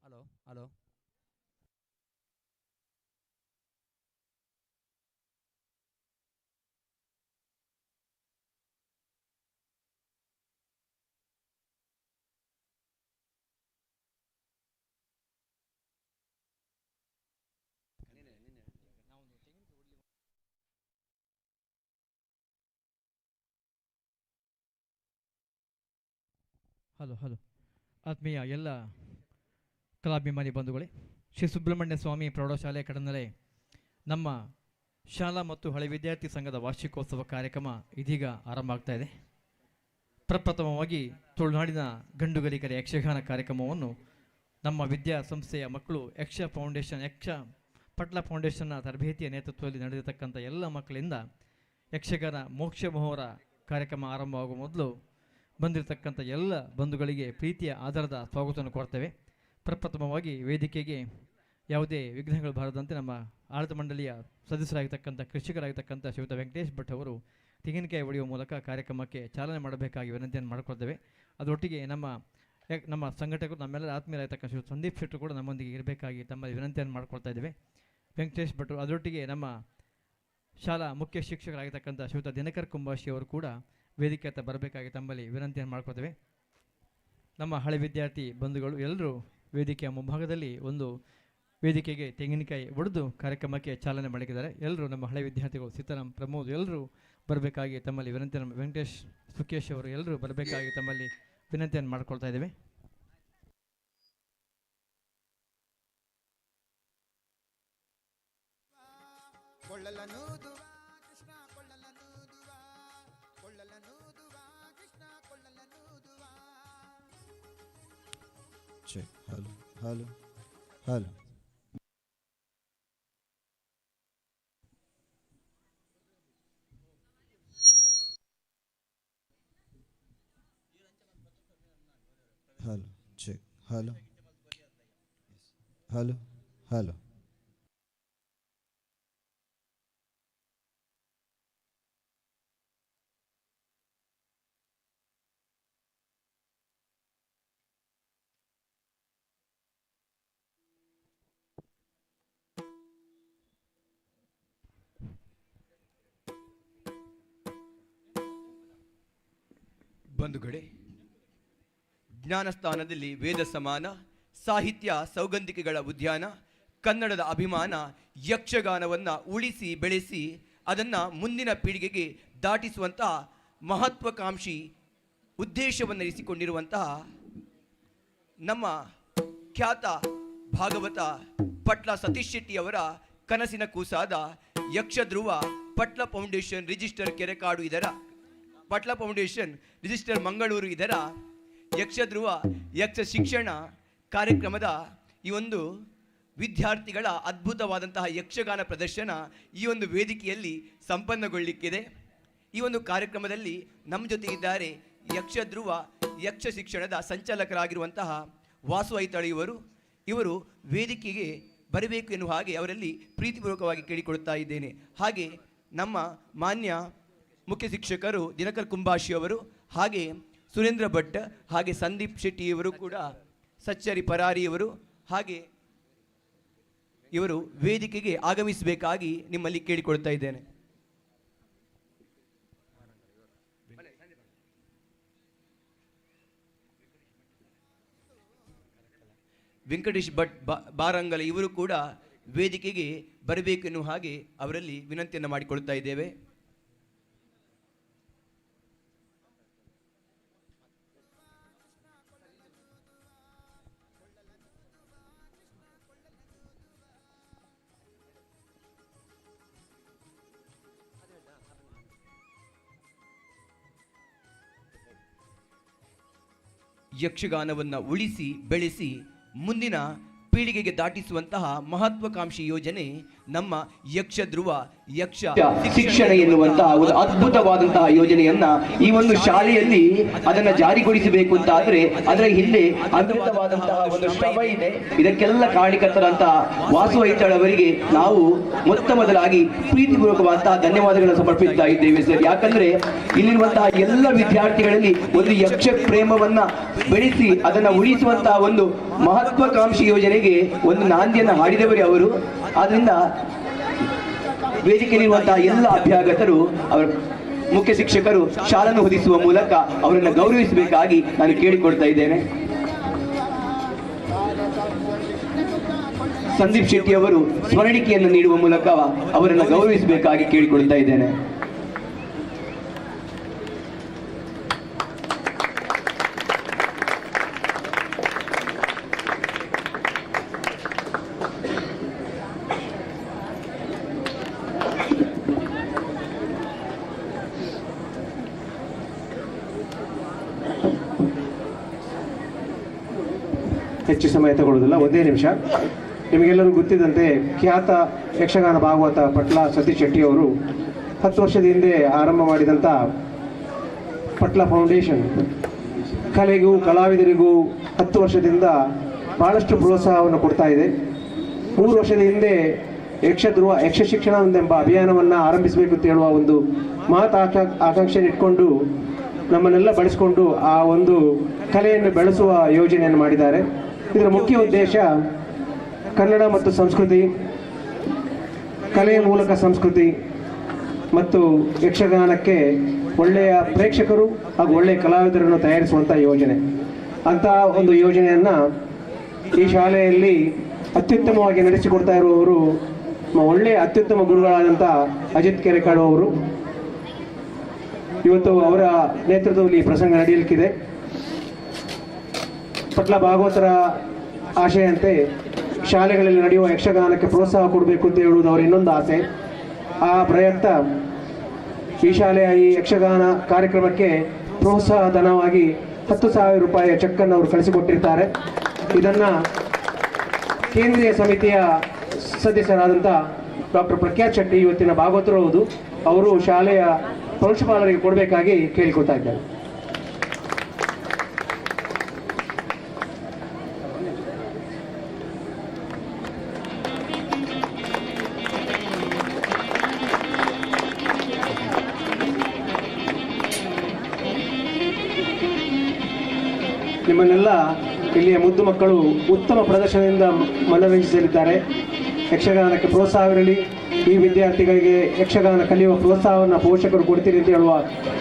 Hello hello. Hello hello. ಆತ್ಮೀಯ ಎಲ್ಲ ಕಲಾಭಿಮಾನಿ ಬಂಧುಗಳೇ, ಶ್ರೀ ಸುಬ್ರಹ್ಮಣ್ಯ ಸ್ವಾಮಿ ಪ್ರೌಢಶಾಲೆ ಕಡನಲೆ ನಮ್ಮ ಶಾಲಾ ಮತ್ತು ಹಳೆ ವಿದ್ಯಾರ್ಥಿ ಸಂಘದ ವಾರ್ಷಿಕೋತ್ಸವ ಕಾರ್ಯಕ್ರಮ ಇದೀಗ ಆರಂಭ ಆಗ್ತಾ ಇದೆ. ಪ್ರಪ್ರಥಮವಾಗಿ ತುಳುನಾಡಿನ ಗಂಡುಗಲಿಕರ ಯಕ್ಷಗಾನ ಕಾರ್ಯಕ್ರಮವನ್ನು ನಮ್ಮ ವಿದ್ಯಾಸಂಸ್ಥೆಯ ಮಕ್ಕಳು ಯಕ್ಷ ಪಟ್ಲ ಫೌಂಡೇಶನ್ನ ತರಬೇತಿಯ ನೇತೃತ್ವದಲ್ಲಿ ನಡೆದಿರತಕ್ಕಂಥ ಎಲ್ಲ ಮಕ್ಕಳಿಂದ ಯಕ್ಷಗಾನ ಮೋಕ್ಷ ಮಹೋರ ಕಾರ್ಯಕ್ರಮ ಆರಂಭವಾಗುವ ಮೊದಲು ಬಂದಿರತಕ್ಕಂಥ ಎಲ್ಲ ಬಂಧುಗಳಿಗೆ ಪ್ರೀತಿಯ ಆಧಾರದ ಸ್ವಾಗತವನ್ನು ಕೊಡ್ತೇವೆ. ಪ್ರಪ್ರಥಮವಾಗಿ ವೇದಿಕೆಗೆ ಯಾವುದೇ ವಿಘ್ನಗಳು ಬಾರದಂತೆ ನಮ್ಮ ಆಡಳಿತ ಮಂಡಳಿಯ ಸದಸ್ಯರಾಗಿರ್ತಕ್ಕಂಥ ಕೃಷಿಕರಾಗಿರ್ತಕ್ಕಂಥ ಶ್ರೀಯುತ ವೆಂಕಟೇಶ್ ಭಟ್ ಅವರು ತೆಂಗಿನಕಾಯಿ ಹೊಡೆಯುವ ಮೂಲಕ ಕಾರ್ಯಕ್ರಮಕ್ಕೆ ಚಾಲನೆ ಮಾಡಬೇಕಾಗಿ ವಿನಂತಿಯನ್ನು ಮಾಡಿಕೊಳ್ತೇವೆ. ಅದರೊಟ್ಟಿಗೆ ನಮ್ಮ ಸಂಘಟಕರು ನಮ್ಮೆಲ್ಲರ ಆತ್ಮೀಯರಾಗಿರ್ತಕ್ಕಂಥ ಶ್ರೀಯುತ ಸಂದೀಪ್ ಶೆಟ್ಟರು ಕೂಡ ನಮ್ಮೊಂದಿಗೆ ಇರಬೇಕಾಗಿ ತಮ್ಮಲ್ಲಿ ವಿನಂತಿಯನ್ನು ಮಾಡಿಕೊಳ್ತಾ ಇದ್ದೇವೆ. ವೆಂಕಟೇಶ್ ಭಟ್ರು ಅದರೊಟ್ಟಿಗೆ ನಮ್ಮ ಶಾಲಾ ಮುಖ್ಯ ಶಿಕ್ಷಕರಾಗಿರ್ತಕ್ಕಂಥ ಶ್ರೀಯುತ ದಿನಕರ್ ಕುಂಬಾಶಿ ಅವರು ಕೂಡ ವೇದಿಕೆ ಹತ್ತ ಬರಬೇಕಾಗಿ ತಮ್ಮಲ್ಲಿ ವಿನಂತಿಯನ್ನು ಮಾಡ್ಕೊಳ್ತೇವೆ. ನಮ್ಮ ಹಳೆ ವಿದ್ಯಾರ್ಥಿ ಬಂಧುಗಳು ಎಲ್ಲರೂ ವೇದಿಕೆಯ ಮುಂಭಾಗದಲ್ಲಿ ಒಂದು ವೇದಿಕೆಗೆ ತೆಂಗಿನಕಾಯಿ ಒಡೆದು ಕಾರ್ಯಕ್ರಮಕ್ಕೆ ಚಾಲನೆ ಮಾಡಿದ್ದಾರೆ. ಎಲ್ಲರೂ ನಮ್ಮ ಹಳೆ ವಿದ್ಯಾರ್ಥಿಗಳು ಸೀತಾರಾಮ್, ಪ್ರಮೋದ್ ಎಲ್ಲರೂ ಬರಬೇಕಾಗಿ ತಮ್ಮಲ್ಲಿ ವಿನಂತಿಯನ್ನು, ವೆಂಕಟೇಶ್, ಸುಖೇಶ್ ಅವರು ಎಲ್ಲರೂ ಬರಬೇಕಾಗಿ ತಮ್ಮಲ್ಲಿ ವಿನಂತಿಯನ್ನು ಮಾಡಿಕೊಳ್ತಾ ಇದ್ದೇವೆ. Check. Hello, hello, hello. Hello, check. Hello, hello, hello. ಬಂಧುಗಳೇ, ಜ್ಞಾನಸ್ಥಾನದಲ್ಲಿ ವೇದ ಸಮಾನ, ಸಾಹಿತ್ಯ ಸೌಗಂಧಿಕೆಗಳ ಉದ್ಯಾನ, ಕನ್ನಡದ ಅಭಿಮಾನ ಯಕ್ಷಗಾನವನ್ನು ಉಳಿಸಿ ಬೆಳೆಸಿ ಅದನ್ನು ಮುಂದಿನ ಪೀಳಿಗೆಗೆ ದಾಟಿಸುವಂತಹ ಮಹತ್ವಾಕಾಂಕ್ಷಿ ಉದ್ದೇಶವನ್ನು ಇರಿಸಿಕೊಂಡಿರುವಂತಹ ನಮ್ಮ ಖ್ಯಾತ ಭಾಗವತ ಪಟ್ಲ ಸತೀಶ್ ಶೆಟ್ಟಿಯವರ ಕನಸಿನ ಕೂಸಾದ ಯಕ್ಷಧ್ರುವ ಪಟ್ಲ ಫೌಂಡೇಶನ್ ರಿಜಿಸ್ಟರ್ ಕೆರೆಕಾಡು ಇದರ ಪಟ್ಲ ಫೌಂಡೇಶನ್ ರಿಜಿಸ್ಟರ್ ಮಂಗಳೂರು ಇದರ ಯಕ್ಷಧ್ರುವ ಯಕ್ಷ ಶಿಕ್ಷಣ ಕಾರ್ಯಕ್ರಮದ ಈ ಒಂದು ವಿದ್ಯಾರ್ಥಿಗಳ ಅದ್ಭುತವಾದಂತಹ ಯಕ್ಷಗಾನ ಪ್ರದರ್ಶನ ಈ ಒಂದು ವೇದಿಕೆಯಲ್ಲಿ ಸಂಪನ್ನಗೊಳ್ಳಿಕ್ಕಿದೆ. ಈ ಒಂದು ಕಾರ್ಯಕ್ರಮದಲ್ಲಿ ನಮ್ಮ ಜೊತೆಗಿದ್ದಾರೆ ಯಕ್ಷಧ್ರುವ ಯಕ್ಷ ಶಿಕ್ಷಣದ ಸಂಚಾಲಕರಾಗಿರುವಂತಹ ವಾಸು ಐತಾಳಿಯವರು. ಇವರು ವೇದಿಕೆಗೆ ಬರಬೇಕು ಎನ್ನುವ ಹಾಗೆ ಅವರಲ್ಲಿ ಪ್ರೀತಿಪೂರ್ವಕವಾಗಿ ಕೇಳಿಕೊಳ್ತಾ ಇದ್ದೇನೆ. ಹಾಗೆ ನಮ್ಮ ಮಾನ್ಯ ಮುಖ್ಯ ಶಿಕ್ಷಕರು ದಿನಕರ್ ಕುಂಬಾಶಿ ಅವರು, ಹಾಗೆ ಸುರೇಂದ್ರ ಭಟ್, ಹಾಗೆ ಸಂದೀಪ್ ಶೆಟ್ಟಿಯವರು ಕೂಡ, ಸಚ್ಚರಿ ಪರಾರಿಯವರು, ಹಾಗೆ ಇವರು ವೇದಿಕೆಗೆ ಆಗಮಿಸಬೇಕಾಗಿ ನಿಮ್ಮಲ್ಲಿ ಕೇಳಿಕೊಳ್ತಾ ಇದ್ದೇನೆ. ವೆಂಕಟೇಶ್ ಭಟ್ ಬಾರಂಗಲ ಇವರು ಕೂಡ ವೇದಿಕೆಗೆ ಬರಬೇಕು ಎನ್ನುವ ಹಾಗೆ ಅವರಲ್ಲಿ ವಿನಂತಿಯನ್ನು ಮಾಡಿಕೊಳ್ತಾ ಇದ್ದೇವೆ. ಯಕ್ಷಗಾನವನ್ನು ಉಳಿಸಿ ಬೆಳೆಸಿ ಮುಂದಿನ ಪೀಳಿಗೆಗೆ ದಾಟಿಸುವಂತಹ ಮಹತ್ವಾಕಾಂಕ್ಷಿ ಯೋಜನೆ ನಮ್ಮ ಯಕ್ಷಧ್ರುವ ಯಕ್ಷ ಶಿಕ್ಷಣ ಎನ್ನುವಂತಹ ಒಂದು ಅದ್ಭುತವಾದಂತಹ ಯೋಜನೆಯನ್ನ ಈ ಒಂದು ಶಾಲೆಯಲ್ಲಿ ಅದನ್ನ ಜಾರಿಗೊಳಿಸಬೇಕು ಅಂತ ಆದ್ರೆ ಅದರ ಹಿಂದೆ ಅದ್ಭುತವಾದಂತಹ ಒಂದು ಶ್ರಮ ಇದೆ. ಇದಕ್ಕೆಲ್ಲ ಕಾರಣಕರ್ತರಂತಹ ವಾಸು ಐತಾಳ್ ಅವರಿಗೆ ನಾವು ಮೊತ್ತ ಮೊದಲಾಗಿ ಪ್ರೀತಿಪೂರ್ವಕವಾದಂತಹ ಧನ್ಯವಾದಗಳನ್ನು ಸಮರ್ಪಿಸ್ತಾ ಇದ್ದೇವೆ ಸರ್. ಯಾಕಂದ್ರೆ ಇಲ್ಲಿರುವಂತಹ ಎಲ್ಲ ವಿದ್ಯಾರ್ಥಿಗಳಲ್ಲಿ ಒಂದು ಯಕ್ಷ ಪ್ರೇಮವನ್ನ ಬೆಳೆಸಿ ಅದನ್ನ ಉಳಿಸುವಂತಹ ಒಂದು ಮಹತ್ವಾಕಾಂಕ್ಷಿ ಯೋಜನೆಗೆ ಒಂದು ನಾಂದಿಯನ್ನ ಹಾಡಿದವರೇ ಅವರು. ಆದ್ರಿಂದ ವೇದಿಕೆಯಲ್ಲಿರುವಂತಹ ಎಲ್ಲ ಅಭ್ಯಾಗತರು, ಅವರ ಮುಖ್ಯ ಶಿಕ್ಷಕರು ಶಾಲನ್ನು ಹೊದಿಸುವ ಮೂಲಕ ಅವರನ್ನು ಗೌರವಿಸಬೇಕಾಗಿ ನಾನು ಕೇಳಿಕೊಳ್ತಾ ಇದ್ದೇನೆ. ಸಂದೀಪ್ ಶೆಟ್ಟಿ ಅವರು ಸ್ಮರಣಿಕೆಯನ್ನು ನೀಡುವ ಮೂಲಕ ಅವರನ್ನು ಗೌರವಿಸಬೇಕಾಗಿ ಕೇಳಿಕೊಳ್ತಾ ಇದ್ದೇನೆ. ಹೆಚ್ಚು ಸಮಯ ತಗೊಳ್ಳೋದಿಲ್ಲ, ಒಂದೇ ನಿಮಿಷ. ನಿಮಗೆಲ್ಲರೂ ಗೊತ್ತಿದ್ದಂತೆ ಖ್ಯಾತ ಯಕ್ಷಗಾನ ಭಾಗವತ ಪಟ್ಲ ಸತೀಶ್ ಶೆಟ್ಟಿಯವರು 10 ವರ್ಷದ ಹಿಂದೆ ಆರಂಭ ಮಾಡಿದಂಥ ಪಟ್ಲ ಫೌಂಡೇಶನ್ ಕಲೆಗೂ ಕಲಾವಿದರಿಗೂ 10 ವರ್ಷದಿಂದ ಬಹಳಷ್ಟು ಪ್ರೋತ್ಸಾಹವನ್ನು ಕೊಡ್ತಾ ಇದೆ. 3 ವರ್ಷದ ಹಿಂದೆ ಯಕ್ಷಧ್ರುವ ಯಕ್ಷ ಶಿಕ್ಷಣ ಎಂಬ ಅಭಿಯಾನವನ್ನು ಆರಂಭಿಸಬೇಕು ಅಂತ ಹೇಳುವ ಒಂದು ಮಹತ್ ಆಕಾಂಕ್ಷೆಯನ್ನು ಇಟ್ಕೊಂಡು ನಮ್ಮನ್ನೆಲ್ಲ ಬಳಸಿಕೊಂಡು ಆ ಒಂದು ಕಲೆಯನ್ನು ಬೆಳೆಸುವ ಯೋಜನೆಯನ್ನು ಮಾಡಿದ್ದಾರೆ. ಇದರ ಮುಖ್ಯ ಉದ್ದೇಶ ಕನ್ನಡ ಮತ್ತು ಸಂಸ್ಕೃತಿ, ಕಲೆಯ ಮೂಲಕ ಸಂಸ್ಕೃತಿ ಮತ್ತು ಯಕ್ಷಗಾನಕ್ಕೆ ಒಳ್ಳೆಯ ಪ್ರೇಕ್ಷಕರು ಹಾಗೂ ಒಳ್ಳೆಯ ಕಲಾವಿದರನ್ನು ತಯಾರಿಸುವಂಥ ಯೋಜನೆ. ಅಂತಹ ಒಂದು ಯೋಜನೆಯನ್ನು ಈ ಶಾಲೆಯಲ್ಲಿ ಅತ್ಯುತ್ತಮವಾಗಿ ನಡೆಸಿಕೊಡ್ತಾ ಇರುವವರು ಒಳ್ಳೆಯ ಅತ್ಯುತ್ತಮ ಗುರುಗಳಾದಂಥ ಅಜಿತ್ ಕೆರೆಕಾಡು ಅವರು. ಇವತ್ತು ಅವರ ನೇತೃತ್ವದಲ್ಲಿ ಈ ಪ್ರಸಂಗ ನಡೆಯಲಿಕ್ಕಿದೆ. ಪಟ್ಲ ಭಾಗವತರ ಆಶೆಯಂತೆ ಶಾಲೆಗಳಲ್ಲಿ ನಡೆಯುವ ಯಕ್ಷಗಾನಕ್ಕೆ ಪ್ರೋತ್ಸಾಹ ಕೊಡಬೇಕು ಅಂತ ಹೇಳುವುದು ಅವರ ಇನ್ನೊಂದು ಆಸೆ. ಆ ಪ್ರಯುಕ್ತ ಈ ಶಾಲೆಯ ಈ ಯಕ್ಷಗಾನ ಕಾರ್ಯಕ್ರಮಕ್ಕೆ ಪ್ರೋತ್ಸಾಹ ಧನವಾಗಿ 10,000 ರೂಪಾಯಿಯ ಚೆಕ್ಕನ್ನು ಅವರು ಕಳಿಸಿಕೊಟ್ಟಿರ್ತಾರೆ. ಇದನ್ನು ಕೇಂದ್ರೀಯ ಸಮಿತಿಯ ಸದಸ್ಯರಾದಂಥ ಡಾಕ್ಟರ್ ಪ್ರಖ್ಯಾತ್ ಶೆಟ್ಟಿ ಇವತ್ತಿನ ಭಾಗವತರು ಹೌದು, ಅವರು ಶಾಲೆಯ ಪ್ರಾಂಶುಪಾಲರಿಗೆ ಕೊಡಬೇಕಾಗಿ ಕೇಳಿಕೊಳ್ತಾ ಇದ್ದಾರೆ. ನಿಮ್ಮನ್ನೆಲ್ಲ ಇಲ್ಲಿಯ ಮುದ್ದು ಮಕ್ಕಳು ಉತ್ತಮ ಪ್ರದರ್ಶನದಿಂದ ಮನರಂಜಿಸಲಿದ್ದಾರೆ. ಯಕ್ಷಗಾನಕ್ಕೆ ಪ್ರೋತ್ಸಾಹವಿರಲಿ. ಈ ವಿದ್ಯಾರ್ಥಿಗಳಿಗೆ ಯಕ್ಷಗಾನ ಕಲಿಯುವ ಪ್ರೋತ್ಸಾಹವನ್ನು ಪೋಷಕರು ಕೊಡ್ತೀರಿ ಅಂತ ಹೇಳುವ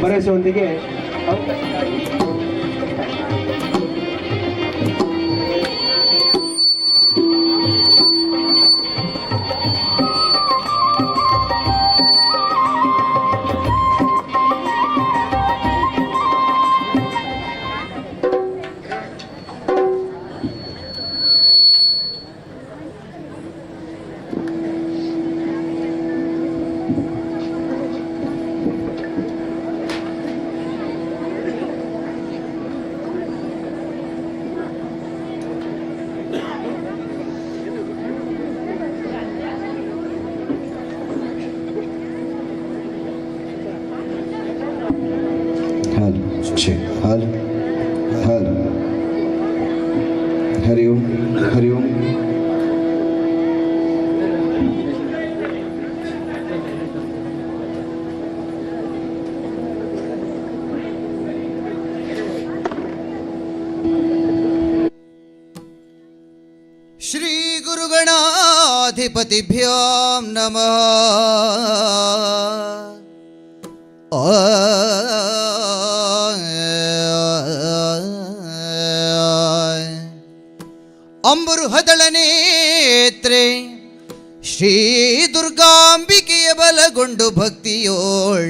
ಭರವಸೆಯೊಂದಿಗೆ हल हल हरिओम हरिओम श्री गुरुगणाधिपतिभ्यो नमः। ಅಂಬುರುಹದಳ ನೇತ್ರೆ ಶ್ರೀ ದುರ್ಗಾಂಬಿಕೆಯ ಬಲಗೊಂಡು ಭಕ್ತಿಯೋಳ್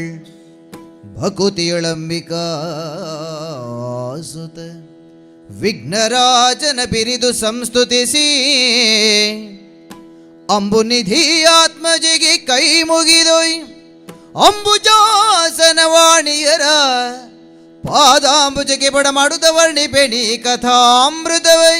ಭಕುತಿಯೊಳಂಬಿಕಾ ಸುತ ವಿಘ್ನರಾಜನ ಬಿರಿದು ಸಂಸ್ತುತಿಸಿ ಅಂಬುನಿಧಿ ಆತ್ಮಜಿಗೆ ಕೈ ಮುಗಿದೊಯ್ ಅಂಬುಜಾಸನ ವಾಣಿಯರ ಪಾದಾಂಬುಜಗೆ ಬಡ ಮಾಡುದ ವರ್ಣಿ ಬೆಣಿ ಕಥಾಮೃತವೈ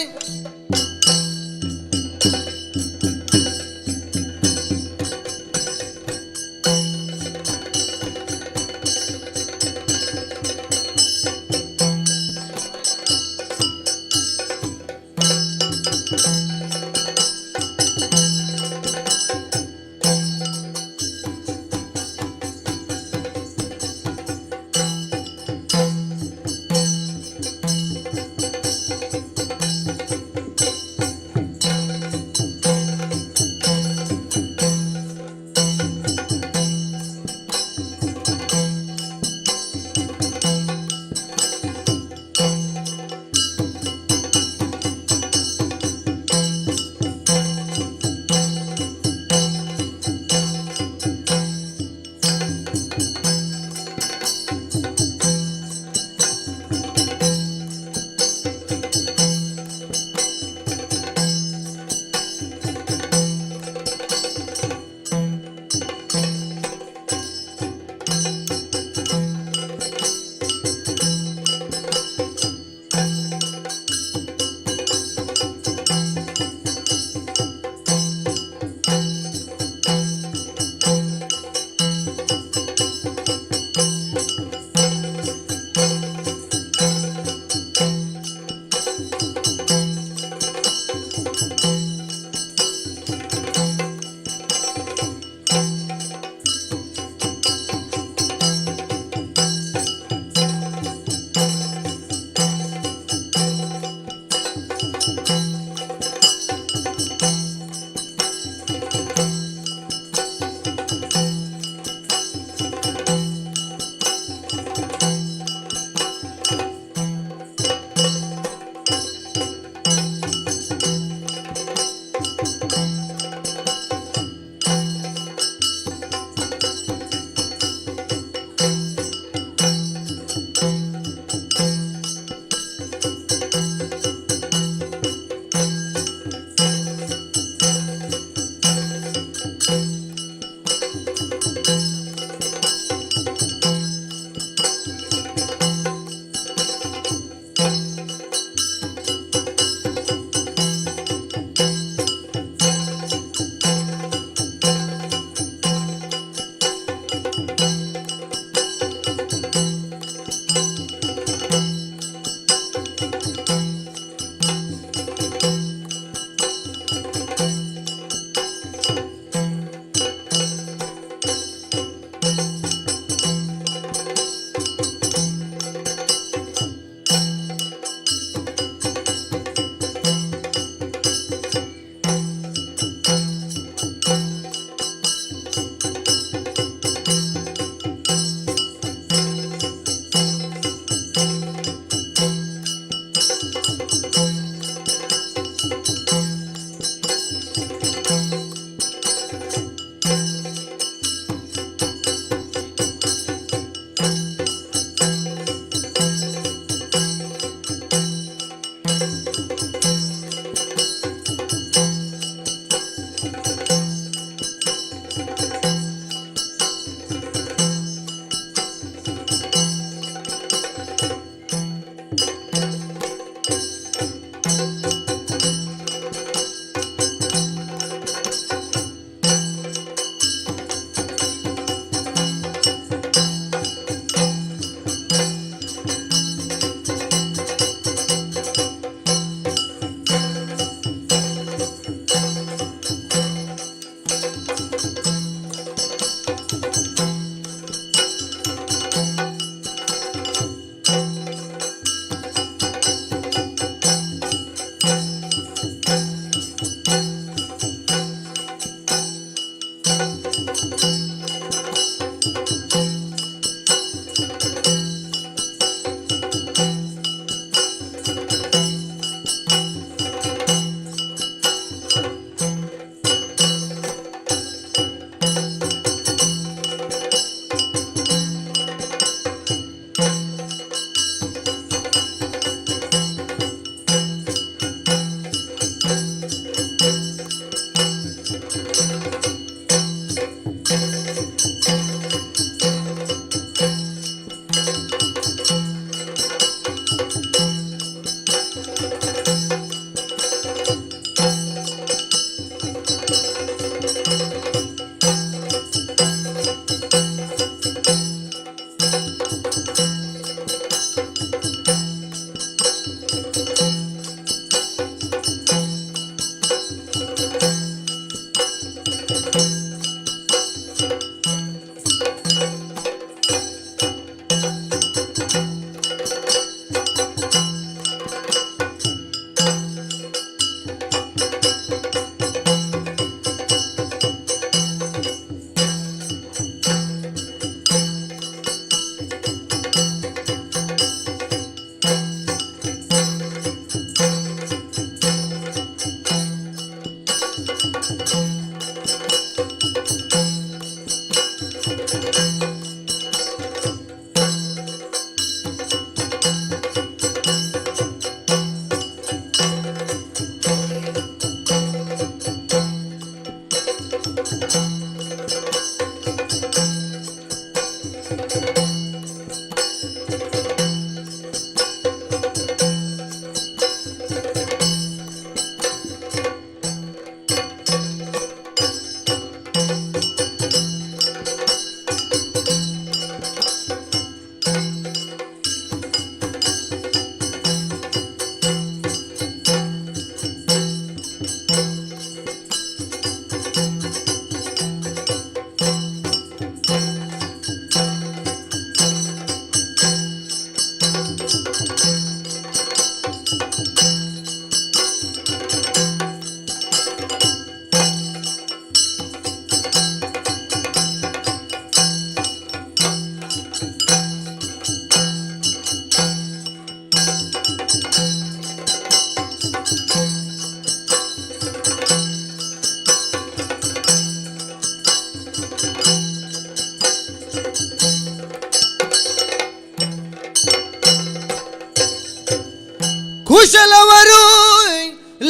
ಕುಶಲವರು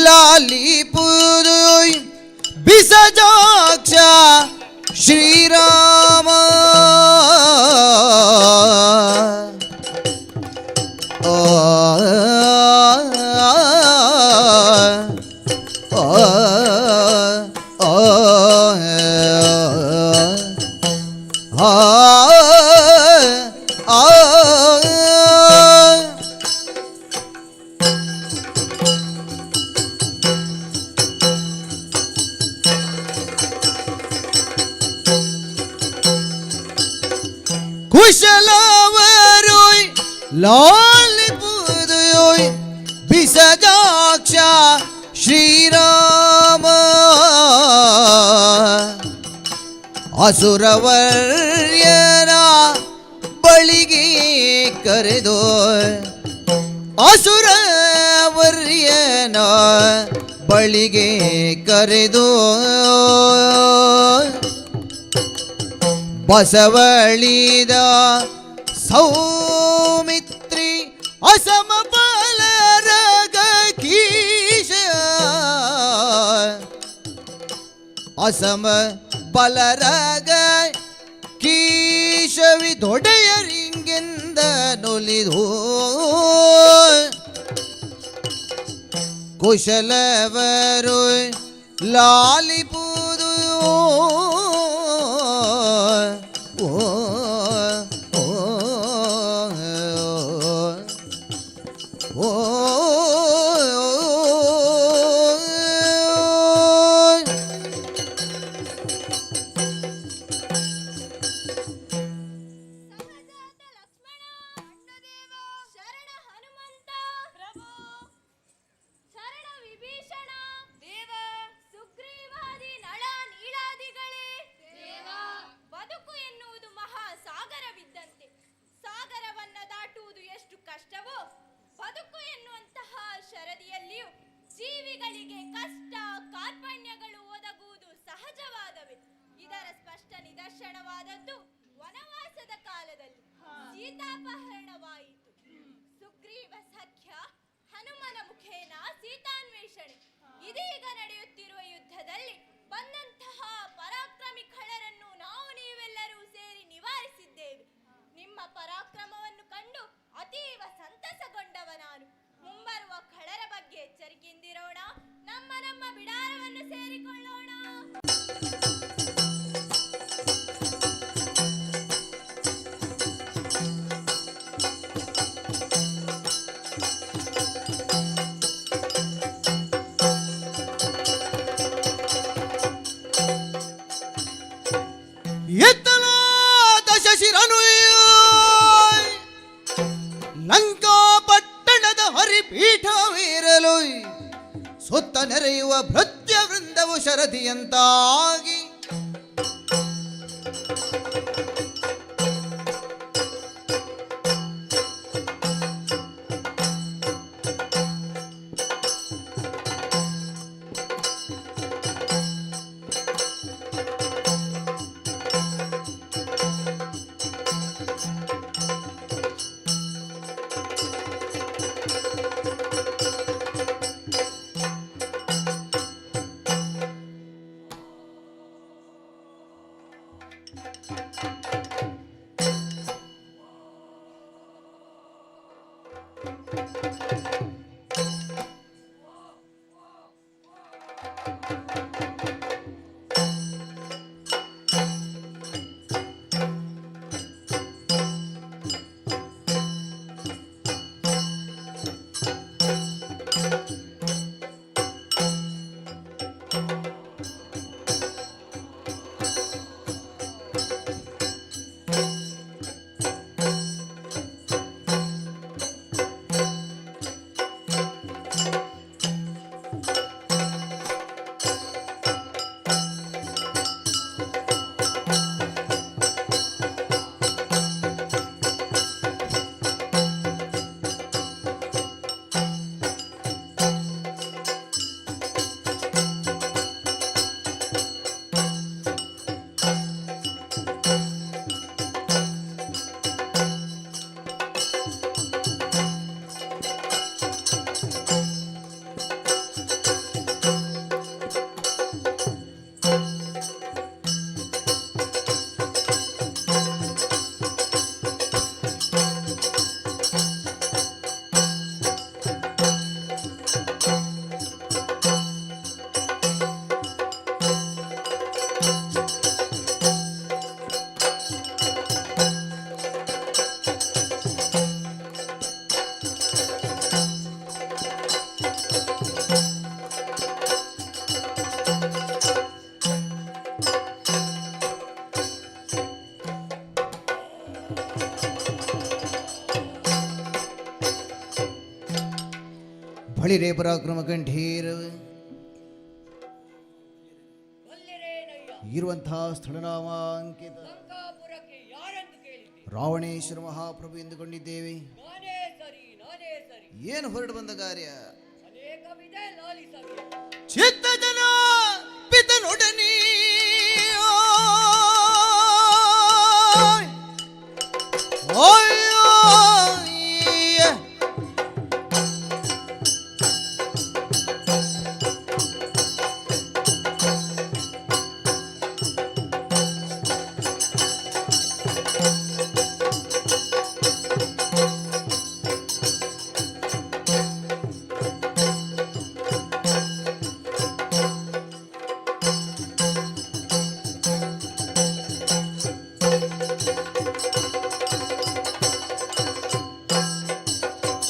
ಲಾಲಿಪುದು ಬಿಸಜಾಕ್ಷ ಶ್ರೀರಾಮ ಆ ಕುಶಲವರು ಲಾಲಿಪುದು ಬಿಸಜಾಕ್ಷ ಶ್ರೀರಾಮ ಅಸುರವರ್ಯನ ಬಳಿಗೆ ಕರೆದು ಅಸುರವರ್ಯನ ಬಳಿಗೆ ಕರೆದು ಬಸವಳಿದ ಸೌಮಿತ್ರಿ ಅಸಮ ಬಲರಗ ಕೀಶ ಅಸಮ ಬಲರಗ ಕೀಶವಿದೊಡೆಯರಿಂಗೆಂದ ನೊಲಿದು ಕುಶಲವರು ಲಾಲಿಪುದು ಕಷ್ಟವೋ ಬದುಕು ಎನ್ನುವಂತಹ ಶರದಿಯಲ್ಲಿಯೂ ಜೀವಿಗಳಿಗೆ ಕಷ್ಟ ಕಾರ್ಪಣ್ಯಗಳು ಒದಗುವುದು ಸಹಜವಾದವೇ. ಇದರ ಸ್ಪಷ್ಟ ನಿದರ್ಶನವಾದದ್ದು ವನವಾಸದ ಕಾಲದಲ್ಲಿ ಸೀತಾಪಹರಣವಾಯಿತು. ಸುಗ್ರೀವ ಸಖ್ಯ, ಹನುಮನ ಮುಖೇನ ಸೀತಾನ್ವೇಷಣೆ. ಇದೀಗ ನಡೆಯುತ್ತಿರುವ ಯುದ್ಧದಲ್ಲಿ ಬಂದಂತಹ ಪರಾಕ್ರಮಿ ಖಳರನ್ನು ನಾವು ನೀವೆಲ್ಲರೂ ಸೇರಿ ನಿವಾರಿಸಿದ್ದೇವೆ. ನಿಮ್ಮ ಪರಾಕ್ರಮವನ್ನು ಕಂಡು ಅತೀವ ಸಂತಸಗೊಂಡವ ನಾನು. ಮುಂಬರುವ ಖಳರ ಬಗ್ಗೆ ಎಚ್ಚರಿಕೆಯಿಂದಿರೋಣ. ನಮ್ಮ ನಮ್ಮ ಬಿಡಾರವನ್ನು ಸೇರಿಕೊಳ್ಳೋಣ. ಎತ್ತಲಾದ ಶಶಿರನು ಲಂಕಾ ಪಟ್ಟಣದ ಹರಿಪೀಠವಿರಲು ಸುತ್ತ ನೆರೆಯುವ ಭೃತ್ಯ ವೃಂದವು ಶರದಿಯಂತಾಗಿ ಬಳಿರೇ ಪರಾಕ್ರಮ ಕಂಠೀರ ಇರುವಂತಹ ಸ್ಥಳನಾಮಾಂಕಿತ ಲಂಕಾಪುರಕ್ಕೆ ಯಾರೆಂದು ಕೇಳಿದ್ದೆ? ರಾವಣೇಶ್ವರ ಮಹಾಪ್ರಭು ಎಂದುಕೊಂಡಿದ್ದೇವೆ. ನಾನೇ ಸರಿ, ನಾನೇ ಸರಿ. ಏನು ಹೊರಡು ಬಂದ ಕಾರ್ಯ? ಅನೇಕ ವಿಧ ಲಾಲಿಸಬೇಕು. ಚಿತ್ತ ಜನ ಪಿತನೊಡನೆ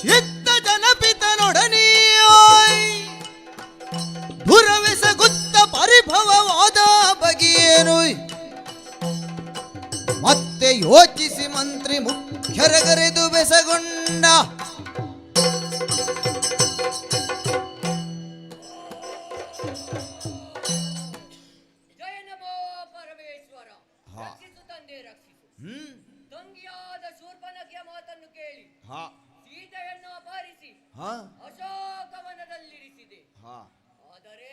ಚಿತ್ತ ಜನಪಿತನೊಡನೆ ದುರವೆಸಗುತ್ತ ಪರಿಭವವಾದ ಬಗೆಯೇನು ಮತ್ತೆ ಯೋಚಿಸಿ ಮಂತ್ರಿ ಮುಖ್ಯರಗರೆದು ಬೆಸಗೊಂಡ ಜಯ ನಮೋ ಪರಮೇಶ್ವರ. ರಕ್ಷಿಸು ತಂದೆ, ರಕ್ಷಿಸು. ತಂಗಿಯಾದ ಶೂರ್ಪನಖಿಯ ಮಾತನ್ನು ಕೇಳಿ ಸೀತೆಯನ್ನು ಅಪಹರಿಸಿ ಅಶೋಕವನದಲ್ಲಿರಿಸಿದೆ. ಆದರೆ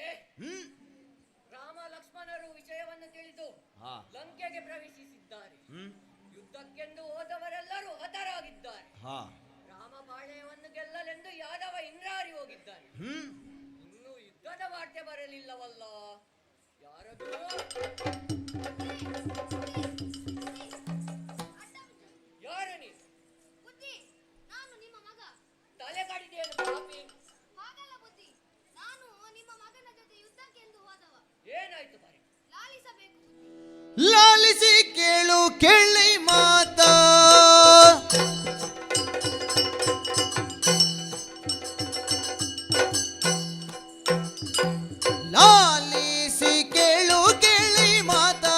ರಾಮ ಲಕ್ಷ್ಮಣರು ವಿಷಯವನ್ನು ತಿಳಿದು ಲಂಕೆಗೆ ಪ್ರವೇಶಿಸಿದ್ದಾರೆ. ಯುದ್ಧಕ್ಕೆಂದು ಹೋದವರೆಲ್ಲರೂ ಹತರಾಗಿದ್ದಾರೆ. ರಾಮಪಾಳ್ಯವನ್ನು ಗೆಲ್ಲಲೆಂದು ಯಾದವ ಇಂದ್ರಾರಿ ಹೋಗಿದ್ದಾನೆ. ಇನ್ನೂ ಯುದ್ಧದ ವಾರ್ತೆ ಬರಲಿಲ್ಲವಲ್ಲ. ಯಾರದು? ಯಾರು ನೀ? ಬುದ್ಧಿ, ನಾನು ನಿಮ್ಮ ಮಗ. ತಲೆ ಕಡಿದೆಯನ್ನು ಪಾಪಿ. ಹಾಗಲ್ಲ ಬುದ್ಧಿ, ನಾನು ನಿಮ್ಮ ಮಗನ ಜೊತೆ ಯುದ್ಧಕ್ಕೆಂದು ಹೋದವ. ಏನಾಯ್ತು ಬಾರಿ? ಲಾಲಿಸಬೇಕು ಬುದ್ಧಿ. ಲಾಲಿಸಿ ಕೇಳು ಕೇಳಿ ಮಾತಾ ಲಾಲಿಸಿ ಕೇಳು ಕೇಳಿ ಮಾತಾ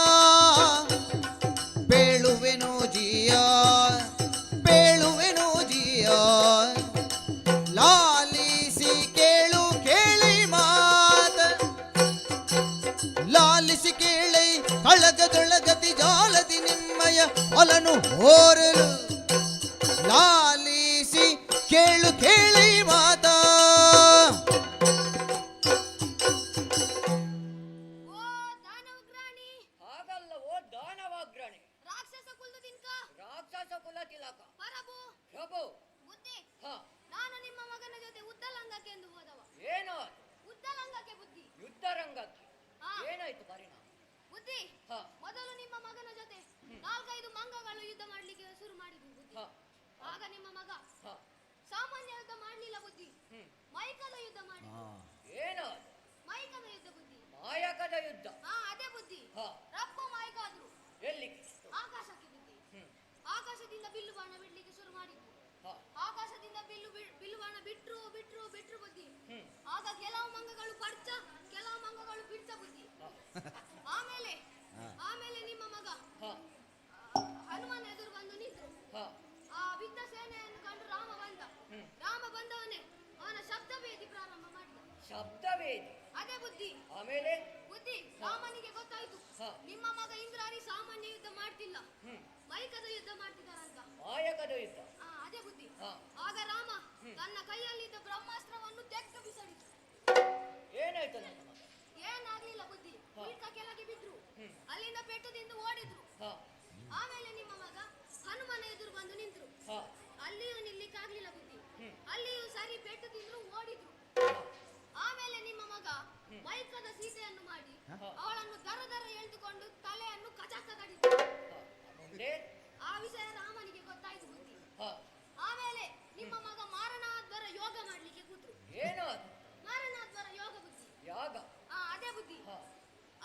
ಬೇಳುವೆನು ಜಿಯ ಬೇಳುವೆನು ಜಿಯ ಲಾಲಿಸಿ ಕೇಳು ಕೇಳಿ ಮಾತ ಲಾಲಿಸಿ ಕೇಳಿ ಕಳಗದೊಳಗತಿ ಜಾಲದಿ ನಿಮ್ಮಯ ಅಲನು ಓರಲು ಲಾಲಿಸಿ ಕೇಳು ಕೇಳಿ ಮಾತಾ ಓ ದಾನವಗ್ರಾಣಿ, ಹಾಗಲ್ಲ, ಓ ದಾನವಾಗ್ರಣೆ. ರಾಕ್ಷಸ ಕುಲದಿಂಕ, ರಾಕ್ಷಸ ಕುಲ ತಿಲಕ. ಪ್ರಭು. ಪ್ರಭು. ಬುದ್ಧಿ, ಹ, ನಾನು ನಿಮ್ಮ ಮಗನ ಜೊತೆ ಉದ್ದಲಂಗಕ್ಕೆಂದು ಹೋದವ. ಏನೋ ಉದ್ದಲಂಗಕ್ಕೆ ಬುದ್ಧಿ. ಯುದ್ಧರಂಗಕ್ಕೆ. ಹಾ. ಏನಾಯ್ತು ಪರಿಣಾಮ? ಬುದ್ಧಿ, ಹ, ಮೊದಲು ನಿಮ್ಮ ಮಗನ ಜೊತೆ 4-5 ಮಂಗಗಳು ಯುದ್ಧ ಮಾಡ್ಲಿಕ್ಕೆ ಶುರು ಮಾಡಿದ್ವು ಬುದ್ಧಿ. ಹ, ಆಗ ನಿಮ್ಮ ಮಗ ಹ. ಸಾಮಾನ್ಯ ಯುದ್ಧ ಮಾಡ್ಲಿಲ್ಲ ಬುದ್ಧಿ, ಹ್ಮ್. ಮೈಕದ ಯುದ್ಧ ಮಾಡಿ. ಏನೋ ಮೈಕದ ಯುದ್ಧ ಬುದ್ಧಿ. ಮಾಯಕದ ಯುದ್ಧ. ಹಾ, ಅದೇ ಬುದ್ಧಿ. ಹ, ರಪ್ಪ ಮಾಯಕಾದ್ರು. ಎಲ್ಲಿಗೆ? ಆಕಾಶಕ್ಕೆ ಬುದ್ಧಿ. ಹ್ಮ್. ಆಕಾಶದಿಂದ ಬಿಲ್ಲು ಬಾಣ ಬಿಡ್ಲಿಕ್ಕೆ ಶುರು ಮಾಡಿದ್ವು. ಹ, ಆಕಾಶದಿಂದ ಬಿಲ್ಲು ಬಾಣ ಬಿಟ್ರು ಬುದ್ಧಿ. ಹ್ಮ್. ಆಗ ಕೆಲವು ಮಂಗಗಳು ಪಡ್ಚ, ಕೆಲವು ಮಂಗಗಳು ಬಿಡ್ತ ಬುದ್ಧಿ. ಆಮೇಲೆ ನಿಮ್ಮ ಮಗ ಹ, ಹನುಮಾನ್ ಎದುರು ಬಂದು ನಿಂತರು. ಹ. ಆ ಬಿದ್ದ ಸೇನೆಯನ್ನು ಕಂಡು ರಾಮ ಬಂದ. ರಾಮ ಬಂದವನೇ ಅವನ ಶಬ್ದ ಭೇದಿ ಪ್ರಾರಂಭ ಮಾಡಿದ. ಶಬ್ದವೇದಿ. ಅದೇ ಬುದ್ಧಿ. ಆಮೇಲೆ ಬುದ್ಧಿ, ರಾಮನಿಗೆ ಗೊತ್ತಾಯ್ತು ಹ. ನಿಮ್ಮ ಮಗ ಇಂದ್ರಾರಿ ಸಾಮಾನ್ಯ ಯುದ್ಧ ಮಾಡ್ತಿಲ್ಲ, ಹ್ಮ್. ಮೈಕದ ಯುದ್ಧ ಮಾಡ್ತಿದ್ದಾರಂತ. ಮಾಯಕದ ಯುದ್ಧ. ಅದೇ ಬುದ್ಧಿ. ಹ. ಆಗ ರಾಮ ತನ್ನ ಕೈಯಲ್ಲಿದ್ದ ಬ್ರಹ್ಮಾಸ್ತ್ರವನ್ನು ತೆಗೆದು ಬಿಸಾಡಿದ. ಏನಾಯ್ತು ನನ್ನ ಮಗ? ಏನಾಗ್ಲಿಲ್ಲ ಬುದ್ಧಿ, ಈತ ಕೆಳಗೆ ಬಿದ್ರು. ಅಲ್ಲಿಂದ ಪೆಟ್ಟದಿಂದ ಓಡಿದ್ರು. ಹ, ಆಮೇಲೆ ನಿಮ್ಮ ಮಗ ಹನುಮನ ಎದುರು ಬಂದು ನಿಂತರು. ಹ, ಅಲ್ಲಿಯೂ ನಿಲ್ಲಿಕ್ಕಾಗ್ಲಿಲ್ಲ ಬುದ್ಧಿ. ಅಲ್ಲಿಯೂ ಸರಿ ಪೆಟ್ಟು ತಿಂದ್ರು, ಓಡಿದ್ರು. ಆಮೇಲೆ ನಿಮ್ಮ ಮಗ ಮೈಕದ ಸೀತೆಯನ್ನು ಮಾಡಿ ಅವಳನ್ನು ದರ ಎಳೆದುಕೊಂಡು ತಲೆಯನ್ನು ಕಚಕ ಕಡಿದ. ಮುಂದೆ? ಆ ವಿಷಯ ರಾಮನಿಗೆ ಗೊತ್ತಾಯ್ತು ಬುದ್ಧಿ. ಹ, ಆಮೇಲೆ ನಿಮ್ಮ ಮಗ ಮಾರಣಾಧ್ವರ ಯೋಗ ಮಾಡ್ಲಿಕ್ಕೆ ಕೂತ್ರು. ಏನೋ ಅದು? ಮಾರಣಾಧ್ವರ ಯೋಗ ಬುದ್ಧಿ. ಯಾಗ. ಅದೇ ಬುದ್ಧಿ. ಹ,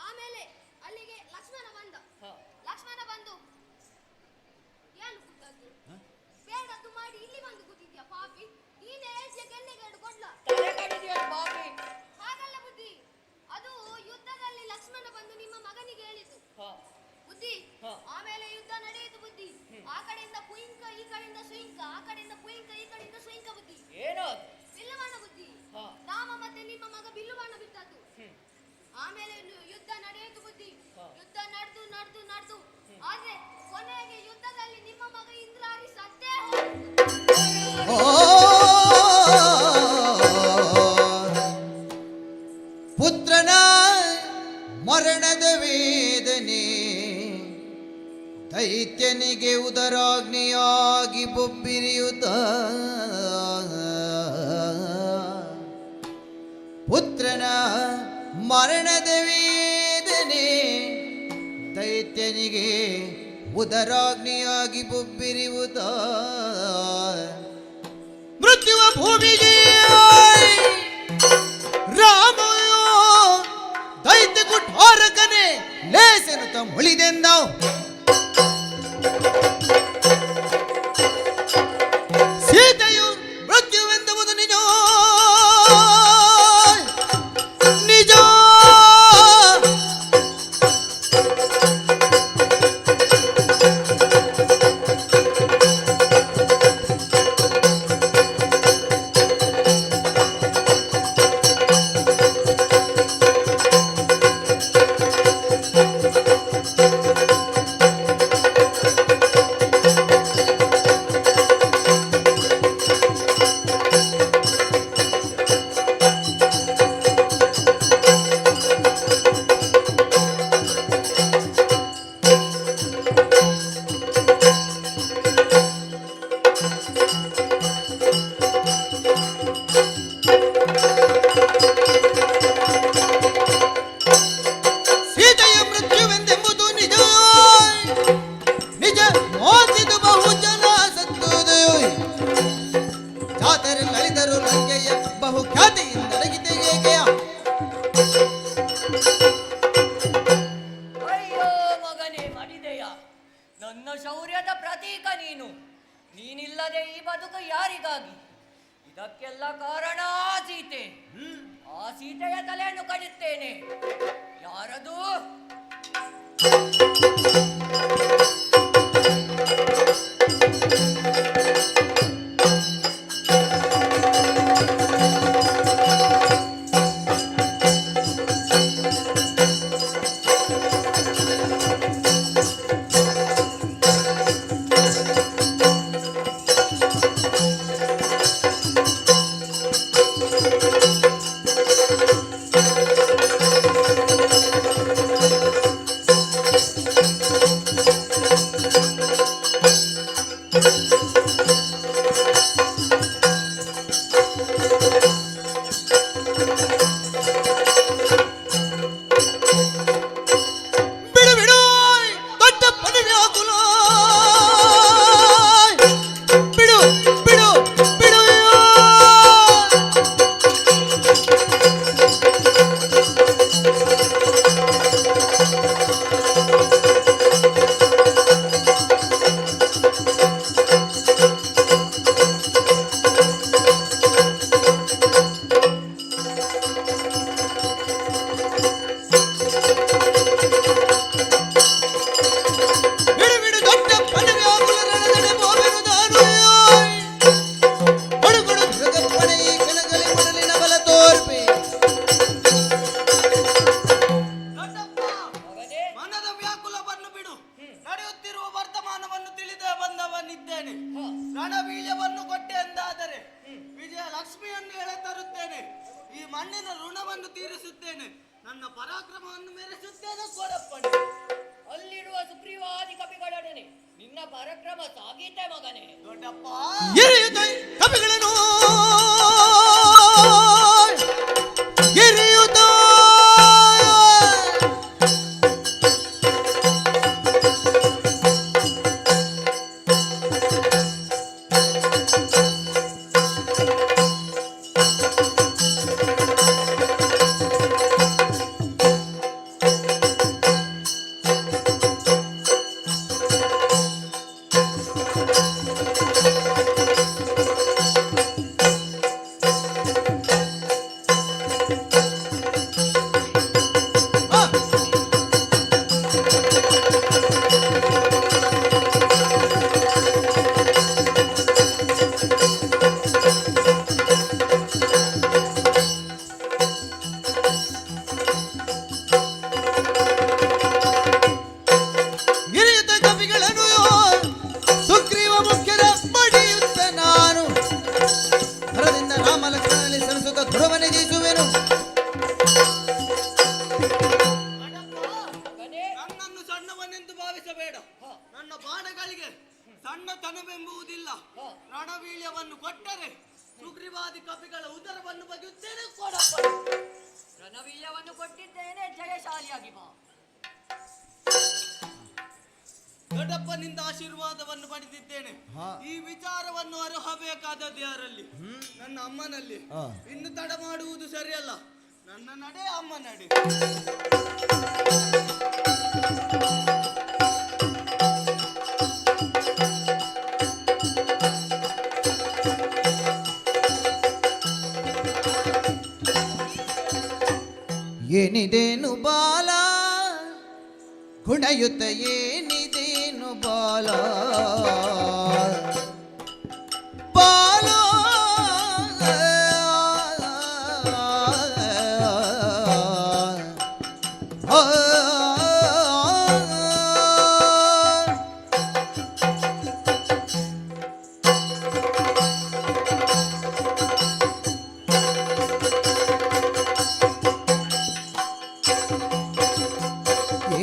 ಆಮೇಲೆ ಅಲ್ಲಿಗೆ ಲಕ್ಷ್ಮಣ ಬಂದ. ಹ. ಲಕ್ಷ್ಮಣ ಬಂದು ಏನು ಕೂತದ್ದು, ಬೇಡದ್ದು ಮಾಡಿ ಇಲ್ಲಿ ಬಂದು ಕೂತಿದ್ಯಾ ಪಾಪಿ, ನೀನೇ ಏಜ್ಯ ಕೆನ್ನೆಗೇಡು ಕೊಡ್ಲ. ತಲೆ ಕಡಿದೆಯಲ್ಲ ಪಾಪಿ. ಹಾಗಲ್ಲ ಬುದ್ಧಿ, ಅದು ಯುದ್ಧದಲ್ಲಿ ಲಕ್ಷ್ಮಣ ಬಂದು ನಿಮ್ಮ ಮಗನಿಗೆ ಹೇಳಿತು ಹ, ಬುದ್ಧಿ. ಹ. ಆಮೇಲೆ ಯುದ್ಧ ನಡೆಯಿತು ಬುದ್ಧಿ. ಆ ಕಡೆಯಿಂದ ಪುಯಿಂಕ, ಈ ಕಡೆಯಿಂದ ಸುಯಿಂಕ, ಆ ಕಡೆಯಿಂದ ಪುಯಿಂಕ, ಈ ಕಡೆಯಿಂದ ಸುಯಿಂಕ ಬುದ್ಧಿ. ಏನೋ ಅದು? ಬಿಲ್ಲವಾಣ ಬುದ್ಧಿ. ಹ, ಮಗ ಇಂದ್ರಾರಿ ಸತ್ತೇ ಹೋದ. ಓ ಪುತ್ರನ ಮರಣದ ವೇದನೆ ದೈತ್ಯನಿಗೆ ಉದರಾಗ್ನಿಯಾಗಿ ಬೊಬ್ಬಿರಿಯುತ್ತ ಪುತ್ರನ ಮರಣದ ವೇದನೆ ದೈತ್ಯನಿಗೆ ಉದರಾಗ್ನಿಯಾಗಿ ಬೊಬ್ಬಿರಿಯುತ್ತ ಮೃತ್ಯುವ ಭೂಮಿಗೆ ರಾಮಯೋ ದೈತ್ಯ ಕುಠಾರಕನೆ ಲೇಸೆನುತ್ತ ಮುಳಿದೆಂದ ಸೀತೆಯು ಮೃತ್ಯುವೆಂದುವುದು ನಿಜ ನಿಜ ಸೀತೆಯ ಮೃತ್ಯುವೆಂದೆಂಬುದು ನಿಜ ನಿಜ ಮೋಸಿದು ಬಹು ಜನ ಸತ್ತುದು ಜಾತರಲ್ಲಿ ಅಳಿದರು ಲಂಕೆಯ ಬಹು ಖ್ಯಾತಿಯಿಂದ ಅಡಗಿದೆಯೇಗೆಯ ಅಯ್ಯೋ ಮಗನೇ ಮಡಿದೆಯ ನನ್ನ ಶೌರ್ಯದ ಪ್ರತೀಕ ನೀನು. ನೀನಿಲ್ಲದೆ ಈ ಬದುಕು ಯಾರಿಗಾಗಿ? ಇದಕ್ಕೆಲ್ಲ ಕಾರಣ ಆ ಸೀತೆ. ಆ ಸೀತೆಯ ತಲೆಯನ್ನು ಕಡಿಯುತ್ತೇನೆ. ಯಾರದು? ಬಿಡು ಬಿಡು ದೊಡ್ಡ ಪಡಿವ್ಯಾಕುಲ ಬಿಡು ಬಿಡು ಬಿಡು ಬಿಡು ಬಿಡು ದೊಡ್ಡ ಪಡಿವ್ಯಾಕುಲ ರಣದಡೆ ಬೋವೆನು ದಾನು ಬಡುಗುಡು ಮೃಗಪ್ಪಣೆ ಈ ಕೆಳಗಲಿ ಮೊದಲಿನ ಬಲ ತೋರ್ಪೆ ಮಗನೇ ಮನದ ವ್ಯಾಕುಲವನ್ನು ಬಿಡು. ನಡೆಯುತ್ತಿರುವ ವರ್ತಮಾನವನ್ನು ತಿಳಿದೇ ಬಂದವನಿದ್ದೇನೆ. ರಣಬೀಜವನ್ನು ಕೊಟ್ಟೆ ಎಂದಾದರೆ ವಿಜಯ ಲಕ್ಷ್ಮಿಯನ್ನು ಎಳೆ ತರುತ್ತೇನೆ. ಈ ಮಣ್ಣಿನ ಋಣವನ್ನು ತೀರಿಸುತ್ತೇನೆ. ನನ್ನ ಪರಾಕ್ರಮವನ್ನು ಮೆರೆಸುತ್ತೇನೆ ಕೊಡಪ್ಪಣೆ. ಅಲ್ಲಿರುವ ಸುಗ್ರೀವಾದಿ ಕಪಿಗಳೊಡನೆ ನಿನ್ನ ಪರಾಕ್ರಮ ಸಾಗೀತೆ ಮಗನೇ. ದೊಡ್ಡಪ್ಪ ಎರೆಯುತ್ತ ಕಪಿಗಳನ್ನು ಎರೆಯುತ್ತ ದೃಢವನಿಸುವೆನು. ನನ್ನನ್ನು ಸಣ್ಣವನೆಂದು ಭಾವಿಸಬೇಡ. ನನ್ನ ಬಾಣಗಳಿಗೆ ಸಣ್ಣತನವೆಂಬುವುದಿಲ್ಲ. ರಣವೀಳ್ಯವನ್ನು ಕೊಟ್ಟರೆ ಸುಗ್ರೀವಾದಿ ಕಪಿಗಳ ಉದರವನ್ನು ಬಗೆಯುತ್ತೇನೆ. ಕೊಡಪ್ಪ, ರಣವೀಳ್ಯವನ್ನು ಕೊಟ್ಟಿದ್ದೇನೆ, ಜಯಶಾಲಿಯಾಗಿ ಬಾ. ದೊಡ್ಡಪ್ಪನಿಂದ ಆಶೀರ್ವಾದವನ್ನು ಪಡೆದಿದ್ದೇನೆ. ಈ ವಿಚಾರವನ್ನು ಅರ್ಹಬೇಕಾದದ್ದು ಯಾರಲ್ಲಿ? ನನ್ನ ಅಮ್ಮನಲ್ಲಿ. ಇನ್ನು ತಡ ಮಾಡುವುದು ಸರಿಯಲ್ಲ. ನನ್ನ ನಡೆ ಅಮ್ಮ ನಡೆ. ಏನಿದೇನು ಬಾಲ ಗುಣಯುತ, ಏನಿದೇನು ಬಾಲ ಬಾಲ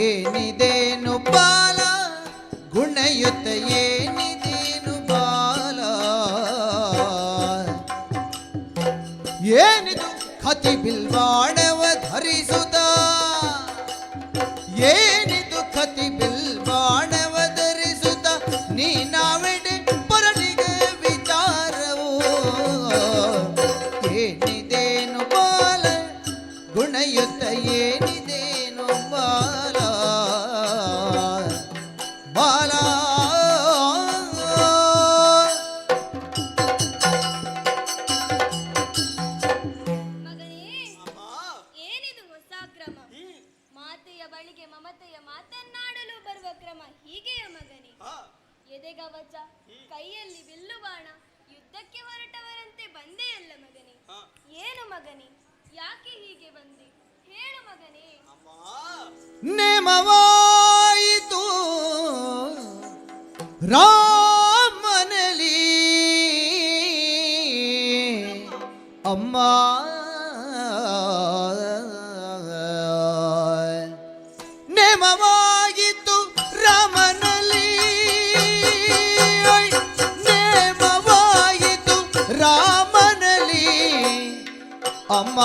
ಏನಿದೇನು ಬಾಲ ಗುಣಯುತ, ಏನಿದೇನು ಬಾಲ ಏನಿದು ಕತಿ ಬಿಲ್ವಾಣವ ಧರಿಸುತ್ತ, ಏನಿದು ಕತಿ ಬಿಲ್ವಾಣವ ಧರಿಸುತ್ತ, ನೀನಾವೆಡೆ ಪರನಿಗೆ ವಿಚಾರವು. ಏನಿದೇನು ಬಾಲ ಗುಣಯುತ, ಏನಿದೇನು ಬಾಲ ಬಾಲ ಮಗನೇ, ಏನಿದು ಹೊಸ ಕ್ರಮ? ಮಾತೆಯ ಬಳಿಗೆ ಮಮತೆಯ ಮಾತನ್ನಾಡಲು ಬರುವ ಕ್ರಮ ಹೀಗೆಯ ಮಗನೇ? ಎದೆಗವಚ, ಕೈಯಲ್ಲಿ ಬಿಲ್ಲು ಬಾಣ, ಯುದ್ಧಕ್ಕೆ ಹೊರಟವರಂತೆ ಬಂದೆಯಲ್ಲ ಮಗನೇ. ಏನು ಮಗನೇ, ಯಾಕೆ ಹೀಗೆ ಬಂದೆ? ಹೇಳು ಮಗನೇ. ನೇಮವಾಯಿತು ರಾಮನಲಿ ಅಮ್ಮ, ನೇಮವಾಗಿತ್ತು ರಾಮನಲ್ಲಿ, ನೇಮವಾಗಿತ್ತು ರಾಮನಲ್ಲಿ ಅಮ್ಮ.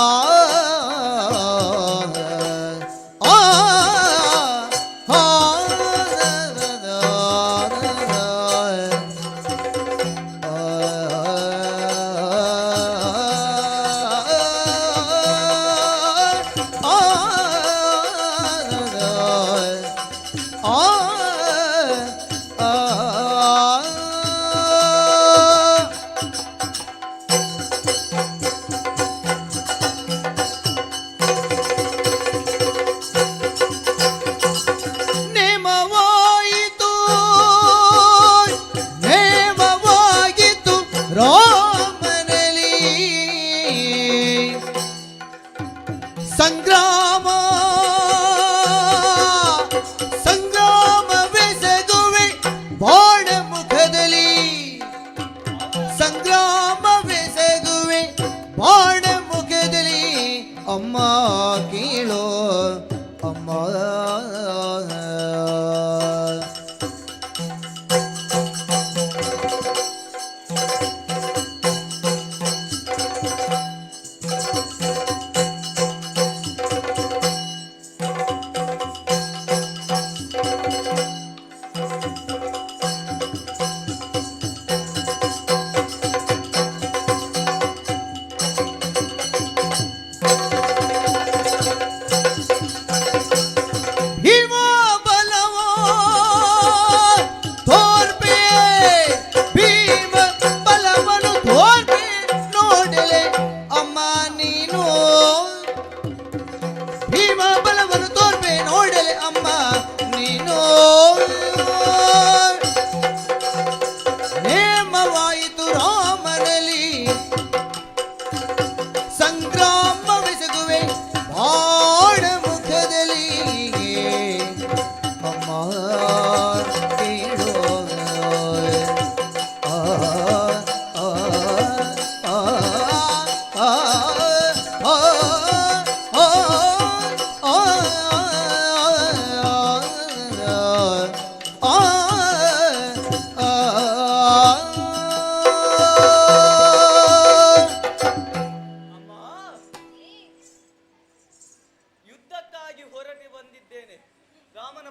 ನೇಮವಾಯಿತು, ನೇಮವಾಗಿತ್ತು ರಾಮನಲ್ಲಿ ಸಂಗ್ರಾಮ, ಸಂಗ್ರಾಮವೆಸಗುವೆ ಬಾಣ ಮುಖದಲ್ಲಿ, ಸಂಗ್ರಾಮವೆಸಗುವೆ ಬಾಣ ಮುಖದಲ್ಲಿ ಅಮ್ಮ ಕೇಳೋ ಅಮ್ಮ.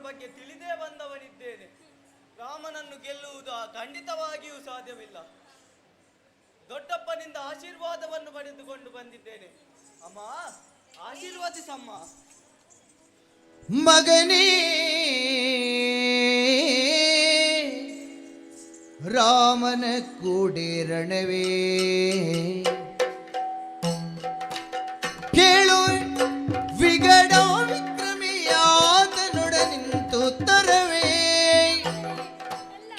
ಬಗ್ಗೆ ತಿಳಿದೇ ಬಂದವನಿದ್ದೇನೆ. ರಾಮನನ್ನು ಗೆಲ್ಲುವುದು ಖಂಡಿತವಾಗಿಯೂ ಸಾಧ್ಯವಿಲ್ಲ. ದೊಡ್ಡಪ್ಪನಿಂದ ಆಶೀರ್ವಾದವನ್ನು ಪಡೆದುಕೊಂಡು ಬಂದಿದ್ದೇನೆ. ಅಮ್ಮ, ಆಶೀರ್ವಾದಿಸಮ್ಮ. ಮಗನೇ ರಾಮನ ಕೂಡಿರಣವೇ ಕೇಳು ವಿಗಡ ವಿಕ್ರಮಿಯಾತನೊಡ ನಿಂತು ತರವೇ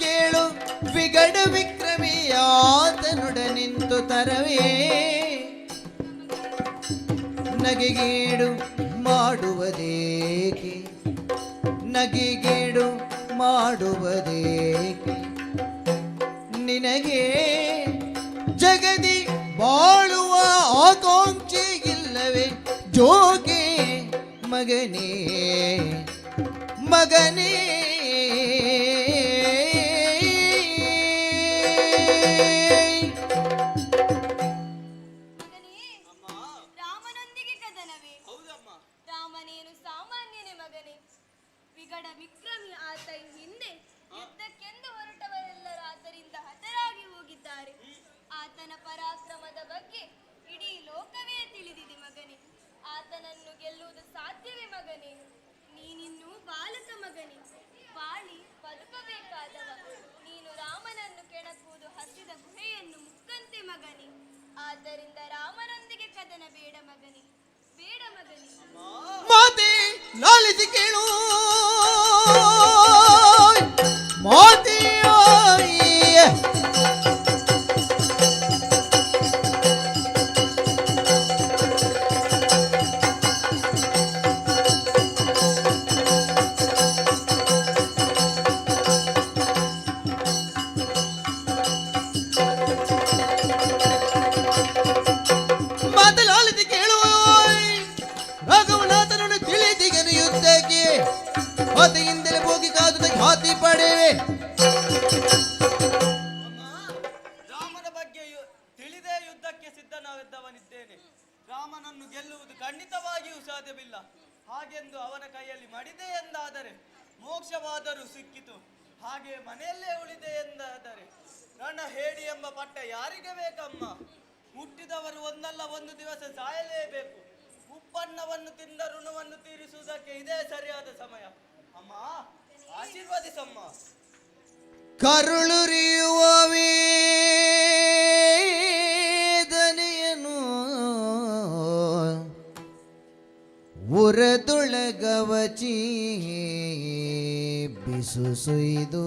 ಕೇಳು ವಿಗಡ ವಿಕ್ರಮಿಯಾತನೊಡ ನಿಂತು ತರವೇ ನಗೆಗೇಡು ಮಾಡುವುದೇಕೆ ನಗೆಗೇಡು ಮಾಡುವುದೇಕೆ ನಿನಗೆ ಜಗದಿ ಬಾಳುವ ಆಕಾಂಕ್ಷೆ ಇಲ್ಲವೇ ಜೋಗೆ ಮಗನೇ ಮಗನೇ ರಾಮನೊಂದಿಗೆ ಕದನವೇ? ಹೌದಮ್ಮ. ರಾಮನೇನು ಸಾಮಾನ್ಯನೇ ಮಗನೇ. ವಿಗಡ ವಿಕ್ರಮಿ ಆತ ಹಿಂದೆ ಯುದ್ಧಕ್ಕೆಂದು ಹೊರಟವರೆಲ್ಲರೂ ಆತರಿಂದ ಹತರಾಗಿ ಹೋಗಿದ್ದಾರೆ. ಆತನ ಪರಾಕ್ರಮದ ಬಗ್ಗೆ ಇಡೀ ಲೋಕವೇ ತಿಳಿದಿದೆ ಮಗನೇ. ಆತನನ್ನು ಗೆಲ್ಲುವುದು ಸಾಧ್ಯವೇ ಮಗನೇ? ನೀನಿನ್ನೂ ಬಾಲಕ ಮಗನೇ, ಬಾಳಿ ಬದುಕಬೇಕಾದವ. ನೀನು ರಾಮನನ್ನು ಕೆಣಕುವುದು ಹಸಿದ ಗುಹೆಯನ್ನು ಮುಕ್ಕಂತೆ ಮಗನೇ. ಆದ್ದರಿಂದ ರಾಮನೊಂದಿಗೆ ಕದನ ಬೇಡ ಮಗನೇ, ಬೇಡ ಮಗನೇ. ಮಾತೆ ಲಾಲಿಸಿ ಕೇಳು ಮಾತೆ ಮಾತಲಾಲಿಸಿ ಕೇಳು ರಾಘವನಾಥನನ್ನು ತಿಳಿದಿಗನು ಯುದ್ಧಕ್ಕೆ ಆತೆಯಿಂದಲೇ ಹೋಗಿ ಕಾದು ಖ್ಯಾತಿ ಪಡೆವೆ. ರಾಮನ ಬಗ್ಗೆ ತಿಳಿದೇ ಯುದ್ಧಕ್ಕೆ ಸಿದ್ಧನಾಗಿದ್ದವನಿದ್ದೇನೆ. ರಾಮನನ್ನು ಗೆಲ್ಲುವುದು ಖಂಡಿತವಾಗಿಯೂ ಸಾಧ್ಯವಿಲ್ಲ. ಹಾಗೆಂದು ಅವನ ಕೈಯಲ್ಲಿ ಮಡಿದೆ ಎಂದಾದರೆ ಮೋಕ್ಷವಾದರೂ ಸಿಕ್ಕಿತು. ಹಾಗೆ ಮನೆಯಲ್ಲೇ ಉಳಿದೆ ಎಂದಾದರೆ ನನ್ನ ಹೇಡಿ ಎಂಬ ಪಟ್ಟ ಯಾರಿಗೆ ಬೇಕಮ್ಮ? ಮುಟ್ಟಿದವರು ಒಂದಲ್ಲ ಒಂದು ದಿವಸ ಸಾಯಲೇಬೇಕು. ಉಪ್ಪನ್ನವನ್ನು ತಿಂದ ಋಣವನ್ನು ತೀರಿಸುವುದಕ್ಕೆ ಇದೇ ಸರಿಯಾದ ಸಮಯ. ಅಮ್ಮ, ಆಶೀರ್ವಾದಿಸಮ್ಮ. ಕರುಳುರಿಯುವ ವೇದನೆಯನು ಉರದೊಳಗವಚಿ ಬಿಸುಸುಯ್ದು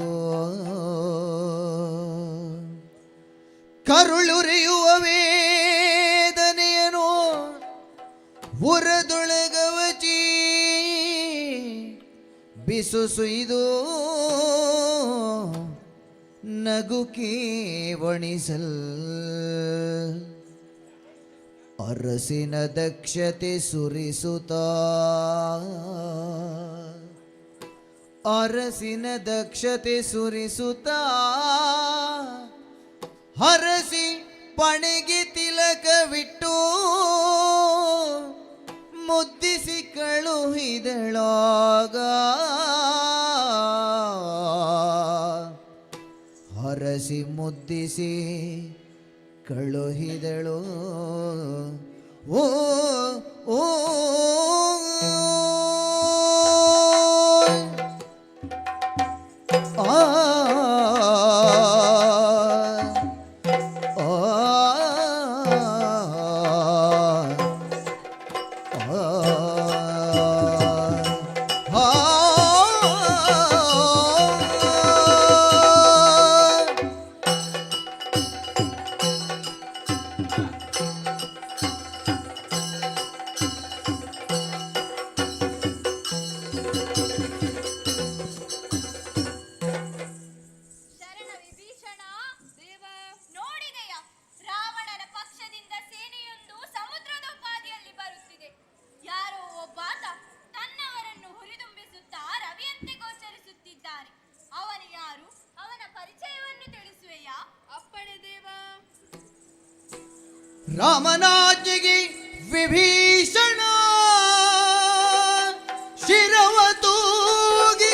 ಕರುಳುರಿಯುವ ವೇದನೆಯನು ಉರದೊಳಗವಚಿ ಬಿಸುಸುಯ್ದು ನಗುಕಿ ವಣಿಸಲ್ ಅರಸಿನ ದಕ್ಷತೆ ಸುರಿಸುತ್ತ ಅರಸಿನ ದಕ್ಷತೆ ಸುರಿಸುತ್ತ ಹರಸಿ ಪಣೆಗೆ ತಿಲಕವಿಟ್ಟು ಮುದ್ದಿಸಿ ಕಳುಹಿದಳಾಗ ಹರಸಿ ಮುದ್ದಿಸಿ ಕಳುಹಿದಳು. ಓ ಓ ಆ ಶರಣ ವಿಭೀಷಣ ದೇವ, ನೋಡಿದೆಯಾ? ರಾವಣನ ಪಕ್ಷದಿಂದ ಸೇನೆಯೊಂದು ಸಮುದ್ರದ ಉಪಾದಿಯಲ್ಲಿ ಬರುತ್ತಿದೆ. ಯಾರೋ ಒಬ್ಬಾತ ತನ್ನವರನ್ನು ಹುರಿದುಂಬಿಸುತ್ತಾ ರವಿಯಂತೆ ಗೋಚರಿಸುತ್ತಿದ್ದಾನೆ. ಅವನು ಯಾರು? ಅವನ ಪರಿಚಯವನ್ನು ತಿಳಿಸುವೆಯಾ? ಅಪ್ಪಣೆ ದೇವ. ರಾಮನಾಜ್ಞೆಗೆ ವಿಭೀಷಣ ಶಿರವ ತೂಗಿ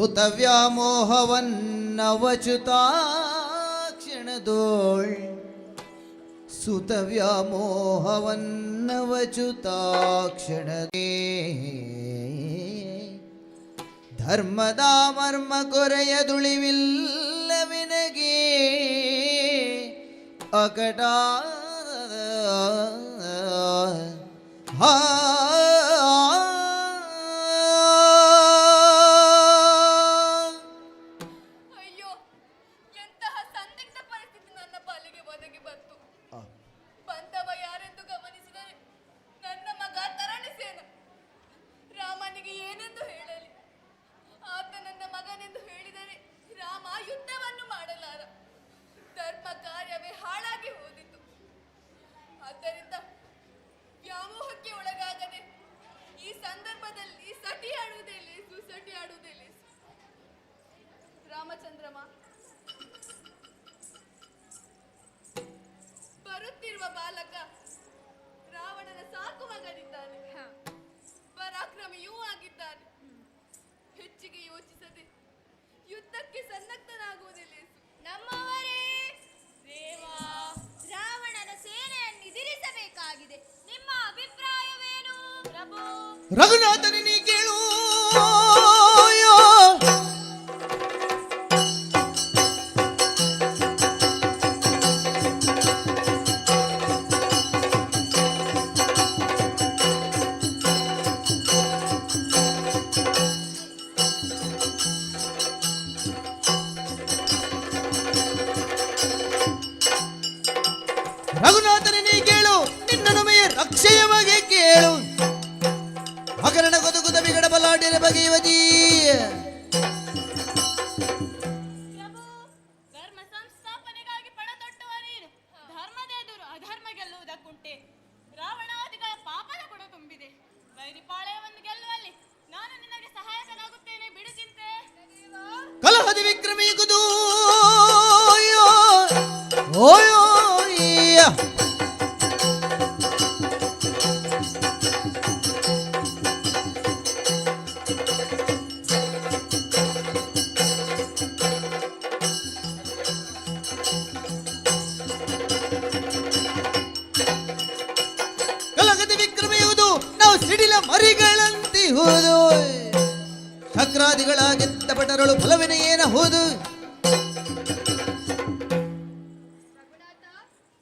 ಸುತ ವ್ಯಾಮೋಹವನ್ನವಚುತಾಕ್ಷಣದೋಳ್ ಸುತ ವ್ಯಾಮೋಹವನ್ನವಚುತಾಕ್ಷಣದೇ ಧರ್ಮದ ಮರ್ಮ ಕೊರೆಯದುಳಿವಿಲ್ಲವಿನಗೆ ಅಕಟ ಅಯ್ಯೋ, ಎಂತಹ ಸಂದಿಗ್ಧ ಪರಿಸ್ಥಿತಿ ನನ್ನ ಪಾಲಿಗೆ ಒದಗಿ ಬಂತು. ಬಂದವ ಯಾರೆಂದು ಗಮನಿಸಿದರೆ ನನ್ನ ಮಗ ತರಣಿಸೇನ. ರಾಮನಿಗೆ ಏನೆಂದು ಹೇಳಲಿ? ಆತ ನನ್ನ ಮಗನೆಂದು ಹೇಳಿದರೆ ರಾಮ ಯುದ್ಧವನ್ನು ಮಾಡಲಾರ. ಧರ್ಮ ಕಾರ್ಯವೇ ಹಾಳಾಗಿ ಹೋದಿತು. ಆದ್ದರಿಂದ ವ್ಯಾಮೋಹಕ್ಕೆ ಒಳಗಾಗದೆ ಈ ಸಂದರ್ಭದಲ್ಲಿ ಸಟಿ ಆಡುವುದೇ ಲೇಸು. ರಾಮಚಂದ್ರಮ, ಬರುತ್ತಿರುವ ಬಾಲಕ ರಾವಣನ ಸಾಕು ಮಗನಿದ್ದಾನೆ. ಪರಾಕ್ರಮಿಯೂ ಆಗಿದ್ದಾನೆ. ಹೆಚ್ಚಿಗೆ ಯೋಚಿಸದೆ ಯುದ್ಧಕ್ಕೆ ಸನ್ನದ್ಧನಾಗುವುದೇ ಲೇಸು. ನಮ್ಮವರೇ ದೇವಾ, ರಾವಣನ ಸೇನೆಯನ್ನು ಎದುರಿಸಬೇಕಾಗಿದೆ. ನಿಮ್ಮ ಅಭಿಪ್ರಾಯವೇನು ಪ್ರಭು? ರಘುನಾಥನೇ ನೀ ಕೇಳು. ರಘುನಾಥನೇ ನೀ ಕೇಳು, ನಿನ್ನ ನಮೆಯ ರಕ್ಷೆಯ ಬಗ್ಗೆ ಕೇಳು. ಹಗರಣ ಕೊದುಕುದ ಬಿಗಡ ಬಲಾಢ್ಯರ ಬಗೆಯವಜೀ. ಧರ್ಮ ಸಂಸ್ಥಾಪನೆಗಾಗಿ ಪಣ ತೊಟ್ಟುವ ನೀನು ಧರ್ಮದ ಎದುರು ಅಧರ್ಮ ಗೆಲ್ಲುವುದಕ್ಕುಂಟೆ. ರಾವಣಾದಿಗಳ ಪಾಪದ ಕೂಡ ತುಂಬಿದೆ. ವೈರಿಪಾಳಯವನ್ನು ಗೆಲ್ಲುವಲ್ಲಿ ನಾನು ನಿನಗೆ ಸಹಾಯಕನಾಗುತ್ತೇನೆ. ಬಿಡು ಚಿಂತೆ. ಕಲಹದ ವಿಕ್ರಮಿಗುದು ಓಯೋ ಕಲಹದ ವಿಕ್ರಮಿಯುವುದು ನಾವು ಸಿಡಿಲ ಮರಿಗಳಂತಿಹುದು. ಚಕ್ರಾದಿಗಳಾಗೆದ್ದ ಭಟರಳು ಫಲವಿನ ಏನಹುದು. ರಘುನಾಥ,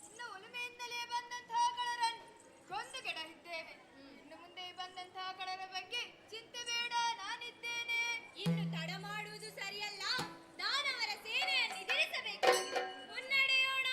ಇನ್ನು ಒಲುಮೆಯಿಂದಲೇ ಬಂದಂತಹ ಕಳರನ್ನು ಕೊಂದು ಕೆಡಹಿದ್ದೇವೆ. ಇನ್ನು ಮುಂದೆ ಬಂದಂತಹ ಕಳರ ಬಗ್ಗೆ ಚಿಂತೆ ಬೇಡ, ನಾನಿದ್ದೇನೆ. ಇನ್ನು ತಡ ಮಾಡುವುದು ಸರಿಯಲ್ಲ. ದಾನವರ ಸೇನೆಯನ್ನು ಎದುರಿಸಬೇಕಾಗಿದೆ. ಮುನ್ನಡೆಯೋಣ.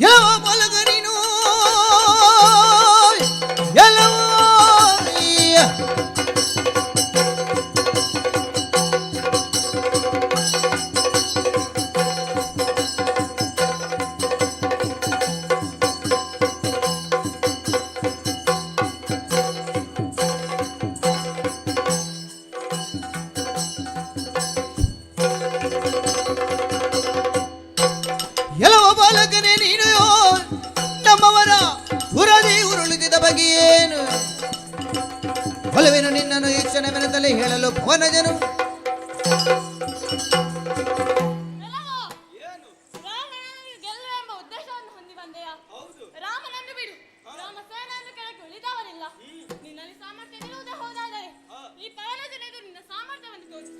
ಯಾವ ಮಲಗರಿನು ಎಲ್ಲವೋ ಎಲ್ಲವ ಬಾಲಕನೇ ನೀನು ನಮ್ಮವರ ಉರದಿ ಉರುಳಿದ ಬಗೆಯೇನು. ಒಲವೇನು ನಿನ್ನನ್ನು ಈ ಕ್ಷಣವೆನದಲ್ಲಿ ಹೇಳಲು ಭವನಜನು. ಏನು? ರಾವಣನಿಗೆ ಗೆಲ್ಲುವೆಂಬ ಉದ್ದೇಶವನ್ನು ಹೊಂದಿ ಬಂದೆಯಾ? ರಾಮನನ್ನು ಬಿಡು. ರಾಮ ಸೇನೆಯನ್ನು ಕೆಳಗೆ ಉಳಿದವರಿಲ್ಲ. ನಿನ್ನಲ್ಲಿ ಸಾಮರ್ಥ್ಯ ಇರುವುದೇ ಹೋದಾದರೆ ಈ ಪವನಜನೆದು ನಿನ್ನ ಸಾಮರ್ಥ್ಯವನ್ನು ತೋರಿಸು.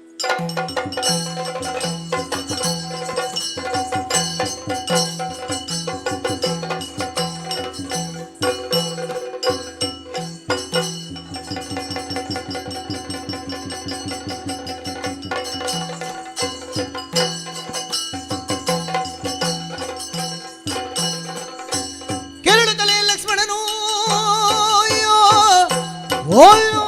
ಕೆರಳು ತಲೆಯ ಲಕ್ಷ್ಮಣನು ಓಯೋ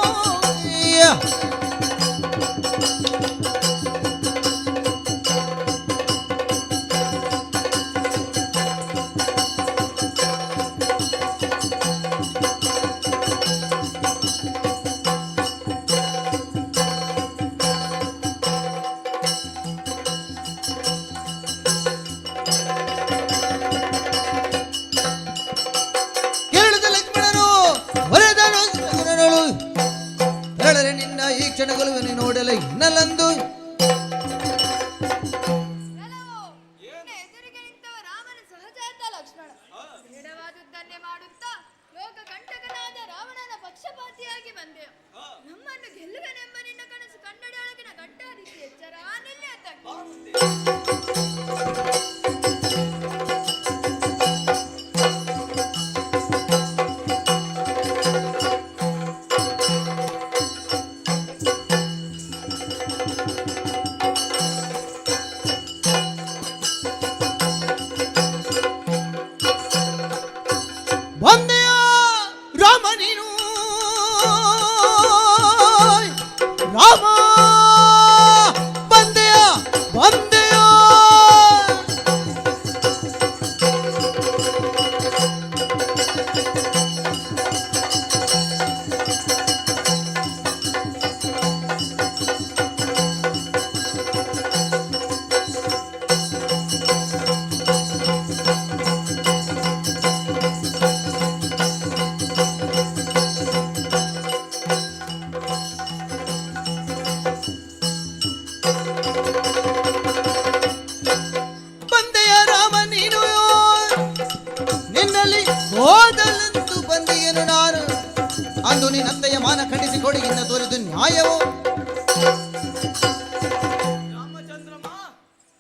ಕೊಡುವೆನು ನಾನು. ಅಂದು ನಿನ್ನತ್ತೆಯ ಮಾನ ಖಂಡಿಸಿ ಕೊಡಿಗಿಂತ ತೋರಿದು ನ್ಯಾಯವು. ರಾಮಚಂದ್ರಮ್ಮ,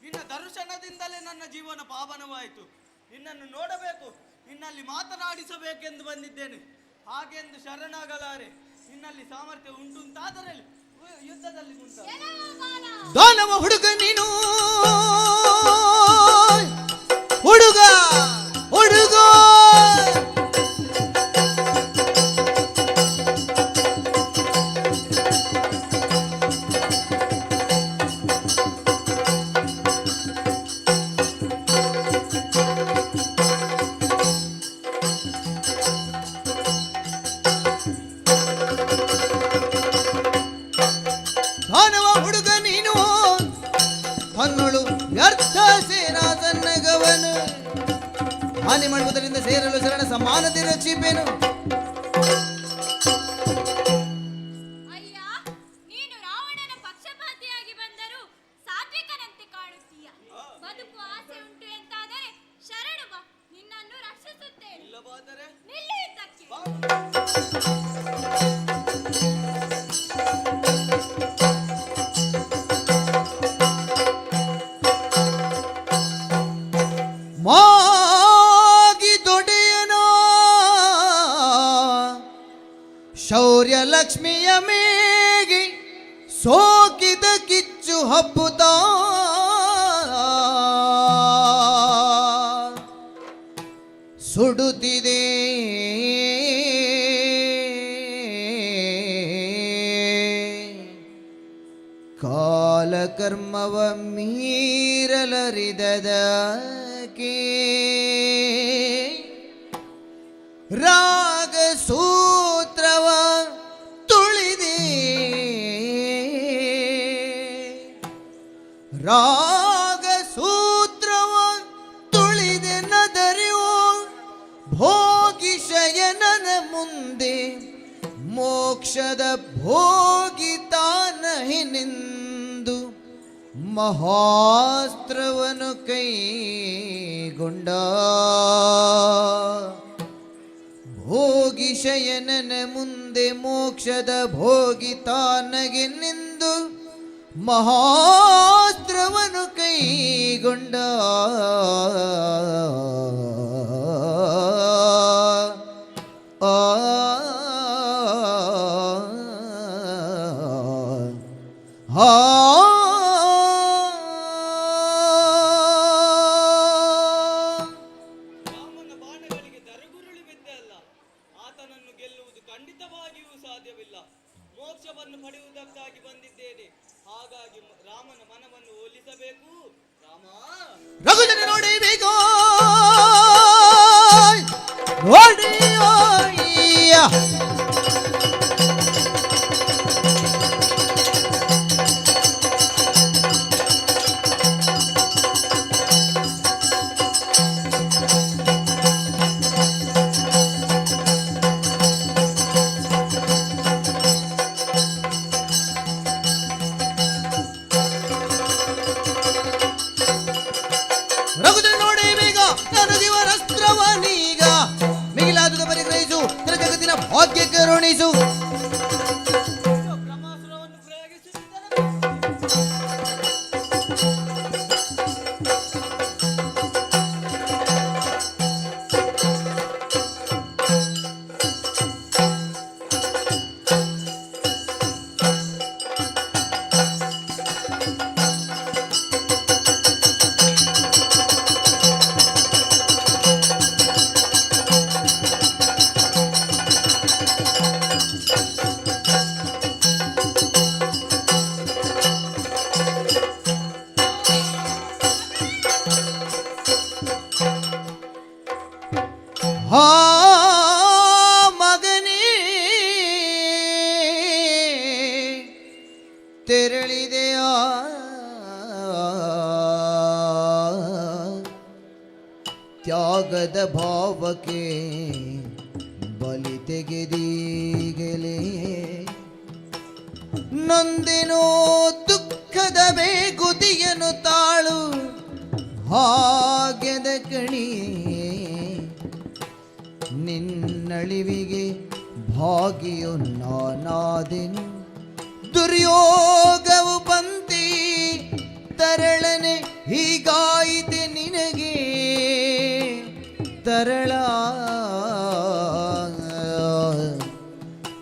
ನಿನ್ನ ದರ್ಶನದಿಂದಲೇ ನನ್ನ ಜೀವನ ಪಾವನವಾಯಿತು. ನಿನ್ನನ್ನು ನೋಡಬೇಕು, ನಿನ್ನಲ್ಲಿ ಮಾತನಾಡಿಸಬೇಕೆಂದು ಬಂದಿದ್ದೇನೆ. ಹಾಗೆಂದು ಶರಣಾಗಲಾರೆ. ನಿನ್ನಲ್ಲಿ ಸಾಮರ್ಥ್ಯ ಉಂಟುಂತಾದರೆ ಯುದ್ಧದಲ್ಲಿ ದಾನವ ಹುಡುಗ ನೀನು, ಹುಡುಗ ಹುಡುಗ ದಾನವ ಹುಡುಗ ನೀನು, ತನ್ನೊಳು ವ್ಯರ್ಥ ಸೇನಾ ಸನ್ನಗವನು. ಹಾನಿ ಮಾಡುವುದರಿಂದ ಸೇರಲು ಶರಣ ಸಮಾನತೆ ರಚಿಪೆನು. ಅಯ್ಯ, ನೀನು ರಾವಣನ ಪಕ್ಷಪಾತಿಯಾಗಿ ಬಂದರೂ ಸಾತ್ವಿಕನಂತೆ ಕಾಣುತ್ತೀಯ. ಬದುಕು ಆಸೆ ಉಂಟು ಎಂತಾದರೆ ಶರಣು ಬಾ, ನಿನ್ನನ್ನು ರಕ್ಷಿಸುತ್ತೇನೆ. ಇಲ್ಲವಾದರೆ ನಿಲ್ಲಿ ಯುದ್ಧಕ್ಕೆ. ಮಾಗಿ ದೊಡೆಯನೋ ಶೌರ್ಯ ಲಕ್ಷ್ಮಿಯ ಮೇಗಿ ಸೋಕಿದ ಕಿಚ್ಚು ಹಬ್ಬುತ್ತ ಸುಡುತ್ತಿದೆ. ಕಾಲಕರ್ಮವ ಮೀರಲರಿದದಕ್ಕೆ ರಾಗ ಸೂತ್ರವ ತುಳಿದೆ. ರಾಗ ಸೂತ್ರವ ತುಳಿದೆ ನದರಿಯೋ ಭೋಗಿ ಶಯನನ ಮುಂದೆ ಮೋಕ್ಷದ ಭೋಗಿ ತಾನಹಿನೆಂದು ಮಹಾಸ್ತ್ರವನು ಕೈಗೊಂಡ. ಭೋಗಿ ಶಯನನ ಮುಂದೆ ಮೋಕ್ಷದ ಭೋಗಿ ತಾನಗೆನೆಂದು ಮಹಾಸ್ತ್ರವನು ಕೈಗೊಂಡ. ಆ ಹಾ ರಾಮನ ಬಾಣಗಳಿಗೆ ದರಗುರುಳಿ ಬಿದ್ದೆ ಅಲ್ಲ. ಆತನನ್ನು ಗೆಲ್ಲುವುದು ಖಂಡಿತವಾಗಿಯೂ ಸಾಧ್ಯವಿಲ್ಲ. ಮೋಕ್ಷವನ್ನು ಪಡೆಯುವುದಕ್ಕಾಗಿ ಬಂದಿದ್ದೇನೆ. ಹಾಗಾಗಿ ರಾಮನ ಮನವನ್ನು ಒಲಿಸಬೇಕು. ರಾಮ, ರಘುಜನ ನೋಡಿಬೇಕು ನೋಡಿಯ ರಘುಜನ ನೋಡಿ ಬೇಗ ನಾನು ದಿವರಸ್ತ್ರವನೀಗ ಮಿಗಿಲಾದುದ ಪರಿಗ್ರಹಿಸು ಜಗತ್ತಿನ ಭಾಗ್ಯ ಕರುಣಿಸು. ಬ್ರಹ್ಮಾಸುರವನ್ನು ಪ್ರಯೋಗಿಸುತ್ತಿದ್ದರೆ ಹಾ ಮಗನೇ ತೆರಳಿದೆಯ ತ್ಯಾಗದ ಭಾವಕ್ಕೆ ಬಲಿ ತೆಗೆದೀಗಲೇ. ನೊಂದೆನೋ ದುಃಖದ ಬೇಗುದಿಯನು ತಾಳು ಭಾಗ್ಯದ ಕಣಿ ನಿನ್ನಳಿವಿಗೆ ಭಾಗಿಯು ನಾನಾದೆನು. ದುರ್ಯೋಗವು ಬಂತಿ ತರಳನೆ ಹೀಗಾಯಿತೆ ನಿನಗೆ ತರಳ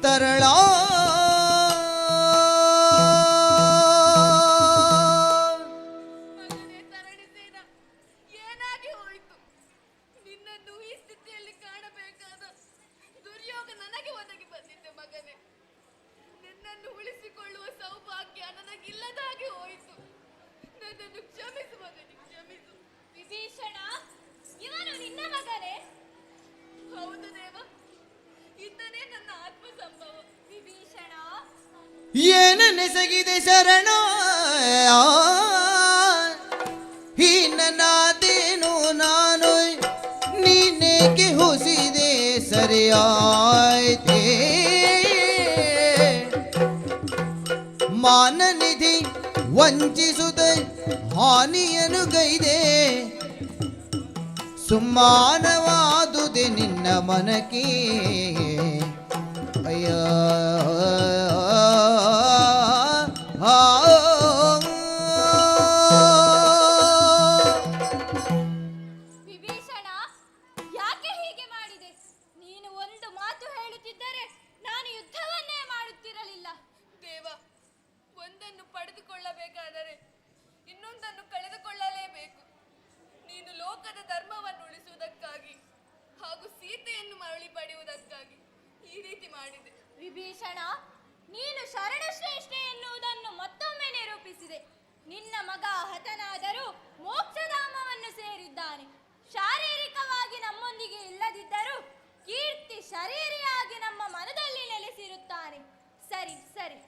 ತರಳ ಮಗನೇ ತರಣಿಸೇನ, ಏನಾಗಿ ಹೋಯಿತು? ನಿನ್ನನ್ನು ಈ ಸ್ಥಿತಿಯಲ್ಲಿ ಕಾಣಬೇಕಾದ ದುರ್ಯೋಗ ನನಗೆ ಒದಗಿ ಬಂದಿದೆ ಮಗನೇ. ನಿನ್ನನ್ನು ಉಳಿಸಿಕೊಳ್ಳುವ ಸೌಭಾಗ್ಯ ನನಗಿಲ್ಲದಾಗಿ ಹೋಯಿತು. ನನ್ನನ್ನು ಕ್ಷಮಿಸು ಮಗನೇ, ಕ್ಷಮಿಸು. ವಿಭೀಷಣ, ಇವನು ನಿನ್ನ ಮಗನೇ? ಹೌದು ದೇವ, ಇದ್ದನೇ ನನ್ನ ಆತ್ಮ ಸಂಭವ. ವಿಭೀಷಣ, ಏನನೆಸಗಿದೆ ಶರಣ ಹೀನನಾದೇನು ನಾನು ನೀನೇಕೆ ಹುಸಿದೆ ಸರಿಯಾಯ್ತೆ ಮಾನನಿಧಿ ವಂಚಿಸುತ್ತ ಹಾನಿಯನು ಗೈದೆ ಸುಮ್ಮಾನವಾದುದೆ ನಿನ್ನ ಮನಕ್ಕೆ ಅಯ್ಯ ವಿಭೀಷಣ, ಯಾಕೆ ಹೀಗೆ ಮಾಡಿದೆ? ನೀನು ಒಂದು ಮಾತು ಹೇಳುತ್ತಿದ್ದರೆ ನಾನು ಯುದ್ಧವನ್ನೇ ಮಾಡುತ್ತಿರಲಿಲ್ಲ. ದೇವ, ಒಂದನ್ನು ಪಡೆದುಕೊಳ್ಳಬೇಕಾದರೆ ಇನ್ನೊಂದನ್ನು ಕಳೆದುಕೊಳ್ಳಲೇಬೇಕು. ನೀನು ಲೋಕದ ಧರ್ಮವನ್ನು ಉಳಿಸುವುದಕ್ಕಾಗಿ ಹಾಗೂ ಸೀತೆಯನ್ನು ಮರಳಿ ಪಡೆಯುವುದಕ್ಕಾಗಿ ಈ ರೀತಿ ಮಾಡಿದೆ. ವಿಭೀಷಣ, ನೀನು ಶರಣಶ್ರೇಷ್ಠ ಎನ್ನುವುದನ್ನು ಮತ್ತೊಮ್ಮೆ ನಿರೂಪಿಸಿದೆ. ನಿನ್ನ ಮಗ ಹತನಾದರೂ ಮೋಕ್ಷಧಾಮವನ್ನು ಸೇರಿದ್ದಾನೆ. ಶಾರೀರಿಕವಾಗಿ ನಮ್ಮೊಂದಿಗೆ ಇಲ್ಲದಿದ್ದರೂ ಕೀರ್ತಿ ಶರೀರಿಯಾಗಿ ನಮ್ಮ ಮನದಲ್ಲಿ ನೆಲೆಸಿರುತ್ತಾನೆ. ಸರಿ ಸರಿ,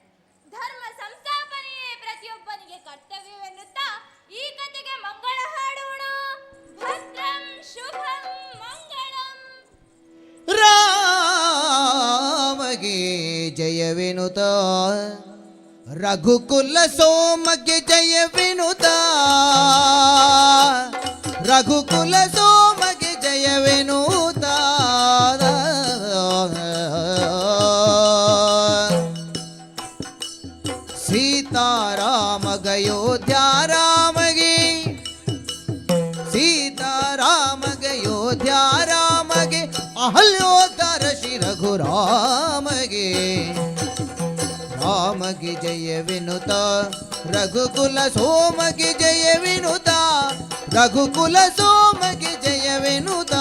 ಧರ್ಮ ಸಂಸ್ಥಾಪನೆಯೇ ಪ್ರತಿಯೊಬ್ಬನಿಗೆ ಕರ್ತವ್ಯವೆನ್ನುತ್ತಾ ಈ ಕಥೆಗೆ ಮಂಗಳ ಹಾಡೋಣ. ಭದ್ರಂ ಶುಭಂ ಮಂಗಳಂ. ರಾಮಗೆ ಜಯವೆನುತ ರಘುಕುಲ ಸೋಮಗೆ ಜಯವೆನುತ ರಘುಕುಲ ಸೋಮಗೆ ಜಯವೆನುತ ಸೀತಾರಾಮ ಗಯೋಧ್ಯ ರಾಮಗೆ ಸೀತಾರಾಮ ಗಯೋಧ್ಯ ರಾಮಗೆ ಅಹಲ್ಯೋದ್ಧಾರ ಶ್ರೀ ರಘುರಾಮಗೆ ರಾಮಗೆ ಜಯವೆನುತ ರಘುಕುಲ ಸೋಮಗೆ ಜಯವೆನುತ ರಘುಕುಲ ಸೋಮಗೆ ಜಯವೆನುತ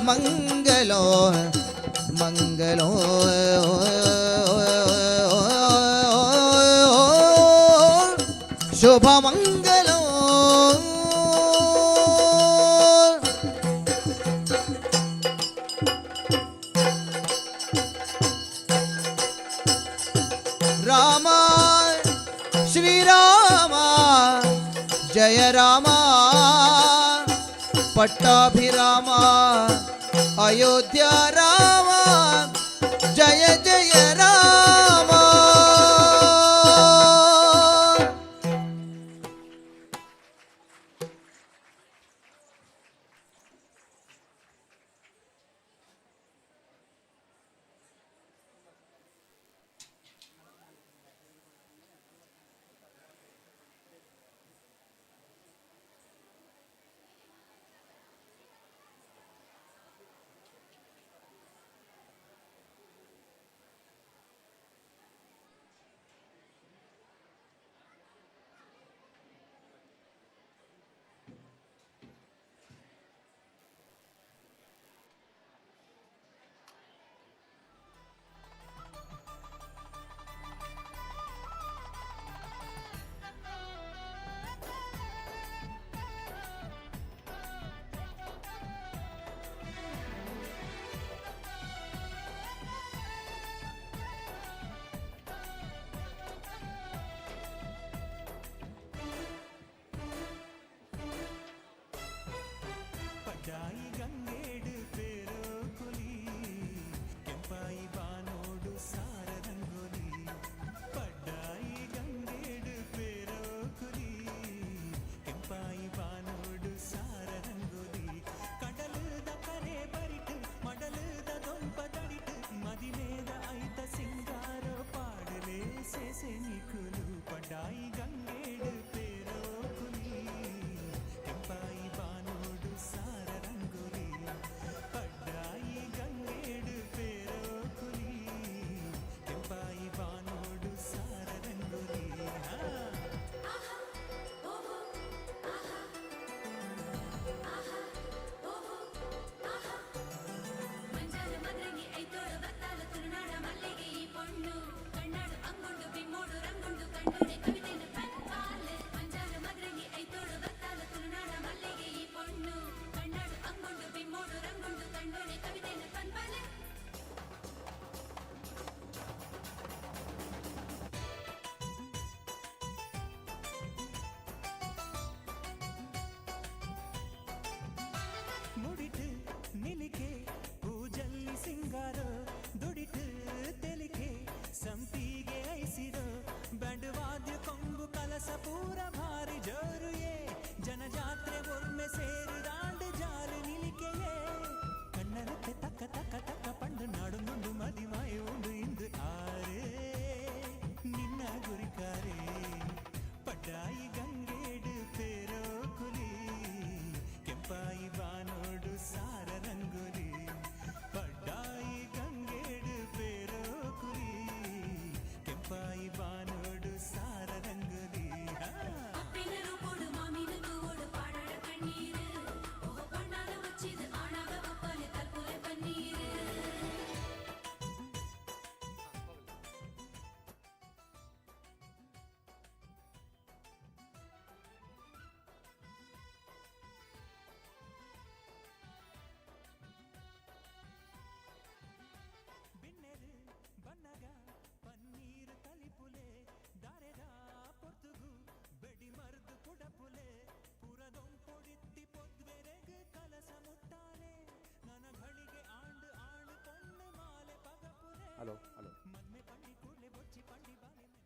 ಮಂಗಲೋ ಮಂಗಲೋ ಶುಭ ಮಂಗಲೋ ರಾಮ ಶ್ರೀರಾಮ ಜಯ ರಾಮ ಪಟ್ಟಾಭಿರಾಮ ಅಯೋಧ್ಯ ರಾಮ ಜಯ ಜಯ ರಾಮ.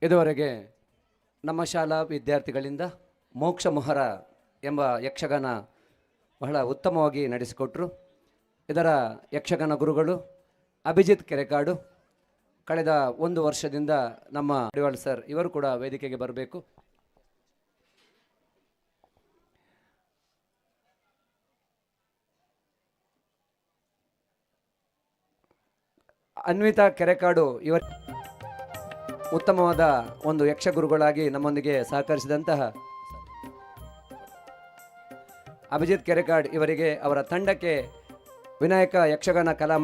ಇದುವರೆಗೆ ನಮ್ಮ ಶಾಲಾ ವಿದ್ಯಾರ್ಥಿಗಳಿಂದ ಮೋಕ್ಷ ಮೊಹರ ಎಂಬ ಯಕ್ಷಗಾನ ಬಹಳ ಉತ್ತಮವಾಗಿ ನಡೆಸಿಕೊಟ್ರು. ಇದರ ಯಕ್ಷಗಾನ ಗುರುಗಳು ಅಭಿಜಿತ್ ಕೆರೆಕಾಡು. ಕಳೆದ 1 ವರ್ಷದಿಂದ ನಮ್ಮ ಅಡಿವಾಳ್ ಸರ್ ಇವರು ಕೂಡ ವೇದಿಕೆಗೆ ಬರಬೇಕು. ಅನ್ವಿತಾ ಕೆರೆಕಾಡು ಇವರ ಉತ್ತಮವಾದ ಒಂದು ಯಕ್ಷಗುರುಗಳಾಗಿ ನಮ್ಮೊಂದಿಗೆ ಸಹಕರಿಸಿದಂತಹ ಅಭಿಜಿತ್ ಕೆರೆಕಾಡ್ ಇವರಿಗೆ, ಅವರ ತಂಡಕ್ಕೆ ವಿನಾಯಕ ಯಕ್ಷಗಾನ ಕಲಾ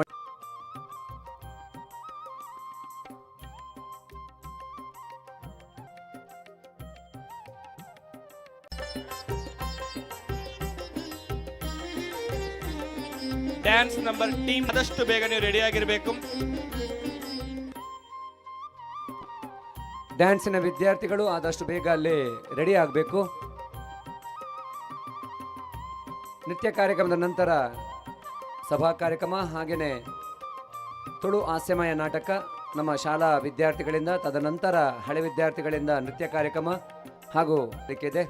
ಡ್ಯಾನ್ಸ್ ನಂಬರ್ ಟೀಮ್ ಆದಷ್ಟು ಬೇಗ ನೀವು ರೆಡಿ ಆಗಿರಬೇಕು. ಡ್ಯಾನ್ಸಿನ ವಿದ್ಯಾರ್ಥಿಗಳು ಆದಷ್ಟು ಬೇಗ ಅಲ್ಲಿ ರೆಡಿ ಆಗಬೇಕು. ನೃತ್ಯ ಕಾರ್ಯಕ್ರಮದ ನಂತರ ಸಭಾ ಕಾರ್ಯಕ್ರಮ, ಹಾಗೆಯೇ ತುಳು ಹಾಸ್ಯಮಯ ನಾಟಕ ನಮ್ಮ ಶಾಲಾ ವಿದ್ಯಾರ್ಥಿಗಳಿಂದ, ತದನಂತರ ಹಳೆ ವಿದ್ಯಾರ್ಥಿಗಳಿಂದ ನೃತ್ಯ ಕಾರ್ಯಕ್ರಮ ಹಾಗೂ ಇದೆ.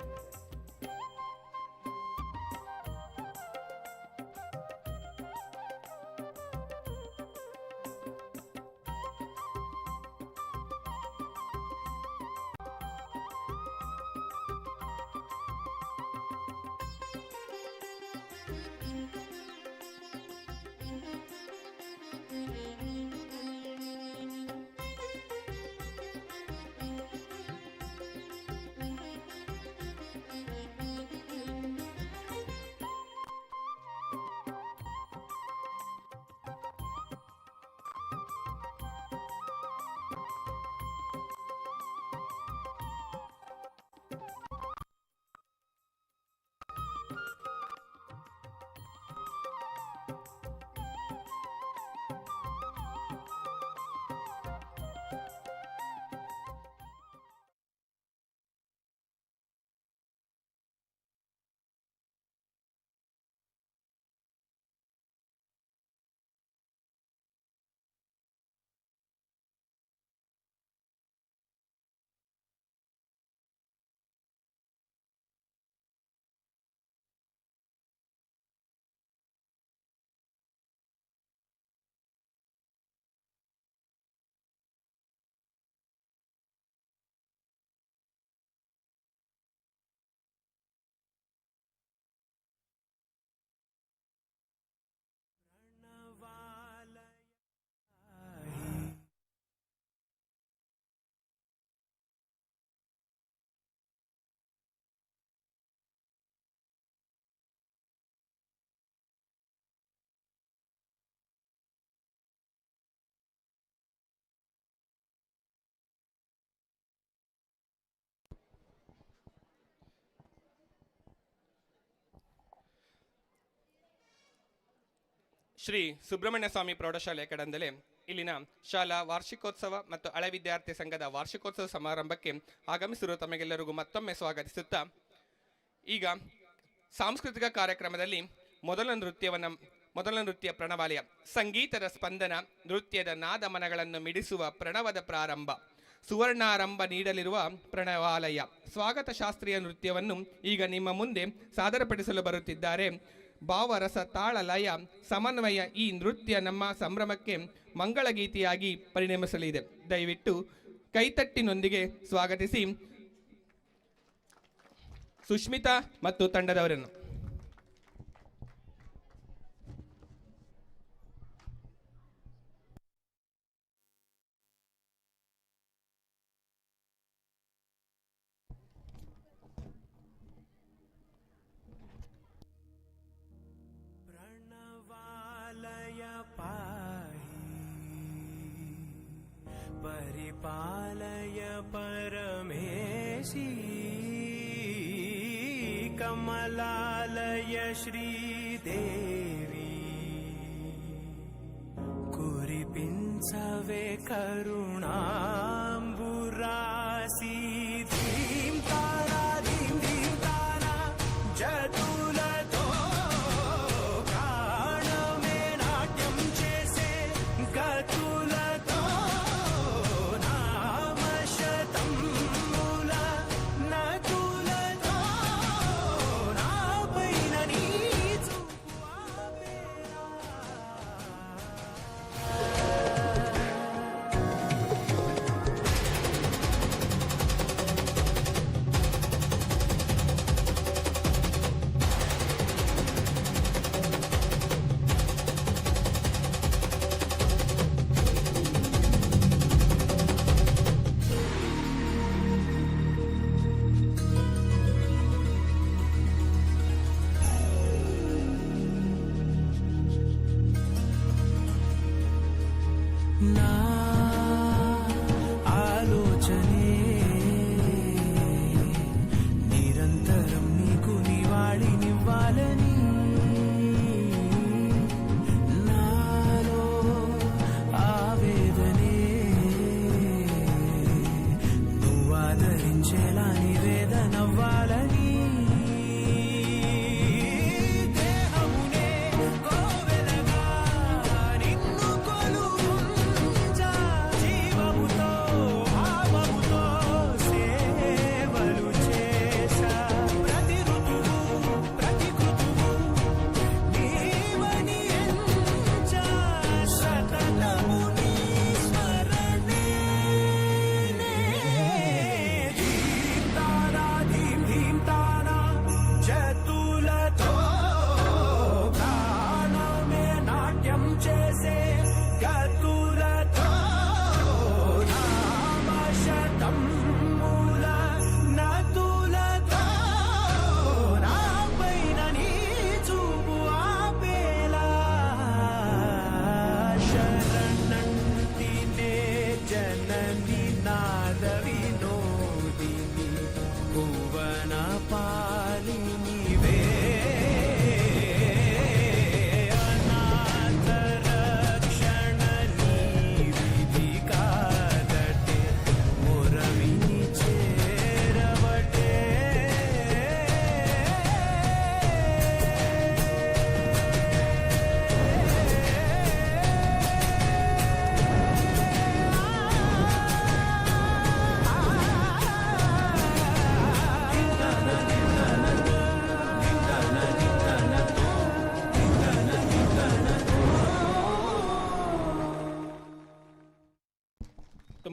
ಶ್ರೀ ಸುಬ್ರಹ್ಮಣ್ಯ ಸ್ವಾಮಿ ಪ್ರೌಢಶಾಲೆ ಕಡಂದಲೆ ಇಲ್ಲಿನ ಶಾಲಾ ವಾರ್ಷಿಕೋತ್ಸವ ಮತ್ತು ಹಳೆ ವಿದ್ಯಾರ್ಥಿ ಸಂಘದ ವಾರ್ಷಿಕೋತ್ಸವ ಸಮಾರಂಭಕ್ಕೆ ಆಗಮಿಸಿರುವ ತಮಗೆಲ್ಲರಿಗೂ ಮತ್ತೊಮ್ಮೆ ಸ್ವಾಗತಿಸುತ್ತಾ, ಈಗ ಸಾಂಸ್ಕೃತಿಕ ಕಾರ್ಯಕ್ರಮದಲ್ಲಿ ಮೊದಲ ನೃತ್ಯ ಪ್ರಣವಾಲಯ, ಸಂಗೀತದ ಸ್ಪಂದನ, ನೃತ್ಯದ ನಾದ ಮನಗಳನ್ನು ಮಿಡಿಸುವ ಪ್ರಣವದ ಪ್ರಾರಂಭ, ಸುವರ್ಣಾರಂಭ ನೀಡಲಿರುವ ಪ್ರಣವಾಲಯ ಸ್ವಾಗತ ಶಾಸ್ತ್ರೀಯ ನೃತ್ಯವನ್ನು ಈಗ ನಿಮ್ಮ ಮುಂದೆ ಸಾದರಪಡಿಸಲು ಬರುತ್ತಿದ್ದಾರೆ. ಭಾವರಸ ತಾಳ ಲಯ ಸಮನ್ವಯ ಈ ನೃತ್ಯ ನಮ್ಮ ಸಂಭ್ರಮಕ್ಕೆ ಮಂಗಳಗೀತೆಯಾಗಿ ಪರಿಣಮಿಸಲಿದೆ. ದಯವಿಟ್ಟು ಕೈತಟ್ಟಿನೊಂದಿಗೆ ಸ್ವಾಗತಿಸಿ ಸುಷ್ಮಿತಾ ಮತ್ತು ತಂಡದವರನ್ನು. परिपालय परमेशी कमलालय श्रीदेवी कुरिपिंचवे करुणांबुरासी धीम तारा जतुलतो प्राणमे नाट्यं चेसे गतुलतो नामशतं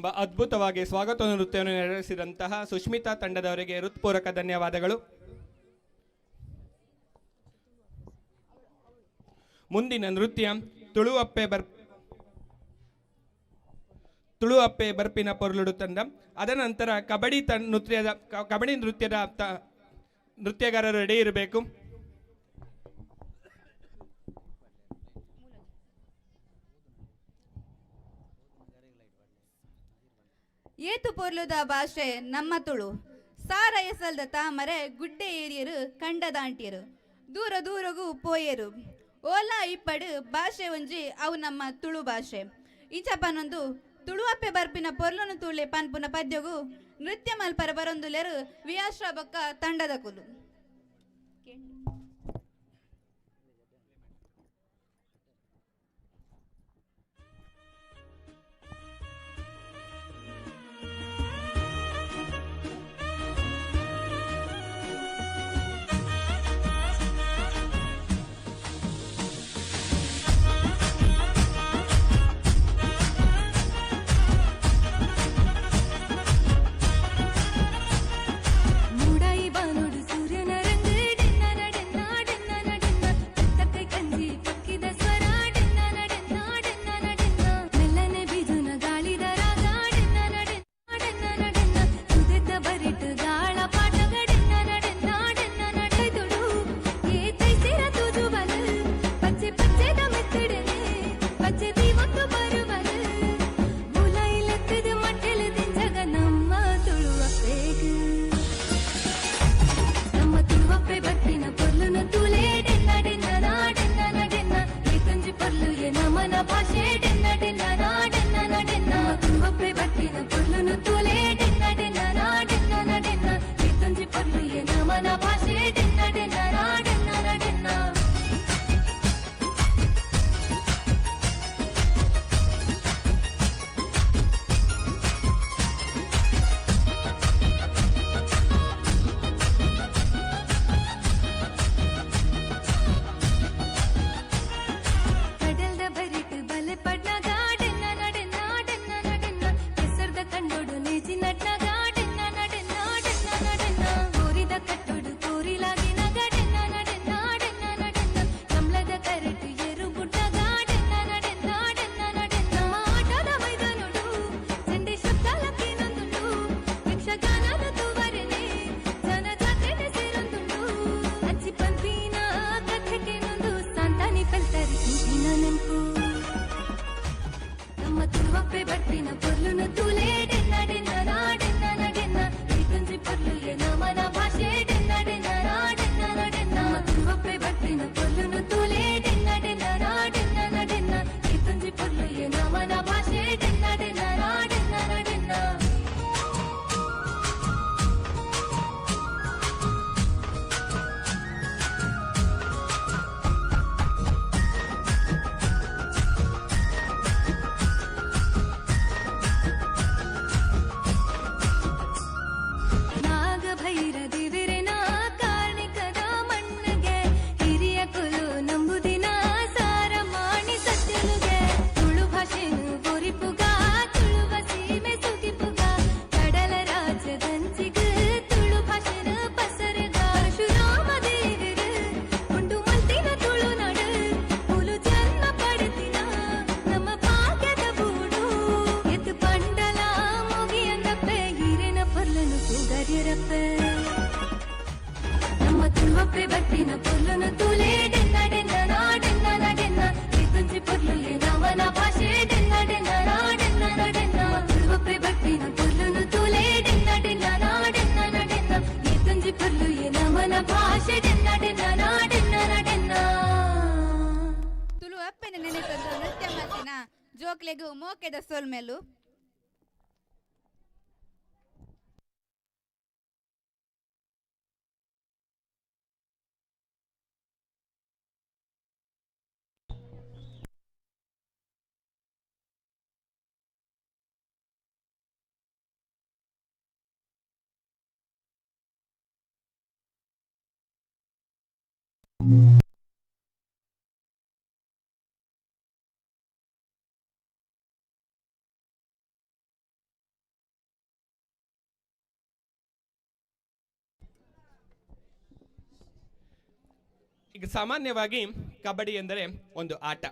ಎಂಬ ಅದ್ಭುತವಾಗಿ ಸ್ವಾಗತ ನೃತ್ಯವನ್ನು ನೆರವೇರಿಸಿದಂತಹ ಸುಷ್ಮಿತಾ ತಂಡದವರಿಗೆ ಹೃತ್ಪೂರ್ವಕ ಧನ್ಯವಾದಗಳು. ಮುಂದಿನ ನೃತ್ಯ ತುಳು ಅಪ್ಪೆ ಬರ್ಪಿನ ಪೊರ್ಲುಡು ತಂಡ. ಅದರ ನಂತರ ಕಬಡ್ಡಿ ನೃತ್ಯದ ನೃತ್ಯಗಾರರು ರೆಡಿ ಇರಬೇಕು. ಏತು ಪೊರ್ಲುದ ಭಾಷೆ ನಮ್ಮ ತುಳು. ಸಾರ ಎಸಲ್ದ ತಾಮರೆ ಗುಡ್ಡೆ ಏರಿಯರು ಕಂಡದಾಂಟಿಯರು ದೂರ ದೂರಗೂ ಪೋಯರು ಓಲಾ ಇಪ್ಪಡು ಭಾಷೆ ಒಂಜಿ ಅವು ನಮ್ಮ ತುಳು ಭಾಷೆ. ಇಂಚಪ್ಪನೊಂದು ತುಳು ಅಪ್ಪೆ ಬರ್ಪಿನ ಪೊರ್ಲುನು ತುಳೆ ಪನ್ಪುನ ಪದ್ಯಗೂ ನೃತ್ಯ ಮಲ್ಪರ ಬರೊಂದುಲೆರು ವಿಯಾಶ್ರ ಬೊಕ್ಕ ತಂಡದ ಕುಲು. ತುಳು ಅಪ್ಪನ ನೆನೆತಂದು ನೃತ್ಯ ಮತ್ತಿನ ಜೋಕ್ಲೆಗೂ ಮೋಕೆದ ಸೊಲ್ಮೆಲು ಈಗ ಸಾಮಾನ್ಯವಾಗಿ ಕಬಡ್ಡಿ ಎಂದರೆ ಒಂದು ಆಟ,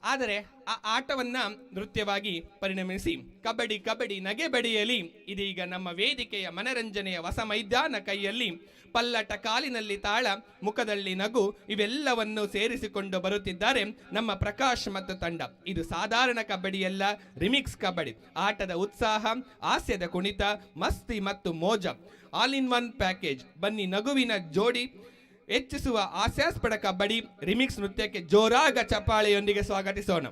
ಆದರೆ ಆ ಆಟವನ್ನು ನೃತ್ಯವಾಗಿ ಪರಿಣಮಿಸಿ ಕಬಡ್ಡಿ ಕಬಡ್ಡಿ ನಗೆ ಬಡಿಯಲಿ ಇದೀಗ ನಮ್ಮ ವೇದಿಕೆಯ ಮನರಂಜನೆಯ ಹೊಸ ಮೈದಾನ ಕೈಯಲ್ಲಿ ಪಲ್ಲಟ ಕಾಲಿನಲ್ಲಿ ತಾಳ ಮುಖದಲ್ಲಿ ನಗು ಇವೆಲ್ಲವನ್ನು ಸೇರಿಸಿಕೊಂಡು ಬರುತ್ತಿದ್ದಾರೆ ನಮ್ಮ ಪ್ರಕಾಶ್ ಮತ್ತು ತಂಡ. ಇದು ಸಾಧಾರಣ ಕಬಡ್ಡಿಯಲ್ಲ, ರಿಮಿಕ್ಸ್ ಕಬಡ್ಡಿ. ಆಟದ ಉತ್ಸಾಹ, ಹಾಸ್ಯದ ಕುಣಿತ, ಮಸ್ತಿ ಮತ್ತು ಮೋಜ, ಆಲ್ ಇನ್ ಒನ್ ಪ್ಯಾಕೇಜ್. ಬನ್ನಿ ನಗುವಿನ ಜೋಡಿ ಹೆಚ್ಚಿಸುವ ಹಾಸ್ಯಾಸ್ಪದ ಕಬಡ್ಡಿ ರಿಮಿಕ್ಸ್ ನೃತ್ಯಕ್ಕೆ ಜೋರಾಗ ಚಪ್ಪಾಳೆಯೊಂದಿಗೆ ಸ್ವಾಗತಿಸೋಣ.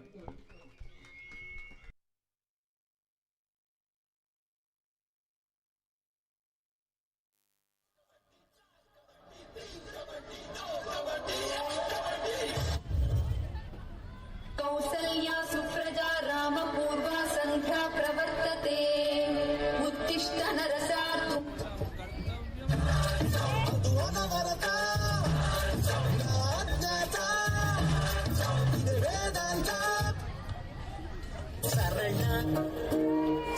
ಕೌಸಲ್ಯ ಸುಪ್ರಜಾ ರಾಮ ಪೂರ್ವ ಸಂಧ್ಯಾ ಪ್ರವರ್ತತೆ ಉತ್ತಿಷ್ಠ ನರಸಾರ್ತು ಸರಳ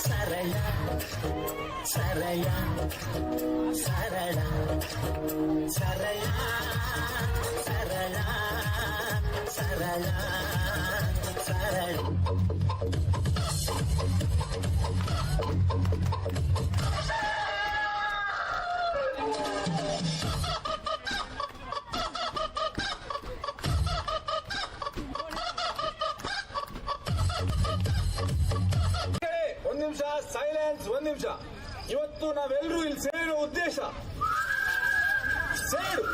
ಸರಳ ಸರಳ ಸರಳ ಸರಳ ಸರಳ ಸರಳ ಸರಳ. ಒಂದ್ ನಿಮಿಷ ಸೈಲೆನ್ಸ್, ಒಂದ್ ನಿಮಿಷ. ಇವತ್ತು ನಾವೆಲ್ಲರೂ ಇಲ್ಲಿ ಸೇರಿರೋ ಉದ್ದೇಶ ಸೇಡು.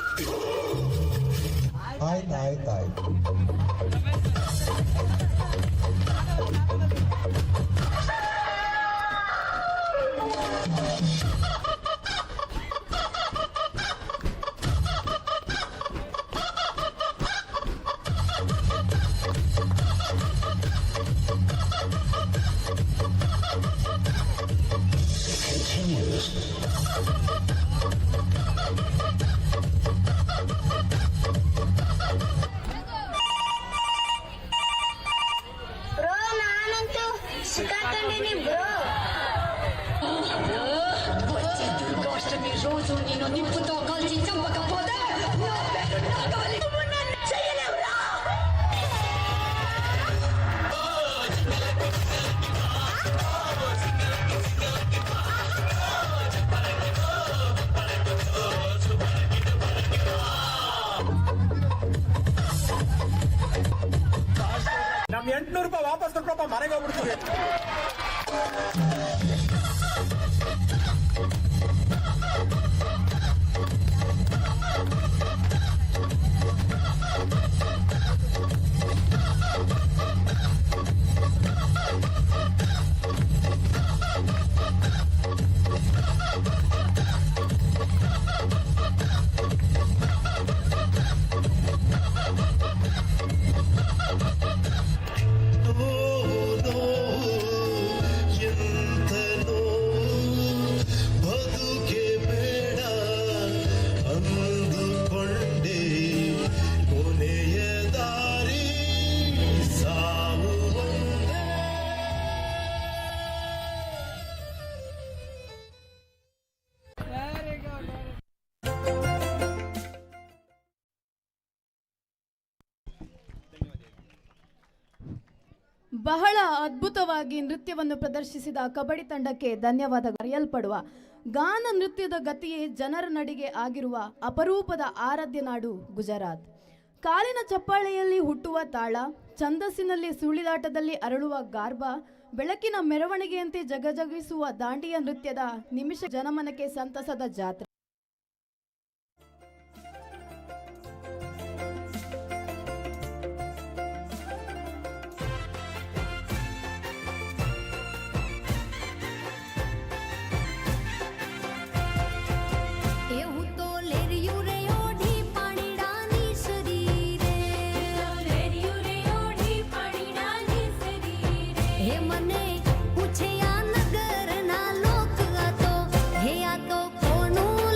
ಆಯ್ತಾಯ್ತಾಯ್ತು. ಬ್ರೋ ನಾನಂತೂ ಸಿಕ್ಕಾಕೊಂಡಿನಿ ಬ್ರೋ. ದುರ್ಗಾಷ್ಟಮಿ ರೋಜು ನೀನು ನಿಪ್ಪುತ್ತೋ ಕಲ್ಚಿ ಚಂಪಕ ಪೋದ ನಮ್ 800 ರೂಪಾಯಿ ವಾಪಸ್ ಕೊಟ್ರಪ್ಪ, ಮನೆಗೆ ಹೋಗ್ಬಿಡ್ತೀವಿ. ಬಹಳ ಅದ್ಭುತವಾಗಿ ನೃತ್ಯವನ್ನು ಪ್ರದರ್ಶಿಸಿದ ಕಬಡ್ಡಿ ತಂಡಕ್ಕೆ ಧನ್ಯವಾದ. ಅರಿಯಲ್ಪಡುವ ಗಾನ ನೃತ್ಯದ ಗತಿಯೇ ಜನರ ನಡಿಗೆ ಆಗಿರುವ ಅಪರೂಪದ ಆರಾಧ್ಯ ನಾಡು ಗುಜರಾತ್. ಕಾಲಿನ ಚಪ್ಪಾಳೆಯಲ್ಲಿ ಹುಟ್ಟುವ ತಾಳ, ಛಂದಸ್ಸಿನಲ್ಲಿ ಸುಳಿದಾಟದಲ್ಲಿ ಅರಳುವ ಗಾರ್ಭ, ಬೆಳಕಿನ ಮೆರವಣಿಗೆಯಂತೆ ಜಗಜಗಿಸುವ ದಾಂಡಿಯ ನೃತ್ಯದ ನಿಮಿಷ ಜನಮನಕ್ಕೆ ಸಂತಸದ ಜಾತ್ರೆ. પૂછે આ નગર ના લોક આ તો હે આ તો કોનું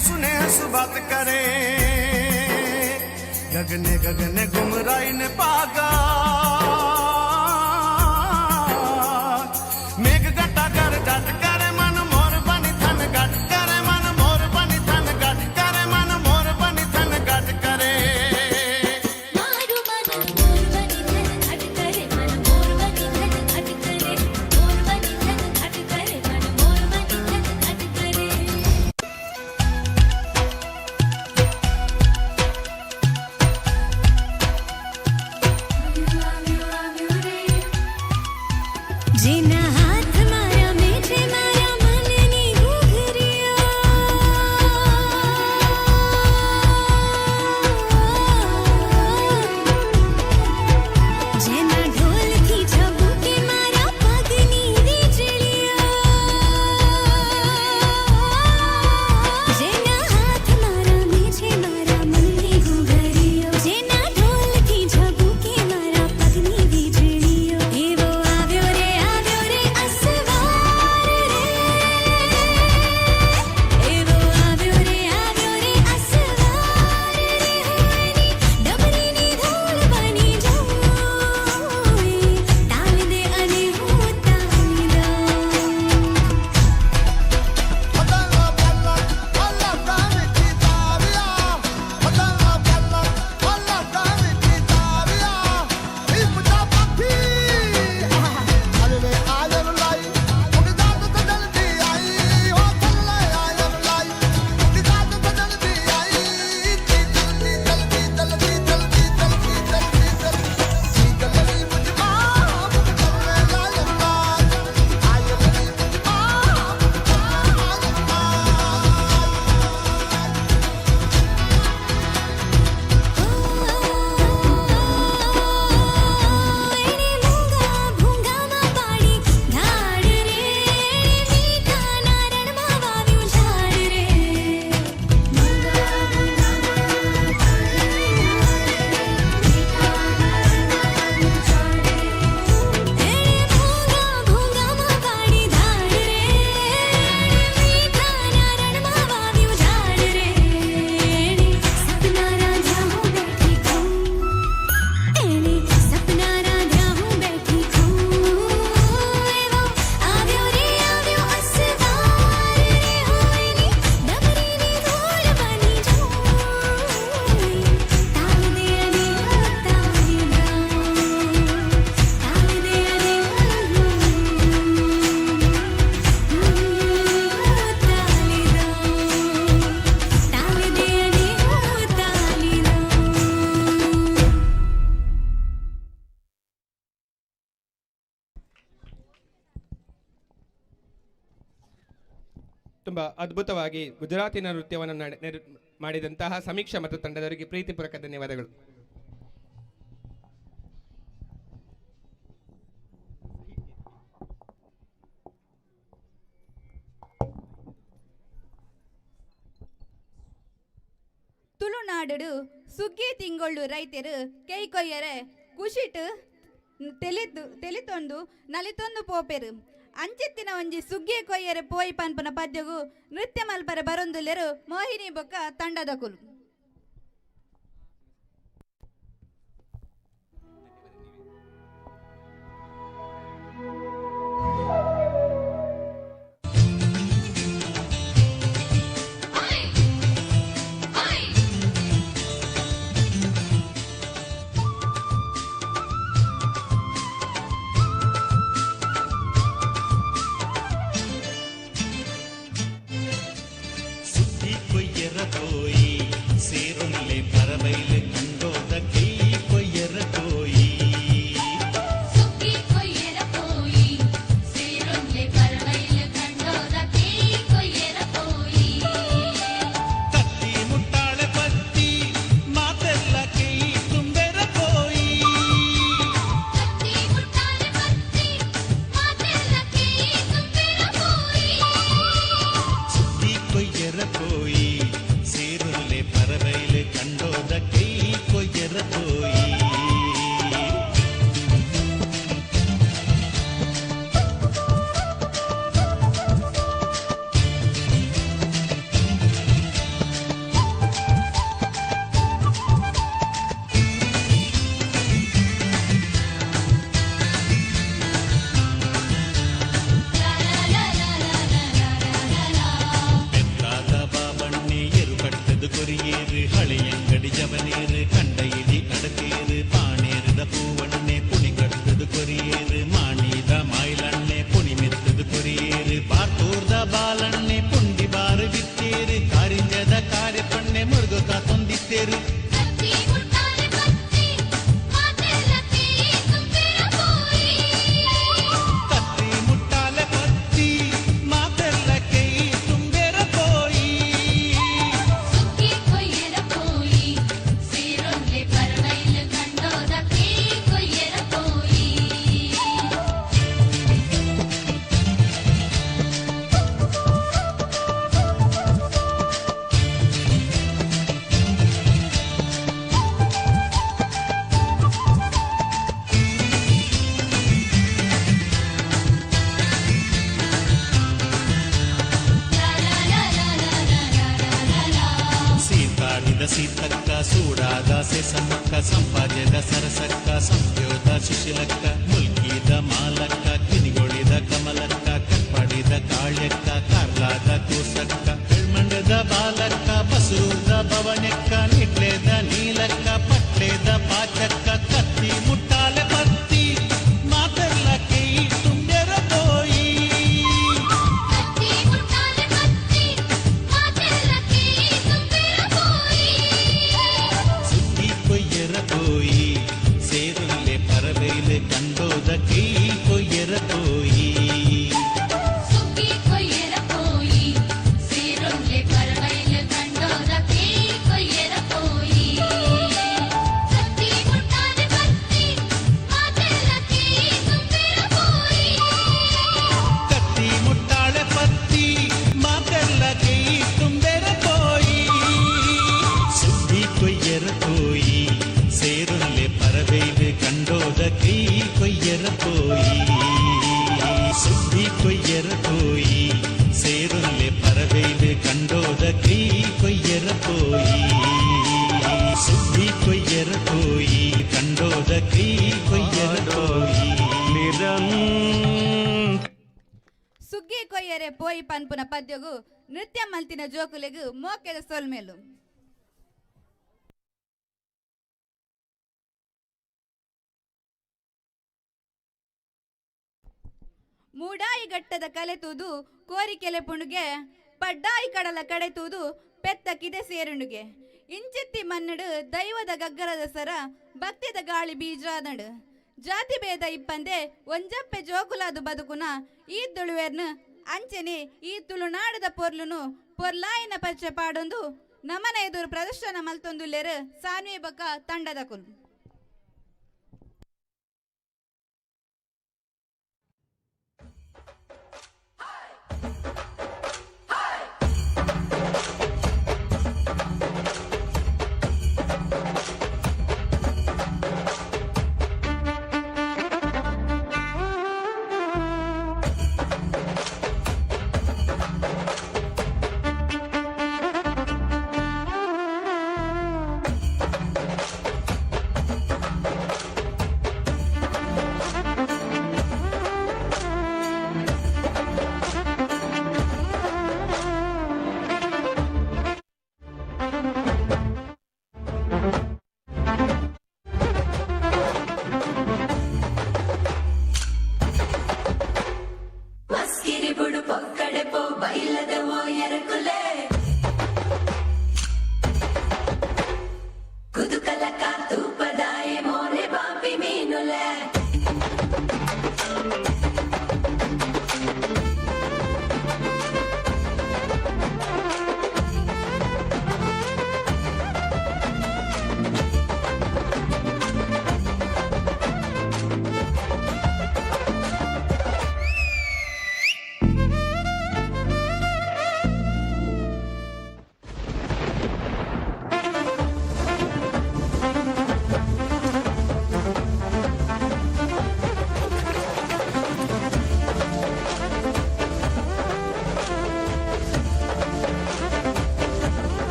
सुनेह बात करे गगने गगने गुमराई ने पागा मेघ गटा कर जट करे मन मोर बनी थन गट करे मन मोर बनी थन गट करे मन मोर बनी थन गट करे जीना हाथ मारा मीठे मारा मन नी घुघरिया जेना ढोल थी झबूके मारा पगनी वीजलिया जेना हाथ मारा मीठे मारा मन नी घुघरिया जेना ढोल थी झबूके मारा पगनी वीजलिया एवो આવ્યો રે असवार रे एवो આવ્યો रे असवार रे डबरी ની ધૂળ બની જોઈ તાલ દે અને હું તાલી ತುಂಬ ಅದ್ಭುತವಾಗಿ ಗುಜರಾತಿನ ನೃತ್ಯವನ್ನು ಮಾಡಿದಂತಹ ಸಮೀಕ್ಷಾ ಮತ್ತು ತಂಡದವರಿಗೆ ಪ್ರೀತಿಪೂರ್ವಕ ಧನ್ಯವಾದಗಳು. ತುಳುನಾಡು ಸುಗ್ಗಿ ತಿಂಗಳು ರೈತರು ಕೈ ಕೊಯ್ಯರೆ ಖುಷಿಟ್ಟು ತೆಲಿತೊಂದು ನಲಿತೊಂದು ಪೋಪೆರು ಅಂಚಿತ್ತಿನ ಒಂಜಿ ಸುಗ್ಗಿ ಕೊಯ್ಯರೆ ಪೋಯಿ ಪನ್ಪನ ಪದ್ಯಗೂ ನೃತ್ಯ ಮಲ್ಪರೆ ಬರೊಂದುಲ್ಲೆರು ಮೋಹಿನಿ ಬೊಕ್ಕ ತಂಡದ ಕುಲು. ಸೀತಕ್ಕ ಸೂಡಾದ ಸೆಸಮ್ಮಕ್ಕ ಸಂಪಾದ್ಯದ ಸರಸಕ್ಕ ಸಂಯೋದ ಸುಶೀಲಕ್ಕ ಮುಲ್ಕಿದ ಮಾಲಕ್ಕ ಕಿನಿಗೊಳಿದ ಕಮಲಕ್ಕ ಕಟ್ಪಾಡಿದ ಕಾಳ್ಯಕ್ಕ ಕಾರ್ಲಾದ ಕೂಸಕ್ಕ ಕಳ್ಮಂಡದ ಬಾಲಕ್ಕ ಬಸೂದ ಭವನಕ್ಕ ನಿಟ್ಲೇದ ನೀಲಕ್ಕ ಪಟ್ಲೇದ ಪಾಚಕ್ಕ ಕತ್ತಿ ಮುಟ್ಟಾಲೆ ಪತ್ತಿ ಮಾತೆಲ್ಲ ಕೈ ತುಂಬ್ಯರ ಪೋಯಿ ಸುದ್ದಿ ಕೊಯ್ಯರ ಪೋಯಿ ಸೇರುಲ್ಲೆ ಪರಬೈಲೆ ಕಂಡೋದ ಕೈ ಕೊಯ್ಯರ ಪೋಯಿ ಕತ್ತಿ ಮುಟ್ಟಾಳೆ ಪತ್ತಿ ಮಾತೆಲ್ಲ ಕೈ ತುಂಬೆರ ಪೋಯಿ ಸುದ್ದಿ ಕೊಯ್ಯರ ಪೋಯಿ ಸೇರುಲ್ಲೆ ಪರಬೈಲೆ ಕಂಡೋದ ಕೈ ಕೊಯ್ಯರ ಪೋಯಿ ಸುದ್ದಿ ಕೊಯ್ಯರ ಪೋಯಿ ಸೇರುಲ್ಲೆ ಪರಬೈಲೆ ಕಂಡೋದ ಕೈ ಕೊಯ್ಯರ ಪೋಯಿ ಸುದ್ದಿ ಕೊಯ್ಯರ ಪೋಯಿ ಕಂಡೋದ ಕೈ ಕೊಯ್ಯರ ಪೋಯಿ ಸುಗ್ಗಿ ಕೊಯ್ಯರೆ ಪೋಯಿ ಪನ್ಪುನ ಪದ್ಯಗು ನೃತ್ಯ ಮಲ್ತಿನ ಜೋಕುಲೆಗು ಮೋಕೆದ ಸೊಲ್ಮೇಲು ಮೂಡಾಯಿ ಗಟ್ಟದ ಕಲೆತೂದು ಕೋರಿಕೆಲೆ ಪುಣುಗೆ ಪಡ್ಡಾಯಿ ಕಡಲ ಕಡೆತೂದು ಪೆತ್ತ ಕಿದೆ ಸೇರುಣುಗೆ ಇಂಚೆತ್ತಿ ಮನ್ನಡು ದೈವದ ಗಗ್ಗರದ ಸರ ಭಕ್ತಿದ ಗಾಳಿ ಬೀಜಾದಡು ಜಾತಿ ಭೇದ ಇಪ್ಪಂದೆ ಒಂಜಪ್ಪೆ ಜೋಕುಲಾದು ಬದುಕುನ ಈ ತುಳುವೆರ್ನು ಅಂಚನೆ ಈ ತುಳುನಾಡದ ಪೊರ್ಲುನು ಪೊರ್ಲಾಯಿನ ಪರಿಚಯ ಪಾಡೊಂದು ನಮನ ಎದುರು ಪ್ರದರ್ಶನ ಮಲ್ತೊಂದುಲ್ಲೆರು ಸಾನ್ವಿ ಬಕ್ಕ ತಂಡದ ಕುಲು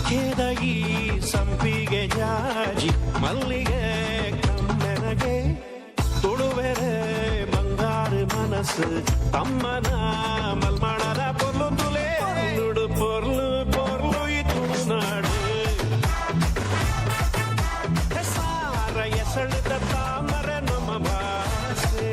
ಖೇದಗಿ ಸಂಪಿಗೆ ಜಾಜಿ ಮಲ್ಲಿಗೆ ಕಮ್ಮೆನಗೆ ತುಳುವೆರೆ ಬಂಗಾರ ಮನಸ್ಸು ಬಾಸ್ ತಮ್ಮನ ಮಲ್ಮಾಡದ ಪೊರ್ಲು ತುಲೆ ನುಡು ಪೊರ್ಲು ಪೊರ್ಲು ಈ ತುಳುನಾಡು ಸಾರ ಎಸಳಿದ ತಾಮರ ನಮ್ಮ ಭಾಷೆ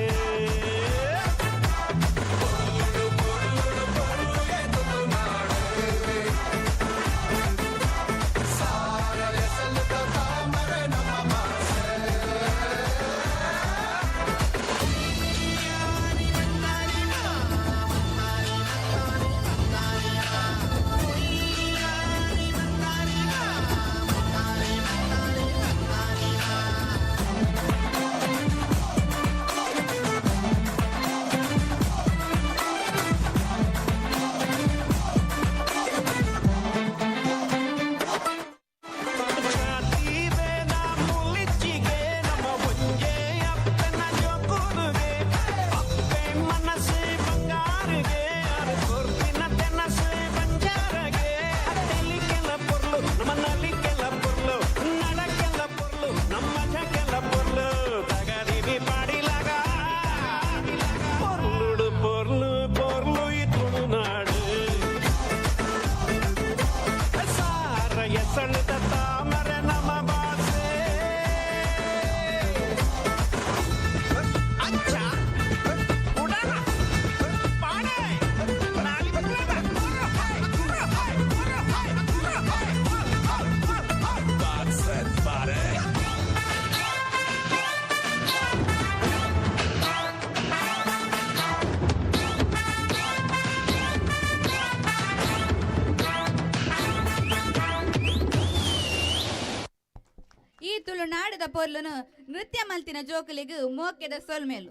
ಈ ತುಳುನಾಡದ ಪೊರ್ಲುನು ನೃತ್ಯ ಮಲ್ತಿನ ಜೋಕುಲಿಗೂ ಮೋಕ್ಯದ ಸೊಲ್ಮೇಲು.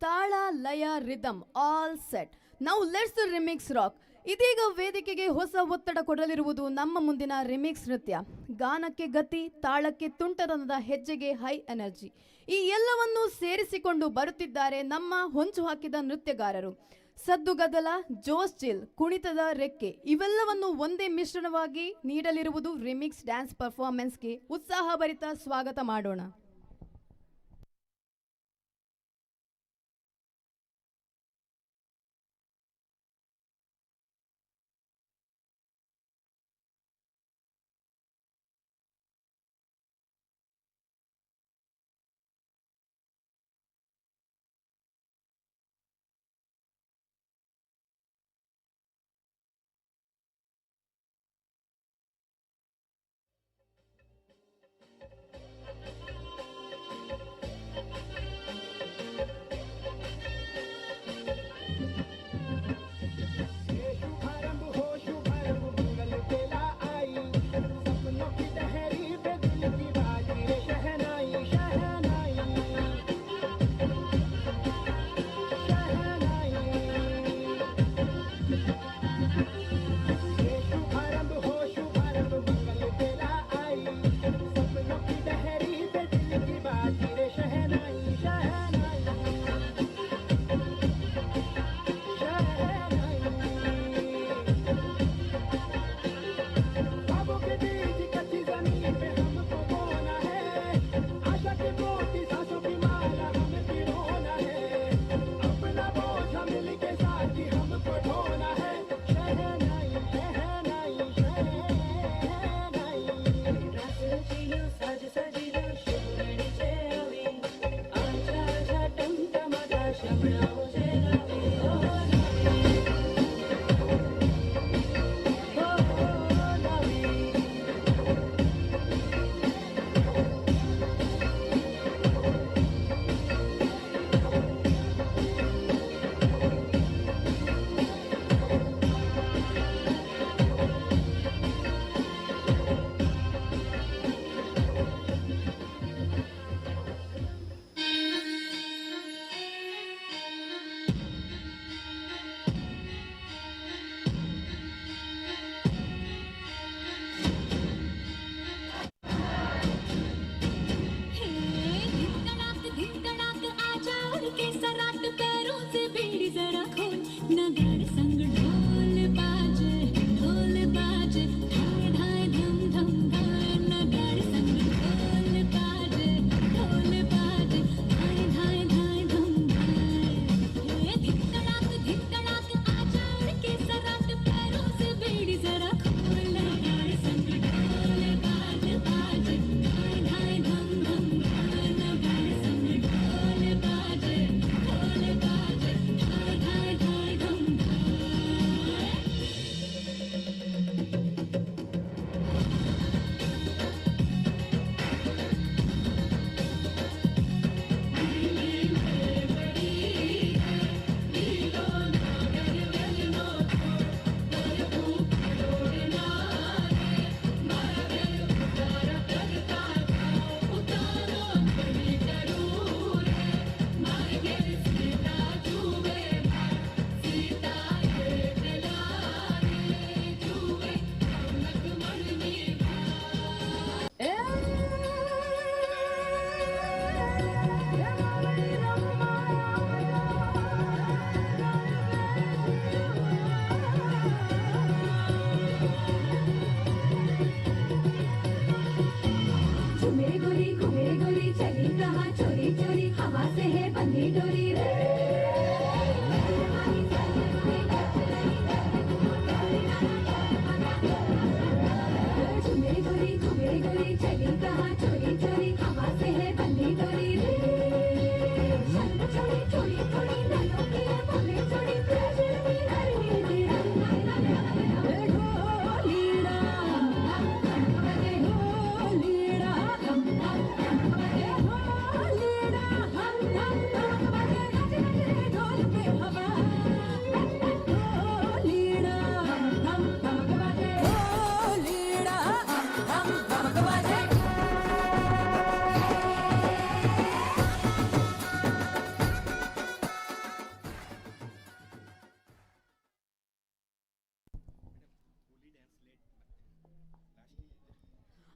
ತಾಳ ಲಯ rhythm all set. Now let's remix rock. ಇದೀಗ ವೇದಿಕೆಗೆ ಹೊಸ ಒತ್ತಡ ಕೊಡಲಿರುವುದು ನಮ್ಮ ಮುಂದಿನ ರಿಮಿಕ್ಸ್ ನೃತ್ಯ. ಗಾನಕ್ಕೆ ಗತಿ, ತಾಳಕ್ಕೆ ತುಂಟತನದ ಹೆಜ್ಜೆಗೆ ಹೈ ಎನರ್ಜಿ. ಈ ಎಲ್ಲವನ್ನೂ ಸೇರಿಸಿಕೊಂಡು ಬರುತ್ತಿದ್ದಾರೆ ನಮ್ಮ ಹೊಂಚು ಹಾಕಿದ ನೃತ್ಯಗಾರರು. ಸದ್ದುಗದ್ದಲ, ಜೋಸ್ ಚಿಲ್, ಕುಣಿತದ ರೆಕ್ಕೆ ಇವೆಲ್ಲವನ್ನು ಒಂದೇ ಮಿಶ್ರಣವಾಗಿ ನೀಡಲಿರುವುದು ರಿಮಿಕ್ಸ್ ಡ್ಯಾನ್ಸ್ ಪರ್ಫಾರ್ಮೆನ್ಸ್ಗೆ ಉತ್ಸಾಹಭರಿತ ಸ್ವಾಗತ ಮಾಡೋಣ.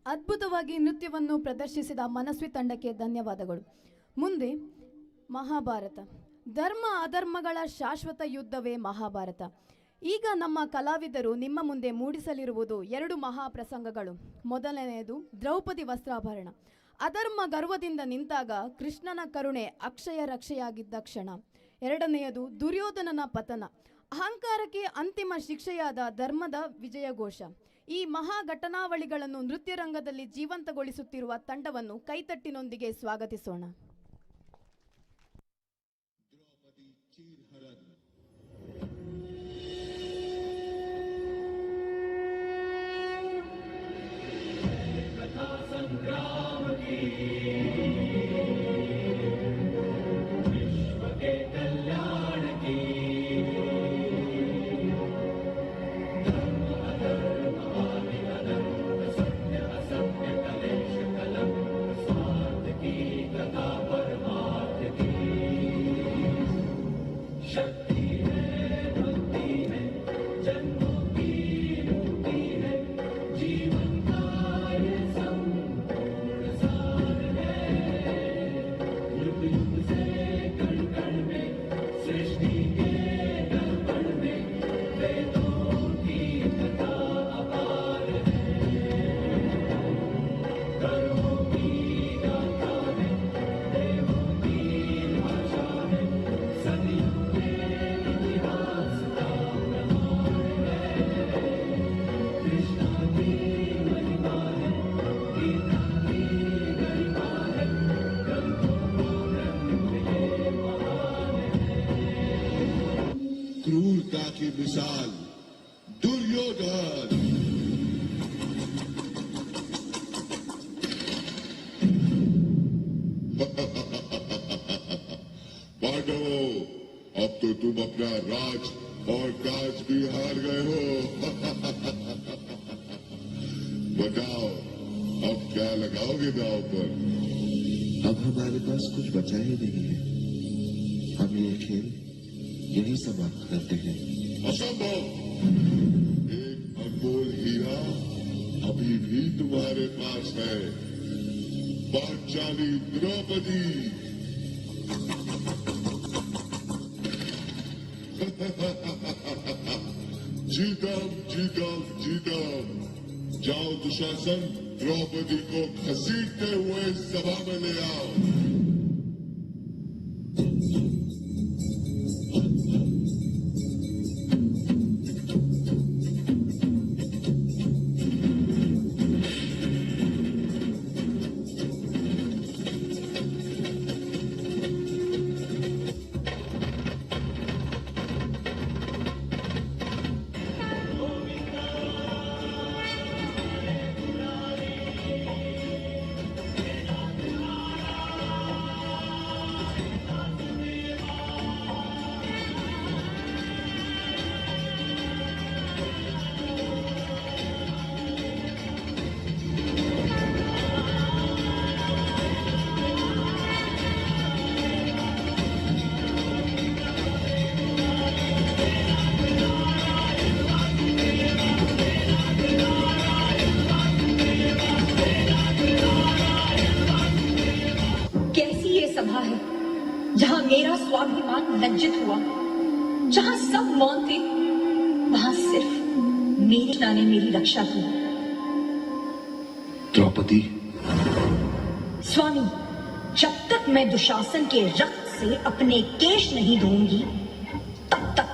ಅದ್ಭುತವಾಗಿ ನೃತ್ಯವನ್ನು ಪ್ರದರ್ಶಿಸಿದ ಮನಸ್ವಿ ತಂಡಕ್ಕೆ ಧನ್ಯವಾದಗಳು. ಮುಂದೆ ಮಹಾಭಾರತ. ಧರ್ಮ ಅಧರ್ಮಗಳ ಶಾಶ್ವತ ಯುದ್ಧವೇ ಮಹಾಭಾರತ. ಈಗ ನಮ್ಮ ಕಲಾವಿದರು ನಿಮ್ಮ ಮುಂದೆ ಮೂಡಿಸಲಿರುವುದು 2 ಮಹಾಪ್ರಸಂಗಗಳು. ಮೊದಲನೆಯದು ದ್ರೌಪದಿ ವಸ್ತ್ರಾಭರಣ. ಅಧರ್ಮ ಗರ್ವದಿಂದ ನಿಂತಾಗ ಕೃಷ್ಣನ ಕರುಣೆ ಅಕ್ಷಯ ರಕ್ಷೆಯಾಗಿದ್ದ ಕ್ಷಣ. ಎರಡನೆಯದು ದುರ್ಯೋಧನನ ಪತನ. ಅಹಂಕಾರಕ್ಕೆ ಅಂತಿಮ ಶಿಕ್ಷೆಯಾದ ಧರ್ಮದ ವಿಜಯಘೋಷ. ಈ ಮಹಾ ಘಟನಾವಳಿಗಳನ್ನು ನೃತ್ಯರಂಗದಲ್ಲಿ ಜೀವಂತಗೊಳಿಸುತ್ತಿರುವ ತಂಡವನ್ನು ಕೈತಟ್ಟಿನೊಂದಿಗೆ ಸ್ವಾಗತಿಸೋಣ. क्रूरता की मिसाल दुर्योधन। पांडवों, अब तो तुम अपना राज और काज भी हार गए हो। बताओ अब क्या लगाओगे दांव पर? अब हमारे पास कुछ बचा ही नहीं है। हम ये खेल यही समाप्त करते हैं। असंभव! एक अनमोल हीरा अभी भी तुम्हारे पास है, पांचाली द्रौपदी। जीतम जीतम जीतम। जाओ दुशासन, द्रौपदी को घसीटते हुए सभा में ले आओ। जहां मेरा स्वाभिमान लज्जित हुआ, जहां सब मौन थे, वहां सिर्फ मेरी पिता ने मेरी रक्षा की। द्रौपदी, स्वामी, जब तक मैं दुशासन के रक्त से अपने केश नहीं धोऊंगी, तब तक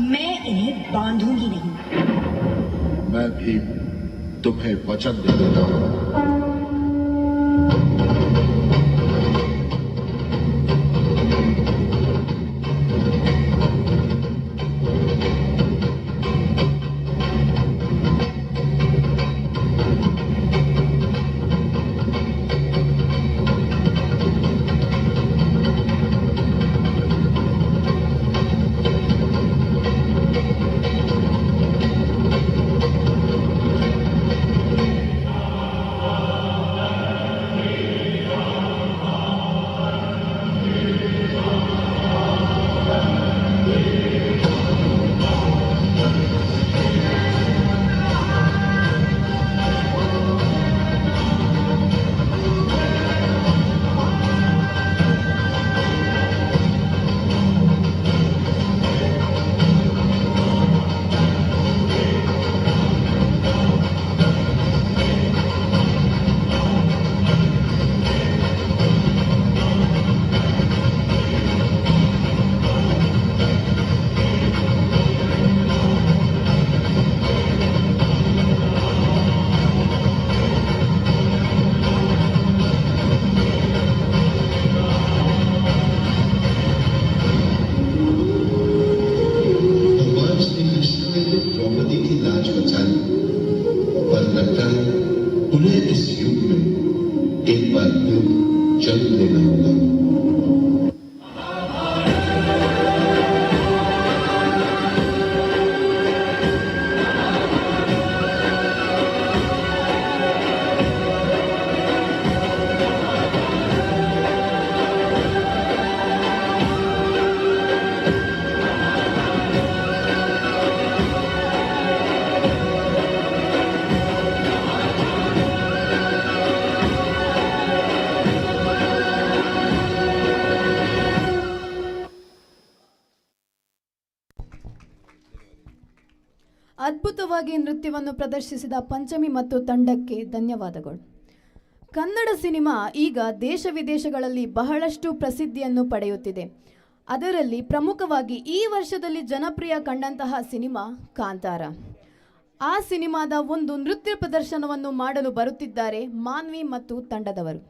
मैं इन्हें बांधूंगी नहीं। मैं भी तुम्हें वचन दे देता हूं। उन्हें इस युग में एक बार फिर जन्म लेना होगा। ಅದ್ಭುತವಾಗಿ ನೃತ್ಯವನ್ನು ಪ್ರದರ್ಶಿಸಿದ ಪಂಚಮಿ ಮತ್ತು ತಂಡಕ್ಕೆ ಧನ್ಯವಾದಗಳು. ಕನ್ನಡ ಸಿನಿಮಾ ಈಗ ದೇಶ ವಿದೇಶಗಳಲ್ಲಿ ಬಹಳಷ್ಟು ಪ್ರಸಿದ್ಧಿಯನ್ನು ಪಡೆಯುತ್ತಿದೆ. ಅದರಲ್ಲಿ ಪ್ರಮುಖವಾಗಿ ಈ ವರ್ಷದಲ್ಲಿ ಜನಪ್ರಿಯ ಕಂಡಂತಹ ಸಿನಿಮಾ ಕಾಂತಾರ. ಆ ಸಿನಿಮಾದ ಒಂದು ನೃತ್ಯ ಪ್ರದರ್ಶನವನ್ನು ಮಾಡಲು ಬರುತ್ತಿದ್ದಾರೆ ಮಾನ್ವಿ ಮತ್ತು ತಂಡದವರು.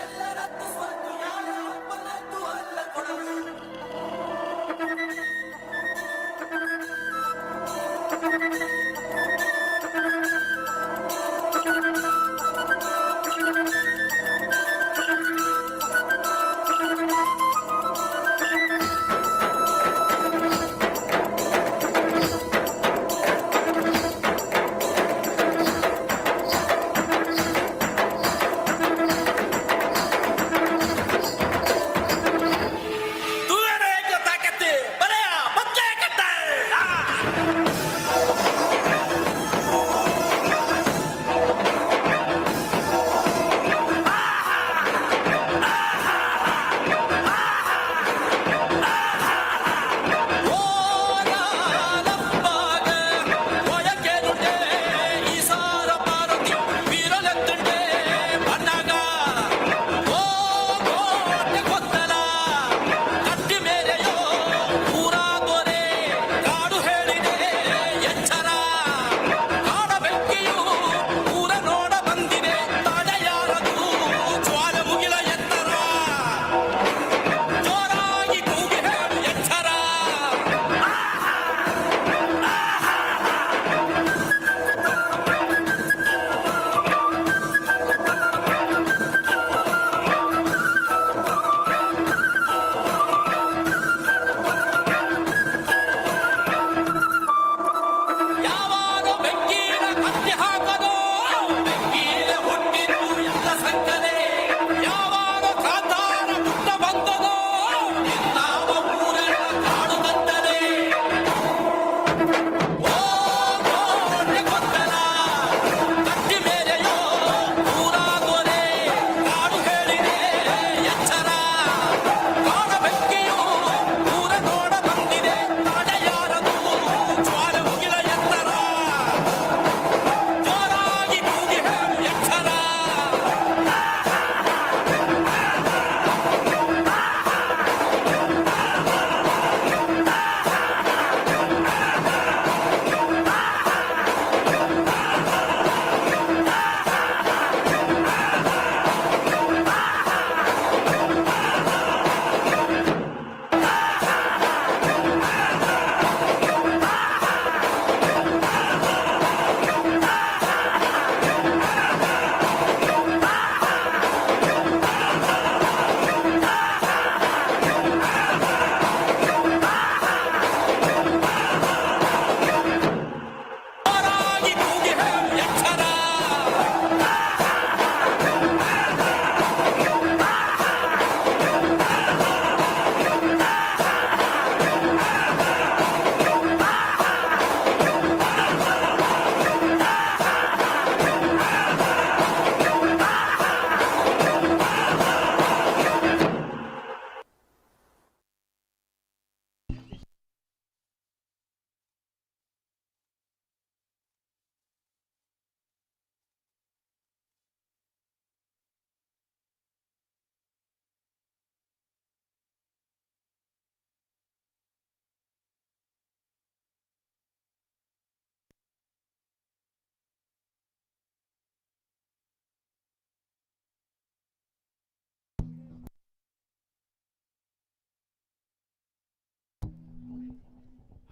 ಎಲ್ಲರದ್ದು ಒಂದು ಯಾರ ಅಪ್ಪನದ್ದು ಅಲ್ಲ ಕೊಡಲು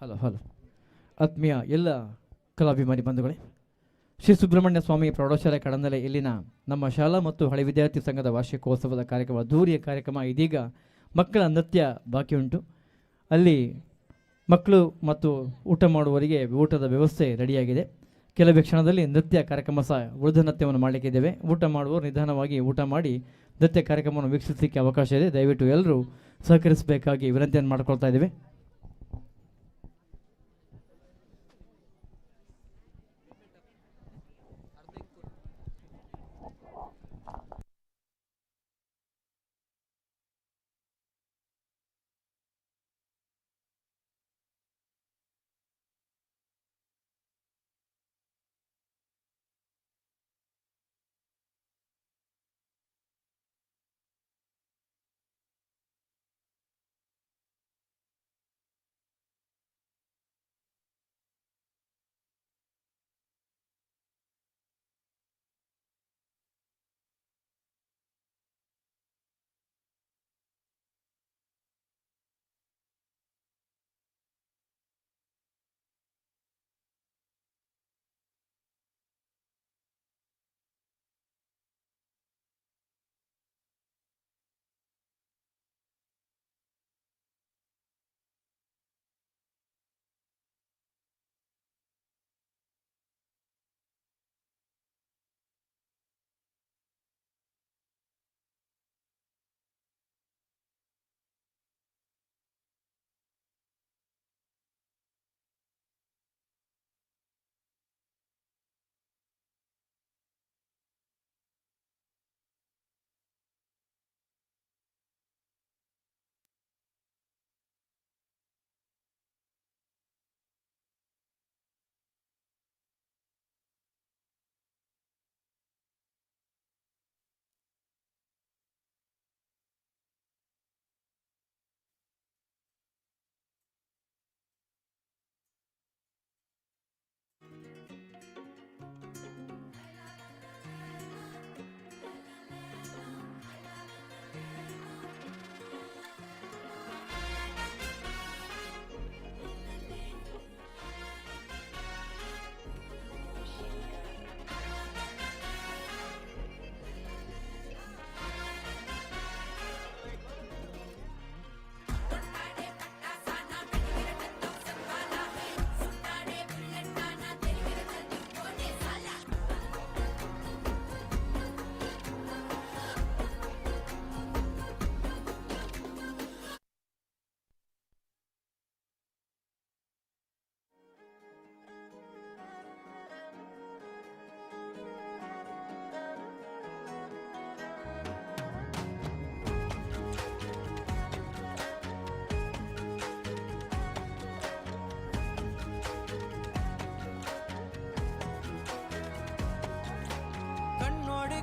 ಹಲೋ ಆತ್ಮೀಯ ಎಲ್ಲ ಕಲಾಭಿಮಾನಿ ಬಂಧುಗಳೇ, ಶ್ರೀ ಸುಬ್ರಹ್ಮಣ್ಯ ಸ್ವಾಮಿ ಪ್ರೌಢಶಾಲೆ ಕಡಂದಲೆ ಇಲ್ಲಿನ ನಮ್ಮ ಶಾಲಾ ಮತ್ತು ಹಳೆ ವಿದ್ಯಾರ್ಥಿ ಸಂಘದ ವಾರ್ಷಿಕೋತ್ಸವದ ಕಾರ್ಯಕ್ರಮ, ಅದ್ದೂರಿಯ ಕಾರ್ಯಕ್ರಮ. ಇದೀಗ ಮಕ್ಕಳ ನೃತ್ಯ ಬಾಕಿ ಉಂಟು. ಅಲ್ಲಿ ಮಕ್ಕಳು ಮತ್ತು ಊಟ ಮಾಡುವವರಿಗೆ ಊಟದ ವ್ಯವಸ್ಥೆ ರೆಡಿಯಾಗಿದೆ. ಕೆಲವೇ ಕ್ಷಣದಲ್ಲಿ ನೃತ್ಯ ಕಾರ್ಯಕ್ರಮ ಸಹ ಉಳಿದ ನೃತ್ಯವನ್ನು ಮಾಡಲಿಕ್ಕಿದ್ದೇವೆ. ಊಟ ಮಾಡುವವರು ನಿಧಾನವಾಗಿ ಊಟ ಮಾಡಿ ನೃತ್ಯ ಕಾರ್ಯಕ್ರಮವನ್ನು ವೀಕ್ಷಿಸಲಿಕ್ಕೆ ಅವಕಾಶ ಇದೆ. ದಯವಿಟ್ಟು ಎಲ್ಲರೂ ಸಹಕರಿಸಬೇಕಾಗಿ ವಿನಂತಿಯನ್ನು ಮಾಡಿಕೊಳ್ತಾ ಇದ್ದೇವೆ.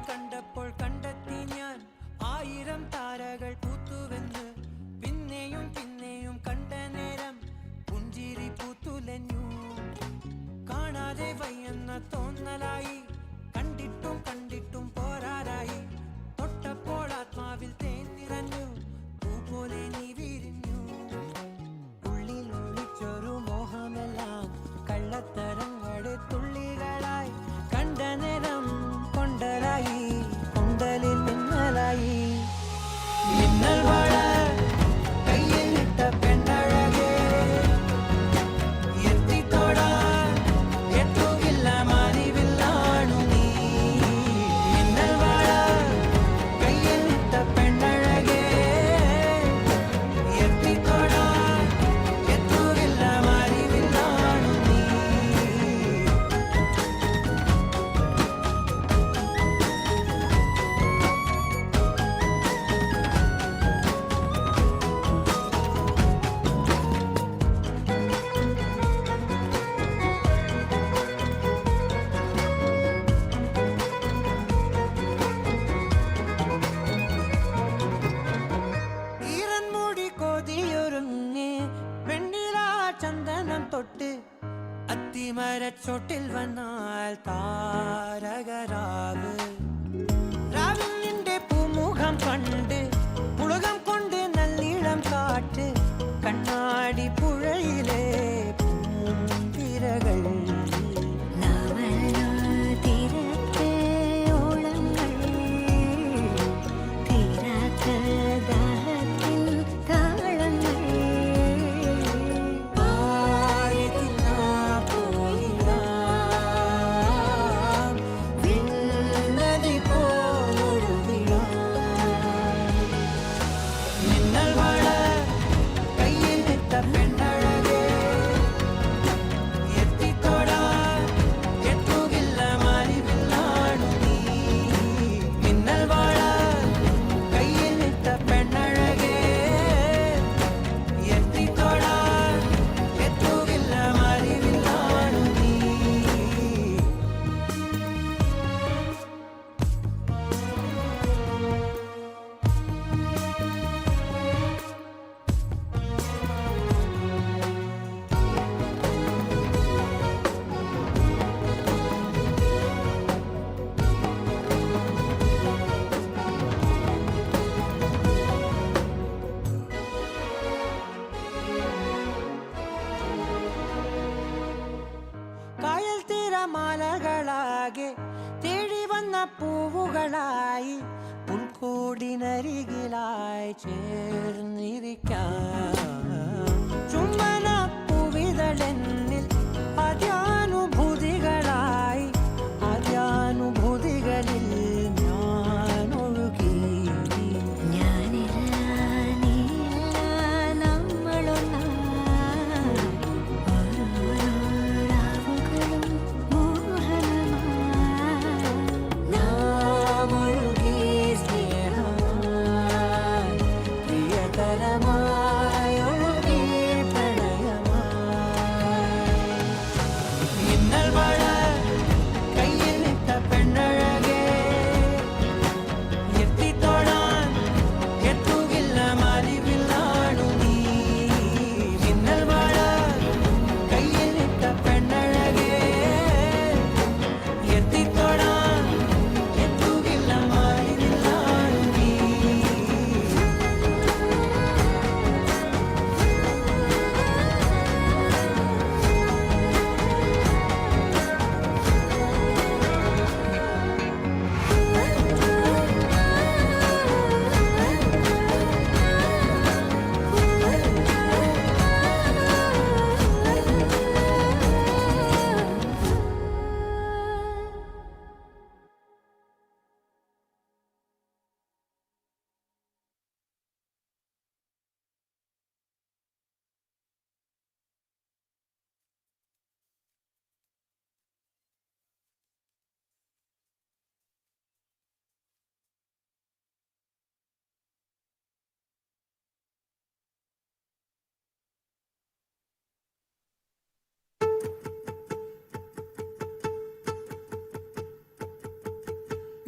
കണ്ടപ്പോൾ കണ്ടെത്തി ഞാൻ 1000 താരകൾ പൂത്തുവെന്ന്. പിന്നെയും പിന്നെയും കണ്ട നേരം പുഞ്ചിരി പൂത്തുലഞ്ഞു. കാണാതെ വയ്യെന്ന തോന്നലായി, കണ്ടിട്ടും കണ്ടിട്ടും പോരാറായി. തൊട്ടപ്പോൾ ആത്മാവിൽ തേൻ നിറഞ്ഞു, പൂ പോലെ നീ വിരിഞ്ഞു. ഉള്ളിൽ ഒളിച്ചൊരു മോഹമെല്ലാം കള്ളത്തരങ്ങളുടെ തുള്ളികളായി. കണ്ട നേരം കൊണ്ടലായി, കൊണ്ടലിൽ മിന്നലായി. മിന്നൽ വാഴ കയ്യിൽ ഇട്ട പെണ്ണഴകേ, എത്തിത്തോടാൻ എത്തുകില്ല മാറിവില്ലാണു നീ. മിന്നൽ വാഴ കയ്യിൽ ഇട്ട പെണ്ണഴകേ, എത്തിത്തോടാൻ എത്തുകില്ല മാറിവില്ലാണു നീ. ഈറൻമൂടി കോതിയൊരുങ്ങി വെണ്ണില ചന്ദനം തൊട്ട് അത്തിമരച്ചോട്ടിൽ വന്നാൽ താരകരാവ്. രാവിൽ നിന്റെ പൂമുഖം കണ്ട് പുളകം കൊണ്ട് നല്ലീളം കാറ്റ്. കണ്ണാടി പുഴയിലെ മാലകളാകെ തേടി വന്ന പൂവുകളായി പുൽക്കൂടിനരികിലായി ചേർന്നിരിക്കാം. ചുമ്മന പൂവിതളെന്നിൽ അദ്യാനുഭൂതികളായി അദ്യാനുഭൂതികളിൽ ഞാൻ ഒഴുകി.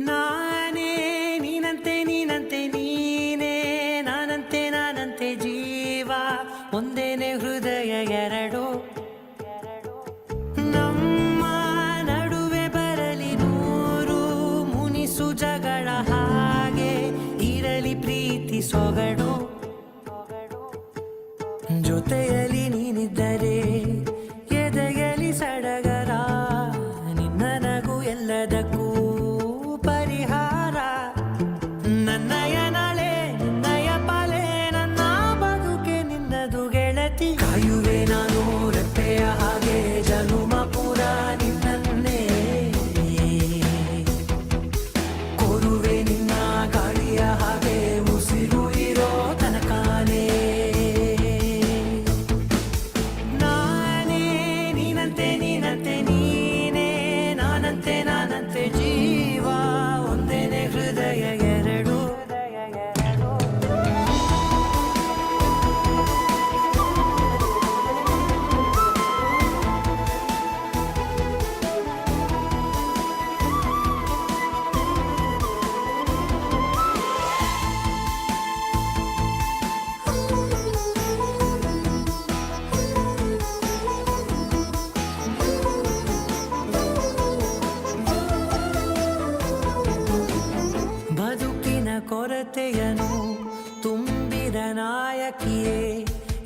ನಾನೇ ನೀನಂತೆ ನೀನಂತೆ ನೀನೇ ನಾನಂತೆ ನಾನಂತೆ ಜೀವ ಒಂದೇನೆ ಹೃದಯ ಎರಡು. ನಮ್ಮ ನಡುವೆ ಬರಲಿ ನೂರು ಮುನಿಸು ಜಗಳ ಹಾಗೆ ಇರಲಿ ಪ್ರೀತಿ ಸೊಗಡು. ಜೊತೆಯಲ್ಲಿ ನೀನಿದ್ದರೆ ಎದೆಯಲಿ ಸಡಗರ ನಿನ್ನ ನಗು ಎಲ್ಲದಕ್ಕೂ ಪರಿಹಾರ. ನನ್ನಯ ನಾಳೆ ನಿನ್ನಯ ಪಾಲೆ ನನ್ನ ಬದುಕೆ ನಿನ್ನದು ಗೆಳತಿ. ಕಾಯುವೆ ನಾನು ರೆಪ್ಪೆಯ ಹಾಗೆ ಜನುಮ ಪೂರ ನಿನ್ನನ್ನೇ ಕೋರುವೆ ನಿನ್ನ ಗಾಳಿಯ ಹಾಗೆ ಉಸಿರು ಇರೋ ತನಕಾನೇ. ನಾನೇ ನೀನಂತೆ ನೀನಂತೆ ನೀನೇ ನಾನಂತೆ ನಾನಂತೆ ಜೀವ ಒಂದೇನೆ ಹೃದಯ ಎರಡು. ಬದುಕಿನ ಕೊರತೆಯನು ತುಂಬಿದ ನಾಯಕಿಯೇ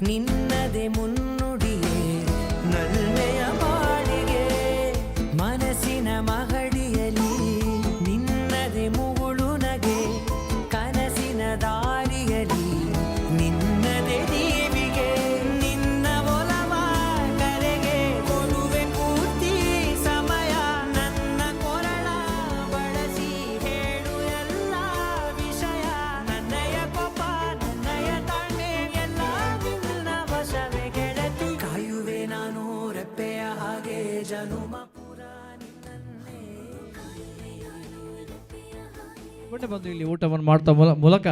ನಿನ್ನದೆ ಮುನ್ನುಡಿಯೇ ನಲ್ಮೆಯ ಬಾಳಿಗೆ. ಮನಸ್ಸಿನ ಮಹಡಿಯಲಿ ನಿನ್ನದೆ ಮುಗುಳು ನಗೆ ಕನಸಿನ ದಾರಿಯಲಿ ನಿನ್ನದೆ ದೀವಿಗೆ. ನಿನ್ನ ಒಲವ ಕರೆಗೆ ಕೊಡುವೆ ಪೂರ್ತಿ ಸಮಯ ನನ್ನ ಕೊರಳ ಬಳಸಿ ಹೇಳು ಎಲ್ಲ ವಿಷಯ. ನನ್ನಯ ಕೋಪ ನನ್ನಯ ತಾಳ್ಮೆ ಎಲ್ಲ ನಿನ್ನ ವಶವೇ ಗೆಳತಿ. ಕಾಯುವೆ ನಾನು ರೆಪ್ಪೆಯ ಹಾಗೆ ಜನುಮ ಪುರ ನಿನ್ನನ್ನೇ. ಒಳ್ಳೆ ಬಂದು ಇಲ್ಲಿ ಊಟವನ್ನು ಮಾಡ್ತಾ ಮೂಲಕ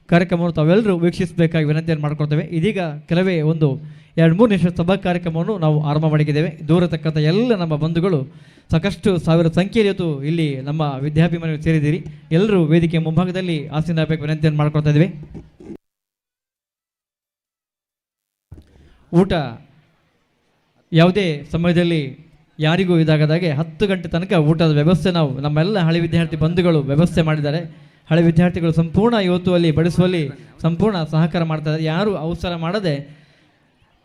ಕಾರ್ಯಕ್ರಮವನ್ನು ತಾವೆಲ್ಲರೂ ವೀಕ್ಷಿಸಬೇಕಾಗಿ ವಿನಂತಿಯನ್ನು ಮಾಡ್ಕೊಳ್ತೇವೆ. ಇದೀಗ ಕೆಲವೇ ಒಂದು 2-3 ನಿಮಿಷ ಸಭಾ ಕಾರ್ಯಕ್ರಮವನ್ನು ನಾವು ಆರಂಭ ಮಾಡಿದ್ದೇವೆ. ದೂರತಕ್ಕಂಥ ಎಲ್ಲ ನಮ್ಮ ಬಂಧುಗಳು ಸಾಕಷ್ಟು ಸಾವಿರ ಸಂಖ್ಯೆಯಲ್ಲಿ ಇವತ್ತು ಇಲ್ಲಿ ನಮ್ಮ ವಿದ್ಯಾಭಿಮಾನಿಗಳು ಸೇರಿದ್ದೀರಿ. ಎಲ್ಲರೂ ವೇದಿಕೆ ಮುಂಭಾಗದಲ್ಲಿ ಆಸೀನರಾಗಬೇಕು ವಿನಂತಿಯನ್ನು ಮಾಡ್ಕೊಳ್ತಾ ಇದ್ದೇವೆ. ಊಟ ಯಾವುದೇ ಸಮಯದಲ್ಲಿ ಯಾರಿಗೂ ಇದಾಗದಾಗೆ 10 ಗಂಟೆ ತನಕ ಊಟದ ವ್ಯವಸ್ಥೆ ನಾವು ನಮ್ಮೆಲ್ಲ ಹಳೆ ವಿದ್ಯಾರ್ಥಿ ಬಂಧುಗಳು ವ್ಯವಸ್ಥೆ ಮಾಡಿದ್ದಾರೆ. ಹಳೆ ವಿದ್ಯಾರ್ಥಿಗಳು ಸಂಪೂರ್ಣ ಇವತ್ತು ಅಲ್ಲಿ ಬಡಿಸುವಲ್ಲಿ ಸಂಪೂರ್ಣ ಸಹಕಾರ ಮಾಡ್ತಾ ಇದ್ದಾರೆ. ಯಾರು ಅವಸರ ಮಾಡದೆ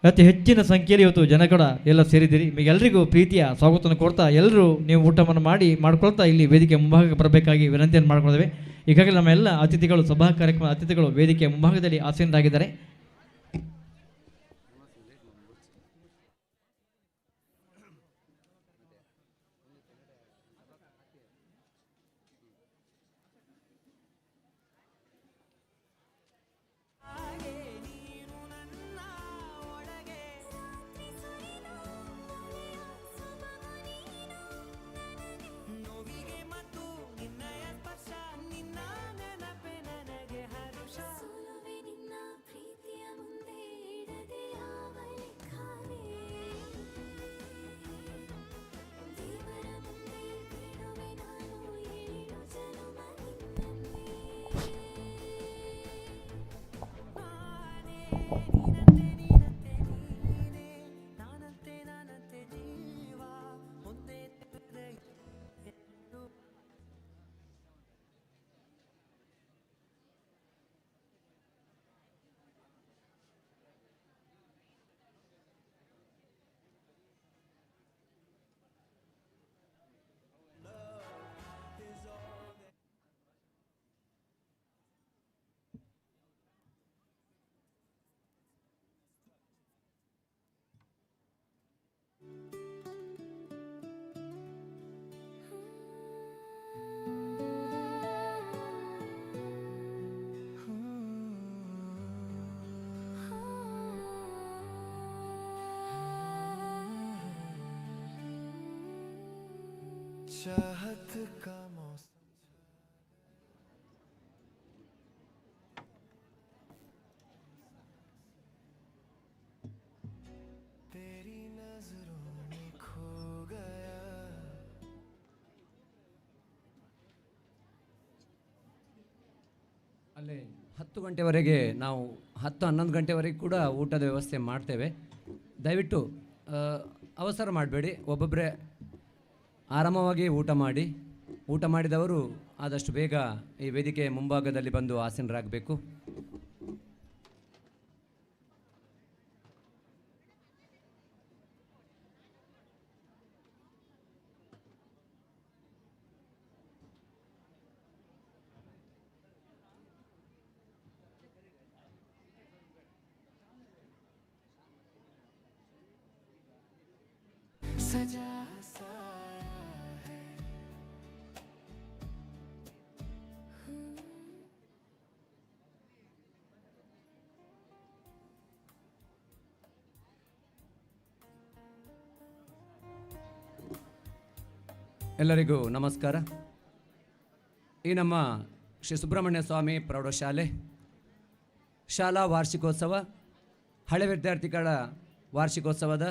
ಅತಿ ಹೆಚ್ಚಿನ ಸಂಖ್ಯೆಯಲ್ಲಿ ಇವತ್ತು ಜನ ಕೂಡ ಎಲ್ಲ ಸೇರಿದ್ದೀರಿ. ನಿಮಗೆಲ್ಲರಿಗೂ ಪ್ರೀತಿಯ ಸ್ವಾಗತವನ್ನು ಕೊಡ್ತಾ ಎಲ್ಲರೂ ನೀವು ಊಟವನ್ನು ಮಾಡ್ಕೊಳ್ತಾ ಇಲ್ಲಿ ವೇದಿಕೆ ಮುಂಭಾಗಕ್ಕೆ ಬರಬೇಕಾಗಿ ವಿನಂತಿಯನ್ನು ಮಾಡ್ಕೊಳ್ತೇವೆ. ಈಗಾಗಲೇ ನಮ್ಮ ಎಲ್ಲ ಅತಿಥಿಗಳು, ಸಭಾ ಕಾರ್ಯಕ್ರಮದ ಅತಿಥಿಗಳು ವೇದಿಕೆಯ ಮುಂಭಾಗದಲ್ಲಿ ಆಸೀನರಾಗಿದ್ದಾರೆ. चाहत का मौसम तेरी नजरों में खो गया. ಅಲ್ಲೇ 10 ಗಂಟೆವರೆಗೆ ನಾವು 10-11 ಗಂಟೆವರೆಗೆ ಕೂಡ ಊಟದ ವ್ಯವಸ್ಥೆ ಮಾಡ್ತೇವೆ. ದಯವಿಟ್ಟು ಅವಸರ ಮಾಡಬೇಡಿ, ಒಬ್ಬೊಬ್ಬರೇ ಆರಾಮವಾಗಿ ಊಟ ಮಾಡಿದವರು ಆದಷ್ಟು ಬೇಗ ಈ ವೇದಿಕೆ ಮುಂಭಾಗದಲ್ಲಿ ಬಂದು ಆಸೀನರಾಗಬೇಕು. सजा ಎಲ್ಲರಿಗೂ ನಮಸ್ಕಾರ. ಈ ನಮ್ಮ ಶ್ರೀ ಸುಬ್ರಹ್ಮಣ್ಯ ಸ್ವಾಮಿ ಪ್ರೌಢಶಾಲೆ ಶಾಲಾ ವಾರ್ಷಿಕೋತ್ಸವ, ಹಳೆ ವಿದ್ಯಾರ್ಥಿಗಳ ವಾರ್ಷಿಕೋತ್ಸವದ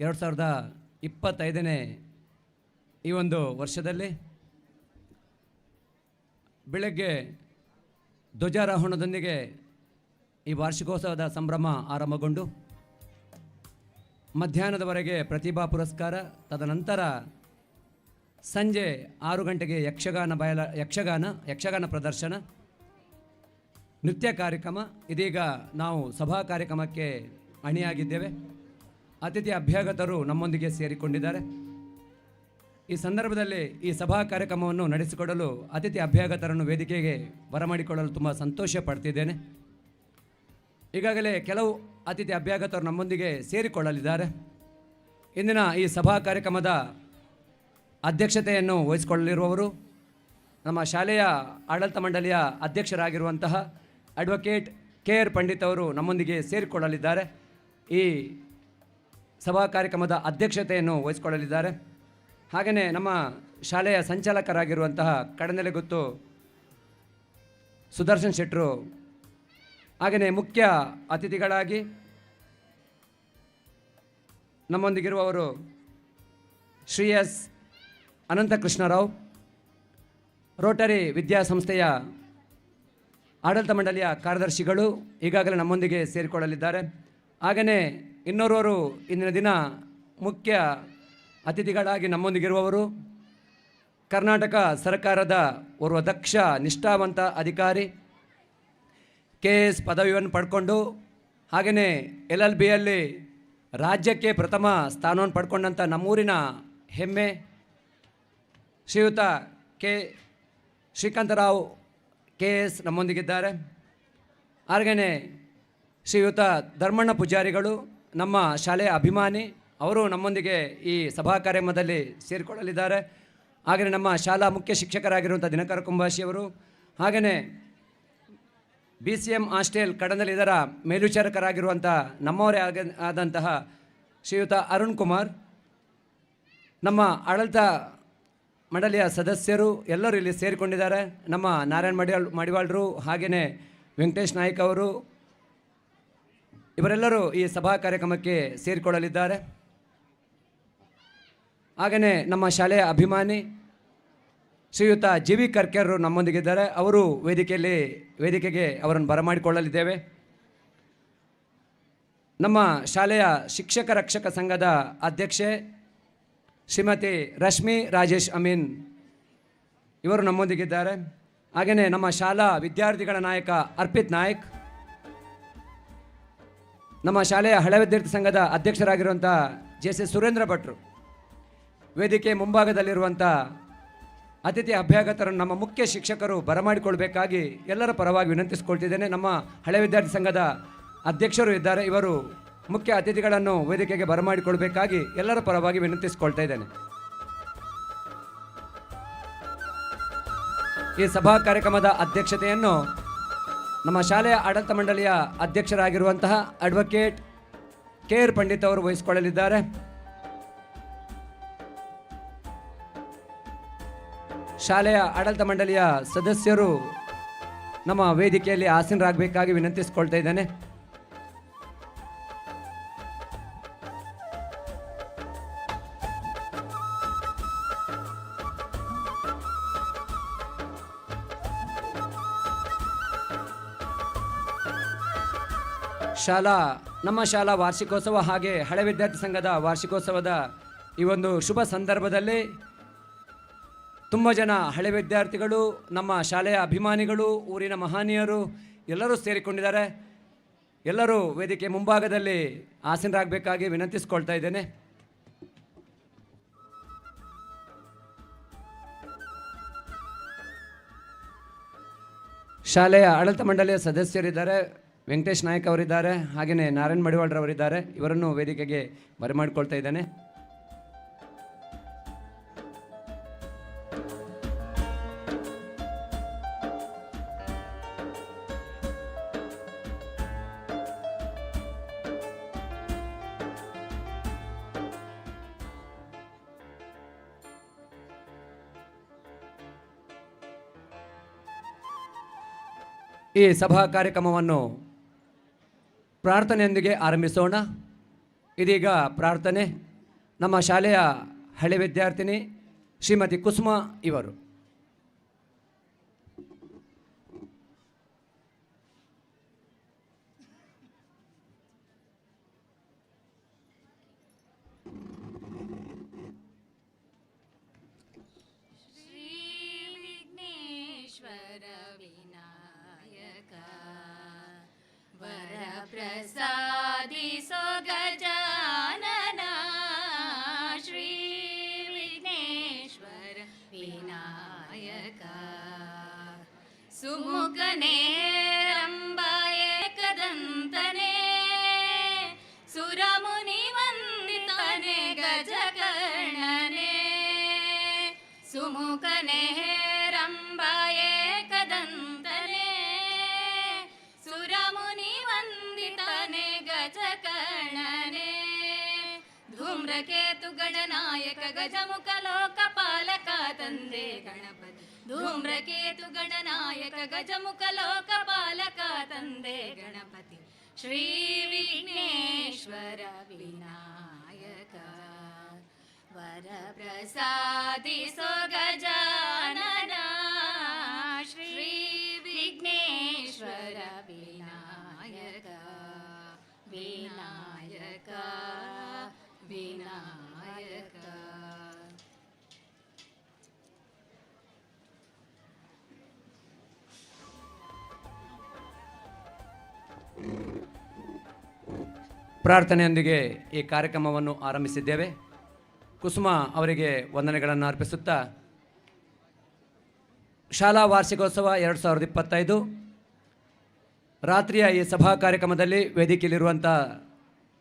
2025ನೇ ಈ ಒಂದು ವರ್ಷದಲ್ಲಿ ಬೆಳಗ್ಗೆ ಧ್ವಜಾರೋಹಣದೊಂದಿಗೆ ಈ ವಾರ್ಷಿಕೋತ್ಸವದ ಸಂಭ್ರಮ ಆರಂಭಗೊಂಡು ಮಧ್ಯಾಹ್ನದವರೆಗೆ ಪ್ರತಿಭಾ ಪುರಸ್ಕಾರ, ತದನಂತರ ಸಂಜೆ 6 ಗಂಟೆಗೆ ಯಕ್ಷಗಾನ ಪ್ರದರ್ಶನ, ನೃತ್ಯ ಕಾರ್ಯಕ್ರಮ. ಇದೀಗ ನಾವು ಸಭಾ ಕಾರ್ಯಕ್ರಮಕ್ಕೆ ಅಣಿಯಾಗಿದ್ದೇವೆ. ಅತಿಥಿ ಅಭ್ಯಾಗತರು ನಮ್ಮೊಂದಿಗೆ ಸೇರಿಕೊಂಡಿದ್ದಾರೆ. ಈ ಸಂದರ್ಭದಲ್ಲಿ ಈ ಸಭಾ ಕಾರ್ಯಕ್ರಮವನ್ನು ನಡೆಸಿಕೊಡಲು ಅತಿಥಿ ಅಭ್ಯಾಗತರನ್ನು ವೇದಿಕೆಗೆ ಬರಮಾಡಿಕೊಳ್ಳಲು ತುಂಬ ಸಂತೋಷ ಪಡ್ತಿದ್ದೇನೆ. ಈಗಾಗಲೇ ಕೆಲವು ಅತಿಥಿ ಅಭ್ಯಾಗತರು ನಮ್ಮೊಂದಿಗೆ ಸೇರಿಕೊಳ್ಳಲಿದ್ದಾರೆ. ಇಂದಿನ ಈ ಸಭಾ ಕಾರ್ಯಕ್ರಮದ ಅಧ್ಯಕ್ಷತೆಯನ್ನು ವಹಿಸಿಕೊಳ್ಳಲಿರುವವರು ನಮ್ಮ ಶಾಲೆಯ ಆಡಳಿತ ಮಂಡಳಿಯ ಅಧ್ಯಕ್ಷರಾಗಿರುವಂತಹ ಅಡ್ವೊಕೇಟ್ KR ಪಂಡಿತ್ ಅವರು ನಮ್ಮೊಂದಿಗೆ ಸೇರಿಕೊಳ್ಳಲಿದ್ದಾರೆ. ಈ ಸಭಾ ಕಾರ್ಯಕ್ರಮದ ಅಧ್ಯಕ್ಷತೆಯನ್ನು ವಹಿಸಿಕೊಳ್ಳಲಿದ್ದಾರೆ. ಹಾಗೆಯೇ ನಮ್ಮ ಶಾಲೆಯ ಸಂಚಾಲಕರಾಗಿರುವಂತಹ ಕಡನೆಲೆಗುತ್ತು ಸುದರ್ಶನ್ ಶೆಟ್ಟರು, ಹಾಗೆಯೇ ಮುಖ್ಯ ಅತಿಥಿಗಳಾಗಿ ನಮ್ಮೊಂದಿಗಿರುವವರು ಶ್ರೀ ಎಸ್ ಅನಂತಕೃಷ್ಣರಾವ್, ರೋಟರಿ ವಿದ್ಯಾಸಂಸ್ಥೆಯ ಆಡಳಿತ ಮಂಡಳಿಯ ಕಾರ್ಯದರ್ಶಿಗಳು ಈಗಾಗಲೇ ನಮ್ಮೊಂದಿಗೆ ಸೇರಿಕೊಳ್ಳಲಿದ್ದಾರೆ. ಹಾಗೆಯೇ ಇನ್ನೋರ್ವರು ಇಂದಿನ ದಿನ ಮುಖ್ಯ ಅತಿಥಿಗಳಾಗಿ ನಮ್ಮೊಂದಿಗಿರುವವರು ಕರ್ನಾಟಕ ಸರ್ಕಾರದ ಓರ್ವ ದಕ್ಷ ನಿಷ್ಠಾವಂತ ಅಧಿಕಾರಿ, KS ಪದವಿಯನ್ನು ಪಡ್ಕೊಂಡು ಹಾಗೆಯೇ LLBಯಲ್ಲಿ ರಾಜ್ಯಕ್ಕೆ ಪ್ರಥಮ ಸ್ಥಾನವನ್ನು ಪಡ್ಕೊಂಡಂಥ ನಮ್ಮೂರಿನ ಹೆಮ್ಮೆ ಶ್ರೀಯುತ ಕೆ ಶ್ರೀಕಾಂತರಾವ್ KS ನಮ್ಮೊಂದಿಗಿದ್ದಾರೆ. ಹಾಗೆಯೇ ಶ್ರೀಯುತ ಧರ್ಮಣ್ಣ ಪೂಜಾರಿಗಳು ನಮ್ಮ ಶಾಲೆಯ ಅಭಿಮಾನಿ, ಅವರು ನಮ್ಮೊಂದಿಗೆ ಈ ಸಭಾ ಕಾರ್ಯಕ್ರಮದಲ್ಲಿ ಸೇರಿಕೊಳ್ಳಲಿದ್ದಾರೆ. ಹಾಗೆಯೇ ನಮ್ಮ ಶಾಲಾ ಮುಖ್ಯ ಶಿಕ್ಷಕರಾಗಿರುವಂಥ ದಿನಕರ ಕುಂಬಾಶಿಯವರು, ಹಾಗೆಯೇ BCM ಹಾಸ್ಟೆಲ್ ಕಡನಲ್ಲಿ ಇದರ ಮೇಲ್ವಿಚಾರಕರಾಗಿರುವಂಥ ನಮ್ಮವರೇ ಆದಂತಹ ಶ್ರೀಯುತ ಅರುಣ್ ಕುಮಾರ್, ನಮ್ಮ ಆಡಳಿತ ಮಂಡಳಿಯ ಸದಸ್ಯರು ಎಲ್ಲರೂ ಇಲ್ಲಿ ಸೇರಿಕೊಂಡಿದ್ದಾರೆ. ನಮ್ಮ ನಾರಾಯಣ್ ಮಡಿವಾಳರು, ಹಾಗೆಯೇ ವೆಂಕಟೇಶ್ ನಾಯ್ಕ ಅವರು, ಇವರೆಲ್ಲರೂ ಈ ಸಭಾ ಕಾರ್ಯಕ್ರಮಕ್ಕೆ ಸೇರಿಕೊಳ್ಳಲಿದ್ದಾರೆ. ಹಾಗೆಯೇ ನಮ್ಮ ಶಾಲೆಯ ಅಭಿಮಾನಿ ಶ್ರೀಯುತ JV ಕರ್ಕೆರರು ನಮ್ಮೊಂದಿಗಿದ್ದಾರೆ. ಅವರು ವೇದಿಕೆಗೆ ಅವರನ್ನು ಬರಮಾಡಿಕೊಳ್ಳಲಿದ್ದೇವೆ. ನಮ್ಮ ಶಾಲೆಯ ಶಿಕ್ಷಕ ರಕ್ಷಕ ಸಂಘದ ಅಧ್ಯಕ್ಷೆ ಶ್ರೀಮತಿ ರಶ್ಮಿ ರಾಜೇಶ್ ಅಮೀನ್ ಇವರು ನಮ್ಮೊಂದಿಗಿದ್ದಾರೆ. ಹಾಗೆಯೇ ನಮ್ಮ ಶಾಲಾ ವಿದ್ಯಾರ್ಥಿಗಳ ನಾಯಕ ಅರ್ಪಿತ್ ನಾಯ್ಕ್, ನಮ್ಮ ಶಾಲೆಯ ಹಳೆ ವಿದ್ಯಾರ್ಥಿ ಸಂಘದ ಅಧ್ಯಕ್ಷರಾಗಿರುವಂಥ JC ಸುರೇಂದ್ರ ಭಟ್ರು, ವೇದಿಕೆ ಮುಂಭಾಗದಲ್ಲಿರುವಂಥ ಅತಿಥಿ ಅಭ್ಯಾಗತರನ್ನು ನಮ್ಮ ಮುಖ್ಯ ಶಿಕ್ಷಕರು ಬರಮಾಡಿಕೊಳ್ಬೇಕಾಗಿ ಎಲ್ಲರ ಪರವಾಗಿ ವಿನಂತಿಸಿಕೊಳ್ತಿದ್ದೇನೆ. ನಮ್ಮ ಹಳೆ ವಿದ್ಯಾರ್ಥಿ ಸಂಘದ ಅಧ್ಯಕ್ಷರು ಇದ್ದಾರೆ, ಇವರು ಮುಖ್ಯ ಅತಿಥಿಗಳನ್ನು ವೇದಿಕೆಗೆ ಬರಮಾಡಿಕೊಳ್ಬೇಕಾಗಿ ಎಲ್ಲರ ಪರವಾಗಿ ವಿನಂತಿಸಿಕೊಳ್ತಾ ಇದ್ದೇನೆ. ಈ ಸಭಾ ಕಾರ್ಯಕ್ರಮದ ಅಧ್ಯಕ್ಷತೆಯನ್ನು ನಮ್ಮ ಶಾಲೆಯ ಆಡಳಿತ ಮಂಡಳಿಯ ಅಧ್ಯಕ್ಷರಾಗಿರುವಂತಹ ಅಡ್ವೊಕೇಟ್ KR ಪಂಡಿತ್ ಅವರು ವಹಿಸಿಕೊಳ್ಳಲಿದ್ದಾರೆ. ಶಾಲೆಯ ಆಡಳಿತ ಮಂಡಳಿಯ ಸದಸ್ಯರು ನಮ್ಮ ವೇದಿಕೆಯಲ್ಲಿ ಆಸೀನರಾಗಬೇಕಾಗಿ ವಿನಂತಿಸಿಕೊಳ್ತಾ ಇದ್ದೇನೆ. ನಮ್ಮ ಶಾಲಾ ವಾರ್ಷಿಕೋತ್ಸವ ಹಾಗೆ ಹಳೆ ವಿದ್ಯಾರ್ಥಿ ಸಂಘದ ವಾರ್ಷಿಕೋತ್ಸವದ ಈ ಒಂದು ಶುಭ ಸಂದರ್ಭದಲ್ಲಿ ತುಂಬ ಜನ ಹಳೆ ವಿದ್ಯಾರ್ಥಿಗಳು, ನಮ್ಮ ಶಾಲೆಯ ಅಭಿಮಾನಿಗಳು, ಊರಿನ ಮಹನೀಯರು ಎಲ್ಲರೂ ಸೇರಿಕೊಂಡಿದ್ದಾರೆ. ಎಲ್ಲರೂ ವೇದಿಕೆ ಮುಂಭಾಗದಲ್ಲಿ ಆಸೀನರಾಗಬೇಕಾಗಿ ವಿನಂತಿಸಿಕೊಳ್ತಾ ಇದ್ದೇನೆ. ಶಾಲೆಯ ಆಡಳಿತ ಮಂಡಳಿಯ ಸದಸ್ಯರಿದ್ದಾರೆ, ವೆಂಕಟೇಶ್ ನಾಯ್ಕ ಅವರಿದ್ದಾರೆ, ಹಾಗೆಯೇ ನಾರಾಯಣ್ ಮಡಿವಾಳರವರಿದ್ದಾರೆ. ಇವರನ್ನು ವೇದಿಕೆಗೆ ಬರಮಾಡಿಕೊಳ್ತಾ ಇದ್ದೇನೆ. ಈ ಸಭಾ ಕಾರ್ಯಕ್ರಮವನ್ನು ಪ್ರಾರ್ಥನೆಯೊಂದಿಗೆ ಆರಂಭಿಸೋಣ. ಇದೀಗ ಪ್ರಾರ್ಥನೆ ನಮ್ಮ ಶಾಲೆಯ ಹಳೆ ವಿದ್ಯಾರ್ಥಿನಿ ಶ್ರೀಮತಿ ಕುಸುಮ ಇವರು. प्रसादिसो गजानन श्री विघ्नेश्वर विनायक सुमुखने रंबाये कदंतने सुरमुनि वंदितने गजकर्णने सुमुखने रंबाये कदंतने सुरमुनि गजकर्णने धूम्रकेतु गणनायक गजमुख लोकपालक तंदे गणपति धूम्रकेतु गणनायक गजमुख लोकपालक तंदे गणपति श्री विघ्नेश्वर विनायक वर प्रसादिसो गजानन श्री विघ्नेश्वर विनायक विनायक विनायक ಪ್ರಾರ್ಥನೆಯೊಂದಿಗೆ ಈ ಕಾರ್ಯಕ್ರಮವನ್ನು ಆರಂಭಿಸಿದ್ದೇವೆ. ಕುಸುಮ ಅವರಿಗೆ ವಂದನೆಗಳನ್ನು ಅರ್ಪಿಸುತ್ತಾ ಶಾಲಾ ವಾರ್ಷಿಕೋತ್ಸವ 2025 ರಾತ್ರಿಯ ಈ ಸಭಾ ಕಾರ್ಯಕ್ರಮದಲ್ಲಿ ವೇದಿಕೆಯಲ್ಲಿರುವಂಥ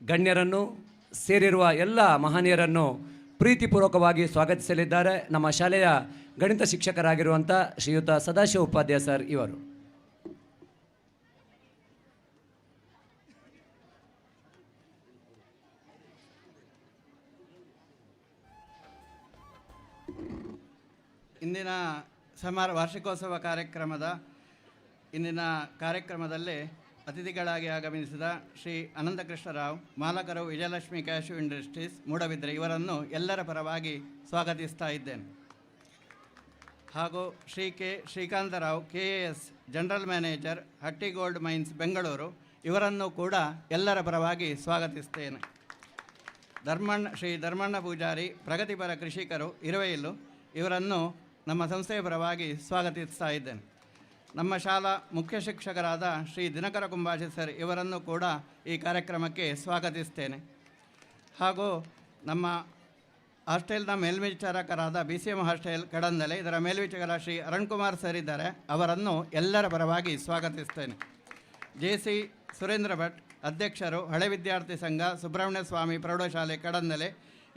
ಗಣ್ಯರನ್ನು ಸೇರಿರುವ ಎಲ್ಲ ಮಹನೀಯರನ್ನು ಪ್ರೀತಿಪೂರ್ವಕವಾಗಿ ಸ್ವಾಗತಿಸಲಿದ್ದಾರೆ ನಮ್ಮ ಶಾಲೆಯ ಗಣಿತ ಶಿಕ್ಷಕರಾಗಿರುವಂಥ ಶ್ರೀಯುತ ಸದಾಶಿವ ಉಪಾಧ್ಯಾಯ ಸರ್ ಇವರು. ಇಂದಿನ ವಾರ್ಷಿಕೋತ್ಸವ ಇಂದಿನ ಕಾರ್ಯಕ್ರಮದಲ್ಲಿ ಅತಿಥಿಗಳಾಗಿ ಆಗಮಿಸಿದ ಶ್ರೀ ಅನಂತಕೃಷ್ಣರಾವ್, ಮಾಲಕರು ವಿಜಯಲಕ್ಷ್ಮಿ ಕ್ಯಾಶ್ಯೂ ಇಂಡಸ್ಟ್ರೀಸ್ ಮೂಡಬಿದ್ರೆ ಇವರನ್ನು ಎಲ್ಲರ ಪರವಾಗಿ ಸ್ವಾಗತಿಸ್ತಾ ಇದ್ದೇನೆ. ಹಾಗೂ ಶ್ರೀ ಶ್ರೀಕಾಂತರಾವ್ KAS ಜನರಲ್ ಮ್ಯಾನೇಜರ್, ಹಟ್ಟಿ ಗೋಲ್ಡ್ ಮೈನ್ಸ್ ಬೆಂಗಳೂರು ಇವರನ್ನು ಕೂಡ ಎಲ್ಲರ ಪರವಾಗಿ ಸ್ವಾಗತಿಸ್ತೇನೆ. ಶ್ರೀ ಧರ್ಮಣ್ಣ ಪೂಜಾರಿ, ಪ್ರಗತಿಪರ ಕೃಷಿಕರು, ಇರುವೆಯಿಲ್ಲು ಇವರನ್ನು ನಮ್ಮ ಸಂಸ್ಥೆಯ ಪರವಾಗಿ ಸ್ವಾಗತಿಸ್ತಾ ಇದ್ದೇನೆ. ನಮ್ಮ ಶಾಲಾ ಮುಖ್ಯ ಶಿಕ್ಷಕರಾದ ಶ್ರೀ ದಿನಕರ ಕುಂಬಾಶಿ ಸರ್ ಇವರನ್ನು ಕೂಡ ಈ ಕಾರ್ಯಕ್ರಮಕ್ಕೆ ಸ್ವಾಗತಿಸ್ತೇನೆ. ಹಾಗೂ ನಮ್ಮ ಹಾಸ್ಟೆಲ್ನ ಮೇಲ್ವಿಚಾರಕರಾದ BCM ಹಾಸ್ಟೆಲ್ ಕಡಂದಲೆ ಇದರ ಮೇಲ್ವಿಚಾರಕ ಶ್ರೀ ಅರುಣ್ ಕುಮಾರ್ ಸರ್ ಇದ್ದಾರೆ, ಅವರನ್ನು ಎಲ್ಲರ ಪರವಾಗಿ ಸ್ವಾಗತಿಸ್ತೇನೆ. JC ಸುರೇಂದ್ರ ಭಟ್, ಅಧ್ಯಕ್ಷರು, ಹಳೆ ವಿದ್ಯಾರ್ಥಿ ಸಂಘ, ಸುಬ್ರಹ್ಮಣ್ಯ ಸ್ವಾಮಿ ಪ್ರೌಢಶಾಲೆ ಕಡಂದಲೆ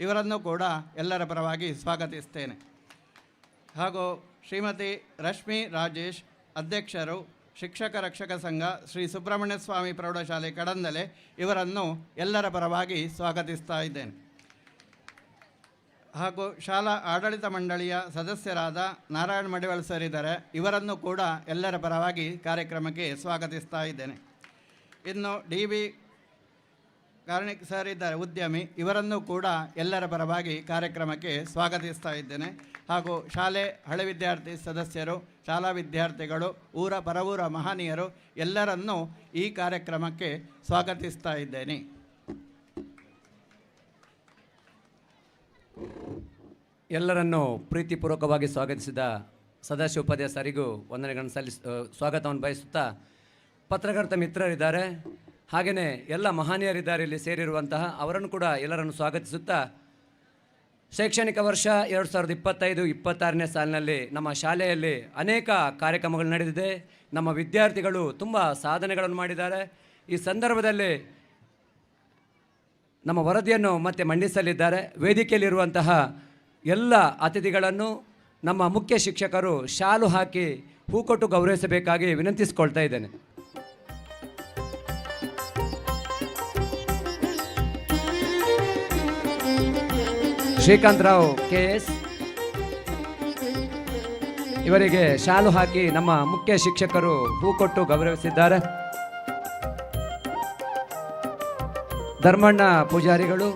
ಇವರನ್ನು ಕೂಡ ಎಲ್ಲರ ಪರವಾಗಿ ಸ್ವಾಗತಿಸ್ತೇನೆ. ಹಾಗೂ ಶ್ರೀಮತಿ ರಶ್ಮಿ ರಾಜೇಶ್, ಅಧ್ಯಕ್ಷರು, ಶಿಕ್ಷಕ ರಕ್ಷಕ ಸಂಘ, ಶ್ರೀ ಸುಬ್ರಹ್ಮಣ್ಯ ಸ್ವಾಮಿ ಪ್ರೌಢಶಾಲೆ ಕಡಂದಲೆ ಇವರನ್ನು ಎಲ್ಲರ ಪರವಾಗಿ ಸ್ವಾಗತಿಸ್ತಾ ಇದ್ದೇನೆ. ಹಾಗೂ ಶಾಲಾ ಆಡಳಿತ ಮಂಡಳಿಯ ಸದಸ್ಯರಾದ ನಾರಾಯಣ್ ಮಡಿವಾಳ್ ಸರ್ ಇದ್ದಾರೆ, ಇವರನ್ನು ಕೂಡ ಎಲ್ಲರ ಪರವಾಗಿ ಕಾರ್ಯಕ್ರಮಕ್ಕೆ ಸ್ವಾಗತಿಸ್ತಾ ಇದ್ದೇನೆ. ಇನ್ನು DB ಕಾರ್ಣಿಕ್ ಸರ್ ಇದ್ದಾರೆ, ಉದ್ಯಮಿ, ಇವರನ್ನು ಕೂಡ ಎಲ್ಲರ ಪರವಾಗಿ ಕಾರ್ಯಕ್ರಮಕ್ಕೆ ಸ್ವಾಗತಿಸ್ತಾ ಇದ್ದೇನೆ. ಹಾಗೂ ಶಾಲೆ ಹಳೆ ವಿದ್ಯಾರ್ಥಿ ಸದಸ್ಯರು, ಶಾಲಾ ವಿದ್ಯಾರ್ಥಿಗಳು, ಪರವೂರ ಮಹನೀಯರು ಎಲ್ಲರನ್ನೂ ಈ ಕಾರ್ಯಕ್ರಮಕ್ಕೆ ಸ್ವಾಗತಿಸ್ತಾ ಇದ್ದೇನೆ. ಎಲ್ಲರನ್ನು ಪ್ರೀತಿಪೂರ್ವಕವಾಗಿ ಸ್ವಾಗತಿಸಿದ ಸದಾಶಿವ ಉಪಾಧ್ಯಾಯ ಸರಿಗೂ ವಂದನೆಗಳನ್ನು ಸ್ವಾಗತವನ್ನು ಬಯಸುತ್ತಾ ಪತ್ರಕರ್ತ ಮಿತ್ರರಿದ್ದಾರೆ, ಹಾಗೆಯೇ ಎಲ್ಲ ಮಹನೀಯರಿದ್ದಾರೆ ಇಲ್ಲಿ ಸೇರಿರುವಂತಹ ಅವರನ್ನು ಕೂಡ ಎಲ್ಲರನ್ನು ಸ್ವಾಗತಿಸುತ್ತಾ ಶೈಕ್ಷಣಿಕ ವರ್ಷ 2025-26ನೇ ಸಾಲಿನಲ್ಲಿ ನಮ್ಮ ಶಾಲೆಯಲ್ಲಿ ಅನೇಕ ಕಾರ್ಯಕ್ರಮಗಳು ನಡೆದಿದೆ. ನಮ್ಮ ವಿದ್ಯಾರ್ಥಿಗಳು ತುಂಬ ಸಾಧನೆಗಳನ್ನು ಮಾಡಿದ್ದಾರೆ. ಈ ಸಂದರ್ಭದಲ್ಲಿ ನಮ್ಮ ವರದಿಯನ್ನು ಮತ್ತೆ ಮಂಡಿಸಲಿದ್ದಾರೆ. ವೇದಿಕೆಯಲ್ಲಿರುವಂತಹ ಎಲ್ಲ ಅತಿಥಿಗಳನ್ನು ನಮ್ಮ ಮುಖ್ಯ ಶಿಕ್ಷಕರು ಶಾಲು ಹಾಕಿ ಹೂಕೊಟ್ಟು ಗೌರವಿಸಬೇಕಾಗಿ ವಿನಂತಿಸಿಕೊಳ್ತಾ ಇದ್ದೇನೆ. ಶ್ರೀಕಾಂತರಾವ್ KS ಇವರಿಗೆ ಶಾಲು ಹಾಕಿ ನಮ್ಮ ಮುಖ್ಯ ಶಿಕ್ಷಕರು ಹೂಕೊಟ್ಟು ಗೌರವಿಸಿದ್ದಾರೆ. ಧರ್ಮಣ್ಣ ಪೂಜಾರಿಗಳು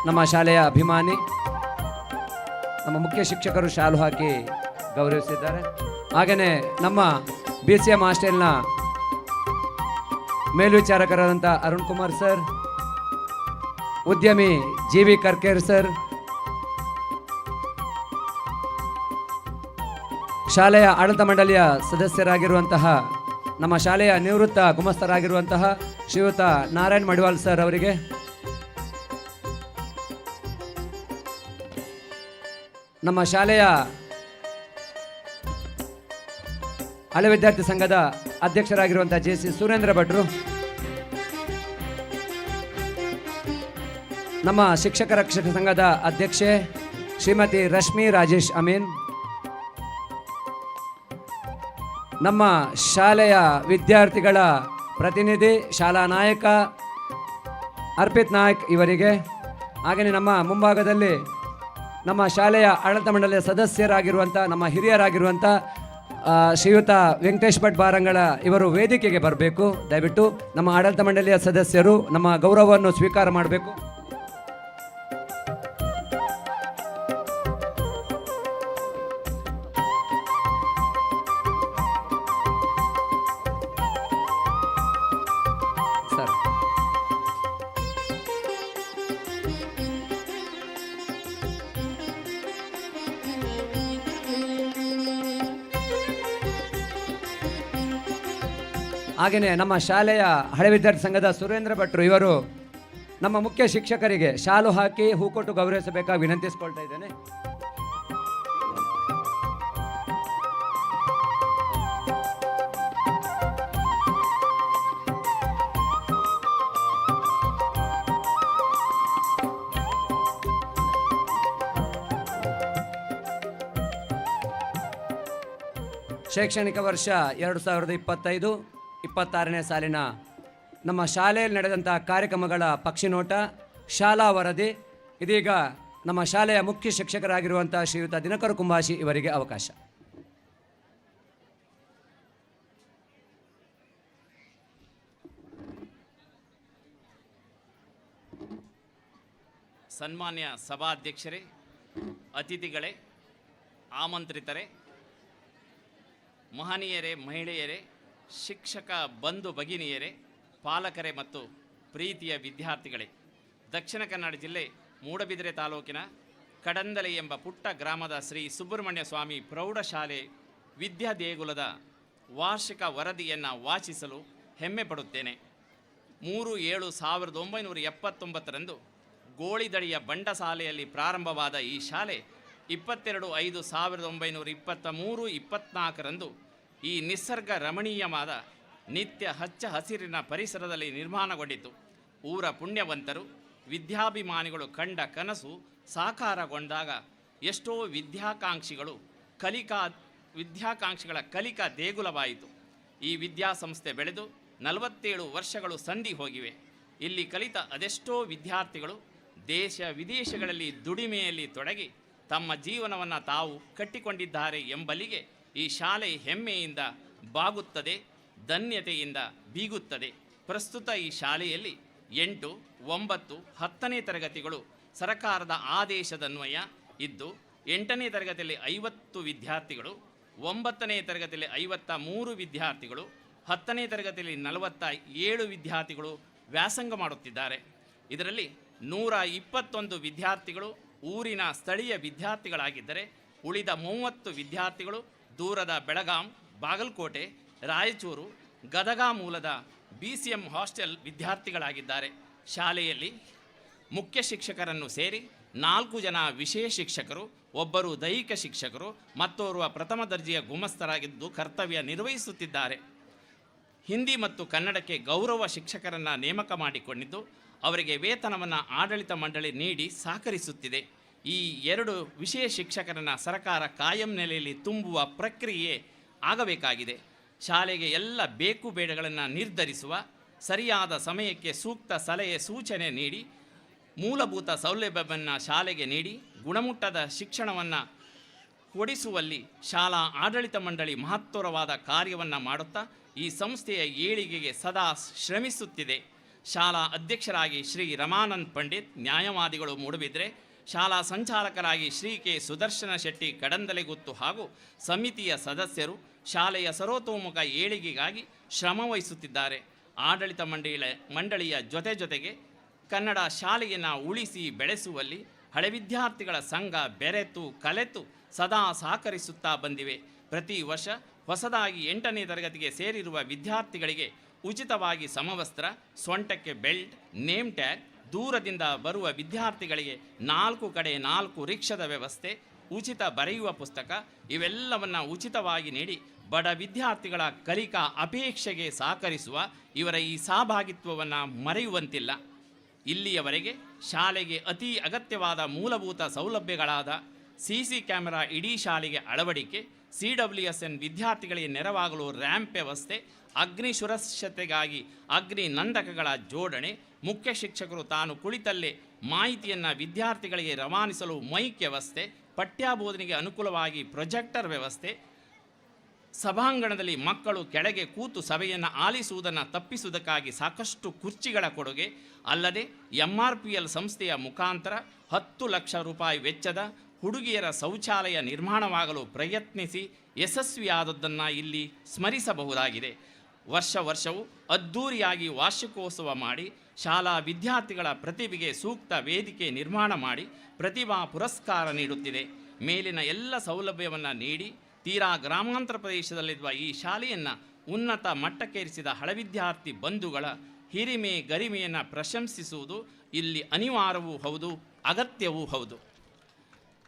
ನಮ್ಮ ಶಾಲೆಯ ಅಭಿಮಾನಿ, ನಮ್ಮ ಮುಖ್ಯ ಶಿಕ್ಷಕರು ಶಾಲು ಹಾಕಿ ಗೌರವಿಸಿದ್ದಾರೆ. ಹಾಗೆಯೇ ನಮ್ಮ BCM ಹಾಸ್ಟೆಲ್ನ ಮೇಲ್ವಿಚಾರಕರಾದಂಥ ಅರುಣ್ ಕುಮಾರ್ ಸರ್, ಉದ್ಯಮಿ GV ಕರ್ಕೇರ್ ಸರ್, ಶಾಲೆಯ ಆಡಳಿತ ಮಂಡಳಿಯ ಸದಸ್ಯರಾಗಿರುವಂತಹ ನಮ್ಮ ಶಾಲೆಯ ನಿವೃತ್ತ ಗುಮಾಸ್ತರಾಗಿರುವಂತಹ ಶ್ರೀಯುತ ನಾರಾಯಣ್ ಮಡಿವಾಳ್ ಸರ್ ಅವರಿಗೆ, ನಮ್ಮ ಶಾಲೆಯ ಹಳೆ ವಿದ್ಯಾರ್ಥಿ ಸಂಘದ ಅಧ್ಯಕ್ಷರಾಗಿರುವಂತಹ JC ಸುರೇಂದ್ರ ಭಟ್ರು, ನಮ್ಮ ಶಿಕ್ಷಕ ರಕ್ಷಕ ಸಂಘದ ಅಧ್ಯಕ್ಷೆ ಶ್ರೀಮತಿ ರಶ್ಮಿ ರಾಜೇಶ್ ಅಮೀನ್, ನಮ್ಮ ಶಾಲೆಯ ವಿದ್ಯಾರ್ಥಿಗಳ ಪ್ರತಿನಿಧಿ ಶಾಲಾ ನಾಯಕ ಅರ್ಪಿತ್ ನಾಯಕ್ ಇವರಿಗೆ, ಹಾಗೆಯೇ ನಮ್ಮ ಮುಂಭಾಗದಲ್ಲಿ ನಮ್ಮ ಶಾಲೆಯ ಆಡಳಿತ ಮಂಡಳಿಯ ಸದಸ್ಯರಾಗಿರುವಂಥ ನಮ್ಮ ಹಿರಿಯರಾಗಿರುವಂಥ ಶ್ರೀಯುತ ವೆಂಕಟೇಶ್ ಭಟ್ ಬಾರಂಗಳ ಇವರು ವೇದಿಕೆಗೆ ಬರಬೇಕು. ದಯವಿಟ್ಟು ನಮ್ಮ ಆಡಳಿತ ಮಂಡಳಿಯ ಸದಸ್ಯರು ನಮ್ಮ ಗೌರವವನ್ನು ಸ್ವೀಕಾರ ಮಾಡಬೇಕು. ಸರ್ ಹಾಗೆಯೇ ನಮ್ಮ ಶಾಲೆಯ ಹಳೆ ವಿದ್ಯಾರ್ಥಿ ಸಂಘದ ಸುರೇಂದ್ರ ಭಟ್ರು ಇವರು ನಮ್ಮ ಮುಖ್ಯ ಶಿಕ್ಷಕರಿಗೆ ಶಾಲು ಹಾಕಿ ಹೂಕೊಟ್ಟು ಗೌರವಿಸಬೇಕಾಗಿ ವಿನಂತಿಸಿಕೊಳ್ತಾ ಇದ್ದೇನೆ. ಶೈಕ್ಷಣಿಕ ವರ್ಷ 2025-26ನೇ ಸಾಲಿನ ನಮ್ಮ ಶಾಲೆಯಲ್ಲಿ ನಡೆದಂಥ ಕಾರ್ಯಕ್ರಮಗಳ ಪಕ್ಷಿನೋಟ, ಶಾಲಾ ವರದಿ. ಇದೀಗ ನಮ್ಮ ಶಾಲೆಯ ಮುಖ್ಯ ಶಿಕ್ಷಕರಾಗಿರುವಂಥ ಶ್ರೀಯುತ ದಿನಕರ ಕುಂಬಾಶಿ ಇವರಿಗೆ ಅವಕಾಶ. ಸನ್ಮಾನ್ಯ ಸಭಾಧ್ಯಕ್ಷರೇ, ಅತಿಥಿಗಳೇ, ಆಮಂತ್ರಿತರೇ, ಮಹನೀಯರೇ, ಮಹಿಳೆಯರೇ, ಶಿಕ್ಷಕ ಬಂಧು ಭಗಿನಿಯರೇ, ಪಾಲಕರೇ ಮತ್ತು ಪ್ರೀತಿಯ ವಿದ್ಯಾರ್ಥಿಗಳೇ, ದಕ್ಷಿಣ ಕನ್ನಡ ಜಿಲ್ಲೆ ಮೂಡಬಿದಿರೆ ತಾಲೂಕಿನ ಕಡಂದಲೆ ಎಂಬ ಪುಟ್ಟ ಗ್ರಾಮದ ಶ್ರೀ ಸುಬ್ರಹ್ಮಣ್ಯ ಸ್ವಾಮಿ ಪ್ರೌಢಶಾಲೆ ವಿದ್ಯಾ ದೇಗುಲದ ವಾರ್ಷಿಕ ವರದಿಯನ್ನು ವಾಚಿಸಲು ಹೆಮ್ಮೆ ಪಡುತ್ತೇನೆ. 3/7/1979ರಂದು ಗೋಳಿದಡಿಯ ಬಂಡಸಾಲೆಯಲ್ಲಿ ಪ್ರಾರಂಭವಾದ ಈ ಶಾಲೆ 22/5/1923-24ರಂದು ಈ ನಿಸರ್ಗ ರಮಣೀಯವಾದ ನಿತ್ಯ ಹಚ್ಚ ಹಸಿರಿನ ಪರಿಸರದಲ್ಲಿ ನಿರ್ಮಾಣಗೊಂಡಿತು. ಊರ ಪುಣ್ಯವಂತರು ವಿದ್ಯಾಭಿಮಾನಿಗಳು ಕಂಡ ಕನಸು ಸಾಕಾರಗೊಂಡಾಗ ಎಷ್ಟೋ ವಿದ್ಯಾಕಾಂಕ್ಷಿಗಳ ಕಲಿಕಾ ದೇಗುಲವಾಯಿತು. ಈ ವಿದ್ಯಾಸಂಸ್ಥೆ ಬೆಳೆದು 47 ವರ್ಷಗಳು ಸಂಧಿ ಹೋಗಿವೆ. ಇಲ್ಲಿ ಕಲಿತ ಅದೆಷ್ಟೋ ವಿದ್ಯಾರ್ಥಿಗಳು ದೇಶ ವಿದೇಶಗಳಲ್ಲಿ ದುಡಿಮೆಯಲ್ಲಿ ತೊಡಗಿ ತಮ್ಮ ಜೀವನವನ್ನು ತಾವು ಕಟ್ಟಿಕೊಂಡಿದ್ದಾರೆ ಎಂಬಲ್ಲಿಗೆ ಈ ಶಾಲೆ ಹೆಮ್ಮೆಯಿಂದ ಬಾಗುತ್ತದೆ, ಧನ್ಯತೆಯಿಂದ ಬೀಗುತ್ತದೆ. ಪ್ರಸ್ತುತ ಈ ಶಾಲೆಯಲ್ಲಿ 8, 9, 10ನೇ ತರಗತಿಗಳು ಸರಕಾರದ ಆದೇಶದನ್ವಯ ಇದ್ದು 8ನೇ ತರಗತಿಯಲ್ಲಿ 50 ವಿದ್ಯಾರ್ಥಿಗಳು, 9ನೇ ತರಗತಿಯಲ್ಲಿ 53 ವಿದ್ಯಾರ್ಥಿಗಳು, 10ನೇ ತರಗತಿಯಲ್ಲಿ 47 ವಿದ್ಯಾರ್ಥಿಗಳು ವ್ಯಾಸಂಗ ಮಾಡುತ್ತಿದ್ದಾರೆ. ಇದರಲ್ಲಿ 121 ವಿದ್ಯಾರ್ಥಿಗಳು ಊರಿನ ಸ್ಥಳೀಯ ವಿದ್ಯಾರ್ಥಿಗಳಾಗಿದ್ದರೆ ಉಳಿದ 30 ವಿದ್ಯಾರ್ಥಿಗಳು ದೂರದ ಬೆಳಗಾಂ, ಬಾಗಲಕೋಟೆ, ರಾಯಚೂರು, ಗದಗ ಮೂಲದ BCM ಹಾಸ್ಟೆಲ್ ವಿದ್ಯಾರ್ಥಿಗಳಾಗಿದ್ದಾರೆ. ಶಾಲೆಯಲ್ಲಿ ಮುಖ್ಯ ಶಿಕ್ಷಕರನ್ನು ಸೇರಿ 4 ಜನ ವಿಷಯ ಶಿಕ್ಷಕರು, ಒಬ್ಬರು ದೈಹಿಕ ಶಿಕ್ಷಕರು, ಮತ್ತೋರ್ವ ಪ್ರಥಮ ದರ್ಜೆಯ ಗುಮಸ್ತರಾಗಿದ್ದು ಕರ್ತವ್ಯ ನಿರ್ವಹಿಸುತ್ತಿದ್ದಾರೆ. ಹಿಂದಿ ಮತ್ತು ಕನ್ನಡಕ್ಕೆ ಗೌರವ ಶಿಕ್ಷಕರನ್ನು ನೇಮಕ ಮಾಡಿಕೊಂಡಿದ್ದು ಅವರಿಗೆ ವೇತನವನ್ನು ಆಡಳಿತ ಮಂಡಳಿ ನೀಡಿ ಸಹಕರಿಸುತ್ತಿದೆ. ಈ 2 ವಿಷಯ ಶಿಕ್ಷಕರನ್ನು ಸರ್ಕಾರ ಕಾಯಂ ನೆಲೆಯಲ್ಲಿ ತುಂಬುವ ಪ್ರಕ್ರಿಯೆ ಆಗಬೇಕಾಗಿದೆ. ಶಾಲೆಗೆ ಎಲ್ಲ ಬೇಕು ಬೇಡಗಳನ್ನು ನಿರ್ಧರಿಸುವ, ಸರಿಯಾದ ಸಮಯಕ್ಕೆ ಸೂಕ್ತ ಸಲಹೆ ಸೂಚನೆ ನೀಡಿ ಮೂಲಭೂತ ಸೌಲಭ್ಯವನ್ನು ಶಾಲೆಗೆ ನೀಡಿ ಗುಣಮಟ್ಟದ ಶಿಕ್ಷಣವನ್ನು ಕೊಡಿಸುವಲ್ಲಿ ಶಾಲಾ ಆಡಳಿತ ಮಂಡಳಿ ಮಹತ್ತರವಾದ ಕಾರ್ಯವನ್ನು ಮಾಡುತ್ತಾ ಈ ಸಂಸ್ಥೆಯ ಏಳಿಗೆಗೆ ಸದಾ ಶ್ರಮಿಸುತ್ತಿದೆ. ಶಾಲಾ ಅಧ್ಯಕ್ಷರಾಗಿ ಶ್ರೀ ರಮಾನಂದ್ ಪಂಡಿತ್, ನ್ಯಾಯವಾದಿಗಳು ಮೂಡಬಿದ್ರೆ, ಶಾಲಾ ಸಂಚಾಲಕರಾಗಿ ಶ್ರೀ ಕೆ ಸುದರ್ಶನ ಶೆಟ್ಟಿ ಕಡಂದಲೆಗುತ್ತು ಹಾಗೂ ಸಮಿತಿಯ ಸದಸ್ಯರು ಶಾಲೆಯ ಸರ್ವತೋಮುಖ ಏಳಿಗೆಗಾಗಿ ಶ್ರಮವಹಿಸುತ್ತಿದ್ದಾರೆ. ಆಡಳಿತ ಮಂಡಳಿಯ ಜೊತೆಗೆ ಕನ್ನಡ ಶಾಲೆಯನ್ನು ಉಳಿಸಿ ಬೆಳೆಸುವಲ್ಲಿ ಹಳೆ ವಿದ್ಯಾರ್ಥಿಗಳ ಸಂಘ ಬೆರೆತು ಕಲೆತು ಸದಾ ಸಹಕರಿಸುತ್ತಾ ಬಂದಿವೆ. ಪ್ರತಿ ವರ್ಷ ಹೊಸದಾಗಿ 8ನೇ ತರಗತಿಗೆ ಸೇರಿರುವ ವಿದ್ಯಾರ್ಥಿಗಳಿಗೆ ಉಚಿತವಾಗಿ ಸಮವಸ್ತ್ರ, ಸೊಂಟಕ್ಕೆ ಬೆಲ್ಟ್, ನೇಮ್ ಟ್ಯಾಗ್, ದೂರದಿಂದ ಬರುವ ವಿದ್ಯಾರ್ಥಿಗಳಿಗೆ 4 ಕಡೆ 4 ರಿಕ್ಷಾದ ವ್ಯವಸ್ಥೆ, ಉಚಿತ ಬರೆಯುವ ಪುಸ್ತಕ ಇವೆಲ್ಲವನ್ನು ಉಚಿತವಾಗಿ ನೀಡಿ ಬಡ ವಿದ್ಯಾರ್ಥಿಗಳ ಕಲಿಕಾ ಅಪೇಕ್ಷೆಗೆ ಸಹಕರಿಸುವ ಇವರ ಈ ಸಹಭಾಗಿತ್ವವನ್ನು ಮರೆಯುವಂತಿಲ್ಲ. ಇಲ್ಲಿಯವರೆಗೆ ಶಾಲೆಗೆ ಅತಿ ಅಗತ್ಯವಾದ ಮೂಲಭೂತ ಸೌಲಭ್ಯಗಳಾದ CC ಕ್ಯಾಮೆರಾ ಇಡೀ ಶಾಲೆಗೆ ಅಳವಡಿಕೆ, CWSN ವಿದ್ಯಾರ್ಥಿಗಳಿಗೆ ನೆರವಾಗಲು ರ್ಯಾಂಪ್ ವ್ಯವಸ್ಥೆ, ಅಗ್ನಿ ಸುರಕ್ಷತೆಗಾಗಿ ಅಗ್ನಿ ನಂದಕಗಳ ಜೋಡಣೆ, ಮುಖ್ಯ ಶಿಕ್ಷಕರು ತಾನು ಕುಳಿತಲ್ಲೇ ಮಾಹಿತಿಯನ್ನು ವಿದ್ಯಾರ್ಥಿಗಳಿಗೆ ರವಾನಿಸಲು ಮೈಕ್ ವ್ಯವಸ್ಥೆ, ಪಠ್ಯಬೋಧನೆಗೆ ಅನುಕೂಲವಾಗಿ ಪ್ರೊಜೆಕ್ಟರ್ ವ್ಯವಸ್ಥೆ, ಸಭಾಂಗಣದಲ್ಲಿ ಮಕ್ಕಳು ಕೆಳಗೆ ಕೂತು ಸಭೆಯನ್ನು ಆಲಿಸುವುದನ್ನು ತಪ್ಪಿಸುವುದಕ್ಕಾಗಿ ಸಾಕಷ್ಟು ಕುರ್ಚಿಗಳ ಕೊಡುಗೆ, ಅಲ್ಲದೆ MRPL ಸಂಸ್ಥೆಯ ಮುಖಾಂತರ 10 ಲಕ್ಷ ರೂಪಾಯಿ ವೆಚ್ಚದ ಹುಡುಗಿಯರ ಶೌಚಾಲಯ ನಿರ್ಮಾಣವಾಗಲು ಪ್ರಯತ್ನಿಸಿ ಯಶಸ್ವಿಯಾದದ್ದನ್ನು ಇಲ್ಲಿ ಸ್ಮರಿಸಬಹುದಾಗಿದೆ. ವರ್ಷವೂ ಅದ್ಧೂರಿಯಾಗಿ ವಾರ್ಷಿಕೋತ್ಸವ ಮಾಡಿ ಶಾಲಾ ವಿದ್ಯಾರ್ಥಿಗಳ ಪ್ರತಿಭೆಗೆ ಸೂಕ್ತ ವೇದಿಕೆ ನಿರ್ಮಾಣ ಮಾಡಿ ಪ್ರತಿಭಾ ಪುರಸ್ಕಾರ ನೀಡುತ್ತಿದೆ. ಮೇಲಿನ ಎಲ್ಲ ಸೌಲಭ್ಯವನ್ನು ನೀಡಿ ತೀರಾ ಗ್ರಾಮಾಂತರ ಪ್ರದೇಶದಲ್ಲಿರುವ ಈ ಶಾಲೆಯನ್ನು ಉನ್ನತ ಮಟ್ಟಕ್ಕೇರಿಸಿದ ಹಳೆ ವಿದ್ಯಾರ್ಥಿ ಬಂಧುಗಳ ಹಿರಿಮೆ ಗರಿಮೆಯನ್ನು ಪ್ರಶಂಸಿಸುವುದು ಇಲ್ಲಿ ಅನಿವಾರ್ಯವೂ ಹೌದು, ಅಗತ್ಯವೂ ಹೌದು.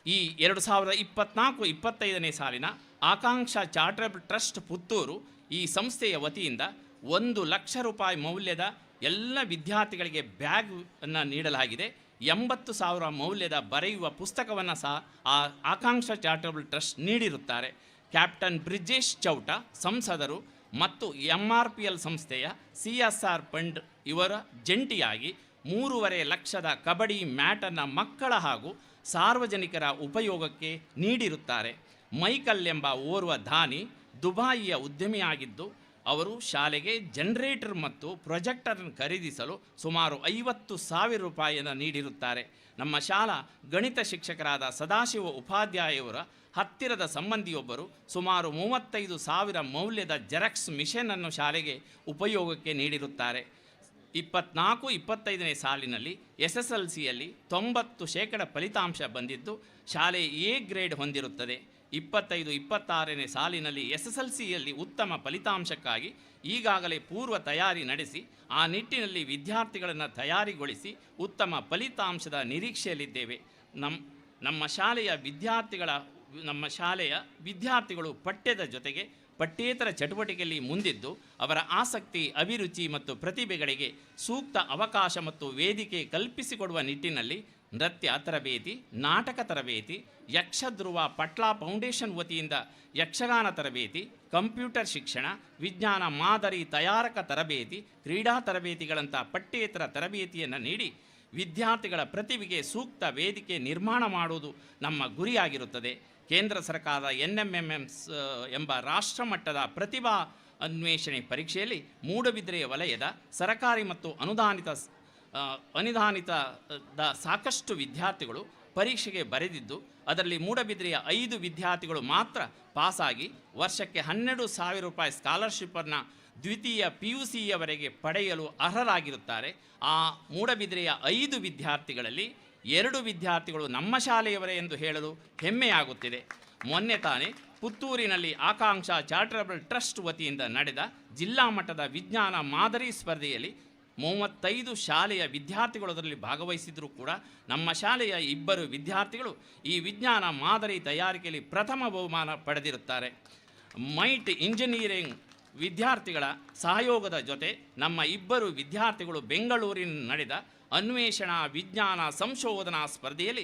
ಈ 2024-25ನೇ ಸಾಲಿನ ಆಕಾಂಕ್ಷಾ ಚಾರಿಟಬಲ್ ಟ್ರಸ್ಟ್ ಪುತ್ತೂರು ಈ ಸಂಸ್ಥೆಯ ವತಿಯಿಂದ 1 ಲಕ್ಷ ರೂಪಾಯಿ ಮೌಲ್ಯದ ಎಲ್ಲ ವಿದ್ಯಾರ್ಥಿಗಳಿಗೆ ಬ್ಯಾಗನ್ನು ನೀಡಲಾಗಿದೆ. 80,000 ಮೌಲ್ಯದ ಬರೆಯುವ ಪುಸ್ತಕವನ್ನು ಸಹ ಆ ಆಕಾಂಕ್ಷಾ ಚಾರಿಟಬಲ್ ಟ್ರಸ್ಟ್ ನೀಡಿರುತ್ತಾರೆ. ಕ್ಯಾಪ್ಟನ್ ಬ್ರಿಜೇಶ್ ಚೌಟ ಸಂಸದರು ಮತ್ತು MRPL ಸಂಸ್ಥೆಯ CSR ಫಂಡ್ ಇವರ ಜಂಟಿಯಾಗಿ 3.5 ಲಕ್ಷದ ಕಬಡ್ಡಿ ಮ್ಯಾಟನ್ನು ಮಕ್ಕಳ ಹಾಗೂ ಸಾರ್ವಜನಿಕರ ಉಪಯೋಗಕ್ಕೆ ನೀಡಿರುತ್ತಾರೆ. ಮೈಕಲ್ ಎಂಬ ಓರ್ವ ದಾನಿ ದುಬಾಯಿಯ ಉದ್ಯಮಿಯಾಗಿದ್ದು ಅವರು ಶಾಲೆಗೆ ಜನರೇಟರ್ ಮತ್ತು ಪ್ರೊಜೆಕ್ಟರನ್ನು ಖರೀದಿಸಲು ಸುಮಾರು 50,000 ರೂಪಾಯಿಯನ್ನು ನೀಡಿರುತ್ತಾರೆ. ನಮ್ಮ ಶಾಲಾ ಗಣಿತ ಶಿಕ್ಷಕರಾದ ಸದಾಶಿವ ಉಪಾಧ್ಯಾಯವರ ಹತ್ತಿರದ ಸಂಬಂಧಿಯೊಬ್ಬರು ಸುಮಾರು 35,000 ಮೌಲ್ಯದ ಜೆರಾಕ್ಸ್ ಮಿಷನನ್ನು ಶಾಲೆಗೆ ಉಪಯೋಗಕ್ಕೆ ನೀಡಿರುತ್ತಾರೆ. 24-25ನೇ ಸಾಲಿನಲ್ಲಿ SSLCಯಲ್ಲಿ 90% ಫಲಿತಾಂಶ ಬಂದಿದ್ದು ಶಾಲೆ A ಗ್ರೇಡ್ ಹೊಂದಿರುತ್ತದೆ. 25-26ನೇ ಸಾಲಿನಲ್ಲಿ SSLCಯಲ್ಲಿ ಉತ್ತಮ ಫಲಿತಾಂಶಕ್ಕಾಗಿ ಈಗಾಗಲೇ ಪೂರ್ವ ತಯಾರಿ ನಡೆಸಿ ಆ ನಿಟ್ಟಿನಲ್ಲಿ ವಿದ್ಯಾರ್ಥಿಗಳನ್ನು ತಯಾರಿಗೊಳಿಸಿ ಉತ್ತಮ ಫಲಿತಾಂಶದ ನಿರೀಕ್ಷೆಯಲ್ಲಿದ್ದೇವೆ. ನಮ್ಮ ಶಾಲೆಯ ವಿದ್ಯಾರ್ಥಿಗಳು ಪಠ್ಯದ ಜೊತೆಗೆ ಪಠ್ಯೇತರ ಚಟುವಟಿಕೆಯಲ್ಲಿ ಮುಂದಿದ್ದು ಅವರ ಆಸಕ್ತಿ, ಅಭಿರುಚಿ ಮತ್ತು ಪ್ರತಿಭೆಗಳಿಗೆ ಸೂಕ್ತ ಅವಕಾಶ ಮತ್ತು ವೇದಿಕೆ ಕಲ್ಪಿಸಿಕೊಡುವ ನಿಟ್ಟಿನಲ್ಲಿ ನೃತ್ಯ ತರಬೇತಿ, ನಾಟಕ ತರಬೇತಿ, ಯಕ್ಷಧ್ರುವ ಪಟ್ಲಾ ಫೌಂಡೇಶನ್ ವತಿಯಿಂದ ಯಕ್ಷಗಾನ ತರಬೇತಿ, ಕಂಪ್ಯೂಟರ್ ಶಿಕ್ಷಣ, ವಿಜ್ಞಾನ ಮಾದರಿ ತಯಾರಕ ತರಬೇತಿ, ಕ್ರೀಡಾ ತರಬೇತಿಗಳಂಥ ಪಠ್ಯೇತರ ತರಬೇತಿಯನ್ನು ನೀಡಿ ವಿದ್ಯಾರ್ಥಿಗಳ ಪ್ರತಿಭೆಗೆ ಸೂಕ್ತ ವೇದಿಕೆ ನಿರ್ಮಾಣ ಮಾಡುವುದು ನಮ್ಮ ಗುರಿಯಾಗಿರುತ್ತದೆ. ಕೇಂದ್ರ ಸರ್ಕಾರದ NMMS ಎಂಬ ರಾಷ್ಟ್ರಮಟ್ಟದ ಪ್ರತಿಭಾ ಅನ್ವೇಷಣೆ ಪರೀಕ್ಷೆಯಲ್ಲಿ ಮೂಡಬಿದಿರೆಯ ವಲಯದ ಸರಕಾರಿ ಮತ್ತು ಅನುದಾನಿತದ ಸಾಕಷ್ಟು ವಿದ್ಯಾರ್ಥಿಗಳು ಪರೀಕ್ಷೆಗೆ ಬರೆದಿದ್ದು ಅದರಲ್ಲಿ ಮೂಡಬಿದಿರೆಯ 5 ವಿದ್ಯಾರ್ಥಿಗಳು ಮಾತ್ರ ಪಾಸಾಗಿ ವರ್ಷಕ್ಕೆ 12,000 ರೂಪಾಯಿ ಸ್ಕಾಲರ್ಶಿಪ್ಪನ್ನು ದ್ವಿತೀಯ PUCಯವರೆಗೆ ಪಡೆಯಲು ಅರ್ಹರಾಗಿರುತ್ತಾರೆ. ಆ ಮೂಡಬಿದಿರೆಯ 5 ವಿದ್ಯಾರ್ಥಿಗಳಲ್ಲಿ 2 ವಿದ್ಯಾರ್ಥಿಗಳು ನಮ್ಮ ಶಾಲೆಯವರೇ ಎಂದು ಹೇಳಲು ಹೆಮ್ಮೆಯಾಗುತ್ತಿದೆ. ಮೊನ್ನೆ ತಾನೇ ಪುತ್ತೂರಿನಲ್ಲಿ ಆಕಾಂಕ್ಷಾ ಚಾರಿಟಬಲ್ ಟ್ರಸ್ಟ್ ವತಿಯಿಂದ ನಡೆದ ಜಿಲ್ಲಾ ಮಟ್ಟದ ವಿಜ್ಞಾನ ಮಾದರಿ ಸ್ಪರ್ಧೆಯಲ್ಲಿ 35 ಶಾಲೆಯ ವಿದ್ಯಾರ್ಥಿಗಳು ಅದರಲ್ಲಿ ಭಾಗವಹಿಸಿದರೂ ಕೂಡ ನಮ್ಮ ಶಾಲೆಯ 2 ವಿದ್ಯಾರ್ಥಿಗಳು ಈ ವಿಜ್ಞಾನ ಮಾದರಿ ತಯಾರಿಕೆಯಲ್ಲಿ ಪ್ರಥಮ ಬಹುಮಾನ ಪಡೆದಿರುತ್ತಾರೆ. ಮೈಟ್ ಇಂಜಿನಿಯರಿಂಗ್ ವಿದ್ಯಾರ್ಥಿಗಳ ಸಹಯೋಗದ ಜೊತೆ ನಮ್ಮ 2 ವಿದ್ಯಾರ್ಥಿಗಳು ಬೆಂಗಳೂರಿನ ನಡೆದ ಅನ್ವೇಷಣಾ ವಿಜ್ಞಾನ ಸಂಶೋಧನಾ ಸ್ಪರ್ಧೆಯಲ್ಲಿ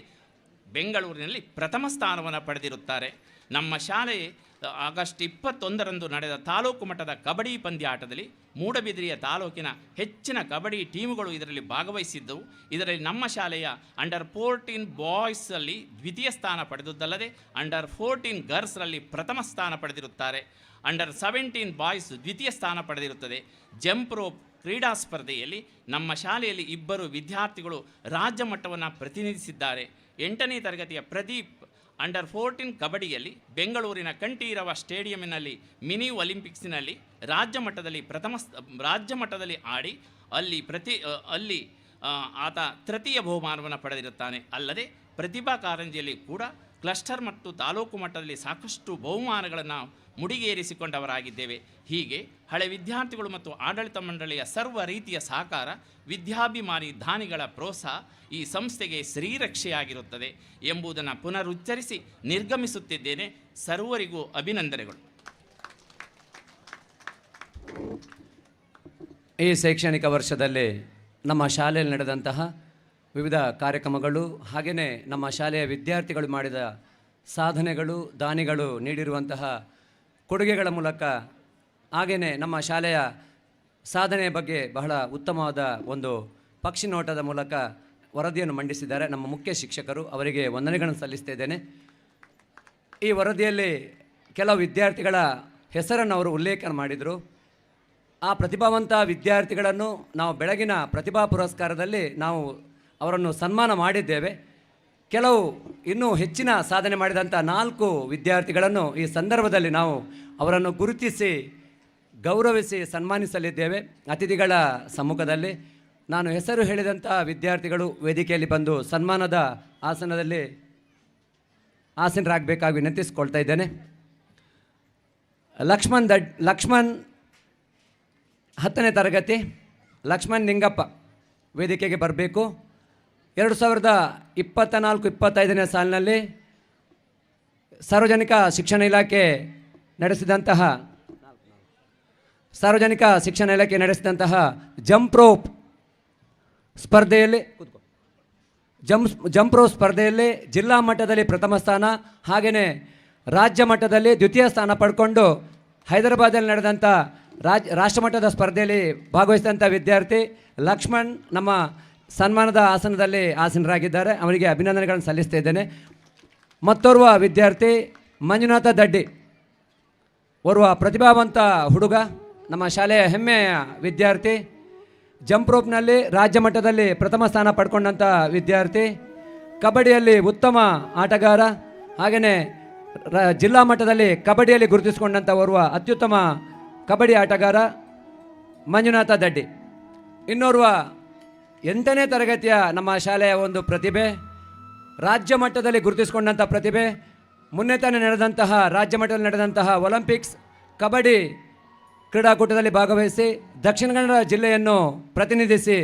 ಬೆಂಗಳೂರಿನಲ್ಲಿ ಪ್ರಥಮ ಸ್ಥಾನವನ್ನು ಪಡೆದಿರುತ್ತಾರೆ. ನಮ್ಮ ಶಾಲೆ ಆಗಸ್ಟ್ 21ರಂದು ನಡೆದ ತಾಲೂಕು ಮಟ್ಟದ ಕಬಡ್ಡಿ ಪಂದ್ಯಾಟದಲ್ಲಿ ಮೂಡಬಿದಿರೆಯ ತಾಲೂಕಿನ ಹೆಚ್ಚಿನ ಕಬಡ್ಡಿ ಟೀಮುಗಳು ಇದರಲ್ಲಿ ಭಾಗವಹಿಸಿದ್ದವು. ಇದರಲ್ಲಿ ನಮ್ಮ ಶಾಲೆಯ ಅಂಡರ್ 14 ಬಾಯ್ಸಲ್ಲಿ ದ್ವಿತೀಯ ಸ್ಥಾನ ಪಡೆದುದಲ್ಲದೆ ಅಂಡರ್ 14 ಗರ್ಲ್ಸ್ರಲ್ಲಿ ಪ್ರಥಮ ಸ್ಥಾನ ಪಡೆದಿರುತ್ತಾರೆ. ಅಂಡರ್ 17 ಬಾಯ್ಸ್ ದ್ವಿತೀಯ ಸ್ಥಾನ ಪಡೆದಿರುತ್ತದೆ. ಜಂಪ್ ರೋಪ್ ಕ್ರೀಡಾ ಸ್ಪರ್ಧೆಯಲ್ಲಿ ನಮ್ಮ ಶಾಲೆಯಲ್ಲಿ 2 ವಿದ್ಯಾರ್ಥಿಗಳು ರಾಜ್ಯ ಮಟ್ಟವನ್ನು ಪ್ರತಿನಿಧಿಸಿದ್ದಾರೆ. 8ನೇ ತರಗತಿಯ ಪ್ರದೀಪ್ ಅಂಡರ್ 14 ಕಬಡ್ಡಿಯಲ್ಲಿ ಬೆಂಗಳೂರಿನ ಕಂಠೀರವ ಸ್ಟೇಡಿಯಂನಲ್ಲಿ ಮಿನಿ ಒಲಿಂಪಿಕ್ಸ್ನಲ್ಲಿ ರಾಜ್ಯ ಮಟ್ಟದಲ್ಲಿ ಆಡಿ ಅಲ್ಲಿ ಆತ ತೃತೀಯ ಬಹುಮಾನವನ್ನು ಪಡೆದಿರುತ್ತಾನೆ. ಅಲ್ಲದೆ ಪ್ರತಿಭಾ ಕಾರಂಜಿಯಲ್ಲಿ ಕೂಡ ಕ್ಲಸ್ಟರ್ ಮತ್ತು ತಾಲೂಕು ಮಟ್ಟದಲ್ಲಿ ಸಾಕಷ್ಟು ಬಹುಮಾನಗಳನ್ನು ಮುಡಿಗೇರಿಸಿಕೊಂಡವರಾಗಿದ್ದೇವೆ. ಹೀಗೆ ಹಳೆ ವಿದ್ಯಾರ್ಥಿಗಳು ಮತ್ತು ಆಡಳಿತ ಮಂಡಳಿಯ ಸರ್ವ ರೀತಿಯ ಸಹಕಾರ, ವಿದ್ಯಾಭಿಮಾನಿ ದಾನಿಗಳ ಪ್ರೋತ್ಸಾಹ ಈ ಸಂಸ್ಥೆಗೆ ಶ್ರೀರಕ್ಷೆಯಾಗಿರುತ್ತದೆ ಎಂಬುದನ್ನು ಪುನರುಚ್ಚರಿಸಿ ನಿರ್ಗಮಿಸುತ್ತಿದ್ದೇನೆ. ಸರ್ವರಿಗೂ ಅಭಿನಂದನೆಗಳು. ಈ ಶೈಕ್ಷಣಿಕ ವರ್ಷದಲ್ಲಿ ನಮ್ಮ ಶಾಲೆಯಲ್ಲಿ ನಡೆದಂತಹ ವಿವಿಧ ಕಾರ್ಯಕ್ರಮಗಳು ಹಾಗೆಯೇ ನಮ್ಮ ಶಾಲೆಯ ವಿದ್ಯಾರ್ಥಿಗಳು ಮಾಡಿದ ಸಾಧನೆಗಳು, ದಾನಿಗಳು ನೀಡಿರುವಂತಹ ಕೊಡುಗೆಗಳ ಮೂಲಕ ಹಾಗೆಯೇ ನಮ್ಮ ಶಾಲೆಯ ಸಾಧನೆಯ ಬಗ್ಗೆ ಬಹಳ ಉತ್ತಮವಾದ ಒಂದು ಪಕ್ಷಿ ನೋಟದ ಮೂಲಕ ವರದಿಯನ್ನು ಮಂಡಿಸಿದ್ದಾರೆ ನಮ್ಮ ಮುಖ್ಯ ಶಿಕ್ಷಕರು. ಅವರಿಗೆ ವಂದನೆಗಳನ್ನು ಸಲ್ಲಿಸ್ತಾ ಇದ್ದೇನೆ. ಈ ವರದಿಯಲ್ಲಿ ಕೆಲವು ವಿದ್ಯಾರ್ಥಿಗಳ ಹೆಸರನ್ನು ಅವರು ಉಲ್ಲೇಖ ಮಾಡಿದರು. ಆ ಪ್ರತಿಭಾವಂತ ವಿದ್ಯಾರ್ಥಿಗಳನ್ನು ನಾವು ಬೆಳಗಿನ ಪ್ರತಿಭಾ ಪುರಸ್ಕಾರದಲ್ಲಿ ನಾವು ಅವರನ್ನು ಸನ್ಮಾನ ಮಾಡಿದ್ದೇವೆ. ಕೆಲವು ಇನ್ನೂ ಹೆಚ್ಚಿನ ಸಾಧನೆ ಮಾಡಿದಂಥ 4 ವಿದ್ಯಾರ್ಥಿಗಳನ್ನು ಈ ಸಂದರ್ಭದಲ್ಲಿ ನಾವು ಅವರನ್ನು ಗುರುತಿಸಿ ಗೌರವಿಸಿ ಸನ್ಮಾನಿಸಲಿದ್ದೇವೆ ಅತಿಥಿಗಳ ಸಮ್ಮುಖದಲ್ಲಿ. ನಾನು ಹೆಸರು ಹೇಳಿದಂಥ ವಿದ್ಯಾರ್ಥಿಗಳು ವೇದಿಕೆಯಲ್ಲಿ ಬಂದು ಸನ್ಮಾನದ ಆಸನದಲ್ಲಿ ಆಸೀನರಾಗಬೇಕಾಗಿ ವಿನಂತಿಸಿಕೊಳ್ತಾ ಇದ್ದೇನೆ. ಲಕ್ಷ್ಮಣ್ 10ನೇ ತರಗತಿ, ಲಕ್ಷ್ಮಣ್ ನಿಂಗಪ್ಪ ವೇದಿಕೆಗೆ ಬರಬೇಕು. 2024-25ನೇ ಸಾಲಿನಲ್ಲಿ ಸಾರ್ವಜನಿಕ ಶಿಕ್ಷಣ ಇಲಾಖೆ ನಡೆಸಿದಂತಹ ಜಂಪ್ ರೋಪ್ ಸ್ಪರ್ಧೆಯಲ್ಲಿ ಜಿಲ್ಲಾ ಮಟ್ಟದಲ್ಲಿ ಪ್ರಥಮ ಸ್ಥಾನ, ಹಾಗೆಯೇ ರಾಜ್ಯ ಮಟ್ಟದಲ್ಲಿ ದ್ವಿತೀಯ ಸ್ಥಾನ ಪಡ್ಕೊಂಡು ಹೈದರಾಬಾದಲ್ಲಿ ನಡೆದಂಥ ರಾಷ್ಟ್ರಮಟ್ಟದ ಸ್ಪರ್ಧೆಯಲ್ಲಿ ಭಾಗವಹಿಸಿದಂಥ ವಿದ್ಯಾರ್ಥಿ ಲಕ್ಷ್ಮಣ್ ನಮ್ಮ ಸನ್ಮಾನದ ಆಸನದಲ್ಲಿ ಆಸೀನರಾಗಿದ್ದಾರೆ. ಅವರಿಗೆ ಅಭಿನಂದನೆಗಳನ್ನು ಸಲ್ಲಿಸ್ತಾ ಇದ್ದೇನೆ. ಮತ್ತೋರ್ವ ವಿದ್ಯಾರ್ಥಿ ಮಂಜುನಾಥ ದಡ್ಡಿ, ಓರ್ವ ಪ್ರತಿಭಾವಂತ ಹುಡುಗ, ನಮ್ಮ ಶಾಲೆಯ ಹೆಮ್ಮೆಯ ವಿದ್ಯಾರ್ಥಿ, ಜಂಪ್ ರೋಪ್ನಲ್ಲಿ ರಾಜ್ಯ ಮಟ್ಟದಲ್ಲಿ ಪ್ರಥಮ ಸ್ಥಾನ ಪಡ್ಕೊಂಡಂಥ ವಿದ್ಯಾರ್ಥಿ, ಕಬಡ್ಡಿಯಲ್ಲಿ ಉತ್ತಮ ಆಟಗಾರ, ಹಾಗೆಯೇ ಜಿಲ್ಲಾ ಮಟ್ಟದಲ್ಲಿ ಕಬಡ್ಡಿಯಲ್ಲಿ ಗುರುತಿಸಿಕೊಂಡಂಥ ಓರ್ವ ಅತ್ಯುತ್ತಮ ಕಬಡ್ಡಿ ಆಟಗಾರ ಮಂಜುನಾಥ ದಡ್ಡಿ. ಇನ್ನೋರ್ವ 8ನೇ ತರಗತಿಯ ನಮ್ಮ ಶಾಲೆಯ ಒಂದು ಪ್ರತಿಭೆ, ರಾಜ್ಯ ಮಟ್ಟದಲ್ಲಿ ಗುರುತಿಸಿಕೊಂಡಂಥ ಪ್ರತಿಭೆ, ಮೊನ್ನೆ ತಾನೇ ನಡೆದಂತಹ ರಾಜ್ಯ ಮಟ್ಟದಲ್ಲಿ ನಡೆದಂತಹ ಒಲಿಂಪಿಕ್ಸ್ ಕಬಡ್ಡಿ ಕ್ರೀಡಾಕೂಟದಲ್ಲಿ ಭಾಗವಹಿಸಿ ದಕ್ಷಿಣ ಕನ್ನಡ ಜಿಲ್ಲೆಯನ್ನು ಪ್ರತಿನಿಧಿಸಿ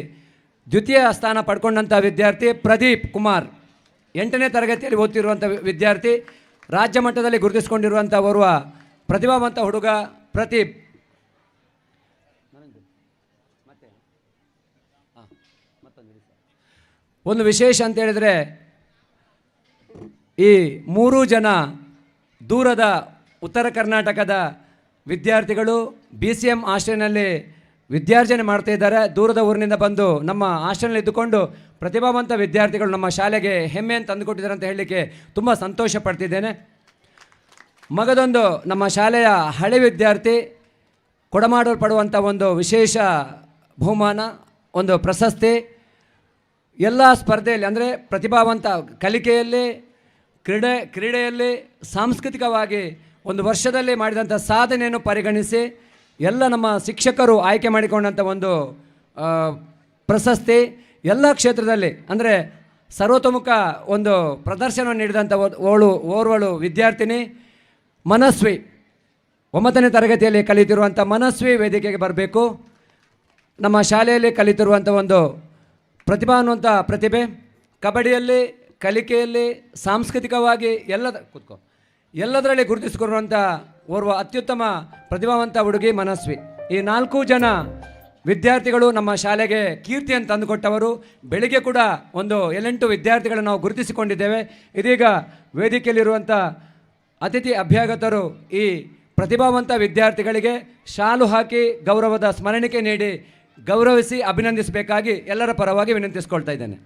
ದ್ವಿತೀಯ ಸ್ಥಾನ ಪಡ್ಕೊಂಡಂಥ ವಿದ್ಯಾರ್ಥಿ ಪ್ರದೀಪ್ ಕುಮಾರ್. 8ನೇ ತರಗತಿಯಲ್ಲಿ ಓದ್ತಿರುವಂಥ ವಿದ್ಯಾರ್ಥಿ, ರಾಜ್ಯ ಮಟ್ಟದಲ್ಲಿ ಗುರುತಿಸಿಕೊಂಡಿರುವಂಥ ಓರ್ವ ಪ್ರತಿಭಾವಂತ ಹುಡುಗ ಪ್ರದೀಪ್. ಒಂದು ವಿಶೇಷ ಅಂತ ಹೇಳಿದರೆ, ಈ 3 ಜನ ದೂರದ ಉತ್ತರ ಕರ್ನಾಟಕದ ವಿದ್ಯಾರ್ಥಿಗಳು BCM ಹಾಸ್ಟೆಲ್ನಲ್ಲಿ ವಿದ್ಯಾರ್ಜನೆ ಮಾಡ್ತಾ ಇದ್ದಾರೆ. ದೂರದ ಊರಿನಿಂದ ಬಂದು ನಮ್ಮ ಹಾಸ್ಟೆಲ್ನಲ್ಲಿ ಇದ್ದುಕೊಂಡು ಪ್ರತಿಭಾವಂತ ವಿದ್ಯಾರ್ಥಿಗಳು ನಮ್ಮ ಶಾಲೆಗೆ ಹೆಮ್ಮೆಯನ್ನು ತಂದುಕೊಟ್ಟಿದ್ದಾರೆ ಅಂತ ಹೇಳಲಿಕ್ಕೆ ತುಂಬ ಸಂತೋಷ ಪಡ್ತಿದ್ದೇನೆ. ಮಗದೊಂದು ನಮ್ಮ ಶಾಲೆಯ ಹಳೆ ವಿದ್ಯಾರ್ಥಿ ಕೊಡಮಾಡಲ್ಪಡುವಂಥ ಒಂದು ವಿಶೇಷ ಬಹುಮಾನ, ಒಂದು ಪ್ರಶಸ್ತಿ. ಎಲ್ಲ ಸ್ಪರ್ಧೆಯಲ್ಲಿ ಅಂದರೆ ಪ್ರತಿಭಾವಂತ ಕಲಿಕೆಯಲ್ಲಿ, ಕ್ರೀಡೆಯಲ್ಲಿ, ಸಾಂಸ್ಕೃತಿಕವಾಗಿ ಒಂದು ವರ್ಷದಲ್ಲಿ ಮಾಡಿದಂಥ ಸಾಧನೆಯನ್ನು ಪರಿಗಣಿಸಿ ಎಲ್ಲ ನಮ್ಮ ಶಿಕ್ಷಕರು ಆಯ್ಕೆ ಮಾಡಿಕೊಂಡಂಥ ಒಂದು ಪ್ರಶಸ್ತಿ. ಎಲ್ಲ ಕ್ಷೇತ್ರದಲ್ಲಿ ಅಂದರೆ ಸರ್ವತೋಮುಖ ಒಂದು ಪ್ರದರ್ಶನವನ್ನು ನೀಡಿದಂಥ ಓರ್ವಳು ವಿದ್ಯಾರ್ಥಿನಿ ಮನಸ್ವಿ, 9ನೇ ತರಗತಿಯಲ್ಲಿ ಕಲಿತಿರುವಂಥ ಮನಸ್ವಿ ವೇದಿಕೆಗೆ ಬರಬೇಕು. ನಮ್ಮ ಶಾಲೆಯಲ್ಲಿ ಕಲಿತಿರುವಂಥ ಒಂದು ಪ್ರತಿಭಾನ್ವಂತ ಪ್ರತಿಭೆ, ಕಬಡ್ಡಿಯಲ್ಲಿ, ಕಲಿಕೆಯಲ್ಲಿ, ಸಾಂಸ್ಕೃತಿಕವಾಗಿ ಎಲ್ಲದರಲ್ಲಿ ಗುರುತಿಸಿಕೊಂಡಿರುವಂಥ ಓರ್ವ ಅತ್ಯುತ್ತಮ ಪ್ರತಿಭಾವಂತ ಹುಡುಗಿ ಮನಸ್ವಿ. ಈ 4 ಜನ ವಿದ್ಯಾರ್ಥಿಗಳು ನಮ್ಮ ಶಾಲೆಗೆ ಕೀರ್ತಿಯನ್ನು ತಂದುಕೊಟ್ಟವರು. ಬೆಳಿಗ್ಗೆ ಕೂಡ ಒಂದು 7-8 ವಿದ್ಯಾರ್ಥಿಗಳನ್ನು ನಾವು ಗುರುತಿಸಿಕೊಂಡಿದ್ದೇವೆ. ಇದೀಗ ವೇದಿಕೆಯಲ್ಲಿರುವಂಥ ಅತಿಥಿ ಅಭ್ಯಾಗತರು ಈ ಪ್ರತಿಭಾವಂತ ವಿದ್ಯಾರ್ಥಿಗಳಿಗೆ ಶಾಲು ಹಾಕಿ ಗೌರವದ ಸ್ಮರಣಿಕೆ ನೀಡಿ ಗೌರವಿಸಿ ಅಭಿನಂದಿಸಬೇಕಾಗಿ ಎಲ್ಲರ ಪರವಾಗಿ ವಿನಂತಿಸಿಕೊಳ್ತಾ ಇದ್ದೇನೆ.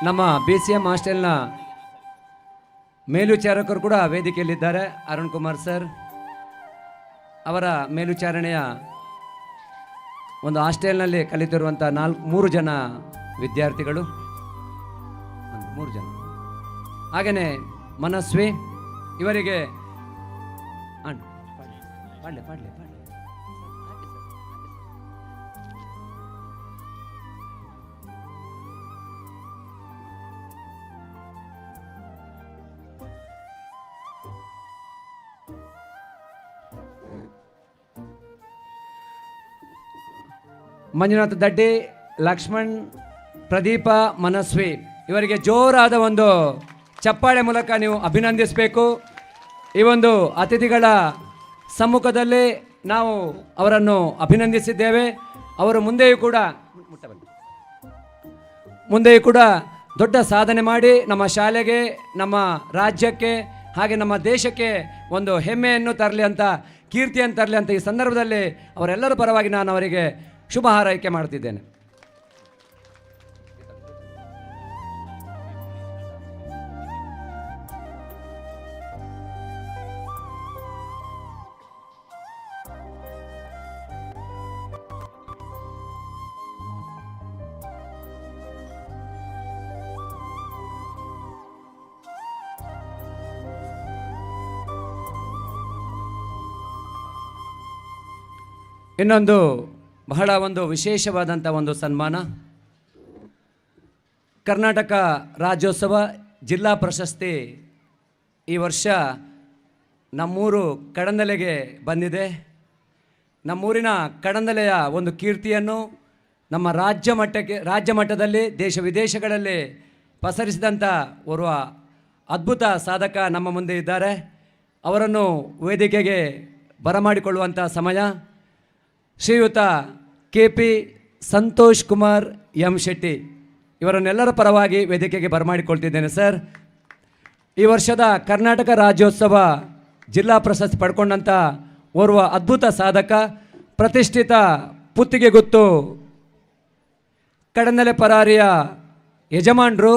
ನಮ್ಮ BCM ಹಾಸ್ಟೆಲ್ನ ಮೇಲ್ವಿಚಾರಕರು ಕೂಡ ವೇದಿಕೆಯಲ್ಲಿದ್ದಾರೆ. ಅರುಣ್ ಕುಮಾರ್ ಸರ್ ಅವರ ಮೇಲ್ವಿಚಾರಣೆಯ ಒಂದು ಹಾಸ್ಟೆಲ್ನಲ್ಲಿ ಕಲಿತಿರುವಂಥ 3 ಜನ ವಿದ್ಯಾರ್ಥಿಗಳು, 3 ಜನ. ಹಾಗೆಯೇ ಮನಸ್ವಿ ಇವರಿಗೆ ಪಾಡ್ಲೆ ಮಂಜುನಾಥ ದಡ್ಡಿ, ಲಕ್ಷ್ಮಣ್, ಪ್ರದೀಪ ಮನಸ್ವಿ ಇವರಿಗೆ ಜೋರಾದ ಒಂದು ಚಪ್ಪಾಳೆ ಮೂಲಕ ನೀವು ಅಭಿನಂದಿಸಬೇಕು. ಈ ಒಂದು ಅತಿಥಿಗಳ ಸಮ್ಮುಖದಲ್ಲಿ ನಾವು ಅವರನ್ನು ಅಭಿನಂದಿಸಿದ್ದೇವೆ. ಅವರು ಮುಂದೆಯೂ ಕೂಡ ದೊಡ್ಡ ಸಾಧನೆ ಮಾಡಿ ನಮ್ಮ ಶಾಲೆಗೆ, ನಮ್ಮ ರಾಜ್ಯಕ್ಕೆ ಹಾಗೆ ನಮ್ಮ ದೇಶಕ್ಕೆ ಒಂದು ಹೆಮ್ಮೆಯನ್ನು ತರಲಿ ಅಂತ, ಕೀರ್ತಿಯನ್ನು ತರಲಿ ಅಂತ ಈ ಸಂದರ್ಭದಲ್ಲಿ ಅವರೆಲ್ಲರ ಪರವಾಗಿ ನಾನು ಅವರಿಗೆ ಶುಭ ಹಾರೈಕೆ ಮಾಡ್ತಿದ್ದೇನೆ. ಇನ್ನೊಂದು ಬಹಳ ಒಂದು ವಿಶೇಷವಾದಂಥ ಒಂದು ಸನ್ಮಾನ, ಕರ್ನಾಟಕ ರಾಜ್ಯೋತ್ಸವ ಜಿಲ್ಲಾ ಪ್ರಶಸ್ತಿ ಈ ವರ್ಷ ನಮ್ಮೂರು ಕಡಂದಲೆಗೆ ಬಂದಿದೆ. ನಮ್ಮೂರಿನ ಕಡಂದಲೆಯ ಒಂದು ಕೀರ್ತಿಯನ್ನು ನಮ್ಮ ರಾಜ್ಯ ಮಟ್ಟದಲ್ಲಿ ದೇಶ ವಿದೇಶಗಳಲ್ಲಿ ಪಸರಿಸಿದಂಥ ಓರ್ವ ಅದ್ಭುತ ಸಾಧಕ ನಮ್ಮ ಮುಂದೆ ಇದ್ದಾರೆ. ಅವರನ್ನು ವೇದಿಕೆಗೆ ಬರಮಾಡಿಕೊಳ್ಳುವಂಥ ಸಮಯ. ಶ್ರೀಯುತ KP ಸಂತೋಷ್ ಕುಮಾರ್ ಎಂ ಶೆಟ್ಟಿ ಇವರನ್ನೆಲ್ಲರ ಪರವಾಗಿ ವೇದಿಕೆಗೆ ಬರಮಾಡಿಕೊಳ್ತಿದ್ದೇನೆ. ಸರ್, ಈ ವರ್ಷದ ಕರ್ನಾಟಕ ರಾಜ್ಯೋತ್ಸವ ಜಿಲ್ಲಾ ಪ್ರಶಸ್ತಿ ಪಡ್ಕೊಂಡಂಥ ಓರ್ವ ಅದ್ಭುತ ಸಾಧಕ, ಪ್ರತಿಷ್ಠಿತ ಪುತ್ತಿಗೆ ಗುತ್ತು ಕಡಂದಲೆ ಪರಾರಿಯ ಯಜಮಾನರು,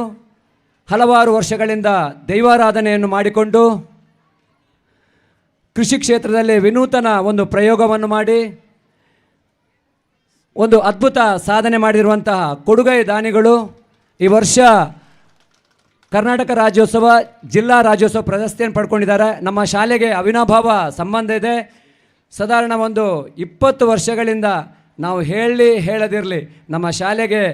ಹಲವಾರು ವರ್ಷಗಳಿಂದ ದೈವಾರಾಧನೆಯನ್ನು ಮಾಡಿಕೊಂಡು ಕೃಷಿ ಕ್ಷೇತ್ರದಲ್ಲಿ ವಿನೂತನ ಒಂದು ಪ್ರಯೋಗವನ್ನು ಮಾಡಿ ಒಂದು ಅದ್ಭುತ ಸಾಧನೆ ಮಾಡಿರುವಂತಹ ಕೊಡುಗೈ ದಾನಿಗಳು ಈ ವರ್ಷ ಕರ್ನಾಟಕ ರಾಜ್ಯೋತ್ಸವ ಜಿಲ್ಲಾ ರಾಜ್ಯೋತ್ಸವ ಪ್ರಶಸ್ತಿಯನ್ನು ಪಡ್ಕೊಂಡಿದ್ದಾರೆ. ನಮ್ಮ ಶಾಲೆಗೆ ಅವಿನಾಭಾವ ಸಂಬಂಧ ಇದೆ. ಸಾಧಾರಣ ಒಂದು 20 ವರ್ಷಗಳಿಂದ ನಾವು ಹೇಳದಿರಲಿ ನಮ್ಮ ಶಾಲೆಗೆ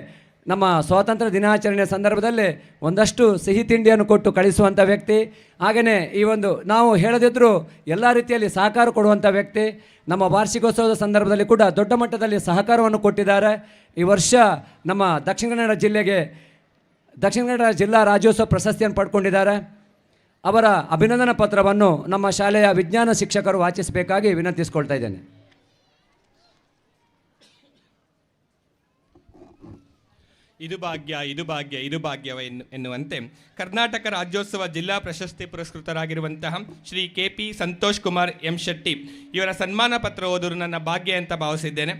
ನಮ್ಮ ಸ್ವಾತಂತ್ರ್ಯ ದಿನಾಚರಣೆ ಸಂದರ್ಭದಲ್ಲಿ ಒಂದಷ್ಟು ಸಿಹಿ ತಿಂಡಿಯನ್ನು ಕೊಟ್ಟು ಕಳಿಸುವಂಥ ವ್ಯಕ್ತಿ. ಹಾಗೆಯೇ ಈ ಒಂದು ನಾವು ಹೇಳದಿದ್ದರೂ ಎಲ್ಲ ರೀತಿಯಲ್ಲಿ ಸಹಕಾರ ಕೊಡುವಂಥ ವ್ಯಕ್ತಿ. ನಮ್ಮ ವಾರ್ಷಿಕೋತ್ಸವದ ಸಂದರ್ಭದಲ್ಲಿ ಕೂಡ ದೊಡ್ಡ ಮಟ್ಟದಲ್ಲಿ ಸಹಕಾರವನ್ನು ಕೊಟ್ಟಿದ್ದಾರೆ. ಈ ವರ್ಷ ನಮ್ಮ ದಕ್ಷಿಣ ಕನ್ನಡ ಜಿಲ್ಲಾ ರಾಜ್ಯೋತ್ಸವ ಪ್ರಶಸ್ತಿಯನ್ನು ಪಡ್ಕೊಂಡಿದ್ದಾರೆ. ಅವರ ಅಭಿನಂದನಾ ಪತ್ರವನ್ನು ನಮ್ಮ ಶಾಲೆಯ ವಿಜ್ಞಾನ ಶಿಕ್ಷಕರು ವಾಚಿಸಬೇಕಾಗಿ ವಿನಂತಿಸಿಕೊಳ್ತಾ ಇದ್ದೇನೆ. ಇದು ಭಾಗ್ಯ ಎನ್ನುವಂತೆ ಕರ್ನಾಟಕ ರಾಜ್ಯೋತ್ಸವ ಜಿಲ್ಲಾ ಪ್ರಶಸ್ತಿ ಪುರಸ್ಕೃತರಾಗಿರುವಂತಹ ಶ್ರೀ KP ಸಂತೋಷ್ ಕುಮಾರ್ ಎಂ ಶೆಟ್ಟಿ ಇವರ ಸನ್ಮಾನ ಪತ್ರ ಓದಲು ನನ್ನ ಭಾಗ್ಯ ಅಂತ ಭಾವಿಸಿದ್ದೇನೆ.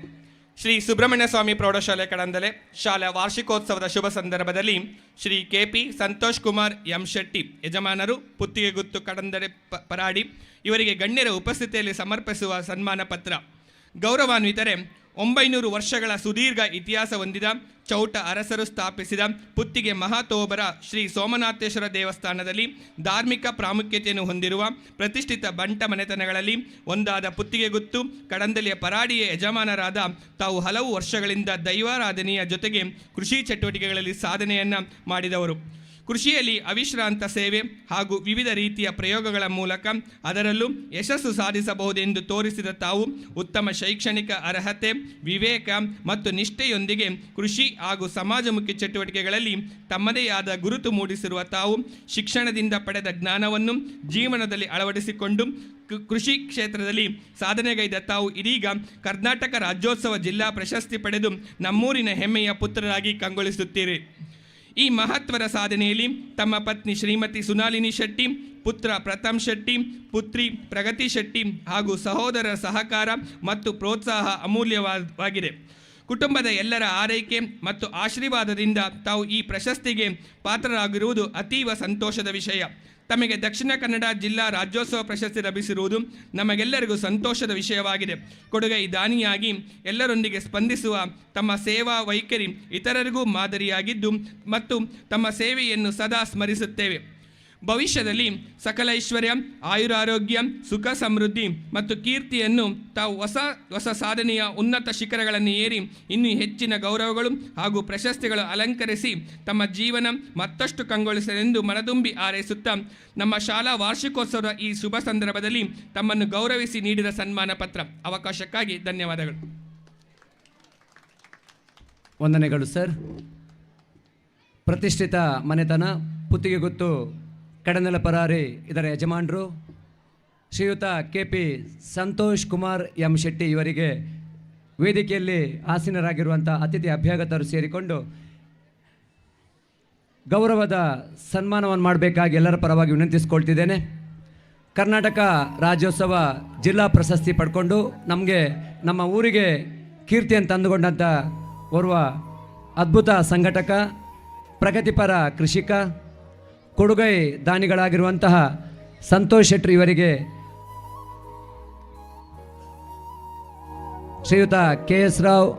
ಶ್ರೀ ಸುಬ್ರಹ್ಮಣ್ಯ ಸ್ವಾಮಿ ಪ್ರೌಢಶಾಲೆ ಕಡಂದಲೆ ಶಾಲಾ ವಾರ್ಷಿಕೋತ್ಸವದ ಶುಭ ಸಂದರ್ಭದಲ್ಲಿ ಶ್ರೀ KP ಸಂತೋಷ್ ಕುಮಾರ್ ಎಂ ಶೆಟ್ಟಿ ಯಜಮಾನರು, ಪುತ್ತಿಗೆ ಗುತ್ತು ಕಡಂದಲೆ ಪರಾಡಿ ಇವರಿಗೆ ಗಣ್ಯರ ಉಪಸ್ಥಿತಿಯಲ್ಲಿ ಸಮರ್ಪಿಸುವ ಸನ್ಮಾನ ಪತ್ರ. ಗೌರವಾನ್ವಿತರೆ, 900 ವರ್ಷಗಳ ಸುದೀರ್ಘ ಇತಿಹಾಸ ಹೊಂದಿದ ಚೌಟ ಅರಸರು ಸ್ಥಾಪಿಸಿದ ಪುತ್ತಿಗೆ ಮಹಾತೋಬರ ಶ್ರೀ ಸೋಮನಾಥೇಶ್ವರ ದೇವಸ್ಥಾನದಲ್ಲಿ ಧಾರ್ಮಿಕ ಪ್ರಾಮುಖ್ಯತೆಯನ್ನು ಹೊಂದಿರುವ ಪ್ರತಿಷ್ಠಿತ ಬಂಟ ಮನೆತನಗಳಲ್ಲಿ ಒಂದಾದ ಪುತ್ತಿಗೆ ಗುತ್ತು ಕಡಂದಲೆಯ ಪರಾಡಿಯ ಯಜಮಾನರಾದ ತಾವು ಹಲವು ವರ್ಷಗಳಿಂದ ದೈವಾರಾಧನೆಯ ಜೊತೆಗೆ ಕೃಷಿ ಚಟುವಟಿಕೆಗಳಲ್ಲಿ ಸಾಧನೆಯನ್ನು ಮಾಡಿದವರು. ಕೃಷಿಯಲ್ಲಿ ಅವಿಶ್ರಾಂತ ಸೇವೆ ಹಾಗೂ ವಿವಿಧ ರೀತಿಯ ಪ್ರಯೋಗಗಳ ಮೂಲಕ ಅದರಲ್ಲೂ ಯಶಸ್ಸು ಸಾಧಿಸಬಹುದೆಂದು ತೋರಿಸಿದ ತಾವು ಉತ್ತಮ ಶೈಕ್ಷಣಿಕ ಅರ್ಹತೆ, ವಿವೇಕ ಮತ್ತು ನಿಷ್ಠೆಯೊಂದಿಗೆ ಕೃಷಿ ಹಾಗೂ ಸಮಾಜಮುಖಿ ಚಟುವಟಿಕೆಗಳಲ್ಲಿ ತಮ್ಮದೇ ಆದ ಗುರುತು ಮೂಡಿಸಿರುವ ತಾವು ಶಿಕ್ಷಣದಿಂದ ಪಡೆದ ಜ್ಞಾನವನ್ನು ಜೀವನದಲ್ಲಿ ಅಳವಡಿಸಿಕೊಂಡು ಕೃಷಿ ಕ್ಷೇತ್ರದಲ್ಲಿ ಸಾಧನೆಗೈದ ತಾವು ಇದೀಗ ಕರ್ನಾಟಕ ರಾಜ್ಯೋತ್ಸವ ಜಿಲ್ಲಾ ಪ್ರಶಸ್ತಿ ಪಡೆದು ನಮ್ಮೂರಿನ ಹೆಮ್ಮೆಯ ಪುತ್ರರಾಗಿ ಕಂಗೊಳಿಸುತ್ತೀರಿ. ಈ ಮಹತ್ವದ ಸಾಧನೆಯಲ್ಲಿ ತಮ್ಮ ಪತ್ನಿ ಶ್ರೀಮತಿ ಸುನಾಲಿನಿ ಶೆಟ್ಟಿ, ಪುತ್ರ ಪ್ರಥಮ್ ಶೆಟ್ಟಿ, ಪುತ್ರಿ ಪ್ರಗತಿ ಶೆಟ್ಟಿ ಹಾಗೂ ಸಹೋದರರ ಸಹಕಾರ ಮತ್ತು ಪ್ರೋತ್ಸಾಹ ಅಮೂಲ್ಯವಾಗಿದೆ. ಕುಟುಂಬದ ಎಲ್ಲರ ಆರೈಕೆ ಮತ್ತು ಆಶೀರ್ವಾದದಿಂದ ತಾವು ಈ ಪ್ರಶಸ್ತಿಗೆ ಪಾತ್ರರಾಗಿರುವುದು ಅತೀವ ಸಂತೋಷದ ವಿಷಯ. ತಮಗೆ ದಕ್ಷಿಣ ಕನ್ನಡ ಜಿಲ್ಲಾ ರಾಜ್ಯೋತ್ಸವ ಪ್ರಶಸ್ತಿ ಲಭಿಸಿರುವುದು ನಮಗೆಲ್ಲರಿಗೂ ಸಂತೋಷದ ವಿಷಯವಾಗಿದೆ. ಕೊಡುಗೈ ದಾನಿಯಾಗಿ ಎಲ್ಲರೊಂದಿಗೆ ಸ್ಪಂದಿಸುವ ತಮ್ಮ ಸೇವಾ ವೈಖರಿ ಇತರರಿಗೂ ಮಾದರಿಯಾಗಿದ್ದು ಮತ್ತು ತಮ್ಮ ಸೇವೆಯನ್ನು ಸದಾ ಸ್ಮರಿಸುತ್ತೇವೆ. ಭವಿಷ್ಯದಲ್ಲಿ ಸಕಲ ಐಶ್ವರ್ಯ, ಆಯುರಾರೋಗ್ಯ, ಸುಖ ಸಮೃದ್ಧಿ ಮತ್ತು ಕೀರ್ತಿಯನ್ನು ತಾವು ಹೊಸ ಸಾಧನೆಯ ಉನ್ನತ ಶಿಖರಗಳನ್ನು ಏರಿ ಇನ್ನೂ ಹೆಚ್ಚಿನ ಗೌರವಗಳು ಹಾಗೂ ಪ್ರಶಸ್ತಿಗಳು ಅಲಂಕರಿಸಿ ತಮ್ಮ ಜೀವನ ಮತ್ತಷ್ಟು ಕಂಗೊಳಿಸಲೆಂದು ಮನದುಂಬಿ ಹಾರೈಸುತ್ತಾ ನಮ್ಮ ಶಾಲಾ ವಾರ್ಷಿಕೋತ್ಸವದ ಈ ಶುಭ ಸಂದರ್ಭದಲ್ಲಿ ತಮ್ಮನ್ನು ಗೌರವಿಸಿ ನೀಡಿದ ಸನ್ಮಾನ ಪತ್ರ ಅವಕಾಶಕ್ಕಾಗಿ ಧನ್ಯವಾದಗಳು. ವಂದನೆಗಳು ಸರ್. ಪ್ರತಿಷ್ಠಿತ ಮನೆತನ ಪುತ್ತಿಗೆ ಗುತ್ತು ಕಡನೆಲ ಪರಾರಿ ಇದರ ಯಜಮಾನರು ಶ್ರೀಯುತ KP ಸಂತೋಷ್ ಕುಮಾರ್ ಎಂ ಶೆಟ್ಟಿ ಇವರಿಗೆ ವೇದಿಕೆಯಲ್ಲಿ ಆಸೀನರಾಗಿರುವಂಥ ಅತಿಥಿ ಅಭ್ಯಾಗತರು ಸೇರಿಕೊಂಡು ಗೌರವದ ಸನ್ಮಾನವನ್ನು ಮಾಡಬೇಕಾಗಿ ಎಲ್ಲರ ಪರವಾಗಿ ವಿನಂತಿಸಿಕೊಳ್ತಿದ್ದೇನೆ. ಕರ್ನಾಟಕ ರಾಜ್ಯೋತ್ಸವ ಜಿಲ್ಲಾ ಪ್ರಶಸ್ತಿ ಪಡ್ಕೊಂಡು ನಮಗೆ ನಮ್ಮ ಊರಿಗೆ ಕೀರ್ತಿಯನ್ನು ತಂದುಕೊಂಡಂಥ ಓರ್ವ ಅದ್ಭುತ ಸಂಘಟಕ, ಪ್ರಗತಿಪರ ಕೃಷಿಕ, ಕೊಡುಗೈ ದಾನಿಗಳಾಗಿರುವಂತಹ ಸಂತೋಷ್ ಶೆಟ್ಟಿ ಇವರಿಗೆ ಶ್ರೀಯುತ KS ರಾವ್,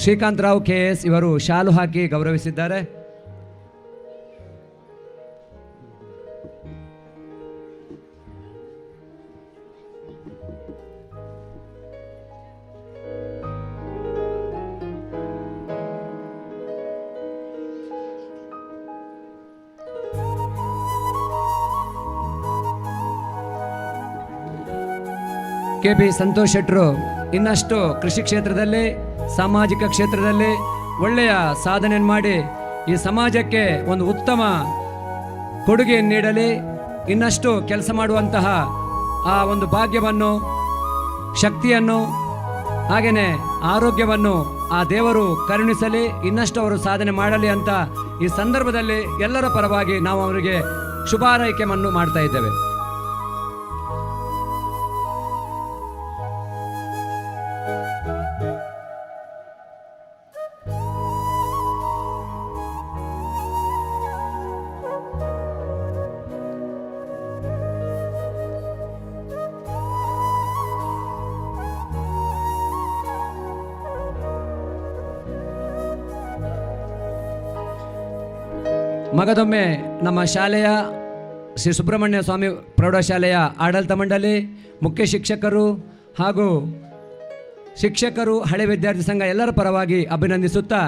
ಶ್ರೀಕಾಂತ್ ರಾವ್ KS ಇವರು ಶಾಲು ಹಾಕಿ ಗೌರವಿಸಿದ್ದಾರೆ. KP ಸಂತೋಷ್ ಶೆಟ್ಟರು ಇನ್ನಷ್ಟು ಕೃಷಿ ಕ್ಷೇತ್ರದಲ್ಲಿ, ಸಾಮಾಜಿಕ ಕ್ಷೇತ್ರದಲ್ಲಿ ಒಳ್ಳೆಯ ಸಾಧನೆಯನ್ನು ಮಾಡಿ ಈ ಸಮಾಜಕ್ಕೆ ಒಂದು ಉತ್ತಮ ಕೊಡುಗೆಯನ್ನು ನೀಡಲಿ, ಇನ್ನಷ್ಟು ಕೆಲಸ ಮಾಡುವಂತಹ ಆ ಒಂದು ಭಾಗ್ಯವನ್ನು, ಶಕ್ತಿಯನ್ನು, ಹಾಗೆಯೇ ಆರೋಗ್ಯವನ್ನು ಆ ದೇವರು ಕರುಣಿಸಲಿ, ಇನ್ನಷ್ಟು ಅವರು ಸಾಧನೆ ಮಾಡಲಿ ಅಂತ ಈ ಸಂದರ್ಭದಲ್ಲಿ ಎಲ್ಲರ ಪರವಾಗಿ ನಾವು ಅವರಿಗೆ ಶುಭಾರೈಕೆಯನ್ನು ಮಾಡ್ತಾ ಇದ್ದೇವೆ. ಮಗದೊಮ್ಮೆ ನಮ್ಮ ಶಾಲೆಯ ಶ್ರೀ ಸುಬ್ರಹ್ಮಣ್ಯ ಸ್ವಾಮಿ ಪ್ರೌಢಶಾಲೆಯ ಆಡಳಿತ ಮಂಡಳಿ, ಮುಖ್ಯ ಶಿಕ್ಷಕರು ಹಾಗೂ ಶಿಕ್ಷಕರು, ಹಳೆ ವಿದ್ಯಾರ್ಥಿ ಸಂಘ ಎಲ್ಲರ ಪರವಾಗಿ ಅಭಿನಂದಿಸುತ್ತಾ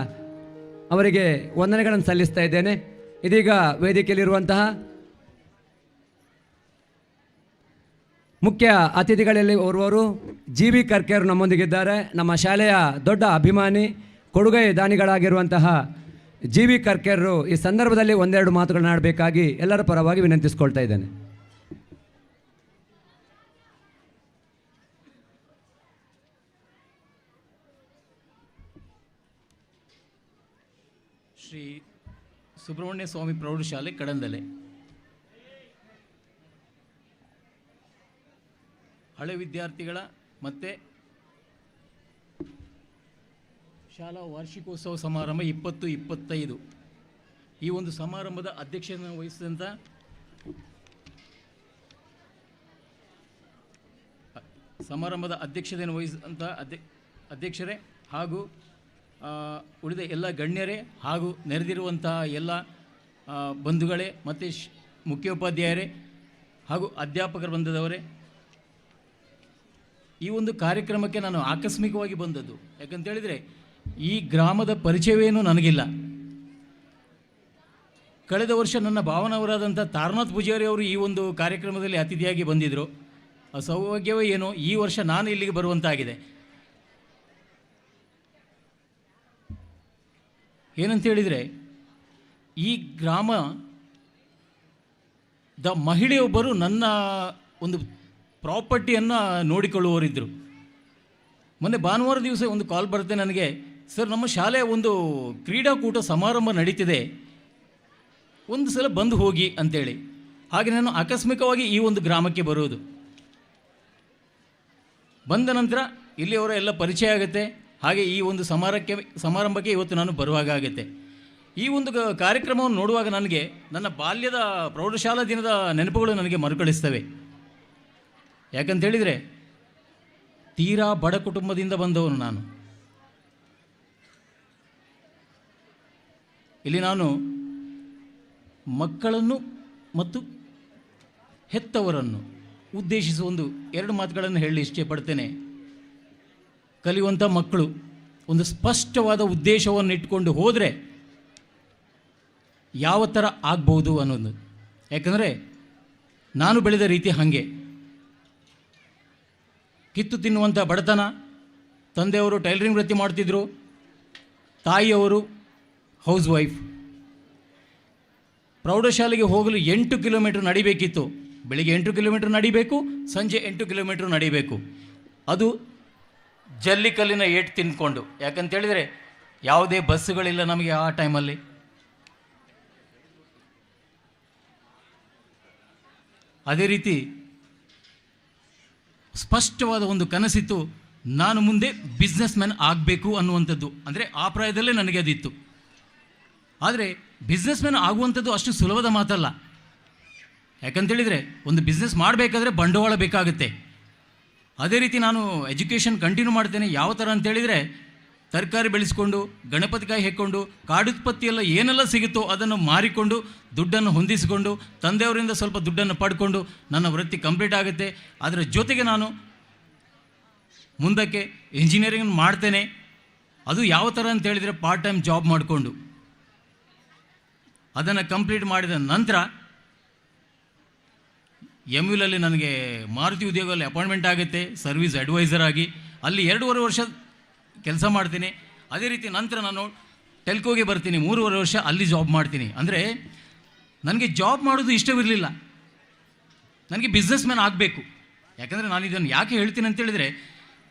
ಅವರಿಗೆ ವಂದನೆಗಳನ್ನು ಸಲ್ಲಿಸ್ತಾ ಇದ್ದೇನೆ. ಇದೀಗ ವೇದಿಕೆಯಲ್ಲಿರುವಂತಹ ಮುಖ್ಯ ಅತಿಥಿಗಳಲ್ಲಿ ಓರ್ವರು GB ಕರ್ಕೇರು ನಮ್ಮೊಂದಿಗಿದ್ದಾರೆ. ನಮ್ಮ ಶಾಲೆಯ ದೊಡ್ಡ ಅಭಿಮಾನಿ, ಕೊಡುಗೈ ದಾನಿಗಳಾಗಿರುವಂತಹ GB ಕರ್ಕೇರರು ಈ ಸಂದರ್ಭದಲ್ಲಿ ಒಂದೆರಡು ಮಾತುಗಳನ್ನ ಆಡಬೇಕಾಗಿ ಎಲ್ಲರ ಪರವಾಗಿ ವಿನಂತಿಸ್ಕೊಳ್ತಾ ಇದ್ದೇನೆ. ಶ್ರೀ ಸುಬ್ರಹ್ಮಣ್ಯ ಸ್ವಾಮಿ ಪ್ರೌಢಶಾಲೆ ಕಡಂದಲೆ, ಹಳೆ ವಿದ್ಯಾರ್ಥಿಗಳ ಮತ್ತು ಶಾಲಾ ವಾರ್ಷಿಕೋತ್ಸವ ಸಮಾರಂಭ 2025 ಈ ಒಂದು ಸಮಾರಂಭದ ಅಧ್ಯಕ್ಷತೆಯನ್ನು ವಹಿಸಿದಂಥ ಅಧ್ಯಕ್ಷರೇ ಹಾಗೂ ಉಳಿದ ಎಲ್ಲ ಗಣ್ಯರೇ ಹಾಗೂ ನೆರೆದಿರುವಂತಹ ಎಲ್ಲ ಬಂಧುಗಳೇ ಮತ್ತು ಮುಖ್ಯೋಪಾಧ್ಯಾಯರೇ ಹಾಗೂ ಅಧ್ಯಾಪಕರ ಬಂಧದವರೇ, ಈ ಒಂದು ಕಾರ್ಯಕ್ರಮಕ್ಕೆ ನಾನು ಆಕಸ್ಮಿಕವಾಗಿ ಬಂದದ್ದು. ಯಾಕಂತೇಳಿದರೆ ಈ ಗ್ರಾಮದ ಪರಿಚಯವೇನೂ ನನಗಿಲ್ಲ. ಕಳೆದ ವರ್ಷ ನನ್ನ ಭಾವನವರಾದಂಥ ತಾರನಾಥ್ ಪೂಜಾರಿ ಅವರು ಈ ಒಂದು ಕಾರ್ಯಕ್ರಮದಲ್ಲಿ ಅತಿಥಿಯಾಗಿ ಬಂದಿದ್ದರು. ಆ ಸೌಭಾಗ್ಯವೇ ಏನೋ ಈ ವರ್ಷ ನಾನು ಇಲ್ಲಿಗೆ ಬರುವಂತಾಗಿದೆ. ಏನಂತೇಳಿದರೆ ಈ ಗ್ರಾಮದ ಮಹಿಳೆಯೊಬ್ಬರು ನನ್ನ ಒಂದು ಪ್ರಾಪರ್ಟಿಯನ್ನು ನೋಡಿಕೊಳ್ಳುವವರಿದ್ದರು. ಮೊನ್ನೆ ಭಾನುವಾರ ದಿವಸ ಒಂದು ಕಾಲ್ ಬರುತ್ತೆ ನನಗೆ, ಸರ್ ನಮ್ಮ ಶಾಲೆಯ ಒಂದು ಕ್ರೀಡಾಕೂಟ ಸಮಾರಂಭ ನಡೀತಿದೆ, ಒಂದು ಸಲ ಬಂದು ಹೋಗಿ ಅಂತೇಳಿ. ಹಾಗೆ ನಾನು ಆಕಸ್ಮಿಕವಾಗಿ ಈ ಒಂದು ಗ್ರಾಮಕ್ಕೆ ಬರೋದು. ಬಂದ ನಂತರ ಇಲ್ಲಿಯವರ ಎಲ್ಲ ಪರಿಚಯ ಆಗುತ್ತೆ. ಹಾಗೆ ಈ ಒಂದು ಸಮಾರಂಭಕ್ಕೆ ಇವತ್ತು ನಾನು ಬರುವಾಗ ಆಗುತ್ತೆ. ಈ ಒಂದು ಕಾರ್ಯಕ್ರಮವನ್ನು ನೋಡುವಾಗ ನನಗೆ ನನ್ನ ಬಾಲ್ಯದ ಪ್ರೌಢಶಾಲಾ ದಿನದ ನೆನಪುಗಳು ನನಗೆ ಮರುಕಳಿಸ್ತವೆ. ಯಾಕಂತೇಳಿದರೆ ತೀರಾ ಬಡ ಕುಟುಂಬದಿಂದ ಬಂದವನು ನಾನು. ಇಲ್ಲಿ ನಾನು ಮಕ್ಕಳನ್ನು ಮತ್ತು ಹೆತ್ತವರನ್ನು ಉದ್ದೇಶಿಸಿ ಒಂದು ಎರಡು ಮಾತುಗಳನ್ನು ಹೇಳಿ ಇಷ್ಟಪಡ್ತೇನೆ. ಕಲಿಯುವಂಥ ಮಕ್ಕಳು ಒಂದು ಸ್ಪಷ್ಟವಾದ ಉದ್ದೇಶವನ್ನು ಇಟ್ಟುಕೊಂಡು ಹೋದರೆ ಯಾವ ಥರ ಆಗ್ಬೋದು ಅನ್ನೋದು. ಯಾಕಂದರೆ ನಾನು ಬೆಳೆದ ರೀತಿ ಹಾಗೆ, ಕಿತ್ತು ತಿನ್ನುವಂಥ ಬಡತನ, ತಂದೆಯವರು ಟೈಲರಿಂಗ್ ವೃತ್ತಿ ಮಾಡ್ತಿದ್ರು, ತಾಯಿಯವರು ಹೌಸ್ ವೈಫ್. ಪ್ರೌಢಶಾಲೆಗೆ ಹೋಗಲು 8 ಕಿಲೋಮೀಟರ್ ನಡಿಬೇಕಿತ್ತು. ಬೆಳಿಗ್ಗೆ 8 ಕಿಲೋಮೀಟರ್ ನಡಿಬೇಕು, ಸಂಜೆ 8 ಕಿಲೋಮೀಟರ್ ನಡಿಬೇಕು. ಅದು ಜಲ್ಲಿಕಲ್ಲಿನ ಏಟು ತಿಂದ್ಕೊಂಡು. ಯಾಕಂತೇಳಿದರೆ ಯಾವುದೇ ಬಸ್ಸುಗಳಿಲ್ಲ ನಮಗೆ ಆ ಟೈಮಲ್ಲಿ. ಅದೇ ರೀತಿ ಸ್ಪಷ್ಟವಾದ ಒಂದು ಕನಸಿತ್ತು, ನಾನು ಮುಂದೆ ಬಿಸ್ನೆಸ್ ಮ್ಯಾನ್ ಆಗಬೇಕು ಅನ್ನುವಂಥದ್ದು. ಅಂದರೆ ಆ ಪ್ರಾಯದಲ್ಲೇ ನನಗೆ ಅದಿತ್ತು. ಆದರೆ ಬಿಸ್ನೆಸ್ ಮ್ಯಾನ್ ಆಗುವಂಥದ್ದು ಅಷ್ಟು ಸುಲಭದ ಮಾತಲ್ಲ. ಯಾಕಂತೇಳಿದರೆ ಒಂದು ಬಿಸ್ನೆಸ್ ಮಾಡಬೇಕಾದ್ರೆ ಬಂಡವಾಳ ಬೇಕಾಗುತ್ತೆ. ಅದೇ ರೀತಿ ನಾನು ಎಜುಕೇಷನ್ ಕಂಟಿನ್ಯೂ ಮಾಡ್ತೇನೆ. ಯಾವ ಥರ ಅಂತೇಳಿದರೆ ತರಕಾರಿ ಬೆಳೆಸ್ಕೊಂಡು, ಗಣಪತಿಕಾಯಿ ಹೆಕ್ಕೊಂಡು, ಕಾಡುತ್ಪತ್ತಿ ಎಲ್ಲ ಏನೆಲ್ಲ ಸಿಗುತ್ತೋ ಅದನ್ನು ಮಾರಿಕೊಂಡು ದುಡ್ಡನ್ನು ಹೊಂದಿಸಿಕೊಂಡು, ತಂದೆಯವರಿಂದ ಸ್ವಲ್ಪ ದುಡ್ಡನ್ನು ಪಡ್ಕೊಂಡು ನನ್ನ ವೃತ್ತಿ ಕಂಪ್ಲೀಟ್ ಆಗುತ್ತೆ. ಅದರ ಜೊತೆಗೆ ನಾನು ಮುಂದಕ್ಕೆ ಇಂಜಿನಿಯರಿಂಗ್ ಮಾಡ್ತೇನೆ. ಅದು ಯಾವ ಥರ ಅಂತೇಳಿದರೆ ಪಾರ್ಟ್ ಟೈಮ್ ಜಾಬ್ ಮಾಡಿಕೊಂಡು ಅದನ್ನು ಕಂಪ್ಲೀಟ್ ಮಾಡಿದ ನಂತರ MUಲಲ್ಲಿ ನನಗೆ ಮಾರುತಿ ಉದ್ಯೋಗದಲ್ಲಿ ಅಪಾಯಿಂಟ್ಮೆಂಟ್ ಆಗುತ್ತೆ ಸರ್ವಿಸ್ ಅಡ್ವೈಸರ್ ಆಗಿ. ಅಲ್ಲಿ 2.5 ವರ್ಷ ಕೆಲಸ ಮಾಡ್ತೀನಿ. ಅದೇ ರೀತಿ ನಂತರ ನಾನು ಟೆಲ್ಕೋಗೆ ಬರ್ತೀನಿ, 3.5 ವರ್ಷ ಅಲ್ಲಿ ಜಾಬ್ ಮಾಡ್ತೀನಿ. ಅಂದರೆ ನನಗೆ ಜಾಬ್ ಮಾಡೋದು ಇಷ್ಟವಿರಲಿಲ್ಲ, ನನಗೆ ಬಿಸ್ನೆಸ್ ಮ್ಯಾನ್ ಆಗಬೇಕು. ಯಾಕಂದರೆ ನಾನು ಇದನ್ನು ಯಾಕೆ ಹೇಳ್ತೀನಿ ಅಂತೇಳಿದರೆ,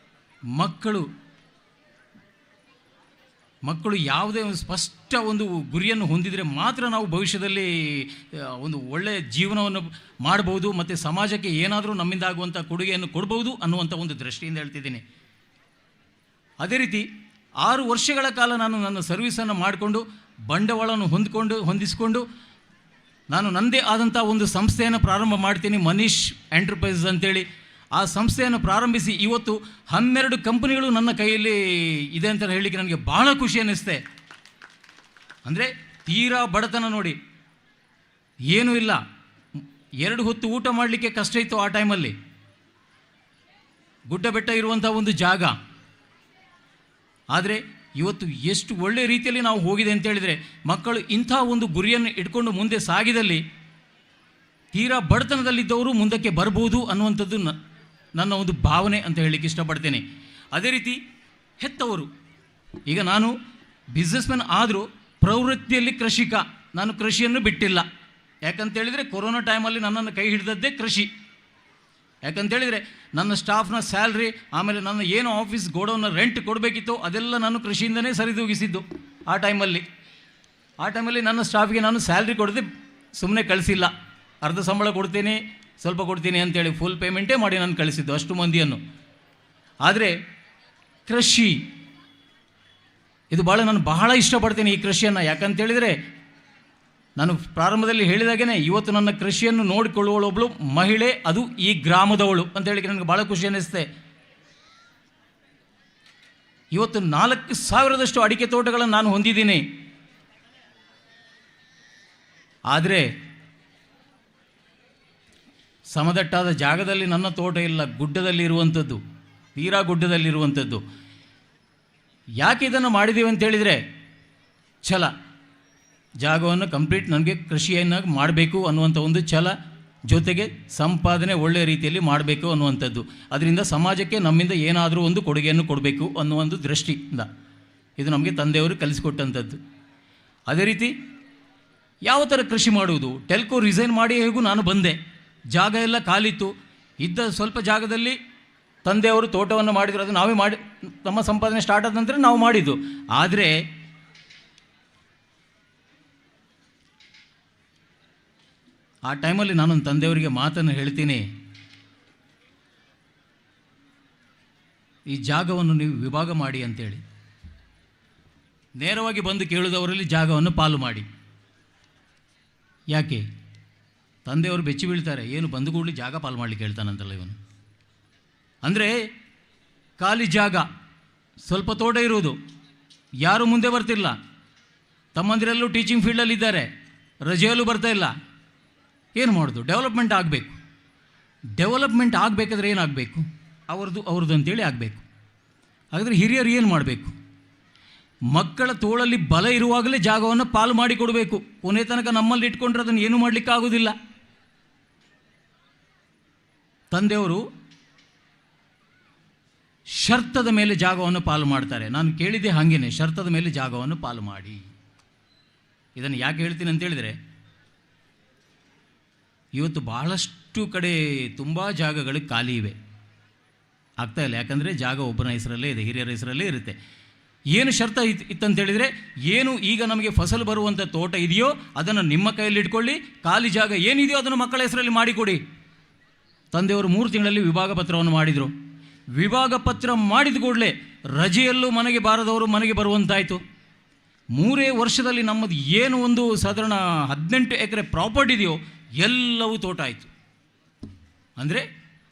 ಮಕ್ಕಳು ಯಾವುದೇ ಒಂದು ಸ್ಪಷ್ಟ ಒಂದು ಗುರಿಯನ್ನು ಹೊಂದಿದರೆ ಮಾತ್ರ ನಾವು ಭವಿಷ್ಯದಲ್ಲಿ ಒಂದು ಒಳ್ಳೆಯ ಜೀವನವನ್ನು ಮಾಡ್ಬೋದು ಮತ್ತು ಸಮಾಜಕ್ಕೆ ಏನಾದರೂ ನಮ್ಮಿಂದ ಆಗುವಂಥ ಕೊಡುಗೆಯನ್ನು ಕೊಡ್ಬೋದು ಅನ್ನುವಂಥ ಒಂದು ದೃಷ್ಟಿಯಿಂದ ಹೇಳ್ತಿದ್ದೀನಿ. ಅದೇ ರೀತಿ 6 ವರ್ಷಗಳ ಕಾಲ ನಾನು ನನ್ನ ಸರ್ವಿಸನ್ನು ಮಾಡಿಕೊಂಡು ಬಂಡವಾಳವನ್ನು ಹೊಂದಿಸಿಕೊಂಡು ನಾನು ನನ್ನದೇ ಆದಂಥ ಒಂದು ಸಂಸ್ಥೆಯನ್ನು ಪ್ರಾರಂಭ ಮಾಡ್ತೀನಿ, ಮನೀಶ್ ಎಂಟರ್ಪ್ರೈಸಸ್ ಅಂತೇಳಿ. ಆ ಸಂಸ್ಥೆಯನ್ನು ಪ್ರಾರಂಭಿಸಿ ಇವತ್ತು 12 ಕಂಪನಿಗಳು ನನ್ನ ಕೈಯಲ್ಲಿ ಇದೆ ಅಂತ ಹೇಳಲಿಕ್ಕೆ ನನಗೆ ಭಾಳ ಖುಷಿ ಅನ್ನಿಸ್ತೆ. ಅಂದರೆ ತೀರಾ ಬಡತನ ನೋಡಿ, ಏನೂ ಇಲ್ಲ, 2 ಹೊತ್ತು ಊಟ ಮಾಡಲಿಕ್ಕೆ ಕಷ್ಟ ಇತ್ತು ಆ ಟೈಮಲ್ಲಿ. ಗುಡ್ಡ ಬೆಟ್ಟ ಇರುವಂಥ ಒಂದು ಜಾಗ. ಆದರೆ ಇವತ್ತು ಎಷ್ಟು ಒಳ್ಳೆಯ ರೀತಿಯಲ್ಲಿ ನಾವು ಹೋಗಿದೆ ಅಂತೇಳಿದರೆ, ಮಕ್ಕಳು ಇಂಥ ಒಂದು ಗುರಿಯನ್ನು ಇಟ್ಕೊಂಡು ಮುಂದೆ ಸಾಗಿದಲ್ಲಿ ತೀರಾ ಬಡತನದಲ್ಲಿದ್ದವರು ಮುಂದಕ್ಕೆ ಬರ್ಬೋದು ಅನ್ನುವಂಥದ್ದು ನನ್ನ ಒಂದು ಭಾವನೆ ಅಂತ ಹೇಳಲಿಕ್ಕೆ ಇಷ್ಟಪಡ್ತೇನೆ. ಅದೇ ರೀತಿ ಹೆತ್ತವರು, ಈಗ ನಾನು ಬಿಸ್ನೆಸ್ ಮ್ಯಾನ್ ಆದರೂ ಪ್ರವೃತ್ತಿಯಲ್ಲಿ ಕೃಷಿಕ, ನಾನು ಕೃಷಿಯನ್ನು ಬಿಟ್ಟಿಲ್ಲ. ಯಾಕಂತೇಳಿದರೆ ಕೊರೋನಾ ಟೈಮಲ್ಲಿ ನನ್ನನ್ನು ಕೈ ಹಿಡಿದದ್ದೇ ಕೃಷಿ. ಯಾಕಂತೇಳಿದರೆ ನನ್ನ ಸ್ಟಾಫ್ನ ಸ್ಯಾಲ್ರಿ, ಆಮೇಲೆ ನನ್ನ ಏನು ಆಫೀಸ್ ಗೋಡೌನ್ನ ರೆಂಟ್ ಕೊಡಬೇಕಿತ್ತು ಅದೆಲ್ಲ ನಾನು ಕೃಷಿಯಿಂದನೇ ಸರಿದೂಗಿಸಿದ್ದು. ಆ ಟೈಮಲ್ಲಿ ನನ್ನ ಸ್ಟಾಫ್ಗೆ ನಾನು ಸ್ಯಾಲ್ರಿ ಕೊಡದೆ ಸುಮ್ಮನೆ ಕಳಿಸಿಲ್ಲ. ಅರ್ಧ ಸಂಬಳ ಕೊಡ್ತೀನಿ, ಸ್ವಲ್ಪ ಕೊಡ್ತೀನಿ ಅಂತೇಳಿ ಫುಲ್ ಪೇಮೆಂಟೇ ಮಾಡಿ ನಾನು ಕಳಿಸಿದ್ದು ಅಷ್ಟು ಮಂದಿಯನ್ನು. ಆದರೆ ಕೃಷಿ ಇದು ನಾನು ಬಹಳ ಇಷ್ಟಪಡ್ತೀನಿ ಈ ಕೃಷಿಯನ್ನು. ಯಾಕಂತೇಳಿದರೆ ನಾನು ಪ್ರಾರಂಭದಲ್ಲಿ ಹೇಳಿದಾಗೇ ಇವತ್ತು ನನ್ನ ಕೃಷಿಯನ್ನು ನೋಡಿಕೊಳ್ಳುವಳೊಬ್ಬಳು ಮಹಿಳೆ, ಅದು ಈ ಗ್ರಾಮದವಳು ಅಂತ ಹೇಳಿಕ್ಕೆ ನನಗೆ ಭಾಳ ಖುಷಿ ಅನ್ನಿಸ್ತೆ. ಇವತ್ತು 4,000ದಷ್ಟು ಅಡಿಕೆ ತೋಟಗಳನ್ನು ನಾನು ಹೊಂದಿದ್ದೀನಿ. ಆದರೆ ಸಮದಟ್ಟಾದ ಜಾಗದಲ್ಲಿ ನನ್ನ ತೋಟ ಇಲ್ಲ, ಗುಡ್ಡದಲ್ಲಿರುವಂಥದ್ದು, ತೀರಾ ಗುಡ್ಡದಲ್ಲಿರುವಂಥದ್ದು. ಯಾಕೆ ಇದನ್ನು ಮಾಡಿದ್ದೀವಿ ಅಂತೇಳಿದರೆ, ಛಲ, ಜಾಗವನ್ನು ಕಂಪ್ಲೀಟ್ ನನಗೆ ಕೃಷಿಯನ್ನಾಗಿ ಮಾಡಬೇಕು ಅನ್ನುವಂಥ ಒಂದು ಛಲ, ಜೊತೆಗೆ ಸಂಪಾದನೆ ಒಳ್ಳೆಯ ರೀತಿಯಲ್ಲಿ ಮಾಡಬೇಕು ಅನ್ನುವಂಥದ್ದು. ಅದರಿಂದ ಸಮಾಜಕ್ಕೆ ನಮ್ಮಿಂದ ಏನಾದರೂ ಒಂದು ಕೊಡುಗೆಯನ್ನು ಕೊಡಬೇಕು ಅನ್ನೋ ಒಂದು ದೃಷ್ಟಿಯಿಂದ ಇದು ನಮಗೆ ತಂದೆಯವರು ಕಲಿಸಿಕೊಟ್ಟಂಥದ್ದು. ಅದೇ ರೀತಿ ಯಾವ ಥರ ಕೃಷಿ ಮಾಡುವುದು, ಟೆಲ್ಕೋ ರಿಸೈನ್ ಮಾಡಿ ಹೇಗೂ ನಾನು ಬಂದೆ. ಜಾಗ ಎಲ್ಲ ಖಾಲಿತ್ತು. ಇದ್ದ ಸ್ವಲ್ಪ ಜಾಗದಲ್ಲಿ ತಂದೆಯವರು ತೋಟವನ್ನು ಮಾಡಿದರು. ಅದು ನಾವೇ ಮಾಡಿ, ನಮ್ಮ ಸಂಪಾದನೆ ಸ್ಟಾರ್ಟ್ ಆದ ನಂತರ ನಾವು ಮಾಡಿದ್ದು. ಆದರೆ ಆ ಟೈಮಲ್ಲಿ ನಾನೊಂದು ತಂದೆಯವರಿಗೆ ಮಾತನ್ನು ಹೇಳ್ತೀನಿ, ಈ ಜಾಗವನ್ನು ನೀವು ವಿಭಾಗ ಮಾಡಿ ಅಂತೇಳಿ. ನೇರವಾಗಿ ಬಂದು ಕೇಳಿದವರಲ್ಲಿ ಜಾಗವನ್ನು ಪಾಲು ಮಾಡಿ. ಯಾಕೆ? ತಂದೆಯವರು ಬೆಚ್ಚಿ ಬೀಳ್ತಾರೆ, ಏನು ಬಂದು ಕೂಡಲಿ ಜಾಗ ಪಾಲು ಮಾಡಲಿಕ್ಕೆ ಹೇಳ್ತಾನಂತಲ್ಲ ಇವನು. ಅಂದರೆ ಖಾಲಿ ಜಾಗ, ಸ್ವಲ್ಪ ತೋಟ ಇರುವುದು, ಯಾರೂ ಮುಂದೆ ಬರ್ತಿಲ್ಲ. ತಮ್ಮಂದಿರೆಲ್ಲೂ ಟೀಚಿಂಗ್ ಫೀಲ್ಡಲ್ಲಿದ್ದಾರೆ, ರಜೆಯಲ್ಲೂ ಬರ್ತಾ ಇಲ್ಲ. ಏನು ಮಾಡೋದು? ಡೆವಲಪ್ಮೆಂಟ್ ಆಗಬೇಕು. ಡೆವಲಪ್ಮೆಂಟ್ ಆಗಬೇಕಾದ್ರೆ ಏನಾಗಬೇಕು? ಅವ್ರದ್ದು ಅಂತೇಳಿ ಆಗಬೇಕು. ಹಾಗಾದರೆ ಹಿರಿಯರು ಏನು ಮಾಡಬೇಕು? ಮಕ್ಕಳ ತೋಳಲ್ಲಿ ಬಲ ಇರುವಾಗಲೇ ಜಾಗವನ್ನು ಪಾಲು ಮಾಡಿ ಕೊಡಬೇಕು. ಕೊನೆ ತನಕ ನಮ್ಮಲ್ಲಿ ಇಟ್ಕೊಂಡ್ರೆ ಅದನ್ನು ಏನೂ ಮಾಡಲಿಕ್ಕೆ ಆಗೋದಿಲ್ಲ. ತಂದೆಯವರು ಶರ್ತದ ಮೇಲೆ ಜಾಗವನ್ನು ಪಾಲು ಮಾಡ್ತಾರೆ. ನಾನು ಕೇಳಿದ್ದೆ ಹಾಗೇನೆ, ಶರ್ತದ ಮೇಲೆ ಜಾಗವನ್ನು ಪಾಲು ಮಾಡಿ. ಇದನ್ನು ಯಾಕೆ ಹೇಳ್ತೀನಿ ಅಂತ ಹೇಳಿದರೆ, ಇವತ್ತು ಬಹಳಷ್ಟು ಕಡೆ ತುಂಬ ಜಾಗಗಳು ಖಾಲಿ ಇವೆ, ಆಗ್ತಾ ಇಲ್ಲ. ಯಾಕಂದರೆ ಜಾಗ ಒಬ್ಬನ ಹೆಸರಲ್ಲೇ ಇದೆ, ಹಿರಿಯರ ಹೆಸರಲ್ಲೇ ಇರುತ್ತೆ. ಏನು ಶರ್ತ ಇತ್ತಂತೇಳಿದರೆ, ಏನು ಈಗ ನಮಗೆ ಫಸಲು ಬರುವಂಥ ತೋಟ ಇದೆಯೋ ಅದನ್ನು ನಿಮ್ಮ ಕೈಯಲ್ಲಿ ಇಟ್ಕೊಳ್ಳಿ, ಖಾಲಿ ಜಾಗ ಏನಿದೆಯೋ ಅದನ್ನು ಮಕ್ಕಳ ಹೆಸರಲ್ಲಿ ಮಾಡಿಕೊಡಿ. ತಂದೆಯವರು 3 ತಿಂಗಳಲ್ಲಿ ವಿಭಾಗ ಪತ್ರವನ್ನು ಮಾಡಿದರು. ವಿಭಾಗ ಪತ್ರ ಮಾಡಿದ ಕೂಡಲೇ ರಜೆಯಲ್ಲೂ ಮನೆಗೆ ಬಾರದವರು ಮನೆಗೆ ಬರುವಂತಾಯಿತು. 3 ವರ್ಷದಲ್ಲಿ ನಮ್ಮದು ಏನು ಒಂದು ಸಾಧಾರಣ 18 ಎಕರೆ ಪ್ರಾಪರ್ಟಿ ಇದೆಯೋ ಎಲ್ಲವೂ ತೋಟ ಆಯಿತು. ಅಂದರೆ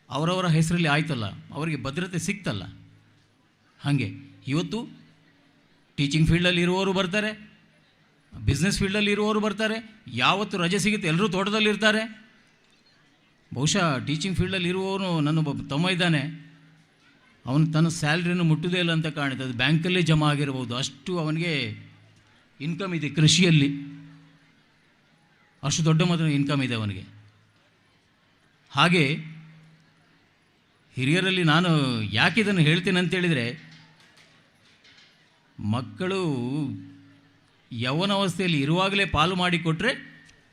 ಅವರವರ ಹೆಸರಲ್ಲಿ ಆಯ್ತಲ್ಲ, ಅವರಿಗೆ ಭದ್ರತೆ ಸಿಕ್ತಲ್ಲ. ಹಾಗೆ ಇವತ್ತು ಟೀಚಿಂಗ್ ಫೀಲ್ಡಲ್ಲಿ ಇರುವವರು ಬರ್ತಾರೆ, ಬಿಸ್ನೆಸ್ ಫೀಲ್ಡಲ್ಲಿ ಇರುವವರು ಬರ್ತಾರೆ, ಯಾವತ್ತು ರಜೆ ಸಿಗುತ್ತೆ ಎಲ್ಲರೂ ತೋಟದಲ್ಲಿರ್ತಾರೆ. ಬಹುಶಃ ಟೀಚಿಂಗ್ ಫೀಲ್ಡಲ್ಲಿ ಇರುವವನು ನನ್ನೊಬ್ಬ ತಮ್ಮ ಇದ್ದಾನೆ, ಅವನು ತನ್ನ ಸ್ಯಾಲ್ರಿಯನ್ನು ಮುಟ್ಟುವುದೇ ಇಲ್ಲ ಅಂತ ಕಾಣುತ್ತೆ. ಅದು ಬ್ಯಾಂಕಲ್ಲೇ ಜಮಾ ಆಗಿರ್ಬೋದು, ಅಷ್ಟು ಅವನಿಗೆ ಇನ್ಕಮ್ ಇದೆ. ಕೃಷಿಯಲ್ಲಿ ಅಷ್ಟು ದೊಡ್ಡ ಮೊತ್ತದ ಇನ್ಕಮ್ ಇದೆ ಅವನಿಗೆ. ಹಾಗೆ ಹಿರಿಯರಲ್ಲಿ ನಾನು ಯಾಕೆ ಇದನ್ನು ಹೇಳ್ತೇನೆ ಅಂತೇಳಿದರೆ, ಮಕ್ಕಳು ಯೌವನಾವಸ್ಥೆಯಲ್ಲಿ ಇರುವಾಗಲೇ ಪಾಲು ಮಾಡಿಕೊಟ್ರೆ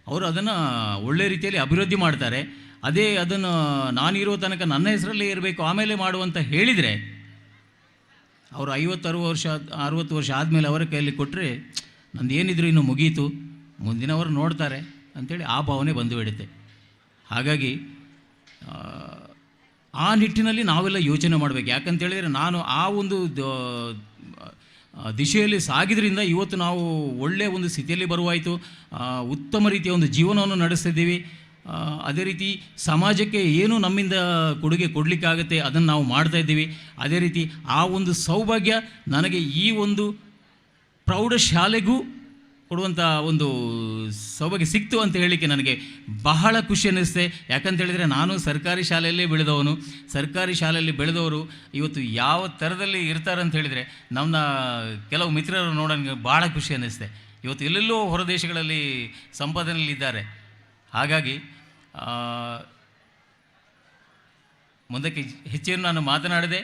ಅವರು ಅದನ್ನು ಒಳ್ಳೆ ರೀತಿಯಲ್ಲಿ ಅಭಿವೃದ್ಧಿ ಮಾಡ್ತಾರೆ. ಅದೇ ಅದನ್ನು ನಾನಿರೋ ತನಕ ನನ್ನ ಹೆಸರಲ್ಲೇ ಇರಬೇಕು ಆಮೇಲೆ ಮಾಡುವಂತ ಹೇಳಿದರೆ, ಅವರು 50-60 ವರ್ಷ ಆದಮೇಲೆ ಅವರ ಕೈಯಲ್ಲಿ ಕೊಟ್ಟರೆ ನಂದು ಏನಿದ್ರು ಇನ್ನು ಮುಗೀತು, ಮುಂದಿನವರು ನೋಡ್ತಾರೆ ಅಂಥೇಳಿ ಆ ಭಾವನೆ ಬಂದು ಬಿಡುತ್ತೆ. ಹಾಗಾಗಿ ಆ ನಿಟ್ಟಿನಲ್ಲಿ ನಾವೆಲ್ಲ ಯೋಚನೆ ಮಾಡಬೇಕು. ಯಾಕಂತೇಳಿದರೆ ನಾನು ಆ ಒಂದು ದಿಶೆಯಲ್ಲಿ ಸಾಗಿದ್ರಿಂದ ಇವತ್ತು ನಾವು ಒಳ್ಳೆಯ ಒಂದು ಸ್ಥಿತಿಯಲ್ಲಿ ಬರುವಾಯಿತು, ಉತ್ತಮ ರೀತಿಯ ಒಂದು ಜೀವನವನ್ನು ನಡೆಸ್ತಿದ್ದೀವಿ. ಅದೇ ರೀತಿ ಸಮಾಜಕ್ಕೆ ಏನು ನಮ್ಮಿಂದ ಕೊಡುಗೆ ಕೊಡಲಿಕ್ಕಾಗತ್ತೆ ಅದನ್ನು ನಾವು ಮಾಡ್ತಾಯಿದ್ದೀವಿ. ಅದೇ ರೀತಿ ಆ ಒಂದು ಸೌಭಾಗ್ಯ ನನಗೆ ಈ ಒಂದು ಪ್ರೌಢಶಾಲೆಗೂ ಕೊಡುವಂಥ ಒಂದು ಸೌಭಾಗ್ಯ ಸಿಕ್ತು ಅಂತ ಹೇಳಲಿಕ್ಕೆ ನನಗೆ ಬಹಳ ಖುಷಿ ಅನ್ನಿಸ್ತೆ. ಯಾಕಂತೇಳಿದರೆ ನಾನು ಸರ್ಕಾರಿ ಶಾಲೆಯಲ್ಲೇ ಬೆಳೆದವನು. ಸರ್ಕಾರಿ ಶಾಲೆಯಲ್ಲಿ ಬೆಳೆದವರು ಇವತ್ತು ಯಾವ ಥರದಲ್ಲಿ ಇರ್ತಾರೆ ಅಂತ ಹೇಳಿದರೆ ನಮ್ಮ ಕೆಲವು ಮಿತ್ರರು ನೋಡೋಕ್ಕೆ ಭಾಳ ಖುಷಿ ಅನ್ನಿಸ್ತೆ. ಇವತ್ತು ಎಲ್ಲೆಲ್ಲೋ ಹೊರ ದೇಶಗಳಲ್ಲಿ ಸಂಪಾದನೆಯಲ್ಲಿದ್ದಾರೆ. ಹಾಗಾಗಿ ಮುಂದಕ್ಕೆ ಹೆಚ್ಚೇನು ನಾನು ಮಾತನಾಡಿದೆ.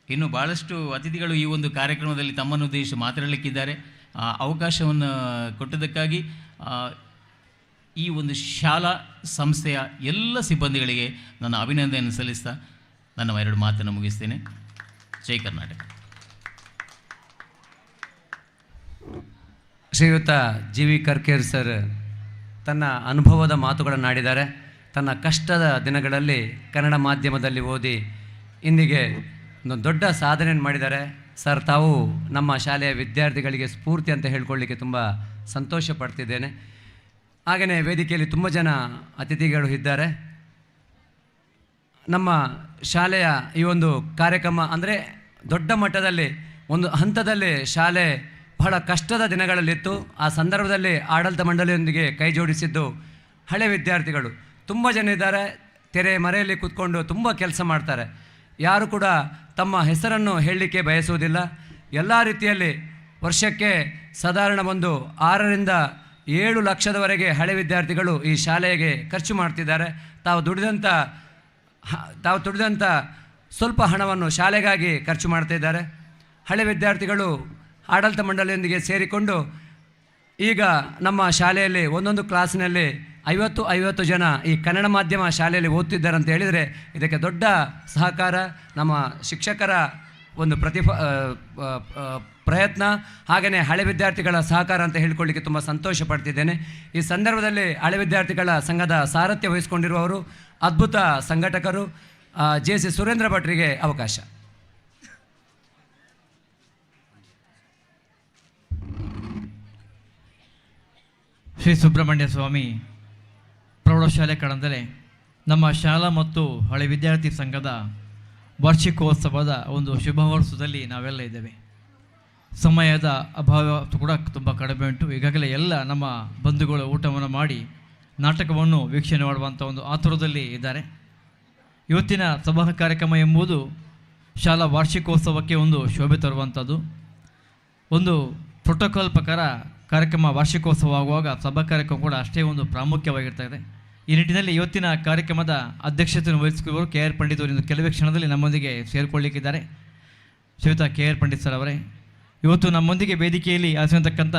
ಇನ್ನು ಭಾಳಷ್ಟು ಅತಿಥಿಗಳು ಈ ಒಂದು ಕಾರ್ಯಕ್ರಮದಲ್ಲಿ ತಮ್ಮನ್ನು ಉದ್ದೇಶಿಸಿ ಮಾತನಾಡಲಿಕ್ಕಿದ್ದಾರೆ. ಅವಕಾಶವನ್ನು ಕೊಟ್ಟದಕ್ಕಾಗಿ ಈ ಒಂದು ಶಾಲಾ ಸಂಸ್ಥೆಯ ಎಲ್ಲ ಸಿಬ್ಬಂದಿಗಳಿಗೆ ನನ್ನ ಅಭಿನಂದನೆಯನ್ನು ಸಲ್ಲಿಸ್ತಾ ನನ್ನ 2 ಮಾತನ್ನು ಮುಗಿಸ್ತೇನೆ. ಜೈ ಕರ್ನಾಟಕ. ಶ್ರೀಯುತ ಜಿ ವಿ ಕರ್ಕೇರ್ ಸರ್ ತನ್ನ ಅನುಭವದ ಮಾತುಗಳನ್ನಾಡಿದ್ದಾರೆ. ತನ್ನ ಕಷ್ಟದ ದಿನಗಳಲ್ಲಿ ಕನ್ನಡ ಮಾಧ್ಯಮದಲ್ಲಿ ಓದಿ ಇಂದಿಗೆ ಒಂದು ದೊಡ್ಡ ಸಾಧನೆಯನ್ನು ಮಾಡಿದ್ದಾರೆ. ಸರ್, ತಾವು ನಮ್ಮ ಶಾಲೆಯ ವಿದ್ಯಾರ್ಥಿಗಳಿಗೆ ಸ್ಫೂರ್ತಿ ಅಂತ ಹೇಳ್ಕೊಳ್ಳಿಕ್ಕೆ ತುಂಬ ಸಂತೋಷ ಪಡ್ತಿದ್ದೇನೆ. ಹಾಗೆಯೇ ವೇದಿಕೆಯಲ್ಲಿ ತುಂಬ ಜನ ಅತಿಥಿಗಳು ಇದ್ದಾರೆ. ನಮ್ಮ ಶಾಲೆಯ ಈ ಒಂದು ಕಾರ್ಯಕ್ರಮ ಅಂದರೆ ದೊಡ್ಡ ಮಟ್ಟದಲ್ಲಿ ಒಂದು ಹಂತದಲ್ಲಿ ಶಾಲೆ ಬಹಳ ಕಷ್ಟದ ದಿನಗಳಲ್ಲಿತ್ತು. ಆ ಸಂದರ್ಭದಲ್ಲಿ ಆಡಳಿತ ಮಂಡಳಿಯೊಂದಿಗೆ ಕೈ ಜೋಡಿಸಿದ್ದು ಹಳೆ ವಿದ್ಯಾರ್ಥಿಗಳು ತುಂಬ ಜನ ಇದ್ದಾರೆ. ತೆರೆ ಮರೆಯಲ್ಲಿ ಕೂತ್ಕೊಂಡು ತುಂಬ ಕೆಲಸ ಮಾಡ್ತಾರೆ. ಯಾರು ಕೂಡ ತಮ್ಮ ಹೆಸರನ್ನು ಹೇಳಲಿಕ್ಕೆ ಬಯಸುವುದಿಲ್ಲ. ಎಲ್ಲ ರೀತಿಯಲ್ಲಿ ವರ್ಷಕ್ಕೆ ಸಾಧಾರಣ ಒಂದು 6ರಿಂದ 7 ಲಕ್ಷದವರೆಗೆ ಹಳೆ ವಿದ್ಯಾರ್ಥಿಗಳು ಈ ಶಾಲೆಗೆ ಖರ್ಚು ಮಾಡ್ತಿದ್ದಾರೆ. ತಾವು ದುಡಿದಂಥ ಸ್ವಲ್ಪ ಹಣವನ್ನು ಶಾಲೆಗಾಗಿ ಖರ್ಚು ಮಾಡ್ತಾಯಿದ್ದಾರೆ. ಹಳೆ ವಿದ್ಯಾರ್ಥಿಗಳು ಆಡಳಿತ ಮಂಡಳಿಯೊಂದಿಗೆ ಸೇರಿಕೊಂಡು ಈಗ ನಮ್ಮ ಶಾಲೆಯಲ್ಲಿ ಒಂದೊಂದು ಕ್ಲಾಸಿನಲ್ಲಿ 50 ಜನ ಈ ಕನ್ನಡ ಮಾಧ್ಯಮ ಶಾಲೆಯಲ್ಲಿ ಓದ್ತಿದ್ದಾರೆ ಅಂತ ಹೇಳಿದರೆ ಇದಕ್ಕೆ ದೊಡ್ಡ ಸಹಕಾರ ನಮ್ಮ ಶಿಕ್ಷಕರ ಒಂದು ಪ್ರಯತ್ನ, ಹಾಗೆಯೇ ಹಳೆ ವಿದ್ಯಾರ್ಥಿಗಳ ಸಹಕಾರ ಅಂತ ಹೇಳ್ಕೊಳ್ಳಿಕ್ಕೆ ತುಂಬ ಸಂತೋಷ ಪಡ್ತಿದ್ದೇನೆ. ಈ ಸಂದರ್ಭದಲ್ಲಿ ಹಳೆ ವಿದ್ಯಾರ್ಥಿಗಳ ಸಂಘದ ಸಾರಥ್ಯ ವಹಿಸಿಕೊಂಡಿರುವವರು ಅದ್ಭುತ ಸಂಘಟಕರು JC ಸುರೇಂದ್ರ ಭಟ್ರಿಗೆ ಅವಕಾಶ. ಶ್ರೀ ಸುಬ್ರಹ್ಮಣ್ಯ ಸ್ವಾಮಿ ಪ್ರೌಢಶಾಲೆ ಕಡಂದರೆ ನಮ್ಮ ಶಾಲಾ ಮತ್ತು ಹಳೆ ವಿದ್ಯಾರ್ಥಿ ಸಂಘದ ವಾರ್ಷಿಕೋತ್ಸವದ ಒಂದು ಶುಭ ವರ್ಷದಲ್ಲಿ ನಾವೆಲ್ಲ ಇದ್ದೇವೆ. ಸಮಯದ ಅಭಾವ ಕೂಡ ತುಂಬ ಕಡಿಮೆ ಉಂಟು. ಈಗಾಗಲೇ ಎಲ್ಲ ನಮ್ಮ ಬಂಧುಗಳು ಊಟವನ್ನು ಮಾಡಿ ನಾಟಕವನ್ನು ವೀಕ್ಷಣೆ ಮಾಡುವಂಥ ಒಂದು ಆತುರದಲ್ಲಿ ಇದ್ದಾರೆ. ಇವತ್ತಿನ ಸಭಾ ಕಾರ್ಯಕ್ರಮ ಎಂಬುದು ಶಾಲಾ ವಾರ್ಷಿಕೋತ್ಸವಕ್ಕೆ ಒಂದು ಶೋಭೆ ತರುವಂಥದ್ದು. ಒಂದು ಪ್ರೋಟೋಕಾಲ್ ಪ್ರಕಾರ ಕಾರ್ಯಕ್ರಮ ವಾರ್ಷಿಕೋತ್ಸವ ಆಗುವಾಗ ಸಭಾ ಕಾರ್ಯಕ್ರಮ ಕೂಡ ಅಷ್ಟೇ ಒಂದು ಪ್ರಾಮುಖ್ಯವಾಗಿರ್ತಾ ಇದೆ. ಈ ನಿಟ್ಟಿನಲ್ಲಿ ಇವತ್ತಿನ ಕಾರ್ಯಕ್ರಮದ ಅಧ್ಯಕ್ಷತೆಯನ್ನು ವಹಿಸಿಕೊಳ್ಳುವರು ಕೆ ಆರ್ ಪಂಡಿತ್ ಅವರು ಕೆಲವೇ ಕ್ಷಣದಲ್ಲಿ ನಮ್ಮೊಂದಿಗೆ ಸೇರಿಕೊಳ್ಳಿಕ್ಕಿದ್ದಾರೆ. ಶ್ರೀಯುತ ಕೆ ಆರ್ ಪಂಡಿತ್ ಸರ್ ಅವರೇ, ಇವತ್ತು ನಮ್ಮೊಂದಿಗೆ ವೇದಿಕೆಯಲ್ಲಿ ಆಸೀನತಕ್ಕಂಥ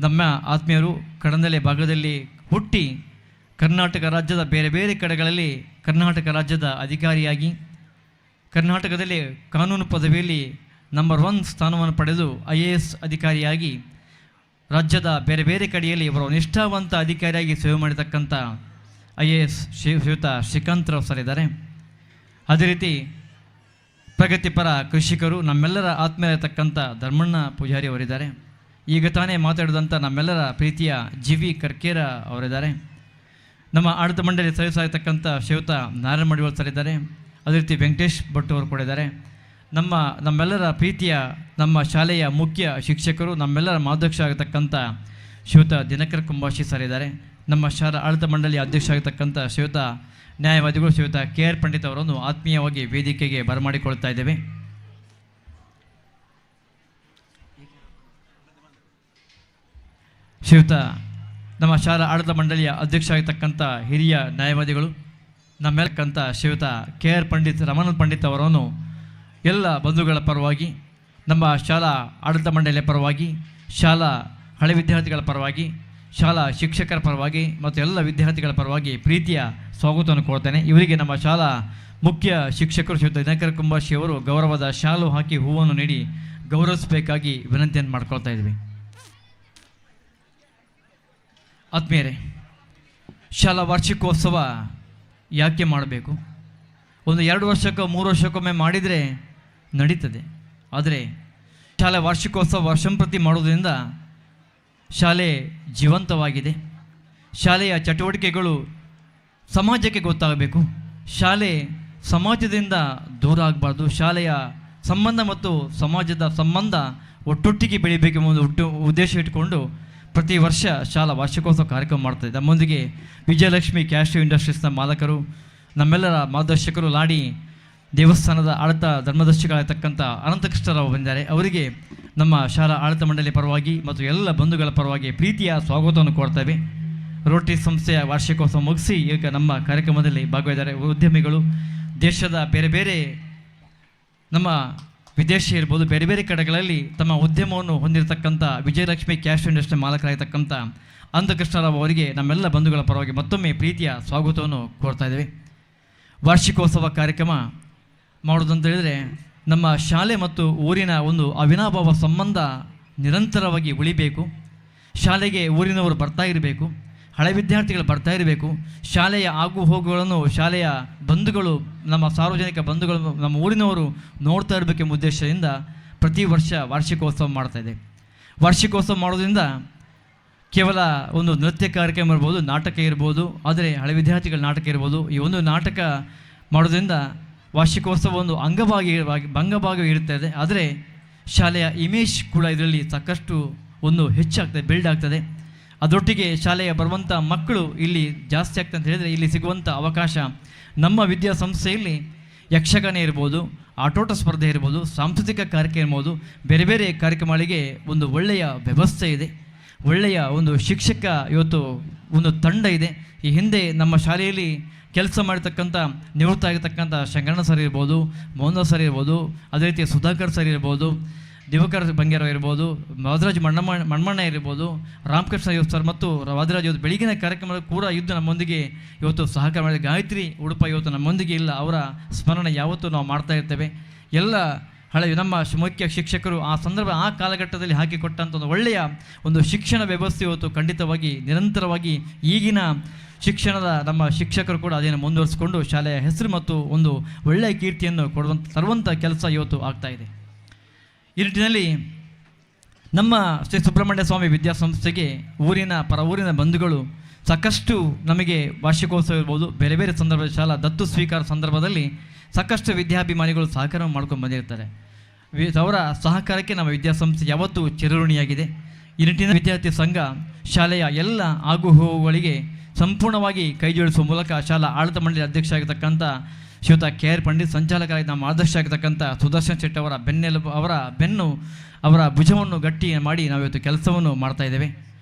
ನಮ್ಮ ಆತ್ಮೀಯರು ಕಡಂದಲೆ ಭಾಗದಲ್ಲಿ ಹುಟ್ಟಿ ಕರ್ನಾಟಕ ರಾಜ್ಯದ ಬೇರೆ ಬೇರೆ ಕಡೆಗಳಲ್ಲಿ ಕರ್ನಾಟಕ ರಾಜ್ಯದ ಅಧಿಕಾರಿಯಾಗಿ ಕರ್ನಾಟಕದಲ್ಲಿ ಕಾನೂನು ಪದವಿಯಲ್ಲಿ ನಂಬರ್ 1 ಸ್ಥಾನವನ್ನು ಪಡೆದು IAS ಅಧಿಕಾರಿಯಾಗಿ ರಾಜ್ಯದ ಬೇರೆ ಬೇರೆ ಕಡೆಯಲ್ಲಿ ಇವರು ನಿಷ್ಠಾವಂತ ಅಧಿಕಾರಿಯಾಗಿ ಸೇವೆ ಮಾಡಿರ್ತಕ್ಕಂಥ IAS ಶ್ರೀಯುತ ಶ್ರೀಕಾಂತ್ ರಾವ್ ಸರ್ ಇದ್ದಾರೆ. ಅದೇ ರೀತಿ ಪ್ರಗತಿಪರ ಕೃಷಿಕರು ನಮ್ಮೆಲ್ಲರ ಆತ್ಮೀಯತಕ್ಕಂಥ ಧರ್ಮಣ್ಣ ಪೂಜಾರಿ ಅವರಿದ್ದಾರೆ. ಈಗ ತಾನೇ ಮಾತಾಡಿದಂಥ ನಮ್ಮೆಲ್ಲರ ಪ್ರೀತಿಯ GV ಕರ್ಕೇರ ಅವರಿದ್ದಾರೆ. ನಮ್ಮ ಆಡಳಿತ ಮಂಡಳಿ ಸದಸ್ಯರಾಗಿರ್ತಕ್ಕಂಥ ಶ್ರೀಯುತ ನಾರಾಯಣ ಮಡಿವಾಳ್ ಸರ್ ಇದ್ದಾರೆ. ಅದೇ ರೀತಿ ವೆಂಕಟೇಶ್ ಭಟ್ ಅವರು ಕೂಡ ಇದ್ದಾರೆ. ನಮ್ಮೆಲ್ಲರ ಪ್ರೀತಿಯ ನಮ್ಮ ಶಾಲೆಯ ಮುಖ್ಯ ಶಿಕ್ಷಕರು ನಮ್ಮೆಲ್ಲರ ಮಾರ್ಗದರ್ಶಕ ಆಗಿರ್ತಕ್ಕಂಥ ಶ್ರೀಯುತ ದಿನಕರ್ ಕುಂಬಾಶಿ ಸರ್ ಇದ್ದಾರೆ. ನಮ್ಮ ಶಾಲಾ ಆಡಳಿತ ಮಂಡಳಿಯ ಅಧ್ಯಕ್ಷ ಆಗಿರ್ತಕ್ಕಂಥ ಶ್ರೀಯುತ ನ್ಯಾಯವಾದಿಗಳು ಶ್ರೀಯುತ ಕೆ ಆರ್ ಪಂಡಿತ್ ಅವರನ್ನು ಆತ್ಮೀಯವಾಗಿ ವೇದಿಕೆಗೆ ಬರಮಾಡಿಕೊಳ್ತಾ ಇದ್ದೇವೆ. ಶ್ರೀಯುತ ನಮ್ಮ ಶಾಲಾ ಆಡಳಿತ ಮಂಡಳಿಯ ಅಧ್ಯಕ್ಷ ಆಗಿರ್ತಕ್ಕಂಥ ಹಿರಿಯ ನ್ಯಾಯವಾದಿಗಳು ನಮ್ಮೆಲ್ಲಕ್ಕಂಥ ಶ್ರೀಯುತ ಕೆ ಆರ್ ಪಂಡಿತ್ ರಮಾನಂದ್ ಪಂಡಿತ್ ಅವರನ್ನು ಎಲ್ಲ ಬಂಧುಗಳ ಪರವಾಗಿ ನಮ್ಮ ಶಾಲಾ ಆಡಳಿತ ಮಂಡಳಿಯ ಪರವಾಗಿ ಶಾಲಾ ಹಳೆ ವಿದ್ಯಾರ್ಥಿಗಳ ಪರವಾಗಿ ಶಾಲಾ ಶಿಕ್ಷಕರ ಪರವಾಗಿ ಮತ್ತು ಎಲ್ಲ ವಿದ್ಯಾರ್ಥಿಗಳ ಪರವಾಗಿ ಪ್ರೀತಿಯ ಸ್ವಾಗತವನ್ನು ಕೊಡ್ತೇನೆ. ಇವರಿಗೆ ನಮ್ಮ ಶಾಲಾ ಮುಖ್ಯ ಶಿಕ್ಷಕರು ಶ್ರೀಯುತ ದಿನಕರ್ ಕುಂಬಾಶಿ ಅವರು ಗೌರವದ ಶಾಲು ಹಾಕಿ ಹೂವನ್ನು ನೀಡಿ ಗೌರವಿಸಬೇಕಾಗಿ ವಿನಂತಿಯನ್ನು ಮಾಡ್ಕೊಳ್ತಾ ಇದ್ವಿ. ಆತ್ಮೀಯರೇ, ಶಾಲಾ ವಾರ್ಷಿಕೋತ್ಸವ ಯಾಕೆ ಮಾಡಬೇಕು? ಒಂದು 2 ವರ್ಷಕ್ಕೋ 3 ವರ್ಷಕ್ಕೊಮ್ಮೆ ಮಾಡಿದರೆ ನಡೀತದೆ. ಆದರೆ ಶಾಲಾ ವಾರ್ಷಿಕೋತ್ಸವ ವರ್ಷಂಪ್ರತಿ ಮಾಡೋದ್ರಿಂದ ಶಾಲೆ ಜೀವಂತವಾಗಿದೆ. ಶಾಲೆಯ ಚಟುವಟಿಕೆಗಳು ಸಮಾಜಕ್ಕೆ ಗೊತ್ತಾಗಬೇಕು. ಶಾಲೆ ಸಮಾಜದಿಂದ ದೂರ ಆಗಬಾರ್ದು. ಶಾಲೆಯ ಸಂಬಂಧ ಮತ್ತು ಸಮಾಜದ ಸಂಬಂಧ ಒಟ್ಟೊಟ್ಟಿಗೆ ಬೆಳಿಬೇಕೆಂಬ ಒಂದು ಉದ್ದೇಶ ಇಟ್ಟುಕೊಂಡು ಪ್ರತಿ ವರ್ಷ ಶಾಲಾ ವಾರ್ಷಿಕೋತ್ಸವ ಕಾರ್ಯಕ್ರಮ ಮಾಡ್ತದೆ. ನಮ್ಮೊಂದಿಗೆ ವಿಜಯಲಕ್ಷ್ಮಿ ಕ್ಯಾಶ್ಯೂ ಇಂಡಸ್ಟ್ರೀಸ್ನ ಮಾಲಕರು, ನಮ್ಮೆಲ್ಲರ ಮಾರ್ಗದರ್ಶಕರು, ಲಾಡಿ ದೇವಸ್ಥಾನದ ಆಡಳಿತ ಧರ್ಮದರ್ಶಿಗಳಾಗಿರ್ತಕ್ಕಂಥ ಅನಂತಕೃಷ್ಣರಾವ್ ಬಂದಿದ್ದಾರೆ. ಅವರಿಗೆ ನಮ್ಮ ಶಾಲಾ ಆಡಳಿತ ಮಂಡಳಿ ಪರವಾಗಿ ಮತ್ತು ಎಲ್ಲ ಬಂಧುಗಳ ಪರವಾಗಿ ಪ್ರೀತಿಯ ಸ್ವಾಗತವನ್ನು ಕೊಡ್ತೇವೆ. ರೋಟರಿ ಸಂಸ್ಥೆಯ ವಾರ್ಷಿಕೋತ್ಸವ ಮುಗಿಸಿ ಈಗ ನಮ್ಮ ಕಾರ್ಯಕ್ರಮದಲ್ಲಿ ಭಾಗವಹಿಸಿದ್ದಾರೆ ಉದ್ಯಮಿಗಳು. ದೇಶದ ಬೇರೆ ಬೇರೆ ನಮ್ಮ ವಿದೇಶಿ ಇರ್ಬೋದು, ಬೇರೆ ಬೇರೆ ಕಡೆಗಳಲ್ಲಿ ತಮ್ಮ ಉದ್ಯಮವನ್ನು ಹೊಂದಿರತಕ್ಕಂಥ ವಿಜಯಲಕ್ಷ್ಮಿ ಕ್ಯಾಶ್ಯೂ ಇಂಡಸ್ಟ್ರಿ ಮಾಲಕರಾಗಿರ್ತಕ್ಕಂಥ ಅನಂತಕೃಷ್ಣರಾವ್ ಅವರಿಗೆ ನಮ್ಮೆಲ್ಲ ಬಂಧುಗಳ ಪರವಾಗಿ ಮತ್ತೊಮ್ಮೆ ಪ್ರೀತಿಯ ಸ್ವಾಗತವನ್ನು ಕೋರ್ತಾ ಇದ್ದೇವೆ. ವಾರ್ಷಿಕೋತ್ಸವ ಕಾರ್ಯಕ್ರಮ ಮಾಡೋದಂತ ಹೇಳಿದರೆ ನಮ್ಮ ಶಾಲೆ ಮತ್ತು ಊರಿನ ಒಂದು ಅವಿನಾಭಾವ ಸಂಬಂಧ ನಿರಂತರವಾಗಿ ಉಳಿಬೇಕು. ಶಾಲೆಗೆ ಊರಿನವರು ಬರ್ತಾ ಇರಬೇಕು, ಹಳೆ ವಿದ್ಯಾರ್ಥಿಗಳು ಬರ್ತಾ ಇರಬೇಕು. ಶಾಲೆಯ ಆಗು ಹೋಗುಗಳನ್ನು ಶಾಲೆಯ ಬಂಧುಗಳು, ನಮ್ಮ ಸಾರ್ವಜನಿಕ ಬಂಧುಗಳು, ನಮ್ಮ ಊರಿನವರು ನೋಡ್ತಾ ಇರಬೇಕೆಂಬ ಉದ್ದೇಶದಿಂದ ಪ್ರತಿ ವರ್ಷ ವಾರ್ಷಿಕೋತ್ಸವ ಮಾಡ್ತಾಯಿದೆ. ವಾರ್ಷಿಕೋತ್ಸವ ಮಾಡೋದ್ರಿಂದ ಕೇವಲ ಒಂದು ನೃತ್ಯ ಕಾರ್ಯಕ್ರಮ ಇರ್ಬೋದು, ನಾಟಕ ಇರ್ಬೋದು, ಆದರೆ ಹಳೆ ವಿದ್ಯಾರ್ಥಿಗಳ ನಾಟಕ ಇರ್ಬೋದು. ಈ ಒಂದು ನಾಟಕ ಮಾಡೋದ್ರಿಂದ ವಾರ್ಷಿಕೋತ್ಸವ ಒಂದು ಅಂಗಭಾಗವಾಗಿ ಇರುತ್ತದೆ. ಆದರೆ ಶಾಲೆಯ ಇಮೇಜ್ ಕೂಡ ಇದರಲ್ಲಿ ಸಾಕಷ್ಟು ಒಂದು ಹೆಚ್ಚಾಗ್ತದೆ, ಬಿಲ್ಡ್ ಆಗ್ತದೆ. ಅದರೊಟ್ಟಿಗೆ ಶಾಲೆಯ ಬರುವಂಥ ಮಕ್ಕಳು ಇಲ್ಲಿ ಜಾಸ್ತಿ ಆಗ್ತದೆ ಅಂತ ಹೇಳಿದರೆ ಇಲ್ಲಿ ಸಿಗುವಂಥ ಅವಕಾಶ ನಮ್ಮ ವಿದ್ಯಾಸಂಸ್ಥೆಯಲ್ಲಿ ಯಕ್ಷಗಾನ ಇರ್ಬೋದು, ಆಟೋಟ ಸ್ಪರ್ಧೆ ಇರ್ಬೋದು, ಸಾಂಸ್ಕೃತಿಕ ಕಾರ್ಯಕ್ರಮ ಇರ್ಬೋದು, ಬೇರೆ ಬೇರೆ ಕಾರ್ಯಕ್ರಮಗಳಿಗೆ ಒಂದು ಒಳ್ಳೆಯ ವ್ಯವಸ್ಥೆ ಇದೆ. ಒಳ್ಳೆಯ ಒಂದು ಶಿಕ್ಷಕ ಇವತ್ತು ಒಂದು ತಂಡ ಇದೆ. ಈ ಹಿಂದೆ ನಮ್ಮ ಶಾಲೆಯಲ್ಲಿ ಕೆಲಸ ಮಾಡಿರ್ತಕ್ಕಂಥ ನಿವೃತ್ತ ಆಗಿರ್ತಕ್ಕಂಥ ಶಂಕರಣ್ಣ ಸರ್ ಇರ್ಬೋದು, ಮೋಹನ ಸರ್ ಇರ್ಬೋದು, ಅದೇ ರೀತಿ ಸುಧಾಕರ್ ಸರ್ ಇರ್ಬೋದು, ದಿವಕರ್ ಬಂಗೇರಾವ್ ಇರ್ಬೋದು, ವಾದರಾಜ್ ಮಣ್ಣಮಣ್ಣ ಇರ್ಬೋದು, ರಾಮಕೃಷ್ಣ ಸರ್ ಮತ್ತು ವಾದರಾಜ್ ಇವತ್ತು ಬೆಳಗಿನ ಕಾರ್ಯಕ್ರಮ ಕೂಡ ಇದ್ದು ನಮ್ಮೊಂದಿಗೆ ಇವತ್ತು ಸಹಕಾರ ಮಾಡಿದ ಗಾಯತ್ರಿ ಉಡುಪ ಇವತ್ತು ನಮ್ಮೊಂದಿಗೆ ಇಲ್ಲ. ಅವರ ಸ್ಮರಣೆ ಯಾವತ್ತೂ ನಾವು ಮಾಡ್ತಾ ಇರ್ತೇವೆ. ಎಲ್ಲ ಹಳೆ ನಮ್ಮ ಮುಖ್ಯ ಶಿಕ್ಷಕರು ಆ ಕಾಲಘಟ್ಟದಲ್ಲಿ ಹಾಕಿಕೊಟ್ಟಂಥ ಒಂದು ಒಳ್ಳೆಯ ಒಂದು ಶಿಕ್ಷಣ ವ್ಯವಸ್ಥೆ ಇವತ್ತು ಖಂಡಿತವಾಗಿ ನಿರಂತರವಾಗಿ ಈಗಿನ ಶಿಕ್ಷಣದ ನಮ್ಮ ಶಿಕ್ಷಕರು ಕೂಡ ಅದೇನು ಮುಂದುವರಿಸಿಕೊಂಡು ಶಾಲೆಯ ಹೆಸರು ಮತ್ತು ಒಂದು ಒಳ್ಳೆಯ ಕೀರ್ತಿಯನ್ನು ತರುವಂಥ ಕೆಲಸ ಇವತ್ತು ಆಗ್ತಾಯಿದೆ. ಈ ನಿಟ್ಟಿನಲ್ಲಿ ನಮ್ಮ ಶ್ರೀ ಸುಬ್ರಹ್ಮಣ್ಯ ಸ್ವಾಮಿ ವಿದ್ಯಾಸಂಸ್ಥೆಗೆ ಊರಿನ ಬಂಧುಗಳು ಸಾಕಷ್ಟು ನಮಗೆ ವಾರ್ಷಿಕೋತ್ಸವ ಇರ್ಬೋದು, ಬೇರೆ ಬೇರೆ ಸಂದರ್ಭದ ಶಾಲಾ ದತ್ತು ಸ್ವೀಕಾರ ಸಂದರ್ಭದಲ್ಲಿ ಸಾಕಷ್ಟು ವಿದ್ಯಾಭಿಮಾನಿಗಳು ಸಹಕಾರ ಮಾಡ್ಕೊಂಡು ಬಂದಿರ್ತಾರೆ. ಅವರ ಸಹಕಾರಕ್ಕೆ ನಮ್ಮ ವಿದ್ಯಾಸಂಸ್ಥೆ ಯಾವತ್ತೂ ಚಿರಋಣಿಯಾಗಿದೆ. ಈ ನಿಟ್ಟಿನ ವಿದ್ಯಾರ್ಥಿ ಸಂಘ ಶಾಲೆಯ ಎಲ್ಲ ಆಗುಹೋಗುಗಳಿಗೆ ಸಂಪೂರ್ಣವಾಗಿ ಕೈ ಜೋಡಿಸುವ ಮೂಲಕ ಶಾಲಾ ಆಡಳಿತ ಮಂಡಳಿ ಅಧ್ಯಕ್ಷ ಆಗಿರ್ತಕ್ಕಂಥ ಶ್ರೀಯುತ ಕೆ ಆರ್ ಪಂಡಿತ್, ಸಂಚಾಲಕರಾಗಿ ನಮ್ಮ ಆದರ್ಶ ಆಗಿರ್ತಕ್ಕಂಥ ಸುದರ್ಶನ್ ಶೆಟ್ಟಿ ಅವರ ಭುಜವನ್ನು ಗಟ್ಟಿ ಮಾಡಿ ನಾವು ಇವತ್ತು ಕೆಲಸವನ್ನು ಮಾಡ್ತಾಯಿದ್ದೇವೆ.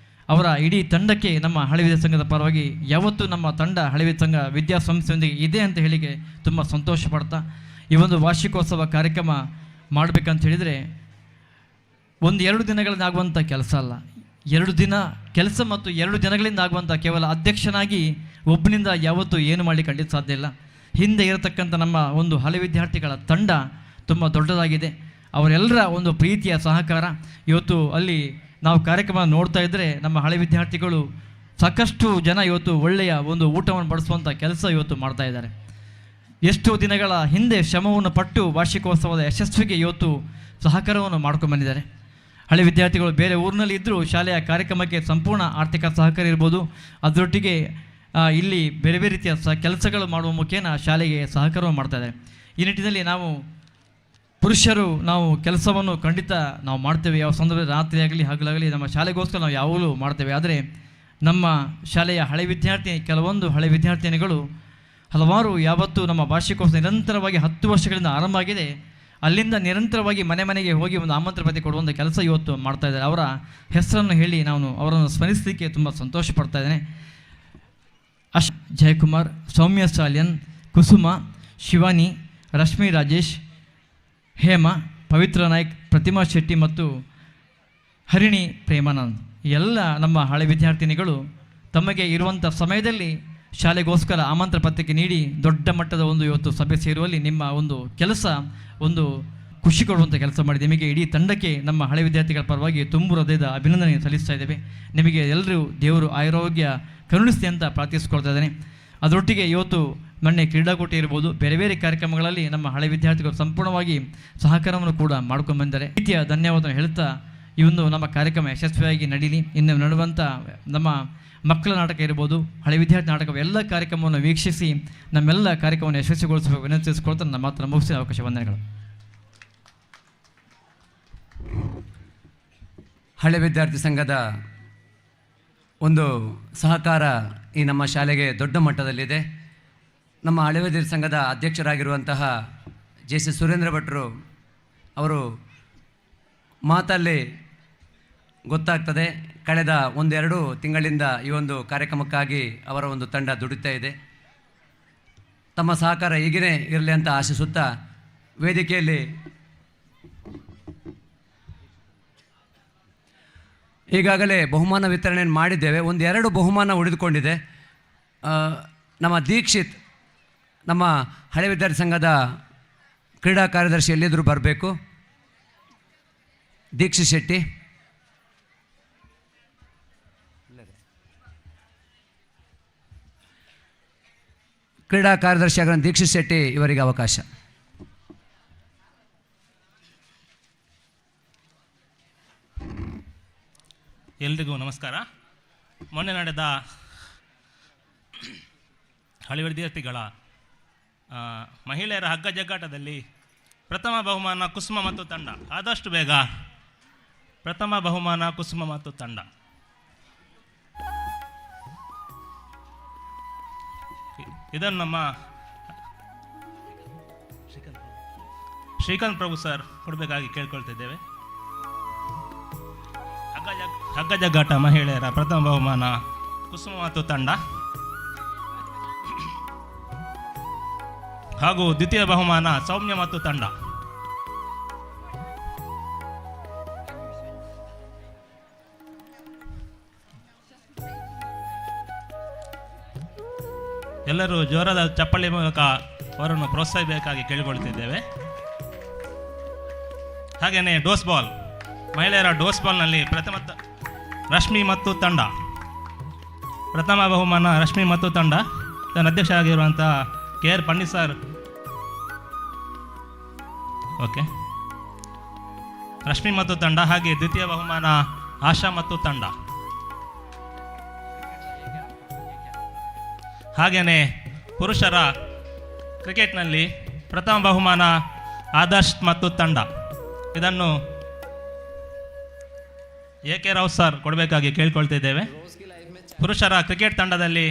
ಅವರ ಇಡೀ ತಂಡಕ್ಕೆ ನಮ್ಮ ಹಳೆ ವಿದ್ಯಾರ್ಥಿ ಸಂಘದ ಪರವಾಗಿ ಯಾವತ್ತೂ ನಮ್ಮ ತಂಡ ಹಳೆ ವಿದ್ಯಾರ್ಥಿ ಸಂಘ ವಿದ್ಯಾಸಂಸ್ಥೆಯೊಂದಿಗೆ ಇದೆ ಅಂತ ಹೇಳಿಕೆ ತುಂಬ ಸಂತೋಷ ಪಡ್ತಾ ಈ ಒಂದು ವಾರ್ಷಿಕೋತ್ಸವ ಕಾರ್ಯಕ್ರಮ ಮಾಡಬೇಕಂತ ಹೇಳಿದರೆ 1-2 ದಿನಗಳಿಂದ ಆಗುವಂಥ ಕೆಲಸ ಅಲ್ಲ. 2 ದಿನ ಕೆಲಸ ಮತ್ತು 2 ದಿನಗಳಿಂದ ಆಗುವಂಥ ಕೇವಲ ಅಧ್ಯಕ್ಷನಾಗಿ ಒಬ್ಬನಿಂದ ಯಾವತ್ತೂ ಏನು ಮಾಡಲಿಕ್ಕೆ ಖಂಡಿತ ಸಾಧ್ಯ ಇಲ್ಲ. ಹಿಂದೆ ಇರತಕ್ಕಂಥ ನಮ್ಮ ಒಂದು ಹಳೆ ವಿದ್ಯಾರ್ಥಿಗಳ ತಂಡ ತುಂಬ ದೊಡ್ಡದಾಗಿದೆ. ಅವರೆಲ್ಲರ ಒಂದು ಪ್ರೀತಿಯ ಸಹಕಾರ ಇವತ್ತು ಅಲ್ಲಿ ನಾವು ಕಾರ್ಯಕ್ರಮ ನೋಡ್ತಾ ಇದ್ದರೆ ನಮ್ಮ ಹಳೆ ವಿದ್ಯಾರ್ಥಿಗಳು ಸಾಕಷ್ಟು ಜನ ಇವತ್ತು ಒಳ್ಳೆಯ ಒಂದು ಊಟವನ್ನು ಬಡಿಸುವಂಥ ಕೆಲಸ ಇವತ್ತು ಮಾಡ್ತಾ ಇದ್ದಾರೆ. ಎಷ್ಟೋ ದಿನಗಳ ಹಿಂದೆ ಶ್ರಮವನ್ನು ಪಟ್ಟು ವಾರ್ಷಿಕೋತ್ಸವದ ಯಶಸ್ವಿಗೆ ಇವತ್ತು ಸಹಕಾರವನ್ನು ಮಾಡ್ಕೊಂಡು ಬಂದಿದ್ದಾರೆ. ಹಳೆ ವಿದ್ಯಾರ್ಥಿಗಳು ಬೇರೆ ಊರಿನಲ್ಲಿ ಇದ್ದರೂ ಶಾಲೆಯ ಕಾರ್ಯಕ್ರಮಕ್ಕೆ ಸಂಪೂರ್ಣ ಆರ್ಥಿಕ ಸಹಕಾರ ಇರ್ಬೋದು, ಅದರೊಟ್ಟಿಗೆ ಇಲ್ಲಿ ಬೇರೆ ಬೇರೆ ರೀತಿಯ ಕೆಲಸಗಳು ಮಾಡುವ ಮುಖೇನ ಶಾಲೆಗೆ ಸಹಕಾರವನ್ನು ಮಾಡ್ತಾಯಿದ್ದಾರೆ. ಈ ನಿಟ್ಟಿನಲ್ಲಿ ಪುರುಷರು ನಾವು ಕೆಲಸವನ್ನು ಖಂಡಿತ ನಾವು ಮಾಡ್ತೇವೆ. ಯಾವ ಸಂದರ್ಭದಲ್ಲಿ ರಾತ್ರಿ ಆಗಲಿ ಹಗಲಾಗಲಿ ನಮ್ಮ ಶಾಲೆಗೋಸ್ಕರ ನಾವು ಯಾವಾಗಲೂ ಮಾಡ್ತೇವೆ. ಆದರೆ ನಮ್ಮ ಶಾಲೆಯ ಹಳೆ ಕೆಲವೊಂದು ಹಳೆ ವಿದ್ಯಾರ್ಥಿನಿಗಳು ಹಲವಾರು ಯಾವತ್ತೂ ನಮ್ಮ ವಾರ್ಷಿಕೋತ್ಸವ ನಿರಂತರವಾಗಿ 10 ವರ್ಷಗಳಿಂದ ಆರಂಭ ಆಗಿದೆ. ಅಲ್ಲಿಂದ ನಿರಂತರವಾಗಿ ಮನೆ ಮನೆಗೆ ಹೋಗಿ ಒಂದು ಆಮಂತ್ರಣ ಪತ್ರ ಕೊಡುವಂಥ ಕೆಲಸ ಇವತ್ತು ಮಾಡ್ತಾ ಇದ್ದಾರೆ. ಅವರ ಹೆಸರನ್ನು ಹೇಳಿ ನಾನು ಅವರನ್ನು ಸ್ಮರಿಸಲಿಕ್ಕೆ ತುಂಬ ಸಂತೋಷ ಪಡ್ತಾ ಇದ್ದೇನೆ. ಜಯಕುಮಾರ್, ಸೌಮ್ಯ ಸ್ಟಾಲಿಯನ್, ಕುಸುಮ, ಶಿವಾನಿ, ರಶ್ಮಿ ರಾಜೇಶ್, ಹೇಮ, ಪವಿತ್ರ ನಾಯ್ಕ್, ಪ್ರತಿಮಾ ಶೆಟ್ಟಿ ಮತ್ತು ಹರಿಣಿ ಪ್ರೇಮಾನಂದ್ ಎಲ್ಲ ನಮ್ಮ ಹಳೆ ವಿದ್ಯಾರ್ಥಿನಿಗಳು ತಮಗೆ ಇರುವಂಥ ಸಮಯದಲ್ಲಿ ಶಾಲೆಗೋಸ್ಕರ ಆಮಂತ್ರಣ ಪತ್ರಿಕೆ ನೀಡಿ ದೊಡ್ಡ ಮಟ್ಟದ ಒಂದು ಇವತ್ತು ಸಭೆ ಸೇರುವಲ್ಲಿ ನಿಮ್ಮ ಒಂದು ಕೆಲಸ ಒಂದು ಖುಷಿ ಕೊಡುವಂಥ ಕೆಲಸ ಮಾಡಿದೆ. ನಿಮಗೆ ಇಡೀ ತಂಡಕ್ಕೆ ನಮ್ಮ ಹಳೆ ವಿದ್ಯಾರ್ಥಿಗಳ ಪರವಾಗಿ ತುಂಬ ಹೃದಯದ ಅಭಿನಂದನೆ ಸಲ್ಲಿಸ್ತಾ ಇದ್ದೇವೆ. ನಿಮಗೆ ಎಲ್ಲರೂ ದೇವರು ಆರೋಗ್ಯ ಕರುಣಿಸ್ಲಿ ಅಂತ ಪ್ರಾರ್ಥಿಸ್ಕೊಳ್ತಾ ಇದ್ದೇನೆ. ಅದರೊಟ್ಟಿಗೆ ಇವತ್ತು ಮೊನ್ನೆ ಕ್ರೀಡಾಕೂಟ ಇರ್ಬೋದು, ಬೇರೆ ಬೇರೆ ಕಾರ್ಯಕ್ರಮಗಳಲ್ಲಿ ನಮ್ಮ ಹಳೆ ವಿದ್ಯಾರ್ಥಿಗಳು ಸಂಪೂರ್ಣವಾಗಿ ಸಹಕಾರವನ್ನು ಕೂಡ ಮಾಡ್ಕೊಂಡು ಬಂದಿದ್ದಾರೆ. ರೀತಿಯ ಧನ್ಯವಾದವನ್ನು ಹೇಳ್ತಾ ಈ ಒಂದು ನಮ್ಮ ಕಾರ್ಯಕ್ರಮ ಯಶಸ್ವಿಯಾಗಿ ನಡೀಲಿ. ಇನ್ನು ನಡೆಯುವಂಥ ನಮ್ಮ ಮಕ್ಕಳ ನಾಟಕ ಇರ್ಬೋದು, ಹಳೆ ವಿದ್ಯಾರ್ಥಿ ನಾಟಕ ಎಲ್ಲ ಕಾರ್ಯಕ್ರಮವನ್ನು ವೀಕ್ಷಿಸಿ ನಮ್ಮೆಲ್ಲ ಕಾರ್ಯಕ್ರಮವನ್ನು ಯಶಸ್ವಿಗೊಳಿಸಬೇಕು ವಿನಂತಿಸಿಕೊಳ್ತಾ ನನ್ನ ಮಾತ್ರ ಮುಗಿಸಿದ ಅವಕಾಶ ವಂದನೆಗಳು. ಹಳೆ ವಿದ್ಯಾರ್ಥಿ ಸಂಘದ ಒಂದು ಸಹಕಾರ ಈ ನಮ್ಮ ಶಾಲೆಗೆ ದೊಡ್ಡ ಮಟ್ಟದಲ್ಲಿದೆ. ನಮ್ಮ ಹಳೆ ವಿದ್ಯಾರ್ಥಿ ಸಂಘದ ಅಧ್ಯಕ್ಷರಾಗಿರುವಂತಹ ಜೆ.ಸಿ. ಸುರೇಂದ್ರ ಭಟ್ರು ಅವರು ಮಾತಲ್ಲಿ ಗೊತ್ತಾಗ್ತದೆ. ಕಳೆದ 1-2 ತಿಂಗಳಿಂದ ಈ ಒಂದು ಕಾರ್ಯಕ್ರಮಕ್ಕಾಗಿ ಅವರ ಒಂದು ತಂಡ ದುಡಿತಾ ಇದೆ. ತಮ್ಮ ಸಹಕಾರ ಹೀಗೇ ಇರಲಿ ಅಂತ ಆಶಿಸುತ್ತಾ ವೇದಿಕೆಯಲ್ಲಿ ಈಗಾಗಲೇ ಬಹುಮಾನ ವಿತರಣೆಯನ್ನು ಮಾಡಿದ್ದೇವೆ. 1-2 ಬಹುಮಾನ ಉಳಿದುಕೊಂಡಿದೆ. ನಮ್ಮ ದೀಕ್ಷಿತ್, ನಮ್ಮ ಹಳೆ ವಿದ್ಯಾರ್ಥಿ ಸಂಘದ ಕ್ರೀಡಾ ಕಾರ್ಯದರ್ಶಿ ಎಲ್ಲಿದ್ದರೂ ಬರಬೇಕು. ದೀಕ್ಷಿತ್ ಶೆಟ್ಟಿ, ಕ್ರೀಡಾ ಕಾರ್ಯದರ್ಶಿ ಆಗಿರೋ ದೀಕ್ಷಿತ್ ಶೆಟ್ಟಿ ಇವರಿಗೆ ಅವಕಾಶ. ಎಲ್ರಿಗೂ ನಮಸ್ಕಾರ. ಮೊನ್ನೆ ನಡೆದ ಹಳೆ ವಿದ್ಯಾರ್ಥಿಗಳ ಮಹಿಳೆಯರ ಹಗ್ಗ ಜಗ್ಗಾಟದಲ್ಲಿ ಪ್ರಥಮ ಬಹುಮಾನ ಕುಸುಮ ಮತ್ತು ತಂಡ. ಆದಷ್ಟು ಬೇಗ ಪ್ರಥಮ ಬಹುಮಾನ ಕುಸುಮ ಮತ್ತು ತಂಡ. ಇದನ್ನು ನಮ್ಮ ಶ್ರೀಕಾಂತ್ ಪ್ರಭು ಸರ್ ಕೊಡಬೇಕಾಗಿ ಕೇಳ್ಕೊಳ್ತಿದ್ದೇವೆ. ಹಗ್ಗ ಜಗ್ಗಾಟ ಮಹಿಳೆಯರ ಪ್ರಥಮ ಬಹುಮಾನ ಕುಸುಮ ಮತ್ತು ತಂಡ ಹಾಗೂ ದ್ವಿತೀಯ ಬಹುಮಾನ ಸೌಮ್ಯ ಮತ್ತು ತಂಡ. ಎಲ್ಲರೂ ಜೋರಾದ ಚಪ್ಪಲಿ ಮೂಲಕ ಅವರನ್ನು ಪ್ರೋತ್ಸಾಹಿಸಬೇಕಾಗಿ ಕೇಳಿಕೊಳ್ತಿದ್ದೇವೆ. ಹಾಗೆಯೇ ಡೋಸ್ ಬಾಲ್, ಮಹಿಳೆಯರ ಡೋಸ್ ಬಾಲ್ನಲ್ಲಿ ರಶ್ಮಿ ಮತ್ತು ತಂಡ. ಪ್ರಥಮ ಬಹುಮಾನ ರಶ್ಮಿ ಮತ್ತು ತಂಡ. ಇದನ್ನು ಅಧ್ಯಕ್ಷರಾಗಿರುವಂಥ KR. Pandit sir. Okay, Rashmi ಮತ್ತು ತಂಡ. ಹಾಗೆ ದ್ವಿತೀಯ ಬಹುಮಾನ ಆಶಾ ಮತ್ತು ತಂಡ. ಹಾಗೆಯೇ ಪುರುಷರ ಕ್ರಿಕೆಟ್ನಲ್ಲಿ ಪ್ರಥಮ ಬಹುಮಾನ ಆದರ್ಶ್ ಮತ್ತು ತಂಡ. ಇದನ್ನು ಎ.ಕೆ. ರಾವ್ ಸರ್ ಕೊಡಬೇಕಾಗಿ ಕೇಳ್ಕೊಳ್ತಿದ್ದೇವೆ. ಪುರುಷರ ಕ್ರಿಕೆಟ್ ತಂಡದಲ್ಲಿ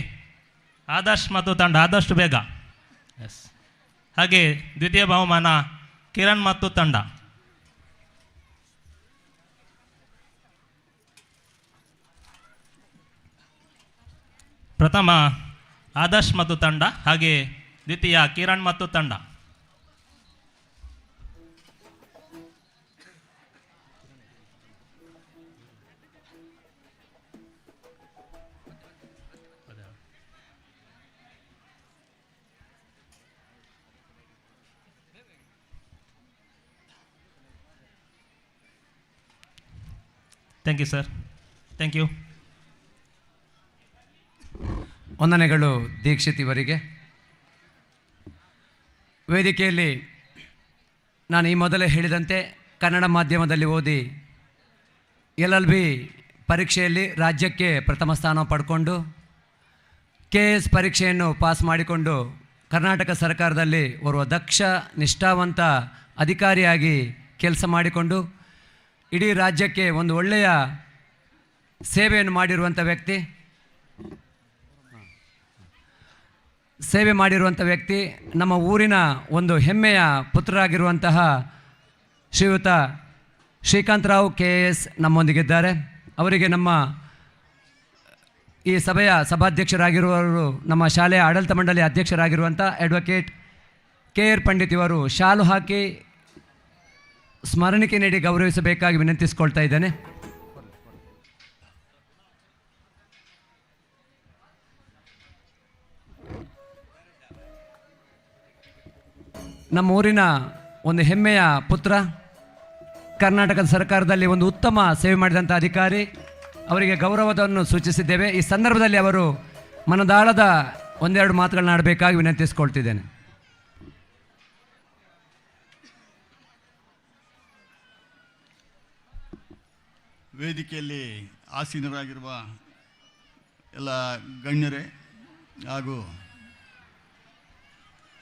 ಆದರ್ಶ್ ಮತ್ತು ತಂಡ, ಆದಷ್ಟು ಬೇಗ. ಎಸ್. ಹಾಗೆ ದ್ವಿತೀಯ ಬಹುಮಾನ ಕಿರಣ್ ಮತ್ತು ತಂಡ. ಪ್ರಥಮ ಆದರ್ಶ್ ಮತ್ತು ತಂಡ, ಹಾಗೆ ದ್ವಿತೀಯ ಕಿರಣ್ ಮತ್ತು ತಂಡ. Thank you sir. Thank you. ವಂದನೆಗಳು ದೀಕ್ಷಿತ್ ಇವರಿಗೆ. ವೇದಿಕೆಯಲ್ಲಿ ನಾನು ಈ ಮೊದಲೇ ಹೇಳಿದಂತೆ ಕನ್ನಡ ಮಾಧ್ಯಮದಲ್ಲಿ ಓದಿ LLB ಪರೀಕ್ಷೆಯಲ್ಲಿ ರಾಜ್ಯಕ್ಕೆ ಪ್ರಥಮ ಸ್ಥಾನ ಪಡ್ಕೊಂಡು KS ಪರೀಕ್ಷೆಯನ್ನು ಪಾಸ್ ಮಾಡಿಕೊಂಡು ಕರ್ನಾಟಕ ಸರ್ಕಾರದಲ್ಲಿ ಓರ್ವ ದಕ್ಷ ನಿಷ್ಠಾವಂತ ಅಧಿಕಾರಿಯಾಗಿ ಕೆಲಸ ಮಾಡಿಕೊಂಡು ಇಡೀ ರಾಜ್ಯಕ್ಕೆ ಒಂದು ಒಳ್ಳೆಯ ಸೇವೆಯನ್ನು ಮಾಡಿರುವಂಥ ವ್ಯಕ್ತಿ ನಮ್ಮ ಊರಿನ ಒಂದು ಹೆಮ್ಮೆಯ ಪುತ್ರರಾಗಿರುವಂತಹ ಶ್ರೀಯುತ ಶ್ರೀಕಾಂತರಾವ್ KS ನಮ್ಮೊಂದಿಗಿದ್ದಾರೆ. ಅವರಿಗೆ ನಮ್ಮ ಈ ಸಭೆಯ ಸಭಾಧ್ಯಕ್ಷರಾಗಿರುವವರು ನಮ್ಮ ಶಾಲೆಯ ಆಡಳಿತ ಮಂಡಳಿ ಅಧ್ಯಕ್ಷರಾಗಿರುವಂಥ ಅಡ್ವೊಕೇಟ್ KR ಪಂಡಿತ್ ಇವರು ಶಾಲು ಹಾಕಿ ಸ್ಮರಣಿಕೆ ನೀಡಿ ಗೌರವಿಸಬೇಕಾಗಿ ವಿನಂತಿಸಿಕೊಳ್ತಾ ಇದ್ದೇನೆ. ನಮ್ಮ ಊರಿನ ಒಂದು ಹೆಮ್ಮೆಯ ಪುತ್ರ, ಕರ್ನಾಟಕದ ಸರ್ಕಾರದಲ್ಲಿ ಒಂದು ಉತ್ತಮ ಸೇವೆ ಮಾಡಿದಂಥ ಅಧಿಕಾರಿ, ಅವರಿಗೆ ಗೌರವವನ್ನು ಸೂಚಿಸಿದ್ದೇವೆ. ಈ ಸಂದರ್ಭದಲ್ಲಿ ಅವರು ಮನದಾಳದ ಒಂದೆರಡು ಮಾತುಗಳನ್ನ ಆಡಬೇಕಾಗಿ ವಿನಂತಿಸಿಕೊಳ್ತಿದ್ದೇನೆ. ವೇದಿಕೆಯಲ್ಲಿ ಆಸೀನರಾಗಿರುವ ಎಲ್ಲ ಗಣ್ಯರೇ ಹಾಗೂ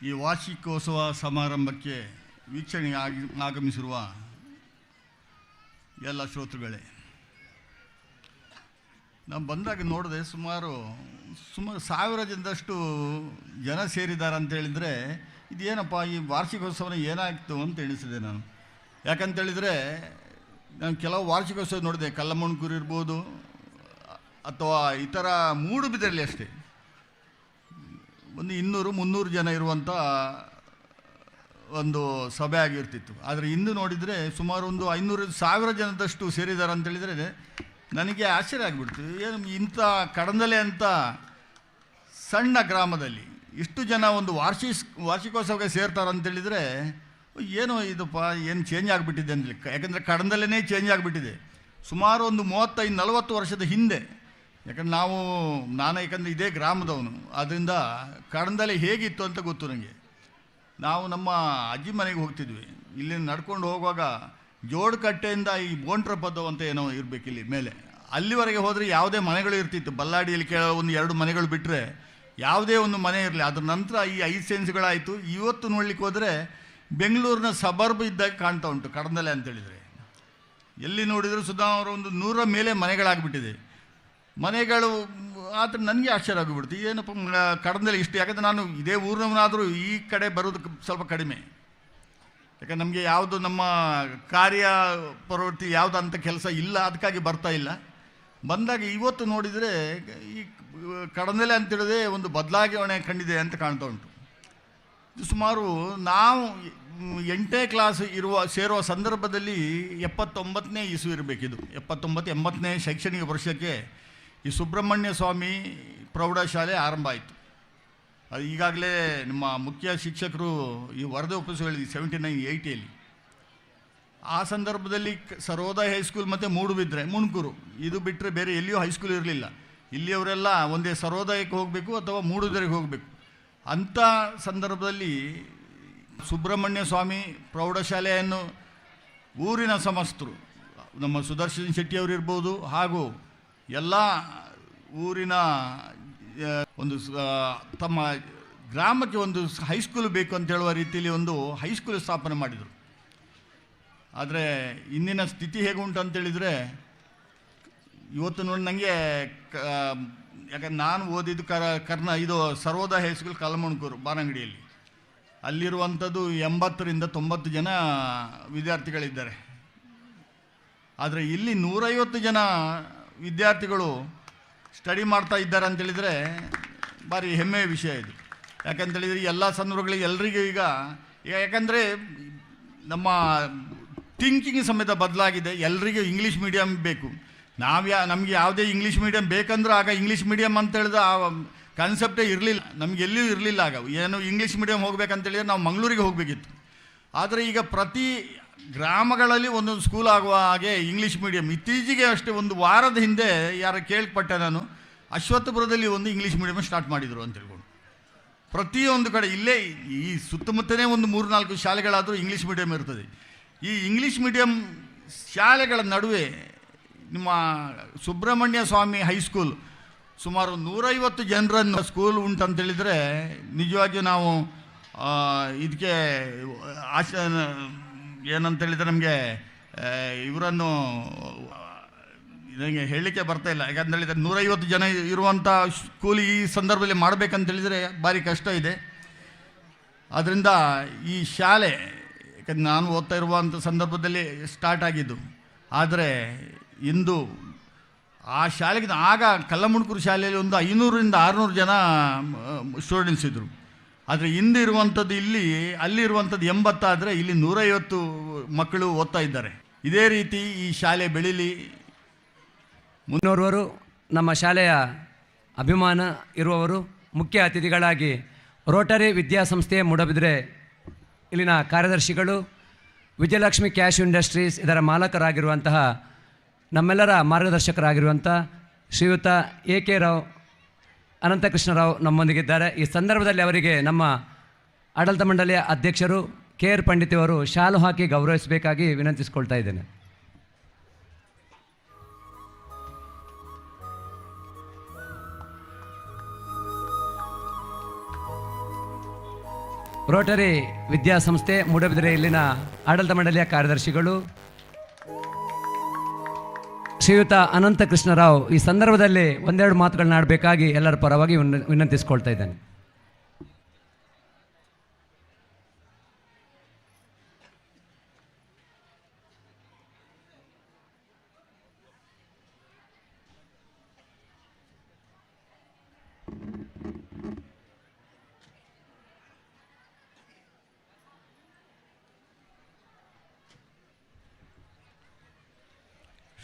ಈ ವಾರ್ಷಿಕೋತ್ಸವ ಸಮಾರಂಭಕ್ಕೆ ವೀಕ್ಷಣೆಗೆ ಆಗಮಿಸಿರುವ ಎಲ್ಲ ಶ್ರೋತೃಗಳೇ, ನಾವು ಬಂದಾಗ ನೋಡಿದೆ ಸುಮಾರು 1000 ಜನದಷ್ಟು ಜನ ಸೇರಿದ್ದಾರೆ ಅಂತ ಹೇಳಿದರೆ ಇದೇನಪ್ಪ ಈ ವಾರ್ಷಿಕೋತ್ಸವನ ಏನಾಗ್ತು ಅಂತ ಎಣಿಸಿದೆ ನಾನು. ಯಾಕಂತೇಳಿದರೆ ನಾನು ಕೆಲವು ವಾರ್ಷಿಕೋತ್ಸವ ನೋಡಿದೆ, ಕಲ್ಲಮಣ್ಕೂರು ಇರ್ಬೋದು ಅಥವಾ ಇತರ ಮೂಡುಬಿದಿರೆಯಲ್ಲಿ ಅಷ್ಟೇ ಒಂದು 200-300 ಜನ ಇರುವಂಥ ಒಂದು ಸಭೆ ಆಗಿರ್ತಿತ್ತು. ಆದರೆ ಇಂದು ನೋಡಿದರೆ ಸುಮಾರು ಒಂದು 500-1000 ಜನದಷ್ಟು ಸೇರಿದ್ದಾರೆ ಅಂತೇಳಿದರೆ ನನಗೆ ಆಶ್ಚರ್ಯ ಆಗಿಬಿಡ್ತು. ಏನು ಇಂಥ ಕಡಂದಲೆ ಅಂತ ಸಣ್ಣ ಗ್ರಾಮದಲ್ಲಿ ಇಷ್ಟು ಜನ ಒಂದು ವಾರ್ಷಿಕೋತ್ಸವಕ್ಕೆ ಸೇರ್ತಾರೆ ಅಂತೇಳಿದರೆ ಏನೋ ಇದಪ್ಪ ಏನು ಚೇಂಜ್ ಆಗಿಬಿಟ್ಟಿದೆ ಅಂತ. ಯಾಕಂದರೆ ಕಡಂದಲ್ಲೇ ಚೇಂಜ್ ಆಗಿಬಿಟ್ಟಿದೆ. ಸುಮಾರು ಒಂದು 35-40 ವರ್ಷದ ಹಿಂದೆ, ಯಾಕಂದ್ರೆ ಯಾಕಂದರೆ ಇದೇ ಗ್ರಾಮದವನು, ಆದ್ದರಿಂದ ಕಡಂದಲೆ ಹೇಗಿತ್ತು ಅಂತ ಗೊತ್ತು ನನಗೆ. ನಾವು ನಮ್ಮ ಅಜ್ಜಿ ಮನೆಗೆ ಹೋಗ್ತಿದ್ವಿ. ಇಲ್ಲಿ ನಡ್ಕೊಂಡು ಹೋಗುವಾಗ ಜೋಡಕಟ್ಟೆಯಿಂದ ಈ ಬೋಂಟ್ರ ಪದವು ಅಂತ ಏನೋ ಇರಬೇಕು ಇಲ್ಲಿ ಮೇಲೆ, ಅಲ್ಲಿವರೆಗೆ ಹೋದರೆ ಯಾವುದೇ ಮನೆಗಳು ಇರ್ತಿತ್ತು. ಬಲ್ಲಾಡಿಯಲ್ಲಿ ಒಂದು 2 ಮನೆಗಳು ಬಿಟ್ಟರೆ ಯಾವುದೇ ಒಂದು ಮನೆ ಇರಲಿ. ಅದ್ರ ನಂತರ ಈ 5 ಸೆನ್ಸ್ಗಳಾಯಿತು. ಇವತ್ತು ನೋಡ್ಲಿಕ್ಕೆ ಹೋದರೆ ಬೆಂಗಳೂರಿನ ಸಬರ್ಬ್ ಇದ್ದಾಗ ಕಾಣ್ತಾ ಉಂಟು ಕಡಂದಲೆ ಅಂತೇಳಿದರೆ. ಎಲ್ಲಿ ನೋಡಿದರೂ ಸುಧಾರ ಒಂದು 100 ಮೇಲೆ ಮನೆಗಳಾಗಿಬಿಟ್ಟಿದೆ. ಮನೆಗಳು ಆದರೆ ನನಗೆ ಆಶ್ಚರ್ಯ ಆಗಿಬಿಡ್ತು, ಏನಪ್ಪ ಕಡಂದಲೆ ಇಷ್ಟು. ಯಾಕಂದರೆ ನಾನು ಇದೇ ಊರಿನವನಾದರೂ ಈ ಕಡೆ ಬರೋದು ಸ್ವಲ್ಪ ಕಡಿಮೆ. ಯಾಕಂದ್ರೆ ನಮಗೆ ಯಾವುದು ನಮ್ಮ ಕಾರ್ಯ ಪ್ರವೃತ್ತಿ ಯಾವುದು ಅಂತ ಕೆಲಸ ಇಲ್ಲ, ಅದಕ್ಕಾಗಿ ಬರ್ತಾ ಇಲ್ಲ. ಬಂದಾಗ ಇವತ್ತು ನೋಡಿದರೆ ಈ ಕಡಂದಲೆ ಅಂತೇಳಿದ್ರೆ ಒಂದು ಬದಲಾವಣೆ ಕಂಡಿದೆ ಅಂತ ಕಾಣ್ತಾ ಉಂಟು. ಸುಮಾರು ನಾವು 8ನೇ ಕ್ಲಾಸ್ ಸೇರುವ ಸಂದರ್ಭದಲ್ಲಿ 79ನೇ ಇಸವಿ ಇರಬೇಕಿದು. 79-80ನೇ ಶೈಕ್ಷಣಿಕ ವರ್ಷಕ್ಕೆ ಈ ಸುಬ್ರಹ್ಮಣ್ಯ ಸ್ವಾಮಿ ಪ್ರೌಢಶಾಲೆ ಆರಂಭ ಆಯಿತು. ಅದು ಈಗಾಗಲೇ ನಮ್ಮ ಮುಖ್ಯ ಶಿಕ್ಷಕರು ಈ ವರದಿ ಒಪ್ಪಿಸಿ ಹೇಳಿದ್ವಿ 79-80ಯಲ್ಲಿ. ಆ ಸಂದರ್ಭದಲ್ಲಿ ಸರ್ವೋದಯ ಹೈಸ್ಕೂಲ್ ಮತ್ತು ಮೂಡುಬಿದ್ರೆ ಮುಣ್ಕೂರು ಇದು ಬಿಟ್ಟರೆ ಬೇರೆ ಎಲ್ಲಿಯೂ ಹೈಸ್ಕೂಲ್ ಇರಲಿಲ್ಲ. ಇಲ್ಲಿಯವರೆಲ್ಲ ಒಂದೇ ಸರ್ವೋದಯಕ್ಕೆ ಹೋಗಬೇಕು ಅಥವಾ ಮೂಡುಬಿದ್ರೆಗೆ ಹೋಗಬೇಕು. ಅಂಥ ಸಂದರ್ಭದಲ್ಲಿ ಸುಬ್ರಹ್ಮಣ್ಯ ಸ್ವಾಮಿ ಪ್ರೌಢಶಾಲೆಯನ್ನು ಊರಿನ ಸಮಸ್ತರು, ನಮ್ಮ ಸುದರ್ಶನ್ ಶೆಟ್ಟಿಯವರು ಇರ್ಬೋದು, ಹಾಗೂ ಎಲ್ಲ ಊರಿನ ಒಂದು ತಮ್ಮ ಗ್ರಾಮಕ್ಕೆ ಒಂದು ಹೈಸ್ಕೂಲ್ ಬೇಕು ಅಂತ ಹೇಳುವ ರೀತಿಯಲ್ಲಿ ಒಂದು ಹೈಸ್ಕೂಲ್ ಸ್ಥಾಪನೆ ಮಾಡಿದರು. ಆದರೆ ಇಂದಿನ ಸ್ಥಿತಿ ಹೇಗೆ ಉಂಟು ಅಂತೇಳಿದರೆ ಇವತ್ತು ನೋಡಿ ನನಗೆ ಯಾಕಂದ್ರೆ ನಾನು ಓದಿದ್ದು ಇದು ಸರ್ವೋದಯ ಹೈಸ್ಕೂಲ್ ಕಲ್ಲಮಣ್ಕೂರು ಬಾನಂಗಡಿಯಲ್ಲಿ. ಅಲ್ಲಿರುವಂಥದ್ದು 80-90 ಜನ ವಿದ್ಯಾರ್ಥಿಗಳಿದ್ದಾರೆ. ಆದರೆ ಇಲ್ಲಿ 150 ಜನ ವಿದ್ಯಾರ್ಥಿಗಳು ಸ್ಟಡಿ ಮಾಡ್ತಾ ಇದ್ದಾರೆ ಅಂತೇಳಿದರೆ ಭಾರಿ ಹೆಮ್ಮೆಯ ವಿಷಯ ಇದು. ಯಾಕಂತೇಳಿದರೆ ಎಲ್ಲ ಸಂದರ್ಭಗಳಿಗೆ ಎಲ್ರಿಗೂ ಈಗ ಯಾಕಂದರೆ ನಮ್ಮ ಥಿಂಕಿಂಗ್ ಸಮೇತ ಬದಲಾಗಿದೆ. ಎಲ್ರಿಗೂ ಇಂಗ್ಲೀಷ್ ಮೀಡಿಯಮ್ ಬೇಕು. ನಮಗೆ ಯಾವುದೇ ಇಂಗ್ಲೀಷ್ ಮೀಡಿಯಮ್ ಬೇಕಂದ್ರೆ ಆಗ ಇಂಗ್ಲೀಷ್ ಮೀಡಿಯಮ್ ಅಂತ ಹೇಳಿದ್ರೆ ಆ ಕಾನ್ಸೆಪ್ಟೇ ಇರಲಿಲ್ಲ, ನಮಗೆ ಎಲ್ಲಿಯೂ ಇರಲಿಲ್ಲ. ಆಗ ಏನು ಇಂಗ್ಲೀಷ್ ಮೀಡಿಯಮ್ ಹೋಗ್ಬೇಕಂತೇಳಿದ್ರೆ ನಾವು ಮಂಗಳೂರಿಗೆ ಹೋಗಬೇಕಿತ್ತು. ಆದರೆ ಈಗ ಪ್ರತಿ ಗ್ರಾಮಗಳಲ್ಲಿ ಒಂದೊಂದು ಸ್ಕೂಲ್ ಆಗುವ ಹಾಗೆ ಇಂಗ್ಲೀಷ್ ಮೀಡಿಯಮ್. ಇತ್ತೀಚೆಗೆ ಅಷ್ಟೇ ಒಂದು ವಾರದ ಹಿಂದೆ ಯಾರು ಕೇಳ್ಪಟ್ಟೆ ನಾನು, ಅಶ್ವತ್ಥಪುರದಲ್ಲಿ ಒಂದು ಇಂಗ್ಲೀಷ್ ಮೀಡಿಯಮ್ ಸ್ಟಾರ್ಟ್ ಮಾಡಿದರು ಅಂತ ಹೇಳ್ಕೊಂಡು. ಪ್ರತಿಯೊಂದು ಕಡೆ ಇಲ್ಲೇ ಈ ಸುತ್ತಮುತ್ತಲೇ ಒಂದು 3-4 ಶಾಲೆಗಳಾದರೂ ಇಂಗ್ಲೀಷ್ ಮೀಡಿಯಮ್ ಇರ್ತದೆ. ಈ ಇಂಗ್ಲೀಷ್ ಮೀಡಿಯಮ್ ಶಾಲೆಗಳ ನಡುವೆ ನಿಮ್ಮ ಸುಬ್ರಹ್ಮಣ್ಯ ಸ್ವಾಮಿ ಹೈಸ್ಕೂಲ್ ಸುಮಾರು 150 ಜನರನ್ನು ಸ್ಕೂಲ್ ಉಂಟಂತೇಳಿದರೆ ನಿಜವಾಗಿಯೂ ನಾವು ಇದಕ್ಕೆ ಏನಂತೇಳಿದರೆ ನಮಗೆ ಇವರನ್ನು ನನಗೆ ಹೇಳಲಿಕ್ಕೆ ಬರ್ತಾ ಇಲ್ಲ. ಯಾಕಂತೇಳಿದರೆ 150 ಜನ ಇರುವಂಥ ಸ್ಕೂಲ್ ಈ ಸಂದರ್ಭದಲ್ಲಿ ಮಾಡಬೇಕಂತೇಳಿದರೆ ಭಾರಿ ಕಷ್ಟ ಇದೆ. ಆದ್ದರಿಂದ ಈ ಶಾಲೆ ಯಾಕಂದರೆ ನಾನು ಓದ್ತಾ ಇರುವಂಥ ಸಂದರ್ಭದಲ್ಲಿ ಸ್ಟಾರ್ಟ್ ಆಗಿದ್ದು. ಆದರೆ ಇಂದು ಆ ಶಾಲೆಗೆ ಆಗ ಕಲ್ಲಮುಣಕೂರು ಶಾಲೆಯಲ್ಲಿ ಒಂದು 500-600 ಜನ ಸ್ಟೂಡೆಂಟ್ಸ್ ಇದ್ದರು. ಆದರೆ ಇಂದು ಇರುವಂಥದ್ದು ಅಲ್ಲಿರುವಂಥದ್ದು 80 ಆದರೆ ಇಲ್ಲಿ 150 ಮಕ್ಕಳು ಓದ್ತಾ ಇದ್ದಾರೆ. ಇದೇ ರೀತಿ ಈ ಶಾಲೆ ಬೆಳೀಲಿ. ಮುನ್ನೋರ್ವರು ನಮ್ಮ ಶಾಲೆಯ ಅಭಿಮಾನ ಇರುವವರು ಮುಖ್ಯ ಅತಿಥಿಗಳಾಗಿ ರೋಟರಿ ವಿದ್ಯಾಸಂಸ್ಥೆ ಮೂಡಬಿದ್ರೆ ಇಲ್ಲಿನ ಕಾರ್ಯದರ್ಶಿಗಳು, ವಿಜಯಲಕ್ಷ್ಮಿ ಕ್ಯಾಶ್ ಇಂಡಸ್ಟ್ರೀಸ್ ಇದರ ಮಾಲಕರಾಗಿರುವಂತಹ ನಮ್ಮೆಲ್ಲರ ಮಾರ್ಗದರ್ಶಕರಾಗಿರುವಂಥ ಶ್ರೀಯುತ AK ರಾವ್ ಅನಂತಕೃಷ್ಣರಾವ್ ನಮ್ಮೊಂದಿಗಿದ್ದಾರೆ. ಈ ಸಂದರ್ಭದಲ್ಲಿ ಅವರಿಗೆ ನಮ್ಮ ಆಡಳಿತ ಮಂಡಳಿಯ ಅಧ್ಯಕ್ಷರು KR ಪಂಡಿತ್ ಅವರು ಶಾಲು ಹಾಕಿ ಗೌರವಿಸಬೇಕಾಗಿ ವಿನಂತಿಸಿಕೊಳ್ತಾ ಇದ್ದೇನೆ. ರೋಟರಿ ವಿದ್ಯಾಸಂಸ್ಥೆ ಮೂಡಬಿದರೆ ಇಲ್ಲಿನ ಆಡಳಿತ ಮಂಡಳಿಯ ಕಾರ್ಯದರ್ಶಿಗಳು ಶ್ರೀಯುತ ಅನಂತಕೃಷ್ಣರಾವ್ ಈ ಸಂದರ್ಭದಲ್ಲಿ ಒಂದೆರಡು ಮಾತುಗಳನ್ನ ಆಡಬೇಕಾಗಿ ಎಲ್ಲರ ಪರವಾಗಿ ವಿನಂತಿಸಿಕೊಳ್ತಾ ಇದ್ದೇನೆ.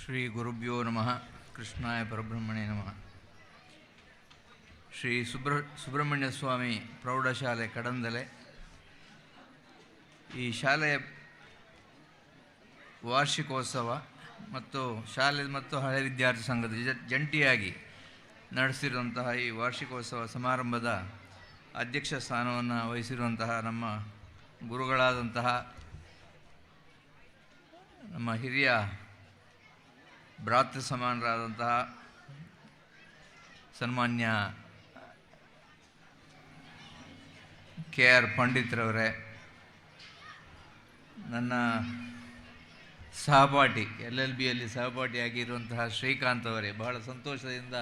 ಶ್ರೀ ಗುರುಭ್ಯೋ ನಮಃ. ಕೃಷ್ಣಾಯ ಪರಬ್ರಹ್ಮಣೇ ನಮಃ. ಶ್ರೀ ಸುಬ್ರಹ್ಮಣ್ಯ ಸ್ವಾಮಿ ಪ್ರೌಢಶಾಲೆ ಕಡಂದಲೆ ಈ ಶಾಲೆಯ ವಾರ್ಷಿಕೋತ್ಸವ ಮತ್ತು ಶಾಲೆ ಮತ್ತು ಹಳೆ ವಿದ್ಯಾರ್ಥಿ ಸಂಘದ ಜಂಟಿಯಾಗಿ ನಡೆಸಿರುವಂತಹ ಈ ವಾರ್ಷಿಕೋತ್ಸವ ಸಮಾರಂಭದ ಅಧ್ಯಕ್ಷ ಸ್ಥಾನವನ್ನು ವಹಿಸಿರುವಂತಹ ನಮ್ಮ ಗುರುಗಳಾದಂತಹ ನಮ್ಮ ಹಿರಿಯ ಭ್ರಾತೃ ಸಮಾನರಾದಂತಹ ಸನ್ಮಾನ್ಯ KR ಪಂಡಿತ್ರವರೇ, ನನ್ನ ಸಹಪಾಠಿ LLBಯಲ್ಲಿ ಸಹಪಾಠಿಯಾಗಿರುವಂತಹ ಶ್ರೀಕಾಂತ್ ಅವರೇ, ಬಹಳ ಸಂತೋಷದಿಂದ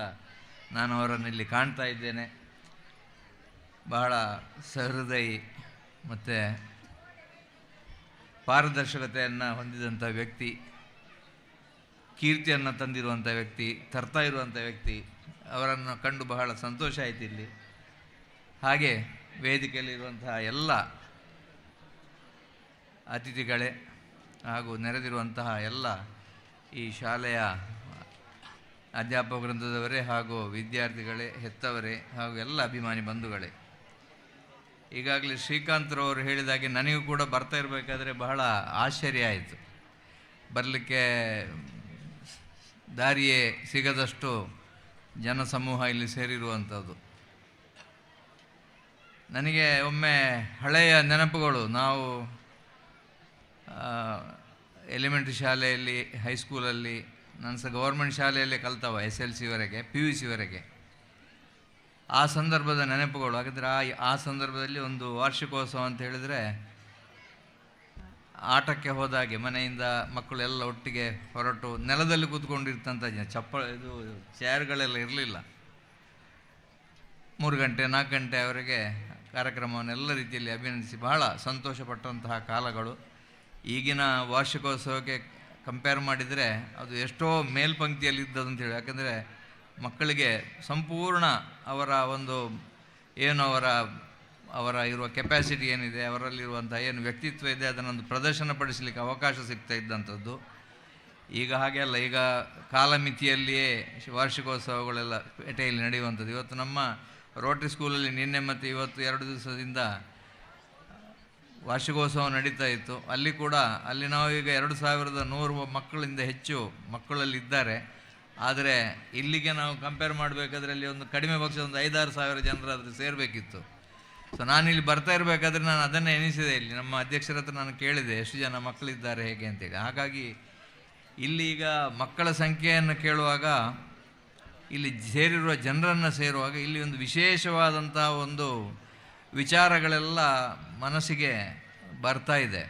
ನಾನು ಅವರನ್ನು ಇಲ್ಲಿ ಕಾಣ್ತಾ ಇದ್ದೇನೆ. ಬಹಳ ಸಹೃದಯಿ ಮತ್ತು ಪಾರದರ್ಶಕತೆಯನ್ನು ಹೊಂದಿದಂಥ ವ್ಯಕ್ತಿ, ಕೀರ್ತಿಯನ್ನು ತಂದಿರುವಂಥ ವ್ಯಕ್ತಿ, ತರ್ತಾ ಇರುವಂಥ ವ್ಯಕ್ತಿ. ಅವರನ್ನು ಕಂಡು ಬಹಳ ಸಂತೋಷ ಆಯಿತು ಇಲ್ಲಿ. ಹಾಗೆ ವೇದಿಕೆಯಲ್ಲಿರುವಂತಹ ಎಲ್ಲ ಅತಿಥಿಗಳೇ ಹಾಗೂ ನೆರೆದಿರುವಂತಹ ಎಲ್ಲ ಈ ಶಾಲೆಯ ಅಧ್ಯಾಪಕ ವೃಂದದವರೇ ಹಾಗೂ ವಿದ್ಯಾರ್ಥಿಗಳೇ, ಹೆತ್ತವರೇ ಹಾಗೂ ಎಲ್ಲ ಅಭಿಮಾನಿ ಬಂಧುಗಳೇ, ಈಗಾಗಲೇ ಶ್ರೀಕಾಂತ್ರವರು ಹೇಳಿದಾಗೆ ನನಗೂ ಕೂಡ ಬರ್ತಾ ಇರಬೇಕಾದ್ರೆ ಬಹಳ ಆಶ್ಚರ್ಯ ಆಯಿತು. ಬರಲಿಕ್ಕೆ ದಾರಿಯೇ ಸಿಗದಷ್ಟು ಜನಸಮೂಹ ಇಲ್ಲಿ ಸೇರಿರುವಂಥದ್ದು. ನನಗೆ ಒಮ್ಮೆ ಹಳೆಯ ನೆನಪುಗಳು. ನಾವು ಎಲಿಮೆಂಟ್ರಿ ಶಾಲೆಯಲ್ಲಿ, ಹೈಸ್ಕೂಲಲ್ಲಿ, ನಾನು ಸಹ ಗೌರ್ಮೆಂಟ್ ಶಾಲೆಯಲ್ಲೇ ಕಲ್ತವ SLC-ವರೆಗೆ, PUC-ವರೆಗೆ. ಆ ಸಂದರ್ಭದ ನೆನಪುಗಳು. ಹಾಗಾದರೆ ಆ ಸಂದರ್ಭದಲ್ಲಿ ಒಂದು ವಾರ್ಷಿಕೋತ್ಸವ ಅಂತ ಹೇಳಿದರೆ ಆಟಕ್ಕೆ ಹೋದಾಗೆ ಮನೆಯಿಂದ ಮಕ್ಕಳೆಲ್ಲ ಒಟ್ಟಿಗೆ ಹೊರಟು ನೆಲದಲ್ಲಿ ಕೂತ್ಕೊಂಡಿರ್ತಂಥ ಇದು ಚೇರ್ಗಳೆಲ್ಲ ಇರಲಿಲ್ಲ. 3 ಗಂಟೆ 4 ಗಂಟೆಯವರೆಗೆ ಕಾರ್ಯಕ್ರಮವನ್ನು ಎಲ್ಲ ರೀತಿಯಲ್ಲಿ ಅಭಿನಂದಿಸಿ ಬಹಳ ಸಂತೋಷಪಟ್ಟಂತಹ ಕಾಲಗಳು. ಈಗಿನ ವಾರ್ಷಿಕೋತ್ಸವಕ್ಕೆ ಕಂಪೇರ್ ಮಾಡಿದರೆ ಅದು ಎಷ್ಟೋ ಮೇಲ್ಪಂಕ್ತಿಯಲ್ಲಿದ್ದದು ಅಂತೇಳಿ. ಯಾಕಂದರೆ ಮಕ್ಕಳಿಗೆ ಸಂಪೂರ್ಣ ಅವರ ಒಂದು ಏನು ಅವರ ಇರುವ ಕೆಪ್ಯಾಸಿಟಿ ಏನಿದೆ, ಅವರಲ್ಲಿರುವಂಥ ಏನು ವ್ಯಕ್ತಿತ್ವ ಇದೆ, ಅದನ್ನೊಂದು ಪ್ರದರ್ಶನಪಡಿಸಲಿಕ್ಕೆ ಅವಕಾಶ ಸಿಗ್ತಾ ಇದ್ದಂಥದ್ದು. ಈಗ ಹಾಗೆ ಅಲ್ಲ, ಈಗ ಕಾಲಮಿತಿಯಲ್ಲಿಯೇ ವಾರ್ಷಿಕೋತ್ಸವಗಳೆಲ್ಲ ಪೇಟೆಯಲ್ಲಿ ನಡೆಯುವಂಥದ್ದು. ಇವತ್ತು ನಮ್ಮ ರೋಟರಿ ಸ್ಕೂಲಲ್ಲಿ ನಿನ್ನೆ ಮತ್ತು ಇವತ್ತು 2 ದಿವಸದಿಂದ ವಾರ್ಷಿಕೋತ್ಸವ ನಡೀತಾ ಇತ್ತು. ಅಲ್ಲಿ ನಾವು ಈಗ 2100 ಮಕ್ಕಳಿಂದ ಹೆಚ್ಚು ಮಕ್ಕಳಲ್ಲಿದ್ದಾರೆ. ಆದರೆ ಇಲ್ಲಿಗೆ ನಾವು ಕಂಪೇರ್ ಮಾಡಬೇಕಾದ್ರೆ ಅಲ್ಲಿ ಒಂದು ಕಡಿಮೆ ಪಕ್ಷ ಒಂದು 5-6 ಸಾವಿರ ಜನರಾದರೂ ಸೇರಬೇಕಿತ್ತು. ಸೊ ನಾನಿಲ್ಲಿ ಬರ್ತಾ ಇರಬೇಕಾದ್ರೆ ನಾನು ಅದನ್ನೇ ಎನಿಸಿದೆ. ಇಲ್ಲಿ ನಮ್ಮ ಅಧ್ಯಕ್ಷರ ಹತ್ರ ನಾನು ಕೇಳಿದೆ ಎಷ್ಟು ಜನ ಮಕ್ಕಳಿದ್ದಾರೆ ಹೇಗೆ ಅಂತೇಳಿ. ಹಾಗಾಗಿ ಇಲ್ಲಿ ಈಗ ಮಕ್ಕಳ ಸಂಖ್ಯೆಯನ್ನು ಕೇಳುವಾಗ, ಇಲ್ಲಿ ಸೇರಿರುವ ಜನರನ್ನು ಸೇರುವಾಗ ಇಲ್ಲಿ ಒಂದು ವಿಶೇಷವಾದಂಥ ಒಂದು ವಿಚಾರಗಳೆಲ್ಲ ಮನಸ್ಸಿಗೆ ಬರ್ತಾ ಇದೆ.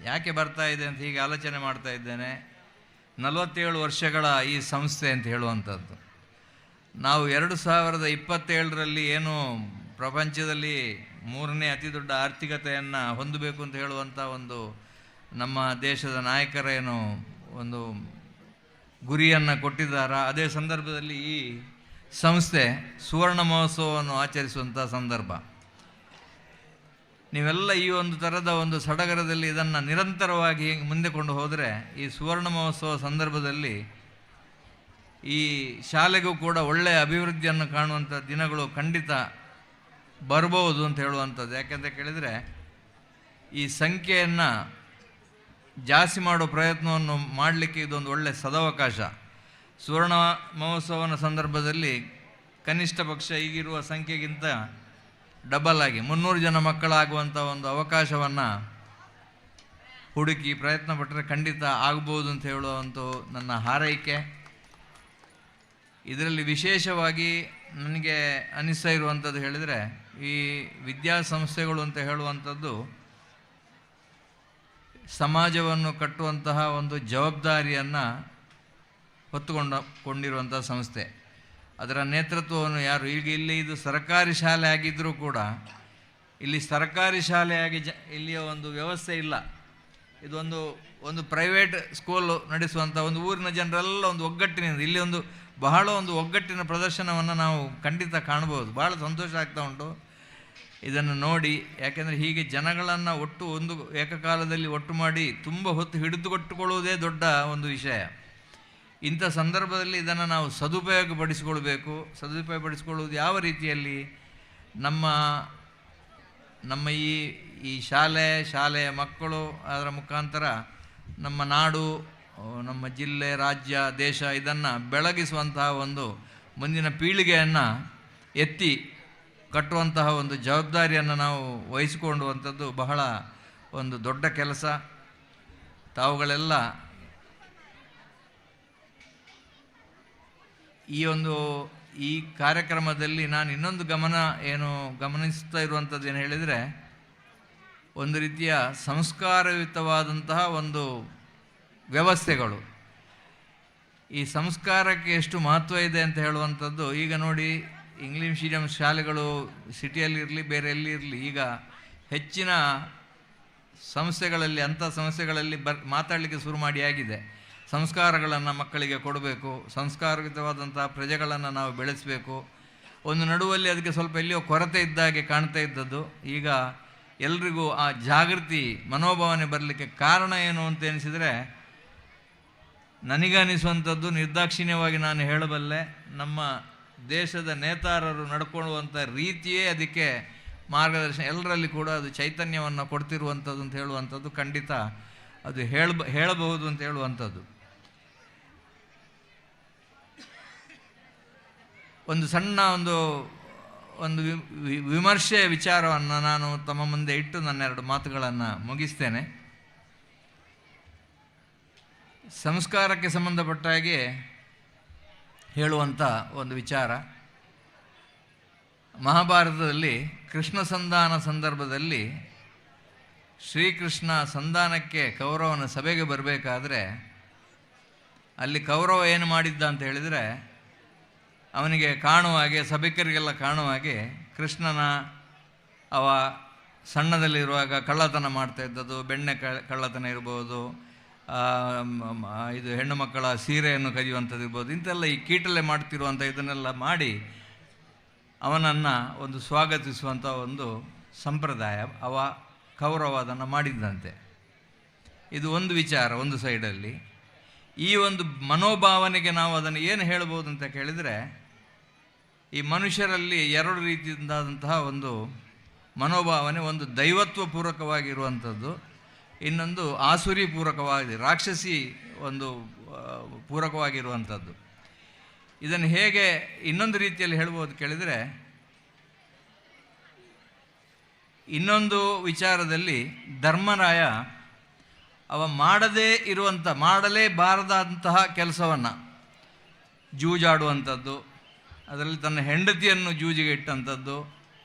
ಯಾಕೆ ಬರ್ತಾ ಇದೆ ಅಂತ ಹೀಗೆ ಆಲೋಚನೆ ಮಾಡ್ತಾ ಇದ್ದೇನೆ. 47 ವರ್ಷಗಳ ಈ ಸಂಸ್ಥೆ ಅಂತ ಹೇಳುವಂಥದ್ದು, ನಾವು 2027ರಲ್ಲಿ ಏನು ಪ್ರಪಂಚದಲ್ಲಿ 3ನೇ ಅತಿ ದೊಡ್ಡ ಆರ್ಥಿಕತೆಯನ್ನು ಹೊಂದಬೇಕು ಅಂತ ಹೇಳುವಂಥ ಒಂದು ನಮ್ಮ ದೇಶದ ನಾಯಕರೇನು ಒಂದು ಗುರಿಯನ್ನು ಕೊಟ್ಟಿದ್ದಾರಾ, ಅದೇ ಸಂದರ್ಭದಲ್ಲಿ ಈ ಸಂಸ್ಥೆ ಸುವರ್ಣ ಮಹೋತ್ಸವವನ್ನು ಆಚರಿಸುವಂಥ ಸಂದರ್ಭ. ನೀವೆಲ್ಲ ಈ ಒಂದು ಥರದ ಒಂದು ಸಡಗರದಲ್ಲಿ ಇದನ್ನು ನಿರಂತರವಾಗಿ ಮುಂದೆ ಕೊಂಡು ಹೋದರೆ ಈ ಸುವರ್ಣ ಮಹೋತ್ಸವ ಸಂದರ್ಭದಲ್ಲಿ ಈ ಶಾಲೆಗೂ ಕೂಡ ಒಳ್ಳೆಯ ಅಭಿವೃದ್ಧಿಯನ್ನು ಕಾಣುವಂಥ ದಿನಗಳು ಖಂಡಿತ ಬರ್ಬೋದು ಅಂತ ಹೇಳುವಂಥದ್ದು. ಯಾಕೆಂತ ಕೇಳಿದರೆ ಈ ಸಂಖ್ಯೆಯನ್ನು ಜಾಸ್ತಿ ಮಾಡೋ ಪ್ರಯತ್ನವನ್ನು ಮಾಡಲಿಕ್ಕೆ ಇದೊಂದು ಒಳ್ಳೆಯ ಸದವಕಾಶ. ಸುವರ್ಣ ಮಹೋತ್ಸವನ ಸಂದರ್ಭದಲ್ಲಿ ಕನಿಷ್ಠ ಪಕ್ಷ ಈಗಿರುವ ಸಂಖ್ಯೆಗಿಂತ ಡಬಲ್ ಆಗಿ 300 ಜನ ಮಕ್ಕಳಾಗುವಂಥ ಒಂದು ಅವಕಾಶವನ್ನು ಹುಡುಕಿ ಪ್ರಯತ್ನ ಪಟ್ಟರೆ ಖಂಡಿತ ಆಗ್ಬೋದು ಅಂತ ಹೇಳುವಂಥ ನನ್ನ ಹಾರೈಕೆ. ಇದರಲ್ಲಿ ವಿಶೇಷವಾಗಿ ನನಗೆ ಅನಿಸ್ತಾ ಇರುವಂಥದ್ದು ಹೇಳಿದರೆ, ಈ ವಿದ್ಯಾಸಂಸ್ಥೆಗಳು ಅಂತ ಹೇಳುವಂಥದ್ದು ಸಮಾಜವನ್ನು ಕಟ್ಟುವಂತಹ ಒಂದು ಜವಾಬ್ದಾರಿಯನ್ನು ಹೊತ್ತುಕೊಂಡಿರುವಂಥ ಸಂಸ್ಥೆ. ಅದರ ನೇತೃತ್ವವನ್ನು ಯಾರು ಈಗ ಇಲ್ಲಿ ಇದು ಸರ್ಕಾರಿ ಶಾಲೆ ಆಗಿದ್ದರೂ ಕೂಡ ಇಲ್ಲಿ ಸರ್ಕಾರಿ ಶಾಲೆಯಾಗಿ ಇಲ್ಲಿಯ ಒಂದು ವ್ಯವಸ್ಥೆ ಇಲ್ಲ. ಇದೊಂದು ಪ್ರೈವೇಟ್ ಸ್ಕೂಲ್ ನಡೆಸುವಂಥ ಒಂದು ಊರಿನ ಜನರೆಲ್ಲ ಒಂದು ಒಗ್ಗಟ್ಟಿನಿಂದ ಇಲ್ಲಿ ಬಹಳ ಒಂದು ಒಗ್ಗಟ್ಟಿನ ಪ್ರದರ್ಶನವನ್ನು ನಾವು ಖಂಡಿತ ಕಾಣ್ಬೋದು. ಭಾಳ ಸಂತೋಷ ಆಗ್ತಾ ಉಂಟು ಇದನ್ನು ನೋಡಿ. ಯಾಕೆಂದರೆ ಹೀಗೆ ಜನಗಳನ್ನು ಒಂದು ಏಕಕಾಲದಲ್ಲಿ ಒಟ್ಟು ಮಾಡಿ ತುಂಬ ಹೊತ್ತು ಹಿಡಿದುಕೊಟ್ಟುಕೊಳ್ಳುವುದೇ ದೊಡ್ಡ ಒಂದು ವಿಷಯ. ಇಂಥ ಸಂದರ್ಭದಲ್ಲಿ ಇದನ್ನು ನಾವು ಸದುಪಯೋಗಪಡಿಸಿಕೊಳ್ಳುವುದು ಯಾವ ರೀತಿಯಲ್ಲಿ? ನಮ್ಮ ಈ ಶಾಲೆಯ ಮಕ್ಕಳು ಅದರ ಮುಖಾಂತರ ನಮ್ಮ ನಾಡು, ನಮ್ಮ ಜಿಲ್ಲೆ, ರಾಜ್ಯ, ದೇಶ ಇದನ್ನು ಬೆಳಗಿಸುವಂತಹ ಒಂದು ಮುಂದಿನ ಪೀಳಿಗೆಯನ್ನು ಎತ್ತಿ ಕಟ್ಟುವಂತಹ ಒಂದು ಜವಾಬ್ದಾರಿಯನ್ನು ನಾವು ವಹಿಸಿಕೊಳ್ಳುವಂಥದ್ದು ಬಹಳ ಒಂದು ದೊಡ್ಡ ಕೆಲಸ. ತಾವುಗಳೆಲ್ಲ ಈ ಕಾರ್ಯಕ್ರಮದಲ್ಲಿ ನಾನು ಇನ್ನೊಂದು ಗಮನಿಸ್ತಾ ಇರುವಂಥದ್ದು ಏನು ಹೇಳಿದರೆ, ಒಂದು ರೀತಿಯ ಸಂಸ್ಕಾರಯುತವಾದಂತಹ ಒಂದು ವ್ಯವಸ್ಥೆಗಳು. ಈ ಸಂಸ್ಕಾರಕ್ಕೆ ಎಷ್ಟು ಮಹತ್ವ ಇದೆ ಅಂತ ಹೇಳುವಂಥದ್ದು ಈಗ ನೋಡಿ, ಇಂಗ್ಲೀಷ್ ಮೀಡಿಯಂ ಶಾಲೆಗಳು ಸಿಟಿಯಲ್ಲಿರಲಿ ಬೇರೆ ಎಲ್ಲಿ ಇರಲಿ, ಈಗ ಹೆಚ್ಚಿನ ಸಂಸ್ಥೆಗಳಲ್ಲಿ ಅಂಥ ಸಂಸ್ಥೆಗಳಲ್ಲಿ ಮಾತಾಡಲಿಕ್ಕೆ ಶುರು ಮಾಡಿ ಆಗಿದೆ. ಸಂಸ್ಕಾರಗಳನ್ನು ಮಕ್ಕಳಿಗೆ ಕೊಡಬೇಕು, ಸಂಸ್ಕಾರಯುತವಾದಂಥ ಪ್ರಜೆಗಳನ್ನು ನಾವು ಬೆಳೆಸಬೇಕು. ಒಂದು ನಡುವಲ್ಲಿ ಅದಕ್ಕೆ ಸ್ವಲ್ಪ ಎಲ್ಲಿಯೋ ಕೊರತೆ ಇದ್ದಾಗೆ ಕಾಣ್ತಾ ಇದ್ದದ್ದು ಈಗ ಎಲ್ರಿಗೂ ಆ ಜಾಗೃತಿ ಮನೋಭಾವನೆ ಬರಲಿಕ್ಕೆ ಕಾರಣ ಏನು ಅಂತ ಎನಿಸಿದರೆ, ನನಗನಿಸುವಂಥದ್ದು ನಿರ್ದಾಕ್ಷಿಣ್ಯವಾಗಿ ನಾನು ಹೇಳಬಲ್ಲೆ, ನಮ್ಮ ದೇಶದ ನೇತಾರರು ನಡ್ಕೊಳ್ಳುವಂಥ ರೀತಿಯೇ ಅದಕ್ಕೆ ಮಾರ್ಗದರ್ಶನ. ಎಲ್ಲರಲ್ಲಿ ಕೂಡ ಅದು ಚೈತನ್ಯವನ್ನು ಕೊಡ್ತಿರುವಂಥದ್ದು ಅಂತ ಹೇಳುವಂಥದ್ದು ಖಂಡಿತ ಅದು ಹೇಳಬಹುದು ಅಂತ ಹೇಳುವಂಥದ್ದು. ಒಂದು ಸಣ್ಣ ಒಂದು ವಿಮರ್ಶೆ ವಿಚಾರವನ್ನು ನಾನು ತಮ್ಮ ಮುಂದೆ ಇಟ್ಟು ನನ್ನ 2 ಮಾತುಗಳನ್ನು ಮುಗಿಸ್ತೇನೆ. ಸಂಸ್ಕಾರಕ್ಕೆ ಸಂಬಂಧಪಟ್ಟ ಹಾಗೆ ಹೇಳುವಂಥ ಒಂದು ವಿಚಾರ, ಮಹಾಭಾರತದಲ್ಲಿ ಕೃಷ್ಣ ಸಂಧಾನ ಸಂದರ್ಭದಲ್ಲಿ ಶ್ರೀಕೃಷ್ಣ ಸಂಧಾನಕ್ಕೆ ಕೌರವನ ಸಭೆಗೆ ಬರಬೇಕಾದ್ರೆ ಅಲ್ಲಿ ಕೌರವ ಏನು ಮಾಡಿದ್ದ ಅಂತ ಹೇಳಿದರೆ, ಅವನಿಗೆ ಕಾಣುವ ಹಾಗೆ, ಸಭಿಕರಿಗೆಲ್ಲ ಕಾಣುವ ಹಾಗೆ ಕೃಷ್ಣನ ಸಣ್ಣದಲ್ಲಿರುವಾಗ ಕಳ್ಳತನ ಮಾಡ್ತಾ ಇದ್ದದ್ದು, ಬೆಣ್ಣೆ ಕಳ್ಳತನ ಇರ್ಬೋದು, ಇದು ಹೆಣ್ಣು ಮಕ್ಕಳ ಸೀರೆಯನ್ನು ಕದಿಯುವಂಥದ್ದು ಇರ್ಬೋದು, ಇಂಥೆಲ್ಲ ಈ ಕೀಟಲೆ ಮಾಡ್ತಿರುವಂಥ ಇದನ್ನೆಲ್ಲ ಮಾಡಿ ಅವನನ್ನು ಒಂದು ಸ್ವಾಗತಿಸುವಂಥ ಒಂದು ಸಂಪ್ರದಾಯ ಅವ ಕೌರವ ಅದನ್ನು ಮಾಡಿದ್ದಂತೆ. ಇದು ಒಂದು ವಿಚಾರ ಒಂದು ಸೈಡಲ್ಲಿ. ಈ ಒಂದು ಮನೋಭಾವನೆಗೆ ನಾವು ಅದನ್ನು ಏನು ಹೇಳ್ಬೋದು ಅಂತ ಕೇಳಿದರೆ, ಈ ಮನುಷ್ಯರಲ್ಲಿ ಎರಡು ರೀತಿಯಾದಂತಹ ಒಂದು ಮನೋಭಾವನೆ, ಒಂದು ದೈವತ್ವ ಪೂರಕವಾಗಿರುವಂಥದ್ದು, ಇನ್ನೊಂದು ಆಸುರಿ ಪೂರಕವಾಗಿ ರಾಕ್ಷಸಿ ಒಂದು ಪೂರಕವಾಗಿರುವಂಥದ್ದು. ಇದನ್ನು ಹೇಗೆ ಇನ್ನೊಂದು ರೀತಿಯಲ್ಲಿ ಹೇಳ್ಬೋದು ಕೇಳಿದರೆ, ಇನ್ನೊಂದು ವಿಚಾರದಲ್ಲಿ ಧರ್ಮರಾಯ ಅವ ಮಾಡಲೇಬಾರದಂತಹ ಕೆಲಸವನ್ನು, ಜೂಜಾಡುವಂಥದ್ದು, ಅದರಲ್ಲಿ ತನ್ನ ಹೆಂಡತಿಯನ್ನು ಜೂಜಿಗೆ ಇಟ್ಟಂಥದ್ದು,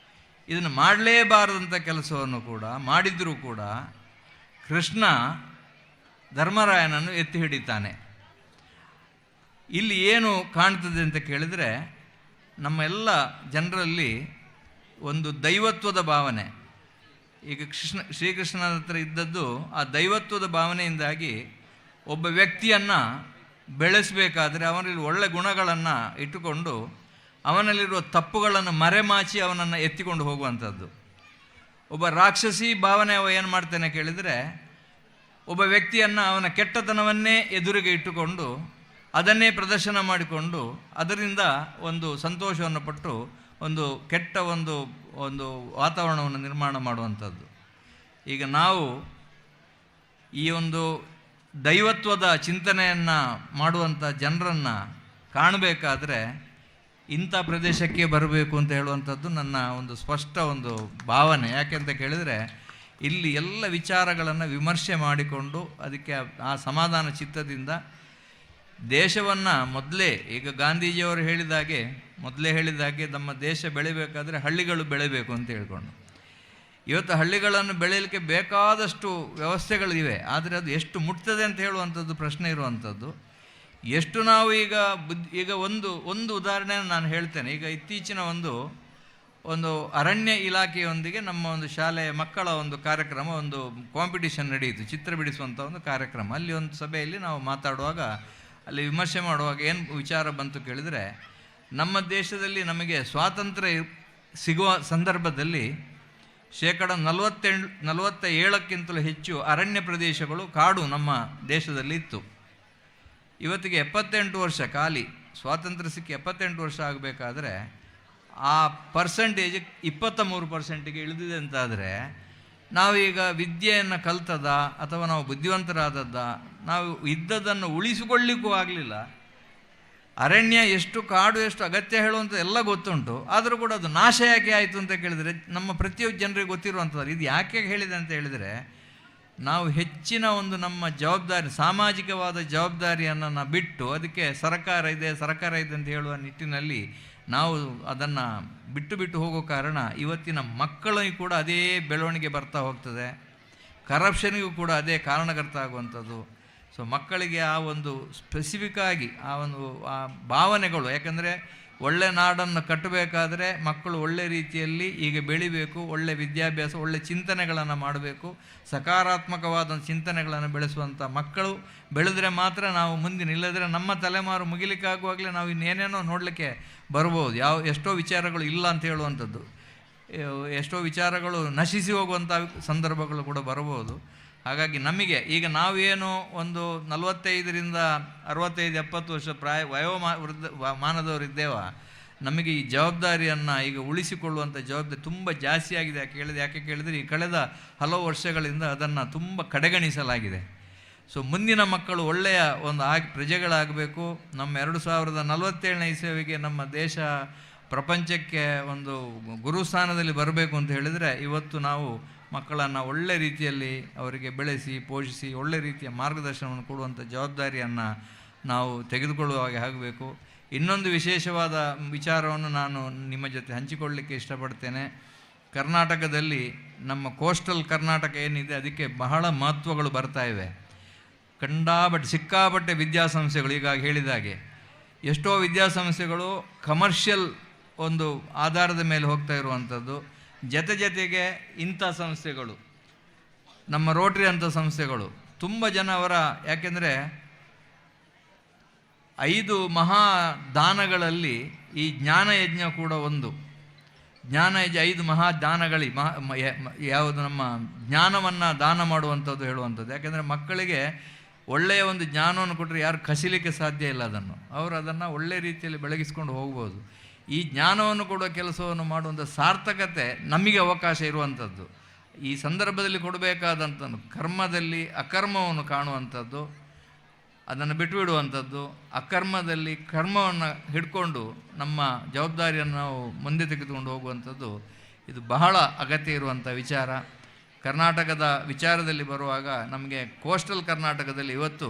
ಇದನ್ನು ಮಾಡಲೇಬಾರದಂಥ ಕೆಲಸವನ್ನು ಕೂಡ ಮಾಡಿದರೂ ಕೂಡ ಕೃಷ್ಣ ಧರ್ಮರಾಯನನ್ನು ಎತ್ತಿ ಹಿಡಿತಾನೆ. ಇಲ್ಲಿ ಏನು ಕಾಣ್ತದೆ ಅಂತ ಕೇಳಿದರೆ, ನಮ್ಮ ಎಲ್ಲ ಜನರಲ್ಲಿ ಒಂದು ದೈವತ್ವದ ಭಾವನೆ, ಈಗ ಶ್ರೀಕೃಷ್ಣನ ಹತ್ರ ಇದ್ದದ್ದು ಆ ದೈವತ್ವದ ಭಾವನೆಯಿಂದಾಗಿ ಒಬ್ಬ ವ್ಯಕ್ತಿಯನ್ನು ಬೆಳೆಸಬೇಕಾದ್ರೆ ಅವನಲ್ಲಿ ಒಳ್ಳೆ ಗುಣಗಳನ್ನು ಇಟ್ಟುಕೊಂಡು ಅವನಲ್ಲಿರುವ ತಪ್ಪುಗಳನ್ನು ಮರೆಮಾಚಿ ಅವನನ್ನು ಎತ್ತಿಕೊಂಡು ಹೋಗುವಂಥದ್ದು. ಒಬ್ಬ ರಾಕ್ಷಸಿ ಭಾವನೆ ಅವ ಏನು ಮಾಡ್ತಾನೆ ಕೇಳಿದರೆ, ಒಬ್ಬ ವ್ಯಕ್ತಿಯನ್ನು ಅವನ ಕೆಟ್ಟತನವನ್ನೇ ಎದುರಿಗೆ ಇಟ್ಟುಕೊಂಡು ಅದನ್ನೇ ಪ್ರದರ್ಶನ ಮಾಡಿಕೊಂಡು ಅದರಿಂದ ಒಂದು ಸಂತೋಷವನ್ನು ಪಟ್ಟು ಒಂದು ಕೆಟ್ಟ ಒಂದು ವಾತಾವರಣವನ್ನು ನಿರ್ಮಾಣ ಮಾಡುವಂಥದ್ದು. ಈಗ ನಾವು ಈ ಒಂದು ದೈವತ್ವದ ಚಿಂತನೆಯನ್ನು ಮಾಡುವಂಥ ಜನರನ್ನು ಕಾಣಬೇಕಾದ್ರೆ ಇಂಥ ಪ್ರದೇಶಕ್ಕೆ ಬರಬೇಕು ಅಂತ ಹೇಳುವಂಥದ್ದು ನನ್ನ ಒಂದು ಸ್ಪಷ್ಟ ಒಂದು ಭಾವನೆ. ಯಾಕೆಂತ ಕೇಳಿದರೆ, ಇಲ್ಲಿ ಎಲ್ಲ ವಿಚಾರಗಳನ್ನು ವಿಮರ್ಶೆ ಮಾಡಿಕೊಂಡು ಅದಕ್ಕೆ ಆ ಸಮಾಧಾನ ಚಿತ್ತದಿಂದ ದೇಶವನ್ನು ಈಗ ಗಾಂಧೀಜಿಯವರು ಮೊದಲೇ ಹೇಳಿದಾಗೆ ನಮ್ಮ ದೇಶ ಬೆಳಿಬೇಕಾದ್ರೆ ಹಳ್ಳಿಗಳು ಬೆಳಿಬೇಕು ಅಂತ ಹೇಳ್ಕೊಂಡು, ಇವತ್ತು ಹಳ್ಳಿಗಳನ್ನು ಬೆಳೆಯಲಿಕ್ಕೆ ಬೇಕಾದಷ್ಟು ವ್ಯವಸ್ಥೆಗಳಿವೆ. ಆದರೆ ಅದು ಎಷ್ಟು ಮುಟ್ತದೆ ಅಂತ ಹೇಳುವಂಥದ್ದು ಪ್ರಶ್ನೆ ಇರುವಂಥದ್ದು. ಎಷ್ಟು ನಾವು ಈಗ ಒಂದು ಉದಾಹರಣೆಯನ್ನು ನಾನು ಹೇಳ್ತೇನೆ. ಈಗ ಇತ್ತೀಚಿನ ಒಂದು ಅರಣ್ಯ ಇಲಾಖೆಯೊಂದಿಗೆ ನಮ್ಮ ಒಂದು ಶಾಲೆಯ ಮಕ್ಕಳ ಒಂದು ಕಾರ್ಯಕ್ರಮ, ಒಂದು ಕಾಂಪಿಟಿಷನ್ ನಡೆಯಿತು, ಚಿತ್ರ ಬಿಡಿಸುವಂಥ ಒಂದು ಕಾರ್ಯಕ್ರಮ. ಅಲ್ಲಿ ಒಂದು ಸಭೆಯಲ್ಲಿ ನಾವು ಮಾತಾಡುವಾಗ, ಅಲ್ಲಿ ವಿಮರ್ಶೆ ಮಾಡುವಾಗ ಏನು ವಿಚಾರ ಬಂತು ಕೇಳಿದರೆ, ನಮ್ಮ ದೇಶದಲ್ಲಿ ನಮಗೆ ಸ್ವಾತಂತ್ರ್ಯ ಸಿಗುವ ಸಂದರ್ಭದಲ್ಲಿ 47% ಹೆಚ್ಚು ಅರಣ್ಯ ಪ್ರದೇಶಗಳು, ಕಾಡು ನಮ್ಮ ದೇಶದಲ್ಲಿ ಇತ್ತು. ಇವತ್ತಿಗೆ 78 ವರ್ಷ ಖಾಲಿ, ಸ್ವಾತಂತ್ರ್ಯ ಸಿಕ್ಕಿ 78 ವರ್ಷ ಆಗಬೇಕಾದ್ರೆ ಆ ಪರ್ಸೆಂಟೇಜ್ 23%ಗೆ ಇಳಿದಿದೆ ಅಂತಾದರೆ, ನಾವೀಗ ವಿದ್ಯೆಯನ್ನು ಕಲ್ತದ ಅಥವಾ ನಾವು ಬುದ್ಧಿವಂತರಾದದ್ದ, ನಾವು ಇದ್ದದನ್ನು ಉಳಿಸಿಕೊಳ್ಳಿಕ್ಕೂ ಆಗಲಿಲ್ಲ. ಅರಣ್ಯ ಎಷ್ಟು, ಕಾಡು ಎಷ್ಟು ಅಗತ್ಯ ಹೇಳುವಂಥ ಎಲ್ಲ ಗೊತ್ತುಂಟು. ಆದರೂ ಕೂಡ ಅದು ನಾಶ ಯಾಕೆ ಆಯಿತು ಅಂತ ಕೇಳಿದರೆ ನಮ್ಮ ಪ್ರತಿಯೊಬ್ಬ ಜನರಿಗೆ ಗೊತ್ತಿರುವಂಥದ್ದು. ಇದು ಯಾಕೆ ಹೇಳಿದೆ ಅಂತ ಹೇಳಿದರೆ, ನಾವು ಹೆಚ್ಚಿನ ಒಂದು ನಮ್ಮ ಜವಾಬ್ದಾರಿ, ಸಾಮಾಜಿಕವಾದ ಜವಾಬ್ದಾರಿಯನ್ನು ಬಿಟ್ಟು ಅದಕ್ಕೆ ಸರ್ಕಾರ ಇದೆ ಅಂತ ಹೇಳುವ ನಿಟ್ಟಿನಲ್ಲಿ ನಾವು ಅದನ್ನು ಬಿಟ್ಟು ಹೋಗೋ ಕಾರಣ ಇವತ್ತಿನ ಮಕ್ಕಳಿಗೂ ಕೂಡ ಅದೇ ಬೆಳವಣಿಗೆ ಬರ್ತಾ ಹೋಗ್ತದೆ. ಕರಪ್ಷನ್ಗೂ ಕೂಡ ಅದೇ ಕಾರಣಕರ್ತ ಆಗುವಂಥದ್ದು. ಸೊ ಮಕ್ಕಳಿಗೆ ಆ ಒಂದು ಸ್ಪೆಸಿಫಿಕ್ ಆಗಿ ಆ ಭಾವನೆಗಳು, ಯಾಕಂದರೆ ಒಳ್ಳೆ ನಾಡನ್ನು ಕಟ್ಟಬೇಕಾದ್ರೆ ಮಕ್ಕಳು ಒಳ್ಳೆ ರೀತಿಯಲ್ಲಿ ಈಗ ಬೆಳಿಬೇಕು, ಒಳ್ಳೆ ವಿದ್ಯಾಭ್ಯಾಸ, ಒಳ್ಳೆ ಚಿಂತನೆಗಳನ್ನು ಮಾಡಬೇಕು, ಸಕಾರಾತ್ಮಕವಾದ ಚಿಂತನೆಗಳನ್ನು ಬೆಳೆಸುವಂಥ ಮಕ್ಕಳು ಬೆಳೆದ್ರೆ ಮಾತ್ರ ನಾವು ಮುಂದೆ ನಿಲ್ಲದ್ರೆ ನಮ್ಮ ತಲೆಮಾರು ಮುಗಿಲಿಕ್ಕಾಗುವಾಗಲೇ ನಾವು ಇನ್ನೇನೇನೋ ನೋಡಲಿಕ್ಕೆ ಬರ್ಬೋದು. ಎಷ್ಟೋ ವಿಚಾರಗಳು ಇಲ್ಲ ಅಂತ ಹೇಳುವಂಥದ್ದು, ಎಷ್ಟೋ ವಿಚಾರಗಳು ನಶಿಸಿ ಹೋಗುವಂಥ ಸಂದರ್ಭಗಳು ಕೂಡ ಬರ್ಬೋದು. ಹಾಗಾಗಿ ನಮಗೆ ಈಗ ನಾವೇನು ಒಂದು 45ರಿಂದ 65-70 ವರ್ಷ ವಯೋಮಾನದವರಿದ್ದೇವ, ನಮಗೆ ಈ ಜವಾಬ್ದಾರಿಯನ್ನು ಈಗ ಉಳಿಸಿಕೊಳ್ಳುವಂಥ ಜವಾಬ್ದಾರಿ ತುಂಬ ಜಾಸ್ತಿ ಆಗಿದೆ. ಯಾಕೆ ಕೇಳಿದರೆ ಈ ಕಳೆದ ಹಲವು ವರ್ಷಗಳಿಂದ ಅದನ್ನು ತುಂಬ ಕಡೆಗಣಿಸಲಾಗಿದೆ. ಸೊ ಮುಂದಿನ ಮಕ್ಕಳು ಒಳ್ಳೆಯ ಒಂದು ಪ್ರಜೆಗಳಾಗಬೇಕು. ನಮ್ಮ 2047ನೇ ಇಸವಿಗೆ ನಮ್ಮ ದೇಶ ಪ್ರಪಂಚಕ್ಕೆ ಒಂದು ಗುರುಸ್ಥಾನದಲ್ಲಿ ಬರಬೇಕು ಅಂತ ಹೇಳಿದರೆ, ಇವತ್ತು ನಾವು ಮಕ್ಕಳನ್ನು ಒಳ್ಳೆ ರೀತಿಯಲ್ಲಿ ಅವರಿಗೆ ಬೆಳೆಸಿ ಪೋಷಿಸಿ ಒಳ್ಳೆ ರೀತಿಯ ಮಾರ್ಗದರ್ಶನವನ್ನು ಕೊಡುವಂಥ ಜವಾಬ್ದಾರಿಯನ್ನು ನಾವು ತೆಗೆದುಕೊಳ್ಳುವ ಹಾಗೆ ಆಗಬೇಕು. ಇನ್ನೊಂದು ವಿಶೇಷವಾದ ವಿಚಾರವನ್ನು ನಾನು ನಿಮ್ಮ ಜೊತೆ ಹಂಚಿಕೊಳ್ಳಲಿಕ್ಕೆ ಇಷ್ಟಪಡ್ತೇನೆ. ಕರ್ನಾಟಕದಲ್ಲಿ ನಮ್ಮ ಕೋಸ್ಟಲ್ ಕರ್ನಾಟಕ ಏನಿದೆ ಅದಕ್ಕೆ ಬಹಳ ಮಹತ್ವಗಳು ಬರ್ತಾ ಇವೆ. ಸಿಕ್ಕಾಪಟ್ಟೆ ವಿದ್ಯಾಸಂಸ್ಥೆಗಳು, ಈಗ ಹೇಳಿದಾಗೆ ಎಷ್ಟೋ ವಿದ್ಯಾಸಂಸ್ಥೆಗಳು ಕಮರ್ಷಿಯಲ್ ಒಂದು ಆಧಾರದ ಮೇಲೆ ಹೋಗ್ತಾ ಇರುವಂಥದ್ದು. ಜೊತೆಗೆ ಇಂಥ ಸಂಸ್ಥೆಗಳು, ನಮ್ಮ ರೋಟ್ರಿ ಅಂಥ ಸಂಸ್ಥೆಗಳು ತುಂಬ ಜನ ಅವರ, ಯಾಕೆಂದರೆ 5 ಮಹಾದಾನಗಳಲ್ಲಿ ಈ ಜ್ಞಾನಯಜ್ಞ ಕೂಡ ಒಂದು. ಜ್ಞಾನಯಜ್ಞ 5 ಮಹಾದಾನಗಳಿ ಯಾವುದು ನಮ್ಮ ಜ್ಞಾನವನ್ನು ದಾನ ಮಾಡುವಂಥದ್ದು ಹೇಳುವಂಥದ್ದು. ಯಾಕೆಂದರೆ ಮಕ್ಕಳಿಗೆ ಒಳ್ಳೆಯ ಒಂದು ಜ್ಞಾನವನ್ನು ಕೊಟ್ಟರೆ ಯಾರು ಕಸಿಲಿಕ್ಕೆ ಸಾಧ್ಯ ಇಲ್ಲ ಅದನ್ನು. ಅವರು ಅದನ್ನು ಒಳ್ಳೆಯ ರೀತಿಯಲ್ಲಿ ಬೆಳಗಿಸ್ಕೊಂಡು ಹೋಗ್ಬೋದು. ಈ ಜ್ಞಾನವನ್ನು ಕೊಡುವ ಕೆಲಸವನ್ನು ಮಾಡುವಂಥ ಸಾರ್ಥಕತೆ ನಮಗೆ ಅವಕಾಶ ಇರುವಂಥದ್ದು. ಈ ಸಂದರ್ಭದಲ್ಲಿ ಕೊಡಬೇಕಾದಂಥ ಕರ್ಮದಲ್ಲಿ ಅಕರ್ಮವನ್ನು ಕಾಣುವಂಥದ್ದು, ಅದನ್ನು ಬಿಟ್ಟುಬಿಡುವಂಥದ್ದು, ಅಕರ್ಮದಲ್ಲಿ ಕರ್ಮವನ್ನು ಹಿಡ್ಕೊಂಡು ನಮ್ಮ ಜವಾಬ್ದಾರಿಯನ್ನು ನಾವು ಮುಂದೆ ತೆಗೆದುಕೊಂಡು ಹೋಗುವಂಥದ್ದು, ಇದು ಬಹಳ ಅಗತ್ಯ ಇರುವಂಥ ವಿಚಾರ. ಕರ್ನಾಟಕದ ವಿಚಾರದಲ್ಲಿ ಬರುವಾಗ ನಮಗೆ ಕೋಸ್ಟಲ್ ಕರ್ನಾಟಕದಲ್ಲಿ ಇವತ್ತು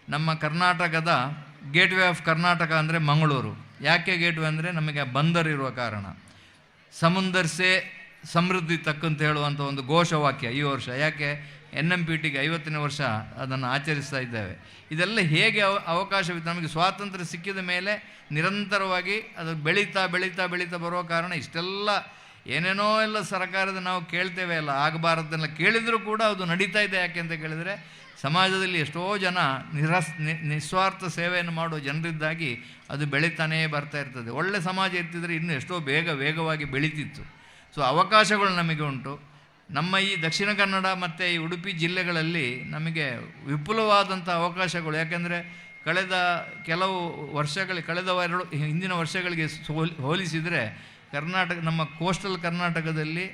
ನಮ್ಮ ಕರ್ನಾಟಕದ ಗೇಟ್ವೇ ಆಫ್ ಕರ್ನಾಟಕ ಅಂದರೆ ಮಂಗಳೂರು. ಯಾಕೆ ಗೇಟ್ವೇ ಅಂದರೆ ನಮಗೆ ಬಂದರಿರುವ ಕಾರಣ. ಸಮುಂದರ್ಸೆ ಸಮೃದ್ಧಿ ತಕ್ಕಂತ ಹೇಳುವಂಥ ಒಂದು ಘೋಷವಾಕ್ಯ ಈ ವರ್ಷ. ಯಾಕೆ NMPTಗೆ 50ನೇ ವರ್ಷ ಅದನ್ನು ಆಚರಿಸ್ತಾ ಇದ್ದೇವೆ. ಇದೆಲ್ಲ ಹೇಗೆ ಅವಕಾಶವಿತ್ತು, ನಮಗೆ ಸ್ವಾತಂತ್ರ್ಯ ಸಿಕ್ಕಿದ ಮೇಲೆ ನಿರಂತರವಾಗಿ ಅದು ಬೆಳೀತಾ ಬೆಳೀತಾ ಬೆಳೀತಾ ಬರುವ ಕಾರಣ ಇಷ್ಟೆಲ್ಲ ಏನೇನೋ ಎಲ್ಲ ಸರ್ಕಾರದ ನಾವು ಕೇಳ್ತೇವೆ ಅಲ್ಲ, ಆಗಬಾರದನ್ನೆಲ್ಲ ಕೇಳಿದರೂ ಕೂಡ ಅದು ನಡೀತಾ ಇದೆ. ಯಾಕೆ ಅಂತ ಕೇಳಿದರೆ ಸಮಾಜದಲ್ಲಿ ಎಷ್ಟೋ ಜನ ನಿಸ್ವಾರ್ಥ ಸೇವೆಯನ್ನು ಮಾಡುವ ಜನರಿದ್ದಾಗಿ ಅದು ಬೆಳೀತಾನೇ ಬರ್ತಾ ಇರ್ತದೆ. ಒಳ್ಳೆ ಸಮಾಜ ಇರ್ತಿದ್ರೆ ಇನ್ನೂ ಎಷ್ಟೋ ವೇಗವಾಗಿ ಬೆಳೀತಿತ್ತು. ಸೊ ಅವಕಾಶಗಳು ನಮಗೆ ಉಂಟು. ನಮ್ಮ ಈ ದಕ್ಷಿಣ ಕನ್ನಡ ಮತ್ತು ಈ ಉಡುಪಿ ಜಿಲ್ಲೆಗಳಲ್ಲಿ ನಮಗೆ ವಿಪುಲವಾದಂಥ ಅವಕಾಶಗಳು. ಯಾಕೆಂದರೆ ಕಳೆದ ಕೆಲವು ಹಿಂದಿನ ವರ್ಷಗಳಿಗೆ ಹೋಲಿಸಿದರೆ ನಮ್ಮ ಕೋಸ್ಟಲ್ ಕರ್ನಾಟಕದಲ್ಲಿ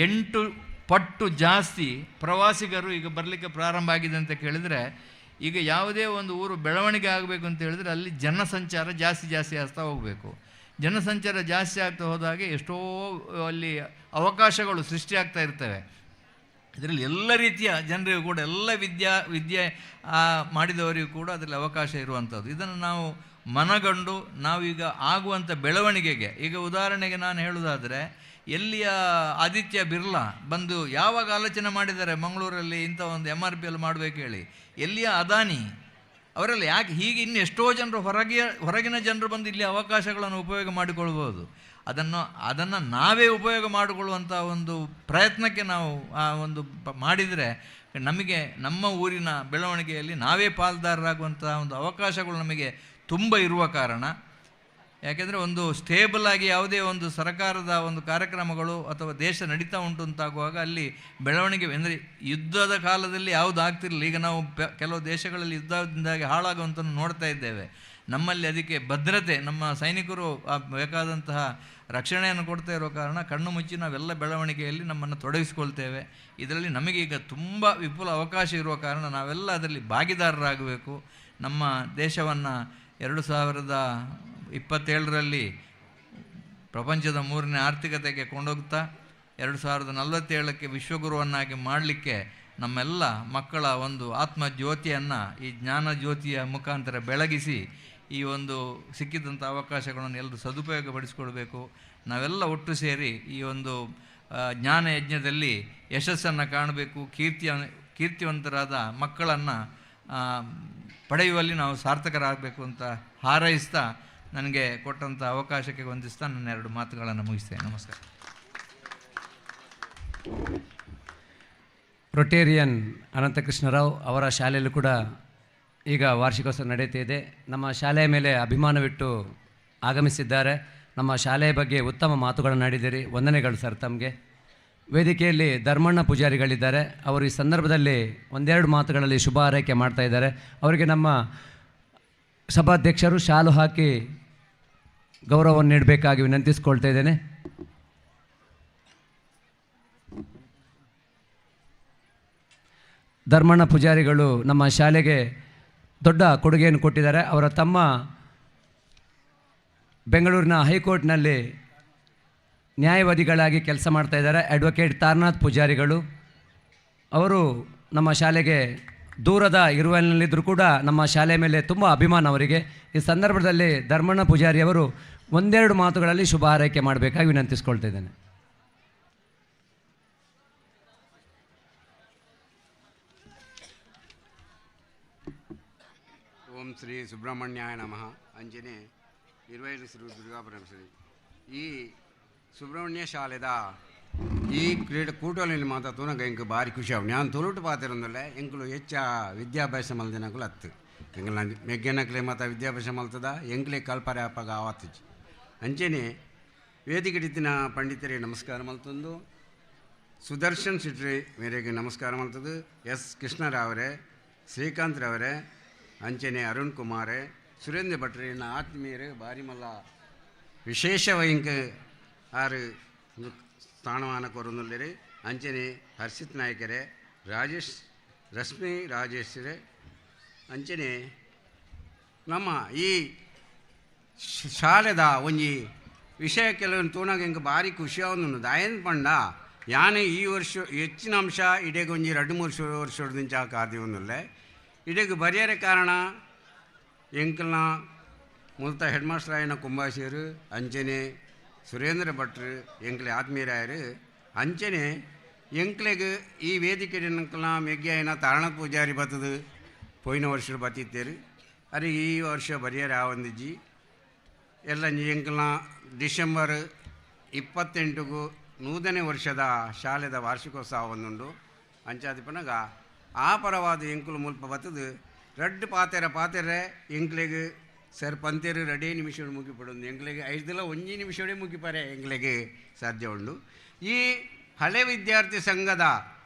8 ಪಟ್ಟು ಜಾಸ್ತಿ ಪ್ರವಾಸಿಗರು ಈಗ ಬರಲಿಕ್ಕೆ ಪ್ರಾರಂಭ ಆಗಿದೆ ಅಂತ ಕೇಳಿದರೆ, ಈಗ ಯಾವುದೇ ಒಂದು ಊರು ಬೆಳವಣಿಗೆ ಆಗಬೇಕು ಅಂತ ಹೇಳಿದರೆ ಅಲ್ಲಿ ಜನಸಂಚಾರ ಜಾಸ್ತಿ ಆಗ್ತಾ ಹೋಗಬೇಕು. ಜನಸಂಚಾರ ಜಾಸ್ತಿ ಆಗ್ತಾ ಹೋದಾಗೆ ಎಷ್ಟೋ ಅಲ್ಲಿ ಅವಕಾಶಗಳು ಸೃಷ್ಟಿಯಾಗ್ತಾ ಇರ್ತವೆ. ಇದರಲ್ಲಿ ಎಲ್ಲ ರೀತಿಯ ಜನರಿಗೂ ಕೂಡ, ಎಲ್ಲ ವಿದ್ಯೆ ಮಾಡಿದವರಿಗೂ ಕೂಡ ಅದರಲ್ಲಿ ಅವಕಾಶ ಇರುವಂಥದ್ದು. ಇದನ್ನು ನಾವು ಮನಗಂಡು ನಾವೀಗ ಆಗುವಂಥ ಬೆಳವಣಿಗೆಗೆ, ಈಗ ಉದಾಹರಣೆಗೆ ನಾನು ಹೇಳುವುದಾದರೆ, ಎಲ್ಲಿಯ ಆದಿತ್ಯ ಬಿರ್ಲಾ ಬಂದು ಯಾವಾಗ ಆಲೋಚನೆ ಮಾಡಿದ್ದಾರೆ ಮಂಗಳೂರಲ್ಲಿ ಇಂಥ ಒಂದು MRPL ಮಾಡಬೇಕು ಹೇಳಿ, ಎಲ್ಲಿಯ ಅದಾನಿ ಅವರೆಲ್ಲ ಯಾಕೆ ಹೀಗೆ ಇನ್ನು ಎಷ್ಟೋ ಜನರು ಹೊರಗಿನ ಜನರು ಬಂದು ಇಲ್ಲಿ ಅವಕಾಶಗಳನ್ನು ಉಪಯೋಗ ಮಾಡಿಕೊಳ್ಬೋದು. ಅದನ್ನು ನಾವೇ ಉಪಯೋಗ ಮಾಡಿಕೊಳ್ಳುವಂಥ ಒಂದು ಪ್ರಯತ್ನಕ್ಕೆ ನಾವು ಒಂದು ಮಾಡಿದರೆ ನಮಗೆ ನಮ್ಮ ಊರಿನ ಬೆಳವಣಿಗೆಯಲ್ಲಿ ನಾವೇ ಪಾಲ್ದಾರರಾಗುವಂಥ ಒಂದು ಅವಕಾಶಗಳು ನಮಗೆ ತುಂಬ ಇರುವ ಕಾರಣ. ಯಾಕೆಂದರೆ ಒಂದು ಸ್ಟೇಬಲ್ ಆಗಿ ಯಾವುದೇ ಒಂದು ಸರ್ಕಾರದ ಒಂದು ಕಾರ್ಯಕ್ರಮಗಳು ಅಥವಾ ದೇಶ ನಡೀತಾ ಉಂಟು ಅಂತಾಗುವಾಗ ಅಲ್ಲಿ ಬೆಳವಣಿಗೆ ಅಂದರೆ ಯುದ್ಧದ ಕಾಲದಲ್ಲಿ ಯಾವುದು ಆಗ್ತಿರಲಿಲ್ಲ. ಈಗ ನಾವು ಕೆಲವು ದೇಶಗಳಲ್ಲಿ ಯುದ್ಧದಿಂದಾಗಿ ಹಾಳಾಗುವಂಥನ್ನು ನೋಡ್ತಾ ಇದ್ದೇವೆ. ನಮ್ಮಲ್ಲಿ ಅದಕ್ಕೆ ಭದ್ರತೆ, ನಮ್ಮ ಸೈನಿಕರು ಬೇಕಾದಂತಹ ರಕ್ಷಣೆಯನ್ನು ಕೊಡ್ತಾ ಇರೋ ಕಾರಣ ಕಣ್ಣು ಮುಚ್ಚಿ ನಾವೆಲ್ಲ ಬೆಳವಣಿಗೆಯಲ್ಲಿ ನಮ್ಮನ್ನು ತೊಡಗಿಸ್ಕೊಳ್ತೇವೆ. ಇದರಲ್ಲಿ ನಮಗೆ ಈಗ ತುಂಬ ವಿಪುಲ ಅವಕಾಶ ಇರುವ ಕಾರಣ ನಾವೆಲ್ಲ ಅದರಲ್ಲಿ ಭಾಗಿದಾರರಾಗಬೇಕು. ನಮ್ಮ ದೇಶವನ್ನು 2027ರಲ್ಲಿ ಪ್ರಪಂಚದ 3ನೇ ಆರ್ಥಿಕತೆಗೆ ಕೊಂಡೋಗ್ತಾ 2047ಕ್ಕೆ ವಿಶ್ವಗುರುವನ್ನಾಗಿ ಮಾಡಲಿಕ್ಕೆ ನಮ್ಮೆಲ್ಲ ಮಕ್ಕಳ ಒಂದು ಆತ್ಮಜ್ಯೋತಿಯನ್ನು ಈ ಜ್ಞಾನ ಜ್ಯೋತಿಯ ಮುಖಾಂತರ ಬೆಳಗಿಸಿ ಈ ಒಂದು ಸಿಕ್ಕಿದಂಥ ಅವಕಾಶಗಳನ್ನು ಎಲ್ಲರೂ ಸದುಪಯೋಗಪಡಿಸಿಕೊಳ್ಬೇಕು. ನಾವೆಲ್ಲ ಒಟ್ಟು ಸೇರಿ ಈ ಒಂದು ಜ್ಞಾನ ಯಜ್ಞದಲ್ಲಿ ಯಶಸ್ಸನ್ನು ಕಾಣಬೇಕು. ಕೀರ್ತಿವಂತರಾದ ಮಕ್ಕಳನ್ನು ಪಡೆಯುವಲ್ಲಿ ನಾವು ಸಾರ್ಥಕರಾಗಬೇಕು ಅಂತ ಹಾರೈಸ್ತಾ ನನಗೆ ಕೊಟ್ಟಂಥ ಅವಕಾಶಕ್ಕೆ ವಂದಿಸ್ತಾ ನನ್ನ 2 ಮಾತುಗಳನ್ನು ಮುಗಿಸ್ತೇನೆ. ನಮಸ್ಕಾರ. ರೊಟೇರಿಯನ್ ಅನಂತಕೃಷ್ಣರಾವ್ ಅವರ ಶಾಲೆಯಲ್ಲೂ ಕೂಡ ಈಗ ವಾರ್ಷಿಕೋತ್ಸವ ನಡೆಯುತ್ತಿದೆ. ನಮ್ಮ ಶಾಲೆಯ ಮೇಲೆ ಅಭಿಮಾನವಿಟ್ಟು ಆಗಮಿಸಿದ್ದಾರೆ. ನಮ್ಮ ಶಾಲೆಯ ಬಗ್ಗೆ ಉತ್ತಮ ಮಾತುಗಳನ್ನು ಆಡಿದ್ದೀರಿ. ವಂದನೆಗಳು ಸರ್ ತಮಗೆ. ವೇದಿಕೆಯಲ್ಲಿ ಧರ್ಮಣ್ಣ ಪೂಜಾರಿಗಳಿದ್ದಾರೆ. ಅವರು ಈ ಸಂದರ್ಭದಲ್ಲಿ 1-2 ಮಾತುಗಳಲ್ಲಿ ಶುಭ ಹಾರೈಕೆ ಮಾಡ್ತಾ ಇದ್ದಾರೆ. ಅವರಿಗೆ ನಮ್ಮ ಸಭಾಧ್ಯಕ್ಷರು ಶಾಲು ಹಾಕಿ ಗೌರವವನ್ನು ನೀಡಬೇಕಾಗಿ ವಿನಂತಿಸ್ಕೊಳ್ತಾ ಇದ್ದೇನೆ. ಧರ್ಮಣ್ಣ ಪೂಜಾರಿಗಳು ನಮ್ಮ ಶಾಲೆಗೆ ದೊಡ್ಡ ಕೊಡುಗೆಯನ್ನು ಕೊಟ್ಟಿದ್ದಾರೆ. ಅವರ ತಮ್ಮ ಬೆಂಗಳೂರಿನ ಹೈಕೋರ್ಟ್ನಲ್ಲಿ ನ್ಯಾಯವಾದಿಗಳಾಗಿ ಕೆಲಸ ಮಾಡ್ತಾ ಇದ್ದಾರೆ. ಅಡ್ವೊಕೇಟ್ ತಾರನಾಥ್ ಪೂಜಾರಿಗಳು ಅವರು ನಮ್ಮ ಶಾಲೆಗೆ ದೂರದ ಇರುವಲ್ಲಿದ್ದರೂ ಕೂಡ ನಮ್ಮ ಶಾಲೆ ಮೇಲೆ ತುಂಬ ಅಭಿಮಾನ ಅವರಿಗೆ. ಈ ಸಂದರ್ಭದಲ್ಲಿ ಧರ್ಮಣ್ಣ ಪೂಜಾರಿಯವರು 1-2 ಮಾತುಗಳಲ್ಲಿ ಶುಭ ಹಾರೈಕೆ ಮಾಡಬೇಕಾಗಿ ವಿನಂತಿಸ್ಕೊಳ್ತಾ ಇದ್ದೇನೆ. ಓಂ ಶ್ರೀ ಸುಬ್ರಹ್ಮಣ್ಯಾಯ ನಮಃ. ಅಂಜನೆ 20 ಶ್ರೀ ದುರ್ಗಾ ಪರಮೇಶ್ವರಿ. ಈ ಸುಬ್ರಹ್ಮಣ್ಯ ಶಾಲೆದ ಈ ಕೂಟಲ್ಲಿ ಮಾತಾ ತೂನಗ ಇಂಕ ಭಾರಿ ಖುಷಿ ಆವು ನಾನು ತೊಲುಟು ಪಾತಿರಂದಲ್ಲ ಎಂಕಲು ಹೆಚ್ಚ ವಿದ್ಯಾಭ್ಯಾಸ ಮಲ್ದಿನಕಲು ಹತ್ತು ಎಂಕಲ್ ನಾನು ಮೆಗ್ಗೆನಕ್ಲೆ ಮಾತಾ ವಿದ್ಯಾಭ್ಯಾಸ ಮಲ್ತದ ಎಂಕ್ಲೆ ಕಲ್ಪರೆ ಅಪ್ಪಾಗ ಆವತ್ತಿಜಿ ಅಂಚೆನೆ ವೇದಿಕೆಡಿತ್ತಿನ ಪಂಡಿತರಿಗೆ ನಮಸ್ಕಾರ ಮಲ್ತೊಂದು ಸುದರ್ಶನ್ ಸಿಟ್ರಿ ಮೇರೆಗೆ ನಮಸ್ಕಾರ ಮಲ್ತದು ಎಸ್ ಕೃಷ್ಣರಾವರೇ ಶ್ರೀಕಾಂತ್ ರವರೇ ಅಂಚನೆ ಅರುಣ್ ಕುಮಾರೇ ಸುರೇಂದ್ರ ಭಟ್ರೆ ನನ್ನ ಆತ್ಮೀಯರು ಬಾರಿ ಮಲ್ಲ ವಿಶೇಷ ವೈಂಕ ಆರು ಸ್ಥಾನಮಾನ ಕೊರೊಂದುಲ್ಲೆರೆ ಅಂಚನೆ ಹರ್ಷಿತ್ ನಾಯ್ಕರೇ ರಾಜೇಶ್ ರಶ್ಮಿ ರಾಜೇಶ್ವರೇ ಅಂಚನೆ ನಮ್ಮ ಈ ಶಾಲೆದ ಒಂಜಿ ವಿಷಯ ಕೆಲವೊಂದು ತೋನಾಗ ಇಂಕ ಭಾರಿ ಖುಷಿಯಾವನ್ನು ದಾಯನ್ ಪಂಡ ಯಾನೇ ಈ ವರ್ಷ ಹೆಚ್ಚಿನ ಅಂಶ ಇಡೀಗೆ ಒಂಜಿ 2-3 ವರ್ಷದಿಂದ ಕಾರ್ಯವನ್ನಲ್ಲೇ ಇಡೀಗೆ ಬರೆಯರೆ ಕಾರಣ ಎಂಕಲ್ನ ಮೂಲತ ಹೆಡ್ ಮಾಸ್ಟರ್ ಆಯ್ನ ಕುಂಬಾಶಿಯರು ಅಂಚನೆ ಸುರೇಂದ್ರ ಭಟ್ರು ಎಂಕ್ಲೆ ಆತ್ಮೀಯರಾಯರು ಅಂಚನೆ ಎಂಕ್ಲೆಗೆ ಈ ವೇದಿಕೆ ಎಂಕಲ್ನ ಮೆಗ್ಗೆ ಆಯ್ನ ತಾರಣ ಪೂಜಾರಿ ಬತ್ತದು ಪೋಯಿನ ವರ್ಷ ಬತ್ತಿತ್ತೇರು ಅರೆ ಈ ವರ್ಷ ಬರೆಯರೆ ಆವಂದಿಜ್ಜಿ ಎಲ್ಲ ಎಂಕಲ್ನ ಡಿಸೆಂಬರ್ 28ಗೂ 100ನೇ ವರ್ಷದ ಶಾಲೆದ ವಾರ್ಷಿಕೋತ್ಸವ ಒಂದುಂಡು ಅಂಚಾದಿಪನಾಗ ಆ ಪರವಾದ ಎಂಕುಲು ಮುಲ್ಪ ಬತ್ತದು ರಡ್ಡು ಪಾತೆರೆ ಎಂಕ್ಲೆಗೆ ಸರ್ ಪಂತೇರು 2 ನಿಮಿಷ ಮುಗಿಪಡೊಂದು ಎಂಕ್ಲೆಗೆ 5 ದಿನ 1 ನಿಮಿಷವೇ ಮುಗಿಪಾರೆ ಎಂಕ್ಲೆಗೆ ಸಾಧ್ಯ ಉಂಡು ಈ ಹಳೆ ವಿದ್ಯಾರ್ಥಿ ಸಂಘದ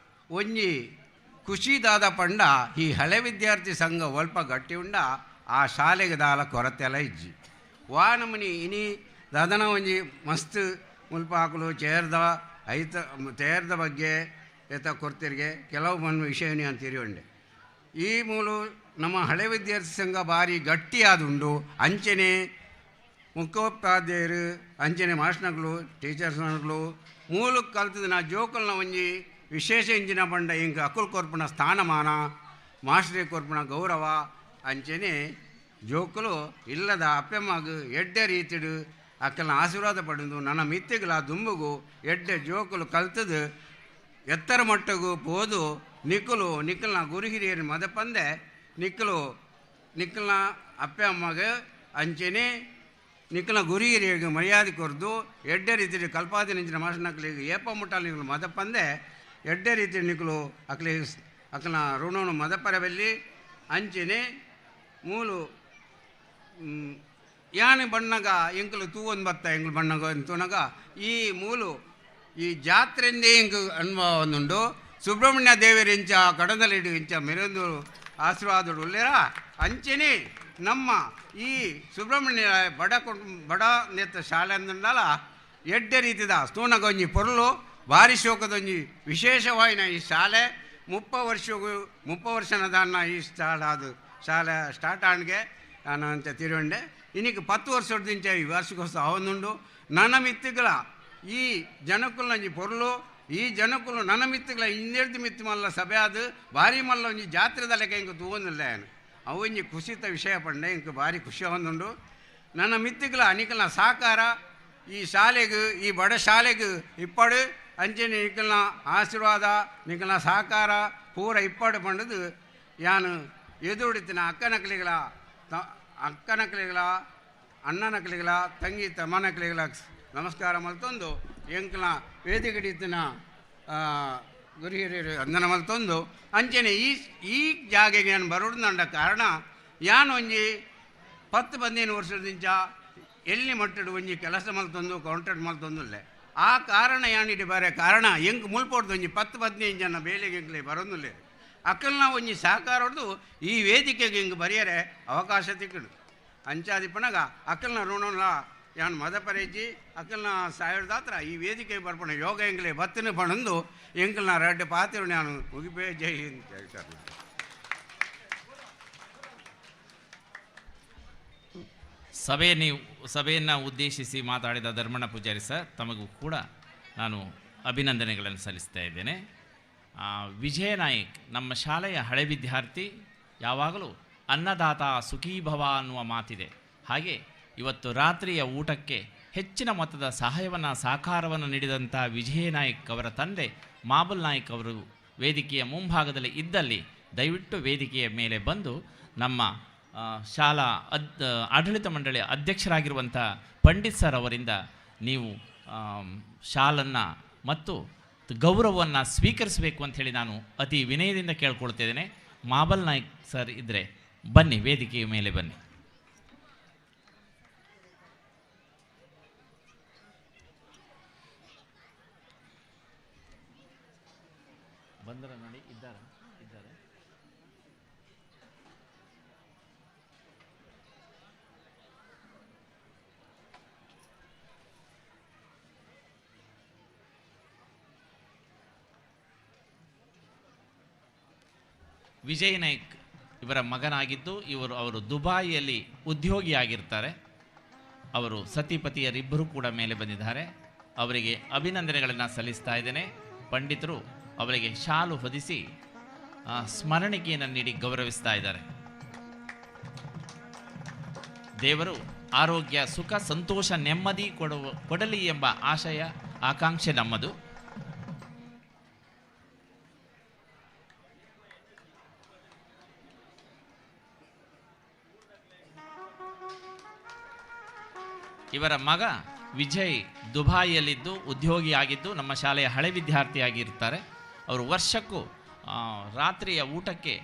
ಒಂಜಿ ಖುಷಿದಾದ ಪಂಡ ಈ ಹಳೆ ವಿದ್ಯಾರ್ಥಿ ಸಂಘ ಒಲ್ಪ ಗಟ್ಟಿ ಉಂಡ ಆ ಶಾಲೆಗೆ ದಾಲ ಕೊರತೆ ಎಲ್ಲ ಇಜ್ಜಿ ವಾ ನಮ್ಮನಿ ಇನಿ ದಾದನ ಒಂಜಿ ಮಸ್ತ್ ಮುಲ್ಪ ಹಾಕಲು ಚೇರ್ದ ಬಗ್ಗೆ ಎತ್ತ ಕೊರ್ತಿರಿಗೆ ಕೆಲವು ಮಣ್ಣು ವಿಷಯನಿ ಅಂತೀರಿ ಉಂಡೆ ಈ ಮೂಲು ನಮ್ಮ ಹಳೆ ವಿದ್ಯಾರ್ಥಿ ಸಂಘ ಭಾರಿ ಗಟ್ಟಿಯಾದುಂಡು ಅಂಚನೆ ಮುಖ್ಯೋಪಾಧ್ಯಾಯರು ಅಂಚನೆ ಮಾಸ್ಟರ್ಗಳು ಟೀಚರ್ಸ್ಗಳು ಮೂಲಕ್ಕೆ ಕಲ್ತದ ನಾ ಜೋಕಲ್ನ ಒಂಜಿ ವಿಶೇಷ ಇಂಜಿನ ಪಂಡ ಇಂಕ ಅಕುಲ್ ಕೊರ್ಪಣ ಸ್ಥಾನಮಾನ ಮಾಸ್ಟರಿ ಕೊರ್ಪಣ ಗೌರವ ಅಂಚನೆ ಜೋಕಲು ಇಲ್ಲದ ಅಪ್ಪೆಮ್ಮಗ ಎಡ್ಡೆ ರೀತಿಡು ಅಕ್ಕಲ್ನ ಆಶೀರ್ವಾದ ಪಡೆದು ನನ್ನ ಮಿತ್ತಿಗಳ ದುಂಬುಗು ಎಡ್ಡೆ ಜೋಕಲು ಕಲ್ತದು ಎತ್ತರ ಮಟ್ಟಗೂ ಪೋದು ನಿಕ್ಕಲ್ನ ಗುರು ಹಿರಿಯರು ಮದ ಪಂದೆ ನಿಕ್ಕಲ್ನ ಅಪ್ಪೆ ಅಮ್ಮಗೆ ಅಂಚೆನೆ ನಿಕ್ಕಲ್ನ ಗುರು ಹಿರಿಯರಿಗೆ ಮರ್ಯಾದೆ ಕೊರದು ಎಡ್ಡೆ ರೀತಿ ಕಲ್ಪಾದಿ ನಿಂಚಿನ ಮಾಸ್ಟರ್ನಕ್ಲಿಗೆ ಏಪ ಮುಟ್ಟಾಲಿ ನಿಕ್ಕಲು ಮದ ಪಂದೆ ಎಡ್ಡೆ ರೀತಿ ನಿಕ್ಕಲು ಅಕ್ಕಲ್ನ ಋಣವನ್ನು ಮದಪರಬಲ್ಲಿ ಅಂಚೆನೆ ಮೂಲು ಯಾನೆ ಬಣ್ಣಗ ಎಂಕಲು ತೂವೊಂದು ಬತ್ತ ಎಂಕಲು ಬಣ್ಣಗ ತೂನಗ ಈ ಮೂಲು ಈ ಜಾತ್ರೆಂದೇ ಎಂಕು ಅನುಭವ ಒಂದುಂಡು ಸುಬ್ರಹ್ಮಣ್ಯ ದೇವರ ಇಂಚ ಕಡದಲಿಡು ಇಂಚ ಮೆರೆಂದು ಆಶೀರ್ವಾದ ಉಳ್ಳೇರ ಅಂಚೆನೆ ನಮ್ಮ ಈ ಸುಬ್ರಹ್ಮಣ್ಯ ಬಡ ನೆತ್ತ ಶಾಲೆ ಅಂದಲ್ಲ ಎಡ್ಡೆ ರೀತಿದ ಸ್ತೂನಗ ಒಂಜಿ ಪೊರ್ಲು ಭಾರಿ ಶೋಕದೊಂಜಿ ವಿಶೇಷವಾಯಿನ ಈ ಶಾಲೆ 30 ವರ್ಷನದನ್ನ ಈ ಶಾಲೆ ಸ್ಟಾರ್ಟ್ ಆಣ್ಗೆ ನಾನು ಅಂತ ತಿರುವಂಡೆ ಇನ್ನಿಗೆ 10 ವರ್ಷದಿಂದ ಈ ವಾರ್ಷಿಕೋತ್ಸವ ಅವನುಂಡು ನನ್ನ ಮಿತ್ತಿಗಳ ಈ ಜನಕ್ಕುಲಂಜಿ ಪೊರ್ಲು ಈ ಜನಕ್ಕುಲು ನನ್ನ ಮಿತ್ತಿಗಳ ಇನ್ನೆರ್ದು ಮಿತ್ತಿ ಮಲ್ಲ ಸಭೆ ಅದು ಭಾರಿ ಮಲ್ಲ ಒಂಜಿ ಜಾತ್ರೆದ ಲೆಕ್ಕ ಇಂಕ ತೂವೊಂದಿಲ್ಲ ಏನು ಅವು ಒಂಜಿ ಖುಷಿತ ವಿಷಯ ಪಂಡೆ ಇಂಕ ಭಾರಿ ಖುಷಿ ಅವನುಂಡು ನನ್ನ ಮಿತ್ತಿಗಳ ಅನಿಕಲ್ನ ಸಹಕಾರ ಈ ಶಾಲೆಗೆ ಈ ಬಡ ಶಾಲೆಗೆ ಇಪ್ಪಡು ಅಂಚೆನೆ ನಿಕ್ಕಲ್ನ ಆಶೀರ್ವಾದ ನಿಕ್ಕಲ್ನ ಸಹಕಾರ ಪೂರ ಇಪ್ಪಡು ಪಂಡದು ಯಾನು ಎದುರುಡಿತಿನ ಅಕ್ಕನಕ್ಲಿಗಳ ಅಣ್ಣನಕ್ಲಿಗಳ ತಂಗಿ ತಮ್ಮನಕ್ಲಿಗಳ ನಮಸ್ಕಾರ ಮಲ್ತೊಂದು ಎಂಕ್ಲ ವೇದಿಕೆಡಿತ್ತಿನ ಗುರು ಹಿರಿಯರು ಅಂದನ ಮಲ್ತೊಂದು ಅಂಚೆನೆ ಈ ಜಾಗೆಗೆ ನಾನು ಬರೋದಂಡ ಕಾರಣ ಯಾನು ಒಂಜಿ 10-15 ವರ್ಷದಿಂದ ಎಲ್ಲಿ ಮಟ್ಟಡು ಒಂಜಿ ಕೆಲಸ ಮಲ್ತೊಂದು ಕಾಂಟ್ರಾಕ್ಟ್ ಮಲ್ತೊಂದುಲ್ಲೆ ಆ ಕಾರಣ ಯಾನಿಡಿ ಬರೇ ಕಾರಣ ಎಂಕ್ ಮುಲ್ಪೊಡ್ದು ಒಂಜಿ 10-15 ಜನ ಬೇಲೆಗೆ ಎಂಕ್ಲೆ ಬರೋದಿಲ್ಲ ಅಕ್ಕಲ್ನ ಒಂಜಿ ಸಹಕಾರ ಹೊಡೆದು ಈ ವೇದಿಕೆಗೆ ಹಿಂಗೆ ಬರೆಯರೆ ಅವಕಾಶ ತಿಕ್ಕಡು ಅಂಚಾದಿಪ್ಪನಾಗ ಅಕ್ಕಲ್ನ ಋಣಲ್ಲ ಯಾನು ಮದ ಪರೇಜಿ ಅಕ್ಕಲ್ನ ಸಾವಿರದಾತ್ರ ಈ ವೇದಿಕೆ ಬರ್ಪಣ ಯೋಗ ಎಂಗ್ಲೆ ಬತ್ತಿನ ಪಣಂದು ಎಂಕಲ್ನ 2 ಪಾತ್ರೆ ನಾನು ಮುಗಿಪೇ ಜೈ ಅಂತ ಹೇಳ್ತಾರೆ. ಸಭೆಯನ್ನು ಉದ್ದೇಶಿಸಿ ಮಾತಾಡಿದ ಧರ್ಮಣ್ಣ ಪೂಜಾರಿ ಸರ್ ತಮಗೂ ಕೂಡ ನಾನು ಅಭಿನಂದನೆಗಳನ್ನು ಸಲ್ಲಿಸ್ತಾ ಇದ್ದೇನೆ. ವಿಜಯ ನಾಯಕ್ ನಮ್ಮ ಶಾಲೆಯ ಹಳೆ ವಿದ್ಯಾರ್ಥಿ, ಯಾವಾಗಲೂ ಅನ್ನದಾತ ಸುಖೀಭವ ಅನ್ನುವ ಮಾತಿದೆ. ಹಾಗೆ ಇವತ್ತು ರಾತ್ರಿಯ ಊಟಕ್ಕೆ ಹೆಚ್ಚಿನ ಮೊತ್ತದ ಸಹಕಾರವನ್ನು ನೀಡಿದಂಥ ವಿಜಯ ನಾಯಕ್ ಅವರ ತಂದೆ ಮಾಬುಲ್ ನಾಯಕ್ ಅವರು ವೇದಿಕೆಯ ಮುಂಭಾಗದಲ್ಲಿ ಇದ್ದಲ್ಲಿ ದಯವಿಟ್ಟು ವೇದಿಕೆಯ ಮೇಲೆ ಬಂದು ನಮ್ಮ ಶಾಲಾ ಆಡಳಿತ ಮಂಡಳಿಯ ಅಧ್ಯಕ್ಷರಾಗಿರುವಂಥ ಪಂಡಿತ್ ಸರ್ ಅವರಿಂದ ನೀವು ಶಾಲನ್ನು ಮತ್ತು ಗೌರವವನ್ನು ಸ್ವೀಕರಿಸಬೇಕು ಅಂಥೇಳಿ ನಾನು ಅತಿ ವಿನಯದಿಂದ ಕೇಳ್ಕೊಳ್ತಿದ್ದೇನೆ. ಮಾಬಲ್ ನಾಯ್ಕ್ ಸರ್ ಇದ್ದರೆ ಬನ್ನಿ, ವೇದಿಕೆಯ ಮೇಲೆ ಬನ್ನಿ. ಬಂದರ ನೋಡಿ, ಇದ್ದಾರೆ. ವಿಜಯ್ ನಾಯ್ಕ್ ಇವರ ಮಗನಾಗಿದ್ದು ಅವರು ದುಬಾಯಿಯಲ್ಲಿ ಉದ್ಯೋಗಿಯಾಗಿರ್ತಾರೆ. ಅವರು ಸತಿಪತಿಯರಿಬ್ಬರೂ ಕೂಡ ಮೇಲೆ ಬಂದಿದ್ದಾರೆ. ಅವರಿಗೆ ಅಭಿನಂದನೆಗಳನ್ನು ಸಲ್ಲಿಸ್ತಾ ಇದ್ದೇನೆ. ಪಂಡಿತರು ಅವರಿಗೆ ಶಾಲು ಹೊದಿಸಿ ಸ್ಮರಣಿಕೆಯನ್ನು ನೀಡಿ ಗೌರವಿಸ್ತಾ ಇದ್ದಾರೆ. ದೇವರು ಆರೋಗ್ಯ, ಸುಖ, ಸಂತೋಷ, ನೆಮ್ಮದಿ ಕೊಡಲಿ ಎಂಬ ಆಶಯ, ಆಕಾಂಕ್ಷೆ ನಮ್ಮದು. ಇವರ ಮಗ ವಿಜಯ್ ದುಬಾಯಿಯಲ್ಲಿದ್ದು ಉದ್ಯೋಗಿಯಾಗಿದ್ದು ನಮ್ಮ ಶಾಲೆಯ ಹಳೆ ವಿದ್ಯಾರ್ಥಿಯಾಗಿರ್ತಾರೆ. ಅವರು ವರ್ಷಕ್ಕೂ ರಾತ್ರಿಯ ಊಟಕ್ಕೆ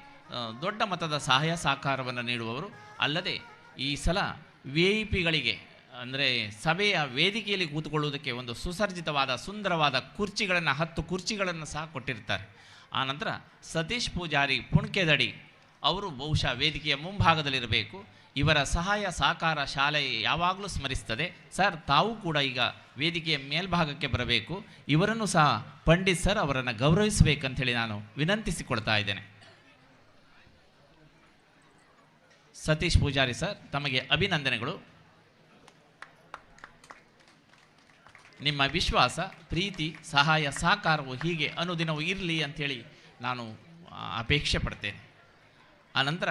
ದೊಡ್ಡ ಮೊತ್ತದ ಸಹಾಯ ಸಹಕಾರವನ್ನು ನೀಡುವವರು. ಅಲ್ಲದೆ ಈ ಸಲ VIP ಗಳಿಗೆ ಅಂದರೆ ಸಭೆಯ ವೇದಿಕೆಯಲ್ಲಿ ಕೂತ್ಕೊಳ್ಳುವುದಕ್ಕೆ ಒಂದು ಸುಸರ್ಜಿತವಾದ ಸುಂದರವಾದ ಕುರ್ಚಿಗಳನ್ನು 10 ಕುರ್ಚಿಗಳನ್ನು ಸಹ ಕೊಟ್ಟಿರ್ತಾರೆ. ಆನಂತರ ಸತೀಶ್ ಪೂಜಾರಿ ಪುಣ್ಕೆದಡಿ ಅವರು ಬಹುಶಃ ವೇದಿಕೆಯ ಮುಂಭಾಗದಲ್ಲಿರಬೇಕು. ಇವರ ಸಹಾಯ ಸಹಕಾರ ಶಾಲೆ ಯಾವಾಗಲೂ ಸ್ಮರಿಸ್ತದೆ. ಸರ್, ತಾವು ಕೂಡ ಈಗ ವೇದಿಕೆಯ ಮೇಲ್ಭಾಗಕ್ಕೆ ಬರಬೇಕು. ಇವರನ್ನು ಸಹ ಪಂಡಿತ್ ಸರ್ ಅವರನ್ನು ಗೌರವಿಸಬೇಕಂಥೇಳಿ ನಾನು ವಿನಂತಿಸಿಕೊಳ್ತಾ ಇದ್ದೇನೆ. ಸತೀಶ್ ಪೂಜಾರಿ ಸರ್, ತಮಗೆ ಅಭಿನಂದನೆಗಳು. ನಿಮ್ಮ ವಿಶ್ವಾಸ, ಪ್ರೀತಿ, ಸಹಾಯ ಸಹಕಾರವು ಹೀಗೆ ಅನುದಿನವೂ ಇರಲಿ ಅಂಥೇಳಿ ನಾನು ಅಪೇಕ್ಷೆ ಪಡ್ತೇನೆ. ಆನಂತರ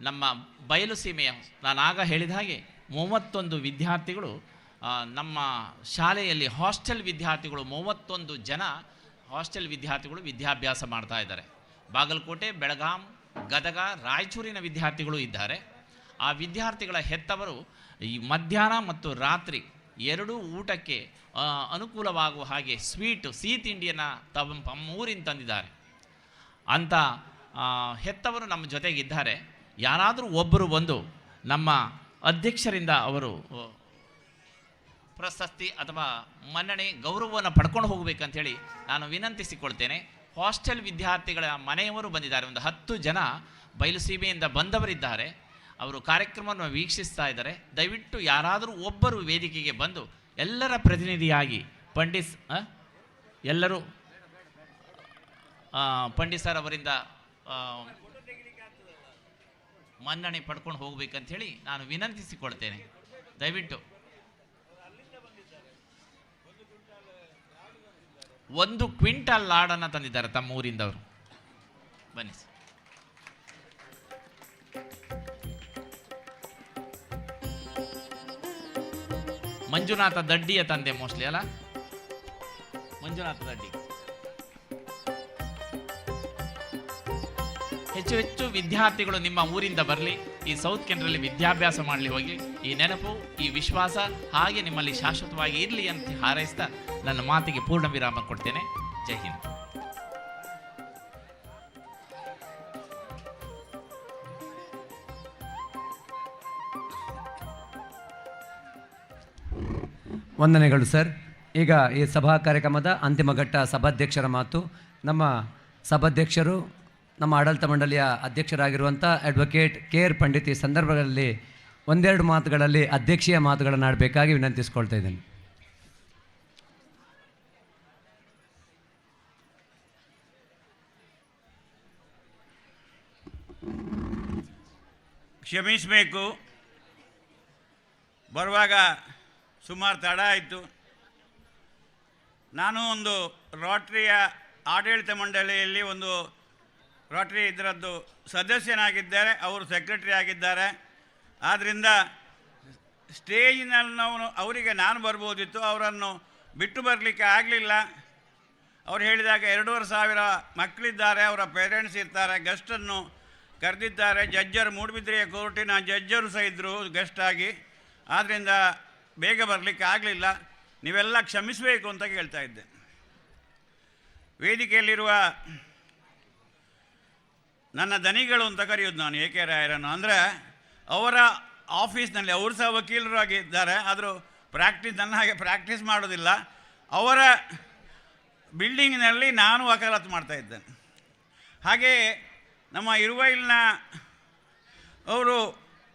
ನಮ್ಮ ಬಯಲು ಸೀಮೆಯ, ನಾನು ಆಗ ಹೇಳಿದ ಹಾಗೆ 31 ವಿದ್ಯಾರ್ಥಿಗಳು ನಮ್ಮ ಶಾಲೆಯಲ್ಲಿ ಹಾಸ್ಟೆಲ್ ವಿದ್ಯಾರ್ಥಿಗಳು 31 ಜನ ಹಾಸ್ಟೆಲ್ ವಿದ್ಯಾರ್ಥಿಗಳು ವಿದ್ಯಾಭ್ಯಾಸ ಮಾಡ್ತಾ ಇದ್ದಾರೆ. ಬಾಗಲಕೋಟೆ, ಬೆಳಗಾಂ, ಗದಗ, ರಾಯಚೂರಿನ ವಿದ್ಯಾರ್ಥಿಗಳು ಇದ್ದಾರೆ. ಆ ವಿದ್ಯಾರ್ಥಿಗಳ ಹೆತ್ತವರು ಈ ಮಧ್ಯಾಹ್ನ ಮತ್ತು ರಾತ್ರಿ ಎರಡೂ ಊಟಕ್ಕೆ ಅನುಕೂಲವಾಗುವ ಹಾಗೆ ಸಿಹಿ ತಿಂಡಿಯನ್ನು ಊರಿಂದ ತಂದಿದ್ದಾರೆ. ಅಂಥ ಹೆತ್ತವರು ನಮ್ಮ ಜೊತೆಗಿದ್ದಾರೆ. ಯಾರಾದರೂ ಒಬ್ಬರು ಬಂದು ನಮ್ಮ ಅಧ್ಯಕ್ಷರಿಂದ ಅವರು ಪ್ರಶಸ್ತಿ ಅಥವಾ ಮನ್ನಣೆ, ಗೌರವವನ್ನು ಪಡ್ಕೊಂಡು ಹೋಗಬೇಕಂತೇಳಿ ನಾನು ವಿನಂತಿಸಿಕೊಳ್ತೇನೆ. ಹಾಸ್ಟೆಲ್ ವಿದ್ಯಾರ್ಥಿಗಳ ಮನೆಯವರು ಬಂದಿದ್ದಾರೆ. ಒಂದು 10 ಜನ ಬಯಲುಸೀಮೆಯಿಂದ ಬಂದವರಿದ್ದಾರೆ. ಅವರು ಕಾರ್ಯಕ್ರಮವನ್ನು ವೀಕ್ಷಿಸ್ತಾ ಇದ್ದಾರೆ. ದಯವಿಟ್ಟು ಯಾರಾದರೂ ಒಬ್ಬರು ವೇದಿಕೆಗೆ ಬಂದು ಎಲ್ಲರ ಪ್ರತಿನಿಧಿಯಾಗಿ ಎಲ್ಲರೂ ಪಂಡಿತ್ ಸರ್ ಅವರಿಂದ ಮನ್ನಣೆ ಪಡ್ಕೊಂಡು ಹೋಗ್ಬೇಕಂಥೇಳಿ ನಾನು ವಿನಂತಿಸಿಕೊಳ್ತೇನೆ. ದಯವಿಟ್ಟು 1 ಕ್ವಿಂಟಾಲ್ ಲಾಡನ್ನು ತಂದಿದ್ದಾರೆ ತಮ್ಮ ಊರಿಂದವರು. ಬನ್ನಿ ಸರ್. ಮಂಜುನಾಥ ದಡ್ಡಿಯ ತಂದೆ ಮೋಸ್ಟ್ಲಿ ಅಲ್ಲ, ಮಂಜುನಾಥ ದಡ್ಡಿ. ಹೆಚ್ಚು ವಿದ್ಯಾರ್ಥಿಗಳು ನಿಮ್ಮ ಊರಿಂದ ಬರಲಿ, ಈ ಸೌತ್ ಕೇಂದ್ರದಲ್ಲಿ ವಿದ್ಯಾಭ್ಯಾಸ ಮಾಡಲಿ ಹೋಗಿ. ಈ ನೆನಪು, ಈ ವಿಶ್ವಾಸ ಹಾಗೆ ನಿಮ್ಮಲ್ಲಿ ಶಾಶ್ವತವಾಗಿ ಇರಲಿ ಅಂತ ಹಾರೈಸ್ತಾ ನನ್ನ ಮಾತಿಗೆ ಪೂರ್ಣ ವಿರಾಮ ಕೊಡ್ತೇನೆ. ಜೈ ಹಿಂದ್. ವಂದನೆಗಳು ಸರ್. ಈಗ ಈ ಸಭಾ ಕಾರ್ಯಕ್ರಮದ ಅಂತಿಮ ಘಟ್ಟ ಸಭಾಧ್ಯಕ್ಷರ ಮಾತು. ನಮ್ಮ ಸಭಾಧ್ಯಕ್ಷರು, ನಮ್ಮ ಆಡಳಿತ ಮಂಡಳಿಯ ಅಧ್ಯಕ್ಷರಾಗಿರುವಂಥ ಅಡ್ವೊಕೇಟ್ KR ಪಂಡಿತ್ ಈ ಸಂದರ್ಭದಲ್ಲಿ ಒಂದೆರಡು ಮಾತುಗಳಲ್ಲಿ ಅಧ್ಯಕ್ಷೀಯ ಮಾತುಗಳನ್ನು ಆಡಬೇಕಾಗಿ ವಿನಂತಿಸ್ಕೊಳ್ತಾ ಇದ್ದೇನೆ. ಕ್ಷಮಿಸಬೇಕು, ಬರುವಾಗ ಸುಮಾರು ತಡ ಆಯಿತು. ನಾನು ಒಂದು ರೋಟರಿಯ ಆಡಳಿತ ಮಂಡಳಿಯಲ್ಲಿ ಒಂದು ರೋಟರಿ ಇದರದ್ದು ಸದಸ್ಯನಾಗಿದ್ದಾರೆ, ಅವರು ಸೆಕ್ರೆಟರಿ ಆಗಿದ್ದಾರೆ. ಆದ್ದರಿಂದ ಸ್ಟೇಜಿನಲ್ಲಿ ನಾವು ಅವರಿಗೆ ನಾನು ಬರ್ಬೋದಿತ್ತು, ಅವರನ್ನು ಬಿಟ್ಟು ಬರಲಿಕ್ಕೆ ಆಗಲಿಲ್ಲ. ಅವ್ರು ಹೇಳಿದಾಗ 2,500 ಮಕ್ಕಳಿದ್ದಾರೆ, ಅವರ ಪೇರೆಂಟ್ಸ್ ಇರ್ತಾರೆ, ಗೆಸ್ಟನ್ನು ಕರೆದಿದ್ದಾರೆ. ಜಡ್ಜರು, ಮೂಡುಬಿದ್ರೆಯ ಕೋರ್ಟಿನ ಜಡ್ಜರು ಸಹ ಇದ್ದರು ಗೆಸ್ಟಾಗಿ. ಆದ್ದರಿಂದ ಬೇಗ ಬರಲಿಕ್ಕೆ ಆಗಲಿಲ್ಲ. ನೀವೆಲ್ಲ ಕ್ಷಮಿಸಬೇಕು ಅಂತ ಕೇಳ್ತಾ ಇದ್ದೆ. ವೇದಿಕೆಯಲ್ಲಿರುವ ನನ್ನ ದನಿಗಳು ಅಂತ ಕರೆಯೋದು ನಾನು ಎ ಕೆ ರಾಯರನ್ನು. ಅಂದರೆ ಅವರ ಆಫೀಸ್ನಲ್ಲಿ ಅವರು ಸಹ ವಕೀಲರಾಗಿದ್ದಾರೆ, ಆದರೂ ನನ್ನ ಹಾಗೆ ಪ್ರಾಕ್ಟೀಸ್ ಮಾಡೋದಿಲ್ಲ. ಅವರ ಬಿಲ್ಡಿಂಗಿನಲ್ಲಿ ನಾನು ವಕಾಲತ್ತು ಮಾಡ್ತಾಯಿದ್ದೇನೆ. ಹಾಗೆಯೇ ನಮ್ಮ ಇರುವೈಲ್ನ ಅವರು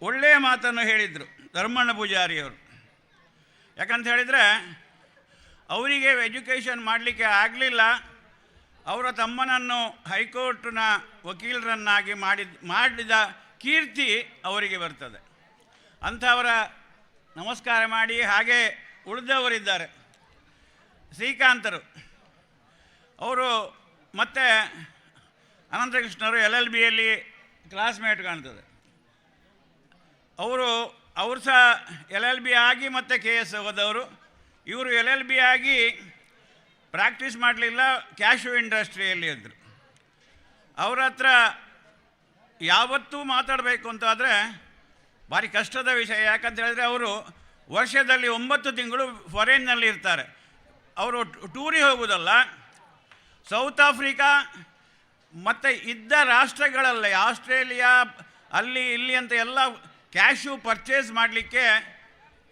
ಒಳ್ಳೆಯ ಮಾತನ್ನು ಹೇಳಿದರು, ಧರ್ಮಣ್ಣ ಪೂಜಾರಿಯವರು. ಯಾಕಂತ ಹೇಳಿದರೆ ಅವರಿಗೆ ಎಜುಕೇಷನ್ ಮಾಡಲಿಕ್ಕೆ ಆಗಲಿಲ್ಲ, ಅವರ ತಮ್ಮನನ್ನು ಹೈಕೋರ್ಟ್ನ ವಕೀಲರನ್ನಾಗಿ ಮಾಡಿದ ಕೀರ್ತಿ ಅವರಿಗೆ ಬರ್ತದೆ. ಅಂಥವರ ನಮಸ್ಕಾರ ಮಾಡಿ. ಹಾಗೆ ಉಳಿದವರಿದ್ದಾರೆ, ಶ್ರೀಕಾಂತರು ಅವರು ಮತ್ತು ಅನಂತಕೃಷ್ಣರು LLBಯಲ್ಲಿ ಕ್ಲಾಸ್ಮೇಟ್ ಕಾಣ್ತದೆ. ಅವರು ಸಹ LLB ಆಗಿ ಮತ್ತು KS ಹೋದವರು. ಇವರು LLB ಆಗಿ ಪ್ರಾಕ್ಟೀಸ್ ಮಾಡಲಿಲ್ಲ, ಕ್ಯಾಶು ಇಂಡಸ್ಟ್ರಿಯಲ್ಲಿ ಇದ್ದರು. ಅವರ ಹತ್ರ ಯಾವತ್ತೂ ಮಾತಾಡಬೇಕು ಅಂತಾದರೆ ಭಾರಿ ಕಷ್ಟದ ವಿಷಯ. ಯಾಕಂತ ಹೇಳಿದ್ರೆ ಅವರು ವರ್ಷದಲ್ಲಿ 9 ತಿಂಗಳು ಫಾರಿನ್ನಲ್ಲಿ ಇರ್ತಾರೆ. ಅವರು ಟೂರಿಗೆ ಹೋಗೋದಲ್ಲ, ಸೌತ್ ಆಫ್ರಿಕಾ ಮತ್ತು ಇದ್ದ ರಾಷ್ಟ್ರಗಳಲ್ಲೇ ಆಸ್ಟ್ರೇಲಿಯಾ ಅಲ್ಲಿ ಇಲ್ಲಿ ಅಂತ ಎಲ್ಲ ಕ್ಯಾಶು ಪರ್ಚೇಸ್ ಮಾಡಲಿಕ್ಕೆ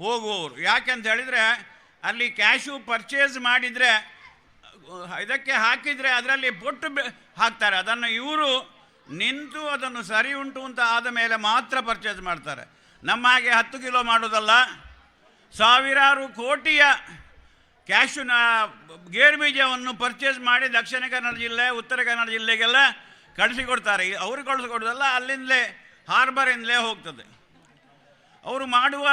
ಹೋಗುವವರು. ಯಾಕೆಂತ ಹೇಳಿದರೆ ಅಲ್ಲಿ ಕ್ಯಾಶು ಪರ್ಚೇಸ್ ಮಾಡಿದರೆ ಇದಕ್ಕೆ ಹಾಕಿದರೆ ಅದರಲ್ಲಿ ಬೊಟ್ಟು ಹಾಕ್ತಾರೆ. ಅದನ್ನು ಇವರು ನಿಂತು ಅದನ್ನು ಸರಿ ಉಂಟು ಅಂತ ಆದ ಮೇಲೆ ಮಾತ್ರ ಪರ್ಚೇಸ್ ಮಾಡ್ತಾರೆ. ನಮ್ಮ ಹಾಗೆ 10 ಕಿಲೋ ಮಾಡೋದಲ್ಲ, ಸಾವಿರಾರು ಕೋಟಿಯ ಕ್ಯಾಶುನ ಗೇರು ಬೀಜವನ್ನು ಪರ್ಚೇಸ್ ಮಾಡಿ ದಕ್ಷಿಣ ಕನ್ನಡ ಜಿಲ್ಲೆ, ಉತ್ತರ ಕನ್ನಡ ಜಿಲ್ಲೆಗೆಲ್ಲ ಕಳಿಸಿಕೊಡ್ತಾರೆ. ಅವರು ಕಳಿಸಿಕೊಡೋದಲ್ಲ, ಅಲ್ಲಿಂದಲೇ ಹಾರ್ಬರಿಂದಲೇ ಹೋಗ್ತದೆ. ಅವರು ಮಾಡುವ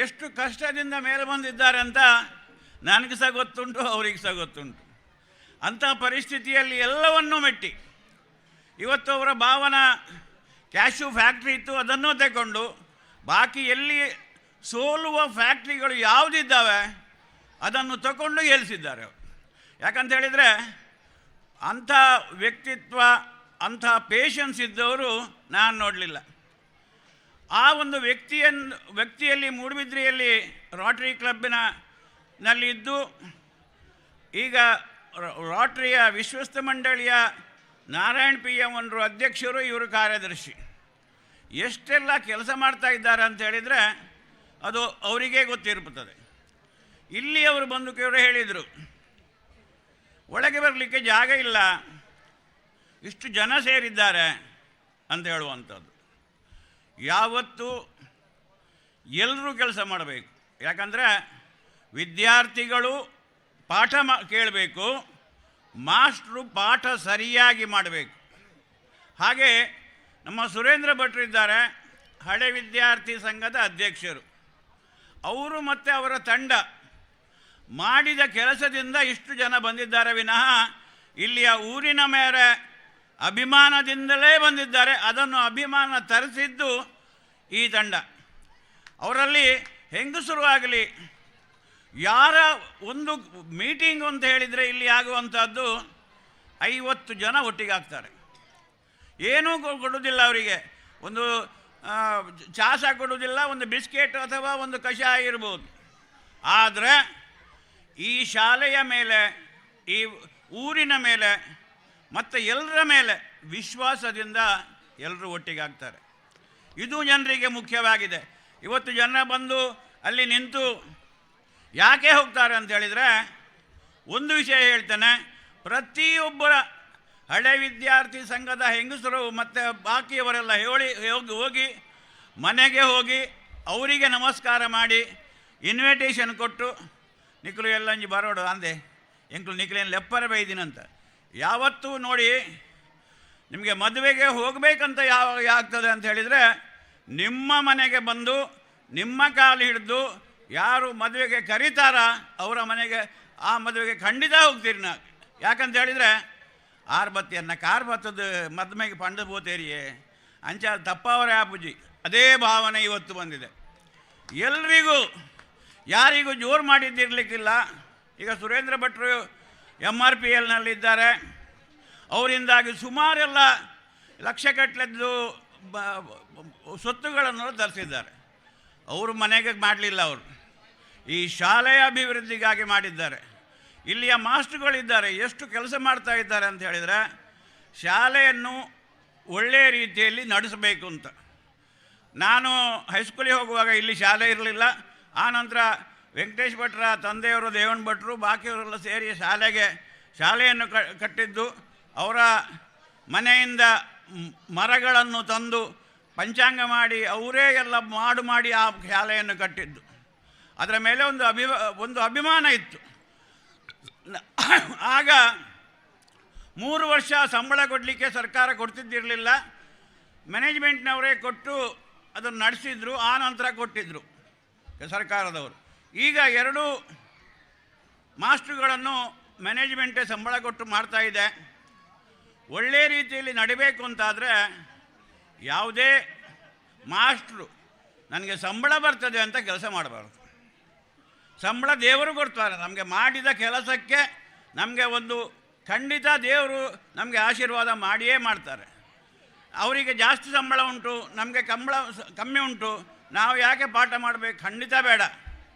ಎಷ್ಟು ಕಷ್ಟದಿಂದ ಮೇಲೆ ಬಂದಿದ್ದಾರೆ ಅಂತ ನನಗೆ ಸಹ ಗೊತ್ತುಂಟು, ಅವರಿಗೆ ಸಹ ಗೊತ್ತುಂಟು. ಅಂಥ ಪರಿಸ್ಥಿತಿಯಲ್ಲಿ ಎಲ್ಲವನ್ನೂ ಮೆಟ್ಟಿ ಇವತ್ತು ಅವರ ಭಾವನ ಕ್ಯಾಶು ಫ್ಯಾಕ್ಟ್ರಿ ಇತ್ತು, ಅದನ್ನು ತಗೊಂಡು ಬಾಕಿ ಎಲ್ಲಿ ಸೋಲುವ ಫ್ಯಾಕ್ಟ್ರಿಗಳು ಯಾವುದಿದ್ದಾವೆ ಅದನ್ನು ತಗೊಂಡು ಗೆಲ್ಲಿಸಿದ್ದಾರೆ ಅವರು. ಯಾಕಂತ ಹೇಳಿದರೆ ಅಂಥ ವ್ಯಕ್ತಿತ್ವ, ಅಂಥ ಪೇಷನ್ಸ್ ಇದ್ದವರು ನಾನು ನೋಡಲಿಲ್ಲ. ಆ ಒಂದು ವ್ಯಕ್ತಿಯಲ್ಲಿ ಮೂಡುಬಿದ್ರೆಯಲ್ಲಿ ರೋಟರಿ ಕ್ಲಬ್ನಲ್ಲಿ ಇದ್ದು ಈಗ ರೋಟರಿಯ ವಿಶ್ವಸ್ತ ಮಂಡಳಿಯ ನಾರಾಯಣ್ PM ಅವರು ಅಧ್ಯಕ್ಷರು, ಇವರು ಕಾರ್ಯದರ್ಶಿ. ಎಷ್ಟೆಲ್ಲ ಕೆಲಸ ಮಾಡ್ತಾ ಇದ್ದಾರೆ ಅಂತ ಹೇಳಿದರೆ ಅದು ಅವರಿಗೇ ಗೊತ್ತಿರುತ್ತದೆ. ಇಲ್ಲಿ ಅವರು ಬಂದು ಕೆಲವರು ಹೇಳಿದರು, ಒಳಗೆ ಬರಲಿಕ್ಕೆ ಜಾಗ ಇಲ್ಲ, ಇಷ್ಟು ಜನ ಸೇರಿದ್ದಾರೆ ಅಂತ ಹೇಳುವಂಥದ್ದು. ಯಾವತ್ತೂ ಎಲ್ಲರೂ ಕೆಲಸ ಮಾಡಬೇಕು. ಯಾಕಂದರೆ ವಿದ್ಯಾರ್ಥಿಗಳು ಪಾಠ ಕೇಳಬೇಕು, ಮಾಸ್ಟ್ರು ಪಾಠ ಸರಿಯಾಗಿ ಮಾಡಬೇಕು. ಹಾಗೆ ನಮ್ಮ ಸುರೇಂದ್ರ ಭಟ್ರಿದ್ದಾರೆ, ಹಳೆ ವಿದ್ಯಾರ್ಥಿ ಸಂಘದ ಅಧ್ಯಕ್ಷರು. ಅವರು ಮತ್ತು ಅವರ ತಂಡ ಮಾಡಿದ ಕೆಲಸದಿಂದ ಇಷ್ಟು ಜನ ಬಂದಿದ್ದಾರೆ ವಿನಃ ಇಲ್ಲಿಯ ಊರಿನ ಮೇಲೆ ಅಭಿಮಾನದಿಂದಲೇ ಬಂದಿದ್ದಾರೆ. ಅದನ್ನು ಅಭಿಮಾನ ತರಿಸಿದ್ದು ಈ ತಂಡ. ಅವರಲ್ಲಿ ಹೆಂಗಸರು ಆಗಲಿ, ಯಾರ ಒಂದು ಮೀಟಿಂಗ್ ಅಂತ ಹೇಳಿದರೆ ಇಲ್ಲಿ ಆಗುವಂಥದ್ದು 50 ಜನ ಒಟ್ಟಿಗೆ ಆಗ್ತಾರೆ. ಏನೂ ಕೊಡೋದಿಲ್ಲ ಅವರಿಗೆ, ಒಂದು ಚಹಾ ಸಹ ಕೊಡೋದಿಲ್ಲ, ಒಂದು ಬಿಸ್ಕೆಟ್ ಅಥವಾ ಒಂದು ಕಷಾಯ ಇರ್ಬೋದು. ಆದರೆ ಈ ಶಾಲೆಯ ಮೇಲೆ, ಈ ಊರಿನ ಮೇಲೆ ಮತ್ತು ಎಲ್ಲರ ಮೇಲೆ ವಿಶ್ವಾಸದಿಂದ ಎಲ್ಲರೂ ಒಟ್ಟಿಗೆ ಆಗ್ತಾರೆ. ಇದು ಜನರಿಗೆ ಮುಖ್ಯವಾಗಿದೆ. ಇವತ್ತು ಜನ ಬಂದು ಅಲ್ಲಿ ನಿಂತು ಯಾಕೆ ಹೋಗ್ತಾರೆ ಅಂತ ಹೇಳಿದರೆ ಒಂದು ವಿಷಯ ಹೇಳ್ತೇನೆ, ಪ್ರತಿಯೊಬ್ಬರ ಹಳೆ ವಿದ್ಯಾರ್ಥಿ ಸಂಘದ ಹೆಂಗಸರು ಮತ್ತು ಬಾಕಿಯವರೆಲ್ಲ ಹೋಗಿ ಮನೆಗೆ ಹೋಗಿ ಅವರಿಗೆ ನಮಸ್ಕಾರ ಮಾಡಿ ಇನ್ವಿಟೇಷನ್ ಕೊಟ್ಟು, ನಿಖಲು ಎಲ್ಲಂಜಿ ಬರೋಡು ಅಂದೆ ಎಂಕ್ಲು ನಿಖಲೇನು ಲೆಪ್ಪರ ಬೈದಿನಂತ. ಯಾವತ್ತೂ ನೋಡಿ, ನಿಮಗೆ ಮದುವೆಗೆ ಹೋಗಬೇಕಂತ ಆಗ್ತದೆ ಅಂತ ಹೇಳಿದರೆ ನಿಮ್ಮ ಮನೆಗೆ ಬಂದು ನಿಮ್ಮ ಕಾಲು ಹಿಡಿದು ಯಾರು ಮದುವೆಗೆ ಕರೀತಾರ ಅವರ ಮನೆಗೆ ಆ ಮದುವೆಗೆ ಖಂಡಿತ ಹೋಗ್ತೀರಿ ನಾ. ಯಾಕಂತ ಹೇಳಿದರೆ ಆರ್ಬತ್ತಿಯನ್ನು ಕಾರ್ ಬತ್ತದು ಮದುವೆಗೆ ಪಂಡು ಬೋತೇರಿಯೇ ಅಂಚ ತಪ್ಪವರೇ ಆಪುಜಿ. ಅದೇ ಭಾವನೆ ಇವತ್ತು ಬಂದಿದೆ. ಎಲ್ರಿಗೂ ಯಾರಿಗೂ ಜೋರು ಮಾಡಿದ್ದಿರಲಿಕ್ಕಿಲ್ಲ. ಈಗ ಸುರೇಂದ್ರ ಭಟ್ರು MRPLನಲ್ಲಿದ್ದಾರೆ. ಅವರಿಂದಾಗಿ ಸುಮಾರೆಲ್ಲ ಲಕ್ಷಗಟ್ಟಲೆದ್ದು ಸ್ವತ್ತುಗಳನ್ನು ತರಿಸಿದ್ದಾರೆ. ಅವರು ಮನೆಗೆ ಮಾಡಲಿಲ್ಲ, ಅವರು ಈ ಶಾಲೆಯ ಅಭಿವೃದ್ಧಿಗಾಗಿ ಮಾಡಿದ್ದಾರೆ. ಇಲ್ಲಿಯ ಮಾಸ್ಟ್ರುಗಳಿದ್ದಾರೆ ಎಷ್ಟು ಕೆಲಸ ಮಾಡ್ತಾ ಇದ್ದಾರೆ ಅಂತ ಹೇಳಿದರೆ ಶಾಲೆಯನ್ನು ಒಳ್ಳೆಯ ರೀತಿಯಲ್ಲಿ ನಡೆಸಬೇಕು ಅಂತ. ನಾನು ಹೈಸ್ಕೂಲಿಗೆ ಹೋಗುವಾಗ ಇಲ್ಲಿ ಶಾಲೆ ಇರಲಿಲ್ಲ. ಆನಂತರ ವೆಂಕಟೇಶ್ ಭಟ್ರ ತಂದೆಯವರು, ದೇವಣ್ಣ ಭಟ್ರು, ಬಾಕಿಯವರೆಲ್ಲ ಸೇರಿ ಶಾಲೆಯನ್ನು ಕಟ್ಟಿದ್ದು. ಅವರ ಮನೆಯಿಂದ ಮರಗಳನ್ನು ತಂದು ಪಂಚಾಂಗ ಮಾಡಿ ಅವರೇ ಎಲ್ಲ ಮಾಡಿ ಆ ಶಾಲೆಯನ್ನು ಕಟ್ಟಿದ್ದು. ಅದರ ಮೇಲೆ ಒಂದು ಅಭಿಮಾನ ಇತ್ತು. ಆಗ 3 ವರ್ಷ ಸಂಬಳ ಕೊಡಲಿಕ್ಕೆ ಸರ್ಕಾರ ಕೊಡ್ತಿದ್ದಿರಲಿಲ್ಲ, ಮ್ಯಾನೇಜ್ಮೆಂಟ್ನವರೇ ಕೊಟ್ಟು ಅದನ್ನು ನಡೆಸಿದ್ರು. ಆ ನಂತರ ಕೊಟ್ಟಿದ್ದರು ಸರ್ಕಾರದವರು. ಈಗ 2 ಮಾಸ್ಟ್ರುಗಳನ್ನು ಮ್ಯಾನೇಜ್ಮೆಂಟೇ ಸಂಬಳ ಕೊಟ್ಟು ಮಾಡ್ತಾಯಿದೆ. ಒಳ್ಳೆಯ ರೀತಿಯಲ್ಲಿ ನಡಿಬೇಕು ಅಂತಾದರೆ ಯಾವುದೇ ಮಾಸ್ಟ್ರು ನನಗೆ ಸಂಬಳ ಬರ್ತದೆ ಅಂತ ಕೆಲಸ ಮಾಡಬಾರ್ದು. ಸಂಬಳ ದೇವರು ಕೊಡ್ತಾರೆ. ನಮಗೆ ಮಾಡಿದ ಕೆಲಸಕ್ಕೆ ನಮಗೆ ಒಂದು ಖಂಡಿತ ದೇವರು ನಮಗೆ ಆಶೀರ್ವಾದ ಮಾಡಿಯೇ ಮಾಡ್ತಾರೆ. ಅವರಿಗೆ ಜಾಸ್ತಿ ಸಂಬಳ ಉಂಟು, ನಮಗೆ ಕಮ್ಮಿ ಉಂಟು, ನಾವು ಯಾಕೆ ಪಾಠ ಮಾಡಬೇಕು? ಖಂಡಿತ ಬೇಡ.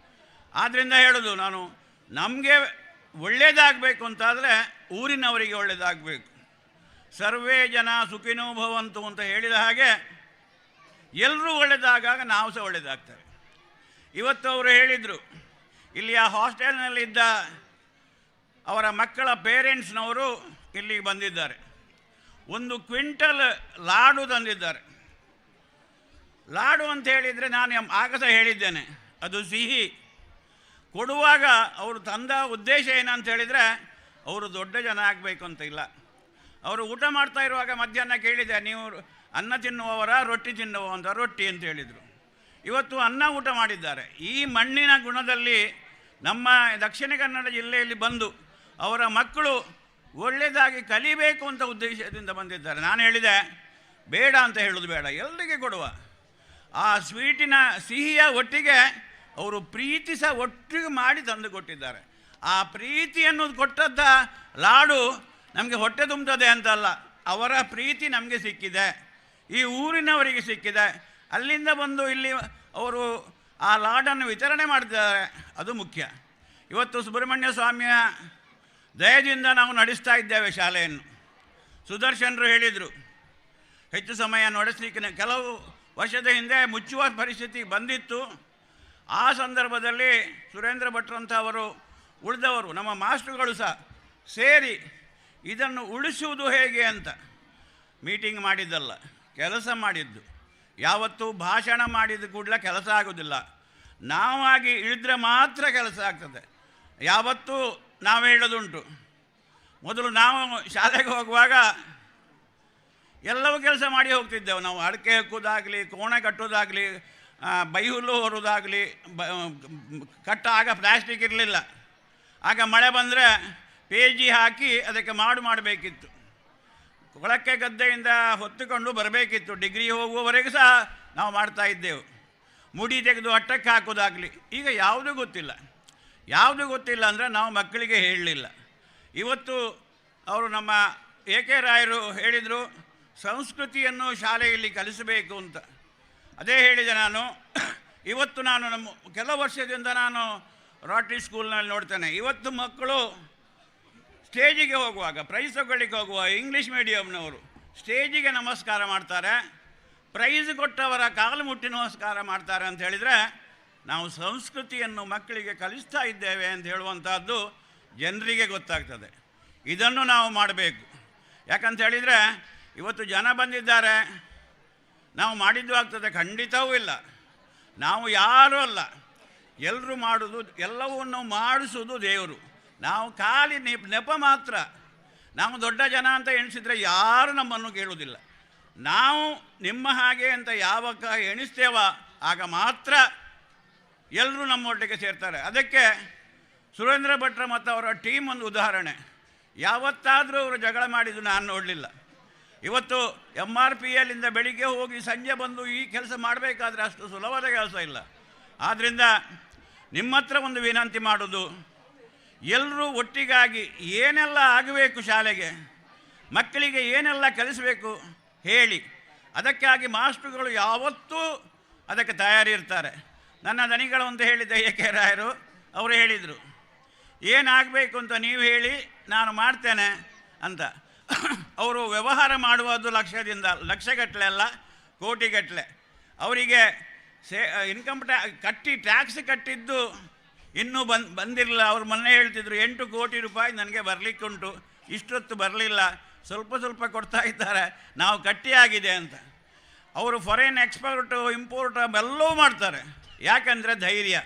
ಆದ್ದರಿಂದ ಹೇಳೋದು ನಾನು, ನಮಗೆ ಒಳ್ಳೆಯದಾಗಬೇಕು ಅಂತಾದರೆ ಊರಿನವರಿಗೆ ಒಳ್ಳೆಯದಾಗಬೇಕು. ಸರ್ವೇ ಜನ ಸುಖಿನೋ ಭವಂತು ಅಂತ ಹೇಳಿದ ಹಾಗೆ ಎಲ್ಲರೂ ಒಳ್ಳೆಯದಾಗಾಗ ನಾವು ಸಹ ಒಳ್ಳೆಯದಾಗ್ತೇವೆ. ಇವತ್ತು ಅವರು ಹೇಳಿದರು, ಇಲ್ಲಿಯ ಹಾಸ್ಟೆಲ್ನಲ್ಲಿದ್ದ ಅವರ ಮಕ್ಕಳ ಪೇರೆಂಟ್ಸ್ನವರು ಇಲ್ಲಿಗೆ ಬಂದಿದ್ದಾರೆ. 1 ಕ್ವಿಂಟಲ್ ಲಾಡು ತಂದಿದ್ದಾರೆ. ಲಾಡು ಅಂತ ಹೇಳಿದರೆ ನಾನು ಆಗ ಸಹ ಹೇಳಿದ್ದೇನೆ, ಅದು ಸಿಹಿ. ಕೊಡುವಾಗ ಅವರು ತಂದ ಉದ್ದೇಶ ಏನಂತ ಹೇಳಿದರೆ ಅವರು ದೊಡ್ಡ ಜನ ಆಗಬೇಕು ಅಂತ ಇಲ್ಲ. ಅವರು ಊಟ ಮಾಡ್ತಾ ಇರುವಾಗ ಮಧ್ಯಾಹ್ನ ಕೇಳಿದೆ, ನೀವು ಅನ್ನ ತಿನ್ನುವವರ ರೊಟ್ಟಿ ತಿನ್ನುವ ಅಂತ. ರೊಟ್ಟಿ ಅಂತ ಹೇಳಿದರು. ಇವತ್ತು ಅನ್ನ ಊಟ ಮಾಡಿದ್ದಾರೆ. ಈ ಮಣ್ಣಿನ ಗುಣದಲ್ಲಿ ನಮ್ಮ ದಕ್ಷಿಣ ಕನ್ನಡ ಜಿಲ್ಲೆಯಲ್ಲಿ ಬಂದು ಅವರ ಮಕ್ಕಳು ಒಳ್ಳೆಯದಾಗಿ ಕಲಿಬೇಕು ಅಂತ ಉದ್ದೇಶದಿಂದ ಬಂದಿದ್ದಾರೆ. ನಾನು ಹೇಳಿದೆ, ಬೇಡ ಅಂತ ಹೇಳೋದು ಬೇಡ, ಎಲ್ಲರಿಗೆ ಕೊಡುವ. ಆ ಸ್ವೀಟಿನ ಸಿಹಿಯ ಒಟ್ಟಿಗೆ ಅವರು ಪ್ರೀತಿ ಸಹ ಒಟ್ಟಿಗೆ ಮಾಡಿ ತಂದು ಕೊಟ್ಟಿದ್ದಾರೆ. ಆ ಪ್ರೀತಿಯನ್ನು ಕೊಟ್ಟದ್ದ ಲಾಡು ನಮಗೆ ಹೊಟ್ಟೆ ತುಂಬುತ್ತದೆ ಅಂತಲ್ಲ, ಅವರ ಪ್ರೀತಿ ನಮಗೆ ಸಿಕ್ಕಿದೆ, ಈ ಊರಿನವರಿಗೆ ಸಿಕ್ಕಿದೆ. ಅಲ್ಲಿಂದ ಬಂದು ಇಲ್ಲಿ ಅವರು ಆ ಲಾಡನ್ನು ವಿತರಣೆ ಮಾಡ್ತಿದ್ದಾರೆ, ಅದು ಮುಖ್ಯ. ಇವತ್ತು ಸುಬ್ರಹ್ಮಣ್ಯ ಸ್ವಾಮಿಯ ದಯದಿಂದ ನಾವು ನಡೆಸ್ತಾ ಇದ್ದೇವೆ ಶಾಲೆಯನ್ನು. ಸುದರ್ಶನರು ಹೇಳಿದರು, ಹೆಚ್ಚು ಸಮಯ ನಡೆಸಲಿಕ್ಕೆ ಕೆಲವು ವರ್ಷದ ಹಿಂದೆ ಮುಚ್ಚುವ ಪರಿಸ್ಥಿತಿ ಬಂದಿತ್ತು. ಆ ಸಂದರ್ಭದಲ್ಲಿ ಸುರೇಂದ್ರ ಭಟ್ರಂಥವರು ಉಳಿದವರು ನಮ್ಮ ಮಾಸ್ಟರ್ಗಳು ಸಹ ಸೇರಿ ಇದನ್ನು ಉಳಿಸುವುದು ಹೇಗೆ ಅಂತ ಮೀಟಿಂಗ್ ಮಾಡಿದ್ದಲ್ಲ, ಕೆಲಸ ಮಾಡಿದ್ದು. ಯಾವತ್ತೂ ಭಾಷಣ ಮಾಡಿದ ಕೂಡಲೇ ಕೆಲಸ ಆಗೋದಿಲ್ಲ, ನಾವಾಗಿ ಇಳಿದ್ರೆ ಮಾತ್ರ ಕೆಲಸ ಆಗ್ತದೆ. ಯಾವತ್ತೂ ನಾವು ಹೇಳೋದುಂಟು, ಮೊದಲು ನಾವು ಶಾಲೆಗೆ ಹೋಗುವಾಗ ಎಲ್ಲವೂ ಕೆಲಸ ಮಾಡಿ ಹೋಗ್ತಿದ್ದೆವು. ನಾವು ಅಡಿಕೆ ಹಾಕೋದಾಗಲಿ, ಕೋಣೆ ಕಟ್ಟೋದಾಗಲಿ, ಬೈಹುಲ್ಲು ಹೊರೋದಾಗಲಿ, ಆಗ ಪ್ಲಾಸ್ಟಿಕ್ ಇರಲಿಲ್ಲ. ಆಗ ಮಳೆ ಬಂದರೆ ಪೇಜಿ ಹಾಕಿ ಅದಕ್ಕೆ ಮಾಡಬೇಕಿತ್ತು. ಕೊಳಕ್ಕೆ ಗದ್ದೆಯಿಂದ ಹೊತ್ತುಕೊಂಡು ಬರಬೇಕಿತ್ತು. ಡಿಗ್ರಿ ಹೋಗುವವರೆಗೂ ಸಹ ನಾವು ಮಾಡ್ತಾಯಿದ್ದೆವು. ಮುಡಿ ತೆಗೆದು ಅಟ್ಟಕ್ಕೆ ಹಾಕೋದಾಗಲಿ. ಈಗ ಯಾವುದೂ ಗೊತ್ತಿಲ್ಲ. ಯಾವುದು ಗೊತ್ತಿಲ್ಲ ಅಂದರೆ ನಾವು ಮಕ್ಕಳಿಗೆ ಹೇಳಲಿಲ್ಲ. ಇವತ್ತು ಅವರು ನಮ್ಮ ಎ.ಕೆ. ರಾಯರು ಹೇಳಿದರು, ಸಂಸ್ಕೃತಿಯನ್ನು ಶಾಲೆಯಲ್ಲಿ ಕಲಿಸಬೇಕು ಅಂತ. ಅದೇ ಹೇಳಿದೆ ನಾನು. ಇವತ್ತು ನಾನು ಕೆಲವು ವರ್ಷದಿಂದ ನಾನು ರಾಟ್ರಿ ಸ್ಕೂಲ್ನಲ್ಲಿ ನೋಡ್ತೇನೆ. ಇವತ್ತು ಮಕ್ಕಳು ಸ್ಟೇಜಿಗೆ ಹೋಗುವಾಗ, ಪ್ರೈಸ್ ತಗೊಳ್ಳಿಕ್ಕೆ ಹೋಗುವ ಇಂಗ್ಲೀಷ್ ಮೀಡಿಯಮ್ನವರು ಸ್ಟೇಜಿಗೆ ನಮಸ್ಕಾರ ಮಾಡ್ತಾರೆ, ಪ್ರೈಸ್ ಕೊಟ್ಟವರ ಕಾಲು ಮುಟ್ಟಿ ನಮಸ್ಕಾರ ಮಾಡ್ತಾರೆ ಅಂತ ಹೇಳಿದರೆ ನಾವು ಸಂಸ್ಕೃತಿಯನ್ನು ಮಕ್ಕಳಿಗೆ ಕಲಿಸ್ತಾ ಇದ್ದೇವೆ ಅಂತ ಹೇಳುವಂಥದ್ದು ಜನರಿಗೆ ಗೊತ್ತಾಗ್ತದೆ. ಇದನ್ನು ನಾವು ಮಾಡಬೇಕು. ಯಾಕಂತ ಹೇಳಿದರೆ ಇವತ್ತು ಜನ ಬಂದಿದ್ದಾರೆ, ನಾವು ಮಾಡಿದ್ದು ಆಗ್ತದೆ? ಖಂಡಿತವೂ ಇಲ್ಲ. ನಾವು ಯಾರೂ ಅಲ್ಲ, ಎಲ್ಲರೂ ಮಾಡೋದು, ಎಲ್ಲವನ್ನು ಮಾಡಿಸೋದು ದೇವರು. ನಾವು ಖಾಲಿ ನೆಪ ಮಾತ್ರ. ನಾವು ದೊಡ್ಡ ಜನ ಅಂತ ಎಣಿಸಿದರೆ ಯಾರು ನಮ್ಮನ್ನು ಕೇಳುವುದಿಲ್ಲ. ನಾವು ನಿಮ್ಮ ಹಾಗೆ ಅಂತ ಯಾವಾಗ ಎಣಿಸ್ತೇವ ಆಗ ಮಾತ್ರ ಎಲ್ಲರೂ ನಮ್ಮೊಟ್ಟಿಗೆ ಸೇರ್ತಾರೆ. ಅದಕ್ಕೆ ಸುರೇಂದ್ರ ಭಟ್ರ ಮತ್ತು ಅವರ ಟೀಮ್ ಒಂದು ಉದಾಹರಣೆ. ಯಾವತ್ತಾದರೂ ಅವರು ಜಗಳ ಮಾಡಿದ್ದು ನಾನು ನೋಡಲಿಲ್ಲ. ಇವತ್ತು MRPLಂದ ಬೆಳಿಗ್ಗೆ ಹೋಗಿ ಸಂಜೆ ಬಂದು ಈ ಕೆಲಸ ಮಾಡಬೇಕಾದ್ರೆ ಅಷ್ಟು ಸುಲಭದ ಕೆಲಸ ಇಲ್ಲ. ಆದ್ದರಿಂದ ನಿಮ್ಮ ಹತ್ರ ಒಂದು ವಿನಂತಿ ಮಾಡೋದು, ಎಲ್ಲರೂ ಒಟ್ಟಿಗಾಗಿ ಏನೆಲ್ಲ ಆಗಬೇಕು ಶಾಲೆಗೆ, ಮಕ್ಕಳಿಗೆ ಏನೆಲ್ಲ ಕಲಿಸಬೇಕು ಹೇಳಿ. ಅದಕ್ಕಾಗಿ ಮಾಸ್ಟ್ರುಗಳು ಯಾವತ್ತೂ ಅದಕ್ಕೆ ತಯಾರಿ ಇರ್ತಾರೆ. ನನ್ನ ದನಿಗಳು ಅಂತ ಹೇಳಿದ್ದ ಎ.ಕೆ. ರಾಯರು ಅವರು ಹೇಳಿದರು, ಏನಾಗಬೇಕು ಅಂತ ನೀವು ಹೇಳಿ ನಾನು ಮಾಡ್ತೇನೆ ಅಂತ. ಅವರು ವ್ಯವಹಾರ ಮಾಡುವುದು ಲಕ್ಷಗಟ್ಟಲೆ ಅಲ್ಲ, ಕೋಟಿಗಟ್ಟಲೆ. ಅವರಿಗೆ ಇನ್ಕಮ್ ಟ್ಯಾಕ್ಸ್ ಕಟ್ಟಿದ್ದು ಇನ್ನೂ ಬಂದಿರಲಿಲ್ಲ. ಅವ್ರು ಮೊನ್ನೆ ಹೇಳ್ತಿದ್ರು 8 ಕೋಟಿ ರೂಪಾಯಿ ನನಗೆ ಬರಲಿಕ್ಕುಂಟು, ಇಷ್ಟೊತ್ತು ಬರಲಿಲ್ಲ, ಸ್ವಲ್ಪ ಸ್ವಲ್ಪ ಕೊಡ್ತಾ ಇದ್ದಾರೆ, ನಾವು ಕಟ್ಟಿಯಾಗಿದೆ ಅಂತ. ಅವರು ಫಾರಿನ್ ಎಕ್ಸ್ಪೋರ್ಟು ಇಂಪೋರ್ಟ್ ಎಲ್ಲವೂ ಮಾಡ್ತಾರೆ. ಯಾಕಂದರೆ ಧೈರ್ಯ,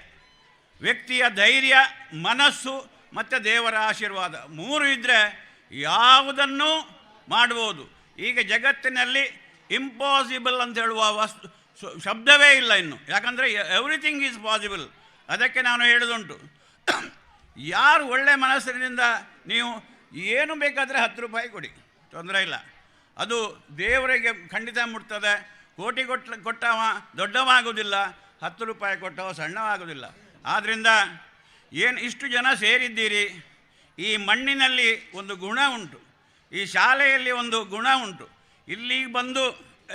ವ್ಯಕ್ತಿಯ ಧೈರ್ಯ, ಮನಸ್ಸು ಮತ್ತು ದೇವರ ಆಶೀರ್ವಾದ 3 ಇದ್ದರೆ ಯಾವುದನ್ನೂ ಮಾಡ್ಬೋದು. ಈಗ ಜಗತ್ತಿನಲ್ಲಿ ಇಂಪಾಸಿಬಲ್ ಅಂತ ಹೇಳುವ ಶಬ್ದವೇ ಇಲ್ಲ ಇನ್ನು. ಯಾಕಂದರೆ ಎವ್ರಿಥಿಂಗ್ ಈಸ್ ಪಾಸಿಬಲ್. ಅದಕ್ಕೆ ನಾನು ಹೇಳೋದುಂಟು, ಯಾರು ಒಳ್ಳೆಯ ಮನಸ್ಸಿನಿಂದ ನೀವು ಏನು ಬೇಕಾದರೆ 10 ರೂಪಾಯಿ ಕೊಡಿ, ತೊಂದರೆ ಇಲ್ಲ, ಅದು ದೇವರಿಗೆ ಖಂಡಿತ ಮುಟ್ತದೆ. ಕೋಟಿ ಕೊಟ್ಟವ ದೊಡ್ಡವಾಗೋದಿಲ್ಲ, 10 ರೂಪಾಯಿ ಕೊಟ್ಟವ ಸಣ್ಣವಾಗೋದಿಲ್ಲ. ಆದ್ದರಿಂದ ಇಷ್ಟು ಜನ ಸೇರಿದ್ದೀರಿ, ಈ ಮಣ್ಣಿನಲ್ಲಿ ಒಂದು ಗುಣ ಉಂಟು, ಈ ಶಾಲೆಯಲ್ಲಿ ಒಂದು ಗುಣ ಉಂಟು. ಇಲ್ಲಿಗೆ ಬಂದು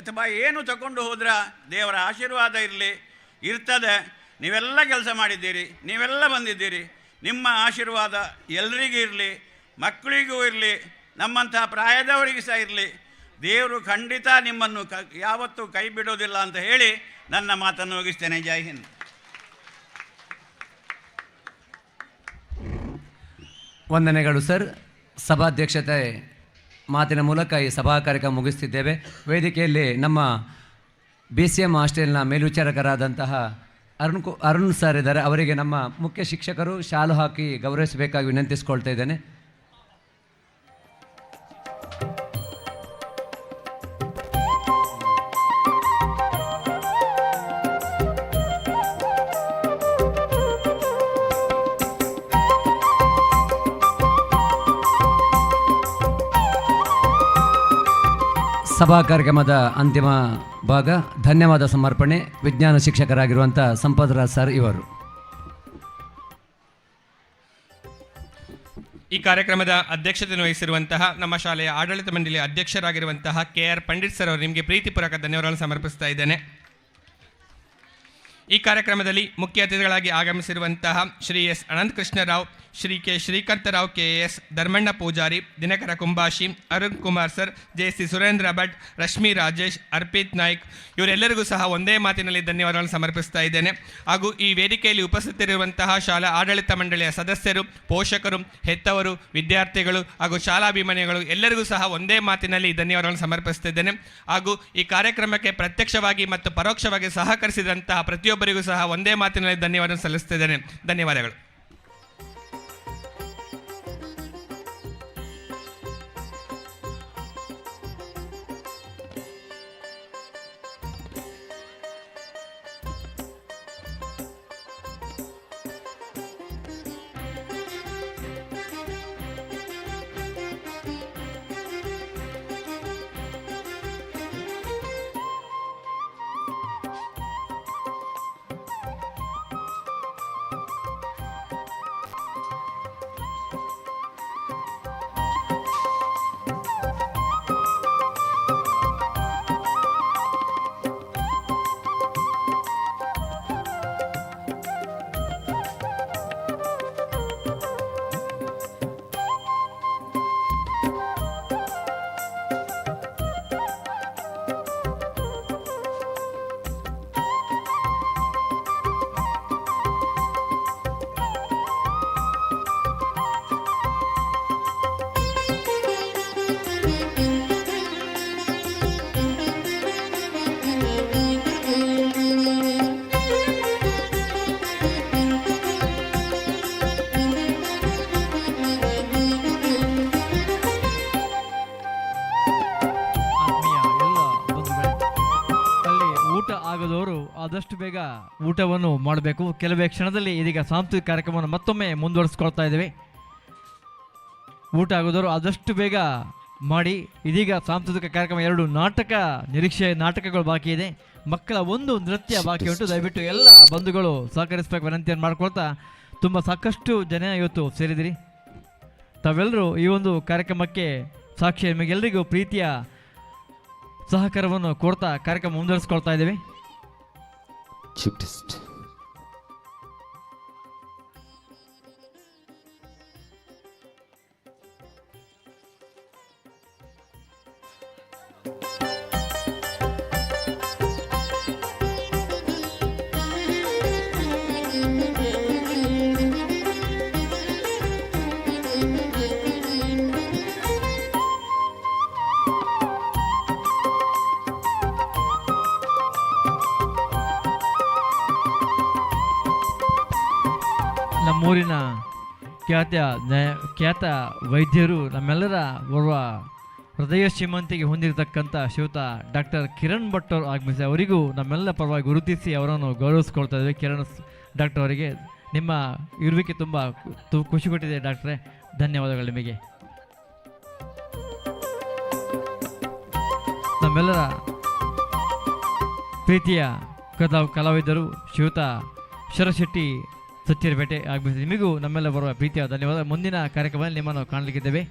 ಅಥವಾ ಏನು ತಗೊಂಡು ಹೋದ್ರೆ ದೇವರ ಆಶೀರ್ವಾದ ಇರ್ತದೆ. ನೀವೆಲ್ಲ ಕೆಲಸ ಮಾಡಿದ್ದೀರಿ, ನೀವೆಲ್ಲ ಬಂದಿದ್ದೀರಿ, ನಿಮ್ಮ ಆಶೀರ್ವಾದ ಎಲ್ಲರಿಗೂ ಇರಲಿ, ಮಕ್ಕಳಿಗೂ ಇರಲಿ, ನಮ್ಮಂತಹ ಪ್ರಾಯದವರಿಗೆ ಸಹ ಇರಲಿ. ದೇವರು ಖಂಡಿತ ನಿಮ್ಮನ್ನು ಯಾವತ್ತೂ ಕೈ ಬಿಡೋದಿಲ್ಲ ಅಂತ ಹೇಳಿ ನನ್ನ ಮಾತನ್ನು ಮುಗಿಸ್ತೇನೆ. ಜೈ ಹಿಂದ್. ವಂದನೆಗಳು ಸರ್. ಸಭಾಧ್ಯಕ್ಷತೆ ಮಾತಿನ ಮೂಲಕ ಈ ಸಭಾ ಕಾರ್ಯಕ್ರಮ ಮುಗಿಸ್ತಿದ್ದೇವೆ. ವೇದಿಕೆಯಲ್ಲಿ ನಮ್ಮ BCM ಹಾಸ್ಟೆಲ್ನ ಮೇಲ್ವಿಚಾರಕರಾದಂತಹ ಅರುಣ್ ಸರ್ ಇದ್ದಾರೆ. ಅವರಿಗೆ ನಮ್ಮ ಮುಖ್ಯ ಶಿಕ್ಷಕರು ಶಾಲು ಹಾಕಿ ಗೌರವಿಸಬೇಕಾಗಿ ವಿನಂತಿಸ್ಕೊಳ್ತಾ ಇದ್ದೇನೆ. ಸಭಾ ಕಾರ್ಯಕ್ರಮದ ಅಂತಿಮ ಭಾಗ ಧನ್ಯವಾದ ಸಮರ್ಪಣೆ. ವಿಜ್ಞಾನ ಶಿಕ್ಷಕರಾಗಿರುವಂಥ ಸಂಪತ್ರಾಜ್ ಸರ್ ಇವರು. ಈ ಕಾರ್ಯಕ್ರಮದ ಅಧ್ಯಕ್ಷತೆಯನ್ನು ವಹಿಸಿರುವಂತಹ ನಮ್ಮ ಶಾಲೆಯ ಆಡಳಿತ ಮಂಡಳಿಯ ಅಧ್ಯಕ್ಷರಾಗಿರುವಂತಹ KR ಪಂಡಿತ್ ಸರ್ ಅವರು ನಿಮಗೆ ಪ್ರೀತಿಪೂರ್ವಕ ಧನ್ಯವಾದಗಳನ್ನು ಸಮರ್ಪಿಸ್ತಾ ಇದ್ದೇನೆ. ಈ ಕಾರ್ಯಕ್ರಮದಲ್ಲಿ ಮುಖ್ಯ ಅತಿಥಿಗಳಾಗಿ ಆಗಮಿಸಿರುವಂತಹ Shri S ಅನಂತಕೃಷ್ಣರಾವ್, Shri K ಶ್ರೀಕಾಂತರಾವ್ KS, Dharmanna Poojary, Dinakara Kumbashi, Arun Kumar sir, JC Surendra Bhat, Rashmi Rajesh, ARPIT Naik ಇವರೆಲ್ಲರಿಗೂ ಸಹ ಒಂದೇ ಮಾತಿನಲ್ಲಿ ಧನ್ಯವಾದಗಳನ್ನು ಸಮರ್ಪಿಸ್ತಾ ಇದ್ದೇನೆ. ಹಾಗೂ ಈ ವೇದಿಕೆಯಲ್ಲಿ ಉಪಸ್ಥಿತರಿರುವಂತಹ ಶಾಲಾ ಆಡಳಿತ ಮಂಡಳಿಯ ಸದಸ್ಯರು, ಪೋಷಕರು, ಹೆತ್ತವರು, ವಿದ್ಯಾರ್ಥಿಗಳು ಹಾಗೂ ಶಾಲಾಭಿಮಾನಿಗಳು ಎಲ್ಲರಿಗೂ ಸಹ ಒಂದೇ ಮಾತಿನಲ್ಲಿ ಧನ್ಯವಾದಗಳನ್ನು ಸಮರ್ಪಿಸ್ತಿದ್ದೇನೆ. ಹಾಗೂ ಈ ಕಾರ್ಯಕ್ರಮಕ್ಕೆ ಪ್ರತ್ಯಕ್ಷವಾಗಿ ಮತ್ತು ಪರೋಕ್ಷವಾಗಿ ಸಹಕರಿಸಿದಂತಹ ಪ್ರತಿಯೊಬ್ಬರಿಗೂ ಸಹ ಒಂದೇ ಮಾತಿನಲ್ಲಿ ಧನ್ಯವಾದ ಸಲ್ಲಿಸ್ತಿದ್ದೇನೆ. ಧನ್ಯವಾದಗಳು. ಆದಷ್ಟು ಬೇಗ ಊಟವನ್ನು ಮಾಡಬೇಕು. ಕೆಲವೇ ಕ್ಷಣದಲ್ಲಿ ಇದೀಗ ಸಾಂಸ್ಕೃತಿಕ ಕಾರ್ಯಕ್ರಮವನ್ನು ಮತ್ತೊಮ್ಮೆ ಮುಂದುವರಿಸ್ಕೊಳ್ತಾ ಇದ್ದೇವೆ. ಊಟ ಆಗೋದವರು ಆದಷ್ಟು ಬೇಗ ಮಾಡಿ. ಇದೀಗ ಸಾಂಸ್ಕೃತಿಕ ಕಾರ್ಯಕ್ರಮ 2 ನಾಟಕಗಳು ಬಾಕಿ ಇದೆ. ಮಕ್ಕಳ ಒಂದು ನೃತ್ಯ ಬಾಕಿ ಉಂಟು. ದಯವಿಟ್ಟು ಎಲ್ಲ ಬಂಧುಗಳು ಸಹಕರಿಸಬೇಕು ವಿನಂತಿಯನ್ನು ಮಾಡ್ಕೊಳ್ತಾ, ತುಂಬ ಸಾಕಷ್ಟು ಜನ ಇವತ್ತು ಸೇರಿದಿರಿ. ತಾವೆಲ್ಲರೂ ಈ ಒಂದು ಕಾರ್ಯಕ್ರಮಕ್ಕೆ ಸಾಕ್ಷಿ. ನಿಮಗೆಲ್ಲರಿಗೂ ಪ್ರೀತಿಯ ಸಹಕಾರವನ್ನು ಕೊಡ್ತಾ ಕಾರ್ಯಕ್ರಮ ಮುಂದುವರಿಸ್ಕೊಳ್ತಾ ಇದ್ದೇವೆ. ನಮ್ಮೂರಿನ ಖ್ಯಾತ ವೈದ್ಯರು, ನಮ್ಮೆಲ್ಲರ ಓರ್ವ ಹೃದಯ ಶ್ರೀಮಂತಿಗೆ ಹೊಂದಿರತಕ್ಕಂಥ ಶ್ರೀಯುತ ಡಾಕ್ಟರ್ ಕಿರಣ್ ಭಟ್ ಅವರು ಆಗಮಿಸಿ ಅವರಿಗೂ ನಮ್ಮೆಲ್ಲ ಪರವಾಗಿ ಗುರುತಿಸಿ ಅವರನ್ನು ಗೌರವಿಸ್ಕೊಳ್ತಾ ಇದ್ದೇವೆ. ಕಿರಣ್ ಡಾಕ್ಟರ್ ಅವರಿಗೆ ನಿಮ್ಮ ಇರುವಿಕೆ ತುಂಬ ಖುಷಿ ಕೊಟ್ಟಿದೆ ಡಾಕ್ಟ್ರೇ, ಧನ್ಯವಾದಗಳು ನಿಮಗೆ. ನಮ್ಮೆಲ್ಲರ ಪ್ರೀತಿಯ ಕಲಾವಿದರು ಶ್ರೀಯುತ ಶರಶೆಟ್ಟಿ ಸಚ್ಚೇರಿಪೇಟೆ ಆಗಮಿಸಿ ನಿಮಗೂ ನಮ್ಮೆಲ್ಲ ಬರುವ ಪ್ರೀತಿಯ ಧನ್ಯವಾದ. ಮುಂದಿನ ಕಾರ್ಯಕ್ರಮದಲ್ಲಿ ನಿಮ್ಮನ್ನು ಕಾಣಲಿಕ್ಕಿದ್ದೇವೆ.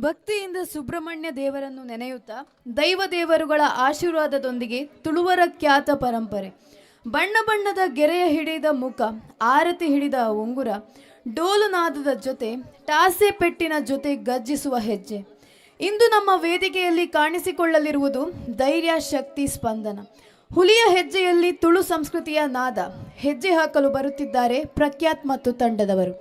ಭಕ್ತಿಯಿಂದ ಸುಬ್ರಹ್ಮಣ್ಯ ದೇವರನ್ನು ನೆನೆಯುತ್ತಾ ದೈವ ದೇವರುಗಳ ಆಶೀರ್ವಾದದೊಂದಿಗೆ ತುಳುವರ ಖ್ಯಾತ ಪರಂಪರೆ, ಬಣ್ಣ ಬಣ್ಣದ ಗೆರೆಯ ಹಿಡಿದ ಮುಖ, ಆರತಿ ಹಿಡಿದ ಉಂಗುರ, ಡೋಲು ನಾದದ ಜೊತೆ ಟಾಸೆ ಪೆಟ್ಟಿನ ಜೊತೆ ಗರ್ಜಿಸುವ ಹೆಜ್ಜೆ. ಇಂದು ನಮ್ಮ ವೇದಿಕೆಯಲ್ಲಿ ಕಾಣಿಸಿಕೊಳ್ಳಲಿರುವುದು ಧೈರ್ಯ, ಶಕ್ತಿ, ಸ್ಪಂದನ. ಹುಲಿಯ ಹೆಜ್ಜೆಯಲ್ಲಿ ತುಳು ಸಂಸ್ಕೃತಿಯ ನಾದ. ಹೆಜ್ಜೆ ಹಾಕಲು ಬರುತ್ತಿದ್ದಾರೆ ಪ್ರಖ್ಯಾತ್ ಮತ್ತು ತಂಡದವರು.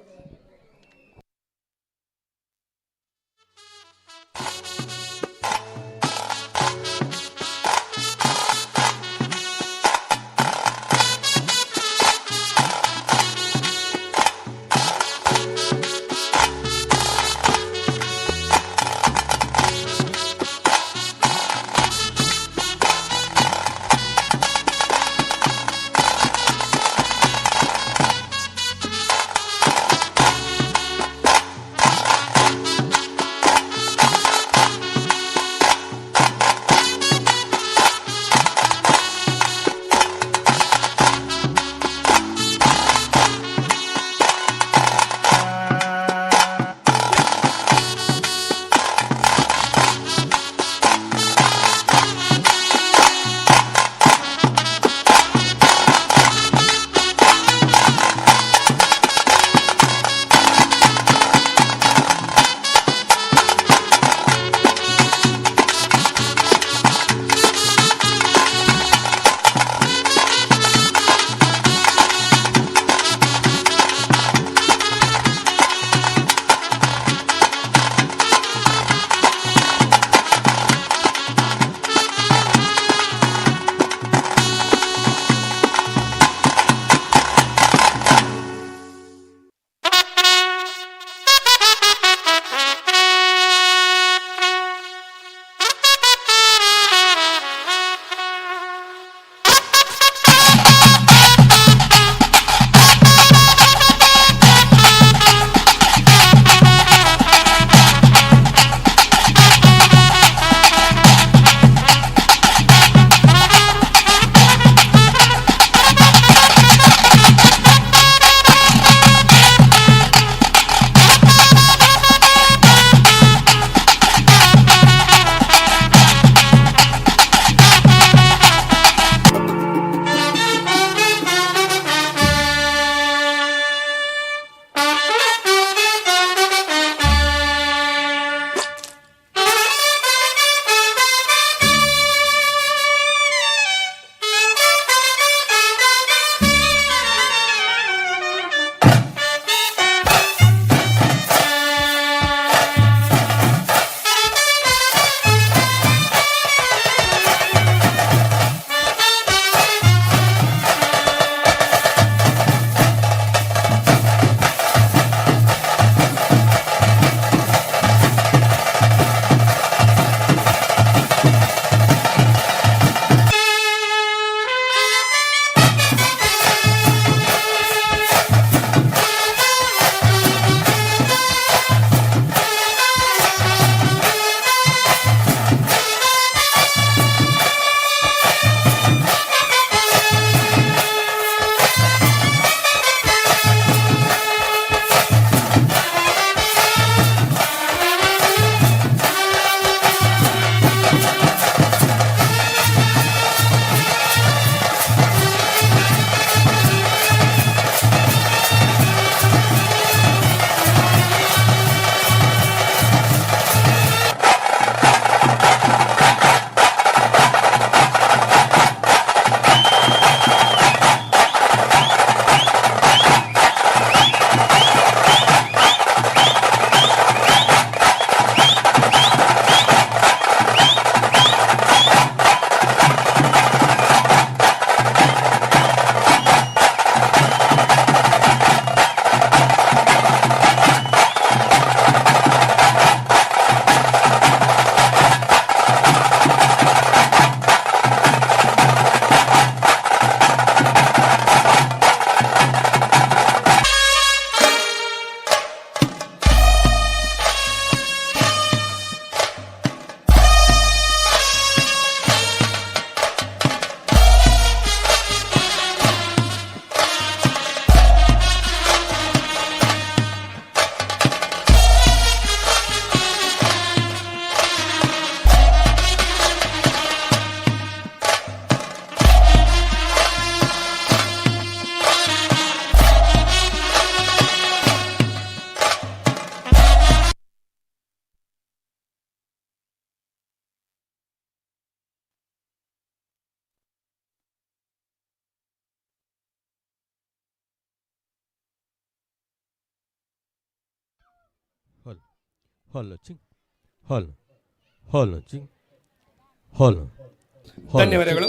ಧನ್ಯವಾದಗಳು.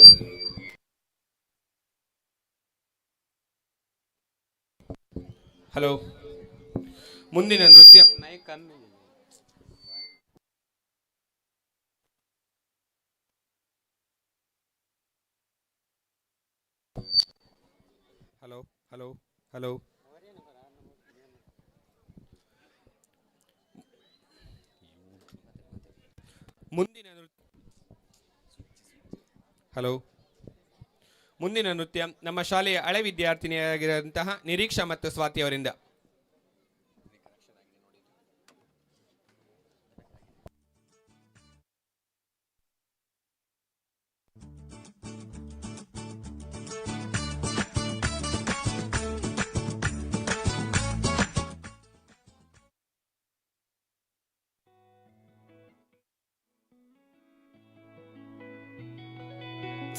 ಹಲೋ, ಮುಂದಿನ ನೃತ್ಯ ಹಲೋ ಹಲೋ ಹಲೋ ಮುಂದಿನ ನೃತ್ಯ ನಮ್ಮ ಶಾಲೆಯ ಹಳೆ ವಿದ್ಯಾರ್ಥಿನಿಯಾಗಿರುವಂತಹ ನಿರೀಕ್ಷಾ ಮತ್ತು ಸ್ವಾತಿ ಅವರಿಂದ.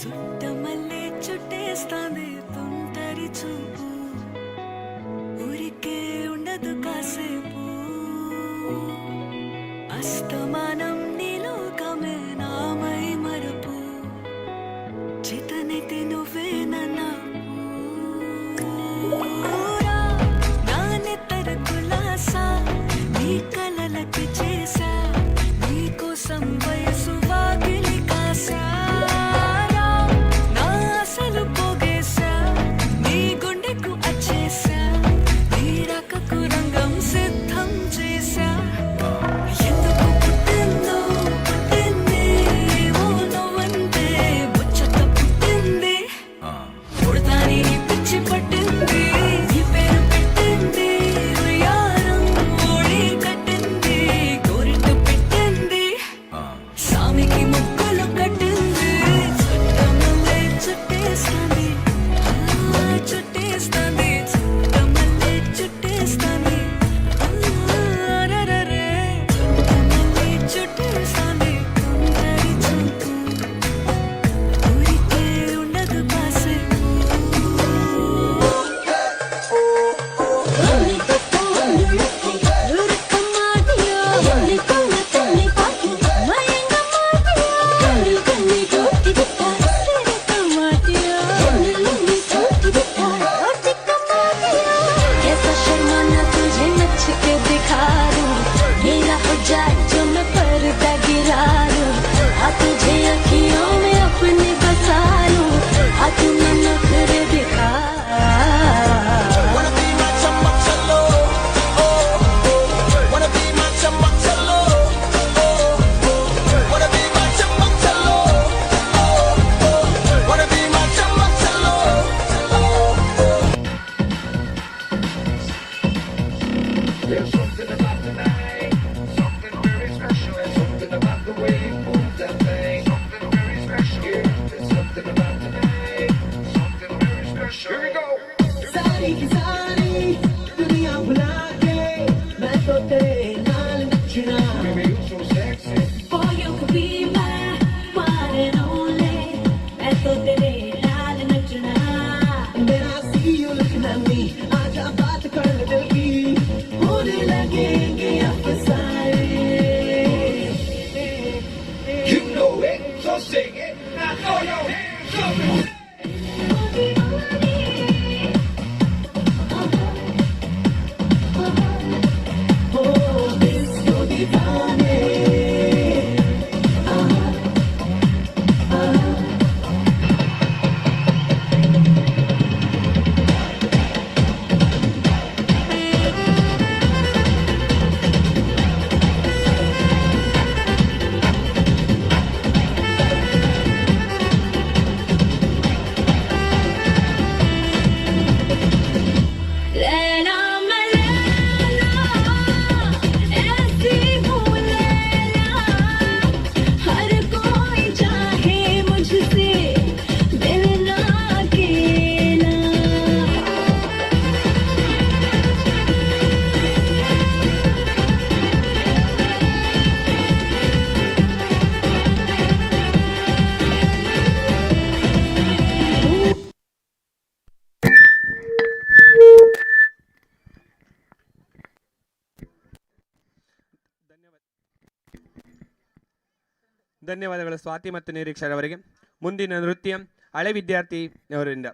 చుట్టమల్లే చుట్టేస్తాంది తుంటరి చూపు, ఊరికే ఉండదు కాసేపు, అస్తమానం నీలోకమే నామై మరపు, చితనైతే నువ్వే నన్నా నానెత్తర కులాసా నీ కలలకి చేసా, నీకోసం వయసు వాకిలి కాసా, సిద్ధం చేశా, ఎందుకు పుట్టిన ಧನ್ಯವಾದಗಳು ಸ್ವಾತಿ ಮತ್ತು ನಿರೀಕ್ಷರ್ ಅವರಿಗೆ. ಮುಂದಿನ ನೃತ್ಯ ಹಳೆ ವಿದ್ಯಾರ್ಥಿಯವರಿಂದ.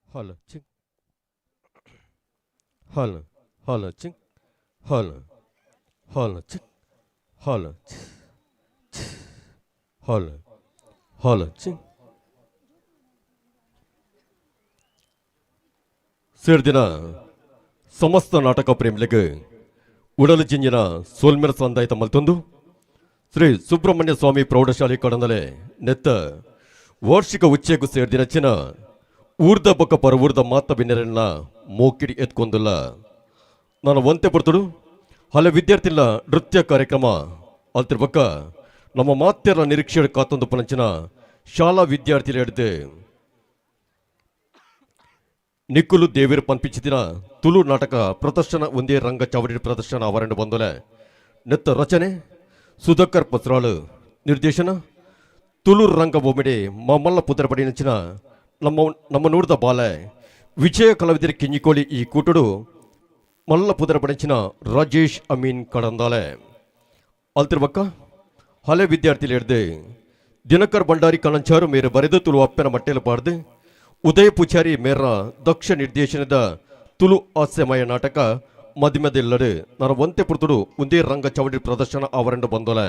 Hol ching. Hol ching. Hol ching. Hol ching. ಸೇರ್ದಿನ ಸಮಸ್ತ ನಾಟಕ ಪ್ರೇಮಿಗಳಿಗೆ ಉಡಲು ಜಿಂಜಿನ ಸೋಲ್ಮೆರ ಸಂದಾಯಿತ ಮಲ್ತೊಂದು ಶ್ರೀ ಸುಬ್ರಹ್ಮಣ್ಯ ಸ್ವಾಮಿ ಪ್ರೌಢಶಾಲೆ ಕಡಂದಲೆ ನೆತ್ತ ವಾರ್ಷಿಕ ಉಚ್ಚೆಗೂ ಸೇರ್ದಿನಚ್ಚಿನ ಊರ್ದ ಬೊಕ್ಕ ಪರ ಊರ್ದ ಮಾತ ಬಿನ್ನೆರನ್ನ ಮೋಕಿಡಿ ಎತ್ಕೊಂದಿಲ್ಲ ನಾನು ಒಂತೆ ಬರ್ತಡು ಹಲ ವಿದ್ಯಾರ್ಥಿಗಳ ನೃತ್ಯ ಕಾರ್ಯಕ್ರಮ ಅಲ್ತಿರ್ಬಕ್ಕ ನಮ್ಮ ಮಾತ್ಯರ ನಿರೀಕ್ಷೆ ಕಾತೊಂದು ಪನಂಚಿನ ಶಾಲಾ ವಿದ್ಯಾರ್ಥಿಗಳ ಹಿಡಿದು ನಿಕ್ಕುಲು ದೇವೀರು ಪನ್ಪಿಚ್ಚಿದಿನ ತುಳು ನಾಟಕ ಪ್ರದರ್ಶನ ಒಂದೇ ರಂಗ ಚಾವಡಿ ಪ್ರದರ್ಶನ ಅವರಂಡು ಬಂದಲೆ ನೆತ್ತ ರಚನೆ ಸುಧಾಕರ್ ಪಸ್ರಾಳು ನಿರ್ದೇಶನ ತುಳು ರಂಗ ಬೊಮ್ಮಿಡಿ ಮಲ್ಲ ಪುತ್ರ ಬಡಿ ನೆಚ್ಚಿನ ನಮ್ಮ ನೋಡಿದ ಬಾಲೆ ವಿಜಯ ಕಲಾವಿದರ ಕಿಂಜಿಕೋಳಿ ಈ ಕೂಟುಡು ಮಲ್ಲ ಪುತ್ರ ಬಡಿಂಚಿನ ರಾಜೇಶ್ ಅಮೀನ್ ಕಡಂದಾಲೆ ಅಲ್ತಿರ್ಬಕ್ಕ ಹಳೆ ವಿದ್ಯಾರ್ಥಿಗಳು ಹಿಡ್ದು ದಿನಕರ್ ಭಂಡಾರಿ ಕಣಂಚಾರು ಮೇರೆ ಬರೆದು ತುಳು ಅಪ್ಪನ ಮಟ್ಟೆಲು ಪಾಡ್ದು ಉದಯ ಪೂಜಾರಿ ಮೇರ ದಕ್ಷ ನಿರ್ದೇಶನದ ತುಳು ಹಾಸ್ಯಮಯ ನಾಟಕ ಮದಿಮೆದೆಲ್ಲಡು ನಾನು ಒಂತೆ ಪುರ್ತುಡು ಒಂದೇ ರಂಗ ಚವಡಿ ಪ್ರದರ್ಶನ ಅವರಂಡು ಬಂದೋಲೆ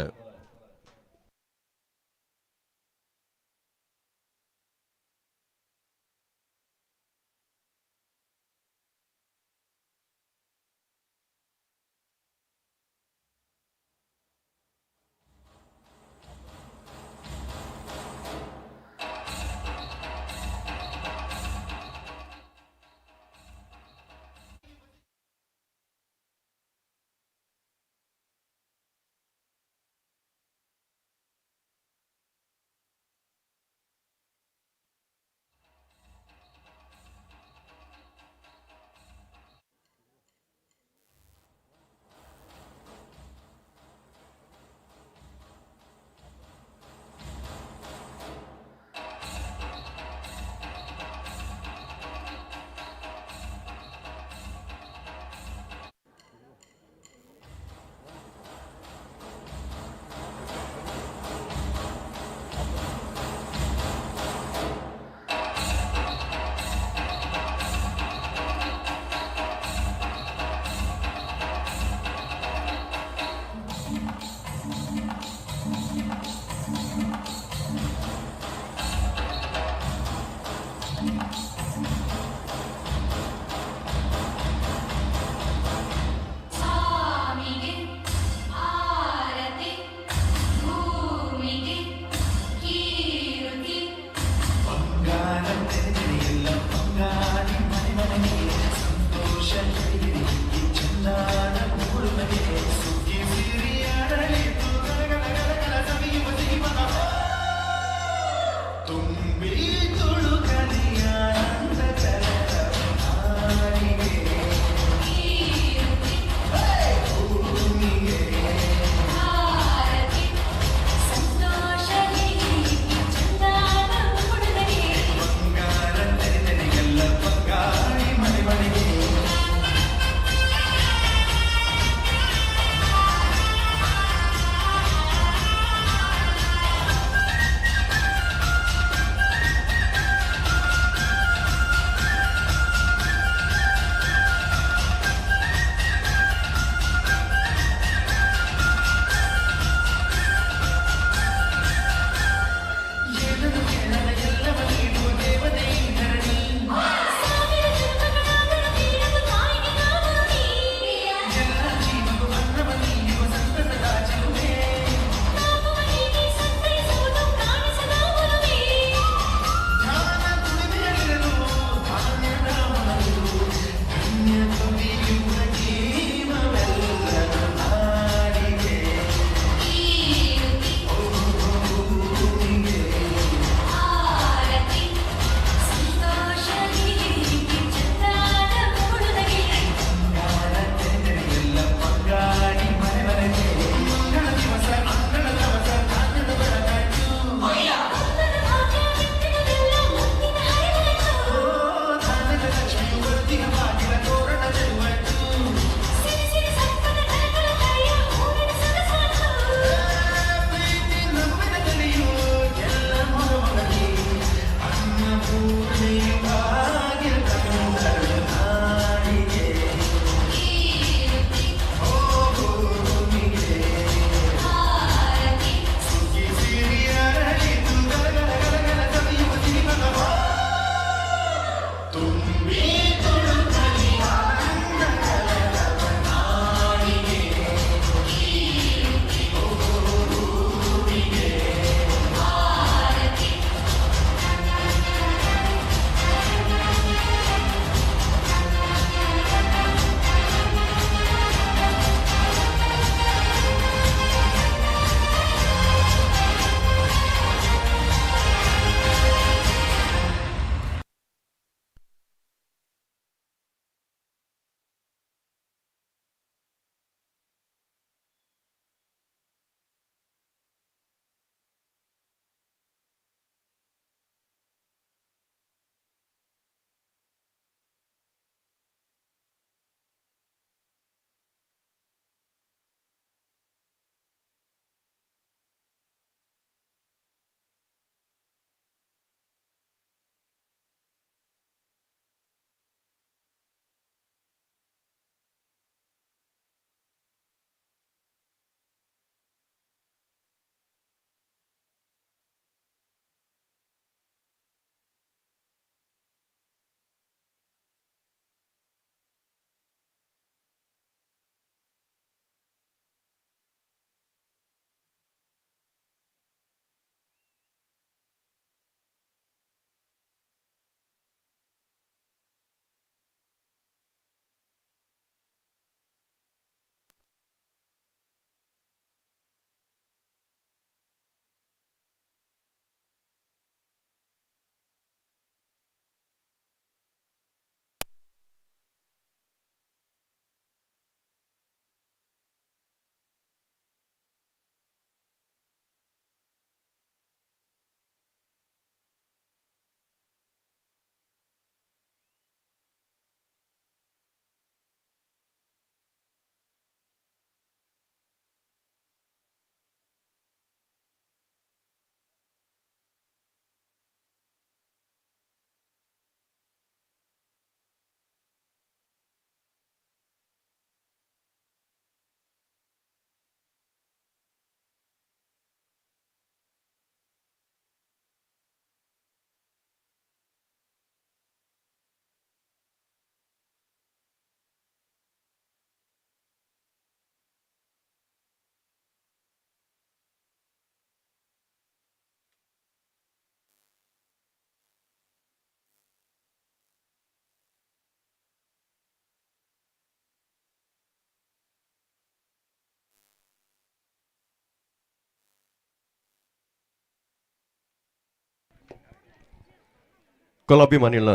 ಕಲಾಭಿಮಾನಿಗಳ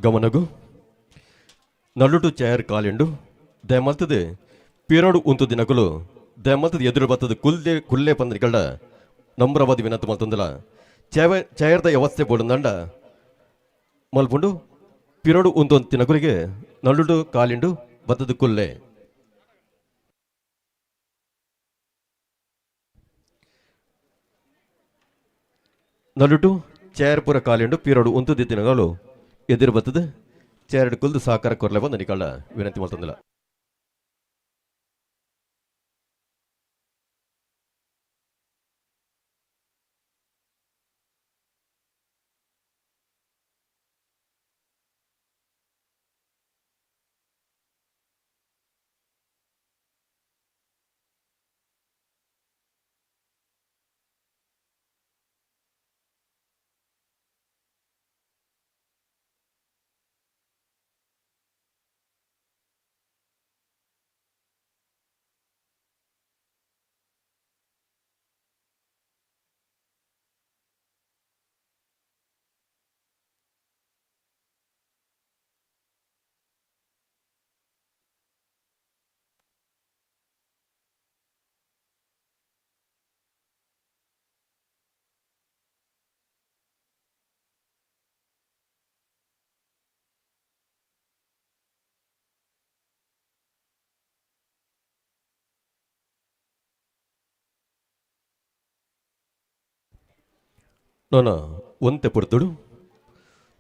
ಗಮನಗೂ ನಲ್ಲುಟು ಚೇರ್ ಕಾಲಿಂಡು ದಯಮಲ್ತದೆ ಪೀರೋಡು ಉಂತು ದಿನಗಳು ದಯಮಲ್ತದ ಎದುರು ಬರ್ತದ ಕುಲ್ಲೆ ಪಂದ್ರಿಗಳ ನಂಬ್ರವಾದಿ ವಿನಂತಿ ಮಲ್ತೊಂದಲ ಚೇರ್ದ ವ್ಯವಸ್ಥೆ ಬೋಡಂದಂಡ ಮಲ್ಪುಂಡು ಪಿರೋಡು ಉಂತು ದಿನಗಳಿಗೆ ನಲ್ಲುಟು ಕಾಲಿಂಡು ಬತ್ತದ ಕುಲ್ಲೆ ನಲ್ಲುಟು ಚೇರ್ ಪೂರ ಕಾಲಿಂಡು ಪೀರೋಡು ಉಂತು ದಿನಗಳು ಎದುರು ಬರ್ತದೆ ಚೇರಡು ಕುಲ್ದು ಸಹಕಾರ ಕೊರ್ಲೆ ಬಂದು ನಿಕಳ್ಳ ವಿನಂತಿ ಮಾಡ್ತಂದಿಲ್ಲ. ನಾನು ಒಂತೆ ಪುಡ್ತುಡು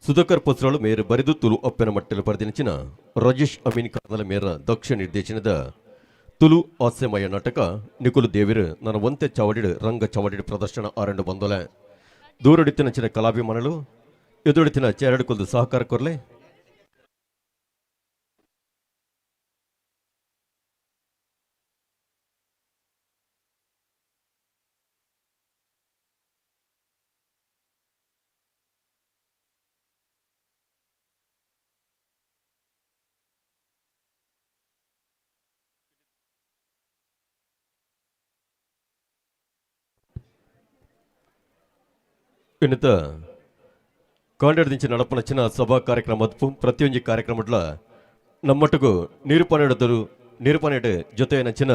ಸುಧಾಕರ್ ಪಸ್ರಾಳು ಮೇರೆ ಬರೆದು ತುಳು ಅಪ್ಪನ ಮಟ್ಟಲು ಪಡೆದಿನ ರಾಜೇಶ್ ಅಮೀನ್ ಕನ್ನಲ ಮೇರ ದಕ್ಷ ನಿರ್ದೇಶನದ ತುಳು ಹಾಸ್ಯಮಯ ನಾಟಕ ನಿಕುಲು ದೇವಿರು ನನ್ನ ಒಂತೆ ಚವಡಿಡು ರಂಗ ಚವಡಿಡು ಪ್ರದರ್ಶನ ಆರಂಡು ಬಂದೊಲೆ ದೂರಡಿತಿನ ಕಲಾಭಿಮಾನಗಳು ಎದುಡಿತಿನ ಚೇರಡು ಕೊಲ್ದು ಸಹಕಾರ ಕೊರ್ಲೆ ಇನ್ನಿತ ಕಾಂಡಾಡಿದಿಂಚ ನಡಪನಚ್ಚಿನ ಸಭಾ ಕಾರ್ಯಕ್ರಮದ ಪ್ರತಿಯೊಂದು ಕಾರ್ಯಕ್ರಮಡ್ಲ ನಮ್ಮಟ್ಟಗೂ ನೀರುಪಾನೇಡು ಜೊತೆ ನಚ್ಚಿನ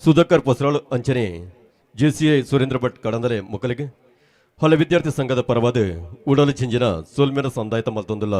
ಸುಧಾಕರ್ ಪಸ್ರಾಳು ಅಂಚನೆ JCI ಸುರೇಂದ್ರ ಭಟ್ ಕಡಂದಲೆ ಮುಕ್ಕಲಿಗೆ ಹಲ ವಿದ್ಯಾರ್ಥಿ ಸಂಘದ ಪರವಾದ ಉಡಲು ಚಿಂಜಿನ ಸೋಲ್ಮೇರ ಸಂದಾಯಿತ ಮಲ್ತೊಂದುಲ್ಲ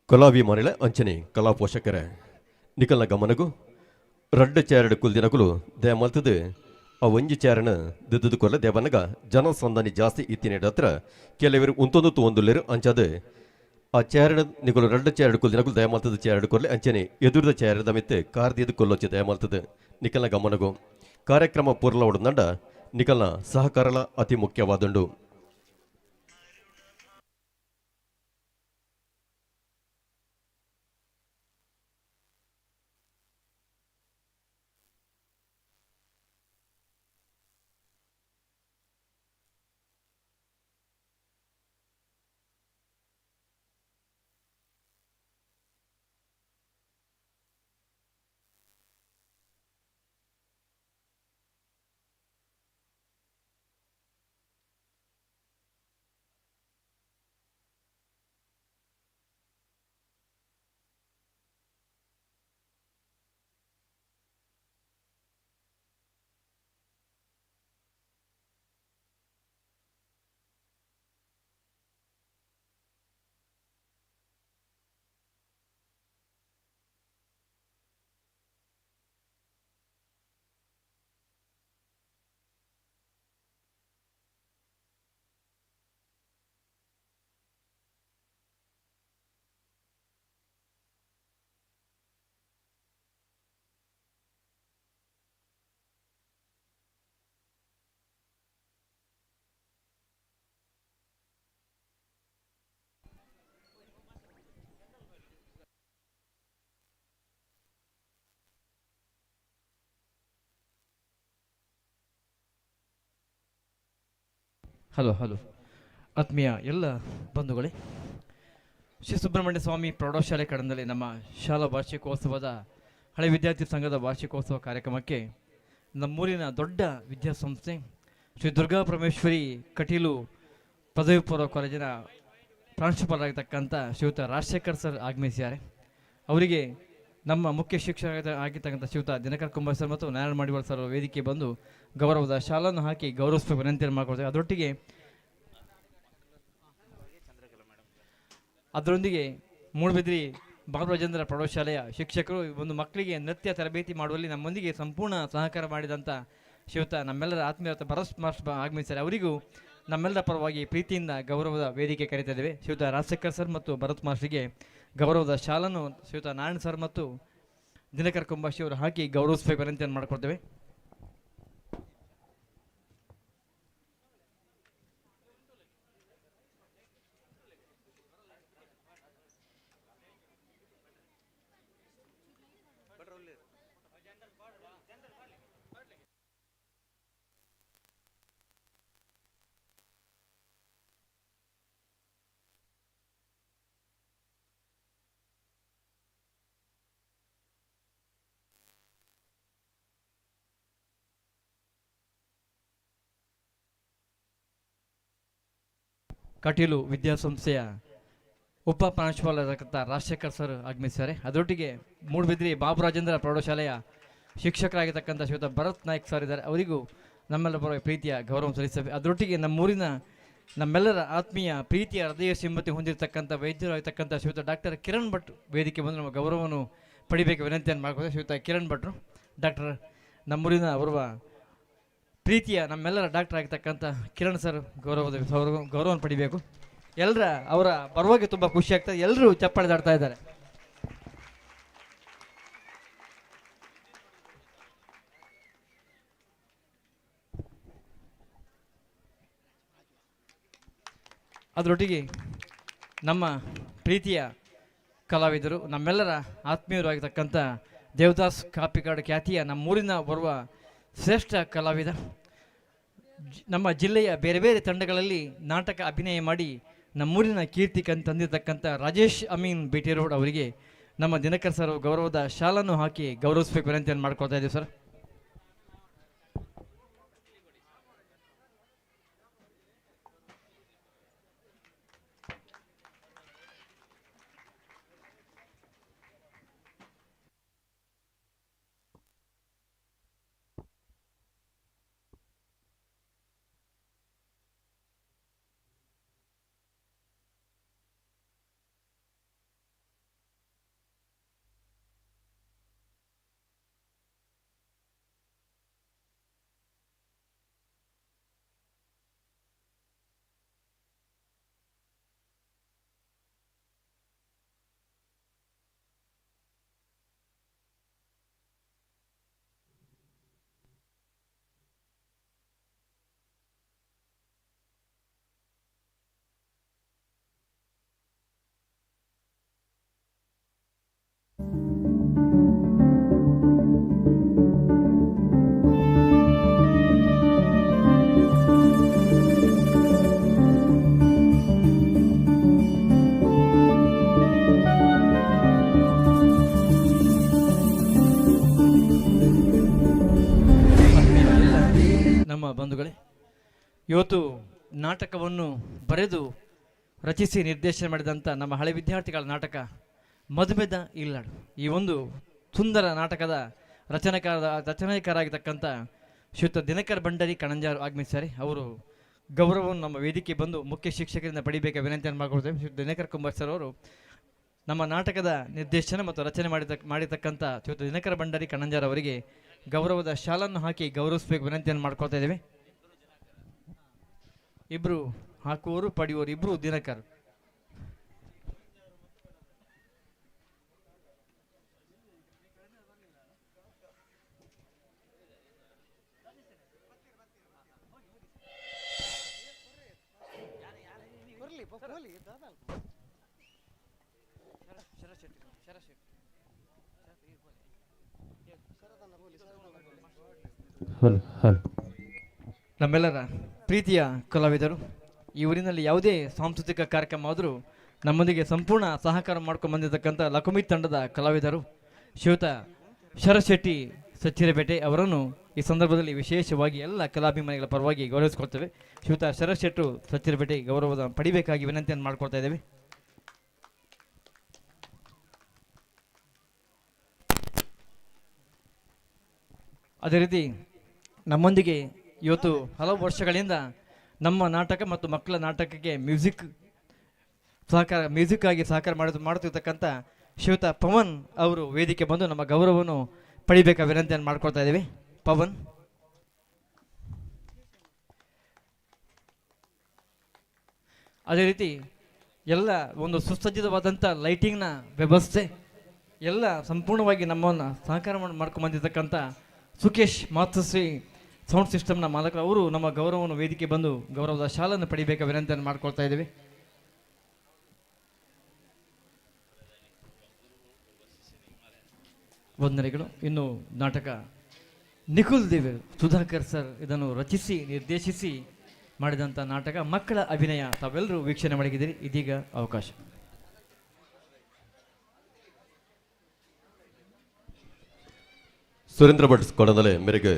ಕಲಾಭಿಮಾನಿಗಳ ಅಂಚನೆ ಕಲಾ ಪೋಷಕರೇ ನಿಕಲ್ನ ಗಮನಗೂ ರಡ್ಡ ಚೇರಡು ಕುಲ್ದಿನಕುಲು ದೇ ಮಲ್ತದು ಆ ಒಂಜಿ ಚೇರನ ದಿದ್ದು ಕೊಲ್ಲ ದೇವನಗ ಜನಸಂದಣಿ ಜಾಸ್ತಿ ಇತ್ತಿನೇಡ ಹತ್ರ ಕೆಲವರು ಉಂತೊಂದು ಒಂದುಲ್ಲೇರು ಅಂಚದು ಆ ചേരുടെ നിങ്ങള് രണ്ട് ചേർ എടുക്കുള്ളൂ നിനക്കുള്ള ദയമാൽത്തത് ചേർ എടുക്കുള്ളൂ ಅಂಚನೆ ಎದುರದ ചേರದ ಮಿತ್ತೆ ಕಾರ್ದಿಯದು ಕೊಲ್ಲೊಚ್ಚೆ ದಯಮಾಲ್ತದೆ ನಿಕಲ್ನ ಗಮನಗೋ ಕಾರ್ಯಕ್ರಮ ಪೂರ್ಣವಡುಂದಂಡ ನಿಕಲ್ನ ಸಹಕಾರಲ ಅತಿ ಮುಖ್ಯವಾದುಂಡು. ಹಲೋ ಆತ್ಮೀಯ ಎಲ್ಲ ಬಂಧುಗಳೇ, ಶ್ರೀ ಸುಬ್ರಹ್ಮಣ್ಯ ಸ್ವಾಮಿ ಪ್ರೌಢಶಾಲೆ ಕಡಂದಲ್ಲಿ ನಮ್ಮ ಶಾಲಾ ವಾರ್ಷಿಕೋತ್ಸವದ ಹಳೆ ವಿದ್ಯಾರ್ಥಿ ಸಂಘದ ವಾರ್ಷಿಕೋತ್ಸವ ಕಾರ್ಯಕ್ರಮಕ್ಕೆ ನಮ್ಮೂರಿನ ದೊಡ್ಡ ವಿದ್ಯಾಸಂಸ್ಥೆ ಶ್ರೀ ದುರ್ಗಾ ಪರಮೇಶ್ವರಿ ಕಟೀಲು ಪದವಿ ಪೂರ್ವ ಕಾಲೇಜಿನ ಪ್ರಾಂಶುಪಾಲರಾಗಿರ್ತಕ್ಕಂಥ ಶ್ರೀಯುತ ರಾಜಶೇಖರ್ ಸರ್ ಆಗಮಿಸಿದ್ದಾರೆ. ಅವರಿಗೆ ನಮ್ಮ ಮುಖ್ಯ ಶಿಕ್ಷಕ ಆಗಿರ್ತಕ್ಕಂಥ ಶ್ರೀಯುತ ದಿನಕರ್ ಕುಂಬ ಸರ್ ಮತ್ತು ನಾರಾಯಣ ಮಾಡಿವಾಳ ಸರ್ ವೇದಿಕೆ ಬಂದು ಗೌರವದ ಶಾಲನ್ನು ಹಾಕಿ ಗೌರವಿಸಬೇಕು ವಿನಂತಿಯನ್ನು ಮಾಡಿಕೊಳ್ತೇವೆ. ಅದರೊಂದಿಗೆ ಮೂಡಬಿದ್ರಿ ಬಾಲರಾಜೇಂದ್ರ ಪ್ರೌಢಶಾಲೆಯ ಶಿಕ್ಷಕರು ಒಂದು ಮಕ್ಕಳಿಗೆ ನೃತ್ಯ ತರಬೇತಿ ಮಾಡುವಲ್ಲಿ ನಮ್ಮೊಂದಿಗೆ ಸಂಪೂರ್ಣ ಸಹಕಾರ ಮಾಡಿದಂಥ ಶ್ರೀಯುತ ನಮ್ಮೆಲ್ಲರ ಆತ್ಮೀಯತ ಭರತ್ ಮಾಸ್ಟರ್ ಆಗಮಿಸಿದ್ದಾರೆ. ಅವರಿಗೂ ನಮ್ಮೆಲ್ಲರ ಪರವಾಗಿ ಪ್ರೀತಿಯಿಂದ ಗೌರವದ ವೇದಿಕೆ ಕರೀತಾ ಇದ್ದೇವೆ. ಶ್ರೀಯುತ ರಾಜಶೇಖರ್ ಸರ್ ಮತ್ತು ಭರತ್ ಮಾಸ್ಟರ್ಗೆ ಗೌರವದ ಶಾಲನ್ನು ಶ್ರೀಯುತ ನಾರಾಯಣ ಸರ್ ಮತ್ತು ದಿನಕರ್ ಕುಂಬಾಶಿ ಅವರು ಹಾಕಿ ಗೌರವಿಸಬೇಕು ವಿನಂತಿಯನ್ನು ಮಾಡಿಕೊಡ್ತೇವೆ. ಕಟೀಲು ವಿದ್ಯಾಸಂಸ್ಥೆಯ ಉಪ ಪ್ರಾಂಶುಪಾಲರಾಗಿದ್ದ ರಾಜಶೇಖರ್ ಸರ್ ಆಗಮಿಸಿದ್ದಾರೆ. ಅದರೊಟ್ಟಿಗೆ ಮೂಡಬಿದ್ರಿ ಬಾಬುರಾಜೇಂದ್ರ ಪ್ರೌಢಶಾಲೆಯ ಶಿಕ್ಷಕರಾಗಿರ್ತಕ್ಕಂಥ ಶ್ರೀಯುತ ಭರತ್ ನಾಯ್ಕ್ ಸರ್ ಇದ್ದಾರೆ. ಅವರಿಗೂ ನಮ್ಮೆಲ್ಲರ ಪರವಾಗಿ ಪ್ರೀತಿಯ ಗೌರವ ಸಲ್ಲಿಸ್ತೇವೆ. ಅದರೊಟ್ಟಿಗೆ ನಮ್ಮೂರಿನ ನಮ್ಮೆಲ್ಲರ ಆತ್ಮೀಯ ಪ್ರೀತಿಯ ಹೃದಯ ಸಿಂಹತಿ ಹೊಂದಿರತಕ್ಕಂಥ ವೈದ್ಯರಾಗಿರ್ತಕ್ಕಂಥ ಶ್ರೀಯುತ ಡಾಕ್ಟರ್ ಕಿರಣ್ ಭಟ್ ವೇದಿಕೆ ಬಂದು ನಮ್ಮ ಗೌರವವನ್ನು ಪಡಿಬೇಕು ವಿನಂತಿಯನ್ನು ಮಾಡ್ಕೊಳ್ತೇವೆ. ಶ್ರೀಯುತ ಕಿರಣ್ ಭಟ್ರು ಡಾಕ್ಟರ್ ನಮ್ಮೂರಿನ ಅವರ ಪ್ರೀತಿಯ ನಮ್ಮೆಲ್ಲರ ಡಾಕ್ಟರ್ ಆಗಿರ್ತಕ್ಕಂಥ ಕಿರಣ್ ಸರ್ ಗೌರವವನ್ನು ಪಡಿಬೇಕು. ಎಲ್ಲರ ಅವರ ಪರವಾಗಿ ತುಂಬ ಖುಷಿ ಆಗ್ತದೆ. ಎಲ್ಲರೂ ಚಪ್ಪಾಳೆ ದಾಡ್ತಾ ಇದ್ದಾರೆ. ಅದರೊಟ್ಟಿಗೆ ನಮ್ಮ ಪ್ರೀತಿಯ ಕಲಾವಿದರು ನಮ್ಮೆಲ್ಲರ ಆತ್ಮೀಯರು ಆಗಿರ್ತಕ್ಕಂಥ ದೇವದಾಸ್ ಕಾಪಿಕಾಡು ಖ್ಯಾತಿಯ ನಮ್ಮೂರಿನ ಬರುವ ಶ್ರೇಷ್ಠ ಕಲಾವಿದ, ನಮ್ಮ ಜಿಲ್ಲೆಯ ಬೇರೆ ಬೇರೆ ತಂಡಗಳಲ್ಲಿ ನಾಟಕ ಅಭಿನಯ ಮಾಡಿ ನಮ್ಮೂರಿನ ಕೀರ್ತಿ ತಂದಿರತಕ್ಕಂಥ ರಾಜೇಶ್ ಅಮೀನ್ ಬೇಟಿ ರೋಡ್ ಅವರಿಗೆ ನಮ್ಮ ದಿನಕರ್ ಸರ್ ಗೌರವದ ಶಾಲನ್ನು ಹಾಕಿ ಗೌರವಿಸಬೇಕು ವಿನಂತಿಯನ್ನು ಮಾಡ್ಕೊಳ್ತಾ ಇದ್ದೀವಿ ಸರ್. ಇವತ್ತು ನಾಟಕವನ್ನು ಬರೆದು ರಚಿಸಿ ನಿರ್ದೇಶನ ಮಾಡಿದಂಥ ನಮ್ಮ ಹಳೆ ವಿದ್ಯಾರ್ಥಿಗಳ ನಾಟಕ ಮದುವೆದ ಇಲ್ಲಾಡು. ಈ ಒಂದು ಸುಂದರ ನಾಟಕದ ರಚನೆಕಾರರಾಗಿರ್ತಕ್ಕಂಥ ಶ್ರೀಯುತ ದಿನಕರ್ ಭಂಡಾರಿ ಕಣಂಜಾರು ಆಗಮಿಸಿದ್ದಾರೆ. ಅವರು ಗೌರವವನ್ನು ನಮ್ಮ ವೇದಿಕೆ ಬಂದು ಮುಖ್ಯ ಶಿಕ್ಷಕರಿಂದ ಪಡಿಬೇಕಾದ ವಿನಂತಿಯನ್ನು ಮಾಡಿಕೊಡ್ತೇವೆ. ಶ್ರೀಯುತ ದಿನಕರ್ ಕುಂಬಾರ್ ಸರ್ ಅವರು ನಮ್ಮ ನಾಟಕದ ನಿರ್ದೇಶನ ಮತ್ತು ರಚನೆ ಮಾಡಿರ್ತಕ್ಕಂಥ ಶ್ರೀಯುತ ದಿನಕರ ಭಂಡಾರಿ ಕಣಂಜಾರ್ ಅವರಿಗೆ ಗೌರವದ ಶಾಲನ್ನು ಹಾಕಿ ಗೌರವಿಸಬೇಕು ವಿನಂತಿಯನ್ನು ಮಾಡ್ಕೊಳ್ತಾ ಇದ್ದೇವೆ. ಇಬ್ಬರು ಹಾಕುವವರು ಪಡೆಯುವವರು ಇಬ್ಬರು ದಿನಕರ್. ನಮ್ಮೆಲ್ಲರ ಪ್ರೀತಿಯ ಕಲಾವಿದರು, ಈ ಊರಿನಲ್ಲಿ ಯಾವುದೇ ಸಾಂಸ್ಕೃತಿಕ ಕಾರ್ಯಕ್ರಮ ಆದರೂ ನಮ್ಮೊಂದಿಗೆ ಸಂಪೂರ್ಣ ಸಹಕಾರ ಮಾಡ್ಕೊಂಡು ಬಂದಿರತಕ್ಕಂಥ ಲಕುಮಿ ತಂಡದ ಕಲಾವಿದರು ಶ್ರೀಯುತ ಶರತ್ ಶೆಟ್ಟಿ ಸಚ್ಚಿರಪೇಟೆ ಅವರನ್ನು ಈ ಸಂದರ್ಭದಲ್ಲಿ ವಿಶೇಷವಾಗಿ ಎಲ್ಲ ಕಲಾಭಿಮಾನಿಗಳ ಪರವಾಗಿ ಗೌರವಿಸಿಕೊಳ್ತೇವೆ. ಶ್ರೀಯುತ ಶರತ್ ಶೆಟ್ಟು ಸಚ್ಚಿರಪೇಟೆ ಗೌರವದ ಪಡಿಬೇಕಾಗಿ ವಿನಂತಿಯನ್ನು ಮಾಡ್ಕೊಳ್ತಾ ಇದ್ದೇವೆ. ಅದೇ ರೀತಿ ನಮ್ಮೊಂದಿಗೆ ಇವತ್ತು ಹಲವು ವರ್ಷಗಳಿಂದ ನಮ್ಮ ನಾಟಕ ಮತ್ತು ಮಕ್ಕಳ ನಾಟಕಕ್ಕೆ ಮ್ಯೂಸಿಕ್ ಆಗಿ ಸಹಕಾರ ಮಾಡುತ್ತಿರ್ತಕ್ಕಂಥ ಶ್ರೀಯುತ ಪವನ್ ಅವರು ವೇದಿಕೆ ಬಂದು ನಮ್ಮ ಗೌರವವನ್ನು ಪಡಿಬೇಕಾದ ವಿನಂತಿಯನ್ನು ಮಾಡ್ಕೊಳ್ತಾ ಇದ್ದೀವಿ. ಪವನ್. ಅದೇ ರೀತಿ ಎಲ್ಲ ಒಂದು ಸುಸಜ್ಜಿತವಾದಂಥ ಲೈಟಿಂಗ್ನ ವ್ಯವಸ್ಥೆ ಎಲ್ಲ ಸಂಪೂರ್ಣವಾಗಿ ನಮ್ಮನ್ನು ಸಹಕಾರ ಮಾಡ್ಕೊಂಡು ಬಂದಿರತಕ್ಕಂಥ ಸುಕೇಶ್ ಮಾತೃಶ್ರೀ ಸೌಂಡ್ ಸಿಸ್ಟಮ್ನ ಮಾಲಕರು ಅವರು ನಮ್ಮ ಗೌರವವನ್ನು ವೇದಿಕೆ ಬಂದು ಗೌರವದ ಶಾಲನ್ನು ಪಡಿಬೇಕಾದ ವಿನಂತಿಯನ್ನು ಮಾಡ್ಕೊಳ್ತಾ ಇದ್ದೀವಿ. ವಂದನೆಗಳು. ಇನ್ನು ನಾಟಕ ನಿಖುಲ್ ದೇವ್ ಸುಧಾಕರ್ ಸರ್ ಇದನ್ನು ರಚಿಸಿ ನಿರ್ದೇಶಿಸಿ ಮಾಡಿದಂಥ ನಾಟಕ ಮಕ್ಕಳ ಅಭಿನಯ ತಾವೆಲ್ಲರೂ ವೀಕ್ಷಣೆ ಮಾಡಿದ್ದೀರಿ. ಇದೀಗ ಅವಕಾಶ. ಸುರೇಂದ್ರ ಭಟ್ ಕೊಡದಲೆ ಮೇರೆಗೆ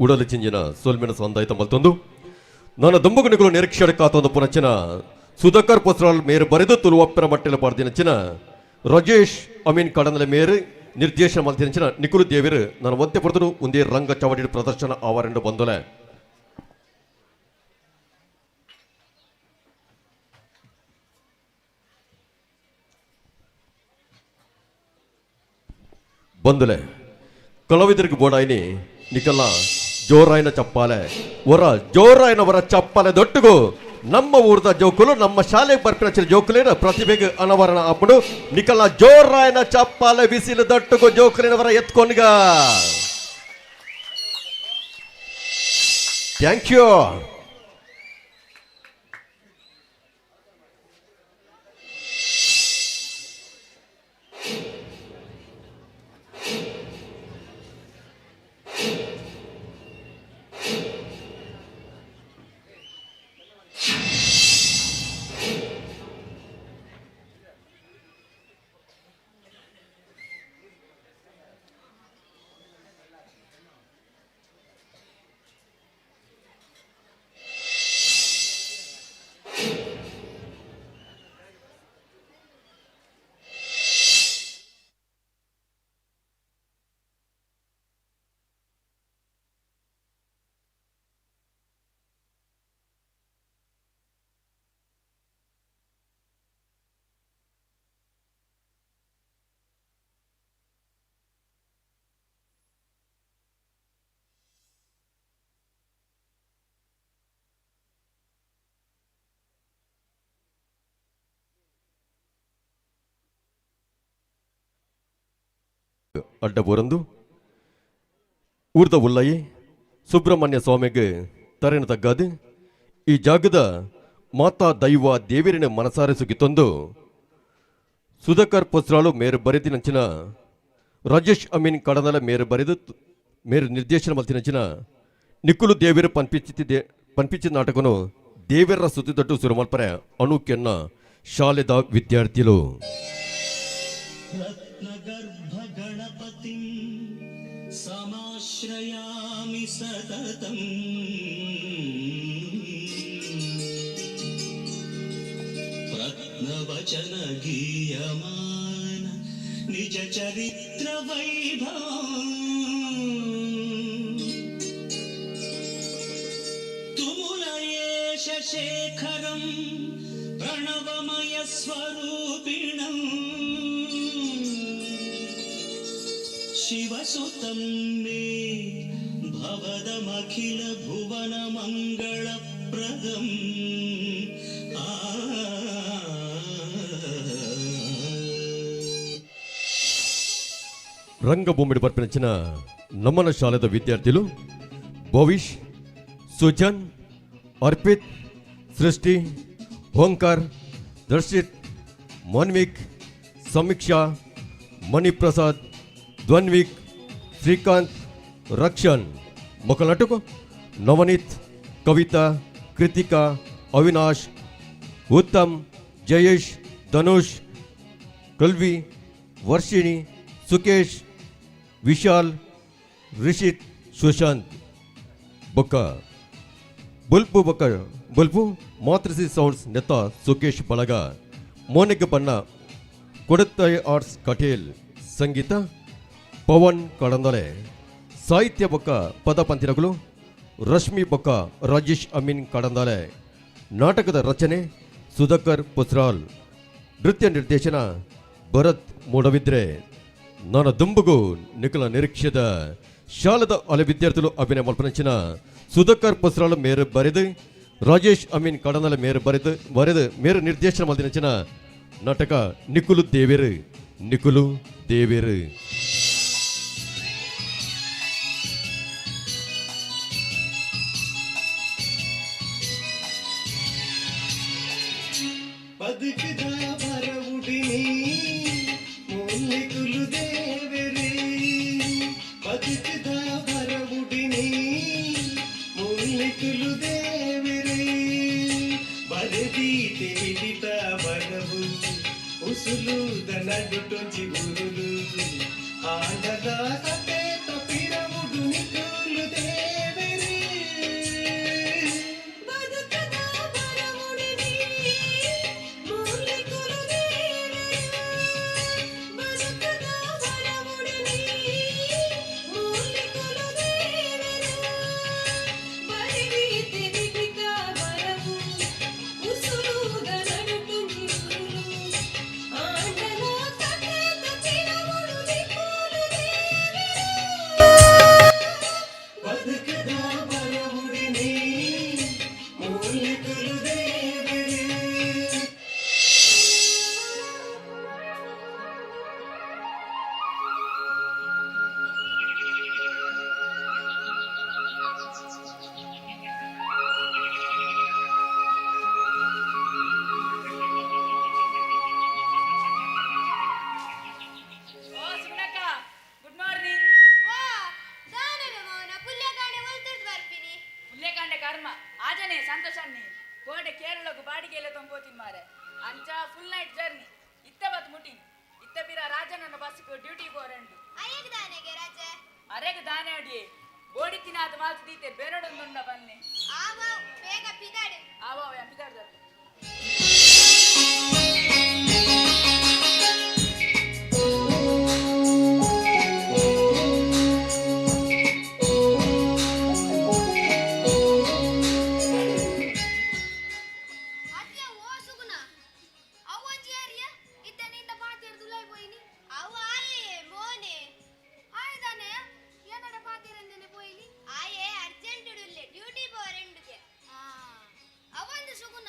ಉಡಲು ಚಿಂಜಿನ ಸೋಲ್ಮಿನ ಸಂದಾಯಿತ ಮಲ್ತೊಂದು ನನ್ನ ದುಂಬುಗನಿಗಳು ನಿರೀಕ್ಷಣೆ ಕಾತೊಂದು ಪುನಚಿನ ಸುಧಾಕರ್ ಪೊಸ್ರಾಲ್ ಮೇರೆ ಬರೆದು ತುಳುವಪ್ಪನ ಮಟ್ಟೆಲ ಪಾಡ್ದಿನಚಿನ ರಾಜೇಶ್ ಅಮೀನ್ ಕಡನಲೆ ಮೇರೆ ನಿರ್ದೇಶನ ಮಲ್ತಿನಚಿನ ನಿಖುಲ್ ದೇವಿರು ನನ್ನ ಒತ್ತೆ ಪಡೆದು ಒಂದೇ ರಂಗ ಚವಡಿ ಪ್ರದರ್ಶನ ಆವರಣೆ ಬಂದೊಲೆ ಬಂದಲೆ ಕಲಾವಿದರಿಗೆ ಬೋಡಾಯಿನಿ ನಿಕಲ್ಲ ಜೋರಾಯಿನ ಚಪ್ಪಾಲೆ ವರ ಜೋರಾಯಿನವರ ಚಪ್ಪಾಲೆ ದೊಟ್ಟುಗು ನಮ್ಮ ಊರದ ಜೋಕುಲು ನಮ್ಮ ಶಾಲೆಗೆ ಬರ್ಪಿನ ಜೋಕುಲಿನ ಪ್ರತಿಭೆಗೆ ಅನಾವರಣ ಅಪ್ಪಡು ನಿಕಲ್ಲ ಜೋರಾಯಿನ ಚಪ್ಪಾಲೆ ಬಿಸಿಲು ದೊಟ್ಟುಗು ಜೋಕುಲಿನವರ ಎತ್ಕೊಂಡ್ಗ. Thank you. ಅಡ್ಡ ಬೋರಂದು ಊರ್ದ ಉಲ್ಲಯಿ ಸುಬ್ರಹ್ಮಣ್ಯ ಸ್ವಾಮಿಗೆ ತರೆನ ತಗ್ಗಾದು ಈ ಜಾಗದ ಮಾತಾ ದೈವ ದೇವಿರಿನ ಮನಸಾರೆ ಸುಗಿತೊಂದು ಸುಧಾಕರ್ ಪೊಸ್ರಾಳು ಮೇರೆ ಬರೆದಿನಂಚಿನ ರಾಜೇಶ್ ಅಮೀನ್ ಕಡನಲ ಮೇರೆ ಬರೆದು ಮೇರೆ ನಿರ್ದೇಶನ ಮಲ್ತಿನಂಚಿನ ನಿಖುಲು ದೇವಿರ ಪನ್ಪಿಚ್ಚಿದ ನಾಟಕನು ದೇವರ ಸುತ್ತಿದಟ್ಟು ಸುರಮಲ್ಪರೆ ಅಣುಕೆನ್ನ ಶಾಲೆದ ವಿದ್ಯಾರ್ಥಿಗಳು समाश्रयामि सततम् ವಚನ ಗೀಯಮಾನ ನಿಜ ಚರಿತ್ರ ವೈಭವ ತುಮುಲ ಯೇಷ ಶೇಖರಂ ಪ್ರಣವಮಯ ಸ್ವರೂಪಿಣಂ ಶಿವಸುತಂ ಮೇ ಭವದಮಖಿಲ ಭುವನ ಮಂಗಳಪ್ರದಂ రంగభూమిడి పర్పించిన నమన శాలದ విద్యార్థులు భవిష్, సుజన్, అర్పిత్, సృష్టి, ఓంకార్, దర్శిత్, మన్విక్, సమీక్ష, మణిప్రసాద్, ధ్వన్విక్, శ్రీకాంత్, రక్షణ్, మొక్కలటుకు నవనీత్, కవిత, కృతిక, అవినాష్, ఉత్తమ్, జయేష్, ధనుష్, కల్వి, వర్షిణి, ಸುಕೇಶ್, ವಿಶಾಲ್, ರಿಷಿತ್, ಸುಶಾಂತ್ ಬೊಕ್ಕ ಬುಲ್ಪು ಮಾತೃಸಿ ಸೌಂಡ್ಸ್ ನೆತ್ತ ಸುಕೇಶ್ ಬಳಗ ಮೋನಿಗೆ ಬಣ್ಣ ಕೊಡುತ್ತಾಯಿ ಆರ್ಟ್ಸ್ ಕಟೇಲ್ ಸಂಗೀತ ಪವನ್ ಕಡಂದಲೆ ಸಾಹಿತ್ಯ ಬೊಕ್ಕ ಪದ ಪಂತಿರಗಳು ರಶ್ಮಿ ಬೊಕ್ಕ ರಾಜೇಶ್ ಅಮೀನ್ ಕಡಂದಲೆ ನಾಟಕದ ರಚನೆ ಸುಧಾಕರ್ ಪುಸ್ರಾಲ್ ನೃತ್ಯ ನಿರ್ದೇಶನ ಭರತ್ ಮೂಡಬಿದ್ರೆ ನನ್ನ ದುಂಬುಗೂ ನಿಖಲ ನಿರೀಕ್ಷೆದ ಶಾಲದ ಹಳೆ ವಿದ್ಯಾರ್ಥಿಗಳು ಅಭಿನಯ ಮಲ್ಪನಿಂಚಿನ ಸುಧಾಕರ್ ಪುಸ್ರಾಳ ಮೇರೆ ಬರೆದು ರಾಜೇಶ್ ಅಮೀನ್ ಕಡನಲ ಮೇರೆ ಬರೆದು ಮೇರೆ ನಿರ್ದೇಶನ ಮಲ್ದಿನಿಂಚಿನ ನಾಟಕ ನಿಖುಲು ದೇವೇರು ಬದುಕದ ಬರವುಡಿನಿ ಮೂಲಿಕುಲು ದೇವರೇ ಬದುಕದ ಬರವುಡಿನಿ ಮೂಲಿಕುಲು ದೇವರೇ ಬರೆದೀತೆ ವಿದಿತ ಬರವು ಉಸುಲುದ ನಡುಟೊಂಜಿ ಉರುಳು ಆಂಡದ ಕತೆ ತಪಿರವುಡು ನಿಕುಲು ದೇವರೇ ಬದುಕದ ಬರವುಡಿನಿ ಮೂಲಿಕುಲು ಅವಂದು ಸುಗುಣ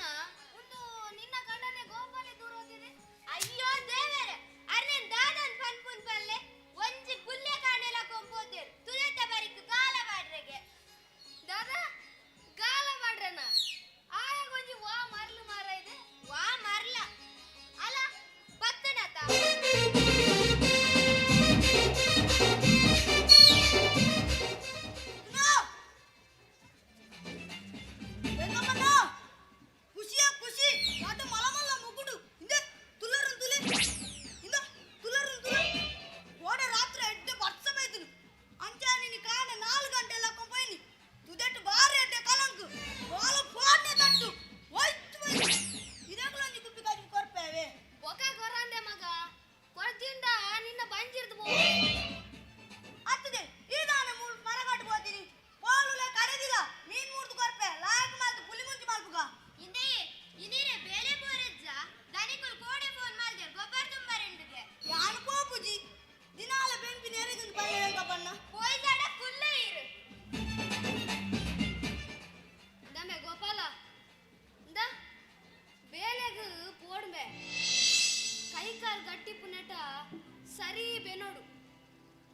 ಸರಿ ಬೆನೋಡು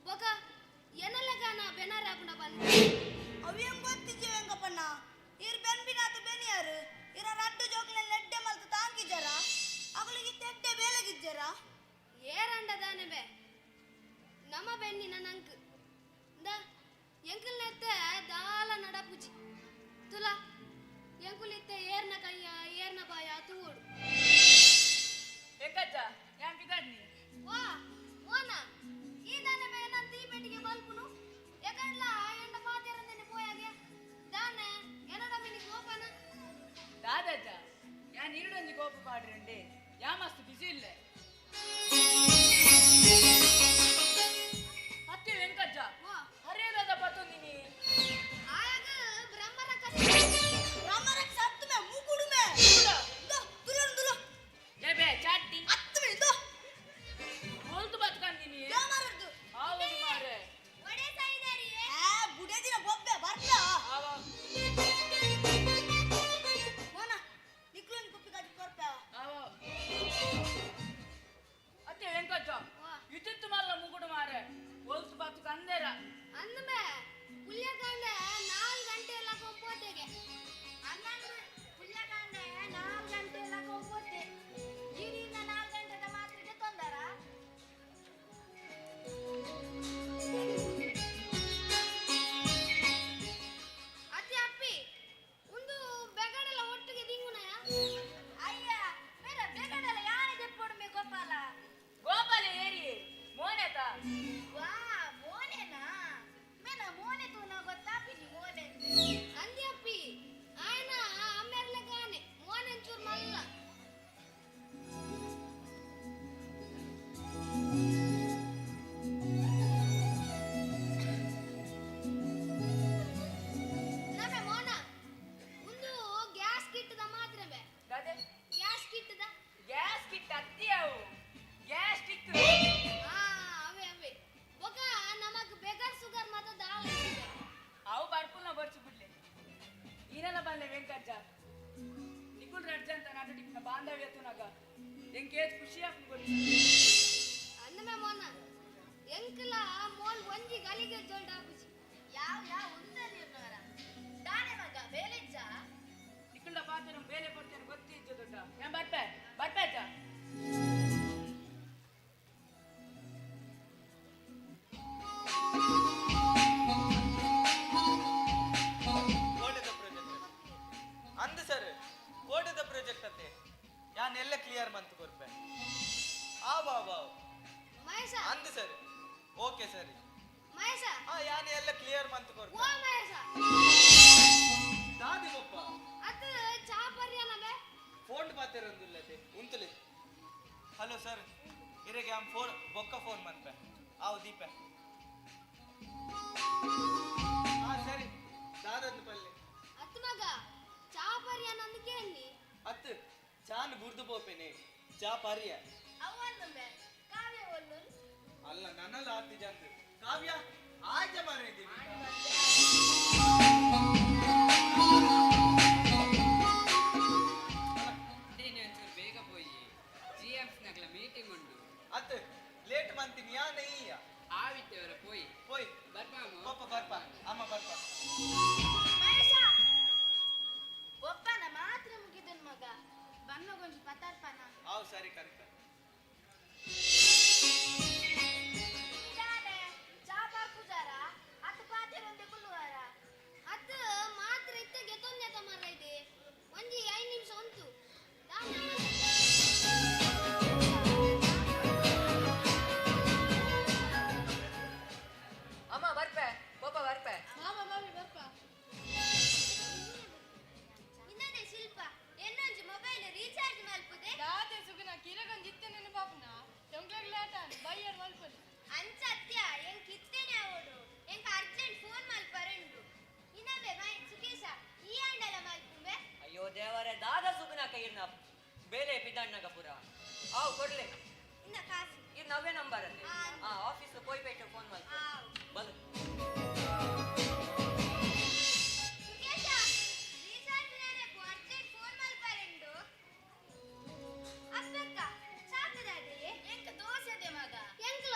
ಬೊಕ ಎನಲಗಾನ ಬೆನಾರಾಪುನ ಬಂದ ಅವ್ಯಂ ಗೊತ್ತಿಜ್ಜೆ ವೆಂಗಪ್ಪಣ್ಣ ಇರ್ ಬೆನ್ಬಿನಾತ ಬೆನಿಯಾರು ಇರ ರಡ್ಡು ಜೋಕ್ಲೆ ಲೆಡ್ಡೆ ಮಲ್ತು ತಾಂಗಿಜರ ಅಗಲಿಗೆ ತೆಡ್ಡೆ ಬೇಲೆಗಿಜ್ಜರ ಏರಂಡದಾನೆ ಬೆ ನಮ್ಮ ಬೆನ್ನಿನ ನಂಕ್ ದ ಎಂಕಲ್ನೆತ್ತ ದಾಲ ನಡಪುಜಿ ತುಲ ಎಂಕುಲಿತ್ತೆ ಏರ್ನ ಕೈಯ ಏರ್ನ ಬಾಯ ತೂಡು ಎಂಕಜ್ಜ ಯಾನ್ ಬಿದಡ್ನಿ ವಾ ಓನ ಈ ದಾನೆ ಬೆ ನನ್ ತೀ ಬೆಟ್ಟಿಗೆ ಬಲ್ಪುನು ಎಕಡ್ಲ ಎಂಡ ಪಾತಿರಂದನೆ ಪೋಯಾಗೆ ದಾನೆ ಎನಡ ಮಿನಿಗೆ ಓಪನ ದಾದಜ್ಜ ಯಾನ್ ಇರುಡೊಂಜಿ ಕೋಪ ಪಾಡ್ರಂಡೆ ಯಾ ಮಸ್ತ್ ಬಿಸಿ ಇಲ್ಲೆ ಅತ್ತೆ ವೆಂಕಜ್ಜ ಹರಿಯದಾದ ಪತ್ತೊಂದಿನಿ ಆಯಾಗ ಬ್ರಹ್ಮರಕ್ಷ ಬ್ರಹ್ಮರಕ್ಷ ಹತ್ತುಮೆ ಮುಗುಡುಮೆ ತುಲನ್ ತುಲ ಏಬೆ ಚಾಟ್ಟಿ ಹತ್ತುಮೆ ಇದು ಹೋಲ್ತು ಬತ್ಕಂದಿನಿ ಯಾಮಾರದ್ದು ಆವದು ಮಾರೆ ಒಡೆ ಸಾಯಿದಾರಿ ಬುಡೆದಿನ ಬೊಬ್ಬೆ ಬರ್ತ ಮೋನ ನಿಕ್ಲೊಂದು ಕುಪ್ಪಿ ಗಾಡಿ ಕೊರ್ಪೆ ಅತ್ತೆ ವೆಂಕಜ್ಜ ಇತ್ತಿತ್ತು ಮಲ್ಲ ಮುಗುಡು ಮಾರೆ ಹೋಲ್ತು ಬತ್ತು ಕಂದೇರ ಅಂದಮೆ ಪುಲ್ಯಕಾಂಡ 4 ಗಂಟೆ ಎಲ್ಲ ಕೊಂಪೋತೆಗೆ ಅನ್ನಂದ್ರೆ ಪುಲ್ಯಕಾಂಡ 4 ಗಂಟೆ ಎಲ್ಲ ಕೊಂಪೋತೆ ಈರಿಂದ 4 ಗಂಟೆದ ಮಾತ್ರೆಗೆ ತೊಂದರ ಅತಿ ಅಪ್ಪಿ ಒಂದು ಬೆಗಡೆಲ್ಲ ಒಟ್ಟಿಗೆ ದಿಂಗುನಯ ಅಯ್ಯ ಬೇರೆ ಬೇಗಡಲ್ಲ ಯಾರೇ ದೆಪ್ಪೊಡ್ಮೆ ಗೋಪಾಲ ಗೋಪಾಲ ಏರಿ ಮೋನೆತ ವಾ ಮೋನೆನಾ ಮೇನ ಮೋನೆ ತೂನ ಗೊತ್ತಾಪಿನಿ ಮೋನೆ ಅಂದಿ ಅಪ್ಪಿ ಆಯ್ನ ಅಮ್ಮೆರ್ಲೆ ಗಾನೆ ಮೋನೆಂಚೂರ್ ಮಲ್ಲ ನಮ್ಮೆ ಮೋನ ಒಂದು ಗ್ಯಾಸ್ ಕಿಟ್ಟದ ಮಾತ್ರ ಬೆ ಗದೆ ಗ್ಯಾಸ್ ಕಿಟ್ಟದ ಗ್ಯಾಸ್ ಕಿಟ್ ಅತ್ತಿ ಅವು ಗ್ಯಾಸ್ ಟಿಕ್ ಅವೇ ಅವೇ ಬೊಕ ನಮಗ್ ಬೆಗರ್ ಸುಗರ್ ಮತ ದಾಳ ಇಟ್ಟಿದೆ ಅವು ಬರ್ಪುಲ್ನ ಬರ್ಚು ಬಿಡ್ಲೆ ಈನೆಲ್ಲ ಬಂದೆ ವೆಂಕಜ್ಜ ನಿಕುಲ್ ರಡ್ಜ ಅಂತ ನಾಟಕ ಬಾಂಧವ್ಯ ತುನಗ ಎಂಕೇತ್ ಖುಷಿ ಆಗ್ಬೋದು ಅನ್ನಮೆ ಮೋನ ಎಂಕಲ ಮೋಲ್ ಒಂಜಿ ಗಲಿಗೆ ಜೋಲ್ಡ ಆಪುಜಿ ಯಾವ ಉಂದಲ್ಲಿ ಅನ್ನೋರ ದಾನೆ ಮಗ ಬೇಲೆಜ್ಜ ನಿಕುಲ್ನ ಪಾತ್ರ ಬೇರೆ ಕೊಡ್ತೇನೆ ಗೊತ್ತಿದ್ದು ದೊಡ್ಡ ഞാൻ ಬರ್ಪೆ ಬರ್ಪೆಜ್ಜ ಕೋಟೆದ ಪ್ರಾಜೆಕ್ಟ್ ಅಂದ್ ಸರ್ ಕೋಟೆದ ಪ್ರಾಜೆಕ್ಟ್ ಅತ್ತೆ ಯಾನ್ ಎಲ್ಲ ಕ್ಲಿಯರ್ ಮಂತ್ ಕೊರ್ಪೆ ಆವಾ ಮಹೇಶ ಅಂದ್ ಸರ್ ಓಕೆ ಸರಿ ಮಹೇಶ ಯಾನ್ ಎಲ್ಲ ಕ್ಲಿಯರ್ ಮಂತ್ ಕೊರ್ಪೆ ಓ ಮಹೇಶ ದಾದಿ ಬಪ್ಪ ಅತ ಚಾ ಪರಿಯನಬೆ ಫೋನ್ ಪಾತಿರಂದಿಲ್ಲದೆ ಉಂತಲಿ ಹಲೋ ಸರ್ ಇರೆಗೆ ಆಮ್ ಫೋನ್ ಬೊಕ್ಕ ಫೋನ್ ಮನ್ಪೆ ಆವ್ ದೀಪೆ ಸರಿ ದಾದದ್ದು ಪಲ್ಲೆ ಅತ್ತ ಮಗ ಚಾ ಪರಿಯನಂದಕ್ಕೆ ಅನ್ನಿ ಅತ್ತು ಚಾನ್ ಬುರ್ದು ಬೋಪೆನೆ ಚಾ ಪಾರ್ಯ ಅವನ್ನೊಮ್ಮೆ ಕಾವ್ಯ ಒಲ್ಲು ಅಲ್ಲ ನನ್ನಲ್ಲ ಆತಿ ಜಂತು ಕಾವ್ಯ ಆಯ್ತ ಮಾರಿದ್ದೀನಿ ಒಂಚೂರು ಬೇಗ ಪೋಯಿ GMs ನಗಲ ಮೀಟಿಂಗ್ ಉಂಟು ಅತ್ತು ಲೇಟ್ ಮಂತೀನಿ ಯಾ ನಯ್ಯ ಆವಿತ್ತವರ ಪೋಯಿ ಪೋಯ್ ಬರ್ಪ ಅಮ್ಮ ಬರ್ಪ ಮಹೇಶ ಒಪ್ಪನ ಮಾತ್ರ ಮುಗಿದನ್ ಮಗ ಬನ್ನಗೊಂಜಿ ಪತಾರ್ಪನ ಆವ್ ಸರಿ ಕರೆಕ್ಟ್ ಇದಾನೆ ಚಾಪಾರ್ ಪೂಜಾರ ಅತ್ತ ಪಾತಿರೊಂದೆ ಕುಲ್ಲುವಾರ ಅತ್ತ ಮಾತ್ರ ಇತ್ತಗೆ ತೊಂದೆತ ಮರ ಇದೆ ಒಂಜಿ 5 ನಿಮಿಷ ಉಂಟು ಅಮ್ಮ ಬರ್ಪೆ ಪಾಪ ಬರ್ಪೆ ಮಾಮ ಮಾಮಿ ಬರ್ಪ ಇನ್ನೊಂದೇ ಶಿಲ್ಪ ಇನ್ನೊಂದು ಮೊಬೈಲ್ ರೀಚಾರ್ಜ್ ಮಲ್ಪುದೆ ದಾದೆ ಸುಗನ ಕಿರಗೊಂದು ಇತ್ತೆ ನೆನ ಪಾಪನ ಟೊಂಗ್ಲಾಟ ಬೈಯರ್ ಮಲ್ಪಲಿ ಅಂಚ ಅತ್ಯ ಎಂಕ್ ಕಿತ್ತೇನೆ ಅವಡು ಎಂಕ್ ಅರ್ಜೆಂಟ್ ಫೋನ್ ಮಲ್ಪರೆಂಡು ಇನ್ನೊಂದೇ ಸುಕೇಶ ಈ ಅಂಡಲ ಮಲ್ಪುವೆ ಅಯ್ಯೋ ದೇವರೇ ದಾದ ಸುಗುನ ಕೈರ್ನ ಬೇಲೆ ಪಿದಣ್ಣಗ ಪುರ ಆವ್ ಕೊಡ್ಲೆ ಇನ್ನ ಕಾಸು ಇದು ನವ್ಯ ನಂಬರ್ ಅತ್ತೆ ಆಫೀಸ್ ಪೋಯ್ಪೇಟೆ ಫೋನ್ ಮಲ್ಪು ಬಲ್ ಸುಕೇಶ ರೀಚಾರ್ಜ್ ನಾನೆ ಅರ್ಜೆಂಟ್ ಫೋನ್ ಮಲ್ಪರೆಂಡು ಅಪ್ಪಕ್ಕ ಚಾಕದಾದೆ ಎಂಕ್ ದೋಸೆ ದೆ ಮಗ ಎಂಕಲ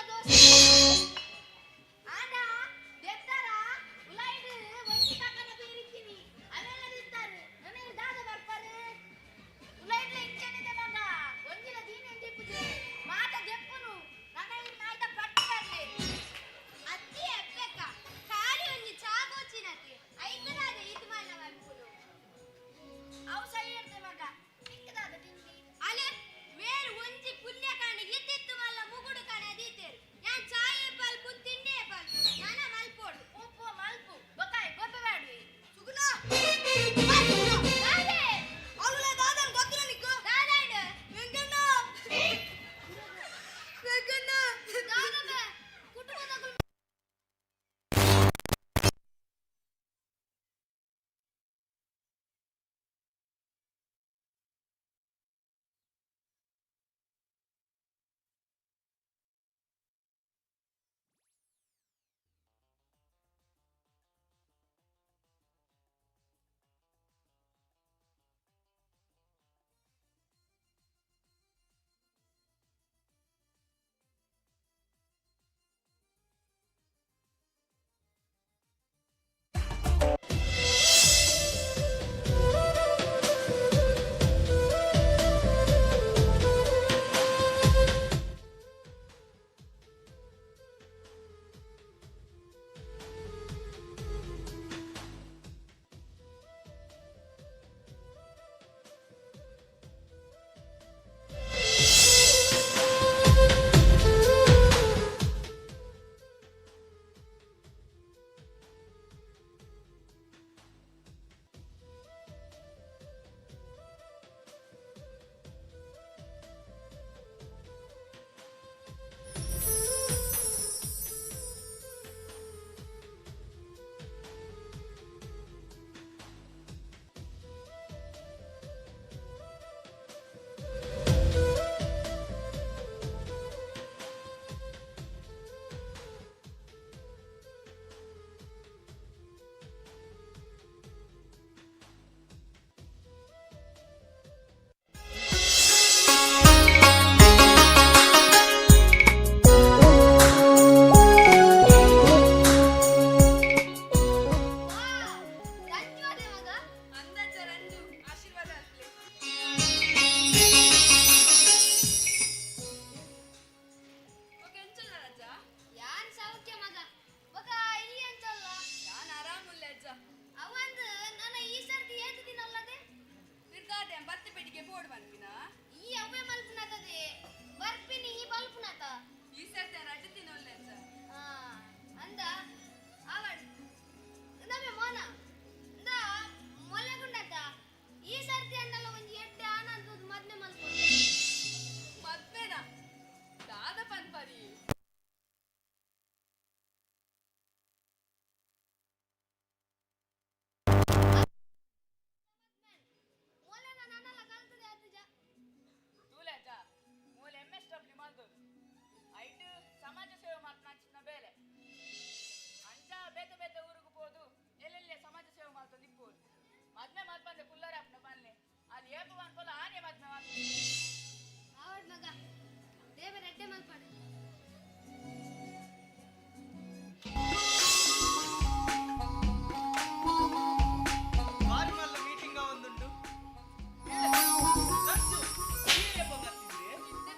ಮದ್ಮೆ ಮಲ್ಪಂದೆ ಕುಲ್ಲರ ಅಪ್ಪನ ಬನ್ನಿ ಅಲ್ಲಿ ಏಪು ಅನ್ಕೊಲ್ಲ ಆನೆ ಮದ್ಮೆ ಆವಡ್ ಮಗ ದೇವರ ಅಡ್ಡೆ ಮಲ್ಪಾಡು ಮಾರಿ ಮಲ್ಲ ಮೀಟಿಂಗ್ ಒಂದುಂಟು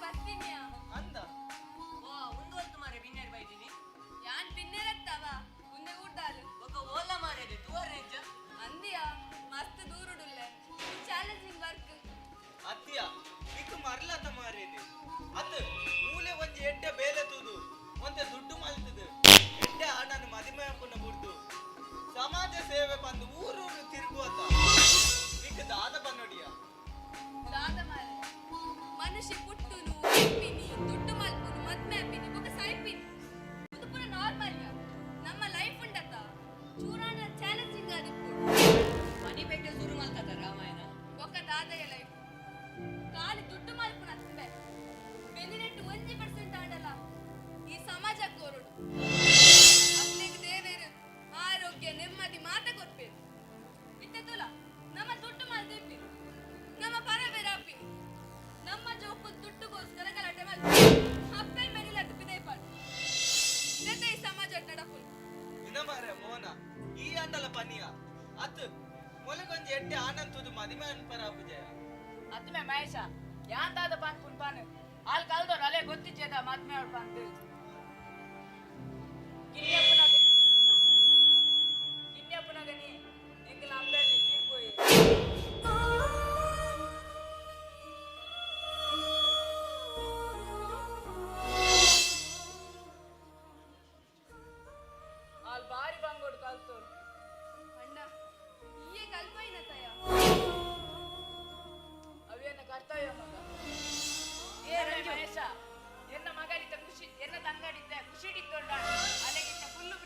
ಬರ್ತೀನಿಯಾ ಅಂದ ಓ ಒಂದು ಹೊತ್ತು ಮಾರೆ ಬಿನ್ನೇರ್ ಬೈದಿನಿ ಯಾನ್ ಬಿನ್ನೇರ್ ಅತ್ತವ ಮುಂದೆ ಊಟಾಲು ಒಕ್ಕ ಓಲ ಮಾರೇದೆ ತೂರ್ ರೇಂಜ ಅಂದಿಯಾ ಮಸ್ತ್ ದೂರುಡುಲ್ಲೆ ಚಾಲೆಂಜಿಂಗ್ ವರ್ಕ್ ಅತ್ತಿಯ ಇಕ್ ಮರ್ಲತ ಮಾರೇದೆ ಅತ್ ಮೂಲೆ ಒಂಜಿ ಎಡ್ಡೆ ಬೇಲೆ ತೂದು ಒಂತೆ ದುಡ್ಡು ಮಲ್ತದು ಎಡ್ಡೆ ಆಡನ್ನು ಮದಿಮೆ ಹಾಕೊಂಡ ಬಿಡ್ದು ಸಮಾಜ ಸೇವೆ ಬಂದು ಊರೂರು ತಿರುಗುವತ್ತ ಇಕ್ ದಾದ ಬನ್ನೊಡಿಯ ದಾದ ಮಾರೆ ಮನುಷ್ಯ ಪುಟ್ಟುನು ಪಿನಿ ದುಡ್ಡು ಮಲ್ಪುನು ಮದ್ಮೆ ಪಿನಿ ಬೊಕ ಸೈಪಿನಿ ಇದು ಪೂರ ನಾರ್ಮಲ್ ನಮ್ಮ ಲೈಫ್ ಉಂಡತ್ತ ಚೂರಾನ ಚಾಲೆಂಜಿಂಗ್ ಆದಿಪ್ಪು ಮನಿ ಬೆಟ್ಟ ಶುರು ಮಲ್ಕತ ರಾಮಾಯಣ ಬೊಕ ದಾದಯ ಲೈಫ್ ಕಾಲಿ ದುಡ್ಡು ಮಲ್ಪುನ ಅತ್ತಂಬೆ ಬೆನ್ನಿನೆಟ್ಟು 1% ಆಡಲ್ಲ ಈ ಸಮಾಜ ಕೋರುಡು ಅತ್ಲೆಗ್ ದೇವೇರು ಆರೋಗ್ಯ ನೆಮ್ಮದಿ ಮಾತ ಕೊರ್ಪೇರು ಇತ್ತೆ ತುಲ ನಮ್ಮ ದುಡ್ಡು ಮಲ್ದಿಪ್ಪಿ ನಮ್ಮ ಪರಬೇರಾಪಿ ನಮ್ಮ ಜೋಕು ದುಡ್ಡುಗೋಸ್ಕರ ಗಲಾಟೆ ಮಲ್ಪಿ ಅಪ್ಪೆ ಮೇಲೆ ಅತ್ತಿದೆ ಪಾಡು ಇದಕ್ಕೆ ಈ ಸಮಾಜ ನಡಪುಲ್ ಇನ ಮಾರೆ ಮೋನ ಈ ಅಂಡಲ ಪನಿಯ ಅತ್ ಮೊಲಗೊಂಜಿ ಎಡ್ಡೆ ಆನಂತುದು ಮದಿಮೆ ಅನ್ಪರಾಪುಜಯ ಅತ್ಮೆ ಮಹೇಶ ಯಾಂತಾದ ಪಾನ್ ಪುನ್ ಪಾನ್ ಆಲ್ ಕಲ್ದೋರ್ ಅಲೆ ಗೊತ್ತಿಚ್ಚೇದ ಮದ್ಮೆ ಅವ್ರ ಪಾನ್ ಕಿನ್ಯಪ್ಪನಗನಿ ಎಂಕಲ ಅಂಬೆಲ್ಲಿ ತೀರ್ಪೋಯಿ ಆಲ್ ಬಾರಿ ಬಂಗೋಡು ಕಲ್ತೋರು ಅಣ್ಣ ಈಯೇ ಕಲ್ಪೈನ ತಯ ಅವೇನ ಕರ್ತವ್ಯ ಮಗ ಏ ಮಹೇಶ ಎನ್ನ ಮಗಳಿದ್ದ ಖುಷಿ ಎನ್ನ ತಂಗಡಿದ್ದ ಖುಷಿ ಇತ್ತೊಂಡ ಅಲೆಗಿತ್ತ ಫುಲ್ಲು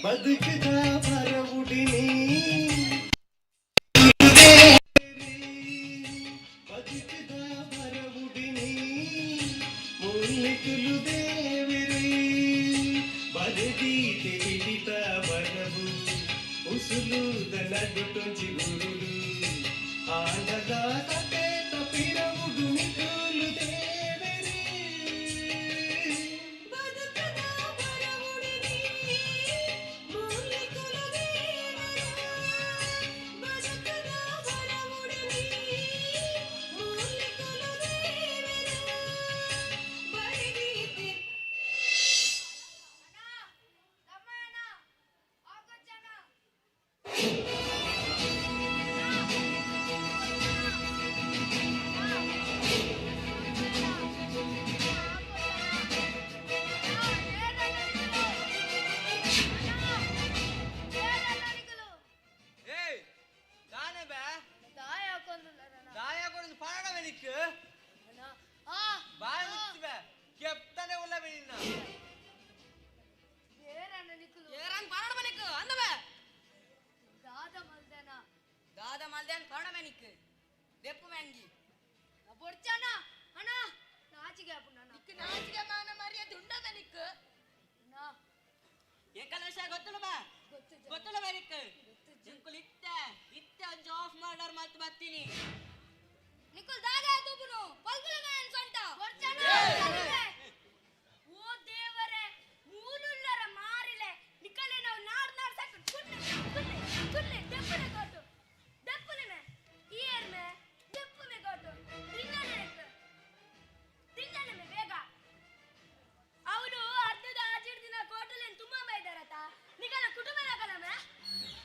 ಬದುಕದ ಬರವುಡಿನಿ ಬದುಕದ ಬರವುಡಿನಿ ಮೂಲಿಕುಲು ದೇವಿರಿ ಬದುಕೀತೆ ಬಿಡಿತ ಬರವು ಉಸುಲುದ ನಡುಟೊಂಚಿ ಗುರುಳು ಆಂಡದ ಕತೆ ತಪಿರವುಡು ನಿಕುಲು ದೇವಿರಿ ಬದುಕದ ಬರವುಡಿನಿ ಮೂಲಿಕುಲು ದೇವರ ಬದುಕದ ಬರವುಡಿನಿ ಮೂಲಿಕುಲು ದೇವರ ಬಡಿದೀತೆ ಏಯ್ ದಾನೆ ಬೇ ದಾಯ ಹಾಕೊಂದು ದಾಯ ಕೊಡದು ಪಾಡವೆ ನಿಕ್ಕು ಬಾಯ್ ಮುಚ್ಚಿ ಬೇ ಕೆಪ್ತಾನೆ ಉಲ್ಲವೆ ನಿನ್ನ ಏರಣ್ಣ ನಿಕ್ಕಲು ಏರನ್ ಪಾಡವೆ ನಿಕ್ಕು ಅಂದವೆ ದಾದ ಮಲ್ದನ ದಾದ ಮಲ್ದೇನ್ ಪಾಡವೆ ನಿಕ್ಕು ದೆಪ್ಪು ಮ್ಯಾಂಗಿ ಬೊಡ್ಚಣ್ಣ ಅಣ್ಣ ನಾಚಿಗೆ ಅಪ್ಪಣ್ಣ ನಿಕ್ಕು ನಾಚಿಗೆ ಮಾನ ಮರ್ಯಾದೆ ಉಂಡದ ನಿಕ್ಕು ನಾ ಏಕಲ ವಿಷಯ ಗೊತ್ತಲ್ಲ ಬಾ ಗೊತ್ತಲ್ಲ ಬೇ ನಿಕ್ಕು ನಿಂಕುಲ್ ಇತ್ತೆ ಒಂಜಿ ಆಫ್ ಮಾಡರ್ ಮತ್ತೆ ಬರ್ತೀನಿ ನಿಕ್ಕುಲ್ ದಾದ ತೂಪುನು ಪಲ್ಗುಲನ ಅನ್ಸಂಟ ಬೊಡ್ಚಣ್ಣ ಓ ದೇವರೇ ಮೂಲುಲ್ಲರ ಮಾರಿಲೆ ನಿಕ್ಕಲೆ ನಾವು ನಾರ್ ಸಾಕು ಕುಲ್ಲೆ ದೆಪ್ಪನೆ ಕೊಟ್ಟು ದೆಪ್ಪನೆ ಈರ್ಮೆ ದೆಪ್ಪನೆ ಕೊಟ್ಟು ತಿನ್ನನೆ ಬೇಗ ಅವರು ಅರ್ಧದ ಆಜಿಡ್ ದಿನ ಕೋಟಲೆನ್ ತುಂಬಾ ಬೈದಾರತ ನಿಗಲ ಕುಟುಂಬದ ಕಲಮೆ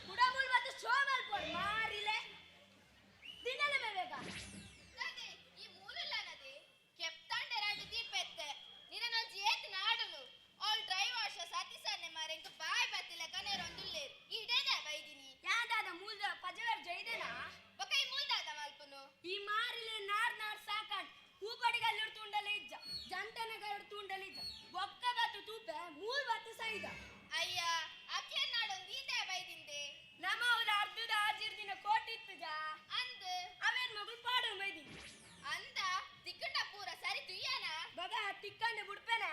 ಕುಡಮುಲ್ ಮತ್ತು ಸೋಮಲ್ ಪೋರ್ ಮಾರಿಲೆ ತಿನ್ನನೆ ಬೇಗ ನದಿ ಈ ಮೂಲುಲ್ಲ ನದಿ ಕೆಪ್ತಾಂಡೆ ಎರಡು ದೀಪೆತ್ತೆ ನಿರನೊಂಜಿ ಏತ್ ನಾಡುನು ಆಲ್ ಡ್ರೈವ್ ವಾಶ ಸತಿಸನ್ನೆ ಮಾರೆಂಕು ಬಾಯ್ ಬತ್ತಿಲ್ಲ ಕನೆರೊಂದುಲ್ಲೇರು ಇಡೇದ ಬೈದಿನಿ ಯಾಂದಾದ ಮೂಲ್ದ ಪಜವೇರ್ ಜೈದೇನಾ ಬೊಕ ಈ ಮೂಲ್ದಾದ ಮಲ್ಪುನು ಈ ಮಾರಿಲೆ ನಾರ್ ಸಾಕಾಟ್ ಹೂಪಡಿಗಲ್ಲಿ ತುಂಡಲೆ ಇಜ್ಜ ಜಂತನಗರ ತುಂಡಲೆ ಇಜ್ಜ ಬೊಕ್ಕ ಬತ್ತು ತೂಪೆ ಮೂಲ್ ಬತ್ತು ಸೈದ ಅಯ್ಯ ಅಕ್ಕೆ ನಾಡೊಂದು ಈತೆ ಬೈದಿಂದೆ ನಮ್ಮ ಅವ್ರ ಅರ್ಧದ ಆಜಿರ್ ದಿನ ಕೋಟಿತ್ತು ಜಾ ಅಂದ್ ಅವೇನ್ ಮಗಳು ಪಾಡು ಮೈದಿ ಅಂದ ತಿಕ್ಕಂಡ ಪೂರ ಸರಿ ತುಯ್ಯನ ಬಗ ತಿಕ್ಕಂಡೆ ಬಿಡ್ಪೇನ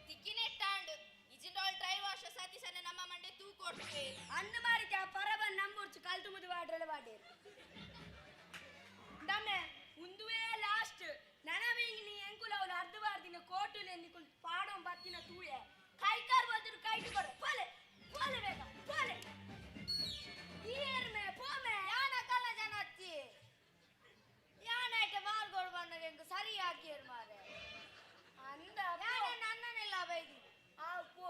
ತಿಕ್ಕಿನೆ ಟಾಂಡ್ ಇಜಿಂಡಾಲ್ ಡ್ರೈವ್ ವಾಶ ಸತಿಸನ್ನೆ ನಮ್ಮ ಮಂಡೆ ತೂ ಕೊಡ್ತೇವೆ ಅಂದ ಮಾರಿತ ಪರಬನ್ ನಂಬುರ್ಚು ಕಲ್ತು ಮುದು ವಾಡ್ರಲ್ಲ ವಾಡೆ ದಮ್ಮೆ ಉಂದುವೇ ಲಾಸ್ಟ್ ನನವೇಂಗಿ ನೀ ಎಂಕುಲ ಅವಳು ಅರ್ಧವಾರ ದಿನ ಕೋಟುಲೆ ನಿಕುಲ್ ಪಾಡೋಂ ಬತ್ತಿನ ತೂಯೆ ಕೈಕಾರ್ ಬದ್ರು ಕೈಟು ಕೊಡು ಪೋಲೆ ಪೋಲೆ ಬೇಗ ಪೋಲೆ ಈರ್ಮೆ ಪೋಮೆ ಯಾನ ಕಲ್ಲ ಜನ ಅತ್ತಿ ಯಾನೈತೆ ಮಾರ್ಗೋಳು ಬಂದಾಗ ಹೆಂಗ ಸರಿ ಹಾಕಿರ್ ಮಾರೆ ಅಂದ ನನ್ನನ್ನೆಲ್ಲ ಬೈದಿ ಆ ಪೋ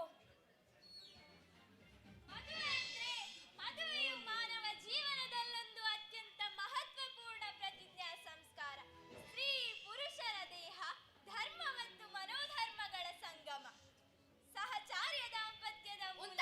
ಮದುವೆಯು ಮಾನವ ಜೀವನದಲ್ಲೊಂದು ಅತ್ಯಂತ ಮಹತ್ವಪೂರ್ಣ ಪ್ರತಿಜ್ಞಾ ಸಂಸ್ಕಾರ. ಸ್ತ್ರೀ ಪುರುಷರ ದೇಹ, ಧರ್ಮ ಮತ್ತು ಮನೋಧರ್ಮಗಳ ಸಂಗಮ. ಸಹಚಾರ್ಯ ದಾಂಪತ್ಯದ ಮೂಲ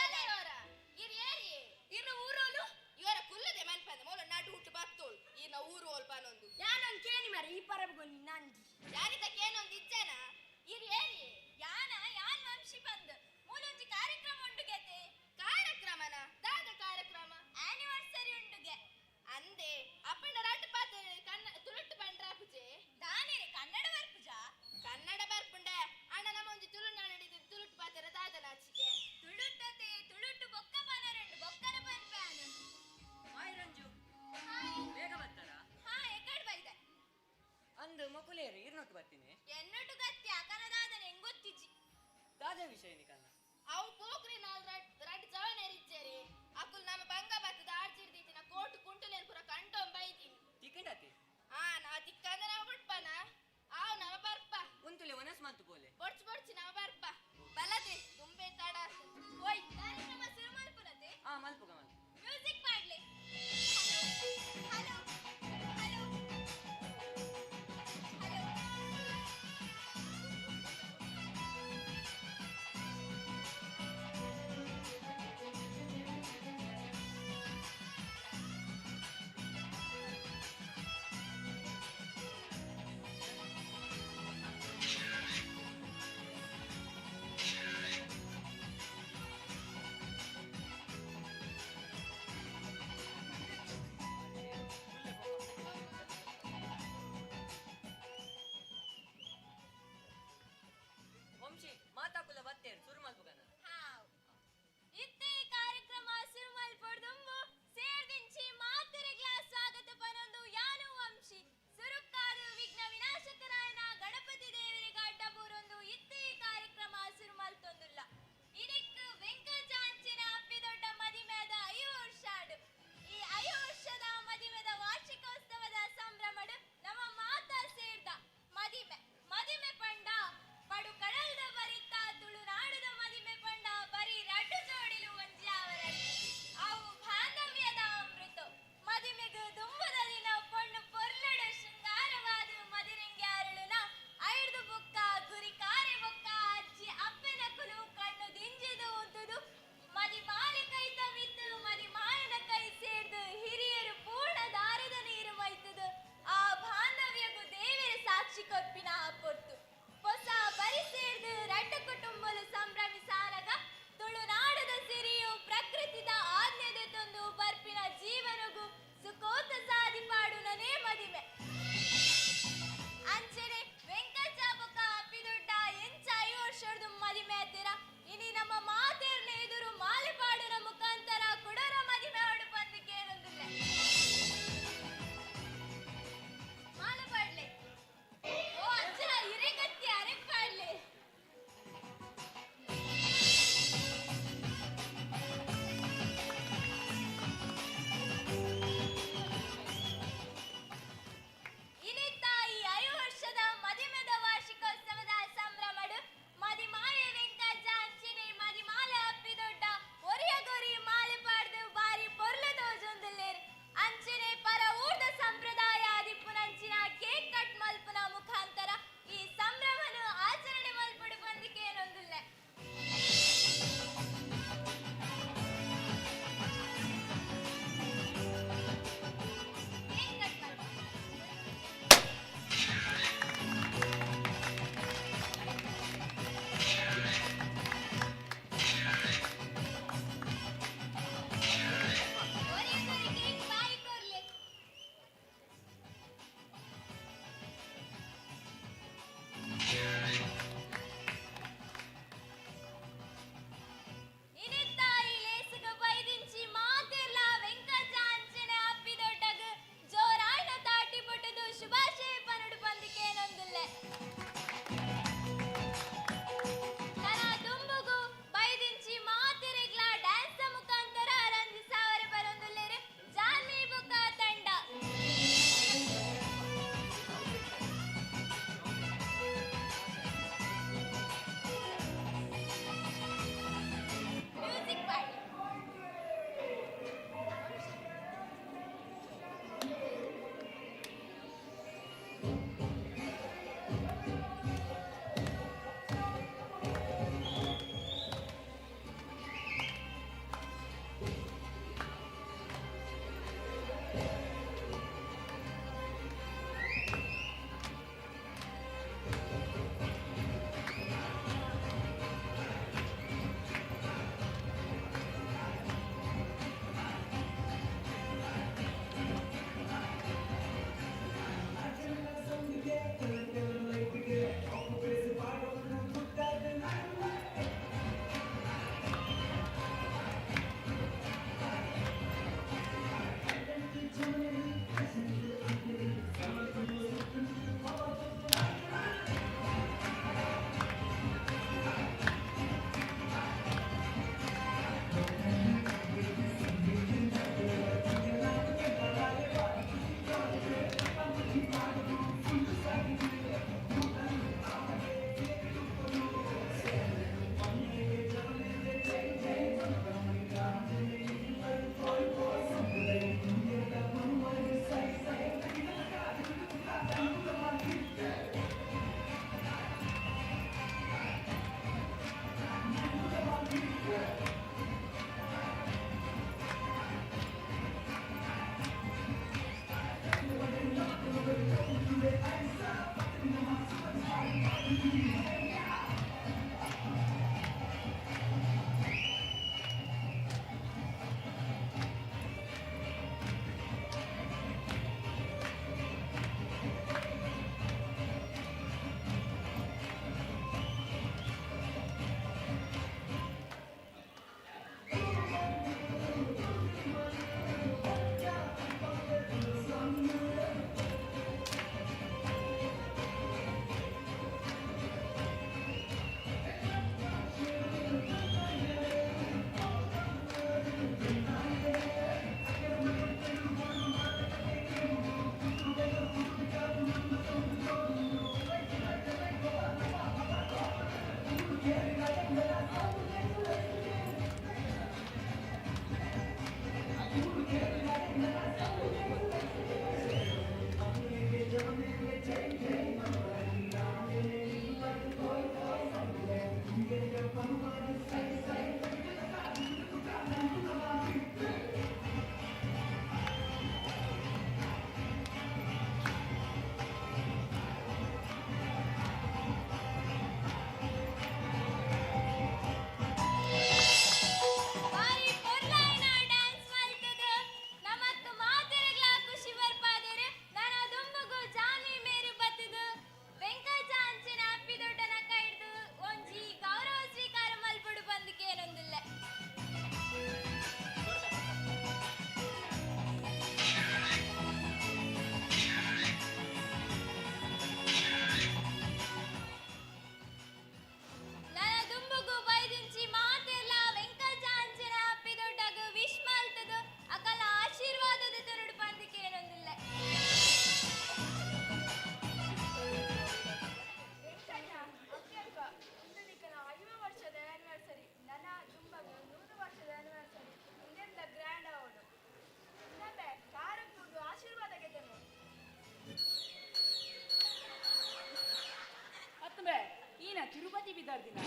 ದಿನ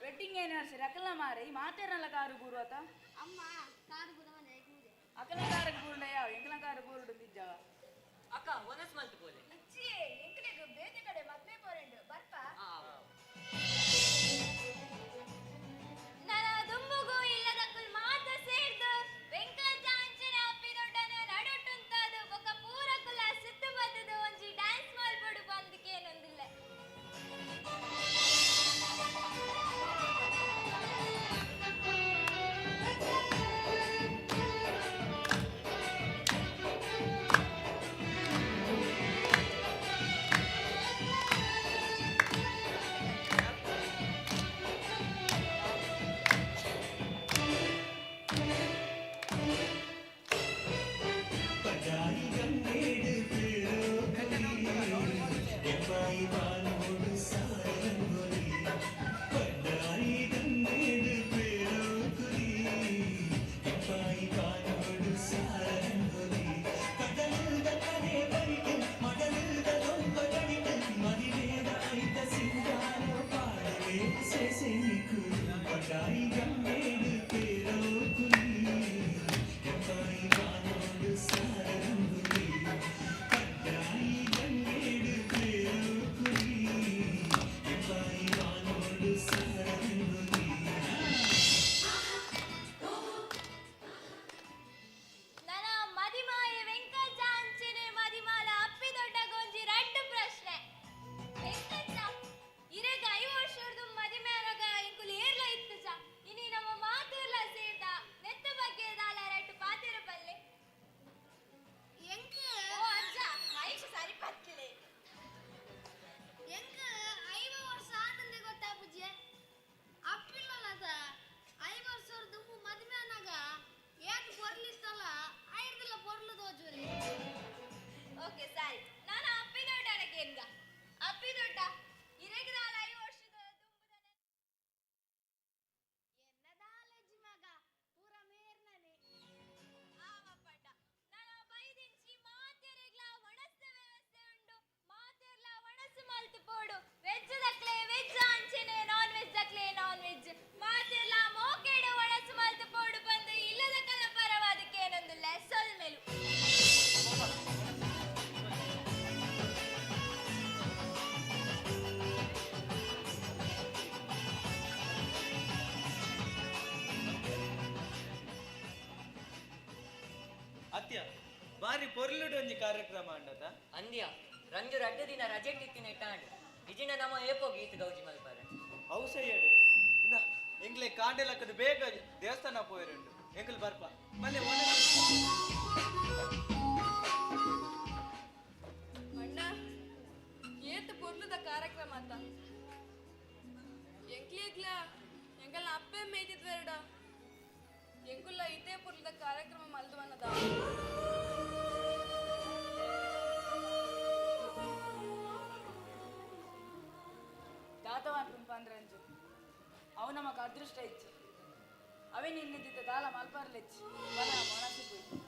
ವೆಡ್ಡಿಂಗ್ ಆನಿವರ್ಸರಿ ಅಕಲ್ನ ಮಾರೆ ಈ ಮಾತೇರಲ್ಲ ಕಾರು ಬೂರು ಆತ ಅಮ್ಮ ಕಾರು ಬುದವನೆ ಕೂದೆ ಅಕಲ್ನ ಕಾರಿಗೆ ಬೂರುಂಡ ಯಾವ ಎಂಕಲ್ನ ಕಾರು ಬೂರುಡು ನಿಜ ಅಕ್ಕ ಒನಸ್ ಮಲ್ತು ಬೋಲೆ ಇಚ್ಚಿ ಎಂಕಲಿಗೆ ಬೇತೆ ಕಡೆ ಮದ್ವೆ ಪೋರೆಂಡು ಬರ್ಪ ನನ್ನ ದುಂಬುಗೂ ಇಲ್ಲದಕ್ಕೂ ಮಾತು ಸೇರ್ದು ವೆಂಕಟಾಂಚನೆ ಅಪ್ಪಿದೊಡ್ಡನ ನಡುಟುಂತಾದು ಬೊಕ್ಕ ಪೂರ ಕುಲ ಸುತ್ತು ಬದ್ದದು ಒಂಜಿ ಡ್ಯಾನ್ಸ್ ಮಾಡ್ಬಿಡು ಬಂದಕ್ಕೇನೊಂದಿಲ್ಲ ಬಾರಿ ಪೊರ್ಲುಡು ಒಂಜಿ ಕಾರ್ಯಕ್ರಮ ಅಂಡತ ಅಂದ್ಯ ರಂಜು ರಡ್ಡು ದಿನ ರಜೆ ಟಿತ್ತಿನ ಇಟ್ಟಾಂಡು ಇಜಿನ ನಮ್ಮ ಏಪೋ ಗೀತ ಗೌಜಿ ಮಲ್ಪಾರೆ ಔಸಯ್ಯಡು ಇಂದ ಎಂಗ್ಲೆ ಕಾಂಡೆಲಕ್ಕದು ಬೇಗ ದೇವಸ್ಥಾನ ಪೋಯಿರಂಡು ಎಂಕಲ್ ಬರ್ಪ ಮಲ್ಲೆ ಅಣ್ಣ ಏತ್ ಪೊರ್ಲುದ ಕಾರ್ಯಕ್ರಮ ಅಂತ ಎಂಕ್ಲಿಗ್ಲ ಎಂಕಲ್ನ ಅಪ್ಪೆ ಮೇಯ್ದಿದ್ವೆರಡ ಎಂಕುಲ್ಲ ಇದೇ ಪೊರ್ಲುದ ಕಾರ್ಯಕ್ರಮ ಮಲ್ದುವನ್ನದ ದಾತವಾನ್ ಪಂದ್ರಂಜು ಅವು ನಮಕ್ ಅದೃಷ್ಟ ಇಚ್ಚು ಅವೇ ನಿನ್ನಿದ್ದ ದಾಲ ಮಲ್ಪಾರ್ಲೆಚ್ಚು ಬಲ ಮೊಣಸಿ ಹೋಯ್ತು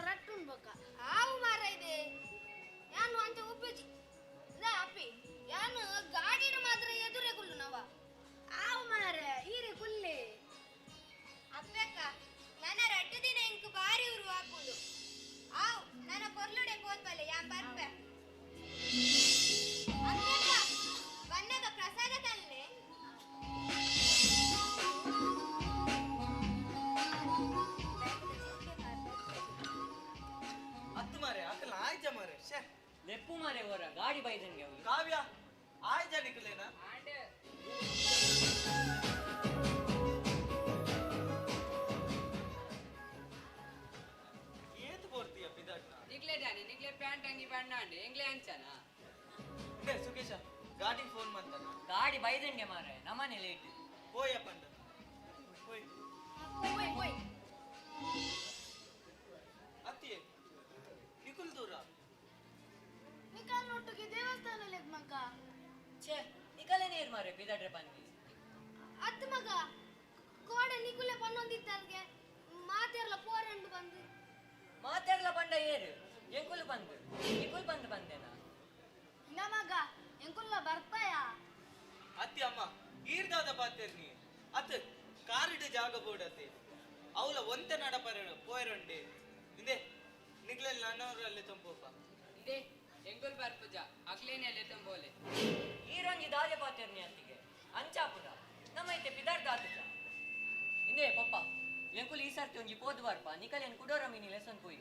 ರಟ್ಟು ಉಣ್ಬೇಕ ಆವು ಮಾರ ಇದೆ ಯಾನು ಅಂತ ಉಪ್ಪೇಜಿ ಅಪ್ಪಿ ಯಾನು ಗಾಡಿನ ಮಾತ್ರ ಎದುರೇ ಕುಲ್ಲು ನವ ಆವು ಮಾರ ಈರೆ ಕುಲ್ಲೆ ಅಪ್ಪಕ್ಕ ನನ್ನ ರಟ್ಟು ದಿನ ಇಂಕು ಬಾರಿ ಉರು ಹಾಕುದು ಆವು ನನ್ನ ಕೊರ್ಲುಡೆ ಕೋದ್ಬಲ್ಲೆ ಯಾನ್ ಬರ್ಪೆ ಅಪ್ಪಕ್ಕ ಬನ್ನಗ ಪ್ರಸಾದ ಕಲ್ಲೆ ಹತ್ತು ಮಾರೆ ಅಕ್ಕಲ ಆಯ್ತ ಮಾರೆ ಶೇ ಲೆಪ್ಪು ಮಾರೆ ಹೊರ ಗಾಡಿ ಬೈದಂಗೆ ಅವ್ರು ಕಾವ್ಯ ಆಯ್ತ ನಿಕ್ಕಲೇನಾ ಏತು ಬೋರ್ತಿಯ ಪಿದಾಟ ನಿಗ್ಲೆ ದಾನೆ ನಿಗ್ಲೆ ಪ್ಯಾಂಟ್ ಅಂಗಿ ಬಣ್ಣ ಅಂಡೆ ಎಂಗ್ಲೆ ಅಂಚನ ನೇ ಸುಕೇಶ ಗಾಡಿ ಫೋನ್ ಮಾಡ್ತಾನ ಗಾಡಿ ಬೈದಂಗೆ ಮಾರೆ ನಮ್ಮನೆ ಲೇಟ್ ಹೋಯ ಪಂಡ ಹೋಯ್ ಹೋಯ್ ಹೋಯ್ ಅತ್ತಿಯೇ ನಿಕುಲ್ ದೂರ ನಿಕಲ್ ಒಟ್ಟಿಗೆ ದೇವಸ್ಥಾನದಲ್ಲಿ ಮಗ ಛೇ ನಿಕಲೆ ನೀರ್ ಮಾರೆ ಪಿದಾಟ್ರೆ ಬಂದಿ ಅತ್ತ ಮಗ ಕೋಡೆ ನಿಕುಲೆ ಪನ್ನೊಂದಿತ್ತಲ್ಗೆ ಮಾತೆರ್ಲ ಪೋರೆಂಡು ಬಂದು ಮಾತೆರ್ಲ ಬಂಡ ಏರು ಎಂಕುಲ್ ಬಂದು ನಿಕುಲ್ ಬಂದು ಬಂದೇನಾ ನಮಗ ಎಂಕುಲ್ಲ ಬರ್ತಾಯ ಅತ್ತಿ ಅಮ್ಮ ಈರ್ದಾದ ಪಾತೇರ್ ನೀ ಅತ್ ಕಾರಿಡ ಜಾಗ ಬೋಡತ್ತೆ ಅವಳ ಒಂತೆ ನಡಪರ ಪೋಯರಂಡೆ ಇಂದೆ ನಿಗ್ಲಲ್ಲಿ ನನ್ನವರಲ್ಲಿ ತಂಪೋಪ ಇದೇ ಎಂಕುಲ್ ಬರ್ಪುಜ ಅಕ್ಲೇನೆಲೆ ತಂಬೋಲೆ ಈರಂಗಿ ದಾದೆ ಪಾತೆರ್ನಿ ಅಂತಿಗೆ ಅಂಚಾಪುರ ನಮ್ಮೈತೆ ಪಿದಾರ್ ದಾತುಜ ಇಂದೇ ಪಪ್ಪ ಎಂಕುಲ್ ಈ ಸರ್ತಿ ಒಂಜಿ ಪೋದು ಬರ್ಪ ನಿಕಲೇನ್ ಕುಡೋರ ಮೀನಿ ಲೆಸನ್ ಪೋಯಿ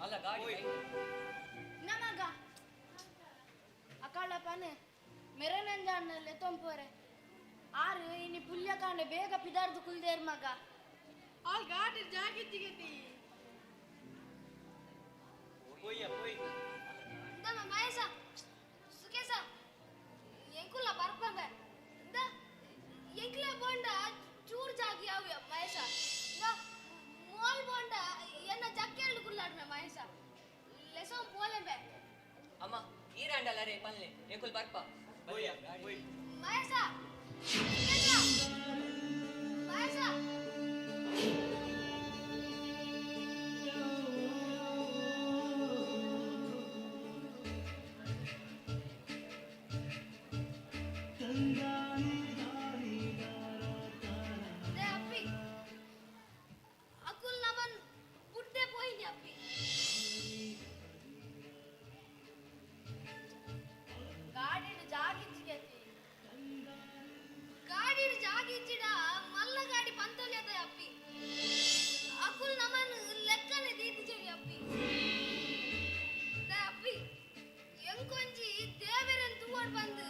ಅಲ್ಲ ಗಾಡಿ ನಮಗ ಅಕಾಳ ಪನೆ ಮೆರನಂಜಾಣ್ಣಲ್ಲಿ ತೊಂಪೋರೆ ಆರು ಇನಿ ಪುಲ್ಯ ಕಾಂಡೆ ಬೇಗ ಪಿದಾರ್ದು ಕುಲ್ದೇರ್ ಮಗ ಆಲ್ ಗಾಡಿ ಜಾಗಿತ್ತಿಗೆತಿ ಹೋಯ್ಯ ಹೋಯ್ ಇಂದಮ ಮಹೇಶ ಸುಕೇಶ ಎಂಕುಲ್ಲ ಬರ್ಪಂಗ ಇಂದ ಎಂಕ್ಲೆ ಬೋಂಡ ಚೂರ್ ಜಾಗಿ ಅವ್ಯ ಮಹೇಶ ಇಂದ ಮೋಲ್ ಬೋಂಡ ಎನ್ನ ಜಕ್ಕೆಳ್ಳು ಕುಲ್ಲಾಡ್ಮೆ ಮಹೇಶ ಲೆಸೋಂ ಪೋಲೆಂಬೆ ಅಮ್ಮ ಈರಾಂಡಲ್ಲರೆ ಪನ್ಲೆ ಎಂಕುಲ್ ಬರ್ಪ ಹೋಯ್ಯ ಹೋಯ್ ಮಹೇಶ ಸುಕೇಶ ಮಹೇಶ ಅಪ್ಪಿ ಅಕುಲ್ ನವನ್ ಪುಟ್ಟೆ ಪೋಯಿನಿ ಅಪ್ಪಿ ಗಾಡಿನ ಜಾಗಿಚ್ಚಿಗೆತಿ ಗಾಡಿನ ಜಾಗಿಚ್ಚಿಡ ಮಲ್ಲ ಗಾಡಿ ಪಂತೋಲಿಯದ ಅಪ್ಪಿ ಅಕುಲ್ ನವನ್ ಲೆಕ್ಕನೆ ದೀತಿಚೇರಿ ಅಪ್ಪಿ ಅಪ್ಪಿ ಎಂಕೊಂಜಿ ದೇವರನ್ ತೂವಡ್ ಬಂದು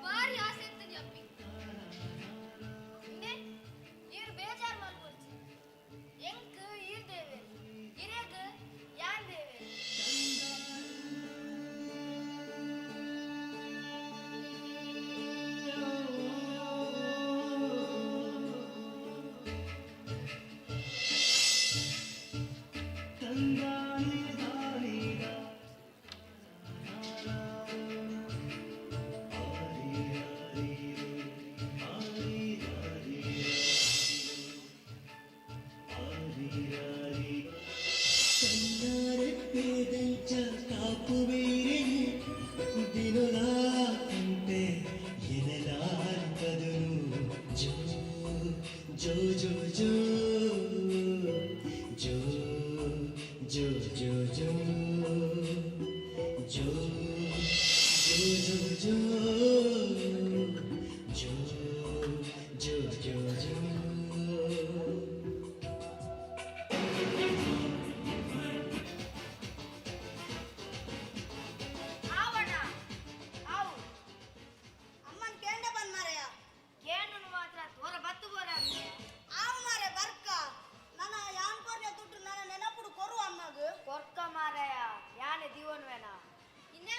ಬಾರಿ ಆಸೆ ಇರ್ತದೆ ಅಪ್ಪಿ ಇನ್ನೇ ಇವ್ರು ಬೇಜಾರು ಮಾಡ್ಕೊಳ್ತಿ ಎಂಕ್ ಈರ್ ದೇವೆ ಇರೇಗ ಯಾನ್ ದೇವೆ ಕೊರ್ಕ ಮಾರಾಯ ಯಾನೆ ದಿವನ್ವೇನ ಇನ್ನೇ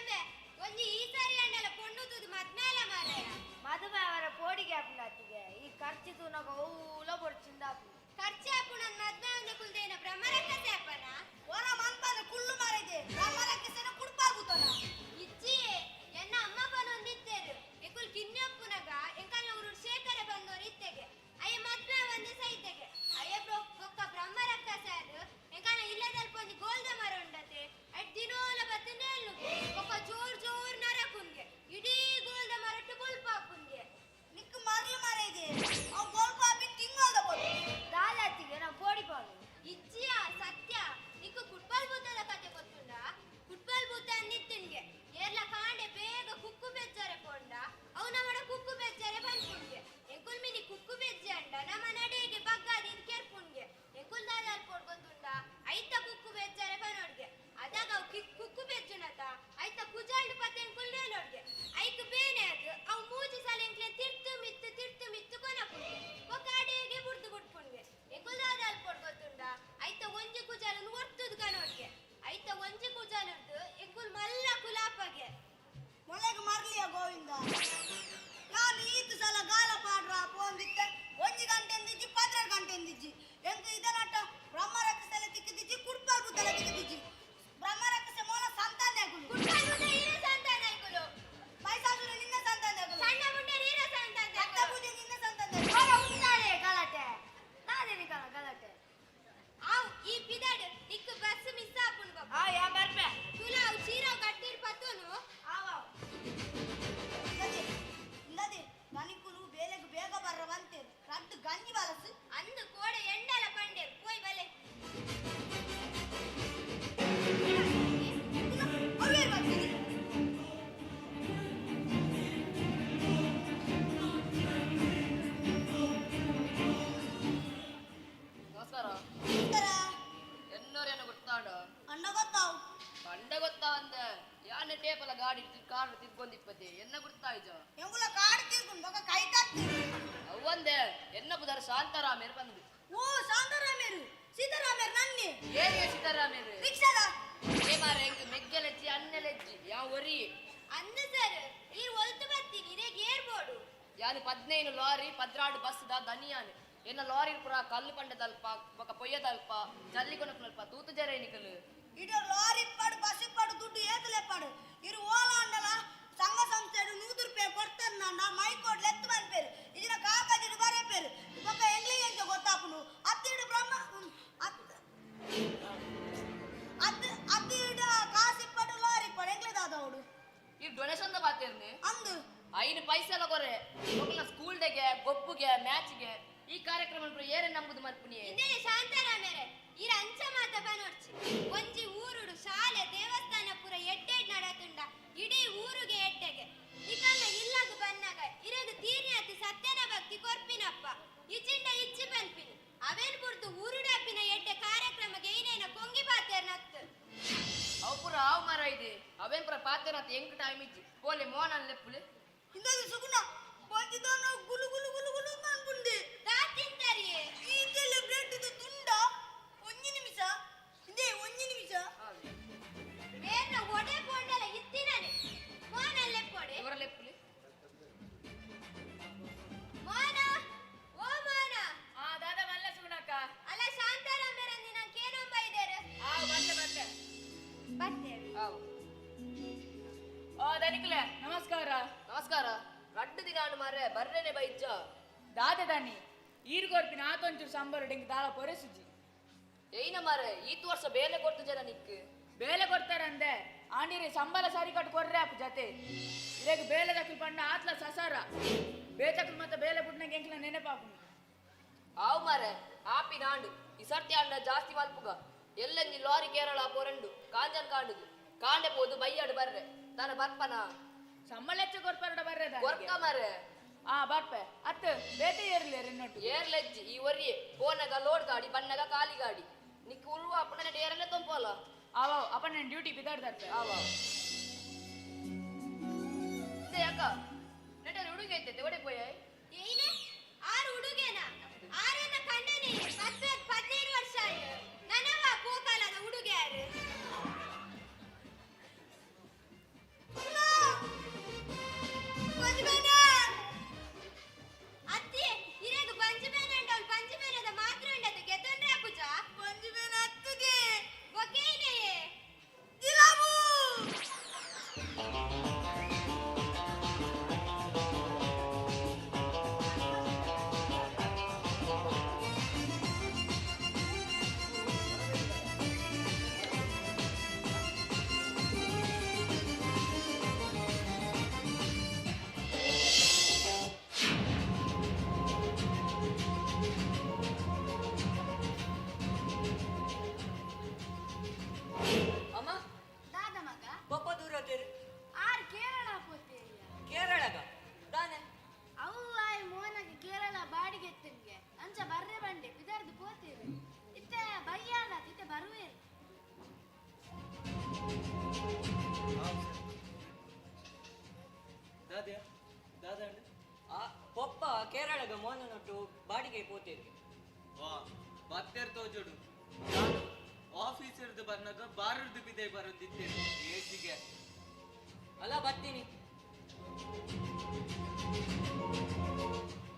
ಗೊತ್ತಾ ಅಂದ ಯಾನೆ ಟೇಪಲ ಗಾಡಿ ಕಾರ್ ತಿರ್ಕೊಂಡಿಪ್ಪತ್ತೆ ಎನ್ನ ಗುರ್ತಾಯ್ಜ ಎಂಗುಲ ಕಾಡು ತೀರ್ಕೊಂಡು ಬೊಕ ಕೈ ತತ್ತಿ ಅವ್ವಂದೆ ಎನ್ನ ಬುದರ ಶಾಂತಾರಾಮೇರು ಬಂದು ಓ ಶಾಂತಾರಾಮೇರು ಸೀತಾರಾಮೇರು ನನ್ನಿ ಏನೇ ಸೀತಾರಾಮೇರು ರಿಕ್ಷಾದ ಏ ಮಾರೆ ಎಂಕ್ ಮೆಗ್ಗೆಲೆಜ್ಜಿ ಅನ್ನೆಲೆಜ್ಜಿ ಯಾವ ಒರಿ ಅಂದ ಸರ್ ಈ ಒಲ್ತು ಬರ್ತೀನಿ ಇರೇಗ್ ಏರ್ಬೋಡು ಯಾನು 15 ಲಾರಿ 16 ಬಸ್ ದ ದನಿಯಾನೆ ಎನ್ನ ಲಾರಿ ಪುರ ಕಲ್ಲು ಪಂಡದಲ್ಪ ಬೊಕ ಪೊಯ್ಯದಲ್ಪ ಜಲ್ಲಿ ಕೊನಕಲ್ಪ ತೂತು ಜರೇನಿಕಲು ಇಡ ಲಾರಿ ಪಡು ಬಸ್ ಪಡು ದುಡ್ಡು ಏತಲೆ ಪಡು ಇರು ಓಲ ಅಂಡಲ ಸಂಘ ಸಂಸ್ಥೆಡು 100 ರೂಪಾಯಿ ಕೊಡ್ತಾರ ನಾ ಮೈಕೋಡ್ ಲೆತ್ತು ಬಂಪೇರು ಇದನ್ನ ಕಾಕಾಜಿಡು ಬರೆಪೇರು ಬೊಕ ಎಂಗ್ಲಿಗೆ ಅಂತ ಗೊತ್ತಾಪುನು ಅತ್ತಿಡು ಬ್ರಹ್ಮ ಅತ್ತಿಡ ಕಾಸಿ ಪಡು ಲಾರಿ ಪಡು ಎಂಗ್ಲೆ ದಾದವಡು ಈ ಡೊನೇಷನ್ ದ ಬಾತೇರ್ನೆ ಅಂದು 5 ಪೈಸೆಲ ಕೊರೆ ಮಕ್ಕಳ ಸ್ಕೂಲ್ ಡೇಗೆ ಗೊಬ್ಬುಗೆ ಮ್ಯಾಚ್ಗೆ ಈ ಕಾರ್ಯಕ್ರಮ ಏರೆ ನಮ್ಮದು ಮಲ್ಪುನಿ ಇದೇ ಶಾಂತಾರಾಮೇರೆ ಇರ ಅಂಚ ಮಾತ ಬನೋಡ್ಚಿ ಒಂಜಿ ಊರುಡು ಶಾಲೆ ದೇವಸ್ಥಾನ ಪುರ ಎಡ್ಡೆಡ್ ನಡತುಂಡ ಇಡೀ ಊರುಗೆ ಎಡ್ಡೆಗೆ ಇಕಲ್ಲ ಇಲ್ಲಗ ಬನ್ನಾಗ ಇರದು ತೀರ್ನಾತಿ ಸತ್ಯನ ಭಕ್ತಿ ಕೊರ್ಪಿನಪ್ಪ ಇಚಿಂಡ ಇಚ್ಚಿ ಬನ್ಪಿನಿ ಅವೇನ್ ಬುರ್ದು ಊರುಡಪ್ಪಿನ ಎಡ್ಡೆ ಕಾರ್ಯಕ್ರಮಕ್ಕೆ ಏನೇನ ಕೊಂಗಿ ಬಾತೇರ್ನತ್ತು ಅವು ಪುರ ಆವ್ ಮರ ಇದೆ ಅವೇನ್ ಪುರ ಪಾತೇನತ್ ಎಂಕ್ ಟೈಮ್ ಇಜ್ಜಿ ಪೋಲೆ ಮೋನನ್ ಲೆಪ್ಪುಲೆ ಇಂದದು ಸುಗುಣ ಬಂದಿದೋನ ಗುಲು ಗುಲು ಗುಲು ಗುಲು ಅನ್ಬುಂದೆ ತಾತಿಂತಾರಿ ಈ ಸೆಲೆಬ್ರೇಟ್ ಇದು ತುಂಡ ಒಂಜಿ ನಿಮಿಷ ಇಂದೇ ಒಂಜಿ ನಿಮಿಷ ಬೇರೆ ಒಡೆ ಬೋಂಡಲ ಇತ್ತಿನಾನೆ ಮೋನನ್ ಲೆಪ್ಪೊಡೆ ಇವರ ಲೆಪ್ಪುಲೆ ಮೋನ ಓ ಮೋನ ಆ ದಾದ ಮಲ್ಲ ಸುಗುಣಕ್ಕ ಅಲ್ಲ ಶಾಂತಾರಾಮೇರ ನಿನ್ನ ಕೇನೊಬ್ಬ ಇದ್ದಾರೆ ಆ ಬಂದೆ ಬಂದೆ ಬರ್ತೇವೆ ಆವ್ ಓ ದನಿಕಲೆ ನಮಸ್ಕಾರ ನಮಸ್ಕಾರ ರಡ್ಡು ದಿನಾನು ಮಾರೆ ಬರ್ರೇನೆ ಬೈಜ್ಜ ದಾದ ದನಿ ಈರ್ಗೋರ್ಪಿನ ಆತೊಂಚೂರು ಸಂಬರ ಡೆಂಗ್ ದಾಳ ಪೊರೆಸುಜಿ ಏನ ಮಾರೆ ಈತು ವರ್ಷ ಬೇಲೆ ಕೊಡ್ತು ಜನ ನಿಕ್ ಬೇಲೆ ಕೊಡ್ತಾರಂದೆ ಆಂಡಿರಿ ಸಂಬಳ ಸಾರಿ ಕಟ್ಟು ಕೊರ್ರೆ ಅಪ್ಪ ಜತೆ ಇರೇಗ ಬೇಲೆ ದಕ್ಕಲ್ ಪಂಡ ಆತ್ಲ ಸಸಾರ ಬೇತಕ್ಕಲ್ ಮತ್ತೆ ಬೇಲೆ ಬುಡ್ನಂಗೆ ಎಂಕ್ಲ ನೆನಪಾಪುನಿ ಆವ್ ಮಾರೆ ಆಪಿ ನಾಂಡು ಈ ಸರ್ತಿ ಅಂಡ ಜಾಸ್ತಿ ಮಲ್ಪುಗ ಎಲ್ಲಂಜಿ ಲಾರಿ ಕೇರಳ ಪೋರಂಡು ಕಾಂಜನ್ ಕಾಂಡುದು ಕಾಂಡೆ ಪೋದು ಬೈಯಾಡು ಬರ್ರೆ ತಾನ ಬರ್ಪನ ಸಂಬಳ ಹೆಚ್ಚು ಕೊರ್ಪರಡ ಬರ್ರೆ ಕೊರ್ಕ ಮಾರೆ ಆ ಬರ್ಪೆ ಅತ್ತ ಬೇತೆ ಏರ್ಲಿ ರೆನ್ನೊಟ್ಟು ಏರ್ಲೆಜ್ಜಿ ಈ ಒರಿ ಪೋನಗ ಲೋಡ್ ಗಾಡಿ ಬಣ್ಣಗ ಖಾಲಿ ಗಾಡಿ ನಿಕ್ ಉಳ್ವ ಅಪ್ಪನ ಡೇರಲ್ಲೇ ತೊಂಪೋಲ ಆವ ಅಪ್ಪ ನನ್ನ ಡ್ಯೂಟಿ ಬಿದ್ದಾಡ್ದಾರ್ಪೆ ಆವ ಯಾಕ ನೆಟ್ಟಲ್ಲಿ ಹುಡುಗಿ ಐತೈತೆ ಒಡೆ ಪೋಯ ಏನೇ ಆರು ಹುಡುಗೇನ ಆರನ್ನ ಕಂಡನಿ 15 ವರ್ಷ ಆಯ್ತು ನನವ ಕೂಕಾಲದ ಹುಡುಗ ಯಾರು ಅತ್ತಿ ಇರೇಗ ಪಂಚಮೇನ ಅಂಡಲ್ ಪಂಚಮೇನದ ಮಾತ್ರ ಉಂಡದ ಗೆತೊಂಡ್ರೆ ಪೂಜ ಪಂಚಮೇನ ಅತ್ತುಗೆ ಬೊಕೇನೆ ದಿಲಾಮು ಅಮ್ಮ ದಾದ ಮಗ ಪಪ್ಪ ದೂರ ಹೋಗ್ತೀರಿ ಆರ್ ಕೇರಳ ಪೋತೇರಿಯ ಕೇರಳಗ ತಾನೆ ಅವು ಆಯ್ ಮೋನಗೆ ಕೇರಳ ಬಾಡಿಗೆ ಎತ್ತಿನ್ಗೆ ಅಂಚ ಬರ್ರೆ ಬಂಡೆ ಬಿದರ್ದು ಪೋತೀರಿ ಇತ್ತೆ ಬಯ್ಯಾಡ ಇತ್ತೆ ಬರುವೆ ದಾದ್ಯ ದಾದಂಡ ಆ ಪಪ್ಪ ಕೇರಳಗ ಮೋನನೊಟ್ಟು ಬಾಡಿಗೆ ಪೋತೇರಿ ವಾ ಬತ್ತೇರ್ ತೋಜೋಡು ಆಫೀಸರ್ದು ಬರ್ನಾಗ ಬಾರರ್ದು ಬಿದೆ ಬರೋದಿತ್ತೇನೆ ಏಜಿಗೆ ಅಲ್ಲ ಬರ್ತೀನಿ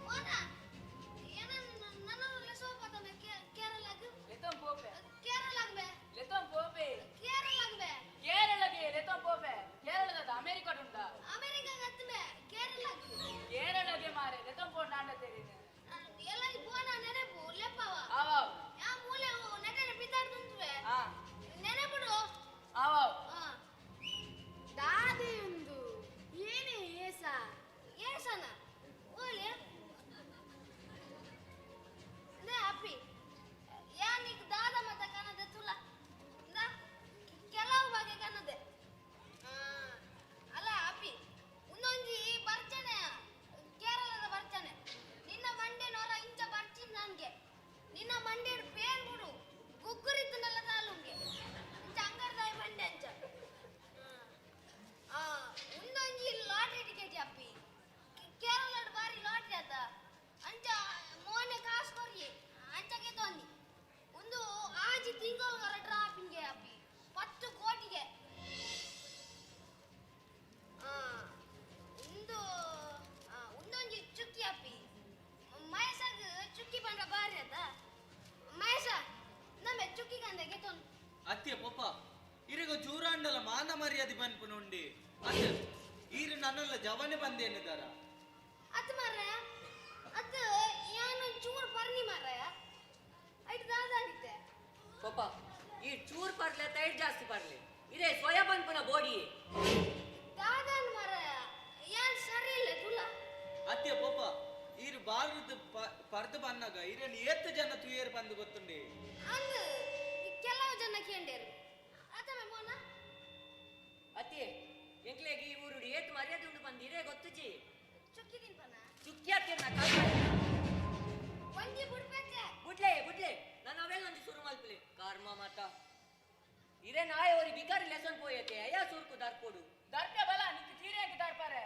ಮೋನ ಏನನ್ನ ನನ್ನ ಸೋಪತನ ಕೇರಳಗ ಲೆತೊಂ ಪೋಪೆ ಕೇರಳಗಬೆ ಲೆತೊಂ ಪೋಪೆ ಕೇರಳಗಬೆ ಕೇರಳಗೆ ಲೆತೊಂ ಪೋಪೆ ಕೇರಳದ ಅಮೆರಿಕ ಉಂಟ ಅಮೆರಿಕ ಗತ್ತಬೆ ಕೇರಳಗ ಕೇರಳಗೆ ಮಾರೆ ಲೆತೊಂ ಪೋಂಡ ಆಂಡ ತೆರಿನೆ ಎಲ್ಲಗಿ ಪೋನ ನೆನಪು ಲೆಪ್ಪವ ಆವ ಯಾ ಮೂಲೆ ನೆಟನೆ ಬಿದ್ದಾಡ್ತುಂತವೆ ಆ ನೆನಪುಡು ಆವ ದಾದಿ ಉಂದು ಏನೇ ಏಸ ಏಸನ ಓಲೆ ಮರ್ಯಾದೆ ಪನ್ಪುನುಂಡಿ ಅದು ಈರು ನನ್ನೆಲ್ಲ ಜವನೆ ಬಂದೇನಿದಾರ ಅದು ಮಾರ್ರೆ ಅದು ಏನು ಚೂರು ಬರ್ನಿ ಮಾರ್ರೆ ಐಟ್ ದಾದಾಡಿತೆ ಪಪ್ಪ ಈ ಚೂರ್ ಪರ್ಲೆ ತೈಡ್ ಜಾಸ್ತಿ ಪರ್ಲೆ ಇದೇ ಸ್ವಯ ಪನ್ಪುನ ಬೋಡಿ ದಾದಾನ್ ಮಾರ್ರೆ ಏನ್ ಸರಿ ಇಲ್ಲ ತುಲ ಅತ್ಯ ಪಪ್ಪ ಈರು ಬಾಲ್ರದ್ದು ಪರ್ದು ಬನ್ನಾಗ ಈರೇನು ಏತ್ತು ಜನ ತುಯೇರು ಬಂದು ಗೊತ್ತುಂಡಿ ಅಂದು ಕೆಲವು ಜನ ಕೇಂಡೇರು ಅದಮ್ಮ ಮೋನ ಅತಿ ಎಂಕ್ಲೆಗೆ ಈ ಊರುಡಿ ಏತ್ ಮರ್ಯಾದೆ ಉಂಡು ಬಂದಿರೇ ಗೊತ್ತುಜಿ ಚುಕ್ಕಿ ತಿನ್ಪನ ಚುಕ್ಕಿ ಅತ್ತಿನ ಒಂಜಿ ಬುಡ್ಪೆಚ್ಚೆ ಬುಡ್ಲೆ ನಾನು ಅವೆಲ್ಲ ಒಂಜಿ ಶುರು ಮಲ್ಪಲೆ ಕರ್ಮ ಮಾತ ಇದೇ ನಾಳೆ ಅವರಿ ಬಿಕಾರಿ ಲೆಸನ್ ಪೋಯತೆ ಅಯ್ಯ ಸುರ್ಕು ದರ್ಪೋಡು ದರ್ಪೆ ಬಲ ನಿಂತು ತೀರೇಗೆ ದರ್ಪಾರೆ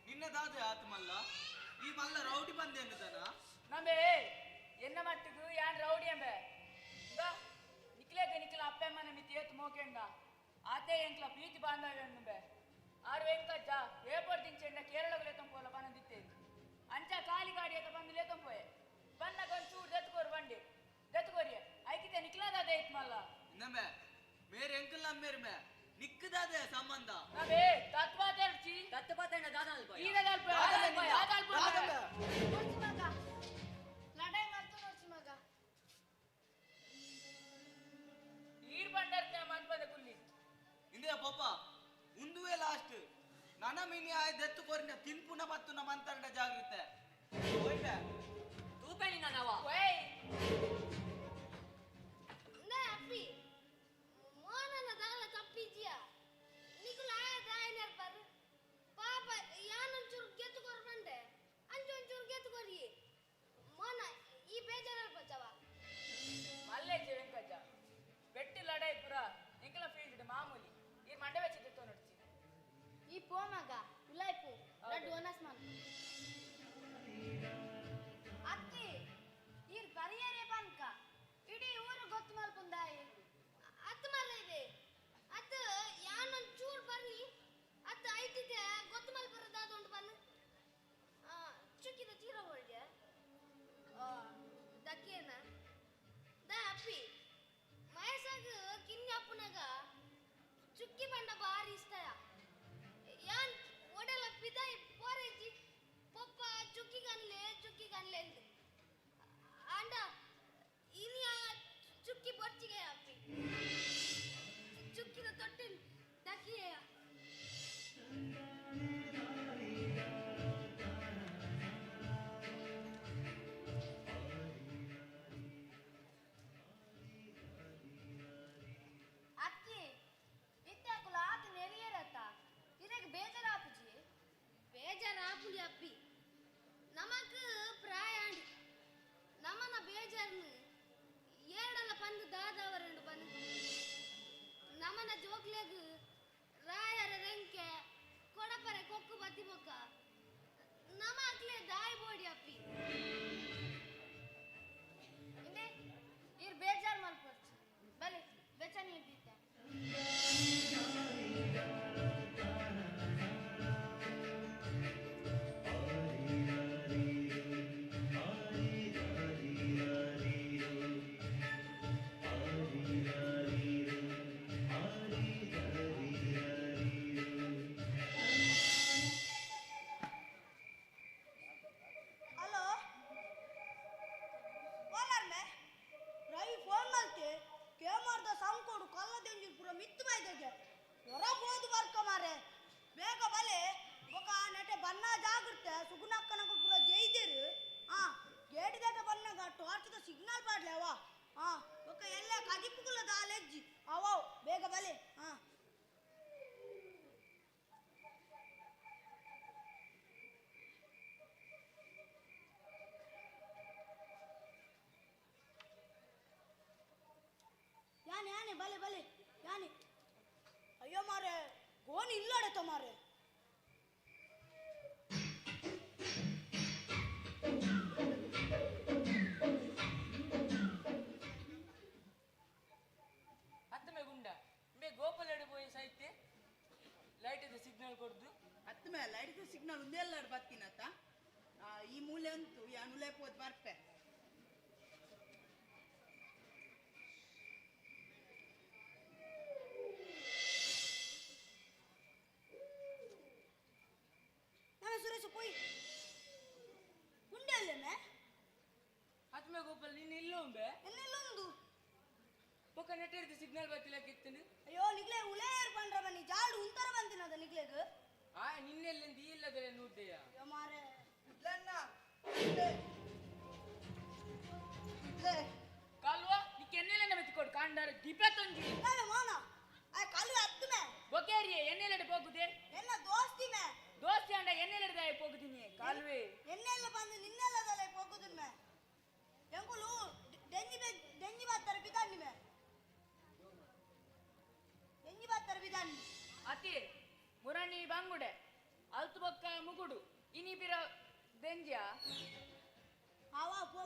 ನಿನ್ನದಾದ ಆತ ಮಲ್ಲ ಈ ಮಲ್ಲ ರೌಡಿ ಬಂದೇನಿದಾನ ನಮ್ಮೆ ಎನ್ನ ಮಟ್ಟಿಗೂ ಯಾನ್ ರೌಡಿ ಎಂಬೆ ನಿಕ್ಲ ಅಪ್ಪಮ್ಮನ ಮಿತಿ ಏತ್ ಮೋಕೆಂಡ ಆತೆ ಎಂಕ್ಲ ಪ್ರೀತಿ ಬಾಂಧವ್ಯ ಎಂಬೆ ಆರು ಎಂಕಜ್ಜ ಏಪರ್ ದಿಂಚೆಂಡ ಕೇರಳಗಳು ಎತ್ತಂಪೋಲ ಬನದಿತ್ತೆ ಅಂಚ ಕಾಲಿ ಗಾಡಿ ಎತ್ತ ಬಂದು ಲೇತಂಪೋಯೆ ಬನ್ನ ಗೊಂಚೂರು ದೆತ್ಕೋರು ಬಂಡಿ ದೆತ್ಕೋರಿಯೆ ಐಕಿತೆ ನಿಕ್ಲದಾದ ಐತ್ ಮಲ್ಲ ಇನ್ನೊಮ್ಮೆ ಮೇರೆ ಎಂಕಲ್ ನಮ್ಮೇರು ಮೇ ನಿಕ್ಕದಾದೆ ಸಂಬಂಧ ನಮ್ಮೆ ತತ್ವಾದರ್ಚಿ ತತ್ವತಣ್ಣ ದಾದಾಲ್ ಈಗ ದಲ್ಪ ನೋಡ್ಸಿ ಮಗ ಲಡಾಯಿ ಮಾಡ್ತು ನೋಡ್ಸಿ ಮಗ ಈರ್ ಬಂಡರ್ತೆ ಮನ್ಪದ ಕುಲ್ಲಿ ಇಂದೇ ಪಪ್ಪ ಉಂದುವೆ ಲಾಸ್ಟ್ ನನ್ನ ಮಿನಿ ಆಯ್ದು ಎತ್ತು ಕೊರಿನ ತಿನ್ಪುನ ಬತ್ತುನ ಮಂತಂಡ ಜಾಗ್ರತೆ ಹೋಯ್ತ ತೂಪೇನಿ ನಾನವ ಓಯ್ ನೇ ಅಪ್ಪಿ ಮೋನನ ದಾಲ ತಪ್ಪಿಜಿಯ ನಿಕುಲ ದಾಯನರ್ ಬರ್ ಪಾಪ ಯಾನೊಂಚೂರು ಗೆತ್ತುಕೊರ್ ಬಂದೆ ಅಂಚೊಂಚೂರು ಗೆತ್ತುಕೊರಿ ಮೋನ ಈ ಬೇಜಾರಲ್ ಬಚ್ಚವ ಮಲ್ಲೆ ವೆಂಕಜ್ಜ ಬೆಟ್ಟಿ ಲಡಾಯಿ ಪುರ ಎಂಕಲ ಫೀಲ್ಡ್ ಮಾಮೂಲಿ ಈ ಮಂಡೆ ವೆಚ್ಚಿತ್ತು ನೋಡ್ಸಿ ಈ ಪೋ ಮಗ ಉಲಾಯ್ಪು ಲಡ್ಡು ಒನಸ್ ಮನ್ ಅತ್ತಿ ಈರ್ ಪರಿಯರೆ ಬನ್ಕ ಇಡೀ ಊರು ಗೊತ್ತು ಮಲ್ಪುಂದಾಯಿ ಅತ್ತು ಮಲ್ಲ ಇದೆ ಅತ್ತು ಯಾನೊಂದು ಚೂರು ಬರ್ನಿ ಅತ್ತು ಐತಿದೆ ಗೊತ್ತು ಮಲ್ಪುರದಾದೊಂದು ಬನ್ನು ಚುಕ್ಕಿದ ಚೀರ ಹೊಳ್ಗೆ ದಕ್ಕೇನ ದ ಅಪ್ಪಿ ಮಯಸಾಗ ಕಿನ್ನಿ ಅಪ್ಪನಾಗ ಚುಕ್ಕಿ ಬಂಡ ಬಾರಿ ಇಷ್ಟ ಯಾನ್ ಒಡಲ ಪಿದಾಯಿ ಪೋರೆಜಿ ಪಪ್ಪ ಚುಕ್ಕಿ ಗನ್ಲೆ ಎಂದು ಅಂಡ ಇನಿ ಆ ಚುಕ್ಕಿ ಬೊಚ್ಚಿಗೆ ಅಪ್ಪಿ ಚುಕ್ಕಿದ ತೊಟ್ಟಿನ ದಕ್ಕಿಯ ಅಕ್ಕಿ ಇತ್ತಾಕುಲ ಆತ ನೆರಿಯರತ್ತ ಇದಕ್ಕೆ ಬೇಜಾರಾಪುಜಿ ಬೇಜಾರಾಪುಲಿ ಅಪ್ಪಿ ನಮಕ್ ಪ್ರಾಯಾಂಡಿ ನಮನ ಬೇಜಾರ್ನು ಏಡಲ ಪಂದು ದಾದವರೆಂಡು ಬಂದು ನಮನ ಜೋಕ್ಲೆಗ್ ರಾಯರ ರೆಂಕೆ ಕೊಡಪರೆ ಕೊಕ್ಕು ಬತ್ತಿ ಬೊಕ್ಕ ನಮ ಅಕ್ಲೆ ದಾಯಿ ಬೋಡಿ ಅಪ್ಪಿ ಇಂದೆ ಇರ್ ಬೇಜಾರ್ ಮಲ್ಪರ್ಚು ಬಲೆ ಬೆಚನಿ ಇದ್ದಿತ್ತ ಹಲೋ ಓಲಾರ್ಮೆ ರವಿ ಫೋನ್ ಮಾಡ್ತೆ ಕೇಮಾರ್ದ ಸಂಕೋಡು ಕಲ್ಲದೆಂಜಿ ಪುರ ಮಿತ್ತು ಬೈದಗೆ ಹೊರ ಹೋದು ಬರ್ಕ ಮಾರೆ ಬೇಗ ಬಲೆ ಬೊಕ ನೆಟೆ ಬನ್ನ ಜಾಗ್ರತೆ ಸುಗುನಕ್ಕನ ಪುರ ಜೈದೇರು ಗೇಟಿದಟ ಬನ್ನಗ ಟಾರ್ಚ್ದ ಸಿಗ್ನಲ್ ಪಾಡ್ಲೆ ಅವ ಬೊಕ ಎಲ್ಲ ಕದಿಪುಗುಲ ದಾಲೆಜ್ಜಿ ಅವ ಬೇಗ ಬಲೆ ಯಾನೆ ಬಲೆ ಬಲೆ ಯಾನೆ ಅಯ್ಯೋ ಮಾರೆ ಗೋಣಿ ಇಲ್ಲಡತ ಮಾರೆ ಹತ್ತಮೆ ಗುಂಡ ಮೇ ಗೋಪಾಲಡು ಪೋಯಿ ಸಾಹಿತ್ಯ ಲೈಟ್ ಸಿಗ್ನಲ್ ಕೊಡ್ದು ಹತ್ತಮೆ ಲೈಟ್ ಸಿಗ್ನಲ್ ಒಂದೆಲ್ಲಡು ಬತ್ತಿನತ್ತ ಈ ಮೂಲೆ ಅಂತೂ ಯಾನುಲೆ ಪೋದ್ ಬರ್ಪೆ ಬೊಕ್ಕ ನೆಟ್ಟಿರ್ದು ಸಿಗ್ನಲ್ ಬತ್ತಿಲಕ್ಕಿತ್ತು ಅಯ್ಯೋ ನಿಗ್ಲೆ ಉಲೇರ್ ಪಂಡ್ರ ಬನ್ನಿ ಜಾಡು ಉಂತರ ಬಂದಿನದ ನಿಗ್ಲೆಗ್ ಆ ನಿನ್ನೆಲ್ಲಿಂದ ಈ ಇಲ್ಲದಲ್ಲ ನೋಡ್ದೆಯ ಅಯ್ಯೋ ಮಾರೆ ಕಾಲ್ವಾ ನೀ ಕೆನ್ನೆಲೆನ ಬೆತ್ತಿಕೊಡು ಕಾಂಡಾರ ದಿಪತ್ತೊಂಜಿ ಮೋನ ಆ ಕಲ್ಲು ಹತ್ತುಮೆ ಬೊಕೇರಿಯೆ ಎಣ್ಣೆಲೆಡೆ ಹೋಗುದೆ ಎಲ್ಲ ದೋಸ್ತಿ ಮೇ ದೋಸ್ತಿ ಅಂಡ ಎಣ್ಣೆಲೆಡೆ ಹೋಗುದಿನಿ ಕಾಲ್ವೆ ಎಣ್ಣೆಲ್ಲ ಬಂದು ನಿನ್ನೆಲ್ಲದಲ್ಲ ಹೋಗುದಿನ ಮೇ ಎಂಗುಲು ಡೆಂಗಿ ಬಾತ್ತರ ಬಿದಾನಿ ಮೇ ಡೆಂಗಿ ಬಾತ್ತರ ಬಿದಾನಿ ಅತಿ ಮುರಣಿ ಬಂಗುಡೆ ಅಲ್ತು ಬೊಕ್ಕ ಮುಗುಡು ಇನಿ ಬಿರ ದೆಂಜಿಯ ಆವಾ ಪೋ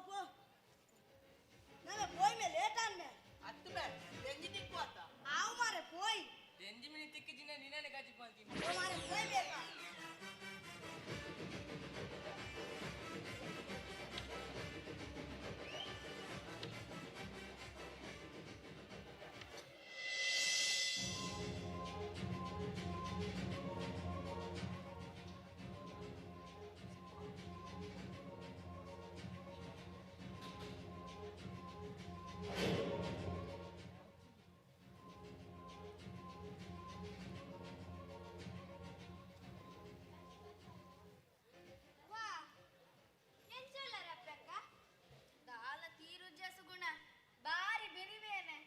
ನಾನು போய் ಮೇ ಲೇಟ್ ಆನ್ ಮೇ ಅತ್ತು ಬೇ ದೆಂಜಿ ತಿಕ್ಕು ಅತ್ತ ಆವು ಮಾರೆ போய் ದೆಂಜಿ ಮಿನಿ ತಿಕ್ಕಿಜಿನ ನಿನ್ನೆ ಗಾಜಿ ಬಂತೀನಿ ಓ ಮಾರೆ போய் ಬೇಕಾ ವಾ ಎಂಚೊಲ್ಲರ ಅಪ್ಪಕ್ಕ ದಾಲ ತೀರು ಜಸುಗುಣ ಬಾರಿ ಬೆರಿವೇನೆ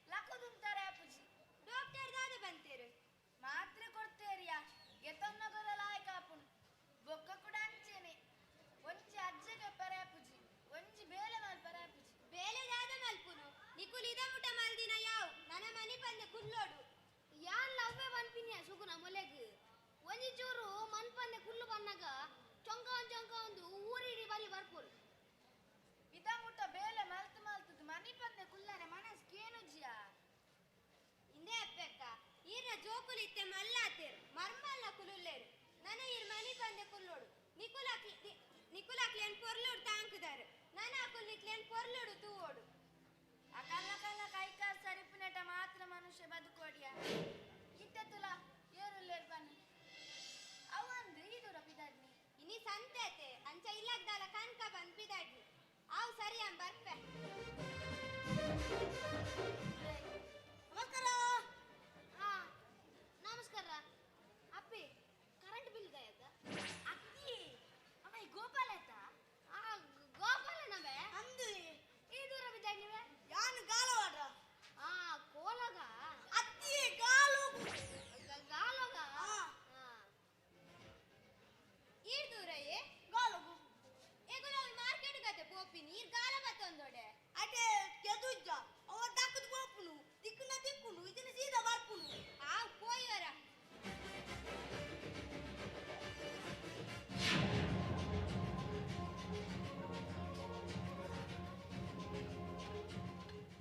ಲಕ್ಕದುಂತಾರೆ ಅಪ್ಪುಜಿ ಡಾಕ್ಟರ್ ದಾದ ಬಂತೇರು ಮಾತ್ರೆ ಕೊಡ್ತೇರಿಯಾ ಗೆತನ್ನಗದ ಲಾಯಕ ಅಪ್ಪುನು ಬೊಕ್ಕ ಕೂಡ ಅಂಚೆನೆ ಒಂಜಿ ಅಜ್ಜಗೆ ಪರೆ ಅಪ್ಪುಜಿ ಒಂಜಿ ಬೇಲೆ ಮಲ್ಪರೆ ಅಪ್ಪುಜಿ ಬೇಲೆ ದಾದ ಮಲ್ಪುನು ನಿಕುಲ್ ಇದ ಮುಟ ಮಲ್ದಿನ ಯಾವ್ ನನ್ನ ಮನಿ ಬಂದೆ ಕುಲ್ಲೋಡು ಯಾನ್ ಲವ್ವೆ ಮನ್ಪಿನ್ಯ ಸುಗುನ ಮೊಲೆಗ್ ಒಂಜಿ ಚೂರು ಮನ್ಪಂದೆ ಕುಲ್ಲು ಬನ್ನಗ ಚೊಂಕ ಒಂದು ಊರಿಡಿ ಬಲ್ಲಿ ಬರ್ಪುರು ಇದ ಮುಟ ಬೇಲೆ ಮಲ್ತುದು ಮನಿ ಬಂದೆ ಕುಲ್ಲನೆ ಮನಸ್ ಕೇನುಜಿಯ ಇಂದೇ ಅಪ್ಪೆಕ್ಕ ಈರ ಜೋಕುಲಿತ್ತೆ ಮಲ್ಲಾತೇರು ಮರ್ಮಲ್ಲ ಕುಲುಲ್ಲೇರು ನನ ಈರ್ ಮನಿ ಬಂದೆ ಕುಲ್ಲೋಡು ನಿಕುಲಾಕ್ಲೇನ್ ಪೊರ್ಲೋಡು ತಾಂಕದಾರು ನನ ಅಕುಲ್ ನಿಕ್ಲೇನ್ ಪೊರ್ಲೋಡು ತೂವೋಡು ಅಕಲ್ಲ ಕಲ್ಲ ಕೈಕಾಲ್ ಸರಿಪುನೆಟ ಮಾತ್ರ ಮನುಷ್ಯ ಬದುಕೋಡಿಯ ಇತ್ತೆತ್ತುಲ ಏರುಲ್ಲೇರು ಬನ್ನಿ ಅವಂದು ಇದೂರ ಪಿದಾಡ್ನಿ ಇನಿ ಸಂತೇತೆ ಅಂಚ ಇಲ್ಲಗ್ದಾಲ ಕನ್ಕ ಬಂದ್ ಪಿದಾಡ್ನಿ ಅವು ಸರಿ ಅಂ ಬರ್ಪೆ ನಮಸ್ಕಾರ ಹಾ ನಮಸ್ಕಾರ ಅಪ್ಪಿ ಕರೆಂಟ್ ಬಿಲ್ ಗಾಯದ ಅಕ್ಕಿ ಅಮ್ಮ ಈ ಗೋಪಾಲ ಆಯ್ತಾ ಆ ಗೋಪಾಲ ನವೆ ಅಂದು ಈ ದೂರ ಬಿದ್ದಾಗಿವೆ ಯಾನ್ ಗಾಲವಾಡ್ರ ಆ ಕೋಲಗ ಅಕ್ಕಿ ಗಾಲು ಗಾಲಗ ಈ ದೂರ ಏ ಗಾಲಗು ಏಗುಲ ಮಾರ್ಕೆಟ್ ಗತೆ ಪೋಪಿ ನೀರ್ ಗಾಲ ಬತ್ತೊಂದೋಡೆ ಅಟೆ ಕೆದುಜ್ಜ ಅವ ದಕ್ಕದ ಪೋಪುನು ದಿಕ್ಕುನ ದಿಕ್ಕುನು ಇದನ್ನ ಸೀದಾ ಬರ್ಪುನು ಆ ಕೋಯ್ಯರ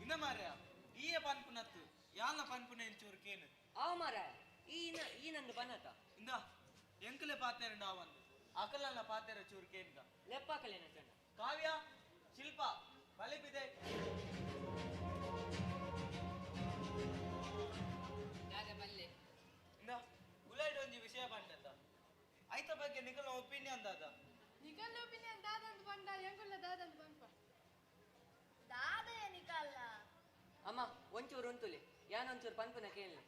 ಇನ್ನ ಮಾರ್ಯ ಈಯ ಪನ್ಪುನತ್ತು ಯಾನ ಪನ್ಪುನ ಎಂಚೂರು ಕೇನು ಅವ ಮಾರ ಈ ನಂದು ಬನ್ನತ ಇಂದ ಎಂಕಲೆ ಪಾತೇರ ನಾವಂದು ಅಕಲಲ್ಲ ಪಾತೇರ ಚೂರು ಕೇನ್ಗ ಲೆಪ್ಪಾಕಲೇನ ಚಂಡ ಕಾವ್ಯ ಶಿಲ್ಪ ಬಲಿಬಿದೆ ಬಲ್ಲೆ ಇಂದ ಉಲೈಡ್ ಒಂಜಿ ವಿಷಯ ಬಂದದ ಐತ ಬಗ್ಗೆ ನಿಕಲ ಒಪಿನಿಯನ್ ದಾದ ನಿಕಲ್ ಒಪಿನಿಯನ್ ದಾದಂದು ಬಂಡ ಎಂಗುಲ್ಲ ದಾದಂದು ಬಂಪ ದಾದಯ ನಿಕಲ್ಲ ಅಮ್ಮ ಒಂಚೂರು ಉಂತುಲಿ ಯಾನೊಂಚೂರು ಪನ್ಪುನ ಕೇಳಲಿ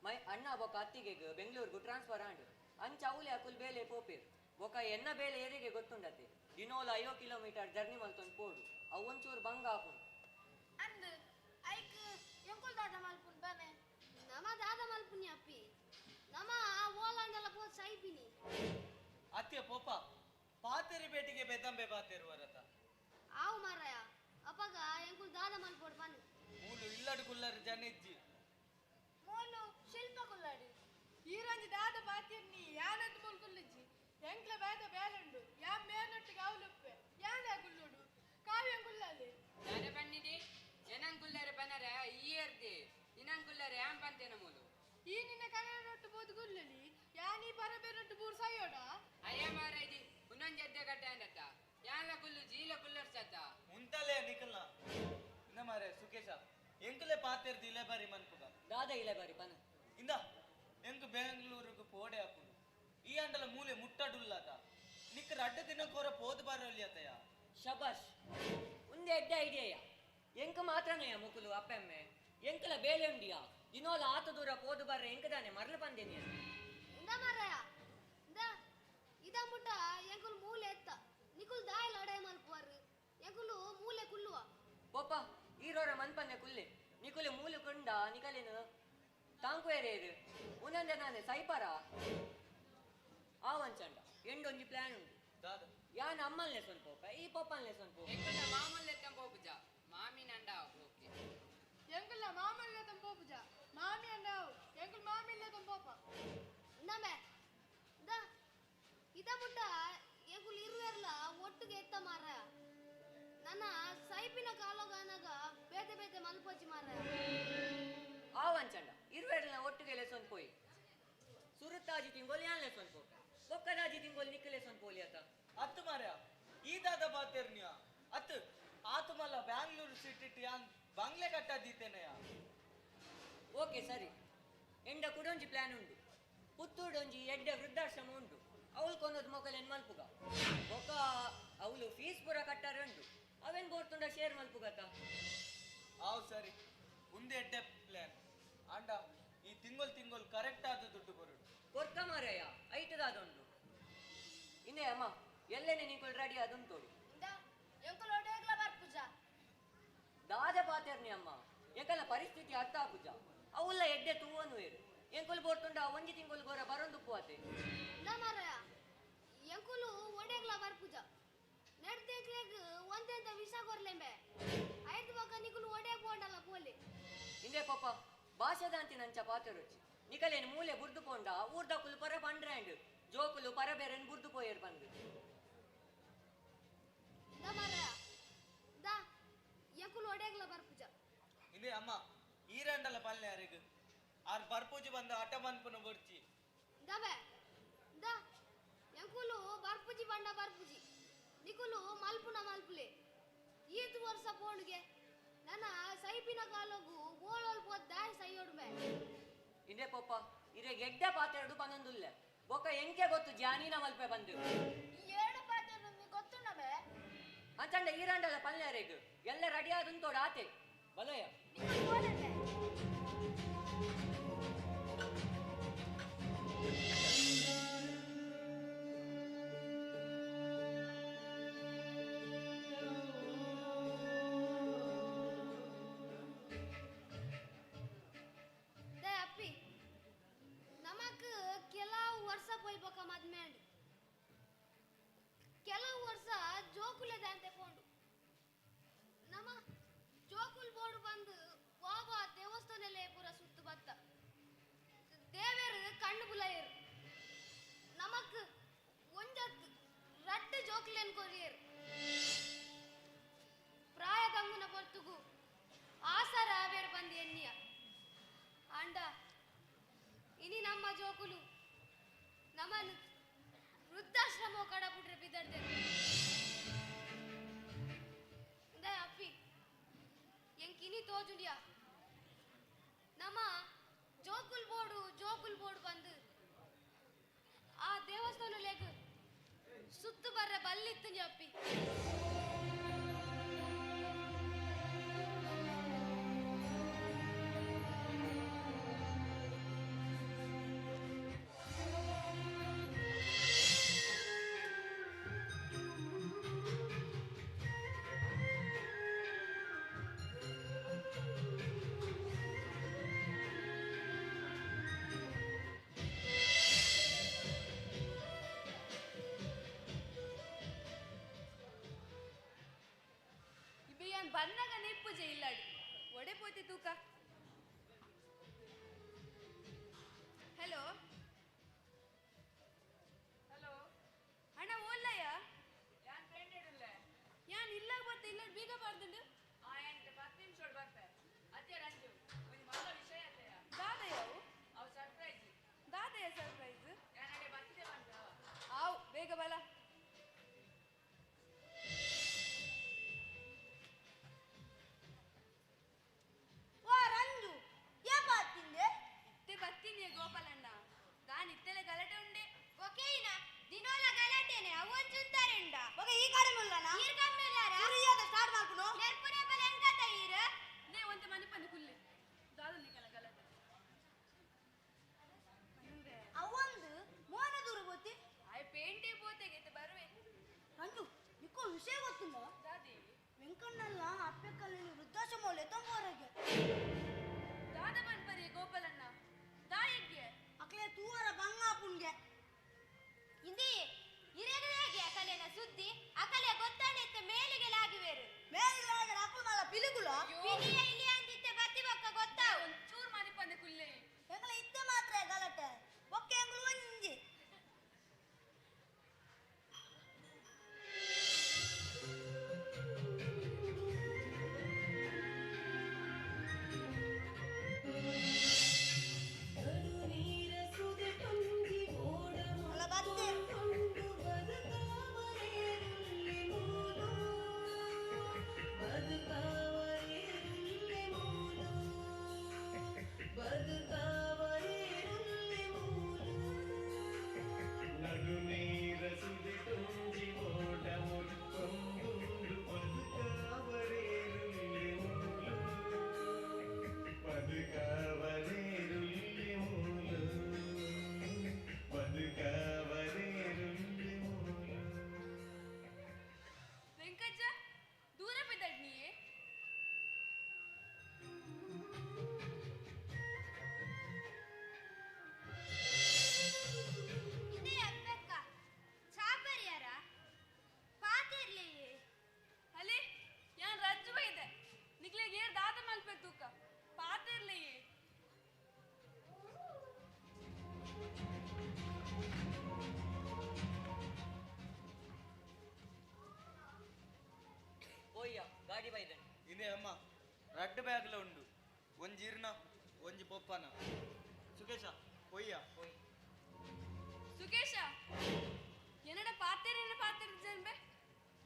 ಮೈ ಅಣ್ಣ ಬೊಕ್ಕ ಅತ್ತಿಗೆಗ್ ಬೆಂಗಳೂರಿಗೂ ಟ್ರಾನ್ಸ್ಫರ್ ಆಂಡು ಅಂಚ ಅವಲೆ ಅಕುಲ್ ಬೇಲೆ ಪೋಪೇರು ಬೊಕ್ಕ ಎನ್ನ ಬೇಲೆ ಏರಿಗೆ ಗೊತ್ತುಂಡತೆ ದಿನೋಲ 50 ಕಿಲೋಮೀಟರ್ ಜರ್ನಿ ಮಲ್ತೊಂದು ಪೋಡು ಅವು ಒಂಚೂರು ಭಂಗ ಆಪುಂಡು ಅಂದ್ ಐಕ್ ಎಂಕುಲ್ ದಾದ ಮಲ್ಪುನ್ ಬನೆ ನಮ ದಾದ ಮಲ್ಪುನಿ ಅಪ್ಪಿ ನಮ ಓಲಾಂಡಲ ಬೋತ್ ಸೈಪಿನಿ ಅತ್ಯ ಪೋಪ ಪಾತೇರಿ ಬೇಟಿಗೆ ಬೆದಂಬೆ ಪಾತೇರು ವರತ ಆವು ಮಾರಾಯ ಅಪ್ಪಗ ಎಂಕುಲ್ ದಾದ ಮಲ್ಪೋಡು ಬನ್ನಿ ಮೂಲು ಇಲ್ಲಡು ಕುಲ್ಲರ್ ಜನಿಜ್ಜಿ ಮೂಲು ಶಿಲ್ಪ ಕುಲ್ಲಾಡಿ ಈರಂಜಿ ದಾದ ಬಾತಿರ್ನಿ ಯಾನಂತ ಮುಲ್ಕುಲ್ಲಿಜ್ಜಿ ಎಂಕ್ಲ ಬೇದ ಬೇಲುಂಡು ಯಾ ಮೇನೊಟ್ಟಿಗೆ ಅವಲುಪ್ಪೆ ಯಾನ ಕುಲ್ಲುಡು ಕಾವ್ಯ ಕುಲ್ಲಲ್ಲಿ ಯಾರ ಬನ್ನಿದಿ ಏನನ್ ಕುಲ್ಲರೆ ಬನರ ಈ ಏರ್ದಿ ಇನ್ನನ್ ಕುಲ್ಲರೆ ಯಾನ್ ಪಂತೇನ ಮೂಲು ಈ ನಿನ್ನ ಕನ್ನಡೊಟ್ಟು ಬೋದು ಗುಲ್ಲಲಿ ಯಾನಿ ಬರಬೇರೊಟ್ಟು ಬೂರ್ ಸೈಯೋಡ ಅಯ್ಯ ಮಾರ ಇದಿ ಇನ್ನೊಂದು ಜದ್ದೆ ಕಟ್ಟ ಅಂದತ್ತ ಯಾನ್ಲ ಕುಲ್ಲು ಜೀಲ ಕುಲ್ಲರ್ ಸತ್ತ ಮುಂತಲೆ ನಿಕಲ್ನ ಇನ್ನ ಮಾರೆ ಸುಕೇಶ ಎಂಕಲೆ ಪಾತೇರ್ದು ಇಲೆ ಬಾರಿ ಮನ್ಪುಗ ದಾದ ಇಲೆ ಬಾರಿ ಪನ ಇಂದ ಎಂಕ್ ಬೆಂಗಳೂರಿಗೆ ಪೋಡೆ ಹಾಕೊಂಡು ಈ ಅಂಡಲ ಮೂಲೆ ಮುಟ್ಟಡುಲ್ಲದ ನಿಕ್ಕರ ಅಡ್ಡ ದಿನಕ್ಕೋರ ಪೋದು ಬಾರಲ್ಲಿ ಅತಯ ಶಬಾಷ್ ಒಂದೇ ಎಡ್ಡೆ ಐಡಿಯಾ ಎಂಕ ಮಾತ್ರನಯ್ಯ ಮುಕುಲು ಅಪ್ಪೆಮ್ಮೆ ಎಂಕಲ ಬೇಲೆ ಉಂಡಿಯಾ ದಿನೋಲ ಆತ ದೂರ ಪೋದು ಬರ್ರೆ ಎಂಕದಾನೆ ಮರಳು ಬಂದೇನಿ ಇಂದ ಮಾರಾಯ ಇಂದ ಇದ ಮುಟ್ಟ ಎಂಕುಲು ಮೂಲೆ ಎತ್ತ ನಿಕುಲ್ ದಾಯಲ ಅಡಯ ಮಲ್ಪುವಾರು ಎಂಕುಲು ಮೂಲೆ ಕುಲ್ಲುವ ಪೋಪ ಈರೋರ ಮನ್ಪನ್ನೆ ಕುಲ್ಲೆ ನಿಕುಲೆ ಮೂಲೆ ಕೊಂಡ ನಿಕಲೇನು ತಾಂಕುವೇರೇರು ಉನಂದೆ ನಾನೆ ಸೈಪರ ಆವಂಚಂಡ ಎಂಡೊಂಜಿ ಪ್ಲಾನ್ ಉಂಟು ಯಾನ್ ಅಮ್ಮಲ್ನೆ ಸ್ವಲ್ಪ ಈ ಪಪ್ಪಲ್ನೆ ಸ್ವಲ್ಪ ಎಂಕಲ ಮಾಮಲ್ಲೆ ತಂಪೋಪುಜ ಮಾಮಿ ನಂಡ ಓಕೆ ಎಂಕುಲ ಮಾಮಲ್ಲ ತಂಪೋಪುಜ ಮಾಮಿ ಅಂಡಾವು ಎಂಕುಲ್ ಮಾಮಿಲ್ಲ ತಂಪೋಪ ಇಂದಮೆ ಇಂದ ಇದ ಮುಟ್ಟ ಎಂಕುಲು ಇರುವೆರ್ಲ ಒಟ್ಟಿಗೆ ಎತ್ತ ಮಾರಾಯ ನನ್ನ ಸೈಪಿನ ಕಾಲಗಾನಾಗ ಬೇತೆ ಬೇತೆ ಮಲ್ಪೋಚಿ ಮಾರಾಯ ಆವಂಚಂಡ ಇರುವೆರ್ಲ ಒಟ್ಟಿಗೆ ಲೆಸೊನ್ ಪೋಯಿ ಸುರುತ್ತಾಜಿ ತಿಂಗೋಲ್ ಯಾನ್ ಲೆಸೊನ್ ಪೋ ಬೊಕ್ಕದಾಜಿ ತಿಂಗೋಲ್ ನಿಕ್ಕಲೆ ಸೊನ್ ಪೋಲಿ ಅತ ಅತ್ತು ಮಾರ್ಯ ಈ ದಾದ ಬಾತೇರ್ನಿಯ ಅತ್ತು ಆತುಮಲ್ಲ ಬ್ಯಾಂಗ್ಳೂರು ಸಿಟಿ ಯಾನ್ ಬಂಗ್ಲೆ ಕಟ್ಟದಿತ್ತೇನೆಯ ಓಕೆ ಸರಿ ಎಂಡ ಕುಡೊಂಜಿ ಪ್ಲಾನ್ ಉಂಟು ಪುತ್ತೂಡೊಂಜಿ ಎಡ್ಡೆ ವೃದ್ಧಾಶ್ರಮ ಉಂಟು ಅವಳು ಕೊನ್ನೋದು ಮೊಕಲೇನ್ ಮಲ್ಪುಗ ಬೊಕ್ಕ ಅವಳು ಫೀಸ್ ಪೂರ ಕಟ್ಟಾರೆ ಉಂಟು ಅವೇನ್ ಬೋರ್ತುಂಡ ಶೇರ್ ಮಲ್ಪುಗತ ಅವು ಸರಿ ಮುಂದೆ ಎಡ್ಡೆ ಪ್ಲಾನ್ ಅಂಡ ಈ ತಿಂಗಳು ಕರೆಕ್ಟ್ ಆದ ದುಡ್ಡು ಬರುಡು ಕೊರ್ಕ ಮಾರಯ್ಯ ಐಟದಾದುಂಟು ಇನ್ನೇ ಅಮ್ಮ ಎಲ್ಲೇನೆ ನೀಕೊಳ್ ರೆಡಿ ಅದುಂಟೋಡು ಇಂದ ಎಂಕುಲು ಒಡೆಗ್ಲ ಬರ್ಪುಜ ದಾದ ಪಾತೆರ್ನಿ ಅಮ್ಮ ಎಂಕಲ ಪರಿಸ್ಥಿತಿ ಅರ್ಥ ಆಪುಜ ಅವಲ್ಲ ಎಡ್ಡೆ ತೂವನು ಏರು ಎಂಕುಲು ಬೋರ್ತುಂಡ ಒಂಜಿ ತಿಂಗಳು ಗೋರ ಬರೊಂದು ಪೋತೆ ಇಂದ ಮಾರಾಯ ಎಂಕುಲು ಒಡೆಗ್ಲ ಬರ್ಪುಜ ನಡ್ದೇಕ್ಲೆಗ್ ಒಂದೆಂತ ವಿಷ ಕೊರ್ಲೆಂಬೆ ಐದು ಬೊಕ್ಕ ನಿಕುಲು ಒಡೆಗ್ ಪೋಂಡಲ್ಲ ಪೋಲಿ ಇಂದೇ ಪಪ್ಪ ಭಾಷಾದಾಂತಿ ನಂಚ ಪಾತೆರೊಚ್ಚಿ ನಿಕಲೇನು ಮೂಲೆ ಬುರ್ದು ಪೋಂಡ ಊರ್ದಕುಲು ಪರ ಪಂಡ್ರ್ಯಾಂಡ್ ಜೋಕುಲು ಪರ ಬೇರೆನ್ ಬುರ್ದು ಪೋಯರ್ ಬಂದು ಇಂದ ಮಾರಾಯ ಇಂದ ಎಂಕುಲು ಒಡೆಗ್ಲ ಬರ್ಪುಜ ಇಂದೇ ಅಮ್ಮ ಈರಂಡಲ ಪಲ್ಲೆ ಯಾರಿಗ ಆರ್ ಬರ್ಪೂಜಿ ಬಂದ ಅಟ ಮನ್ಪುನ ಬರ್ಚಿ ಇಂದಬೆ ಇಂದ ಎಂಕುಲು ಬರ್ಪುಜಿ ಬಂಡ ಬರ್ಪುಜಿ ನಿಕುಲು ಮಲ್ಪುನ ಮಲ್ಪುಲೆ ಈತು ವರ್ಷ ಪೋಣ್ಗೆ ನನ್ನ ಸೈಪಿನ ಕಾಲಗು ಗೋಳೋಲ್ ಪೋದ್ ದಾಯ್ ಸೈಯೋಡ್ಮೆ ಇಂದೇ ಪಪ್ಪ ಇರೆ ಗೆಡ್ಡೆ ಪಾತೆರಡು ಪನ್ನೊಂದುಲ್ಲೆ ಬೊಕ್ಕ ಎಂಕೆ ಗೊತ್ತು ಜಾನೀನ ಮಲ್ಪೆ ಬಂದು ಈ ಎರಡು ಪಾತ್ರ ಗೊತ್ತುಂಡಬೆ ಅಂಚಂಡ ಈರಂಡಲ ಪಲ್ಲೆರೆಗ್ ಎಲ್ಲ ರೆಡಿ ಆದುಂತೋಡ ಆತೆ ಬಲಯ ನಿಕುಲು ಗೋಲೆಂಬೆ ಅಪ್ಪಿ ನಮಕ್ ಕೆಲವು ವರ್ಷ ಪೋಯ್ಬೇಕ ಮದ್ಮೇಂಡು ಕೆಲವು ವರ್ಷ ಜೋಕುಲೆ ದಾಂತೆ ಪೋಂಡು ನಮ್ಮ ಜೋಕುಲ್ ಬೋರ್ಡ್ ಬಂದು ಬಾಬಾ ದೇವಸ್ಥಾನಲ್ಲೇ ಪೂರ ಸುತ್ತು ಬತ್ತ ದೇವೇರು ಕಣ್ಣು ಬುಲಾಯರು ನಮಕ್ ಒಂಜತ್ ರಡ್ಡು ಜೋಕುಲೆನ್ ಕೊರಿಯರು ಪ್ರಾಯ ಗಂಗುನ ಪೊರ್ತುಗು ಆಸರ ಆವೇರು ಬಂದು ಎನ್ನಿಯ ಅಂಡ ಇನಿ ನಮ್ಮ ಜೋಕುಲು ನಮ್ಮನ್ನು ವೃದ್ಧಾಶ್ರಮ ಕಡ ಬಿಟ್ರೆ ಬಿದ್ದರ್ದೆ ಅಪ್ಪಿ ಎಂಕಿನಿ ತೋಜುಂಡಿಯಾ ನಮ್ಮ ಜೋಕುಲ್ ಬೋರ್ಡು ಬಂದು ಆ ದೇವಸ್ಥಾನ ಲೇಗ ಸುತ್ತು ಬರ್ರೆ ಬಲ್ಲಿತ್ತು ಅಪ್ಪಿ ಬಂದಾಗ ನಿಪ್ಪುಜೆ ಇಲ್ಲಾಡಿ ಒಡೆ ಪೋತಿ ತೂಕ ಹಲೋ ಹಲೋ ಅಣ್ಣ ಓಲ್ಲಯ್ಯ ಯಾನ್ ಫ್ರೆಂಡ್ ಇಡಲ್ಲ ಯಾನ್ ಇಲ್ಲಾಗ ಬರ್ತೆ ಇಲ್ಲ ಬೀಗ ಬರ್ದುಂಡು ಆ ಎಂಟು 10 ನಿಮಿಷ ಬರ್ತೆ ಅದೇ ರಂಜು ಒಂದು ಮಗ ವಿಷಯ ಅಲ್ಲಯ್ಯ ದಾದಯವು ಅವು ಸರ್ಪ್ರೈಸ್ ದಾದಯ ಸರ್ಪ್ರೈಸ್ ಯಾನಡೆ ಬರ್ತಿದೆ ಬಂತ ಆವ್ ಬೇಗ ಬಲ ಬರ್ತೀನಿ ಗೋಪಾಲಣ್ಣ ದಾನ್ ಇತ್ತೆಲೆ ಗಲಾಟೆ ಉಂಡೆ ಓಕೆಯಿನ ದಿನೋಲ ಗಲಾಟೆನೆ ಅವನ್ ಚುಂತಾರೆಂಡ ಓಕೆ ಈ ಕಡೆ ಮುಲ್ಲನ ಈ ಕಡೆ ಮುಲ್ಲರ ಸುರಿಯಾದ ಸ್ಟಾರ್ಟ್ ಮಾಡ್ಕೊನು ನೆರ್ಪುನೆ ಬಲೆ ಎಂಕತ ಈರ ನೇ ಒಂತೆ ಮನೆ ಪಂದು ಕುಲ್ಲೆ ಪಿಲಿಗುಲ ಇಲಿಯ ಇಲಿಯ ಅಂತಿತ್ತೆ ಬತ್ತಿ ಬಕ್ಕ ಗೊತ್ತಾ ಒಂಚೂರು ಮನಿಪಂದೆ ಕುಲ್ಲೆ ಎಂಗಳ ಇದ್ದ ಮಾತ್ರ ಗಲಾಟೆ ಒಕ್ಕೆ ಎಂಗಳು ಒಂಜಿ ಅಲ್ಲ ಬತ್ತೆ ವೆಂಕಜ್ಜ ದೂರ ಬಿದ್ದಡ್ ನೀಯೇ ಇದೇ ಅಪ್ಪಕ್ಕ ಚಾಪರಿಯರ ಪಾತಿರ್ಲಿ ಅಲೆ ಯಾನ್ ರಜ್ಜು ಬೈದೆ ನಿಕ್ಲೆಗೆ ಏರ್ ದಾದ ಮಲ್ಪೆ ತೂಕ ಪಾತಿರ್ಲಿ ಓಯ್ಯ ಗಾಡಿ ಬೈದನ್ ಇದೇ ಅಮ್ಮ ರಡ್ಡು ಬ್ಯಾಗ್ಲ ಉಂಡು ಒಂಜಿ ಇರ್ನ ಒಂಜಿ ಪೊಪ್ಪನ ಸುಖೇಶ ಒಯ್ಯ ಸುಕೇಶ ಏನಡ ಪಾತಿರೇನ ಪಾತಿರ್ಜನ್ಬೆ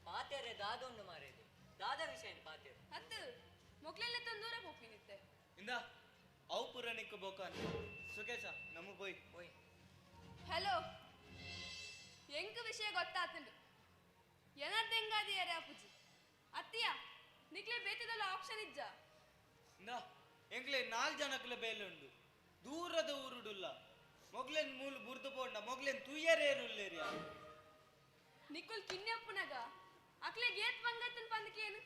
ಪಾತೆರೆ ದಾದೊಂದು ಮಾರೇದು ದಾದ ವಿಷಯ ಪಾತೆರೆ ಹತ್ತು ಮೊಕ್ಲೆಲ್ಲ ತೊಂದೂರ ಪೊಪ್ಪಿನಿತ್ತೆ ಇಂದ ಅವು ಪುರ ನಿಕ್ಕು ಬೋಕಾನ್ ಸುಖೇಶ ನಮಗ್ போய் ಓಯ್ ಹಲೋ ಎಂಕ್ ವಿಷಯ ಗೊತ್ತಾತುಂಡು ಏನರ್ದ ಹೆಂಗಾದಿಯಾರೆ ಅಪ್ಪುಜಿ ಅತ್ತಿಯ ನಿಕ್ಲೆ ಬೇತದಲ್ಲ ಆಪ್ಷನ್ ಇಜ್ಜ ಇಂದ ಎಂಕ್ಲೆ 4 ಜನಕ್ಲೆ ಬೇಲೆ ಉಂಡು ದೂರದ ಊರುಡುಲ್ಲ ಮೊಗ್ಲೆನ್ ಮೂಲು ಬುರ್ದು ಪೋಂಡ ಮೊಗ್ಲೆನ್ ತುಯ್ಯರೇರುಲ್ಲೇರಿಯ ನಿಕ್ಕುಲ್ ಕಿನ್ನೆಪ್ಪುನಗ ಅಕ್ಲೆ ಗೇತ್ ಬಂಗತ್ತನ್ ಪಂದಕೇನು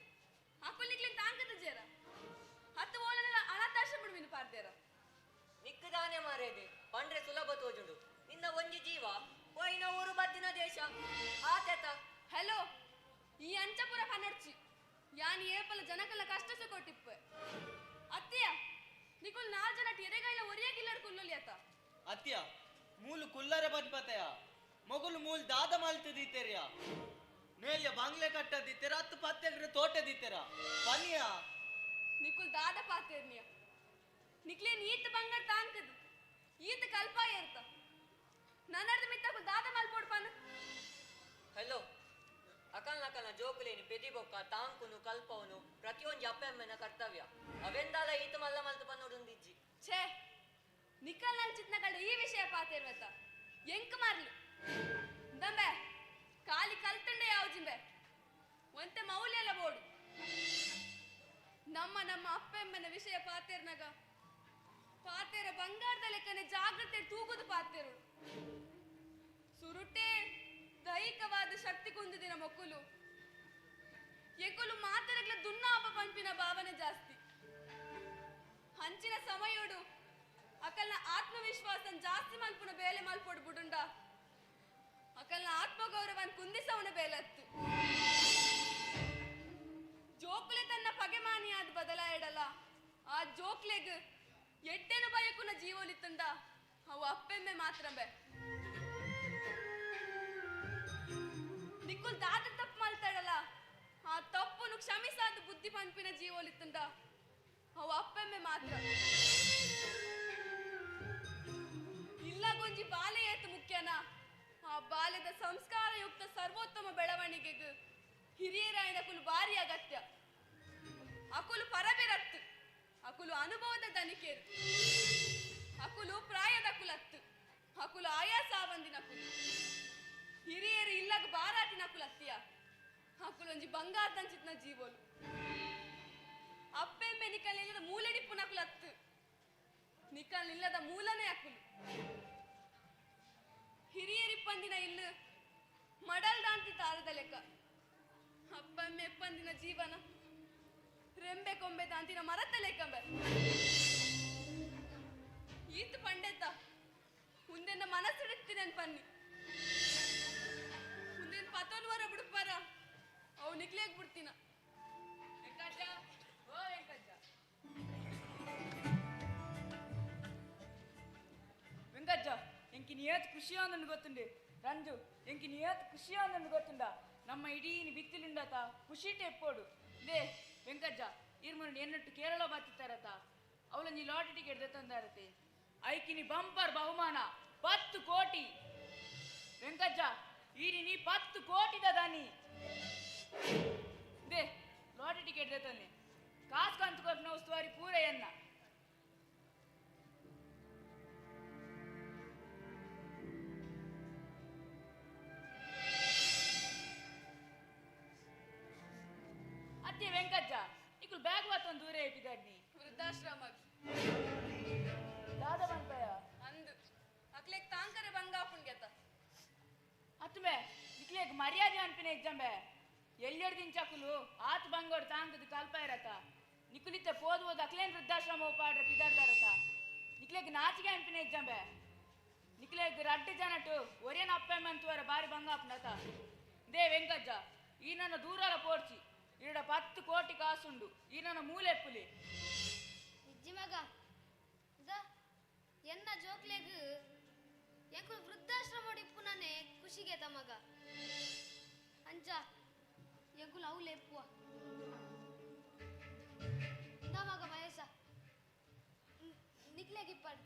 ಅಕ್ಕುಲ್ ನಿಕ್ಲೆನ್ ತಾಂಕದ ಜೇರ ಹತ್ತು ಓಲನೆಲ್ಲ ಅನಾಥಾಶ್ರಮ ಬಿಡುವಿನ ಪಾರ್ದೇರ ನಿಕ್ಕದಾನೆ ಮಾರೇದೆ ಪಂಡ್ರೆ ಸುಲಭ ತೋಜುಂಡು ನಿನ್ನ ಒಂಜಿ ಜೀವ ಪೋಯಿನ ಊರು ಬದ್ದಿನ ದೇಶ ಆತೆತ ಹಲೋ ಈ ಅಂಚಪುರ ಕನ್ನಡ್ಚಿ ಯಾನ್ ಏಪಲ ಜನಕಲ್ಲ ಕಷ್ಟ ಸುಕೊಟ್ಟಿಪ್ಪೆ ಅತ್ತಿಯ ನಿಕುಲ್ 4 ಜನ ಎರೆಗೈಲ ಒರಿಯಾಗಿಲ್ಲಡ್ ಕುಲ್ಲೊಲಿ ಅತ್ತ ಅತ್ಯ ಮೂಲು ಕುಲ್ಲರೆ ಬಂದ್ಪತೆಯ ಮೊಗುಲು ಮೂಲ್ ದಾದ ಮಾಲ್ತದಿತ್ತೆರಿಯ ನೇಲ್ಯ ಬಾಂಗ್ಲೆ ಕಟ್ಟದಿತ್ತೆರ ಹತ್ತು ಪತ್ತೆಗ್ರೆ ತೋಟದಿತ್ತೆರ ಪನಿಯ ನಿಕುಲ್ ದಾದ ಪಾತೇರ್ನಿಯ ನಿಕ್ಲೇನ್ ಈತ ಬಂಗಾರ ತಾಂಕದು ಈತ ಕಲ್ಪ ಏರ್ತ ನನ್ನರ್ದ ಮಿತ್ತಕು ದಾದ ಮಲ್ಪೋಡ್ಪಾನ ಹಲೋ ಅಕಲ್ನ ಜೋಕುಲೇನಿ ಪೆದಿಬೊಕ್ಕ ತಾಂಕುನು ಕಲ್ಪವನು ಪ್ರತಿಯೊಂದು ಅಪ್ಪೆಮ್ಮನ ಕರ್ತವ್ಯ ಅವೆಂದಾಲ ಈತ ಮಲ್ಲ ಮಲ್ತು ಪನ್ನೋಡುಂದಿಜ್ಜಿ ಛೇ ನಿಕಲ್ ನಲ್ಚಿತ್ನಗಳ್ದ ಈ ವಿಷಯ ಪಾತೇರ್ವೆತ್ತ ಎಂಕ್ ಮಾರ್ಲಿ ದಂಬೆ ಕಾಲಿ ಕಲ್ತಂಡೆ ಯಾವ್ಜಿಂಬೆ ಒಂತೆ ಮೌಲ್ಯ ಎಲ್ಲ ಬೋಡು ನಮ್ಮ ಅಪ್ಪೆಮ್ಮನ ವಿಷಯ ಪಾತೇರ್ನಾಗ ಪಾತೇರ ಬಂಗಾರದ ಲೆಕ್ಕನೆ ಜಾಗ್ರತೆ ತೂಗುದು ಪಾತೇರು ಸುರುಟೆ ದೈಹಿಕವಾದ ಶಕ್ತಿ ಕುಂದಿದಿನ ಮೊಕ್ಕುಲು ಎಕ್ಕುಲು ಮಾತರಗ್ಲ ದುನ್ನಾಪ ಪಂಪಿನ ಭಾವನೆ ಜಾಸ್ತಿ ಹಂಚಿನ ಸಮಯೋಡು ಅಕಲ್ನ ಆತ್ಮವಿಶ್ವಾಸನ್ ಜಾಸ್ತಿ ಮಲ್ಪುನ ಬೇಲೆ ಮಲ್ಪೊಡು ಬುಡುಂಡ ಅಕಲ್ನ ಆತ್ಮಗೌರವನ್ ಕುಂದಿಸವನ ಬೇಲತ್ತು ಜೋಕ್ಲೆ ತನ್ನ ಪಗೆಮಾನಿಯಾದ ಬದಲಾಯಡಲ್ಲ ಆ ಜೋಕ್ಲೆಗ್ ಎಡ್ಡೆನು ಬಯಕುನ ಜೀವೋಲಿತ್ತುಂಡ ಅವು ಅಪ್ಪೆಮ್ಮೆ ಮಾತ್ರಂಬೆ ನಿಕ್ಕುಲ್ ದಾದ ತಪ್ಪು ಮಾಡ್ತಾಡಲ್ಲ ಆ ತಪ್ಪುನು ಕ್ಷಮಿಸಾದ ಬುದ್ಧಿ ಪಂಪಿನ ಜೀವೋಲಿತ್ತುಂಡ ಅವು ಅಪ್ಪೆಮ್ಮೆ ಮಾತ್ರ ಇಲ್ಲಗೊಂಜಿ ಬಾಲ್ಯ ಏತು ಮುಖ್ಯನ ಆ ಬಾಲ್ಯದ ಸಂಸ್ಕಾರಯುಕ್ತ ಸರ್ವೋತ್ತಮ ಬೆಳವಣಿಗೆಗೆ ಹಿರಿಯರಾಯನ ಕುಲು ಭಾರಿ ಅಗತ್ಯ ಅಕುಲು ಪರಬೆರತ್ತು ಅಕುಲು ಅನುಭವದ ದನಿಕೇರು ಅಕುಲು ಪ್ರಾಯದ ಕುಲತ್ತು ಅಕುಲು ಆಯಾಸ ಬಂದಿನ ಕುಲು ಹಿರಿಯರು ಇಲ್ಲಗ ಬಾರಾಟಿನ ಕುಲತ್ತಿಯ ಅಕುಲು ಒಂಜಿ ಬಂಗಾರದಂಚಿತ್ನ ಜೀವೋಲು ಅಪ್ಪೆಮ್ಮೆ ನಿಕಲ್ ಇಲ್ಲದ ಮೂಲೆಡಿಪ್ಪುನ ಕುಲತ್ತು ನಿಕಲ್ ಇಲ್ಲದ ಮೂಲನೇ ಅಕುಲು ಹಿರಿಯರಿಪ್ಪಂದಿನ ಇಲ್ಲು ಮಡಲ್ದಾಂತಿ ತಾರದ ಲೆಕ್ಕ ಅಪ್ಪಮ್ಮೆ ಎಪ್ಪಂದಿನ ಜೀವನ ರೆಂಬೆ ಕೊಂಬೆ ದಾಂತಿನ ಮರತ ಲೆಕ್ಕಂಬೆ ಈತ್ ಪಂಡೆತ ಮುಂದೆನ್ನ ಮನಸ್ಸಿಡುತ್ತೀನಿ ಪನ್ನಿ ಮುಂದೇನು ಪತೋನ್ವರ ಬಿಡುಪಾರ ಅವು ನಿಕ್ಲೇಗ್ ಬಿಡ್ತೀನ ಏತ್ ಖುಷಿ ಅಂದನ್ನು ಗೊತ್ತುಂಡು ರಂಜು ಎಂಕಿ ನೀ ಏತ್ ಖುಷಿ ಅಂದನ್ನು ಗೊತ್ತುಂಡ ನಮ್ಮ ಇಡೀ ಬಿತ್ತಿಲಿಂಡತ ಖುಷಿ ಟೆಪ್ಪೋಡು ದೇ ವೆಂಕಜ್ಜ ಇರ್ಮುಂಡು ಎನ್ನಟ್ಟು ಕೇರಳ ಬಾತಿತ್ತಾರತ ಅವಳ ನೀ ಲಾಟರಿ ಟಿಕೆಟ್ ತಂದಾರತೆ ಐಕಿನಿ ಬಂಪರ್ ಬಹುಮಾನ 10 ಕೋಟಿ ವೆಂಕಜ್ಜ ಈರಿ ನೀ 10 ಕೋಟಿದ ದಾನಿ ದೇ ಲಾಟರಿ ಟಿಕೆಟ್ ತಂದೆ ಕಾಸು ಕಂತು ಕೊಟ್ಟು ಉಸ್ತುವಾರಿ ಪೂರಯ್ಯನ್ನ ಅತ್ತೆ ವೆಂಕಜ್ಜ ಇಕ್ಕುಲ್ ಬ್ಯಾಗ್ ಬಾತೊಂದು ದೂರ ಇಟ್ಟಿದ್ದಾಡ್ನಿ ವೃದ್ಧಾಶ್ರಮ ದಾದ ಬಂಪಯ ಅಂದು ಅಕ್ಲೆಗ್ ತಾಂಕರೆ ಬಂಗಾಪುನ್ ಗೆತ ಅತ್ತುಮೆ ಇಕ್ಲೆಗ್ ಮರ್ಯಾದೆ ಅನ್ಪಿನ ಎಕ್ಜಂಬೆ ಎಲ್ಲೆಡ್ ದಿಂಚಾಕುಲು ಆತ್ ಬಂಗೋಡ್ ತಾಂಕದ ಕಲ್ಪ ಇರತ ನಿಕುಲಿತ್ತೆ ಪೋದು ಹೋದ ಅಕ್ಲೇನ್ ವೃದ್ಧಾಶ್ರಮ ಪಾಡ್ರೆ ಪಿದಾರ್ದಾರತ ನಿಕ್ಲೆಗ್ ನಾಚಿಗೆ ಅನ್ಪಿನ ಎಕ್ಜಂಬೆ ನಿಕ್ಲೆಗ್ ರಡ್ಡು ಜನಟು ಒರೇನ ಅಪ್ಪೆಮ್ಮಂತುವರ ಬಾರಿ ಬಂಗಾಪುನತ ದೇ ವೆಂಕಜ್ಜ ಈ ನನ್ನ ದೂರಾಲ ಪೋಡ್ಚಿ ಇರಡ 10 ಕೋಟಿ ಕಾಸುಂಡು ಈ ನನ್ನ ಮೂಲೆ ಪುಲಿ ಇಜ್ಜಿ ಮಗ ಎನ್ನ ಜೋಕ್ಲೆಗ್ ಎಂಕು ವೃದ್ಧಾಶ್ರಮ ಇಪ್ಪುನನೆ ಖುಷಿಗೆ ತಮಗ ಅಂಚ ಎಂಕುಲು ಅವು ಲೆಪ್ಪುವ ಮಗ ಮಹೇಶ ನಿಕ್ಲೆಗಿಪ್ಪಡು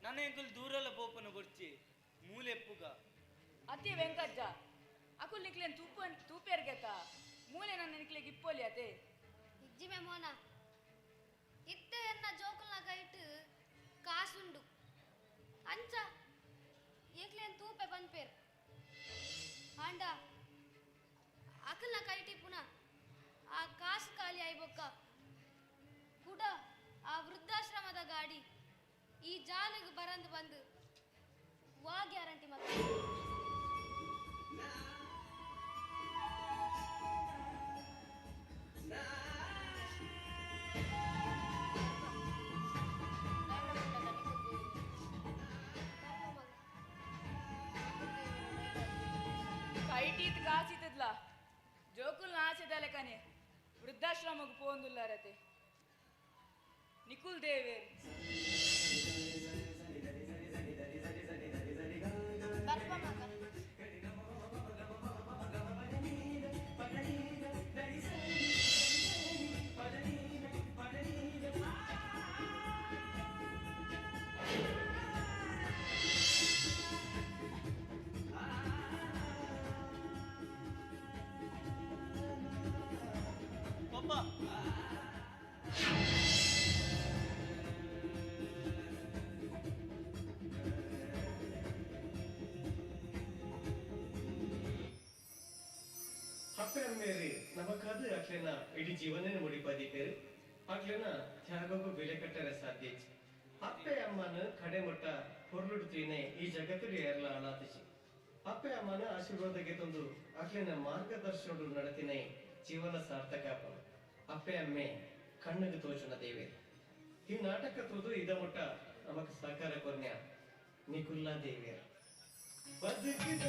ನನ್ನ ಎಂಕುಲ್ ದೂರಲ್ಲ ಪೋಪನ ಬರ್ಚಿ ಮೂಲೆಪ್ಪುಗ ಅತ್ತೆ ವೆಂಕಜ್ಜ ಅಕುಲ್ ನಿಕ್ಲೇನ್ ತೂಪೇರ್ಗೆತ ಮೂಲೆ ನನ್ನ ನಿಕ್ಲೆಗ್ ಇಪ್ಪೋಲಿ ಅತೆ ಇಜ್ಜಿಮೆ ಮೋನ ಇತ್ತೆ ಎನ್ನ ಜೋಕುಲ್ನ ಕೈಟ್ ಕಾಸುಂಡು ಅಂಚ ಏಕ್ಲೇನ್ ತೂಪೆ ಬಂದ್ಪೇರ್ ಆಂಡ ಅಕಲ್ನ ಕೈಟಿ ಪುನಃ ಆ ಕಾಸು ಖಾಲಿ ಆಯ್ಬೊಕ್ಕ ಕೂಡ ಆ ವೃದ್ಧಾಶ್ರಮದ ಗಾಡಿ ಈ ಜಾಲಿಗೆ ಬರಂದು ಬಂದು ವಾ ಗ್ಯಾರಂಟಿ ಮತ್ತೆ ಕೈಟೀತ್ ಕಾಸಿತದ್ಲ ಜೋಕುಲ್ ಆಸೆದಲೆ ಕನೆ ವೃದ್ಧಾಶ್ರಮಕ್ಕೆ ಪೋಂದುಲ್ಲಾರತೆ ನಿಕುಲ್ ದೇವೇರ್ ಅಪ್ಪೆ ಅಮ್ಮೇರಿ ನಮಕಾದು ಅಕ್ಲೆನ ಇಡೀ ಜೀವನನೇ ಮುಡಿಪಾದಿದ್ದೇರು ಅಕ್ಲೆನ ತ್ಯಾಗಕ್ಕೂ ಬೆಲೆ ಕಟ್ಟರೆ ಸಾಧ್ಯ ಅಪ್ಪೆ ಅಮ್ಮನ ಕಡೆ ಮಟ್ಟ ಹೊರಳುಡ್ತೀನೆ ಈ ಜಗತ್ತಿಗೆ ಏರ್ಲ ಆಳಾತಿಸಿ ಅಪ್ಪೆ ಅಮ್ಮನ ಆಶೀರ್ವಾದಕ್ಕೆ ತಂದು ಅಕ್ಲೆನ ಮಾರ್ಗದರ್ಶನ ನಡತಿನೇ ಜೀವನ ಸಾರ್ಥಕ ಅಪ್ಪೆ ಅಮ್ಮೆ ಕಣ್ಣಿಗೆ ತೋಚನ ದೇವೆ ಈ ನಾಟಕ ತುದು ಇದ ಮಟ್ಟ ನಮಕ್ ಸಹಕಾರ ಕೊರ್ನ್ಯ ನಿಕುಲ್ಲಾ ದೇವಿಯರ್ ಬದುಕಿದ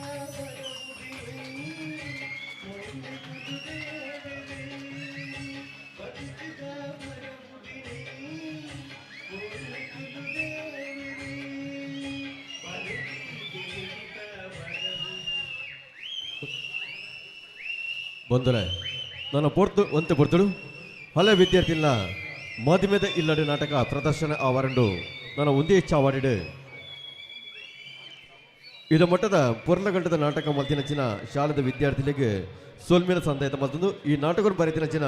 ಬಂದರೆ ನನ್ನ పొడుతుడు ಹಳೆ ವಿದ್ಯಾರ್ಥಿಗಳ ಮಾಧ್ಯಮದ ಇಲ್ಲಡೆ ನಾಟಕ ಪ್ರದರ್ಶನ ಆವರಂಡು ನಾನು ಒಂದೇ ಇಚ್ಛ ಅವಾರ್ಡ್ ಇದು ಮಟ್ಟದ ಪುರ್ಲಗಂಟದ ನಾಟಕ ಮಲ್ತಿನಚ್ಚಿನ ಶಾಲದ ವಿದ್ಯಾರ್ಥಿಗಳಿಗೆ ಸೊಲ್ಮೇನ ಸಂದಾಯತ ಮಲ್ತೊಂದು ಈ ನಾಟಕ ಬರೆತಿನಚ್ಚಿನ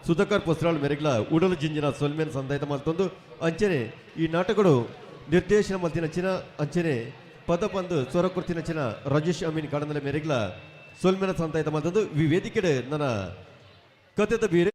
ಸುಧಾಕರ್ ಪೊಸ್ರಾಳ್ ಮೆರೆಗ್ಲ ಉಡಲು ಜಿಂಜಿನ ಸೊಲ್ಮೇನ ಸಂದಾಯತ ಮಲ್ತೊಂದು ಅಂಚನೆ ಈ ನಾಟಕಗಳು ನಿರ್ದೇಶನ ಮಲ್ತಿನಚ್ಚಿನ ಅಂಚನೆ ಪದ ಪಂದು ಸ್ವರ ಕುರ್ತಿನಚ್ಚಿನ ರಾಜೇಶ್ ಅಮೀನ್ ಕಾಡನಲೆ ಮೆರೆಗ್ಲ ಸೊಲ್ಮೇನ ಸಂದಾಯತ ಮಲ್ತೊಂದು ಈ ವೇದಿಕೆಡೆ ನನ್ನ ಕಥೆದ ಬೀರೆ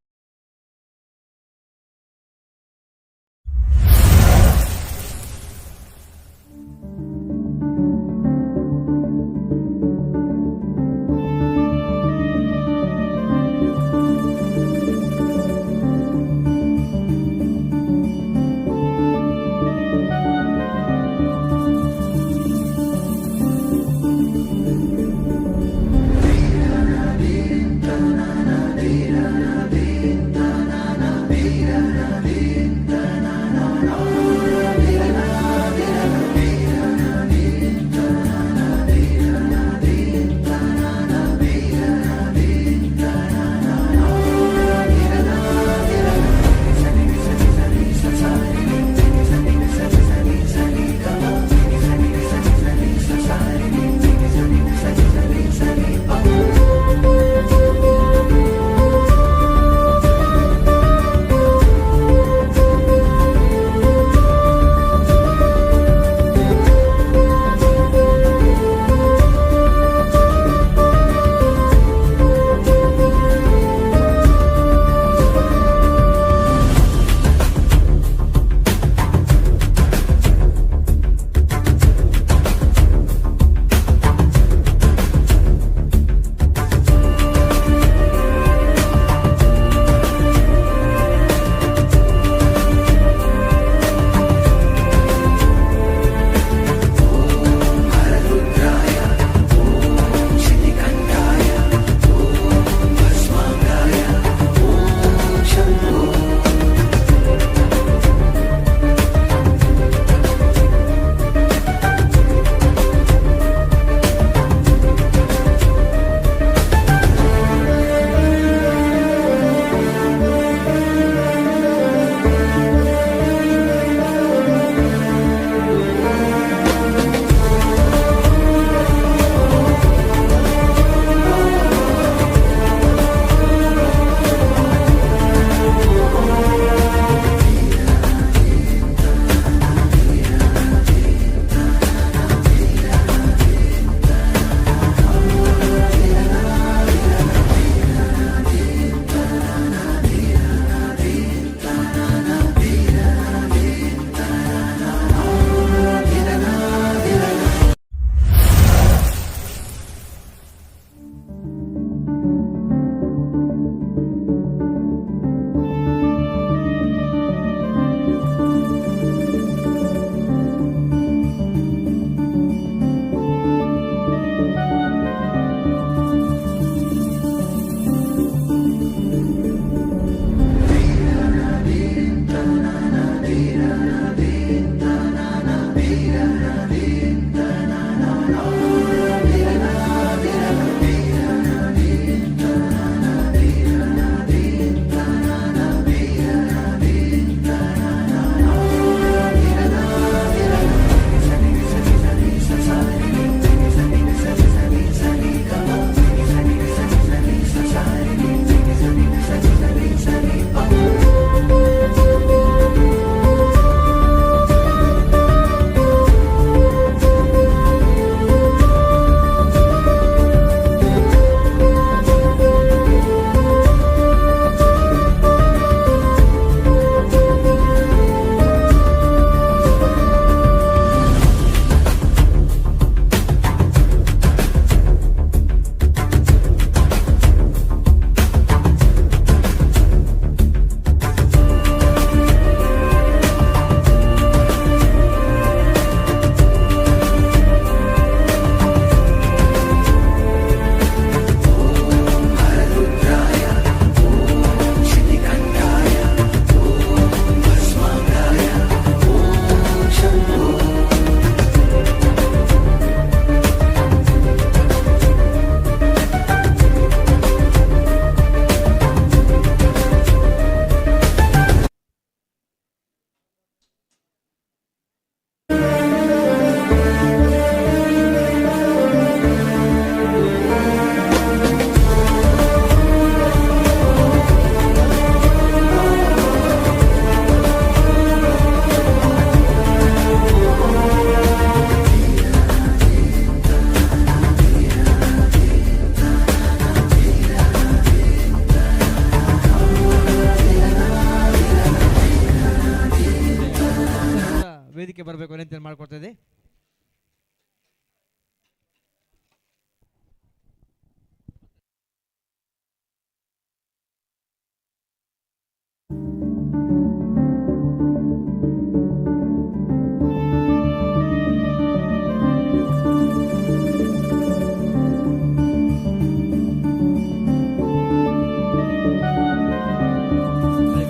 ವಿನಂತಿಯನ್ನು ಮಾಡಿಕೊಡ್ತಾ ಇದೆ.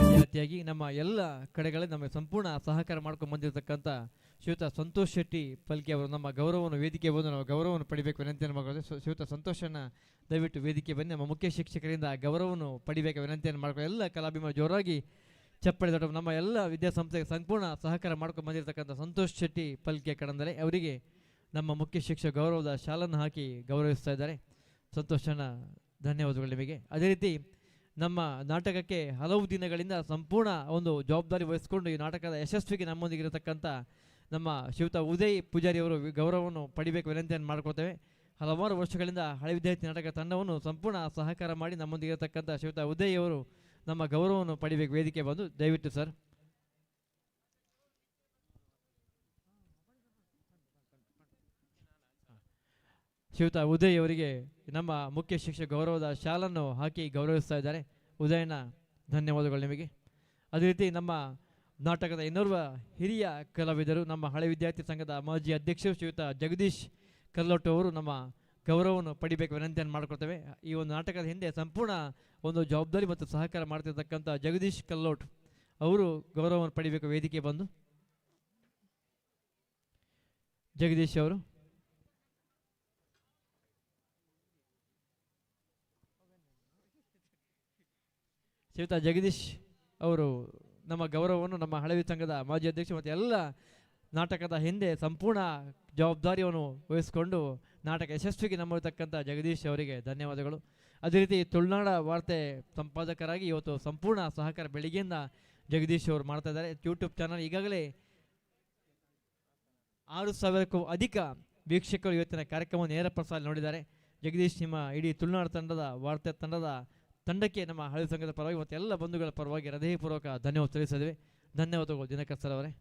ವಿದ್ಯಾರ್ಥಿಯಾಗಿ ನಮ್ಮ ಎಲ್ಲ ಕಡೆಗಳಲ್ಲಿ ನಮಗೆ ಸಂಪೂರ್ಣ ಸಹಕಾರ ಮಾಡ್ಕೊಂಡು ಬಂದಿರತಕ್ಕಂಥ ಶ್ರೀಯುತ ಸಂತೋಷ್ ಶೆಟ್ಟಿ ಪಲ್ಕೆ ಅವರು ನಮ್ಮ ಗೌರವವನ್ನು ವೇದಿಕೆ ಬಂದು ನಾವು ಗೌರವವನ್ನು ಪಡಿಬೇಕು ವಿನಂತಿಯನ್ನು ಮಾಡ್ಕೊಳ್ತೇವೆ. ಶ್ರೀಯುತ ಸಂತೋಷನ್ನು ದಯವಿಟ್ಟು ವೇದಿಕೆ ಬನ್ನಿ, ನಮ್ಮ ಮುಖ್ಯ ಶಿಕ್ಷಕರಿಂದ ಗೌರವವನ್ನು ಪಡಿಬೇಕು ವಿನಂತಿಯನ್ನು ಮಾಡ್ಕೊಂಡು ಎಲ್ಲ ಕಲಾಭಿಮಾನ ಜೋರಾಗಿ ಚಪ್ಪಳಿ ದೊಡ್ಡ ನಮ್ಮ ಎಲ್ಲ ವಿದ್ಯಾಸಂಸ್ಥೆಗೆ ಸಂಪೂರ್ಣ ಸಹಕಾರ ಮಾಡ್ಕೊಂಡು ಬಂದಿರತಕ್ಕಂಥ ಸಂತೋಷ್ ಶೆಟ್ಟಿ ಪಲ್ಕೆ ಕಡಂದರೆ ಅವರಿಗೆ ನಮ್ಮ ಮುಖ್ಯ ಶಿಕ್ಷಕ ಗೌರವದ ಶಾಲನ್ನು ಹಾಕಿ ಗೌರವಿಸ್ತಾ ಇದ್ದಾರೆ. ಸಂತೋಷನ ಧನ್ಯವಾದಗಳು ನಿಮಗೆ. ಅದೇ ರೀತಿ ನಮ್ಮ ನಾಟಕಕ್ಕೆ ಹಲವು ದಿನಗಳಿಂದ ಸಂಪೂರ್ಣ ಒಂದು ಜವಾಬ್ದಾರಿ ವಹಿಸಿಕೊಂಡು ಈ ನಾಟಕದ ಯಶಸ್ವಿಗೆ ನಮ್ಮೊಂದಿಗಿರತಕ್ಕಂಥ ನಮ್ಮ ಶ್ರೀಯುತ ಉದಯ್ ಪೂಜಾರಿ ಅವರು ಗೌರವವನ್ನು ಪಡಿಬೇಕು ವಿನಂತಿಯನ್ನು ಮಾಡ್ಕೊಳ್ತೇವೆ. ಹಲವಾರು ವರ್ಷಗಳಿಂದ ಹಳೆ ವಿದ್ಯಾರ್ಥಿ ನಾಟಕ ತಂಡವನ್ನು ಸಂಪೂರ್ಣ ಸಹಕಾರ ಮಾಡಿ ನಮ್ಮೊಂದಿಗಿರತಕ್ಕಂಥ ಶ್ರೀಯುತ ಉದಯ್ ಅವರು ನಮ್ಮ ಗೌರವವನ್ನು ಪಡಿಬೇಕು ವೇದಿಕೆ ಬಂದು ದಯವಿಟ್ಟು ಸರ್. ಶ್ರೀಯುತ ಉದಯ್ ಅವರಿಗೆ ನಮ್ಮ ಮುಖ್ಯ ಶಿಕ್ಷಕ ಗೌರವದ ಶಾಲನ್ನು ಹಾಕಿ ಗೌರವಿಸ್ತಾ ಇದ್ದಾರೆ. ಉದಯನ ಧನ್ಯವಾದಗಳು ನಿಮಗೆ. ಅದೇ ರೀತಿ ನಮ್ಮ ನಾಟಕದ ಇನ್ನೋರ್ವ ಹಿರಿಯ ಕಲಾವಿದರು ನಮ್ಮ ಹಳೆ ವಿದ್ಯಾರ್ಥಿ ಸಂಘದ ಮಾಜಿ ಅಧ್ಯಕ್ಷರು ಶ್ರೀಯುತ ಜಗದೀಶ್ ಕಲ್ಲೋಟು ಅವರು ನಮ್ಮ ಗೌರವವನ್ನು ಪಡಿಬೇಕು ವಿನಂತಿಯನ್ನು ಮಾಡಿಕೊಳ್ತೇವೆ. ಈ ಒಂದು ನಾಟಕದ ಹಿಂದೆ ಸಂಪೂರ್ಣ ಒಂದು ಜವಾಬ್ದಾರಿ ಮತ್ತು ಸಹಕಾರ ಮಾಡ್ತಿರ್ತಕ್ಕಂಥ ಜಗದೀಶ್ ಕಲ್ಲೋಟ್ ಅವರು ಗೌರವವನ್ನು ಪಡಿಬೇಕು ವೇದಿಕೆ ಬಂದು. ಜಗದೀಶ್ ಅವರು ಶ್ರೀಯುತ ಜಗದೀಶ್ ಅವರು ನಮ್ಮ ಗೌರವವನ್ನು ನಮ್ಮ ಹಳವಿ ಸಂಘದ ಮಾಜಿ ಅಧ್ಯಕ್ಷ ಮತ್ತು ಎಲ್ಲ ನಾಟಕದ ಹಿಂದೆ ಸಂಪೂರ್ಣ ಜವಾಬ್ದಾರಿಯನ್ನು ವಹಿಸಿಕೊಂಡು ನಾಟಕ ಯಶಸ್ವಿಗೆ ನಮ್ಮತಕ್ಕಂಥ ಜಗದೀಶ್ ಅವರಿಗೆ ಧನ್ಯವಾದಗಳು. ಅದೇ ರೀತಿ ತುಳುನಾಡ ವಾರ್ತೆ ಸಂಪಾದಕರಾಗಿ ಇವತ್ತು ಸಂಪೂರ್ಣ ಸಹಕಾರ ಬೆಳಿಗ್ಗೆಯಿಂದ ಜಗದೀಶ್ ಅವರು ಮಾಡ್ತಾ ಇದ್ದಾರೆ. ಯೂಟ್ಯೂಬ್ ಚಾನಲ್ ಈಗಾಗಲೇ 6,000ಕ್ಕೂ ಅಧಿಕ ವೀಕ್ಷಕರು ಇವತ್ತಿನ ಕಾರ್ಯಕ್ರಮವನ್ನು ನೇರ ಪ್ರಸಾರ ನೋಡಿದ್ದಾರೆ. ಜಗದೀಶ್ ನಿಮ್ಮ ಇಡೀ ತುಳುನಾಡ ತಂಡದ ವಾರ್ತೆ ತಂಡಕ್ಕೆ ನಮ್ಮ ಹಳೆ ಸಂಘದ ಪರವಾಗಿ ಮತ್ತು ಎಲ್ಲ ಬಂಧುಗಳ ಪರವಾಗಿ ಹೃದಯಪೂರ್ವಕ ಧನ್ಯವಾದ ತಿಳಿಸಿದ್ದೇವೆ. ಧನ್ಯವಾದಗಳು ದಿನಕರ್ ಸರ್ ಅವರೇ.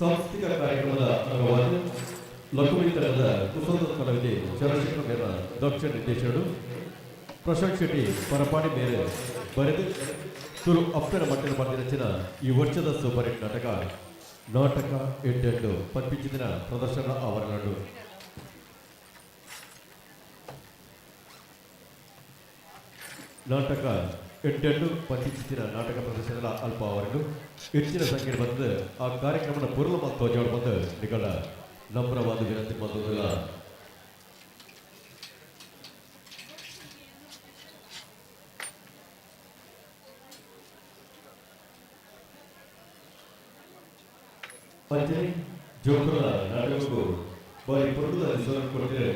ಸಾಂಸ್ಕೃತಿಕ ಕಾರ್ಯಕ್ರಮದ ಅಂಗವಾಗಿ ಲಕ್ಕುಮಿ ತಂಡದ ಕುಸದ ಕಲಾವಿದೆ ಚಂದ್ರಶೇಖರ ಮೇರ ದಕ್ಷ ನಿರ್ದೇಶಕರು ಪ್ರಶಾಂತ್ ಶೆಟ್ಟಿ ಪರಪಾಡಿ ಮೇಲೆ ಬರೆದು ತುಳು ಅಪ್ಪನ ಮಟ್ಟದ ರಚನ ಈ ವರ್ಷದ ಸೂಪರ್ ಹಿಟ್ ನಾಟಕ ಎಂಟೆಂಟು ಪತ್ಪಿಚ್ಚಿನ ಪ್ರದರ್ಶನ ಆವರಣಗಳು ನಾಟಕ ಎಂಟೆಂಟು ಪತ್ಪಿಚ್ಚಿನ ನಾಟಕ ಪ್ರದರ್ಶನದ ಅಲ್ಪ ಆವರಣಗಳು ಹೆಚ್ಚಿನ ಸಂಖ್ಯೆ ಬಂದು ಆ ಕಾರ್ಯಕ್ರಮದ ಪೂರ್ವ ಮತ್ತು ಜೋಡ ಬಂದು ನಿಗಳ ನಮ್ರವಾದ ವಿನಂತಿ ಬಂದಿಲ್ಲ. ಪಂಚಮಿ ಜೋಕುಲ ನಾಟಕಕ್ಕೂ ಬಾರಿ ಪುರುಷದ ಹೆಸರನ್ನು ಕೊಟ್ಟಿದ್ದಾರೆ.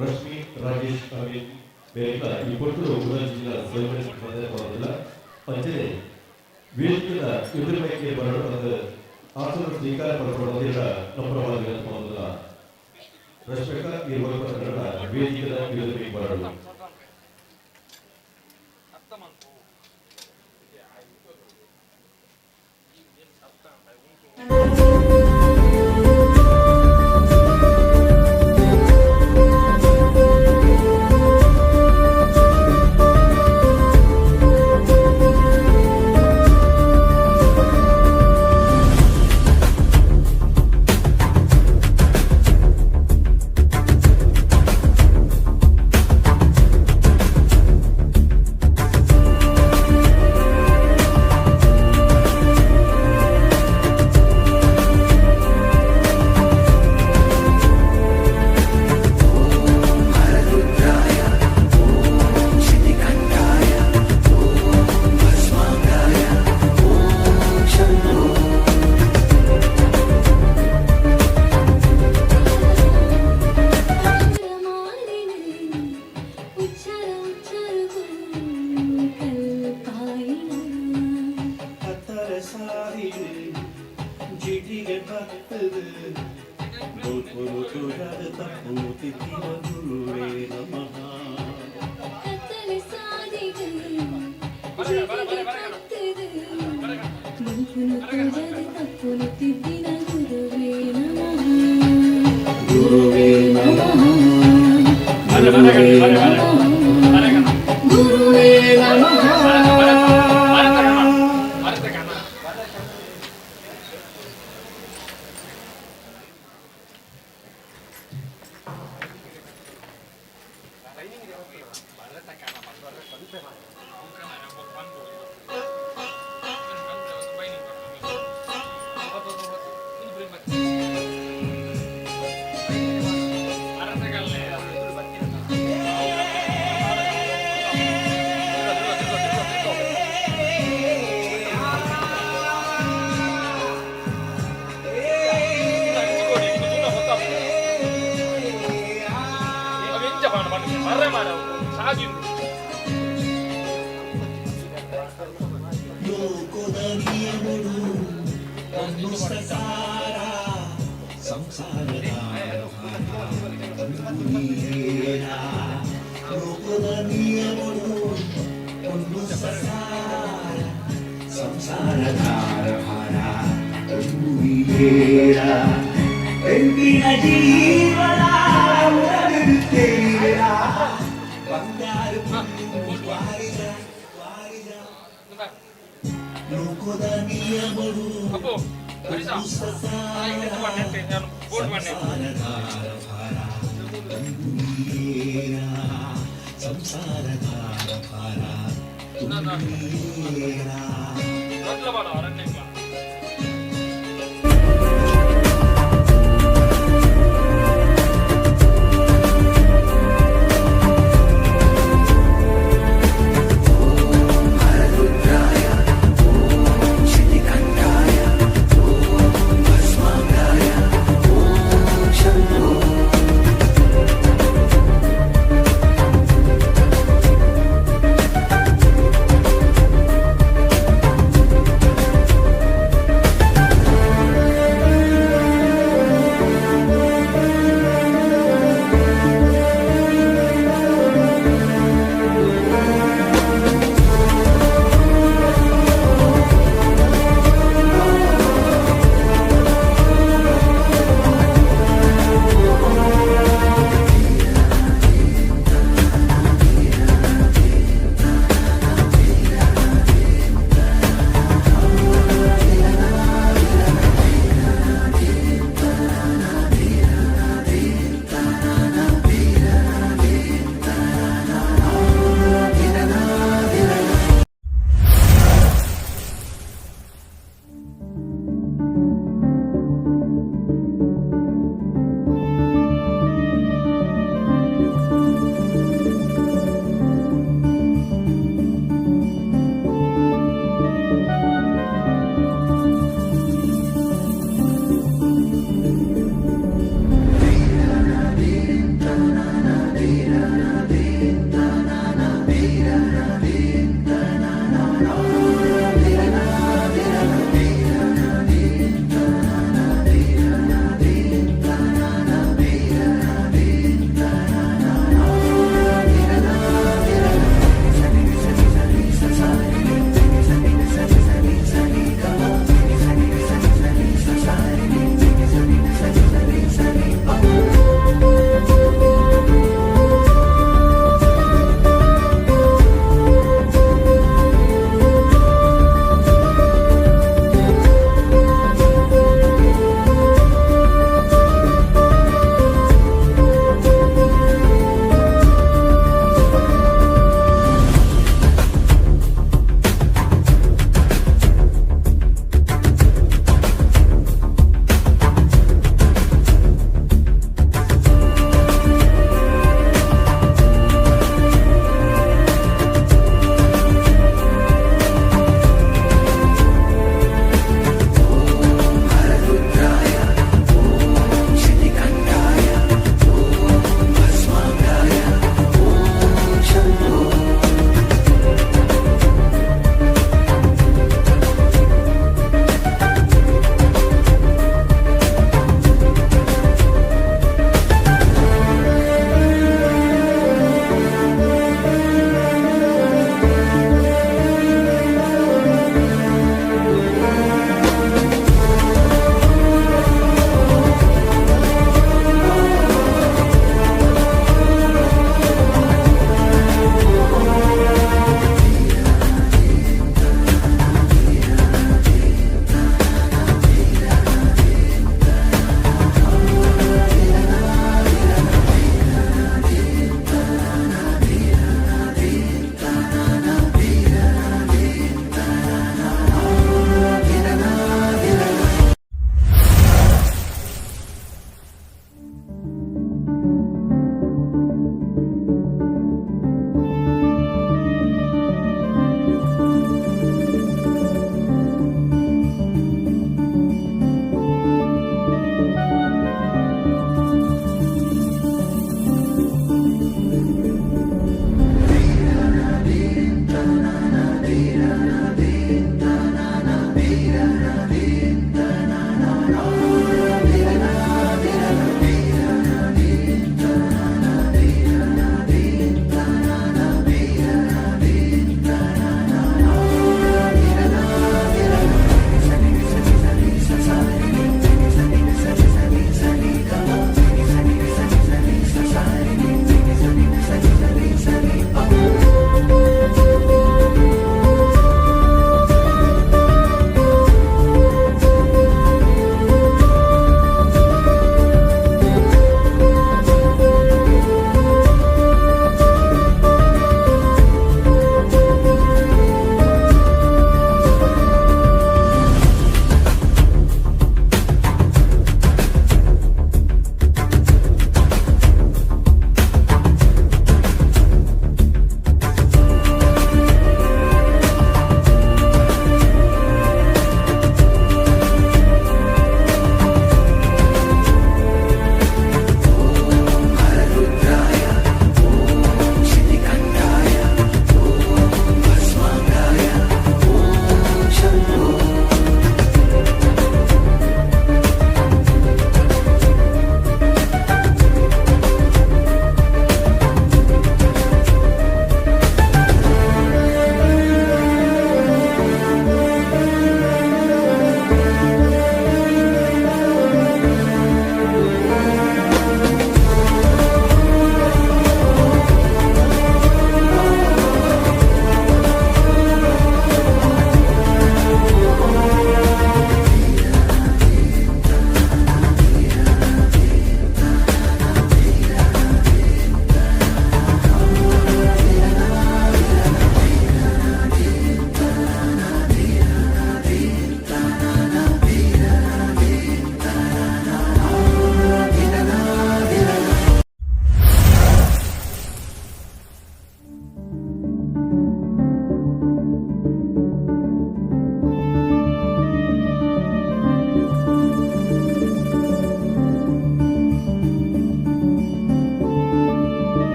ರಶ್ಮಿ ರಾಜೇಶ್ ಅಮಿತ್ ಬೇಗ ಈ ಪುರುಷರು ಉಡುಪಿ ಜಿಲ್ಲಾ ಸ್ವಯಂ ಮಾಡೋದಿಲ್ಲ. ಪಂಚಮಿ ವೇದಿಕೆಯ ಎದುರುಮೈಗೆ ಬರೋದು ಆಸನ ಸ್ವೀಕಾರ ಪಡೆದುಕೊಳ್ಳೋದಿಲ್ಲ. ನಮ್ರವಾದ ವಿನಂತಿ ಬಂದಿಲ್ಲ. ರಶ್ಮಿಕ ಈ ವರ್ಗ ವೇದಿಕೆಯ ಎದುರುಮೈಗೆ ಬರೋದು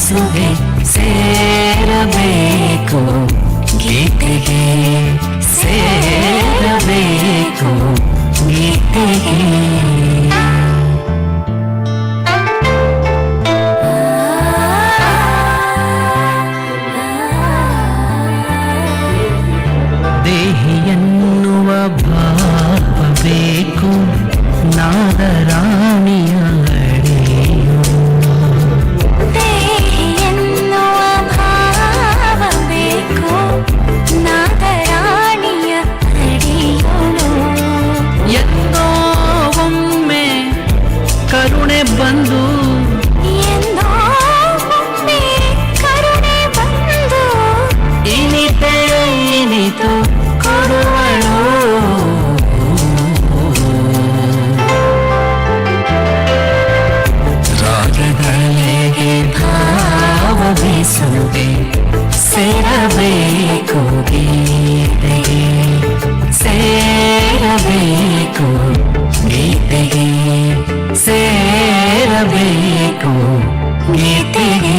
ಬಯಸುವೆ ಸೇರಬೇಕು ಗೀತೆಗೆ ಸೇರಬೇಕು ಗೀತೆಗೆ ದೇಹಿಯನ್ನುವ ಭಾವ ಬೇಕು ನಾದರಾಣಿಯ ಅಡಿಯು ದೇಹಿಯನ್ನುವ ಭಾವ ಬೇಕು ನಾದರಾಣಿಯ ಅಡಿಯೋಳು ಎಂದೋ ಒಮ್ಮೆ ಕರುಣೆ ಬಂದು ಎಂದೋ ಒಮ್ಮೆ ಕರುಣೆ ಬಂದು ಇನಿತೆ ಇನಿತು ಕೊಡುವಳು ರಾಗದಲೆಗೆ ಭಾವ ಬೀಸುವೆ ಸೇರಬೇಕು ಗೀತೆಗೆ ಸೇರಬೇಕು ಗೀತೆಗೆ ಸೇರಬೇಕು ಗೀತೆಗೆ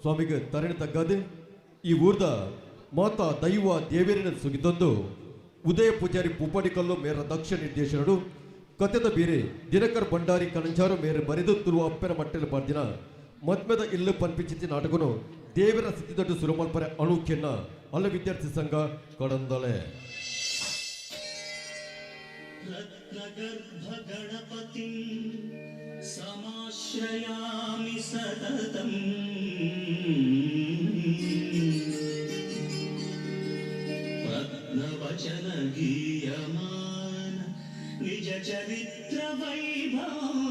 ಸ್ವಾಮಿಗೆ ತರಣೆ ತಗ್ಗದೆ ಈ ಊರ್ದ ಮಾತಾ ದೈವ ದೇವೇರಿನ ಸುಗಿದೊಂದು ಉದಯ ಪೂಜಾರಿ ಪೂಪಾಡಿಕಲ್ಲು ಮೇರ ದಕ್ಷ ನಿರ್ದೇಶನರು ಕಥೆದ ಬೇರೆ ದಿನಕರ್ ಭಂಡಾರಿ ಕಣಂಜಾರು ಮೇರೆ ಬರೆದು ತುರುವ ಅಪ್ಪನ ಮಟ್ಟೆಲು ಬರ್ದಿನ ಮದ್ಮೆದ ಇಲ್ಲು ಪನ್ಪಿಚಿತಿ ನಾಟಕನು ದೇವರ ಸ್ಥಿತಿದೊಡ್ಡ ಸುರಮಲ್ಪರೆ ಅಣುಕ್ಯನ್ನ ಅಲ್ಲ ವಿದ್ಯಾರ್ಥಿ ಸಂಘ ಕಡಂದಳೆ रत्नगर्भ गणपतिं समाश्रयामि सततम् रत्नवचन गीयमान निज चरित्र वैभवम्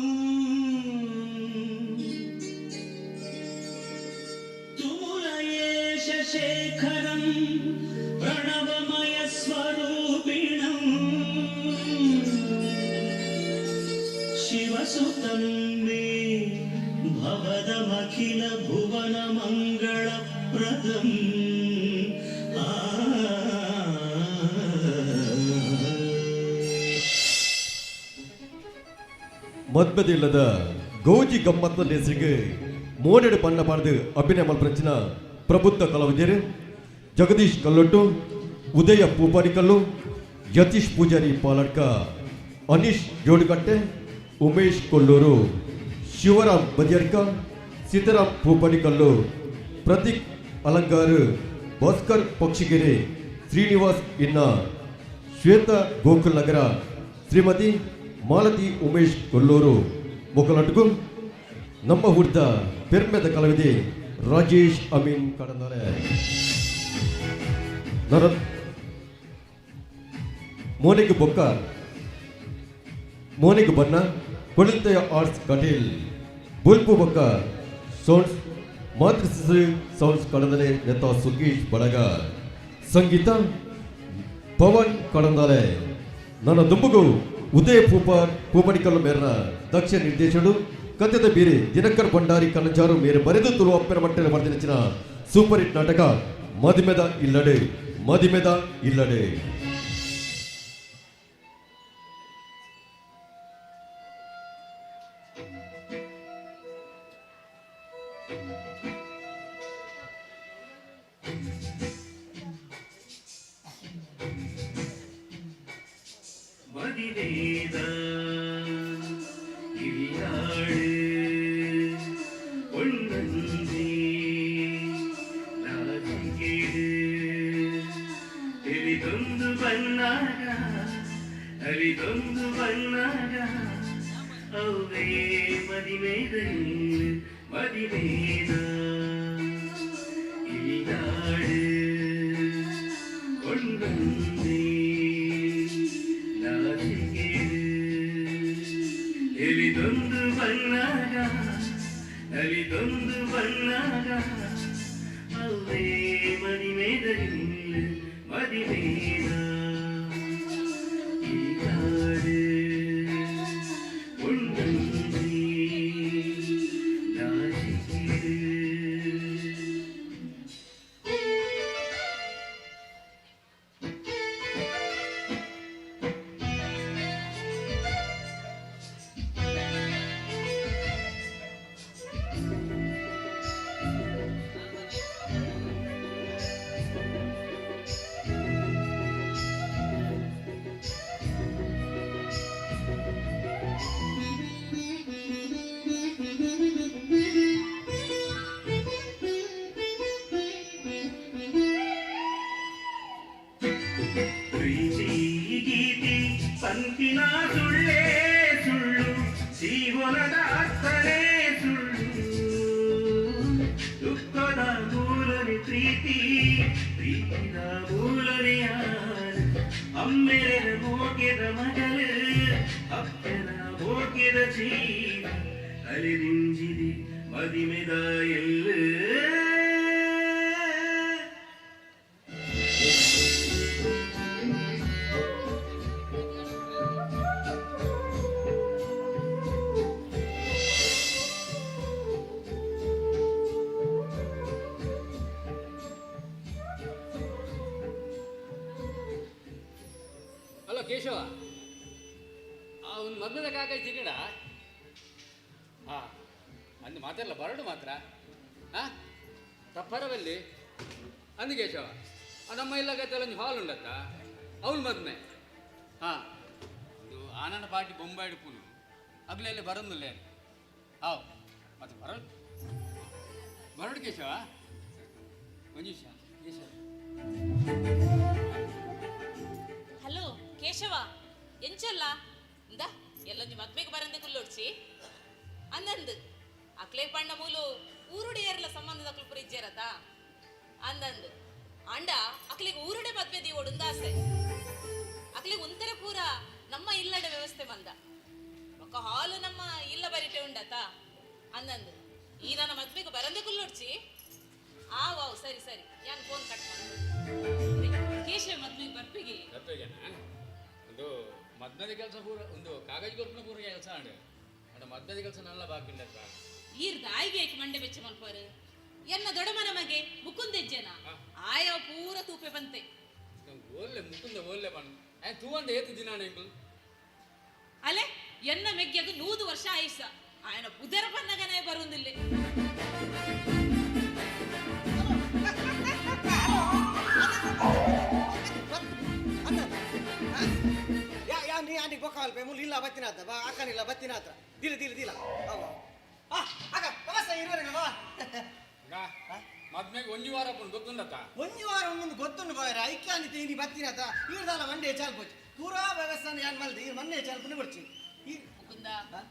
तुमुलयेश शेखरं प्रणवमय स्वरूपिणम् शिवसुतं मे भवदमखिल भुवन मङ्गलप्रदम् ಮದ್ಮೆದಿಲ್ಲದ ಗೌಜಿ ಗಮ್ಮತ್ತ ಹೆಸರಿಗೆ ಮೋನೆಡು ಬಣ್ಣ ಬಾರ್ದು ಅಭಿನಯ ಮಲ್ಪಂಚಿನ ಪ್ರಬುದ್ಧ ಕಲಾವಿದರು ಜಗದೀಶ್ ಕಲ್ಲೊಟ್ಟು, ಉದಯ ಪೂಪಾಡಿಕಲ್ಲು, ಯತೀಶ್ ಪೂಜಾರಿ ಪಾಲಡ್ಕ, ಅನೀಶ್ ಜೋಡುಕಟ್ಟೆ, ಉಮೇಶ್ ಕೊಲ್ಲೂರು, ಶಿವರಾಮ್ ಬದಿಯರ್ಕ, ಸೀತಾರಾಮ್ ಪೂಪಾಡಿಕಲ್ಲು, ಪ್ರತೀಕ್ ಅಲಂಗಾರ್, ಭಾಸ್ಕರ್ ಪಕ್ಷಿಗೆರೆ, ಶ್ರೀನಿವಾಸ್ ಇನ್ನ, ಶ್ವೇತಾ ಗೋಕುಲ್ ನಗರ, ಶ್ರೀಮತಿ ಮಾಲತಿ ಉಮೇಶ್ ಕೊಲ್ಲೂರು ಮೊಕಲಟ್ಗು ನಮ್ಮ ಹುಡ್ದ ಪೆರ್ಮೆದ ಕಲಾವಿದೆ ರಾಜೇಶ್ ಅಮೀನ್ ಕಡಂದರೆ ಮೋನಿಗೆ ಬೊಕ್ಕ ಮೋನಿಗೆ ಬಣ್ಣ ಕೊಳಿತೆಯ ಆರ್ಟ್ಸ್ ಕಟೀಲ್ ಬುಲ್ಪು ಬೊಕ್ಕ ಸೌಂಡ್ಸ್ ಮಾತೃ ಸೌಂಡ್ಸ್ ಕಡಂದರೆ ನೆತ್ತ ಸುಗೀಶ್ ಬಡಗ ಸಂಗೀತ ಪವನ್ ಕಡಂದರೆ ನನ್ನ ದುಂಬುಗು ಉದಯ ಪೂಪಾಡಿಕಲ್ಲು ಮೇರನ ದಕ್ಷ ನಿರ್ದೇಶನರು ಕಥೆದ ಬೀರೆ ದಿನಕರ್ ಭಂಡಾರಿ ಕಣಂಜಾರು ಮೇರೆ ಬರೆದು ತುಳು ಅಪ್ಪನ ಮಟ್ಟೆಲ ಬರ್ದಿನಚಿನ ಸೂಪರ್ ಹಿಟ್ ನಾಟಕ ಮದಿಮೆದ ಇಲ್ಲಡೆ ಮದಿಮೆದ ಇಲ್ಲಡೆ. மதிவேத இல்லாடு ஒன்றே நாசிகேடு எரிதொந்து ಬಣ್ಣಾಗ ಅರಿದೊಂದು ಬಣ್ಣಾಗ ಅವೇ ಮದಿವೇದ ಮದಿವೇದ ಇಲ್ಲಾಡು ஒன்றே ಎಲಿದೊಂದು ಬಣ್ಣಾಗ ಅಲಿದೊಂದು ಬಣ್ಣಾಗ ಅವೇ ಮದಿಮೇದಲ್ಲಿ ಮದಿಮೇದ ಈಗಾಡು ಒಂದೊಂದೇ ನಾಚಿಕೆಡು. ಪ್ರೀತಿ ಗೀತಿ ಪಂಕಿನ ಸುಳ್ಳೇ ಸುಳ್ಳು ಜೀವನದ ಅರ್ಥನೇ ಸುಳ್ಳು ದುಃಖದ ಮೂಲನೆ ಪ್ರೀತಿ ಪ್ರೀತಿದ ಮೂಲನೆ ಯಾರು ಅಮ್ಮೆರ ಹೋಗಿದ ಮಗಳು ಅಪ್ಪನ ಹೋಗಿದ ಜೀವ ಅಲಿರಿಂಜಿದಿ ಮದಿಮೆದ ಎಲ್ಲ ಅಲ್ಲ ಕೇಶವ, ಅವನು ಮದ್ಮೆದ ಕಾಕಾಯಿ ಸಿಗಡ ಹಾ ಅಂದು ಮಾತಾಡಲ್ಲ ಬರಡು ಮಾತ್ರ ಹಾ ತಪ್ಪರವಲ್ಲಿ ಅಂದು ಕೇಶವ ನಮ್ಮ ಇಲ್ಲಗತ್ತೆಲ್ಲ ಒಂದು ಹಾಲ್ ಉಂಡತ್ತ ಅವಳು ಮದ್ಮೆ ಹಾಂ ಇದು ಆನಂದ ಪಾರ್ಟಿ ಬೊಂಬಾಯಿ ಪುನು ಅಗ್ಲೆಲ್ಲಿ ಬರೋದಿಲ್ಲ ಹಾವು ಮತ್ತೆ ಬರೋಡು ಕೇಶವ ಮಂಜುಷ ಕೇಶವ. ಹಲೋ ಕೇಶವ ಎಂಚಲ್ಲ ಇಂದ ಎಲ್ಲೊಂದು ಮದ್ಮೆಗೆ ಬರಂದೆ ಕುಲ್ಲೋಡ್ಸಿ ಅಂದಂದು ಅಕ್ಲೆ ಪಂಡ ಮೂಲು ಊರುಡೆ ಏರ್ಲ ಸಂಬಂಧದ ಕುಲ್ಪುರ ಇಜ್ಜೇರತ ಅಂದಂದು ಅಂಡ ಅಕ್ಲಿಗೆ ಊರುಡೆ ಮದ್ವೆ ದಿ ಓಡುಂದಾಸೆ ಅಕ್ಲಿಗೆ ಒಂಥರ ಪೂರ ನಮ್ಮ ಇಲ್ಲಡೆ ವ್ಯವಸ್ಥೆ ಬಂದ ಒಕ್ಕ ಹಾಲು ನಮ್ಮ ಇಲ್ಲ ಬರಿಟೆ ಉಂಡತ ಅಂದಂದು ಈ ನನ್ನ ಮದ್ವೆಗೆ ಬರಂದೆ ಕುಲ್ಲೋಡ್ಸಿ ವಾವ್ ಸರಿ ಸರಿ ಯಾನ್ ಫೋನ್ ಕಟ್ ಮಾಡಿ ಕೇಶವ ಮದ್ವೆಗೆ ಬರ್ಪಿಗೆ ಒಂದು ಮದ್ನದ ಕೆಲಸ ಪೂರ ಒಂದು ಕಾಗಜಿ ಗೊರ್ಪಿನ ಪೂರ ಕೆಲಸ ಅಂಡ ಮದ್ನದ ಕೆಲಸ ನಲ್ಲ ಬಾಕಿಂಡತ್ತ ಈರ್ ದಾಯಿಗೆ ಏಕೆ ಮಂಡೆ ಬೆಚ್ಚ ಮಲ್ಪಾರು ಎನ್ನ ದೊಡಮನ ಮಗೆ ಮುಕುಂದೆಜ್ಜೆನ ಆಯ ಪೂರ ತೂಪೆ ಬಂತೆ ಓಲ್ಲೆ ಮುಕುಂದ ಓಲ್ಲೆ ಬಣ್ಣ ತೂವಂದ ಏತು ದಿನ ಎಂಬುದು ಅಲೆ ಎನ್ನ ಮೆಗ್ಗೆದು 100 ವರ್ಷ ಆಯುಷ ಆಯನ ಪುದರ ಪನ್ನಗನೇ ಬರುವುದಿಲ್ಲ ನೀ ಆಂಟಿ ಬೊಕ್ಕ ಮುಲ್ ಇಲ್ಲ ಬತ್ತಿನ ಹತ್ರ ಬಾ ಅಕ್ಕನಿಲ್ಲ ಬತ್ತಿನ ಹತ್ರ ದಿಲ ಅಕ್ಕ ನಮಸ್ತೆ ಇರುವರೆಗವಾ ಮದ್ಮೆಗೆ ಒಂಜಿ ವಾರ ಗೊತ್ತುಂಡತ್ತ ಒಂಜಿ ವಾರ ಒಂದೊಂದು ಗೊತ್ತುಂಡು ಬಾಯ್ರ ಐಕ್ಯಾನಿ ತೀನಿ ಬತ್ತಿನ ಹತ್ರ ಇವ್ರದಲ್ಲ ಮಂಡೆ ಚಾಲ್ಪೋಚು ಪೂರಾ ವ್ಯವಸ್ಥೆ ಯಾನ್ ಮಲ್ದೆ ಇವ್ರು ಮೊನ್ನೆ ಚಾಲ್ಪನೆ ಬರ್ಚಿ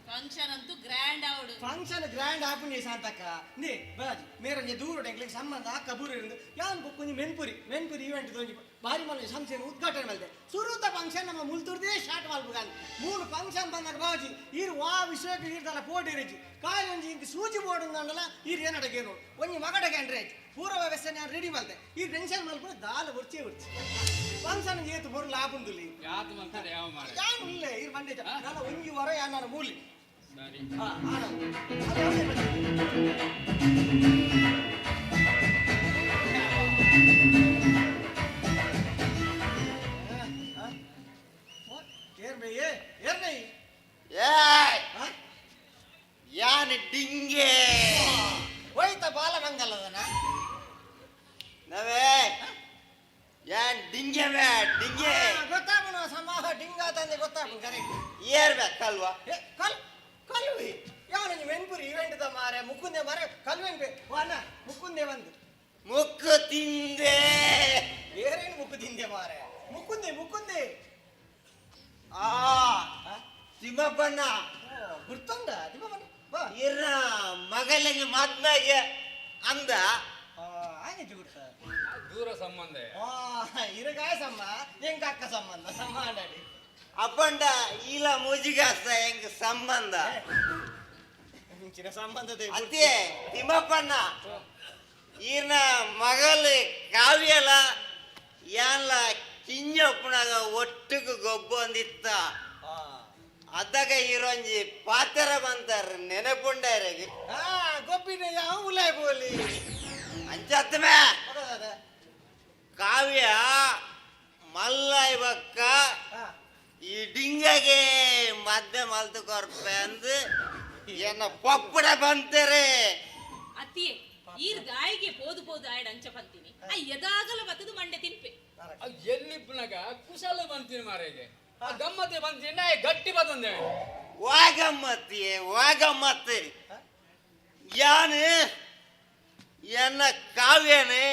ಫಂಕ್ಷನ್ ಅಂತೂ ಗ್ರ್ಯಾಂಡ್ ಆವಡು ಫಂಕ್ಷನ್ ಗ್ರ್ಯಾಂಡ್ ಆಪುನಿ ಶಾಂತಕ್ಕ ನೇ ಬಾಜಿ ಮೇರಂಜೆ ದೂರ ಎಂಗ್ಲಿಗೆ ಸಂಬಂಧ ಅಕ್ಕ ಬೂರ ಇருந்து ಯಾನ್ ಬೊಕ್ಕೊಂಜಿ ಮೆನ್ಪುರಿ ಈವೆಂಟ್ ದೊಂಜಿ ಬಾರಿ ಮನೆ ಸಂಸ್ಥೆ ಉದ್ಘಾಟನೆ ಮಾಡಿದೆ ಸುರುತ ಫಂಕ್ಷನ್ ನಮ್ಮ ಮುಲ್ತುರ್ದೇ ಸ್ಟಾರ್ಟ್ ಮಾಡ್ಬೇಕಾನ್ 3 ಫಂಕ್ಷನ್ ಬಂದಾಗ ಬಾಜಿ ಈರು ವಾ ವಿಷಯಕ್ಕೆ ಈರ್ದಲ್ಲ ಪೋಟಿ ರೆಜಿ ಕಾಯಿ ಒಂಜಿ ಇಂಕ ಸೂಜಿ ಬೋರ್ಡ್ ಉಂದಲ್ಲ ಈರು ಏನಡಗೇನು ಒಂಜಿ ಮಗಡಗೆ ಅಂದ್ರೆ ಪೂರ ವ್ಯವಸ್ಥೆ ನಾನು ರೆಡಿ ಮಾಡ್ದೆ ಈ ಟೆನ್ಷನ್ ಮಾಡ್ಕೊಂಡು ದಾಲ ಉರ್ಚಿ ಫಂಕ್ಷನ್ ಏತು ಬರು ಲಾಭಂದುಲಿ ಯಾತು ಮಂತಾರೆ ಯಾವ ಮಾಡ ಯಾನು ಇಲ್ಲ ಈರು ಮಂಡೆ ನಾನು ಒಂಜಿ ವಾರ ಯಾನ ಮೂಲಿ ಸರಿ ಯಾನ್ ಡಿಂಗೆ ಹೋಯ್ತ ಬಾಲಮಂಗಲದನ ನವೇ ಯಾನ್ ಡಿಂಗೆ ಗೊತ್ತಾಗುಣ ಸಮಾಹ ಡಿಂಗ ತಂದೆ ಗೊತ್ತಾಗು ಕರೆಕ್ಟ್ ಏರ್ಬೇಕಲ್ವಾ ಕಲ್ವಿ ಯಾವನ ಮೆನ್ಪುರಿ ಇವೆಂಟ್ ದ ಮಾರೆ ಮುಕುಂದೆ ಮಾರೆ ಕಲ್ವೆಂಪೆ ವಾನ ಮುಕುಂದೆ ಬಂದು ಮುಕ್ಕು ತಿಂದೆ ಏರೇನು ಮುಕ್ಕು ತಿಂದೆ ಮಾರೆ ಮುಕುಂದೆ ತಿಮ್ಮಪ್ಪಣ್ಣ ಗುರ್ತಂಡ ತಿಮ್ಮಪ್ಪಣ್ಣ ಇರ ಮಗಳಿಗೆ ಮದ್ಮೆಗೆ ಅಂದ ಆಯ್ತು ಗುರ್ತ ದೂರ ಸಂಬಂಧ ಇರಗಾಯ ಸಮ್ಮ ಎಂಗ ಅಕ್ಕ ಸಂಬಂಧ ಸಮಾಡಿ ಅಪ್ಪಂಡ ಇಲ್ಲ ಮುಜಿಗಾಸ್ತ ಹೆಂಗ ಸಂಬಂಧ ಮುಂಚಿನ ಸಂಬಂಧದ ಅತ್ತೆ ತಿಮ್ಮಪ್ಪಣ್ಣ ಈರ್ನ ಮಗಳು ಕಾವ್ಯಲ ಯಾನ್ಲ ಕಿಂಜಪ್ಪನಾಗ ಒಟ್ಟಿಗೆ ಗೊಬ್ಬೊಂದಿತ್ತ ಅದಾಗ ಇರೊಂಜಿ ಪಾತ್ರ ಬಂತಾರ ನೆನಪುಂಡಾರಿಗೆ ಗೊಬ್ಬಿನ ಯಾವ ಉಲಾಯ್ ಬೋಲಿ ಅಂಚತ್ತಮೆ ಕಾವ್ಯ ಮಲ್ಲಾಯ್ ಬಕ್ಕ ಈ ಡಿಂಗಗೆ ಮದ್ದೆ ಮಲ್ತು ಕೊರ್ಪೆ ಅಂದು ಏನ ಪಪ್ಪಡ ಬಂತಾರೆ ಅತ್ತಿಯೇ ಈರ್ ಗಾಯಿಗೆ ಪೋದು ಆಯ್ಡ ಅಂಚ ಬಂತೀನಿ ಎದಾಗಲ ಬತ್ತದು ಮಂಡೆ ತಿನ್ಪೆ ಎಲ್ಲಿಪ್ಪನಾಗ ಕುಶಲ ಬಂತೀನಿ ಮಾರಿಗೆ ಗಮ್ಮತ್ತೆ ಬಂತೀನಿ ಗಟ್ಟಿ ಬಂದೆ ವಾಗಮ್ಮತ್ತೆ ಯಾನು ಎನ್ನ ಕಾವ್ಯನೆ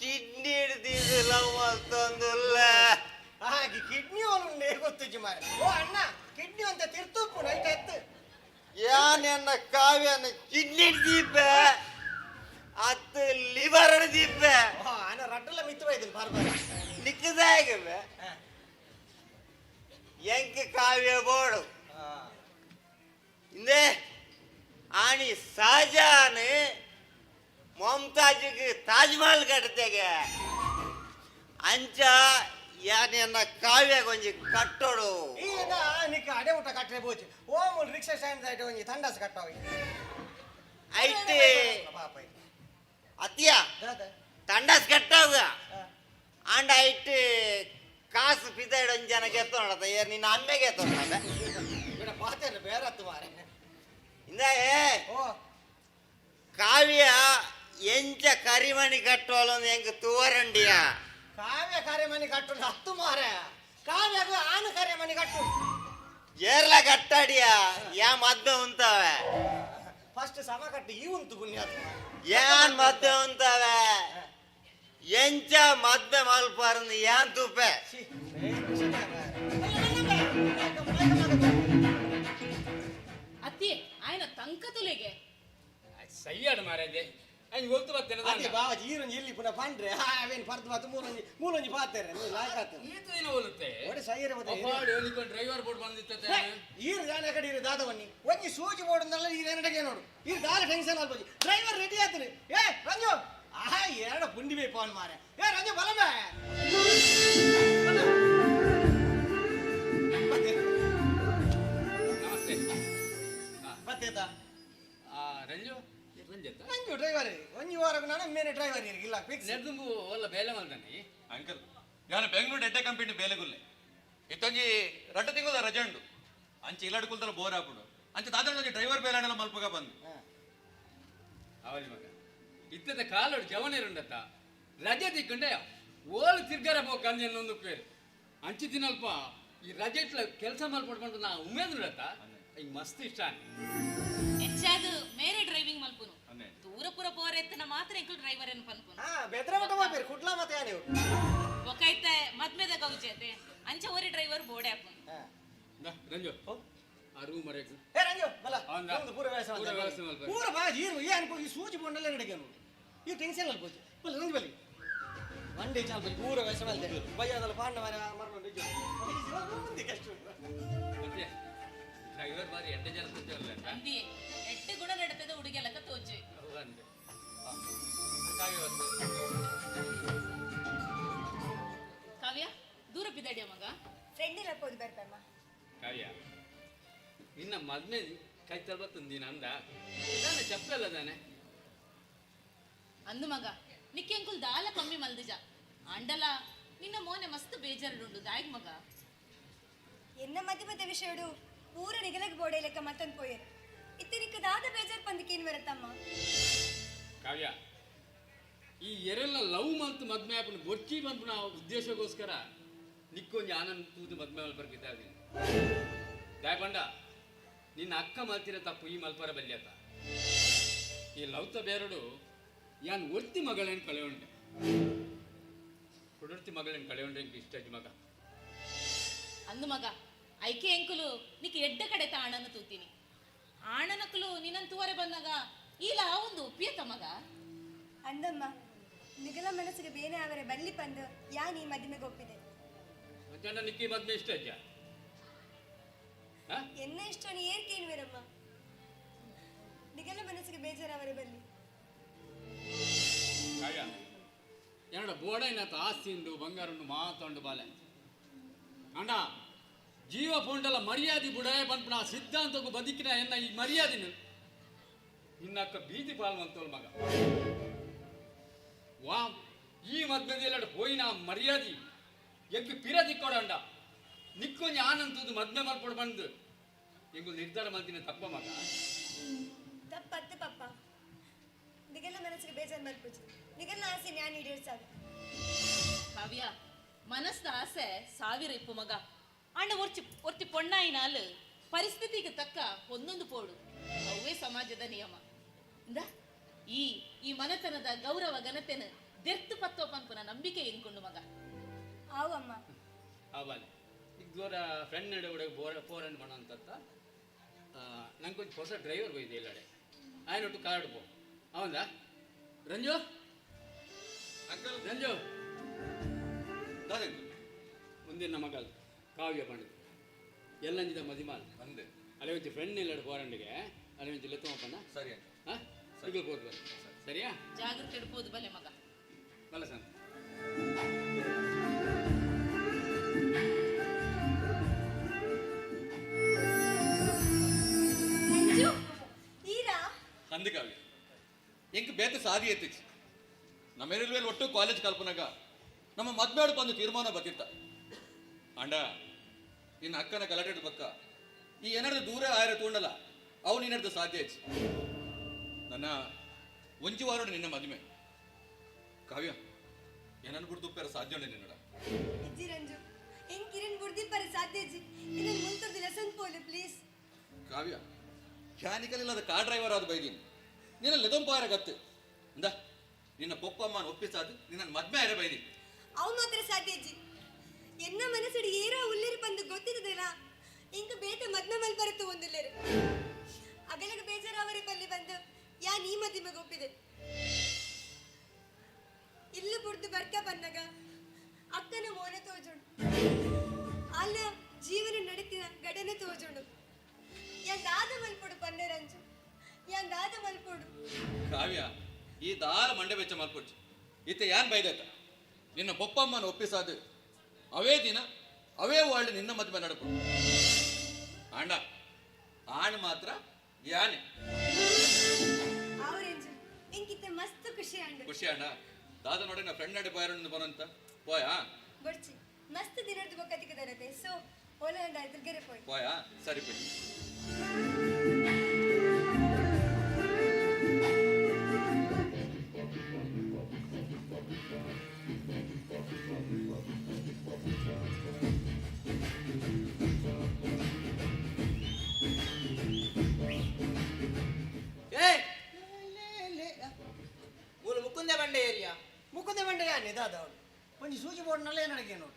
ಕಿಡ್ನಿ ಹಿಡ್ದಿದ್ದಿಲ್ಲ ಮತ್ತೊಂದಿಲ್ಲ ಹಾಗೆ ಕಿಡ್ನಿ ಅವನು ಗೊತ್ತು ಮಾರೆ ಓ ಅಣ್ಣ ಕಿಡ್ನಿ ಅಂತ ತಿರ್ತುಪ್ಪು ನೈಟ್ ಎತ್ತು ಯಾನ್ ಎನ್ನ ಕಾವ್ಯನ ಕಿಡ್ನಿ ಹಿಡ್ದಿಬ್ಬೆ ಅತ್ತು ಲಿವರ್ ಹಿಡ್ದಿಬ್ಬೆ ಅಣ್ಣ ರಟ್ಟೆಲ್ಲ ಮಿತ್ರವಾಯ್ತು ಬರ್ಬಾರ ನಿಕ್ಕದಾಗವೆ ಎಂಕ ಕಾವ್ಯ ಬೋಡು ಇಂದೇ ಆಣಿ ಶಾಜಾನ್ ಮೊಮ್ತಾಜಿಗೆ ತಾಜ್ಮಹಲ್ ಕಟ್ತೆಗೆ ಅಂಚ ಯಾನೆನ್ನ ಕಾವ್ಯ ಕೊಂಚಿ ಕಟ್ಟೋಡು ಈಗ ನಿಕ್ಕ ಅಡೆ ಊಟ ಕಟ್ಟರೆ ಬೋಚಿ ಓಮೂಲ್ ರಿಕ್ಷಾ ಸ್ಟ್ಯಾಂಡ್ ಸೈಡ್ ಒಂಜಿ ತಂಡಸ್ ಕಟ್ಟೋವಿ ಐತೆ ಅತ್ಯ ತಂಡಸ್ ಕಟ್ಟೋಗ ಅಂಡ ಐಟ್ ಕಾಸು ಪಿದಾಯ್ಡು ಒಂಜಿ ಜನ ಗೆತ್ತೋಣದ ಏರ್ ನಿನ್ನ ಅಮ್ಮೆಗೆ ಎತ್ತೋಣದ ಪಾತ್ರೆ ಬೇರೆ ಹತ್ತು ಮಾರೆ ಇಂದ ಕಾವ್ಯ ಎಂಚ ಕರಿಮಣಿ ಕಟ್ಟುವಲ್ಲ ಹೆಂಗ ತೂವರಂಡಿಯ ಕಾವ್ಯ ಕರೆಮಣಿ ಕಟ್ಟು 10 ಮಾರ ಕಾವ್ಯಗೂ ಆನು ಕರೆಮಣಿ ಕಟ್ಟು ಏರ್ಲ ಕಟ್ಟಾಡಿಯ ಯಾ ಮದ್ವೆ ಉಂತಾವೆ ಫಸ್ಟ್ ಸಮ ಕಟ್ಟು ಈ ಉಂಟು ಪುಣ್ಯಾತ್ಮ ಯಾನ್ ಮದ್ವೆ ಉಂತಾವೆ ಎಂಚ ಮದ್ವೆ ಮಲ್ಪಾರಂದು ಯಾನ್ ತುಪ್ಪೆ ಅತ್ತಿ ಆಯ್ನ ತಂಕ ತುಲೆಗೆ ಸಯ್ಯಾಡು ಮಾರಾಯ್ದೆ ಅಯ್ಯ ಹೋಗ್ತು ಬರ್ತೇನೆ ಅದೇ ಬಾವಾಜಿ ಈರೊಂಜಿ ಇಲ್ಲಿ ಪುನಃ ಪಂಡ್ರೆ ಅವೇನು ಪರ್ದು ಮಾತು ಮೂಲೊಂಜಿ ಪಾತಾರೆ ನೀವು ಲಾಯ್ಕಾತ ಈತು ದಿನ ಹೋಲುತ್ತೆ ಒಡೆ ಸೈಯರ ಬತ್ತೆ ಅಪಾಡಿ ಹೇಳಿಕೊಂಡು ಡ್ರೈವರ್ ಬೋರ್ಡ್ ಬಂದಿತ್ತೆ ಈರು ದಾನ ಕಡೆ ಇರು ದಾದವನ್ನಿ ಒಂಜಿ ಸೂಜಿ ಬೋರ್ಡ್ನಲ್ಲ ಈ ನೆನಡೆಗೆ ನೋಡು ಈರು ದಾರ ಟೆನ್ಷನ್ ಅಲ್ಬೋಜಿ ಡ್ರೈವರ್ ರೆಡಿ ಆತನೆ ಏ ರಂಜು ಆಹಾ ಎರಡ ಪುಂಡಿ ಬೇ ಫೋನ್ ಮಾರೆ ಏ ರಂಜು ಬಲಬೇ ನಮಸ್ತೆ ಬತ್ತೇತಾ ರಂಜು ರಂಜತ್ತ ನಂಜು ಡ್ರೈವರ್ ಒಂಜಿ ವಾರ ನಾನು ಮೇನೆ ಡ್ರೈವರ್ ಇಲ್ಲ ಫಿಕ್ಸ್ ನೆಡ್ದುಂಬು ಒಲ್ಲ ಬೇಲೆ ಮಲ್ದನಿ ಅಂಕಲ್ ಯಾನು ಬೆಂಗಳೂರು ಎಡ್ಡೆ ಕಂಪನಿ ಬೇಲೆಗುಲ್ಲೆ ಇತ್ತೊಂಜಿ 2 ತಿಂಗಳ ರಜೆ ಉಂಡು ಅಂಚೆ ಇಲ್ಲಾಡು ಕುಲ್ತಲ್ಲ ಬೋರ್ ಹಾಪುಡು ಅಂಚೆ ದಾದೊಂಜಿ ಡ್ರೈವರ್ ಬೇಲೆಲ್ಲ ಮಲ್ಪಗ ಬಂದು ಅವಳಿ ಮಗ ಇತ್ತದ ಕಾಲೋಡು ಜವನೇರುಂಡತ್ತ ರಜೆ ತಿಕ್ಕೊಂಡೆ ಓಲು ತಿರ್ಗಾರ ಹೋಗಿ ಕಂಜ ಒಂದು ಪೇರು ಅಂಚಿ ತಿನ್ನಲ್ಪ ಈ ರಜೆ ಇಟ್ಲ ಕೆಲಸ ಮಲ್ಪಡ್ಕೊಂಡು ನಾ ಉಮೇದುಡತ್ತ ಈಗ ಮಸ್ತ್ ಇಷ್ಟ ಹೆಚ್ಚಾದು ಮೇರೆ ಡ್ರೈವಿಂಗ್ ಮಲ್ಪುನು ದೂರ ಪುರ ಪೋರೆತ್ತನ ಮಾತ್ರ ಎಂಕಲ್ ಡ್ರೈವರ್ ಏನು ಪನ್ಪುನು ಬೆದ್ರ ಮಟ ಹೋಗ್ಬೇರು ಕುಡ್ಲಾ ಮತ್ತೆ ಯಾರು ಒಕ್ಕೈತೆ ಮದ್ಮೆದ ಗೌಜತೆ ಅಂಚ ಓರಿ ಡ್ರೈವರ್ ಬೋಡೆ ಹಾಪುನು ರಂಜು ಆ ರೂಮ್ ಮರೆಯಕ್ಕೆ ಏ ರಂಜು ಬಲ ಅವನ ಒಂದು ಪೂರ ವ್ಯವಸ್ಥೆ ಪೂರ ವ್ಯವಸ್ಥೆ ಮಲ್ಪ ಪೂರ ಬಾಜಿ ಇರು ಏನು ಈ ಸೂಜಿ ಬೋಂಡಲ್ಲೇ ನಡೆಗೇನು ಈ ಟೆನ್ಷನ್ ಅಲ್ಬೋಜಿ ಬಲ ರಂಜು ಬಲಿ ಮಂಡಿ ಚಾಲ್ ಬಲಿ ಪೂರ ವ್ಯವಸ್ಥೆ ಮಲ್ದೆ ಬಯ್ಯದಲ್ಲ ಪಾಂಡ ಮರ ಮರಣ ನಿಜ ಮುಂದೆ ಕಷ್ಟ ಮತ್ತೆ ಡ್ರೈವರ್ ಬಾರಿ 8 ಜನ ಕೂತಲ್ಲ ಅಂದಿ 8 ಗುಣ ನಡತದ ಹುಡುಗೆಲಕ ತೋಜೆ ಅಂದೆ ಕಾವ್ಯ ಕಾವ್ಯ ದೂರ ಬಿದ್ದಾಡಿಯ ಮಗ ಫ್ರೆಂಡ್ ಇಲ್ಲ ಹೋಗಿ ಬರ್ಬೇಮ್ಮ ಕಾವ್ಯ ನಿನ್ನ ಮದ್ಮೆ ಕೈ ತಲ್ಬತ್ತಂದಿನ ಅಂದ ನಾನು ಚಪ್ಪಲ್ಲ ತಾನೆ ಅಂದು ಮಗ ನಿಕ್ಕೆ ಅಂಕುಲ್ ದಾಲ ಕಮ್ಮಿ ಮಲ್ದಿಜ ಅಂಡಲ ನಿನ್ನ ಮೋನೆ ಮಸ್ತ್ ಬೇಜಾರುಂಡು ದಾಯಿಗ್ ಮಗ ಎನ್ನ ಮಧ್ಯಮದ ವಿಷಯಡು ಪೂರ ನಿಗಲಗ್ ಬೋಡೆ ಲೆಕ್ಕ ಮತ್ತೊಂದು ಪೋಯರ್ ಇತ್ತನಿಕ್ಕದಾದ ಬೇಜಾರ್ ಪಂದಕ್ಕೇನು ಬರುತ್ತಮ್ಮ ಕಾವ್ಯ ಈ ಎರೆಲ್ಲ ಲವ್ ಮಂತ್ ಮದ್ಮೆ ಆಪನ ಬೊಚ್ಚಿ ಬಂದ್ಬಿನ ಉದ್ದೇಶಕ್ಕೋಸ್ಕರ ನಿಕ್ಕೊಂಜಿ ಆನಂದ್ ತೂದು ಮದ್ಮೆ ಮಲ್ಪರ್ಗಿದ್ದಾರೆ ದಾಯಪಂಡ ನಿನ್ನ ಅಕ್ಕ ಮಲ್ತಿರ ತಪ್ಪು ಈ ಮಲ್ಪರ ಬಲ್ಯತ ಈ ಲವ್ತ ಬೇರಡು ಯಾನ್ ಒರ್ತಿ ಮಗಳೇನು ಕಳೆಯುಂಡೆ ಕೊಡರ್ತಿ ಮಗಳೇನು ಕಳೆಯುಂಡೆ ಇಷ್ಟ ಮಗ ಅಂದು ಮಗ ಐಕೆ ಎಂಕುಲು ನಿಕ್ಕೆ ಎಡ್ಡ ಕಡೆ ಆಣನ ತೂತೀನಿ ಆಣನಕ್ಕಲು ನಿನ್ನಂತುವರೆ ಬಂದಾಗ ಇಲ್ಲ ಒಂದು ಒಪ್ಪಿಯತ್ತ ಮಗ ಅಂದಮ್ಮ ನಿಗಲ ಮನಸ್ಸಿಗೆ ಬೇರೆ ಅವರ ಬಲ್ಲಿ ಬಂದು ಯಾನ್ ಈ ಮದುವೆಗೆ ಒಪ್ಪಿದೆ ಮತ್ತೆ ನಿಕ್ಕಿ ಮದ್ಮೆ ಇಷ್ಟ ಅಜ್ಜ ಎನ್ನ ಇಷ್ಟವನ್ನು ಏರ್ಕೇನುವಿರಮ್ಮ ನಿಗಲ ಮನಸ್ಸಿಗೆ ಬೇಜಾರು ಅವರ ಬಲ್ಲಿ ಕಾವ್ಯ ಎರಡು ಬೋಡೈನತ್ತ ಆಸ್ತಿ ಉಂಡು ಬಂಗಾರ ಉಂಡು ಮಾತಾಂಡು ಬಾಲೆ ಅಂಡ ಜೀವ ಪೋಂಡಲ ಮರ್ಯಾದೆ ಬುಡಾಯ ಬಂದ್ಬಿಡ ಸಿದ್ಧಾಂತಕ್ಕೂ ಬದುಕಿನ ಎನ್ನ ಈ ಮರ್ಯಾದಿನ ಇನ್ನಕ್ಕ ಬೀದಿ ಪಾಲ್ವಂತೋಲ್ ಮಗ ವಾ ಈ ಮದ್ಮೆದೆಲ್ಲ ಹೋಯಿನ ಮರ್ಯಾದಿ ಎಗ್ಗಿ ಪಿರದಿ ಕೊಡಂಡ ನಿಕ್ಕೊಂಜಿ ಆನಂತದ್ದು ಮದ್ಮೆ ಮಲ್ಪಡು ಬಂದು ಎಂಗು ನಿರ್ಧಾರ ಮಾಡ್ತೀನಿ ತಪ್ಪ ಮಗ ತಪ್ಪತ್ತೆ ಪಪ್ಪ ನಿಗಲ ಮನಸ್ಸಿಗೆ ಬೇಜಾರು ಮಲ್ಪುಜಿ ನಿಗಲ ಆಸೆ ನಾನು ಈಡೇರ್ಸಾಗ ಕಾವ್ಯ ಮನಸ್ದ ಆಸೆ ಸಾವಿರ ಇಪ್ಪು ಮಗ ಅಂಡ ಒರ್ತಿ ಪೊಣ್ಣಾಯಿನಾಲು ಪರಿಸ್ಥಿತಿಗೆ ತಕ್ಕ ಒಂದೊಂದು ಪೋಡು ಅವೇ ಸಮಾಜದ ನಿಯಮ ಇಂದ ಈ ಮನತನದ ಗೌರವ ಘನತೆನ ದೆರ್ತು ಪತ್ತೋ ಪಂಪುನ ನಂಬಿಕೆ ಎಂಕೊಂಡು ಮಗ ಆವಮ್ಮ ಆವಾಲೆ ಈಗ ದೂರ ಫ್ರೆಂಡ್ ನಡೆ ಒಳಗೆ ಫೋರನ್ ಮಾಡೋ ಅಂತ ನಂಗೊಂದು ಹೊಸ ಡ್ರೈವರ್ ಹೋಯ್ದೆ ಎಲ್ಲಡೆ ಆಯ್ನೊಟ್ಟು ಕಾರ್ಡ್ ಪೋ ಅವಂದ ರಂಜು ಅಂಕಲ್ ರಂಜು ದಾದಂಕಲ್ ಮುಂದಿನ ಮಗಲ್ ಕಾವ್ಯ ಪಂಡಿತ ಎಲ್ಲಂಜಿದ ಮದಿಮಾಲ್ ಅಂದೆ ಅಲ್ಲಿ ಒಂದು ಫ್ರೆಂಡ್ ಎಲ್ಲಡೆ ಫೋರಂಡಿಗೆ ಅಲ್ಲಿ ಒಂದು ಲೆತ್ತಮಪ್ಪನ ಸರಿ ಹಾಂ ಸಿಗಲ್ ಹೋದ್ ಸರಿಯಾ ಜಾಗೃತಿ ಇಡ್ಬೋದು ಬಲೆ ಮಗ ಬಲ ಸರ್ ಅಂದೆ ಕಾವ್ಯ ಎಂಕ್ ಬೇತೆ ಸಾದಿ ಎತ್ತಿಚ್ಚು ನಮ್ಮ ಎರಿಲ್ವೇಲ್ ಒಟ್ಟು ಕಾಲೇಜ್ ಕಲ್ಪನಾಗ ನಮ್ಮ ಮದ್ಮೇಡು ಬಂದು ತೀರ್ಮಾನ ಬತ್ತಿತ್ತ ಅಂಡ ನಿನ್ನ ಅಕ್ಕನ ಗಲಾಟೆ ಪಕ್ಕ ಈ ಏನಾದ್ರು ದೂರ ಆಯ್ರ ತೂಂಡಲ್ಲ ಅವು ನೀನಡ್ದು ಸಾಧ್ಯ ಹೆಚ್ಚು ನನ್ನ ಒಂಜಿ ವಾರೋಡು ನಿನ್ನ ಮದುವೆ. ಕಾವ್ಯ ಏನನ್ನು ಬಿಡ್ದುಪ್ಪೇರ ಸಾಧ್ಯ ಉಂಟು ನಿನ್ನಡ ಇಜ್ಜಿ ರಂಜು ಹೆಂಗ್ ಕಿರಣ್ ಬುಡ್ದಿಪ್ಪರೆ ಸಾಧ್ಯ ಇಜ್ಜಿ ಇದನ್ನು ಮುಂತದ್ದು ಲೆಸನ್ ಪೋಲೆ ಪ್ಲೀಸ್. ಕಾವ್ಯ ಖ್ಯಾನಿಕಲ್ ಇಲ್ಲದ ಕಾರ್ ಡ್ರೈವರ್ ಆದ ಬೈದೀನಿ ನಿನ್ನ ಲೆದೊಂಪಾರ ಗತ್ತು ಇಂದ ನಿನ್ನ ಪೊಪ್ಪಮ್ಮನ ಒಪ್ಪಿಸಾದು ನಿನ್ನ ಮದ್ಮೆ ಅರೆ ಬೈದಿ ಅವು ಮಾತ್ರ ಸಾಧ್ಯ ಇಜ್ಜಿ ಎನ್ನ ಮನಸ್ಸಡಿ ಏರೋ ಉಲ್ಲೇರಿ ಬಂದು ಗೊತ್ತಿದ್ದಲ್ಲ ಇಂಕ ಬೇತೆ ಮದ್ಮೆ ಮಲ್ ಬರುತ್ತು ಒಂದುಲ್ಲೇರು ಅಗಲಗ ಬೇಜಾರವರೇ ಬಲ್ಲಿ ಬಂದು ಯಾ ನೀ ಮದಿಮೆಗೆ ಒಪ್ಪಿದೆ ಇಲ್ಲು ಬುಡ್ದು ಬರ್ಕ ಬಂದಾಗ ಅಕ್ಕನ ಮೋನ ತೋಜುಂಡು ಅಲ್ಲ ಜೀವನ ನಡೀತಿನ ಘಟನೆ ತೋಜುಂಡು ಯಾಂದಾದ ಮಲ್ಪೊಡು ಪನ್ನೆ ರಂಜು ಯಾಂದಾದ ಮಲ್ಪೊಡು. ಕಾವ್ಯ ಈ ದಾರ ಮಂಡೆ ಬೆಚ್ಚ ಮಲ್ಪೊಡ್ಚು ಇತ್ತೆ ಯಾನ್ ಬೈದಾಯ್ತ ನಿನ್ನ ಪೊಪ್ಪಮ್ಮನ ಒಪ್ಪಿಸಾದು ಅವೇ ದಿನ ಅವೇ ವಾರ್ಡ್ ನಿನ್ನ ಮದುವೆ ನಡ್ಕೊಂಡು ಅಣ್ಣ ಆಣ್ ಮಾತ್ರ ಯಾನೆ ಅವರೆಂಜು ಇಂಕಿತ್ತ ಮಸ್ತ್ ಖುಷಿ ಅಂಡು ಖುಷಿ ಅಣ್ಣ ದಾದ ನೋಡಿ ನಾ ಫ್ರೆಂಡ್ ನಡೆ ಬಾಯರನ್ನು ಬರಂತ ಪೋಯಾ ಬರ್ಚಿ ಮಸ್ತ್ ದಿನದ ಬಕ್ಕತಿಗೆ ದರತೆ ಸೊ ಓಲ ಅಂಡ ಎದುರ್ಗೆರೆ ಪೋಯ್ ಪೋಯಾ ಸರಿ ಬಿಡಿ. ಮುಕುಂದ ಬಂಡೆ ಏರಿಯಾ ಮುಕುಂದ ಬಂಡೆ ಯಾನೆ ದಾದವಳು ಒಂಜಿ ಸೂಜಿ ಬೋರ್ಡ್ ನಲ್ಲ ಏನಡಗೆ ನೋಡು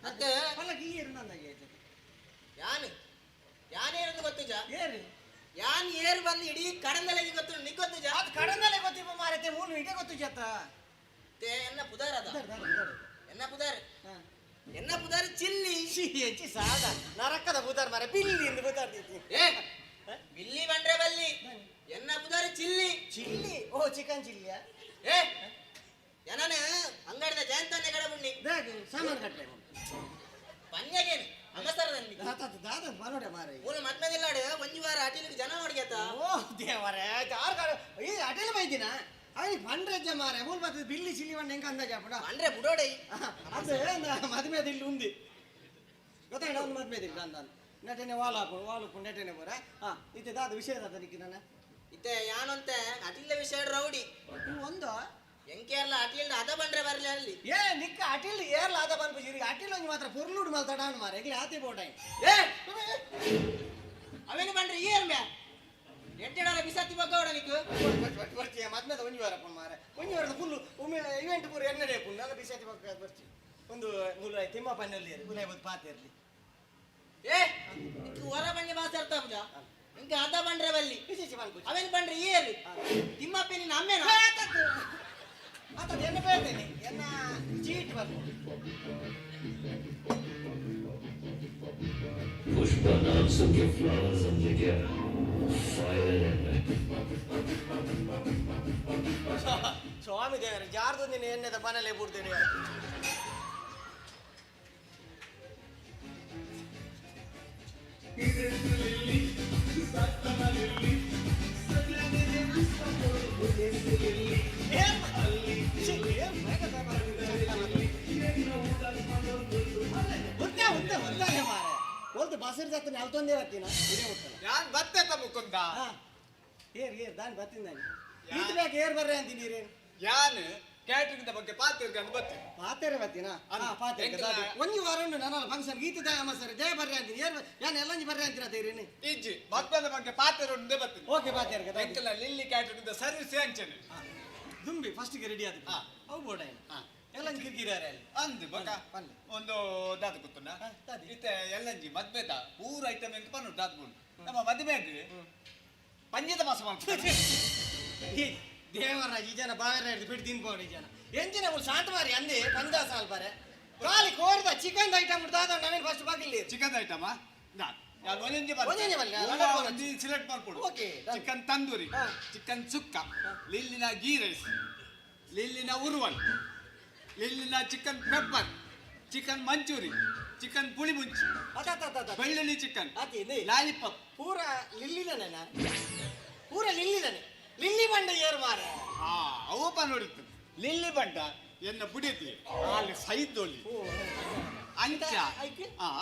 ಮತ್ತೆ ಪಲ್ಲಕ್ಕಿ ಏರು ನಂದಾಗೆ ಯಾನು ಯಾನೇ ಇರೋದು ಗೊತ್ತುಜ ಏರು ಯಾನ್ ಏರು ಬಂದು ಇಡೀ ಕಡಂದಲೆಗೆ ಗೊತ್ತು ನಿಗ್ ಗೊತ್ತುಜ ಅದು ಕಡಂದಲೆ ಗೊತ್ತಿಪ್ಪ ಮಾರತೆ ಮೂಲು ಹೀಗೆ ಗೊತ್ತು ಜತ್ತ ತೇ ಎನ್ನ ಪುದಾರ ಅದ ಎನ್ನ ಪುದಾರ ಎನ್ನ ಪುದಾರ ಚಿಲ್ಲಿ ಹೆಚ್ಚಿ ಸಾದ ನರಕದ ಬುದಾರ್ ಮಾರ ಬಿಲ್ಲಿ ಎಂದು ಬುದಾರ್ದೈತಿ ಏ ಬಿಲ್ಲಿ ಬಂಡ್ರೆ ಬಲ್ಲಿ ಎನ್ನ ಪುದಾರ ಚಿಲ್ಲಿ ಚಿಲ್ಲಿ ಓ ಚಿಕನ್ ಚಿಲ್ಲಿಯಾ ಏ ಎನನ ಅಂಗಡಿದ ಜಯಂತನ್ನೇ ಕಡೆ ಬುಣ್ಣಿ ಸಾಮಾನು ಕಟ್ಟೆ ಪನ್ಯಗೇನು ಅಗಸರದಲ್ಲಿ ದಾದ ಮನೋಡ ಮಾರ ಮೂಲ ಮದ್ಮೆದಿಲ್ಲಾಡು ಒಂಜಿ ವಾರ ಅಟಿಲಿಗೆ ಜನ ಮಾಡ್ಗೆತ ಓ ದೇವರೇ ಈ ಅಟೆಲ್ ಬೈದಿನ ಅವನಿಗೆ ಪಂಡ್ರಜ್ಜ ಮಾರೆ ಮೂಲ ಬರ್ತದೆ ಬಿಲ್ಲಿ ಚಿಲ್ಲಿ ಬಂಡ ಹೆಂಗ ಅಂದಾಜ ಪುಡ ಅಂದ್ರೆ ಬುಡೋಡೈ ಅದು ಮದುವೆದ ಇಲ್ಲಿ ಉಂದಿ ಗೊತ್ತಾಗ ಒಂದು ಮದುವೆದಿಲ್ಲ ಅಂದ ನೆಟನೆ ವಾಲು ನೆಟನೆ ಬರ ಹಾ ಇತ್ತೆ ದಾದ ವಿಷಯ ಅದಕ್ಕೆ ನಾನು ಇತ್ತೆ ಯಾನಂತೆ ಅಟಿಲ್ಲ ವಿಷಯ ರೌಡಿ ಒಂದು ಎಂಕೆ ಎಲ್ಲ ಅಟಿಲ್ದ ಅದ ಬಂಡ್ರೆ ಬರಲಿ ಅಲ್ಲಿ ಏ ನಿಕ್ಕ ಅಟಿಲ್ ಏರ್ಲ ಅದ ಬಂದು ಇರಿ ಅಟಿಲ್ ಒಂಜಿ ಮಾತ್ರ ಪೊರ್ಲುಡು ಮಾತಾಡಾನು ಮಾರೆ ಎಗ್ಲಿ ಆತಿ ಬೋಟಾಯಿ ಏ ಅವೇನು ಬಂಡ್ರೆ ಏರ್ ಮ್ಯಾ ಎಡ್ಡೆಡಾರ ಬಿಸಾತಿ ಬಗ್ಗವಡ ನಿಕ್ಕು ಬರ್ತೀಯ ಮದ್ಮೆದ ಒಂಜಿ ವಾರ ಪುನ್ ಮಾರೆ ಒಂಜಿ ವಾರದ ಫುಲ್ಲು ಒಮ್ಮೆ ಇವೆಂಟ್ ಪೂರ ಎನ್ನಡೆ ಪುನ್ ನಾನು ಬಿಸಾತಿ ಬಗ್ಗ ಬರ್ತಿ ಒಂದು ಮೂಲ ತಿಮ್ಮ ಪನ್ನಲ್ಲಿ ಉಲೈ ಬದ್ ಪಾತಿರ್ಲಿ ಏ ನಿಕ್ಕು ಹೊರ ಬಂಡಿ ಮಾತಾಡ್ತಾ ಪೂಜಾ ಇಂಕ ಅದ ಬಂಡ್ರೆ ಬಲ್ಲಿ ಬಿಸಿಸಿ ಬಂದು ಅವೇನು ಬಂಡ್ರೆ ಏರು ತಿಮ್ಮಪ್ಪೆ ನಿನ್ನ ಅಮ್ಮೇನ ಮಾತಾಡ ಎನ್ನ ಬೇಡ್ತೇನೆ ಎನ್ನ ಚೀಟ್ ಬರ್ಬೋದು Pushpa loves to give flowers and they get fire in it. ಸ್ವಾಮಿ ದೇವರ ಜಾರ್ದು ನೀನು ಎಣ್ಣೆದ ಮನೇಲೆ ಬಿಡ್ತೇನೆ ಬಸರ್ ಜಾತ ನೆಲ್ತೊಂದೇ ಬರ್ತೀನ ಇದೇ ಹೋಗ್ತಾನೆ ಯಾನ್ ಬತ್ತೆ ಮುಕುಂದ ಏರ್ ದಾನ್ ಬರ್ತೀನಿ ನಾನು ಈತ ಬೇಕು ಏರ್ ಬರ್ರೆ ಅಂತೀನಿ ನೀರೇನು ಯಾನ್ ಕ್ಯಾಟ್ರಿಂಗ್ ಬಗ್ಗೆ ಪಾತಿರ್ಗೆ ಅಂತ ಬತ್ತೆ ಪಾತೇರೆ ಬರ್ತೀನಾ ಪಾತೇರೆ ಒಂಜಿ ವಾರ ಉಂಟು ನನ್ನ ಫಂಕ್ಷನ್ ಗೀತೆ ದಯಮ್ಮ ಸರ್ ಜಯ ಬರ್ರೆ ಅಂತೀನಿ ಏರ್ ಯಾನ್ ಎಲ್ಲಂಜಿ ಬರ್ರೆ ಅಂತೀರ ತೇರಿನಿ ಇಜ್ಜಿ ಮತ್ತೊಂದು ಬಗ್ಗೆ ಪಾತಿರ ಉಂಟೆ ಬರ್ತೀನಿ ಓಕೆ ಪಾತೇರೆ ಎಂಕಲ ಲಿಲ್ಲಿ ಕ್ಯಾಟ್ರಿಂಗ್ ಸರ್ವಿಸ್ ಅಂಚನೆ ದುಂಬಿ ಫಸ್ಟ್ಗೆ ರೆಡಿ ಆದ ಅವು ಬೋಡ ಎಲ್ಲಂಜಿ ಕಿರ್ಕಿರಾರೆ ಅಲ್ಲಿ ಅಂದು ಬಕ ಒಂದು ದಾದ ಕೂತುಂಡ ಇತ್ತೆ ಎಲ್ಲಂಜಿ ಮದ್ವೆದ ಊರ ಐಟಮ್ ಅಂತ ಪನ್ನು ದಾದ ಬೋಡು ನಮ್ಮ ಮದುವೆಗೆ ಪಂಜದ ಮಾಸ ಮಾಡ್ತಾರೆ ದೇವರಾಜ್ ಈ ಜನ ಬಾರ ಹಿಡಿದು ಬಿಟ್ಟು ತಿನ್ಕೊಂಡು ಈ ಜನ ಎಂಜಿನ ಶಾಂತ ಮಾರಿ ಅಂದೆ ಪಂಜಾ ಸಾಲ್ ಬಾರೆ ಕಾಲಿ ಕೋರ್ದ ಚಿಕನ್ ಐಟಮ್ ದಾದ ನವೀನ್ ಫಸ್ಟ್ ಬಾಗಿಲ್ಲಿ ಚಿಕನ್ ಐಟಮ್ ಸಿಲೆಕ್ಟ್ ಮಾಡ್ಕೊಡು ಚಿಕನ್ ತಂದೂರಿ ಚಿಕನ್ ಸುಕ್ಕ ಲಿಲ್ಲಿನ ಗೀ ರೈಸ್ ಲಿಲ್ಲಿನ ಉರುವಲ್ ಲಿಲ್ಲಿನ chicken pepper chicken manchurian chicken ಪುಳಿ ಮುಂಚಿ ಬೆಳ್ಳುಳ್ಳಿ ಚಿಕನ್ ಲಾಲಿಪಾಪ್ ಪೂರ ಲಿಲ್ಲಿದನೆ ಪೂರ ಲಿಲ್ಲಿದನೆ ಲಿಲ್ಲಿ ಬಂಡ ಏರು ಮಾರ ಅವಪ್ಪ ನೋಡಿತ್ತು ಲಿಲ್ಲಿ ಬಂಡ ಎನ್ನ ಬುಡಿತಿ ಅಲ್ಲಿ ಸೈದ್ದೊಳ್ಳಿ ಅಂಚ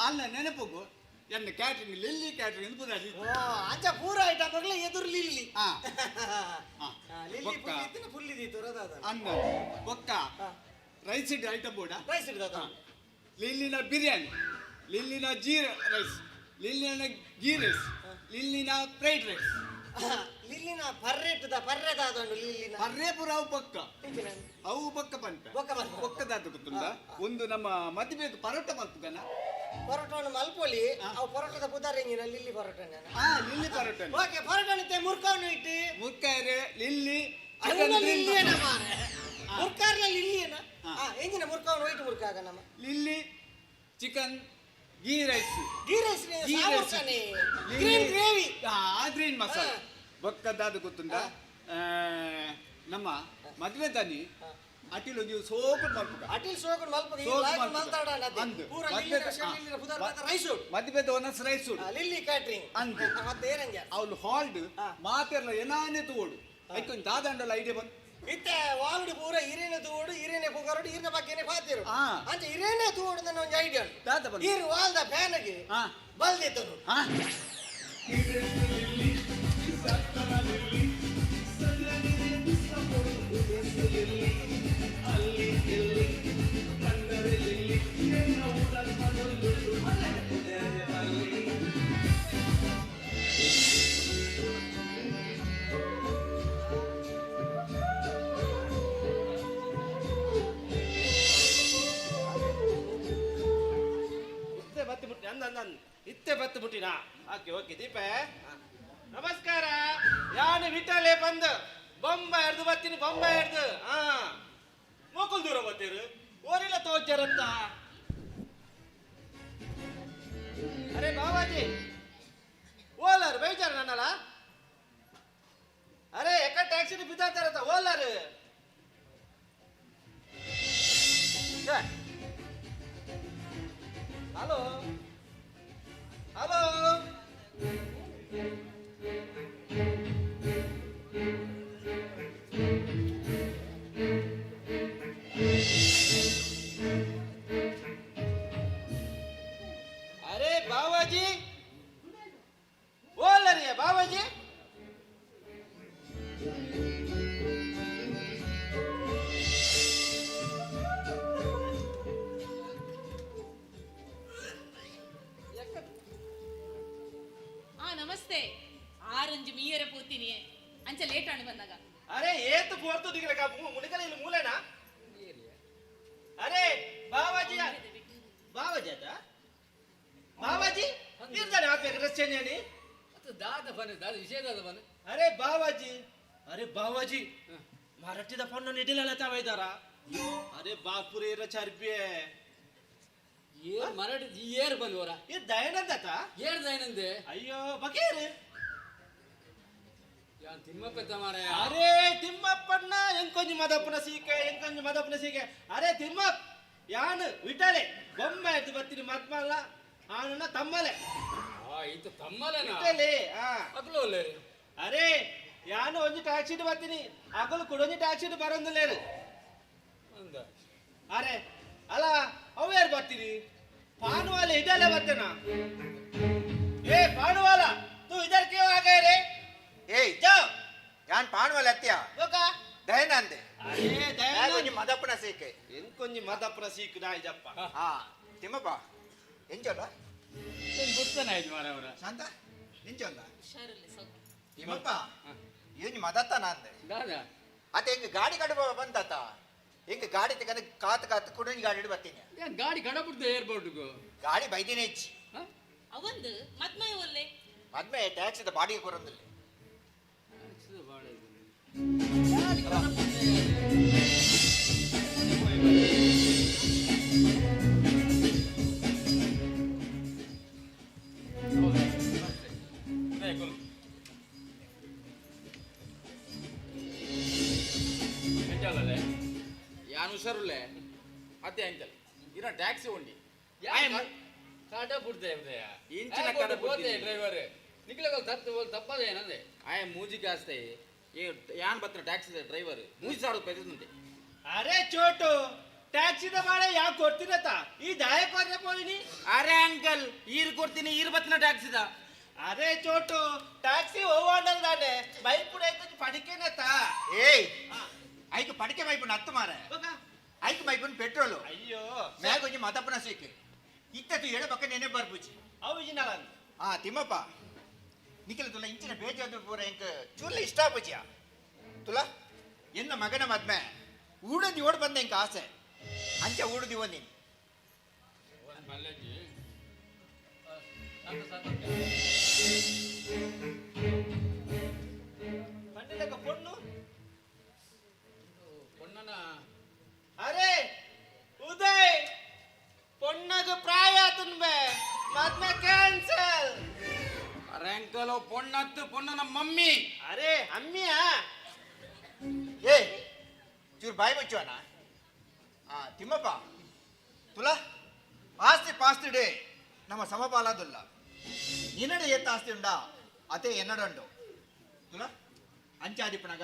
ಅಲ್ಲ ನೆನಪುಗು ಎನ್ನ ಕ್ಯಾಟ್ರಿಂಗ್ ಲಿಲ್ಲಿ ಕ್ಯಾಟ್ರಿಂಗ್ ಅಂತ ಪುದಾಜಿ ಓ ಅಂಚ ಪೂರ ಐಟಮ್ ಮಗ್ಲ ಎದುರು ಲಿಲ್ಲಿ ಲಿಲ್ಲಿ ಫುಲ್ ಇದ್ದಿತ್ತು ರದಾದ ಅನ್ನ ಒಕ್ಕ ರೈಸ್ ಇಡ್ ಐಟಮ್ ಬೋಡ ರೈಸ್ ಇಡ್ದ ಲಿಲ್ಲಿನ ಬಿರಿಯಾನಿ ಲಿಲ್ಲಿನ ಜೀರಾ ರೈಸ್ ಲಿಲ್ಲಿನ ಗೀ ರೈಸ್ ಲಿಲ್ಲಿನ ಫ್ರೈಡ್ ರೈಸ್ ಲಿಲ್ಲಿನ ಪರ್ರೆದ ಅದೊಂದು ಲಿಲ್ಲಿನ ಪರ್ರೆ ಪುರ ಅವು ಪಕ್ಕ ಪಂಪ ಪಕ್ಕದಾದ ಗೊತ್ತುಂಟ ಒಂದು ನಮ್ಮ ಮದುವೆದು ಪರೋಟ ಮಲ್ಪುಗನ ಪರೋಟವನ್ನು ಮಲ್ಪೊಲಿ ಅವು ಪರೋಟದ ಪುದಾರಂಗಿನ ಲಿಲ್ಲಿ ಪರೋಟನ ಲಿಲ್ಲಿ ಪರೋಟ ಓಕೆ ಪರೋಟನಿತ್ತೆ ಮುರ್ಕವನ್ನು ಇಟ್ಟು ಮುರ್ಕಾರೆ ಲಿಲ್ಲಿ ಲಿಲ್ಲಿಯನ ಮಾರೆ ಮುರ್ಕಾರ್ಲ ಲಿಲ್ಲಿಯನ ಎಂಜಿನ ಮುರ್ಕವನ್ನು ಒಯ್ತು ಮುರ್ಕಾಗ ನಮ್ಮ Lilly chicken ghee rice green gravy green masala ಬೊಕ್ಕದಾದ ಗೊತ್ತುಂಟ ನಮ್ಮ ಮದುವೆ ತಾನಿ ಅಟಿಲ್ ಒಂದು ಸೋಕು ಮಲ್ಪುಗ ಅಟಿಲ್ ಸೋಕು ಮಲ್ಪುಗ ಮದುವೆದ ಒನಸ್ ರೈಸ್ ಲಿಲ್ಲಿ ಕ್ಯಾಟ್ರಿಂಗ್ ಅಂತ ಮತ್ತೆ ಏನಂಗೆ ಅವ್ಳು ಹಾಲ್ಡ್ ಮಾತೆರ್ಲ ಏನಾನೆ ತೋಡು ಐಕೊಂದು ದಾದಂಡಲ್ಲ ಐಡಿಯಾ ಬಂದು ಇತ್ತೆ ವಾಲ್ಡ್ ಪೂರ ಇರೇನೆ ತೋಡು ಇರೇನೆ ಪುಗರೋಡು ಇರನ ಬಗ್ಗೆನೆ ಪಾತಿರು ಅಂಚ ಇರೇನೆ ತೋಡು ನನ್ನ ಒಂದು ಐಡಿಯಾ ಇರು ವಾಲ್ದ ಫ್ಯಾನ್ಗೆ ಬಲ್ದಿತ್ತು ಇತ್ತೆ ಬತ್ತು ಬಿಟ್ಟಿನ ಓಕೆ ಓಕೆ ದೀಪ ನಮಸ್ಕಾರ ಯಾನು ವಿಠಲೆ ಬಂದು ಬೊಂಬೆ ಹಿಡ್ದು ಬರ್ತೀನಿ ಬೊಂಬೆ ಹಿಡ್ದು ಮೋಕಲ್ ದೂರ ಬರ್ತೀರು ಓರಿಲ್ಲ ತೋಚಾರಂತ ಅರೆ ಬಾಬಾಜಿ ಓಲಾರು ಬೇಜಾರ ನನ್ನಲ್ಲ ಅರೆ ಎಕ್ಕ ಟ್ಯಾಕ್ಸಿ ಬಿದ್ದಾರಂತ ಓಲಾರು ಹಲೋ ಹಲೋ अरे बाबाजी बोल रही है बाबाजी ನಮಸ್ತೆ ಆರಂಜು ಮೀಯರೆ ಪೋತೀನಿ ಅಂಚ ಲೇಟ್ ಆಣ ಬಂದಾಗ अरे ये तो फोर तो दिख रहा मुनिकल मूले ना अरे बाबाजी बाबाजी आता बाबाजी फिर जाने आप एक रस्ते नहीं तो दादा बने दादा विषय दादा बने अरे बाबाजी मराठी दा फोन निडिला लाता वैदारा अरे बापुरे रचारपे ये मराठी येर बनवरा ये दयानंद आता येर दयानंद अಯ್ಯೋ ಬಕೇರ್ ಯಾನ್ ತಿಮ್ಮಪ್ಪ ಮಾರೆ ಅರೆ ತಿಮ್ಮಪ್ಪಣ್ಣ ಎಂಕೊಂಜಿ ಮದಪ್ಪನ ಸೀಕೆ ಅರೆ ತಿಮ್ಮಪ್ಪ ಯಾನ್ ವಿಠಲೆ ಬೊಮ್ಮೆ ಎದ್ದು ಬರ್ತೀನಿ ಮತ್ಮಲ್ಲ ಆನನ್ನ ತಮ್ಮಲೆ ಇದು ತಮ್ಮಲೆನಾ ವಿಠಲೆ ಅಗಲು ಒಳ್ಳೆ ಅರೆ ಯಾನು ಒಂಜಿ ಟ್ಯಾಕ್ಸಿ ಬರ್ತೀನಿ ಅಗಲು ಕುಡೊಂಜಿ ಟ್ಯಾಕ್ಸಿ ಬರೋದಿಲ್ಲೇರು ಅಂದ ಅರೆ ಅಲ್ಲ ಅವು ಯಾರು ಬರ್ತೀರಿ ಪಾನುವಾಲ ಇದೆಲ್ಲ ಬರ್ತೇನಾ ಏ ಪಾನುವಾಲ तू इधर क्यों आ गए रे ए जाओ यान पान वाला अत्या लोका दयानंद अरे दयानंद కొంచెం మదప్పన సీకే ఇంకొంచెం మదప్పన సీకు దా జప్ప ತಿಮ್ಮಪ್ಪ ಎಂಜಲ್ಲ ಏನು ಗೊತ್ತನಾಯ್ತು ಮಾರ ಅವರ ಶಾಂತ ಎಂಜಲ್ಲ ಹುಷಾರಲ್ಲ ಸ್ವಲ್ಪ ತಿಮ್ಮಪ್ಪ ಏನು ಮದತ್ತನ ಅಂದೆ ದಾದಾ ಅತ್ತೆ ಹೆಂಗೆ ಗಾಡಿ ಕಡೆ ಬಂತಾತ ಹೆಂಗೆ ಗಾಡಿ ತಗೊಂಡು ಕಾತು ಕುಡಂಜಿ ಗಾಡಿ ಹಿಡಿದು ಬರ್ತೀನಿ ಏನು ಗಾಡಿ ಕಡಬಿಡ್ದು ಏರ್ಪೋರ್ಟ್ಗೂ ಗಾಡಿ ಬೈದಿನೇ ಹೆಚ್ಚಿ ಅವಂದು ಮದ್ಮಯ ಒಲ್ಲೆ ಮದ್ಮೆ ಟ್ಯಾಕ್ಸಿದ ಬಾಡಿಗೆ ಕೊರಂದಿಲ್ಲ ಯಾನು ಹುಷಾರುಲ್ಲೇ ಅದೇ ಅಂಕಲ್ ಇರೋ ಟ್ಯಾಕ್ಸಿ ಉಂಡಿ ಕಾಟ ಬಿಡ್ದೆ ಇಂಚಿನ ಕಾಟ ಬಿಡ್ದೆ ಡ್ರೈವರ್ ನಿಕ್ಲಗಳು ತಪ್ಪದೆ ಏನಂದೆ ಆಯ ಮೂಜಿ ಕಾಸ್ತೆ ಯಾನ್ ಬತ್ತ ಟ್ಯಾಕ್ಸಿ ಡ್ರೈವರ್ 3000 ರೂಪಾಯಿ ಅಂತೆ अरे छोटू ಟ್ಯಾಕ್ಸಿದ ಬಾಳೆ ಯಾಕೆ ಕೊಡ್ತೀರತ್ತ ಈ ದಾಯಕ ಪೋಲಿನಿ. ಅರೆ ಅಂಕಲ್ ಈರು ಕೊಡ್ತೀನಿ ಈರು ಬತ್ತಿನ ಟ್ಯಾಕ್ಸಿದ. ಅರೆ ಚೋಟು ಟ್ಯಾಕ್ಸಿ ಹೋಗಂಡಲ್ ದಾನೆ ಬೈಕ್ ಕೂಡ ಪಡಿಕೆನತ್ತ. ಏಯ್ ಐಕ್ ಪಡಿಕೆ ಮೈಪುನ ಹತ್ತು ಮಾರ ಐಕ್ ಮೈಪುನ ಪೆಟ್ರೋಲು. ಅಯ್ಯೋ ಮ್ಯಾಗ ಒಂಜಿ ಮತಪ್ಪನ ಸಿಕ್ಕಿ ಇತ್ತತ್ತು ಎಡ ಪಕ್ಕ ನೆನೆ ಬರ್ಬುಜಿ ಅವು ಇಜಿನಲ್ಲ. ತಿಮ್ಮಪ್ಪ ನಿಖಿಲ ತುಲ ಇಂಚಿನ ಬೇಜಾದ್ರು ಪೂರ ಇಂಕ ಚೂರ್ಲ ಇಷ್ಟ ಆಪುಜಿಯ ತುಲ ಎನ್ನ ಮಗನ ಮದ್ಮೆ ಊಡದಿ ಓಡ್ ಬಂದ ಇಂಕ ಆಸೆ ಅಂಚ ಊಡದಿ ಒಂದಿನಿ ಪಂಡಿಲಕ ಪೊಣ್ಣು ಪೊಣ್ಣನ ಅರೆ ಉದಯ್ ಪೊಣ್ಣಗ ಪ್ರಾಯ ಆತನ್ಬೆ ಮದ್ಮೆ ಕ್ಯಾನ್ಸಲ್. ಅರೆ ಅಂಕಲ್ ಪೊಣ್ಣತ್ತು ಪೊಣ್ಣನ ಮಮ್ಮಿ. ಅರೆ ಅಮ್ಮಿಯಾ ಏ ಚೂರು ಬಾಯಿ ಮುಚ್ಚೋಣ. ತಿಮ್ಮಪ್ಪ ತುಲ ಆಸ್ತಿ ಪಾಸ್ತಿ ಡೇ ನಮ್ಮ ಸಮಪಾಲದುಲ್ಲ ನಿನ್ನಡೆ ಏತ್ತ ಆಸ್ತಿ ಉಂಡ ಅತೆ ಎನ್ನಡುಂಡು ತುಲ ಅಂಚಾದಿಪ್ಪನಗ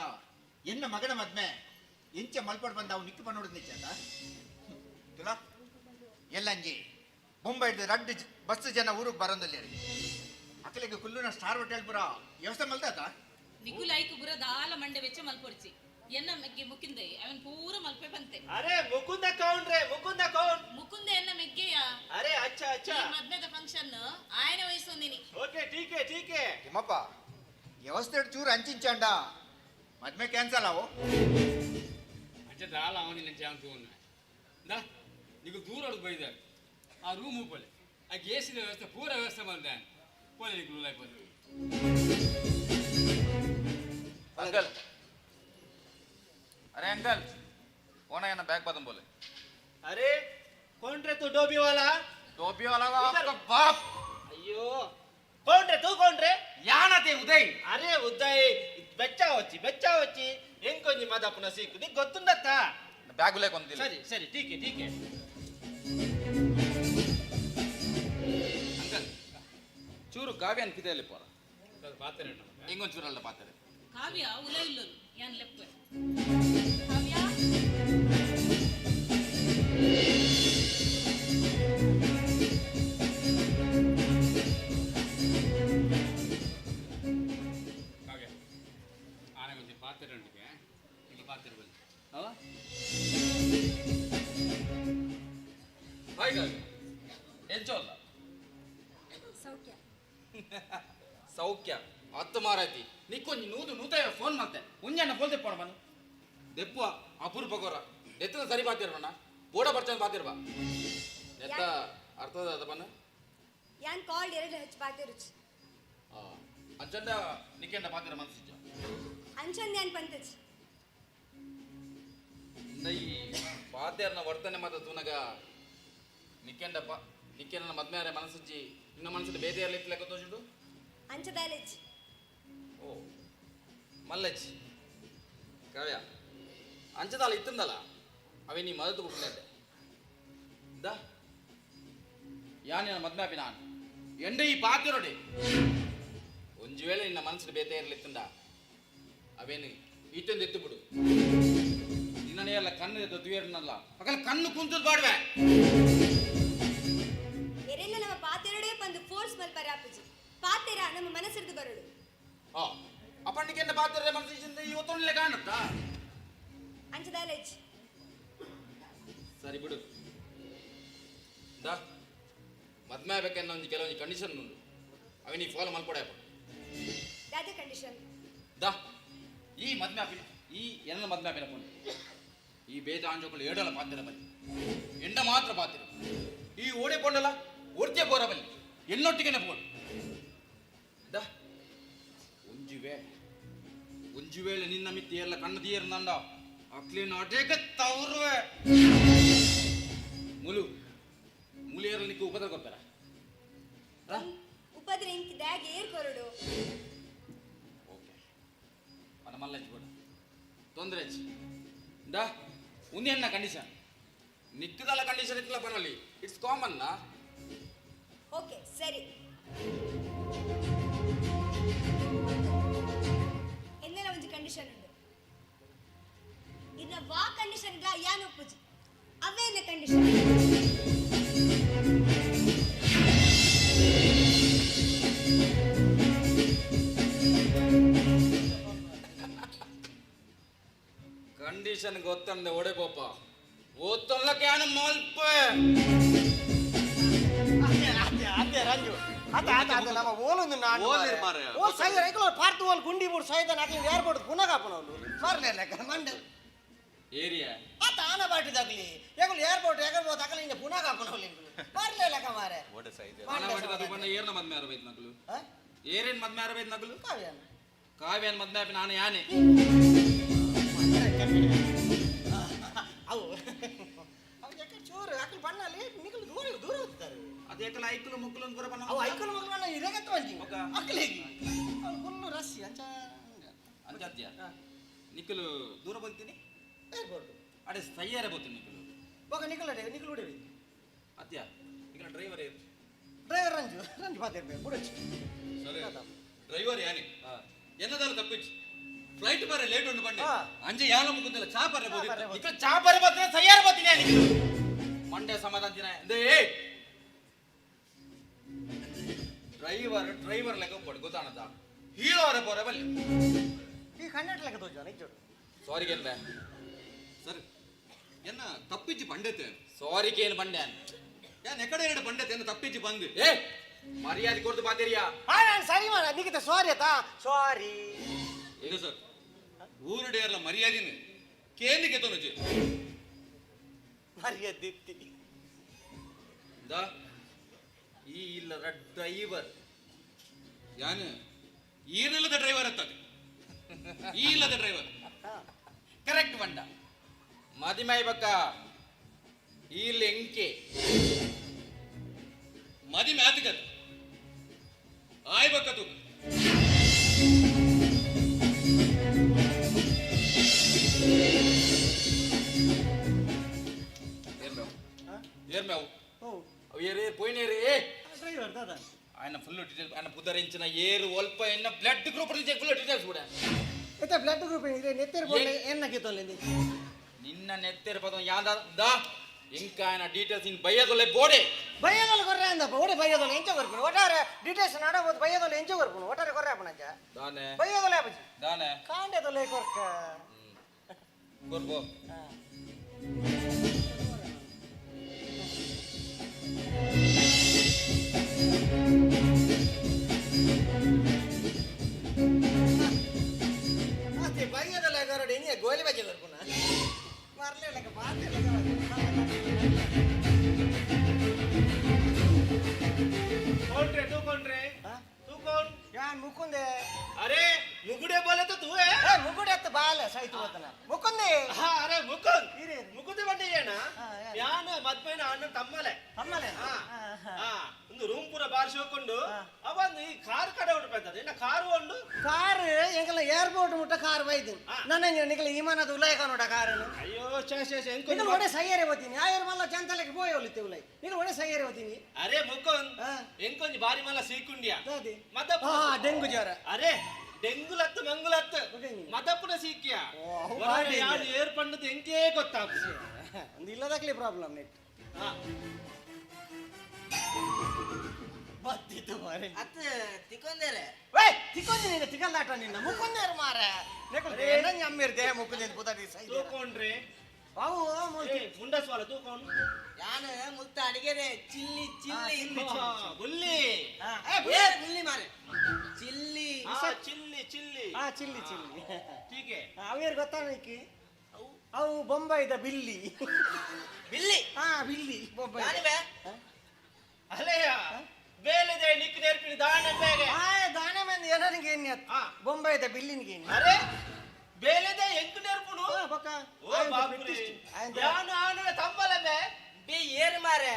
ಎನ್ನ ಮಗನ ಮದ್ಮೆ ಎಂಚ ಮಲ್ಪಡ್ ಬಂದ ಅವು ನಿಕ್ಕು ಪನ್ನೋಡು ನಿಚ್ಚಂದ ತುಲ ಎಲ್ಲಂಜಿ ಮುಂಬೈ ರಡ್ಡು ಬಸ್ ಜನ ಊರಿಗೆ ಬರಂದಲ್ಲಿ ಅಕ್ಕಲಿಗೆ ಕುಲ್ಲುನ ಸ್ಟಾರ್ ಹೋಟೆಲ್ ಪುರ ವ್ಯವಸ್ಥೆ ಮಲ್ತಾತ ನಿಗುಲ್ ಐಕು ಬುರ ದಾಲ ಮಂಡೆ ವೆಚ್ಚ ಮಲ್ಪೊಡ್ಚಿ ಎನ್ನ ಮೆಗ್ಗೆ ಮುಕ್ಕಿಂದೆ ಅವನ್ ಪೂರ ಮಲ್ಪೆ ಬಂತೆ. ಅರೆ ಮುಕುಂದ ಕೌಂಡ್ರೆ ಮುಕುಂದ ಕೌಂಡ್ ಮುಕುಂದ ಎನ್ನ ಮೆಗ್ಗೆಯ. ಅರೆ ಅಚ್ಚ ಅಚ್ಚ ಮದ್ಮೆದ ಫಂಕ್ಷನ್ ಆಯನ ವಯಸ್ಸೊಂದಿನಿ. ಓಕೆ ಟೀಕೆ ಟೀಕೆ. ತಿಮ್ಮಪ್ಪ ವ್ಯವಸ್ಥೆ ಚೂರು ಅಂಚಿಂಚಂಡ ಮದ್ಮೆ ಕ್ಯಾನ್ಸಲ್ ಅವು ಅಂಚೆ ದಾಲ ಅವನಿನ ಚಾನ್ಸ್ ಉನ್ನ ನಿಗು ದೂರ ಬೈದ ಆ ರೂಮ್ ಉಪ್ಪಲೆ ಆ ಗ್ಯಾಸಿನ ವ್ಯವಸ್ಥೆ ಪೂರ ವ್ಯವಸ್ಥೆ ಬಂದೆ ಪೋಲೆ ನಿಗು ಲೈಫ್ ಬಂದು अंकल अरे अंकल कौन है ना बैग बदम बोले. अरे कौन रे तू डोबी वाला आपका बाप. अयो कौन रे तू कौन रे ಯಾನ ತೆ ಉದಯ್. अरे उदय ಬೆಚ್ಚ వచ్చి ಎಂಕೊಂಜಿ ಮದಪ್ಪನ ಸಿಕ್ಕು ನೀ ಗೊತ್ತುಂಡತ್ತ ಬ್ಯಾಗ್ ಲೇಕೊಂದಿಲ್ಲ. ಸರಿ ಸರಿ ಟೀಕೆ ಟೀಕೆ. अंकल ಚೂರು ಕಾವ್ಯ ಅನ್ಕಿದೆಯಲ್ಲಿ ಪೋರ ಪಾತ್ರೆ ಇಂಗೊಂದು ಚೂರಲ್ಲ ಪಾತ್ರೆ ಕಾವ್ಯ ಉಲ ಇಲ್ಲಲು ಯಾನ್ ಲೆಪ್ಪೆ ಕಾವ್ಯ ಕಾವ್ಯ ಆನೆ ಕೊಂಚ ಪಾತ್ರೆ ಉಂಟಿಗೆ ಈಗ ಪಾತ್ರೆ ಬಲ್ಲಿ ಹಾಯ್ ಕಾವ್ಯ ಎಂಚೋ ಅಲ್ಲ ಸೌಖ್ಯ ಸೌಖ್ಯ ಹತ್ತು ಮಾರಾಯ್ತಿ ನಿಕ್ಕೊಂಜಿ ನೂತ ಫೋನ್ ಮಾಡ್ತೆ ಉಂಜಣ್ಣ ಫೋನ್ ತೆಪ್ಪಣ ಬನ್ನು ದೆಪ್ಪು ಅಪೂರ್ವ ಗೋರ ಎತ್ತದ ಸರಿ ಪಾತಿರ್ಬಣ್ಣ ಬೋಡ ಬರ್ಚಂದ್ ಪಾತಿರ್ಬ ಎತ್ತ ಅರ್ಥದ ಅದ ಬನ್ನ ಯಾನ್ ಕಾಲ್ಡ್ ಎರಡು ಹೆಚ್ಚು ಪಾತಿರುಚಿ ಅಂಚಂದ ನಿಕ್ಕೆಂಡ ಪಾತಿರ ಮನಸ್ಸಿಜ್ಜ ಅಂಚಂದ ಯಾನ್ ಪಂತಚಿ ಈ ಪಾತ್ಯಾರನ ವರ್ತನೆ ಮಾತ್ರ ತೂನಗ ನಿಕ್ಕೆಂಡ ಮದ್ಮೆಯಾರೆ ಮನಸ್ಸಿಜ್ಜಿ ಇನ್ನ ಮನಸ್ಸಿನ ಬೇದೆಯಲ್ಲಿ ಇಟ್ಲೆಕ್ಕ ತೋಜುಂಡು ಅಂಚದಾಲೆಚ್ಚಿ ಓ ಮಲ್ಲಜ್ಜಿ ಕಾವ್ಯ ಅಂಚದಾಲ ಇತ್ತಂದಲ್ಲ ಅವೇ ನೀ ಮದತು ಕೊಟ್ಟಿದ್ದೆ ದ ಯಾನ ಮದ್ಮಾಪಿ ನಾನು ಎಂಡ ಈ ಪಾತಿರೋಡಿ ಒಂಜು ವೇಳೆ ನಿನ್ನ ಮನಸ್ಸಿನ ಬೇತೆ ಇರ್ಲಿತ್ತಂದ ಅವೇನು ಇತ್ತೊಂದು ಎತ್ತು ಬಿಡು ನಿನ್ನನೇ ಎಲ್ಲ ಕಣ್ಣು ದೊದ್ದುವೇರನಲ್ಲ ಅಕಲ್ ಕಣ್ಣು ಕುಂತದ್ ಬಾಡ್ವೆ ಎರೆಲ್ಲ ನಮ್ಮ ಪಾತೆರಡೇ ಬಂದು ಫೋರ್ಸ್ ಮಲ್ಪರೆ ಆಪುಜಿ ಪಾತೆರ ನಮ್ಮ ಮನಸ್ಸಿರ್ದು ಬರಡು ಅಪ್ಪಣ್ಣಿಗೆ ಎಂದ ಪಾತಿರ ಮನಸ್ಸಿಂದ ಇವತ್ತೊಂದಲೇ ಕಾಣುತ್ತಾ ಅಂಚದಾಲೆಚ್ಚಿ ಸರಿ ಬಿಡು ದ ಮದ್ಮೆ ಬೇಕೆನ್ನ ಒಂದು ಕೆಲವೊಂದು ಕಂಡೀಷನ್ ಉಂಟು ಅವೆ ನೀ ಫಾಲೋ ಮಲ್ಕೊಡಪ್ಪ ದಾದ ಕಂಡೀಷನ್ ದ ಈ ಮದ್ಮೆ ಆಪಿನ ಈ ಎನ್ನ ಮದ್ಮೆ ಆಪಿನ ಕೊಂಡು ಈ ಬೇದ ಆಂಜೋಗಳು ಏಡಲ ಪಾತಿರ ಬಲ್ಲಿ ಎಂಡ ಮಾತ್ರ ಪಾತಿರ ಈ ಓಡಿಕೊಂಡಲ್ಲ ಓಡ್ತೇ ಬೋರ ಬಲ್ಲಿ ಎನ್ನೊಟ್ಟಿಗೆ ನೆಪಕೊಂಡು ದ ಒಂಜು ವೇಳೆ ನಿನ್ನ ಮಿತ್ತಿ ಎಲ್ಲ ಕಣ್ಣು ತೀರ ನಂದ ಅಕ್ಲಿನ ಅಟೇಕ ತವರುವೆ ಮುಲಿಯರಲ್ಲಿ ನಿಕ್ಕ ಉಪದ್ರ ಕೊಡ್ತಾರ ಉಪದ್ರ ಇಂಕಿ ದ್ಯಾಗ್ ಏರ್ ಕೊರಡು ಓಕೆ ಅದ ಮಲ್ಲಜ್ಜಿ ಕೂಡ ತೊಂದರೆ ಹಚ್ಚಿ ದ ಉನ್ನೆನ್ನ ಕಂಡೀಷನ್ ನಿಕ್ಕದಲ್ಲ ಕಂಡೀಷನ್ ಇತ್ತಲ್ಲ ಬರಲಿ ಇಟ್ಸ್ ಕಾಮನ್ ನಾ ಓಕೆ ಸರಿ ಎಂದೆಲ್ಲ ಒಂದು ಕಂಡೀಷನ್ ಉಂಟು ಇನ್ನ ವಾ ಕಂಡೀಷನ್ ಯಾನ್ ಒಪ್ಪುಜಿ ಅವೇ ಪೊಸಿಷನ್ ಗೊತ್ತಂದೆ ಒಡೆ ಪೋಪ ಓದ್ತೊಲ್ಲಕ್ಕೆ ಯಾನು ಮಲ್ಪ ಅದೇ ರಂಜು ಅದ ನಮ್ಮ ಓಲೊಂದು ನಾನು ಓಲಿರ್ ಮಾರ್ರೆ. ಓ ಸೈದ ರೆಗ್ಯುಲ ಪಾರ್ಟ್ ಓಲ್ ಗುಂಡಿ ಬೋರ್ಡ್ ಸೈದ ನಾಕಿ ಏರ್ಪೋರ್ಟ್ ಪುನಃ ಕಾಪನವಳು ಮಾರ್ಲೆ ಲೆಕ್ಕ ಮಂಡೆ ಏರಿಯಾ ಆನ ಬಾಟಿದಾಗ್ಲಿ ಏಗಲ್ ಏರ್ಪೋರ್ಟ್ ಏಗಲ್ ಹೋದ ಅಕಲ ಇಂದ ಪುನಃ ಕಾಪನವಳು ಮಾರ್ಲೆ ಲೆಕ್ಕ ಮಾರೆ ಓಡೆ ಸೈದೆ ನಾನು ಮಾಡಿದ ಬಣ್ಣ ಏರ್ನ ಮದ್ಮೆ ಆರಬೇಕು ನಗಲು ಏರೇನ್ ಮದ್ಮೆ ಆರಬೇಕು ನಗಲು ಕಾವ್ಯನ ಕಾವ್ಯನ್ ಮದ್ಮೆ ಆಪಿ ನಾನು ಯಾನೆ ಅವು ಅವು ಯಾಕೆ ಚೋರು ಅಕಲ್ ಬಣ್ಣಲ್ಲಿ ನಿಕಲ್ ದೂರ ದೂರ ಹೋಗ್ತಾರೆ ಅದೇ ಕಲ ಐಕಲು ಮುಕ್ಕಲು ಅಂತ ಬರಬಣ್ಣ ಅವು ಐಕಲ್ ಮಗಲು ಬಣ್ಣ ಇರಗತ್ತ ಬಂದಿ ಅಕಲೇಗಿ ಅವ್ನು ಫುಲ್ಲು ರಸ್ಸಿ ಅಂಚ ಅಂಜಾದ್ಯ ನಿಕ್ಕಲು ದೂರ ಬಂತೀನಿ ಏರ್ಪೋರ್ಟ್ ಅಡೆ ಸಯ್ಯಾರೆ ಬೋತೀನಿ ನಿಕ್ಕಲು ಬೊಕ ನಿಕಲಡೆ ನಿಕಲ್ ಉಡೆವಿ ಅತ್ಯ ಈಗ ಡ್ರೈವರ್ ಡ್ರೈವರ್ ರಂಜು ರಂಜು ಪಾತಿರ್ಬೇಕು ಬುಡಚ್ಚು ಸರಿ ಡ್ರೈವರ್ ಯಾನಿ ಎನ್ನದಾಲು ತಪ್ಪಿಚ್ಚು ಫ್ಲೈಟ್ ಬಾರೆ ಲೇಟ್ ಉಂಡು ಬಂಡೆ ಅಂಜೆ ಯಾಲ ಮುಗುಂದಲ್ಲ ಚಾಪರೆ ಬೋದಿತ್ತು ಇಕ ಚಾಪರೆ ಬತ್ತೀನಿ ಸಯ್ಯಾರೆ ಬತ್ತೀನಿ ನಿಕ್ಕಲು ಮಂಡೆ ಸಮಾಧಾನ ದಿನ ದೇ ಡ್ರೈವರ್ ಲೆಕ್ಕ ಕೊಡು ಗೊತ್ತಾನದ ಹೀರೋ ಅವರ ಪೋರೆ ಬಲ್ಲಿ ಈ ಕನ್ನಡ ಲೆಕ್ಕ ತೋಜ ನಿಜೋಡು ಸಾರಿ ಕೇಳ್ಬೆ ಸರಿ ಎನ್ನ ತಪ್ಪಿಚ್ಚಿ ಬಂಡೆತೆ ಸಾರಿ ಕೇಳು ಬಂಡೆ ಯಾನ್ ಎಕಡೆ ಎರಡು ಬಂಡೆತೆ ಎನ್ನ ತಪ್ಪಿಚ್ಚಿ ಬಂದು ಏ ಮರ್ಯಾದೆ ಕೊಡ್ತು ಬಾತಿರಿಯಾ ನಾನು ಸರಿ ಮಾಡ ನಿಗಿತ ಸಾರಿ ಆತಾ ಸಾರಿ ಈಗ ಸರ್ ಊರುಡೆಯರ್ಲ ಮರ್ಯಾದಿನ ಕೇಂದ್ರಕ್ಕೆ ತೊನಜಿ ಮರ್ಯಾದೆ ದೀಪ್ತಿ ದಾ ಈ ಇಲ್ಲದ ಡ್ರೈವರ್ ಯಾನು ಈನಿಲ್ಲದ ಡ್ರೈವರ್ ಅತ್ತದು ಈ ಇಲ್ಲದ ಡ್ರೈವರ್ ಕರೆಕ್ಟ್ ಬಂಡ ಮದಿಮೈ ಬಕ್ಕ ಇಲ್ಲಿ ಎಂಕೆ ಮದಿ ಮ್ಯಾತಿಗದು ಆಯ್ಬಕ್ಕದು ಏರ್ಮೇವು ಓ ಅವು ಏರ್ ಪೋಯಿನೇರಿ ಡ್ರೈವರ್ ದಾದಾ ఆయన ఫుల్ డీటెయిల్స్ ఆయన పుదరించిన ఏరు ఒల్ప ఎన్న బ్లడ్ గ్రూప్ నుంచి ఫుల్ డీటెయిల్స్ కూడా అయితే బ్లడ్ గ్రూప్ ಇದೆ ನೆತ್ತೆರ ಬೋಲೆ ಎನ್ನಕ್ಕೆ ತೊಲೆಂದಿ నిన్న నెత్తెర పదం యాదా దా ఇంకా ఆయన డీటెయిల్స్ ఇన్ బయ్యదొలే బోడే ಬಯ್ಯದೊಲೆ ಕೊರ್ರೆ ಅಂದಪ್ಪ ಓಡೆ ಬಯ್ಯದೊಲೆ ಎಂಚ ಕೊರ್ಪುನು ಒಟ್ಟಾರೆ ಡೀಟೇಲ್ಸ್ ನಡಬಹುದು ಬಯ್ಯದೊಲೆ ಎಂಚ ಕೊರ್ಪುನು ಒಟ್ಟಾರೆ ಕೊರ್ರೆ ಅಪ್ಪನಂಚ దానే ಬಯ್ಯದೊಲೆ ಅಪ್ಪಜಿ దానే ಕಾಂಡೆದೊಲೆ ಕೊರ್ಕ కొర్బో ಅದೇ ಬಯ್ಯದೊಲೆ ಕೊರಡೆ ಇನಿ ಗೋಲಿ ಬಜ್ಜಿ ಕೊರ್ಪುನ ಮಾರ್ಲೆ ಲಕ ಬಾತೆ ಲಕ कौन तू कौन रे तू कौन ಯಾನ್ ಮುಕುಂದೆ अरे मुकुड़े बोले तो तू है ಏ ಮುಕುಡೆ ಅತ್ತ ಬಾಲ ಸೈತು ಹೋತನ ಮುಕುಂದೆ हाँ अरे मुकुंद ಇರೆ ಮುಕುಂದ ಬಂಡಿ ಏನ ಯಾನ ಮದ್ಮೇನ ಅಣ್ಣ ತಮ್ಮಲೆ ತಮ್ಮಲೆ ಒಂದು ರೂಮ್ ಪೂರ ಬಾರಿಸಿ ಹೋಗ್ಕೊಂಡು ಅವಂದು ಈ ಕಾರ್ ಕಡೆ ಹೊರಡ್ಬೇಕಂತದೆ ಇನ್ನ ಕಾರು ಒಂದು ಕಾರ್ ಎಂಕಲ ಏರ್ಪೋರ್ಟ್ ಮುಟ್ಟ ಕಾರ್ ಬೈದು ನನ್ನ ನಿಕಲ ವಿಮಾನದ ಉಲಾಯ ಕಾನೋಡ ಕಾರನು ಅಯ್ಯೋ ಶೇ ನಿಕಲ ಒಡೆ ಸೈಯರೆ ಹೋತೀನಿ ಆಯರ್ ಮಲ್ಲ ಚಂತಲಕ್ಕೆ ಪೋಯ ಒಲಿತೆ ಉಲಾಯ ನಿಕಲ ಒಡೆ ಸೈಯರೆ ಹೋತೀನಿ ಅರೆ ಮುಕುಂದ್ ಎಂಕೊಂಜಿ ಬಾರಿ ಮಲ್ಲ ಸೀಕುಂಡಿಯಾ ದಾದಿ ಮದ ಡೆಂಗು ಜ್ವರ ಅರೆ ಡೆಂಗುಲತ್ತು ಮಂಗುಲತ್ತು ಮದಪ್ಪುನ ಸೀಕ್ಯ ಯಾರು ಏರ್ ಪಂಡದ ಎಂಕೇ ಗೊತ್ತಾಗ್ತದೆ ಒಂದು ಇಲ್ಲದಾಗ್ಲಿ ಪ್ರಾಬ್ಲಮ್ ನೆಟ್ ಬತ್ತಿತ್ತು ಮಾರೆ ಅತ್ತ ತಿಕ್ಕೊಂದೇರೆ ವೇ ತಿಕ್ಕೊಂದಿ ನಿನ್ನ ತಿಕ್ಕಲ್ಲಾಟ ನಿನ್ನ ಮುಕುಂದೇರು ಮಾರೆ ನೆಕಲ್ ಏನಂಗ ಅಮ್ಮಿರ್ ದೇಹ ಮುಕುಂದೇನು ಪುದಾಡಿ ಸೈ ತೂಕೊಂಡ್ರೆ ಅವು ಮುಂಡಸ್ವಾಲ ತೂಕೊಂಡು ಯಾನ ಮುತ್ತ ಅಡಿಗೆರೆ ಚಿಲ್ಲಿ ಚಿಲ್ಲಿ ಬುಲ್ಲಿ ಏ ಬುಲ್ಲಿ ಮಾರೆ chilli chilli chilli chilli chilli ಟೀಕೆ ಅವೇರ್ ಗೊತ್ತಾನಿಕ್ಕಿ ಅವು ಬೊಂಬೈದ ಬಿಲ್ಲಿ ಬಿಲ್ಲಿ ಬಿಲ್ಲಿ ಬೊಂಬೈ ಅಲೆಯ ಬೇಲೆದೆ ನಿಕ್ ನೇರ್ಪಿನಿ ದಾಣ ಬೇಗೆ ದಾನೆ ಮಂದಿ ಏನನಿಗೆ ಏನ್ ಬೊಂಬೈದ ಬಿಲ್ಲಿನಿಗೆ ಅರೆ ಬೇಲೆದೆ ಎಂಕು ನೇರ್ಪುನು ಪಕ್ಕ ಓ ಬಾಪುರಿ ಯಾನು ಆನನ ತಮ್ಮಲಮೆ ಬೇ ಏರ್ ಮಾರೆ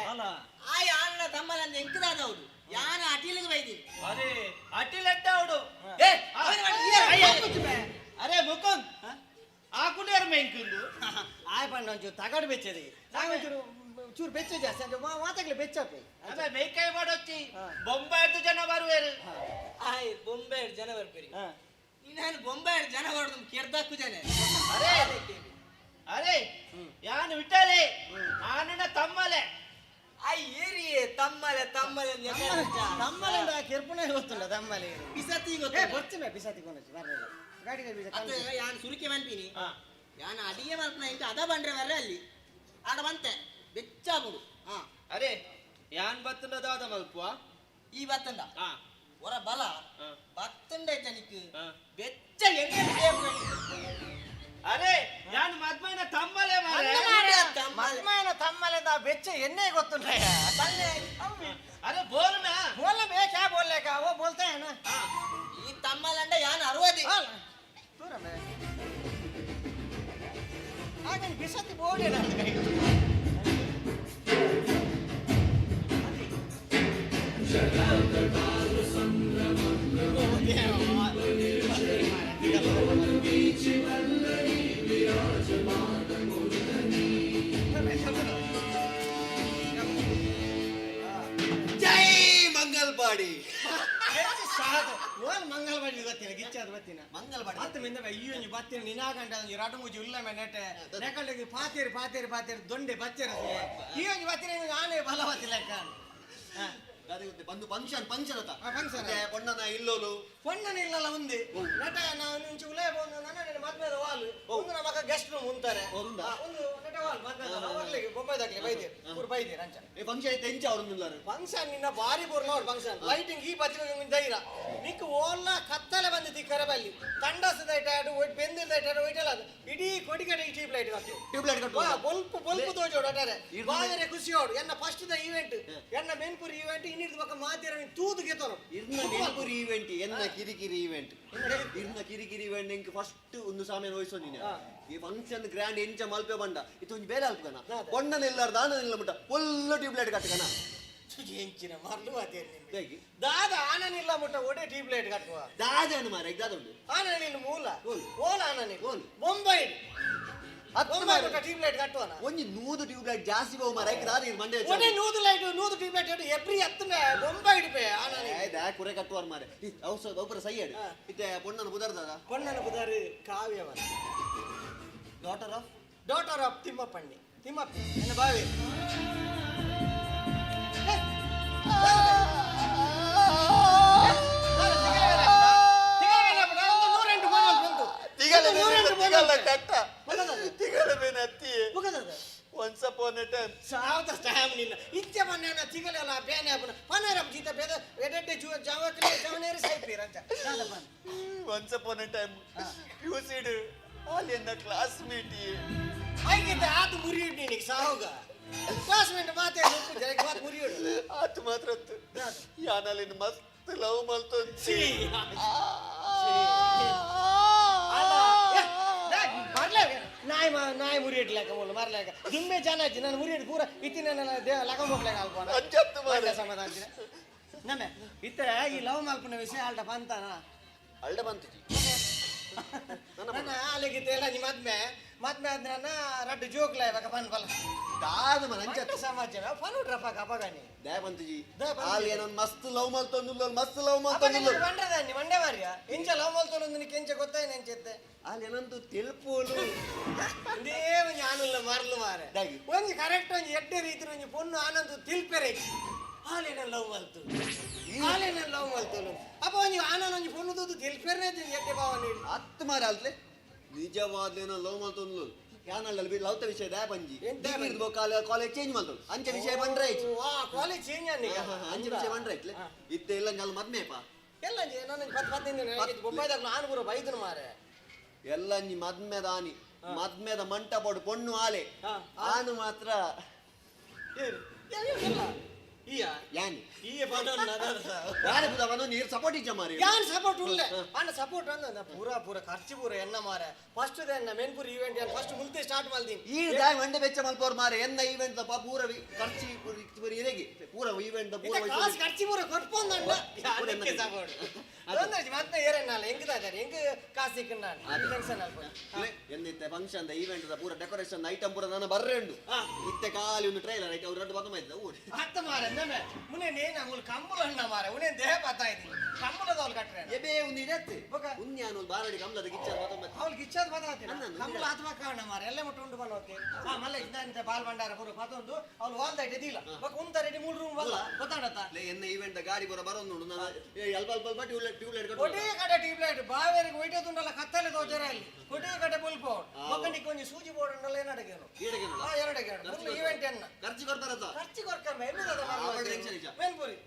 ಆಯ್ ಆನನ ತಮ್ಮಲಂದ ಎಂಕದಾದವಡು ಯಾನ ಅಟಿಲಿಗೆ ಬೈದಿ ಅರೆ ಅಟಿಲೆಟ್ಟ ಅವಡು ಏ ಅರೆ ಮುಕುಂದ್ ಆಕುನೇರ್ ಮೆಂಕುಂದು ಆಯ್ ಪಂಡ ಒಂಚೂರು ತಗಡು ಬೆಚ್ಚದಿ ಒಂಚೂರು ಚೂರು ಬೆಚ್ಚ ಜಾಸ್ತಿ ಅಂದ್ರೆ ಮಾತಾಗ್ಲಿ ಬೆಚ್ಚಪ್ಪೆ ಅದೇ ಮೇಕೈ ಮಾಡೊಚ್ಚಿ ಬೊಂಬಾಯ್ದು ಜನ ಬರುವೇರು ಆಯ್ ಬೊಂಬೆ ಜನ ಬರ್ಬೇರಿ ನಾನು ಬೊಂಬೆ ಜನ ಹೊಡೆದು ಕೆರ್ದಾಕು ಜನ ಅರೆ ಅರೆ ಯಾನು ವಿಠಲೆ ಆನನ ತಮ್ಮಲೆ ಆಯ್ ಏರಿಯೇ ತಮ್ಮಲೆ ತಮ್ಮಲೆ ತಮ್ಮಲೆ ಕೆರ್ಪುನ ಗೊತ್ತುಂಡ ತಮ್ಮಲೆ ಬಿಸತಿ ಬರ್ತೀನಿ ಬಿಸತಿ ಕೊಂಡಚ್ಚಿ ಬರ್ಲಿಲ್ಲ ಗಾಡಿ ಯಾನು ಸುರುಕೆ ಮನ್ಪಿನಿ ಯಾನ ಅಡಿಗೆ ಮಾಡ್ತಾನ ಇಂಚ ಅದ ಬಂದ್ರೆ ಬರ್ರೆ ಅಲ್ಲಿ ಆಡ ಬಂತೆ ಬೆಚ್ಚ ಬಿಡು ಹಾ ಅರೆ ಯಾನ್ ಬತ್ತಂಡದಾದ ಮಲ್ಪುವ ಈ ಬತ್ತಂಡ ಹೊರ ಬಲ ಬತ್ತಂಡ ಜನಕ್ಕೆ ಬೆಚ್ಚ ಎಣ್ಣೆ ಅರೆ ಯಾನ್ ಮದ್ಮೈನ ತಮ್ಮಲೆ ಮಾರೆ ಮದ್ಮೈನ ತಮ್ಮಲೆದ ಬೆಚ್ಚ ಎಣ್ಣೆ ಗೊತ್ತುಂಟ ಅರೆ ಬೋಲ್ನ बोलना बे क्या बोलने का वो बोलते हैं ना ये तम्मलंड यान अरवदी दूर में आगे बिसती बोले ना ಮಂಗಲ್ಪಾಡಿ ಮಂಗಲ್ಪಾಡಿ ಗೊತ್ತಿನ ಗಿಚ್ಚಾದ ಗೊತ್ತಿನ ಮಂಗಲ್ಪಾಡಿ ಹತ್ತು ಮಿಂದ ಅಯ್ಯೋ ನೀ ಬತ್ತಿನ ನಿನಾಗಂಡ ಎರಡು ಮೂಜಿ ಇಲ್ಲ ನೆಟ್ಟೆ ನೆಕಳಿಗೆ ಪಾತೇರಿ ಪಾತೇರಿ ಪಾತೇರಿ ದೊಂಡೆ ಬಚ್ಚೇರ ಈ ಒಂಜಿ ಬತ್ತಿನ ನಾನೇ ಬಲವತ್ತಿ ಲೆಕ್ಕ ಬಂದು ಫಂಕ್ಷನ್ ಫಂಕ್ಷನ್ ಅತ ಫಂಕ್ಷನ್ ಪೊಣ್ಣನ ಇಲ್ಲೋಲು ಪೊಣ್ಣನ ಇಲ್ಲಲ್ಲ ఉంది ನಟ ನಾನು ಇಂಚು ಉಲೇ ಬಂದು ನನ್ನ ಮದ್ಮೆದ ವಾಲು ಒಂದು ನಮಗ ಗೆಸ್ಟ್ ರೂಮ್ ಉಂತಾರೆ ಒಂದು ನಟ ವಾಲ್ ಮದ್ಮೆದ ಅವರ್ಲಿಗೆ ಬೊಂಬೈದಾಗ್ಲಿ ಬೈದೆ ಪೂರ್ ಬೈದೆ ರಂಚ ಈ ಫಂಕ್ಷನ್ ಐತೆ ಎಂಚ ಅವರು ನಿಲ್ಲರು ಫಂಕ್ಷನ್ ನಿನ್ನ ಬಾರಿ ಪೂರ್ ನೋಡ್ ಫಂಕ್ಷನ್ ಲೈಟಿಂಗ್ ಈ ಬತ್ತಿನ ಧೈರ್ಯ ನಿಕ್ ಓಲ್ಲ ಕತ್ತಲೆ ಬಂದಿತ್ತು ಈ ಕರಬಲ್ಲಿ ತಂಡಸದ ಇಟ್ಟಾಡು ಬೆಂದಿದ ಇಟ್ಟಾಡು ಇಟ್ಟಲ್ಲ ಇಡೀ ಕೊಡಿಗಡೆ ಟ್ಯೂಬ್ ಲೈಟ್ ಕಟ್ಟು ಟ್ಯೂಬ್ ಲೈಟ್ ಕಟ್ಟು ಬಲ್ಪ್ ಬಲ್ಪ್ ತೋಜೋಡು ಅಟಾರೆ ಬಾದರೆ ಖುಷಿ ಓಡು ಎನ್ನ ಫಸ್ಟ್ ದ ಈವೆಂಟ್ ಎನ್ನ ಮೆನ್ಪುರ್ ಈವೆಂಟ್ ಇನ್ನಿರ್ದು ಬಕ್ಕ ಮಾತಿರ ತೂದು ಗೆತೋರು ಇರ್ನ ಮೆನ್ಪುರ್ ಈವೆಂಟ್ ಎನ್ನ ಕಿರಿಕಿರಿ ಈವೆಂಟ್ ಇರ್ನ ಕಿರಿಕಿರಿ ಈವೆಂಟ್ ಇಂಕ ಫಸ್ಟ್ ಒಂದು ಸಾಮೇನ ವಹಿಸೋ ನೀನು ಈ ಫಂಕ್ಷನ್ ಗ್ರ್ಯಾಂಡ್ ಎಂಚ ಮಲ್ಪೆ ಬಂಡ ಇದು ಒಂಜಿ ಬೇರೆ ಅಲ್ಪಕನ ಬಣ್ಣನ ಇಲ್ಲಾರ ದಾನ ಇಲ್ಲ ಮುಟ್ಟ ಫುಲ್ ಟ್ಯೂಬ್ ಲೈಟ್ ಕಟ್ಟಕನ ಎಂಚಿನ ಮರ್ಲು ಮಾತೇರಿ ದಾದ ಆನನಿಲ್ಲ ಮುಟ್ಟ ಒಡೆ ಟ್ಯೂಬ್ ಲೈಟ್ ಕಟ್ಟುವ ದಾದನು ಮಾರ ದಾದ ಉಂಟು ಆನನಿಲ್ಲ ಮೂಲ ಓಲ ಆನನಿ ಬೊಂಬೈ ಟ್ಯೂಬ್ ಲೈಟ್ ಕಟ್ಟುವನ ಒಂಜಿ ನೂದು ಟ್ಯೂಬ್ ಲೈಟ್ ಜಾಸ್ತಿ ಬಹು ಮಾರ ದಾದ ಮಂಡೆ ಒಡೆ ನೂದು ಲೈಟ್ ನೂದು ಟ್ಯೂಬ್ ಲೈಟ್ ಎಬ್ರಿ ಹತ್ತನೆ ಬೊಂಬೈ ಇಡ್ಪೆ ಆನನಿ ಆಯ್ತಾ ಕುರೆ ಕಟ್ಟುವಾರ ಮಾರೆ ಔಷಧ ಒಬ್ಬರ ಸೈಯಡ್ ಇತ್ತೆ ಪೊಣ್ಣನ ಬುದರ್ದಾದ ಪೊಣ್ಣನ ಬುದಾರಿ ಕಾವ್ಯವನ ಡಾಟರ್ ಆಫ್ ತಿಮ್ಮಪ್ಪಣ್ಣಿ ತಿಮ್ಮಪ್ಪ ನನ್ನ ಬಾವಿ Once upon a time. Saavta time ninna. Itte manna tigale ala bene apna. Panaram jita beda edette javakle javanere saipiranta. Dadapan. Once upon a time. You said all in the classmate. Ai gita atu muriyud ninik sahoga. Classmate maate nukku jarek baat muriyud. Atu matrattu. Yanalin mast love maltonchi. ನಾಯಿ ಮುರಿಯಡ್ಲಾಕ ಮೂಲ ಮಾರ್ಲಾಕ ದುಮ್ಮೆ ಚೆನ್ನಾಗಿ ನಾನು ಮುರಿಯಡ್ ಪೂರ ಇತ್ತಿನ ಲಗ ಹೋಗ್ಲಾಕ ಅಲ್ಪನ ಅಂಜತ್ತು ಮಾರೆ ಸಮಾಧಾನ ನಮ್ಮೆ ಇತ್ತ ಈ ಲವ್ ಮಲ್ಪನ ವಿಷಯ ಅಲ್ಡ ಬಂತಾನ ಅಲ್ಡ ಬಂತು ನನ್ನ ಅಲ್ಲಿಗಿತ್ತ ಎಲ್ಲ ನಿಮ್ಮ ಮದ್ಮೆ ಆದ್ರೆ ನನ್ನ ರಡ್ಡು ಜೋಕ್ಲ ಇವಾಗ ಪನ್ ಬಲ ದಾದ ಮನ ಅಂಜತ್ತು ಸಮಾಜ ಫನ್ ಉಡ್ರಪ್ಪ ಅಪಗಾನಿ ದಯ ಬಂತುಜಿ ಅಲ್ಲಿ ಏನೋ ಮಸ್ತ್ ಲವ್ ಮಲ್ತೊಂದು ಮಸ್ತ್ ಲವ್ ಮಲ್ತೊಂದು ಬಂಡ್ರದಾನಿ ಮಂಡೆ ಮಾರ್ಯ ಎಂಚ ಲವ್ ಮಲ್ತೊಂದು ನಿಕ್ಕೆ ಎಂಚ ಗೊತ್ತಾಯ್ತು ಎಂಚೆತ್ತೆ ಅಲ್ಲಿ ಏನಂತೂ ತಿಳ್ಪೋಲು ಇದೇ ಒಂಜಿ ಆನುಲ್ಲ ಮರ್ಲು ಮಾರೆ ಒಂಜಿ ಕರೆಕ್ಟ್ ಒಂಜಿ ಎಡ್ಡೆ ರೀತಿ ಒಂಜಿ ಪೊಣ್ಣು ಆನಂದು ತಿಳ್ಪೆರೆ ಹಾಲೇನ ಲವ್ ಮಲ್ತು ಹಾಲೇನ ಲವ್ ಮಲ್ತೋಲು ಅಪ್ಪ ಒಂಜಿ ಆನಂದ್ ಒಂಜಿ ಪೊಣ್ಣುದು ತಿಳ್ಪೆರೆ ಎಡ್ಡೆ ಭಾವನೆ ಹತ್ತು ಮಾರ ಅಲ್ಲೆ ನಿಜವಾದ್ಲೇನೋ ಲವ್ ಮಲ್ತೊಂದು ಯಾನಲ್ಲ ಲವ್ತ ವಿಷಯ ದಯ ಬಂಜಿ ಕಾಲೇಜ್ ಚೇಂಜ್ ಮಾಡ್ತೋಳು ಅಂಚೆ ವಿಷಯ ಬಂದ್ರೆ ಕಾಲೇಜ್ ಚೇಂಜ್ ಅಂಚೆ ವಿಷಯ ಬಂದ್ರೆ ಐತ್ಲೆ ಇತ್ತೆ ಇಲ್ಲ ನಲ್ ಮದ್ಮೇಪ ಎಲ್ಲ ನನ್ನ 10 ಬೊಂಬೈದಾಗ ನಾನು ಬರೋ ಬೈದನು ಮಾರೆ ಎಲ್ಲ ನೀ ಮದ್ಮೆದ ಆನಿ ಮದ್ಮೆದ ಮಂಟಪಡು ಪೊಣ್ಣು ಆಲೆ ಆನು ಮಾತ್ರ ಯಾನಿ ಯಾರು ಬುದವನು ನೀರು ಸಪೋರ್ಟ್ ಇಜ್ಜ ಮಾರಿ ಯಾನ್ ಸಪೋರ್ಟ್ ಉಳ್ಳೆ ಅನ್ನ ಸಪೋರ್ಟ್ ಅಂದ ಪೂರ ಖರ್ಚು ಪೂರ ಎನ್ನ ಮಾರೆ ಫಸ್ಟ್ ಎನ್ನ ಮೆನ್ಪುರ್ ಈವೆಂಟ್ ಫಸ್ಟ್ ಮುಲ್ತೆ ಸ್ಟಾರ್ಟ್ ಮಾಡ್ದೀನಿ ಈ ದಾಯ ಮಂಡೆ ಬೆಚ್ಚ ಮಲ್ಪೋರ್ ಮಾರೆ ಎನ್ನ ಈವೆಂಟ್ ಪೂರ ಖರ್ಚಿ ಪೂರ ಇರೆಗಿ ಪೂರ ಈವೆಂಟ್ ಪೂರ ಕಾಸು ಖರ್ಚು ಪೂರ ಕೊಟ್ಕೊಂಡ ಸಪೋರ್ಟ್ ಅದೊಂದು ಮತ್ತೆ ಏರನ್ನಲ್ಲ ಹೆಂಗದಾರೆ ಹೆಂಗ ಕಾಸು ಸಿಕ್ಕ ನಾನು ಟೆನ್ಷನ್ ಅಲ್ಪ ಎಂದಿತ್ತೆ ಫಂಕ್ಷನ್ ಈವೆಂಟ್ ಪೂರ ಡೆಕೋರೇಷನ್ ಐಟಮ್ ಪೂರ ನಾನು ಬರ್ರೆಂಡು ಇತ್ತೆ ಖಾಲಿ ಒಂದು ಟ್ರೈಲರ್ ಐತೆ ಅವ್ರು ರದ್ದು ಬಂದು ಮಾಡಿದ್ದ ಊಟ ಅತ್ತ ಮಾರೆ ಮುನೆ ನೇನ ಕಂಬಳು ಅಣ್ಣ ಮಾರೆ ಉನೇ ದೇಹ ಪತ್ತಾಯ್ತು ಕಂಬಳದವ್ಳು ಕಟ್ರೆ ಎಬೇ ಒಂದು ಇಡತ್ತೆ ಉನ್ನಿ ಅವನು ಬಾರಡಿ ಕಮಲದ ಗಿಚ್ಚ ಅವ್ಳಿಗೆ ಇಚ್ಛಾದ ಪದಾರ್ಥ ಕಂಬಳ ಅಥವಾ ಕಾರಣ ಮಾರ ಎಲ್ಲ ಮುಟ್ಟು ಉಂಟು ಬಲ್ಲೋಕೆ ಮಲ್ಲ ಇದ್ದಂತೆ ಬಾಲ್ ಭಂಡಾರ ಪೂರ ಪದೊಂದು ಅವ್ಳು ವಾಲ್ದ ಇಟ್ಟಿದ್ದಿಲ್ಲ ಉಂತ ರೆಡಿ 3 ರೂಮ್ ಬಲ್ಲ ಗೊತ್ತಾಡತ್ತ ಎನ್ನ ಈವೆಂಟ್ ಗಾಡಿ ಬರೋ ಬರೋದು ನಾನು ಅಲ್ಪ ಅಲ್ಪ ಟ್ಯೂಬ್ಲೈಟ್ ಕೊಟಿ ಕಡೆ ಟ್ಯೂಬ್ಲೈಟ್ ಬಾವೇರಿಗೆ ಒಯ್ಟದುಂಡಲ್ಲ ಕತ್ತಲೆ ತೋಜರ ಅಲ್ಲಿ ಕೊಟಿ ಕಡೆ ಬುಲ್ಪೋ ಮಕ್ಕನಿಗೆ ಕೊಂಚ ಸೂಜಿ ಬೋರ್ಡ್ ಉಂಡಲ್ಲ ಏನಡಗೇನು ಎರಡಗೇನು ಫುಲ್ ಈವೆಂಟ್ ಎನ್ನ ಖರ್ಚು ಕೊಡ್ತಾರತ್ತ ಖರ್ಚು ಕೊಡ್ಕಮ್ಮ ಎಲ್ಲಿದ ಮೆನ್ಪುರಿ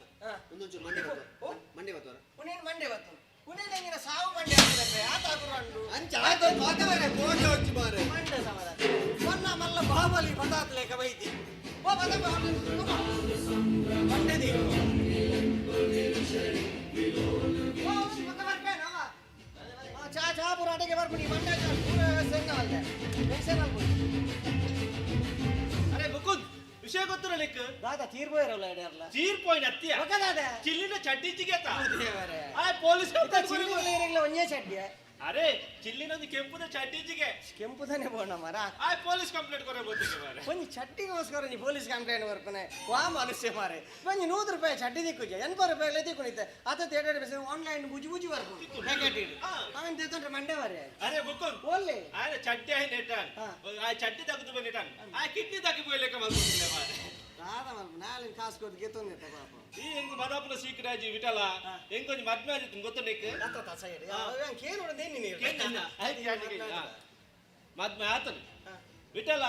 ಒಂದೊಂಚೂರು ಮಂಡೆ ಬರ್ತವ ಮಂಡೆ ಬರ್ತವ ಉನೇನು ಮಂಡೆ ಬರ್ತವ ಉನೇನು ಹೆಂಗಿನ ಸಾವು ಮಂಡೆ ಆಗ್ತದೆ ಆತ ಹಾಕೊಂಡು ಅಂಚ ಆಯ್ತು ಮಾತಾಡರೆ ಕೋಟೆ ಹೊಚ್ಚಿ ಮಾರೆ ಮಂಡೆ ಸಮಾಧಾನ ಮೊನ್ನ ಮಲ್ಲ ಬಾಹುಬಲಿ ಬದಾತ್ಲೇಕ ಬೈತಿ ಓ ಬದ ಮಂಡೆ ದಿ ಚಾ ಪೂರ ಅಡಿಗೆ ಬರ್ಬಿಡಿ ಮಂಡೆ ಪೂರ ಸೆನ್ನ ಅಲ್ಲ ಟೆನ್ಷನ್ ಆಗ್ಬೋದು ಅರೆ ಮುಕುಂದ್ ವಿಷಯ ಗೊತ್ತಿರ ಲೆಕ್ಕ ದಾದಾ ತೀರ್ಬೋಯಿರಲ್ಲ ಎಡೆಯರ್ಲ ತೀರ್ಪೋಯಿನ ಅತ್ಯ ಒಕ್ಕದಾದ ಚಿಲ್ಲಿನ ಚಡ್ಡಿಚಿಗೆ ದೇವರೇ ಆ ಪೊಲೀಸ್ ಚಿಲ್ಲಿರಲ್ಲ ಒಂದೇ ಚಡ್ಡಿಯ ಅರೆ ಚಿಲ್ಲಿನೊಂದು ಕೆಂಪುದ ಚಡ್ಡಿಚಿಗೆ ಕೆಂಪುದನೆ ಬೋಣ ಮರ ಆ ಪೊಲೀಸ್ ಕಂಪ್ಲೇಂಟ್ ಕೊರಬೋದಿಗೆ ಮಾರೆ ಒಂಜಿ ಚಟ್ಟಿಗೋಸ್ಕರ ನೀ ಪೊಲೀಸ್ ಕಂಪ್ಲೇಂಟ್ ಬರ್ಪನೆ ವಾ ಮನುಷ್ಯ ಮಾರೆ ಒಂಜಿ 100 ರೂಪಾಯಿ ಚಡ್ಡಿ ದಿಕ್ಕುಜೆ 80 ರೂಪಾಯಿ ಲೆದಿ ಕುಣಿತೆ ಅದ ತೇಟೆ ಬೇಸ ಆನ್ಲೈನ್ ಬುಜಿ ಬುಜಿ ಬರ್ಪು ಪ್ಯಾಕೆಟ್ ಇಡು ಅವನ್ ದೇತಂದ್ರೆ ಮಂಡೆ ಮಾರೆ ಅರೆ ಮುಕುಂದ್ ಒಳ್ಳೆ ಅರೆ ಚಡ್ಡಿ ಆಯ್ ನೆಟಾನ್ ಆ ಚಡ್ಡಿ ತಗದು ಬಂದಿಟಾನ್ ಆ ಕಿಡ್ನಿ ತಗಿ ಬೋಯ್ಲೆಕ ಮಲ್ಕೊಂಡಿಲ್ಲ ಮಾರೆ ದಾದ ಮಲ್ಪ ನಾಳಿನ ಕಾಸು ಕೊಟ್ಟು ಗೆತ್ತೊಂದಿತ್ತ ಪಾಪ ಈ ಹೆಂಗ್ ಮದಾಪುರ ಸೀಕ್ರಾಜಿ ವಿಠಲ ಹೆಂಗ್ ಕೊಂಚ ಮದ್ವೆ ಆದಿತ್ತು ಗೊತ್ತುಂಟು ಅತ್ತ ಸೈಡ್ ಅವನ್ ಕೇನು ನೀನು ಮದ್ವೆ ಆತನು ವಿಠಲ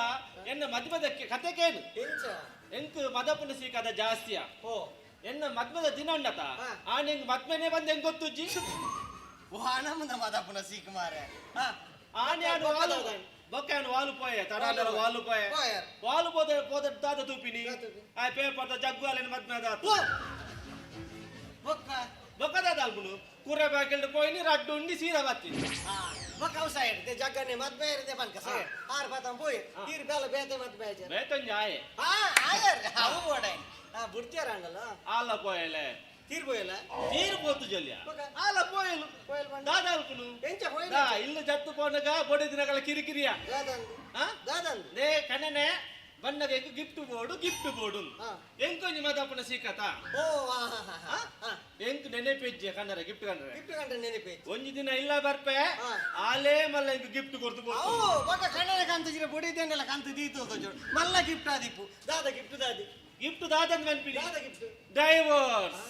ಎನ್ನ ಮದ್ವೆದಕ್ಕೆ ಕತೆ ಕೇನು ಎಂಕ್ ಮದಪುನ ಸೀಕದ ಜಾಸ್ತಿಯ ಓ ಎನ್ನ ಮದ್ವೆದ ದಿನ ಉಂಡತ ಆ ನಿಂಗ್ ಮದ್ವೆನೆ ಬಂದ್ ಹೆಂಗ್ ಗೊತ್ತುಜ್ಜಿ ವಾಣಮುಂದ ಮದಪುನ ಸೀಕ್ ಮಾರೆ ಆನೆ ಆಡು ವಾಲು ಬೊಕ್ಕಾನು ವಾಲು ಪೋಯ ತರಾದರ ವಾಲು ಪೋಯ ವಾಲು ಪೋದ ದಾದ ತೂಪಿನಿ ಆ ಪೇಪರ್ ಜಗ್ಗು ಅಲ್ಲಿನ ಮದ್ವೆ ಆದ ಬೊಕ್ಕದಾದ ಅಲ್ಬುನು ಕೂರೆ ಬ್ಯಾಕೆಲ್ಡ್ ಪೋಯಿನಿ ರಡ್ಡು ಉಂಡಿ ಸೀದಾ ಬತ್ತೀನಿ ಬೊಕ್ಕ ಸೈಡ್ ದೆ ಜಗ್ಗನೆ ಮದ್ವೆ ಇರದೆ ಬನ್ಕ ಸೈಡ್ ಆರ್ ಪತಂ ಪೋಯಿ ತೀರ್ ಬೇಲ ಬೇತೆ ಮದ್ವೆ ಆಜೆ ಬೇತಂಜ ಆಯೆ ಆಯರ್ ಅವು ಬೋಡೈ ಬುಡ್ತಿಯಾರ ಅಂಗಲ್ಲ ಆಲ ಪೋಯಲೆ ತೀರ್ ಬೋಯಲ ತೀರ್ ಬೋತು ಜಲ್ಯ ಆಲ ಪೋಯಲು ದಾದ ಅಲ್ಪುನು ಎಂಚ ಪೋಯಲ ಇಲ್ಲು ಜತ್ತು ಪೋನಗ ಬೊಡೆ ದಿನಗಳ ಕಿರಿಕಿರಿಯ ದಾದನ್ ದೇ ಕಣ್ಣನೆ ಬಣ್ಣಗೆ ಗಿಫ್ಟ್ ಬೋರ್ಡು ಎಂಕೊಂಜಿ ಮದಪನ ಸೀಕತ ಓ ಎಂಕ್ ನೆನೆಪೆಜ್ಜೆ ಕನ್ನಡ ಗಿಫ್ಟ್ ಕಂಡ್ರೆ ನೆನಪೇಜ್ ಒಂಜಿ ದಿನ ಇಲ್ಲ ಬರ್ಪೆ ಆಲೇ ಮಲ್ಲ ಎಂಕ್ ಗಿಫ್ಟ್ ಕೊರ್ತು ಓ ಬೊಕ್ಕ ಕನ್ನಡ ಕಂತಿಜಿರ ಬೊಡಿದೆಂಡೆಲ್ಲ ಕಂತು ದೀತು ತೋಜು ಮಲ್ಲ ಗಿಫ್ಟ್ ಆದಿಪ್ಪು ದಾದ ಗಿಫ್ಟ್ ದಾದಿ ಗಿಫ್ಟ್ ದಾದನ್ ನೆನ್ಪಿಡಿ ದಾದ ಗಿಫ್ಟ್ ಡೈವೋರ್ಸ್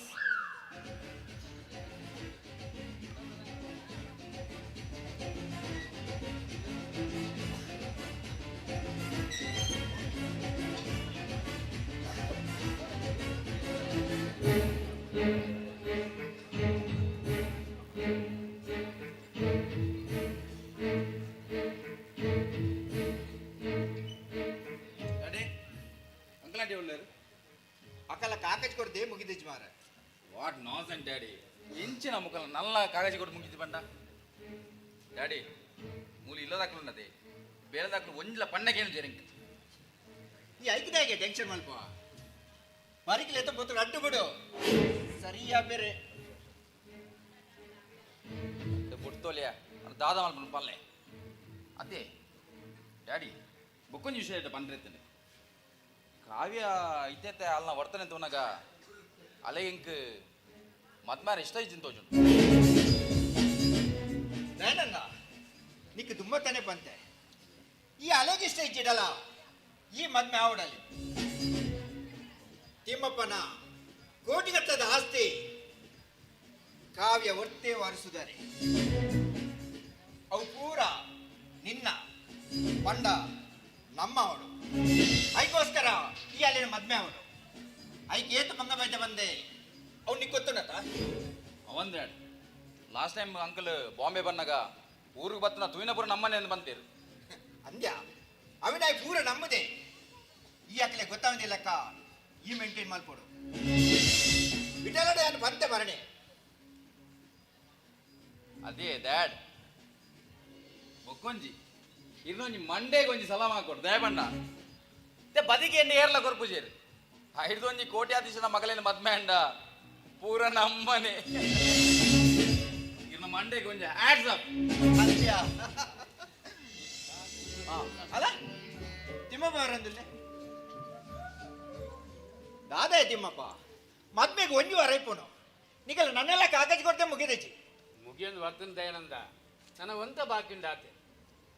ಅಕ್ಕಲ್ಲ ಕಾಕಜ್ ಕೊಡ್ದೆ ಮುಗಿದಿಜ್ ಮಾರ ವಾಟ್ ನಾನ್ಸೆನ್ಸ್ ಡ್ಯಾಡಿ ಎಂಚಿನ ಮುಖಲ ನಲ್ಲ ಕಾಗಜಿ ಕೊಟ್ಟು ಮುಗಿದು ಬಂಡ ಡ್ಯಾಡಿ ಮೂಲಿ ಇಲ್ಲದಾಕ್ಲುನ್ನದೆ ಬೇರೆದಾಕ್ಲು ಒಂಜಿಲ ಪಣ್ಣಗೇನು ಜರಂಗಿ ಈ ಐಕಿದಾಗೆ ಟೆನ್ಷನ್ ಮಲ್ಪ ಬರಿಕಿಲ್ಲ ಎತ್ತ ಬೊತ್ತು ಅಡ್ಡು ಬಿಡು ಸರಿಯಾ ಬೇರೆ ಬುಡ್ತೋಲಿಯ ದಾದ ಮಲ್ಪನ ಪಲ್ಲೆ ಅದೇ ಡ್ಯಾಡಿ ಬೊಕ್ಕೊಂಜಿ ವಿಷಯ ಪಂಡ್ರೆತ್ತನೆ ಕಾವ್ಯ ಇತ್ತೆ ಅಲ್ಲ ವರ್ತನೆ ತೋನಾಗ ಅಲೆ ಇಂಕ್ ಮದ್ಮಾರ ಇಷ್ಟ ಇಜ್ಜಿನ ತೋಜು ಬೇಡಂಗ ನಿಕ್ಕೆ ತುಂಬ ತಾನೆ ಬಂತೆ ಈ ಅಲೆಗೆ ಇಷ್ಟ ಇಚ್ಚಿಡಲ್ಲ ಈ ಮದ್ಮೆ ಆವಡಲಿ ತಿಮ್ಮಪ್ಪನ ಕೋಟಿಗಟ್ಟದ ಆಸ್ತಿ ಕಾವ್ಯ ಒಟ್ಟೆ ವಾರಿಸುತ್ತಾರೆ ಅವು ಪೂರ ನಿನ್ನ ಪಂಡ ನಮ್ಮ ಅವಳು ಐಗೋಸ್ಕರ ಈ ಅಲ್ಲಿನ ಮದ್ಮೆ ಅವಳು ಐಕೆ ಏತು ಮಂಗ ಬೈದ ಬಂದೆ ಅವ್ನು ನಿಕ್ ಗೊತ್ತುಂಡತ ಅವಂದ್ daddy last time uncle Bombay ಬಂದಾಗ ಊರಿಗೆ ಬತ್ತನ ತುಯಿನಪುರ ನಮ್ಮನೆ ಎಂದು ಬಂತೀರು ಅಂದ್ಯ ಅವಿನಾಯ್ ಪೂರ ನಮ್ಮದೇ ಈ ಅಕ್ಲೆ ಗೊತ್ತಾವಂದಿಲ್ಲಕ್ಕ ಈ ಮೇಂಟೈನ್ ಮಾಡ್ಕೊಡು ವಿಠಲಡೆ ಅನ್ನು ಬಂತೆ ಮರಣೆ ಅದೇ ಡ್ಯಾಡ್ ಬೊಕ್ಕೊಂಜಿ ಇನ್ನೊಂಜಿ ಮಂಡೆಗೊಂಜಿ ಸಲಾಮ್ ಹಾಕೊಡು ದಯಬಂಡ ಬದಿಗೆ ಎಣ್ಣೆ ಏರ್ಲ ಕೊರ್ಪುಜೇರಿ ಹಿಡ್ದೊಂಜಿ ಕೋಟ್ಯಾಧೀಶನ ಮಗಳೇನು ಮದ್ಮೆ ಅಂಡ ಪೂರ ನಮ್ಮನೆ ಇನ್ನು ಮಂಡೆಗೆ ಒಂಜಿ ಆಡ್ಸ್ ಅಪ್ ಅಲ್ಲ ತಿಮ್ಮಪ್ಪ ಅವರಂದಿಲ್ಲ ದಾದಾ ತಿಮ್ಮಪ್ಪ ಮದ್ಮೆಗೆ ಒಂಜಿ ವಾರ ಇಪ್ಪುನು ನಿಕಲ್ ನನ್ನೆಲ್ಲ ಕಾಗಜ್ ಕೊಡ್ತೆ ಮುಗಿದೈತಿ ಮುಗಿಯೊಂದು ವರ್ತನ ದಯಾನಂದ ನನ್ನ ಒಂತ ಬಾಕಿಂಡಾತೆ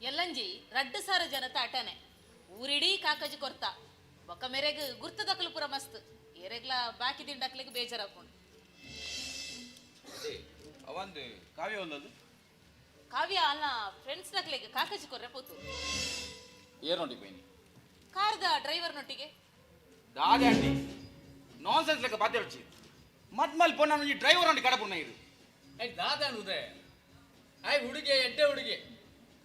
ಎಲ್ಲಂಜಿ ರಡ್ಡು ಸಾರ ಜನತ ಅಟನೆ ಊರಿಡೀ ಕಾಕಜಿ ಕೊರ್ತ ಬೊಕ್ಕ ಮೇರೆಗ್ ಗುರ್ತದಕ್ಲು ಪುರ ಮಸ್ತ್ ಎರೆಗ್ಲ ಬಾಕಿ ದಿಂಡಕ್ಲಿಗೆ ಬೇಜಾರಾಕೊಂಡು ಅವಂದು ಕಾವ್ಯ ಒಂದದು ಕಾವ್ಯ ಅಲ್ಲ ಫ್ರೆಂಡ್ಸ್ ನಕ್ಲಿಗೆ ಕಾಕಜಿ ಕೊರ್ರೆ ಪೋತು ಏರ್ನೊಟ್ಟಿಗೆ ಬೈನಿ ಕಾರ್ದ ಡ್ರೈವರ್ ನೊಟ್ಟಿಗೆ ದಾದೆ ಅಂಡಿ ನಾನ್ ಸೆನ್ಸ್ ಲೆಕ್ಕ ಬಾಧ್ಯ వచ్చి ಮತ್ಮಲ್ ಪೊನ್ನ ಈ ಡ್ರೈವರ್ ಅಂಡಿ ಕಡಪುಣ್ಣ ಇದು ಐ ದಾದಾನ್ ಉದಯ ಐ ಹುಡುಗೆ ಎಡ್ಡೆ ಹುಡುಗೆ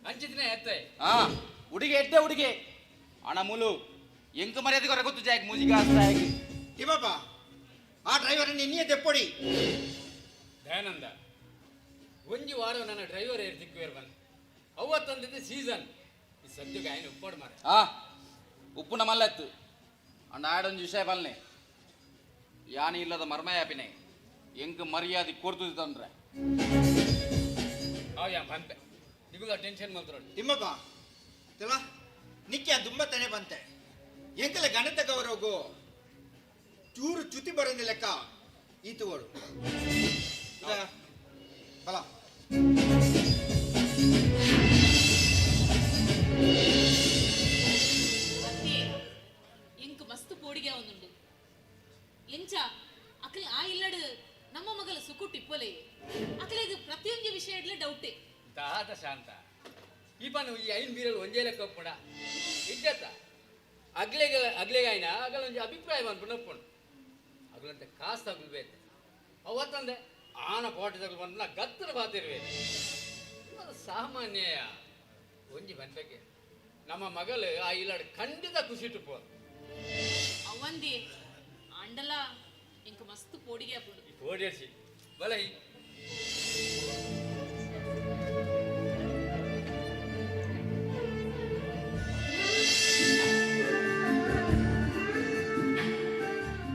ಅಂಚಿದ್ನೆ ಎತ್ತೆ ಹಾ ಹುಡುಗೆ ಎಡ್ಡೆ ಹುಡುಗೆ ಹಣ ಮೂಲು ಎಂಕ ಮರ್ಯಾದೆ ಕೊರ ಗೊತ್ತು ಜಾಯಕ್ ಮೂಜಿಗೆ ಆಸ್ತಾಯಕ್ ತಿಮ್ಮಪ್ಪ ಆ ಡ್ರೈವರ್ ಇನ್ನಿಯೇ ತೆಪ್ಪೊಡಿ ದಯಾನಂದ ಒಂಜಿ ವಾರ ನನ್ನ ಡ್ರೈವರ್ ಏರ್ ದಿಕ್ಕುವೇರ್ ಬಂದು ಅವತ್ತೊಂದಿದ್ದು ಸೀಸನ್ ಈ ಸದ್ಯಕ್ಕೆ ಆಯ್ನ ಉಪ್ಪಾಡು ಮಾರ ಆ ಉಪ್ಪುನ ಮಲ್ಲತ್ತು ಅಂಡ ಆಡೊಂದು ವಿಷಯ ಬಲ್ನೆ ಯಾನಿ ಇಲ್ಲದ ಮರ್ಮಯಾಪಿನೆ ಎಂಕ ಮರ್ಯಾದೆ ಕೊಡ್ತದೆ ತಂದ್ರೆ ಅವ ಯಾ ಬಂತೆ ನಿಗುಲ ಟೆನ್ಷನ್ ಮಾಡ್ತಾರೋಡಿ ತಿಮ್ಮಪ್ಪ ತಿಳ ನಿಕ್ಕೆ ದುಂಬತ್ತನೆ ಬಂತೆ ಎಂಕಲ ಗಣಿತ ಗೌರವಗೂ ಚೂರು ಚ್ಯುತಿ ಬರೋದು ಲೆಕ್ಕ ಈತುಗಳು ಬಲ ಎಂಕ್ ಮಸ್ತ್ ಪೋಡಿಗೆ ಒಂದುಂಡು ಎಂಚ ಅಕಲ್ ಆ ಇಲ್ಲಡು ನಮ್ಮ ಮಗಲ ಸುಕುಟ್ ಇಪ್ಪಲೆ ಅಕಲಿಗೆ ಪ್ರತಿಯೊಂದು ವಿಷಯ ಇಡ್ಲೆ ಡೌಟೇ ದಾದ ಶಾಂತ ಈ ಪನ್ನು ಈ ಐನ್ ಬೀರಲು ಒಂಜೇ ಲೆಕ್ಕ ಒಪ್ಪುಣ ಇಜ್ಜತ್ತ ಅಗ್ಲೆಗಾಯ್ನ ಅಗಲ ಒಂಜಿ ಅಭಿಪ್ರಾಯ ಬಂದ್ಬಿಟ್ಟು ಒಪ್ಪುಣ ಅಗಲಂತೆ ಕಾಸು ತಗಲ್ಬೇಕು ಅವತ್ತಂದೆ ಆನ ಕೋಟೆ ತಗಲು ಬಂದು ನಾ ಗತ್ತನ ಬಾತಿರ್ಬೇಕು ಸಾಮಾನ್ಯ ಒಂಜಿ ಬಂದಕ್ಕೆ ನಮ್ಮ ಮಗಳು ಆ ಇಲ್ಲಾಡು ಖಂಡಿತ ಖುಷಿಟ್ಟು ಪೋ ಅವಂದಿ ಅಂಡಲ ಎಂಕ್ ಮಸ್ತ್ ಪೋಡಿಗೆ ಅಪ್ಪುಂಡು ಓಡಿಸಿ ಬಲೈ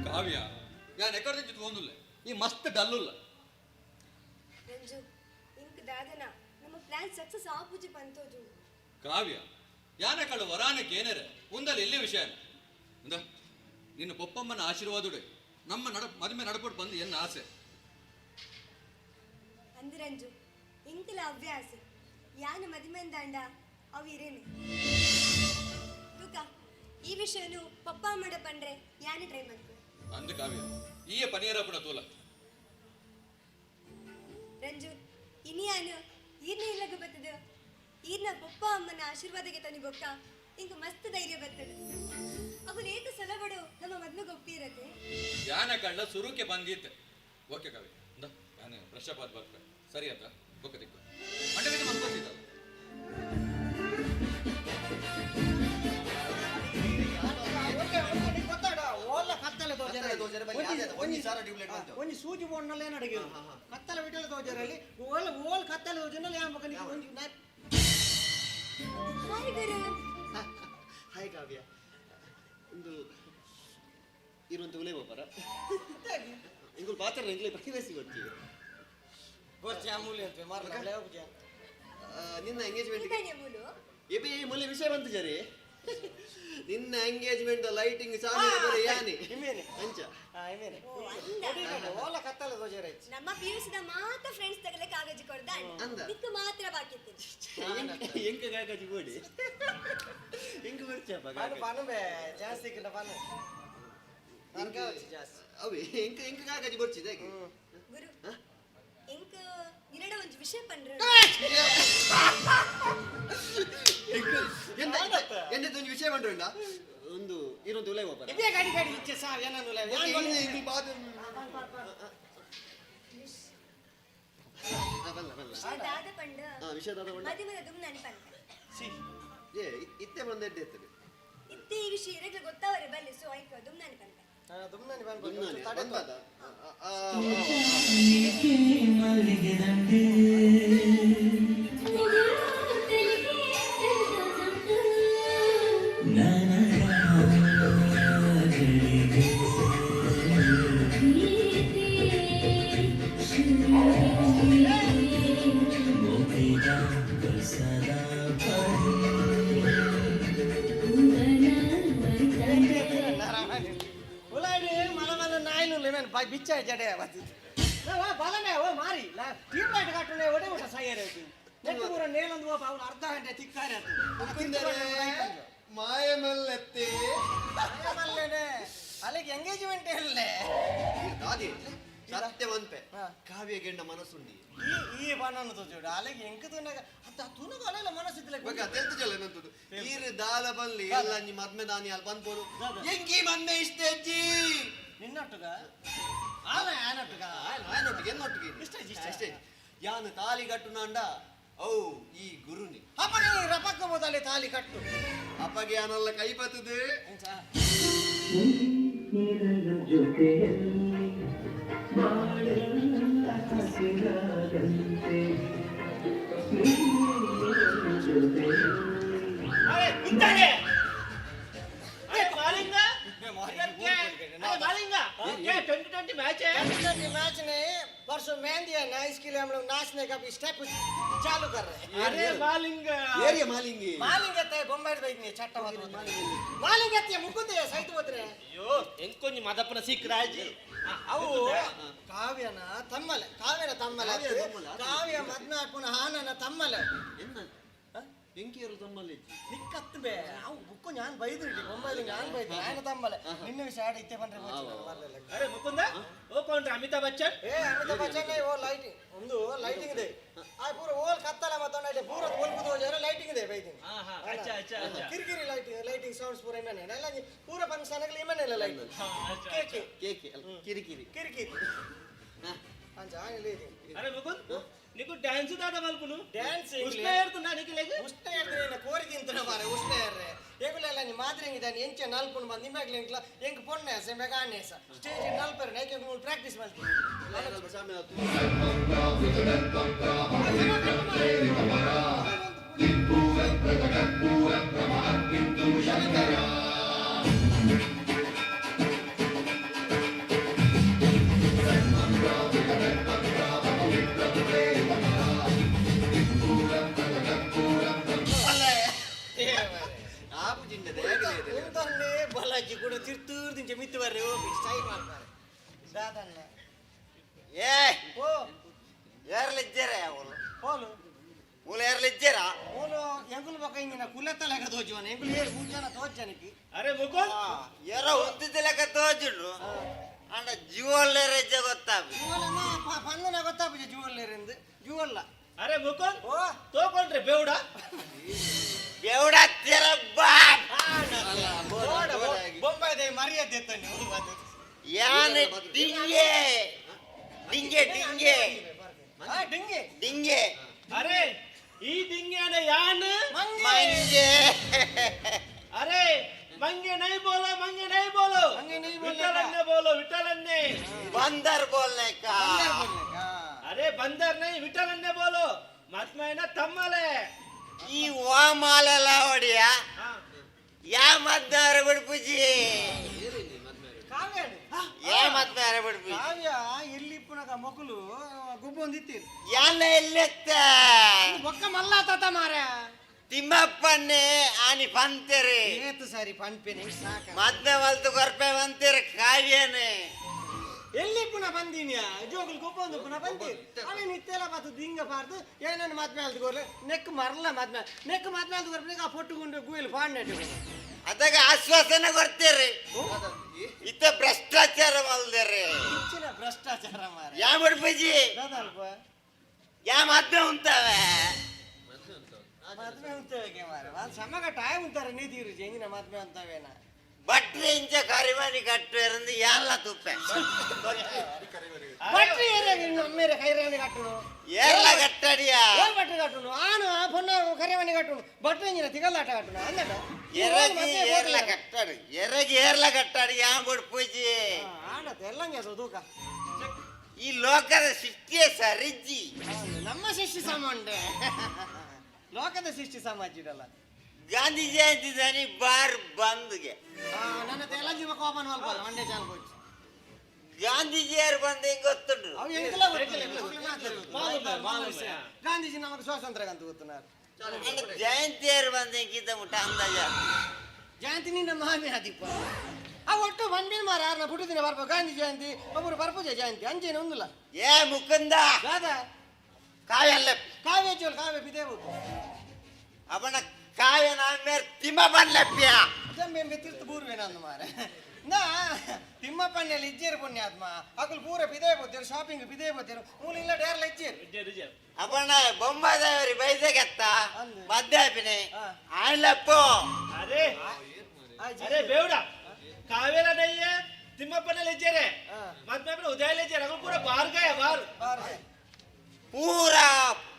ಕಾವ್ಯ ಯಾನ್ ಎಕಡೆ ಒಂದುಲ್ಲ ಈ ಮಸ್ತ್ ಡಲ್ಲುಲ್ಲ ರಂಜು ಇಂಕ್ ದಾದನ ನಮ್ಮ ಪ್ಲಾನ್ ಸಕ್ಸಸ್ ಆಪುಜಿ ಪಂತೋಜು ಕಾವ್ಯ ಯಾನ ಕಳು ವರಾನಕ್ಕೆ ಏನೇರೆ ಒಂದಲ್ಲಿ ಎಲ್ಲಿ ವಿಷಯ ಅಂದ ನಿನ್ನ ಪೊಪ್ಪಮ್ಮನ ಆಶೀರ್ವಾದುಡೆ ನಮ್ಮ ಮದುವೆ ನಡಪಟ್ಟು ಬಂದು ಎನ್ನ ಆಸೆ ಅಂದಿರಂಜು ಇಂಕಲ ಹವ್ಯಾಸ ಯಾನ ಮದಿಮೆಂದಾಂಡ ಅವು ಇರೇನೆ ತೂಕ ಈ ವಿಷಯನು ಪಪ್ಪ ಅಮ್ಮಡ ಪಂಡ್ರೆ ಯಾನೆ ಟ್ರೈ ಮಾಡ್ಕೊ ಅಂದ ಕಾವ್ಯ ಈಯ ಪನಿಯರಪ್ಪನ ತೋಲ ರಂಜು ಇನಿಯಾನು ಈರ್ನ ಇಲ್ಲಗ ಬರ್ತದ ಈರ್ನ ಪಪ್ಪ ಅಮ್ಮನ ಆಶೀರ್ವಾದಕ್ಕೆ ತನಿ ಬೊಕ್ಕ ಇಂಕ ಮಸ್ತ್ ಧೈರ್ಯ ಬರ್ತದೆ ಅವನು ಏಕ ಸಲಬಡು ನಮ್ಮ ಮದ್ಮಗ ಒಪ್ಪಿರತ್ತೆ ಯಾನ ಕಳ್ಳ ಸುರುಕೆ ಬಂದಿತ್ತೆ ಓಕೆ ಕಾವ್ಯ ಅಂದ ನಾನು ಪ್ರಶ್ನಪಾದ ಬರ್ತೆ ಸರಿ ಅಂತ ಬೊಕ್ಕ ದಿಕ್ಕು ಮಂಡಳಿಗೆ ಮನ್ಕೋತಿದ್ದ ಒಂಜಿ ಸೂಜಿ ಬೋರ್ಡ್ನಲ್ಲೇ ನಡಗಿ ಕತ್ತಲ ವಿಟಲ್ ತೋಜರಲ್ಲಿ ಓಲ್ ಕತ್ತಲ ತೋಜನಲ್ಲಿ ಯಾ ಮಗನಿ ಒಂಜಿ ಹಾಯ್ ಗುರು ಹಾಯ್ ಕಾವ್ಯ ಒಂದು ಇರುವಂತ ಉಲೇ ಬಾಪರ ಇಂಗುಲ್ ಪಾತ್ರ ಇಂಗ್ಲೇ ಪ್ರತಿವೇಸಿ ಬರ್ತೀವಿ ಗೋಸ್ತಿ ಆಮೂಲಿ ಅಂತ ಮಾರ್ಲ ಹೋಗ್ತೀಯ ನಿನ್ನ ಎಂಗೇಜ್ಮೆಂಟ್ ಇದಾನೆ ಮೂಲು ಎಬಿ ಮೊಲೆ ವಿಷಯ ಬಂತು ಜರಿ ನಿನ್ನ ಎಂಗೇಜ್ಮೆಂಟ್ ಲೈಟಿಂಗ್ ಸಾಂಗ್ ಬರೆ ಯಾನಿ ಇಮೇನೆ ಅಂಚ ಇಮೇನೆ ಓಲ ಕತ್ತಲ ತೋಜರೆ ನಮ್ಮ ಪಿಯುಸಿದ ಮಾತ್ರ ಫ್ರೆಂಡ್ಸ್ ತಗಲೆ ಕಾಗಜಿ ಕೊಡ್ದ ನಿಕ್ಕ ಮಾತ್ರ ಬಾಕಿ ಇತ್ತು ಎಂಕ ಕಾಗಜಿ ಬೋಡಿ ಎಂಕ ಬರ್ಚಪ್ಪ ಪಾನು ಪಾನು ಬೇ ಜಾಸ್ತಿ ಕಿಂತ ಪಾನು ಎಂಕ ಜಾಸ್ತಿ ಅವೆ ಎಂಕ ಎಂಕ ಕಾಗಜಿ ಬರ್ಚಿದೆ ಗುರು ಎಂಕ ಇರಡ ಒಂದು ವಿಷಯ ಪಂಡ್ರೆ ಎಂತ ಒಂದು ವಿಷಯ ಬಂದ್ರಂಡ ಒಂದು ಇರುವಂತ ಉಲೇ ಬಾಪರ ಇದೇ ಗಾಡಿ ಗಾಡಿ ಇಚ್ಚೆ ಸಾ ಏನನ್ನು ಉಲೇ ಇಂಗುಲ್ ಬಾದ ಬಲ್ಲ ಬಲ್ಲ ದಾದ ಪಂಡ ವಿಷಯ ದಾದ ಪಂಡ ಮದಿಮದ ದುಮ್ನಾನಿ ಪಂಡ ಸಿ ಏ ಇತ್ತೆ ಬಂದ ಎಡ್ಡೆ ಇರ್ತದೆ ಇತ್ತೆ ಈ ವಿಷಯ ಇರಗ್ಲ ಗೊತ್ತಾವರೆ ಬಲ್ಲಿ ಸೊ ಐಕ ದುಮ್ನಾನಿ ಪಂಡ ದುಮ್ನಾನಿ ಬಂದ ಬಂದ ಉಲಾಡಿ ಮಲ ಮಲ ನಾಯಿಲು ಲೆಮನ್ ಬಾಯ್ ಬಿಚ್ಚ ಜಡೆ ಬತ್ತಿತ್ತು ಬಲನೇ ಓ ಮಾರಿ ಟ್ಯೂಬ್ ಲೈಟ್ ಕಟ್ಟಣೆ ಒಡೆ ಊಟ ಸೈಯರ್ ನೆಟ್ಟು ಪೂರ ನೇಲೊಂದು ಹೋಪ ಅವನು ಅರ್ಧ ಗಂಟೆ ತಿಕ್ಕಾರೆ ಮಾಯಮಲ್ಲೆತ್ತೆ ಮಾಯಮಲ್ಲೇನೆ ಅಲ್ಲಿಗೆ ಎಂಗೇಜ್ಮೆಂಟ್ ಅಲ್ಲೇ ದಾದಿ ಸತ್ಯವಂತೆ ಕಾವ್ಯ ಗೆಂಡ ಮನಸ್ಸುಂಡಿ ಈ ಬಣ್ಣನು ತೋಜೋಡು ಅಲ್ಲಿಗೆ ಎಂಕ ತುನಗ ಅತ್ತ ತುನಗ ಅಲೆಲ್ಲ ಮನಸ್ಸಿದ್ಲೆ ತೆಲ್ತು ಜಲ ನಂತುದು ಈರು ದಾಲ ಬನ್ಲಿ ಎಲ್ಲ ನಿಮ್ಮ ಮದ್ಮೆ ದಾನಿ ಅಲ್ಲಿ ಬಂದ್ಬೋರು ಎಂಗಿ ಮನ್ನೆ ಇಷ್ಟೇ ಅಜ್ಜಿ ನಿನ್ನೊಟ್ಟುಗ ಆನೊಟ್ಟುಗ ಆನೊಟ್ಟಿಗೆ ಎನ್ನೊಟ್ಟಿಗೆ ಇಷ್ಟೇ ಯಾನು ತಾಲಿ ಕಟ್ಟು ನಾಂಡ ಔ ಈ ಗುರುನಿ ಅಪ್ಪಗೆ ರಪಕ್ಕ ಮೊದಲೇ ತಾಲಿ ಕಟ್ಟು ಅಪ್ಪಗೆ ಯಾನಲ್ಲ ಕೈ ಬತ್ತದು मैच ने परसों मेहंदी है ना इसके लिए हम लोग नाचने का भी स्टेप चालू कर रहे हैं अरे मालिंग ಏರಿಯ ಮಾಲಿಂಗಿ ಮಾಲಿಂಗ್ ಎತ್ತೆ ಬೊಂಬೈ ಬೈಕ್ನಿ ಚಟ್ಟ ಮಾಲಿಂಗ್ ಎತ್ತೆ ಮುಕುಂದೆ ಸೈತ್ ಹೋದ್ರೆ ಅಯ್ಯೋ ಎಂಕೊಂಜಿ ಮದಪ್ಪನ ಸೀಕ್ರಾಜಿ ಅವು ಕಾವ್ಯನ ತಮ್ಮಲೆ ಕಾವ್ಯ ಮದ್ನ ಹಾಕುನ ಹಾನನ ತಮ್ಮಲೆ ಎಂಕಿಯರು ತಮ್ಮಲ್ಲಿ ನಿಕ್ಕತ್ತು ಬೇ ಅವು ಬುಕ್ಕು ನಾನು ಬೈದು ಬೊಂಬೈಲಿ ನಾನು ಬೈದು ನಾನು ತಮ್ಮಲೆ ನಿನ್ನ ವಿಷಯ ಆಡ ಇತ್ತೆ ಬಂದ್ರೆ ಅರೆ ಮುಕುಂದ ಓ ಕೌಂಟ್ರ ಅಮಿತಾಬ್ ಬಚ್ಚನ್ ಅಮಿತಾಬ್ ಬಚ್ಚನ್ ಓ ಲೈಟಿಂಗ್ ಒಂದು ಲೈಟಿಂಗ್ ಇದೆ ಆ ಪೂರ ಓಲ್ ಕತ್ತಲ ಮತ್ತೊಂದು ಪೂರ ಓಲ್ಪುದು ಹೋಜಾರ ಲೈಟಿಂಗ್ ಇದೆ ಬೈದಿನ ಕಿರಿಕಿರಿ ಲೈಟಿಂಗ್ ಸೌಂಡ್ಸ್ ಪೂರ ಇಮನೆ ಎಲ್ಲ ಪೂರ ಫಂಕ್ಷನ್ ಆಗಲಿ ಇಮನೆ ಇಲ್ಲ ಲೈಟ್ ಕೇಕೆ ಕಿರಿಕಿರಿ ಅಂಚ ಆನಿಲ್ಲ ಅರೆ ಮುಕುಂದ್ నీకు డాన్స్ దాదా మల్పును డాన్స్ ఉష్ణ ఏర్తున్నా నీకు లేక ఉష్ణ ఏర్తున్నా కోరి తింటున్నా మారే ఉష్ణ ఏర్రే ఏగులెల్ల ని మాత్రం ఇదాని ఎంచ నల్పును మంది నిమ్మకి ఇంట్ల ఎంక పొన్నే సెమె గానేస స్టేజ్ నల్పర్ నైకే మూల ప్రాక్టీస్ మల్తి ಅಲ್ಲ ಸಾಮೆ ಬಾಲಾಜಿ ಕೂಡ ತಿರ್ತೂರ್ದಿಂಚ ಮಿತ್ತು ಬರ್ರೆ ಹೋಗಿ ಸ್ಟೈಲ್ ಮಾಡ್ತಾರೆ ದಾದನ್ನ ಏ ಓ ಯಾರ್ಲಿಜ್ಜರೆ ಅವಳು ಹೋಲು ಮೂಲ ಯಾರ್ಲಿಜ್ಜರ ಹೋಲು ಎಂಗುಲ್ ಬಕ ಇಂಗಿನ ಕುಲೆತ್ತಲೆಗ ತೋಜುವನ ಎಂಗುಲ್ ಏರ್ ಮೂಜನ ತೋಜನಕಿ ಅರೆ ಮುಕುಲ್ ಯಾರೋ ಉದ್ದಿದ್ದಲೆಗ ತೋಜುಂಡು ಅಂಡ ಜುವಲ್ಲರ್ ಹೆಜ್ಜೆ ಗೊತ್ತಾಬಿ ಜುವಲ್ಲನ ಪಂಗನ ಗೊತ್ತಾಬಿ ಜುವಲ್ಲರ್ ಎಂದು ಜುವಲ್ಲ ಅರೆ ಮುಕುಲ್ ಓ ತೋಕೊಂಡ್ರೆ ಬೇವುಡ ಬೇವುಡ ತೆರ ಬಾಪ್ ಬೊಂಬೈದೆ ಮರ್ಯಾದೆ ಎತ್ತನೆ ಯಾನ ಡಿಂಗೆ ಡಿಂಗೆ ಡಿಂಗೆ ಡಿಂಗೆ ಡಿಂಗೆ ಅರೆ ಈ ಡಿಂಗೆನ ಯಾನ್ ಮಂಗೆ ಅರೆ ಮಂಗೆ ನೈ ಬೋಲೋ ವಿಠಲನ್ನೇ बंदर बोलने का अरे बंदर नहीं विठलन्ने बोलो ಮತ್ಮೈನ ತಮ್ಮಲೆ ಈ ವಾಮಾಲೆಲ್ಲ ಹೊಡಿಯ ಯಾ ಮದ್ನಾರ ಬಿಡ್ಪುಜಿ ಕಾವ್ಯ ಯಾ ಮದ್ನಾರ ಬಿಡ್ಪುಜಿ ಕಾವ್ಯ ಎಲ್ಲಿ ಪುನಗ ಮಕ್ಕಳು ಗುಬ್ಬೊಂದಿತ್ತೀರಿ ಯಾನ ಎಲ್ಲೆತ್ತ ಒಕ್ಕ ಮಲ್ಲ ತಾತ ಮಾರ ತಿಮ್ಮಪ್ಪನ್ನೇ ಆನಿ ಪಂತೆರೆ ಏತು ಸಾರಿ ಪಂಪೆನೆ ಸಾಕ ಮದ್ನ ವಲ್ತು ಕೊರ್ಪೆ ಬಂತಿರ ಕಾವ್ಯನೆ ಎಲ್ಲಿ ಪುನಃ ಬಂದೀನಿಯ ಜೋಗಲ್ ಗೊಬ್ಬೊಂದು ಪುನಃ ಬಂದಿ ಅವೇ ನಿತ್ತೆಲ್ಲ ಬಾತು ದಿಂಗ ಪಾರ್ದು ಏನನ್ನು ಮದ್ಮೆ ಅಲ್ದು ಗೋರ್ಲೆ ನೆಕ್ ಮರಲ್ಲ ಮದ್ಮೆ ಅಲ್ದು ಗೋರ್ಲೆ ಆ ಪೊಟ್ಟುಕೊಂಡು ಗೂಯಲ್ಲಿ ಪಾಡ್ನೆಟ್ಟು ಅದಾಗ ಆಶ್ವಾಸನೆ ಕೊಡ್ತೀರಿ ಇತ್ತ ಭ್ರಷ್ಟಾಚಾರ ಮಲ್ದೇರಿ ಹೆಚ್ಚಿನ ಭ್ರಷ್ಟಾಚಾರ ಮಾರ ಯಾ ಬಿಡ್ಪುಜಿ ಯಾ ಮದ್ವೆ ಉಂತಾವೆ ಮದ್ಮೆ ಉಂತವೆ ಮಾರ ಸಮಗ ಟೈಮ್ ಉಂತಾರೆ ನೀತಿರು ಎಂಗಿನ ಮದ್ಮೆ ಅಂತವೇನ ಬಟ್ರಿ ಇಂಚ ಕರಿಮಣಿ ಕಟ್ಟು ಇருந்து ಯಾಲ್ಲ ತುಪ್ಪೆ ಬಟ್ರಿ ಅಮ್ಮೇರೆ ಕೈರಾಣಿ ಕಟ್ಟುನು ಏರ್ಲ ಕಟ್ಟಡಿಯ ಬಟ್ರಿ ಕಟ್ಟುನು ಆನು ಪೊನ್ನ ಕರಿಮಣಿ ಕಟ್ಟುನು ಬಟ್ರಿ ಇಂಜಿನ ತಿಗಲ್ಲಾಟ ಕಟ್ಟುನು ಅನ್ನಟ ಏರ್ಲ ಕಟ್ಟಡಿ ಏರ್ಲ ಕಟ್ಟಡಿ ಯಾ ಬಿಡ್ಪುಜಿ ಆಣತೆ ಎಲ್ಲಂಗೆ ಅದು ತೂಕ ಈ ಲೋಕದ ಸೃಷ್ಟಿಯೇ ಸರಿಜ್ಜಿ ನಮ್ಮ ಶಿಷ್ಯ ಸಮಾಂಡೆ ಲೋಕದ ಶಿಷ್ಯ ಸಮಾಜಿಡಲ್ಲ ಗಾಂಧಿ ಜಯಂತಿ ದನಿ ಬಾರ್ ಬಂದ್ಗೆ ನನ್ನ ತೆಲಂಜಿ ಕೋಪನ್ ಮಲ್ಪಲ್ಲ ಮಂಡ್ಯ ಚಾಲ್ ಕೊಚ್ಚಿ ಗಾಂಧೀಜಿಯರು ಬಂದು ಹೆಂಗ್ ಗೊತ್ತುಂಡು ಅವು ಎಂಕಲ ಗಾಂಧೀಜಿ ನಮಗೆ ಸ್ವಾತಂತ್ರ್ಯ ಅಂತ ಗೊತ್ತು ಜಯಂತಿಯರು ಬಂದು ಹೆಂಗಿದ್ದ ಮುಟ್ಟ ಅಂದಾಜ ಜಯಂತಿ ನಿನ್ನ ಮಾಮಿ ಆದಿಪ್ಪ ಆ ಒಟ್ಟು ಬಂದಿನ ಮಾರ ಯಾರನ್ನ ಬಿಡುದಿನ ಬರ್ಬೋ ಗಾಂಧಿ ಜಯಂತಿ ಒಬ್ಬರು ಪರಪೂಜ ಜಯಂತಿ ಅಂಚೇನು ಒಂದಿಲ್ಲ ಏ ಮುಕುಂದ ದಾದ ಕಾಯಲ್ಲ ಕಾವ್ಯ ಚೋಲ್ ಕಾವ್ಯ ಬಿದೇವು ಅವನ ಕಾಯ ನಾನ್ ಮೇರ್ ತಿಮ್ಮ ಬನ್ಲಪ್ಪ್ಯ ಜಂಬೆ ತಿರ್ತು ಬೂರ್ವೆ ನಾನು ಮಾರ ನಾ ತಿಮ್ಮಪ್ಪನಲ್ಲಿ ಇಜ್ಜೇರು ಪುಣ್ಯಾತ್ಮ ಅಕಲ್ ಪೂರ ಬಿದೇ ಬೋತೇರು ಶಾಪಿಂಗ್ ಬಿದೇ ಬೋತೇರು ಮೂಲಿಲ್ಲ ಡೇರ್ಲ ಇಜ್ಜೇರು ಅವನ ಬೊಂಬಾದವರಿ ಬೈದೆಗೆತ್ತ ಮದ್ದಾಪಿನಿ ಆಯ್ಲಪ್ಪು ಅರೆ ಅರೆ ಬೇವಡ ಕಾವೇರ ನಯ್ಯ ತಿಮ್ಮಪ್ಪನ ಲೆಜ್ಜರೆ ಮದ್ಮೇಪನ ಉದಯ ಲೆಜ್ಜರೆ ಅಗಳು ಪೂರ ಬಾರ್ಗಯ ಬಾರ್ ಪೂರ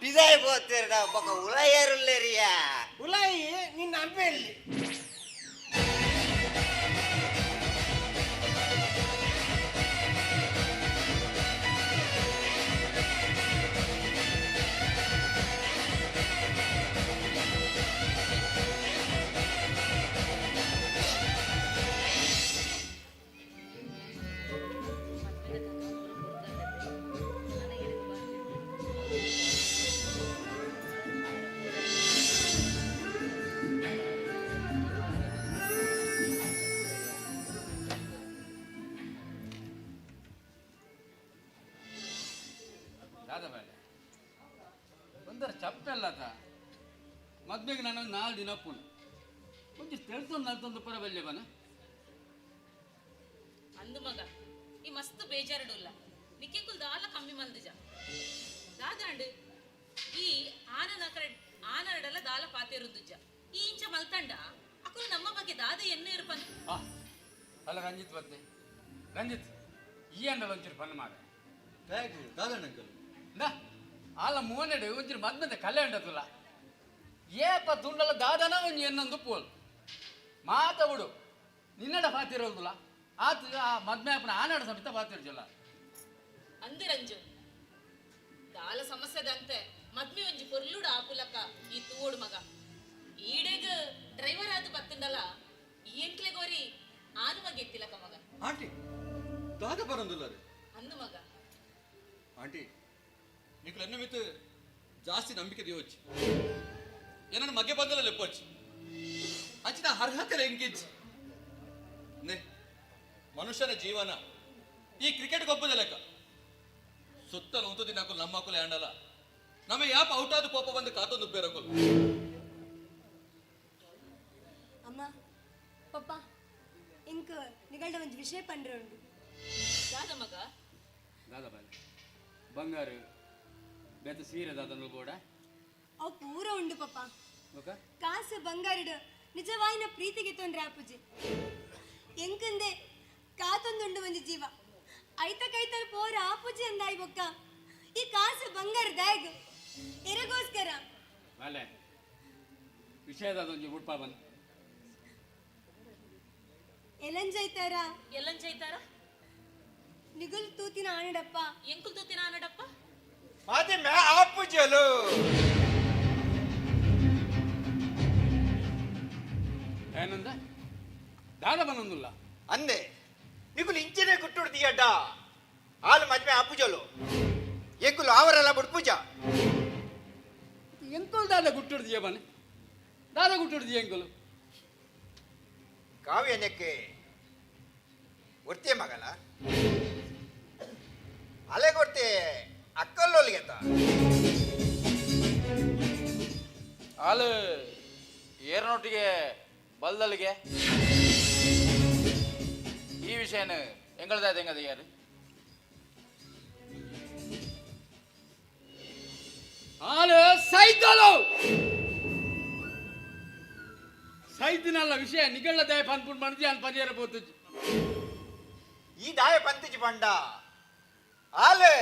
ಪಿದೈ ಬೋತಿರಡ ಬೊಕ ಉಳಯರುಲ್ಲೆರಿಯ ಉಲಾಯಿ ನಿನ್ನ ಅಂಬೆಯಲ್ಲಿ ಒಂದರ ಚಪ್ಪೆಲ್ಲತ ಮದ್ವೆಗೆ ನಾನು 4 ದಿನ ಪುಣ್ಯ కొంచెం తెలుస్తుంది నలుతుంది ಪರ ಬಲ್ಲೆ ಬನ ಅಂದು ಮಗ ಈ ಮಸ್ತ್ ಬೇಜಾರಡುಲ್ಲ ನಿಕ್ಕೆಕುಲ್ ದಾಲ ಕಮ್ಮಿ ಮಂದಿಜ ದಾದಾಂಡ್ ಈ ಆನರಡಲ್ಲ ದಾಲ ಪಾತೆರುದ್ದುಜ ಈ ಇಂಚ ಮಲ್ತಂಡ ಅಕುಲು ನಮ್ಮ ಬಗ್ಗೆ ದಾದ ಎನ್ನೆ ಇರ್ಪನು ಅಲ್ಲ ರಂಜಿತ್ ಬತ್ತೆ ರಂಜಿತ್ ಈ ಅಂಡಲ ಒಂಚೂರು ಪನ್ನ ಮಾಡ ದಾದಣ್ಣಂಕಲ್ ಆಲ ಮೂವನೆಡೆ ಒಂಚೂರು ಮದ್ಮೆದ ಕಲೆ ಉಂಡತುಲ್ಲ ಏಪ ತುಂಡಲ ದಾದನ ಒಂಜಿ ಎನ್ನೊಂದು ಪೋಲ್ ಮಾತವುಡು ನಿನ್ನಡ ಪಾತಿರೋದುಲ್ಲ ಆತ ಆ ಮದ್ಮೆಪನ ಆನಡ ಸಮೇತ ಪಾತಿರ್ಜಲ್ಲ ಅಂದಿರಂಜು ದಾಲ ಸಮಸ್ಯೆದಂತೆ ಮದ್ಮೆ ಒಂಜಿ ಪೊರ್ಲುಡು ಆಪುಲಕ ಈ ತೂವೋಡು ಮಗ ಈಡೆಗ ಡ್ರೈವರ್ ಆದು ಬತ್ತಿಂಡಲ ಈ ಎಂಕ್ಲೆ ಗೋರಿ ಆನು ಮಗ ಎತ್ತಿಲಕ ಮಗ ಆಂಟಿ ದಾದ ಬರಂದುಲ್ಲರೆ ಅಂದು ಮಗ ಆಂಟಿ నీకు ఎన్న మిత్ ಜಾಸ್ತಿ ನಂಬಿಕೆ ದಿಯೋಚ್ ಏನನ್ನ ಮಗೆ ಬಂದಲ್ಲ ಲೆಪ್ಪೋಚ್ ಅಂಚಿನ ಅರ್ಹತೆ ಎಂಗಿಜ್ ನೆ ಮನುಷ್ಯನ ಜೀವನ ಈ ಕ್ರಿಕೆಟ್ ಗೊಬ್ಬದ ಲೆಕ್ಕ ಸುತ್ತಲು ಉಂತು ದಿನಕ್ಕೂ ನಮ್ಮ ಮಕ್ಕಳು ಆಂಡಲ್ಲ ನಮ್ಮ ಯಾಪ ಔಟ್ ಆದ ಕೋಪ ಬಂದು ಕಾತೊಂದು ಬೇರಕೊಲ್ ಅಮ್ಮ ಪಪ್ಪ ಇಂಕ ನಿಗಳ್ಡ ಒಂದು ವಿಷಯ ಪಂಡ್ರೆ ಉಂಟು ದಾದ ಮಗ ದಾದ ಬಾಯ್ ಬಂಗಾರು ಬೇತ ಸೀರೆ ದಾದನು ಕೂಡ ಅವು ಪೂರ ಉಂಡು ಪಪ್ಪ ಓಕ ಕಾಸು ಬಂಗಾರಿಡು ನಿಜವಾಯಿನ ಪ್ರೀತಿಗೆ ತೊಂದ್ರೆ ಆಪುಜಿ ಎಂಕಂದೆ ಕಾತೊಂದುಂಡು ಒಂದು ಜೀವ ಐತ ಕೈತಲ್ ಪೋರ ಆಪುಜಿ ಅಂದಾಯಿ ಬೊಕ್ಕ ಈ ಕಾಸು ಬಂಗಾರ ದಾಗ್ ಎರಗೋಸ್ಕರ ಬಾಲೆ ವಿಷಯದ ಒಂಜಿ ಉಡ್ಪ ಬಂದು ಎಲಂಜೈತಾರ ಎಲ್ಲಂಜೈತಾರ ನಿಗುಲ್ ತೂತಿನ ಆನಡಪ್ಪ ಎಂಕುಲ್ ತೂತಿನ ಆನಡಪ್ಪ ಮಾದಿ ಮೇ ಆಪುಜಲು ಏನಂದ ದಾದ ಬಂದೊಂದುಲ್ಲ ಅಂದೆ ನಿಗುಲು ಇಂಚಿನೇ ಕುಟ್ಟುಡು ದಿಯಡ್ಡ ಹಾಲು ಮದ್ಮೆ ಆಪುಜಲು ಎಂಕುಲು ಅವರೆಲ್ಲ ಬುಡ್ಪೂಜ ಎಂಕುಲ್ ದಾದ ಗುಟ್ಟುಡ್ದಿಯ ಬನೆ ದಾದ ಗುಟ್ಟುಡ್ದಿಯ ಎಂಕುಲು ಕಾವ್ಯನಕ್ಕೆ ಒರ್ತಿಯ ಮಗಲ ಅಲೆ ಕೊಡ್ತೆ ಅಕ್ಕಲ್ಲೋಲಿಗೆತ ಹಾಲು ಏರ್ನೊಟ್ಟಿಗೆ ಬಲ್ದಲ್ಲಿಗೆ ಈ ವಿಷಯನ ಎಂಗಳದಾದ ಹೆಂಗದ ಯಾರು ಹಾಲು ಸೈಕಲು ಸೈತಿನಲ್ಲ ವಿಷಯ ನಿಗಳ್ಳ ದಯ ಪನ್ಪುಂಡು ಮನದಿ ಅನ್ ಪರಿಹಾರ ಬೋದು ಈ ದಾಯ ಪಂತಿಜಿ ಪಂಡ ಹಾಲು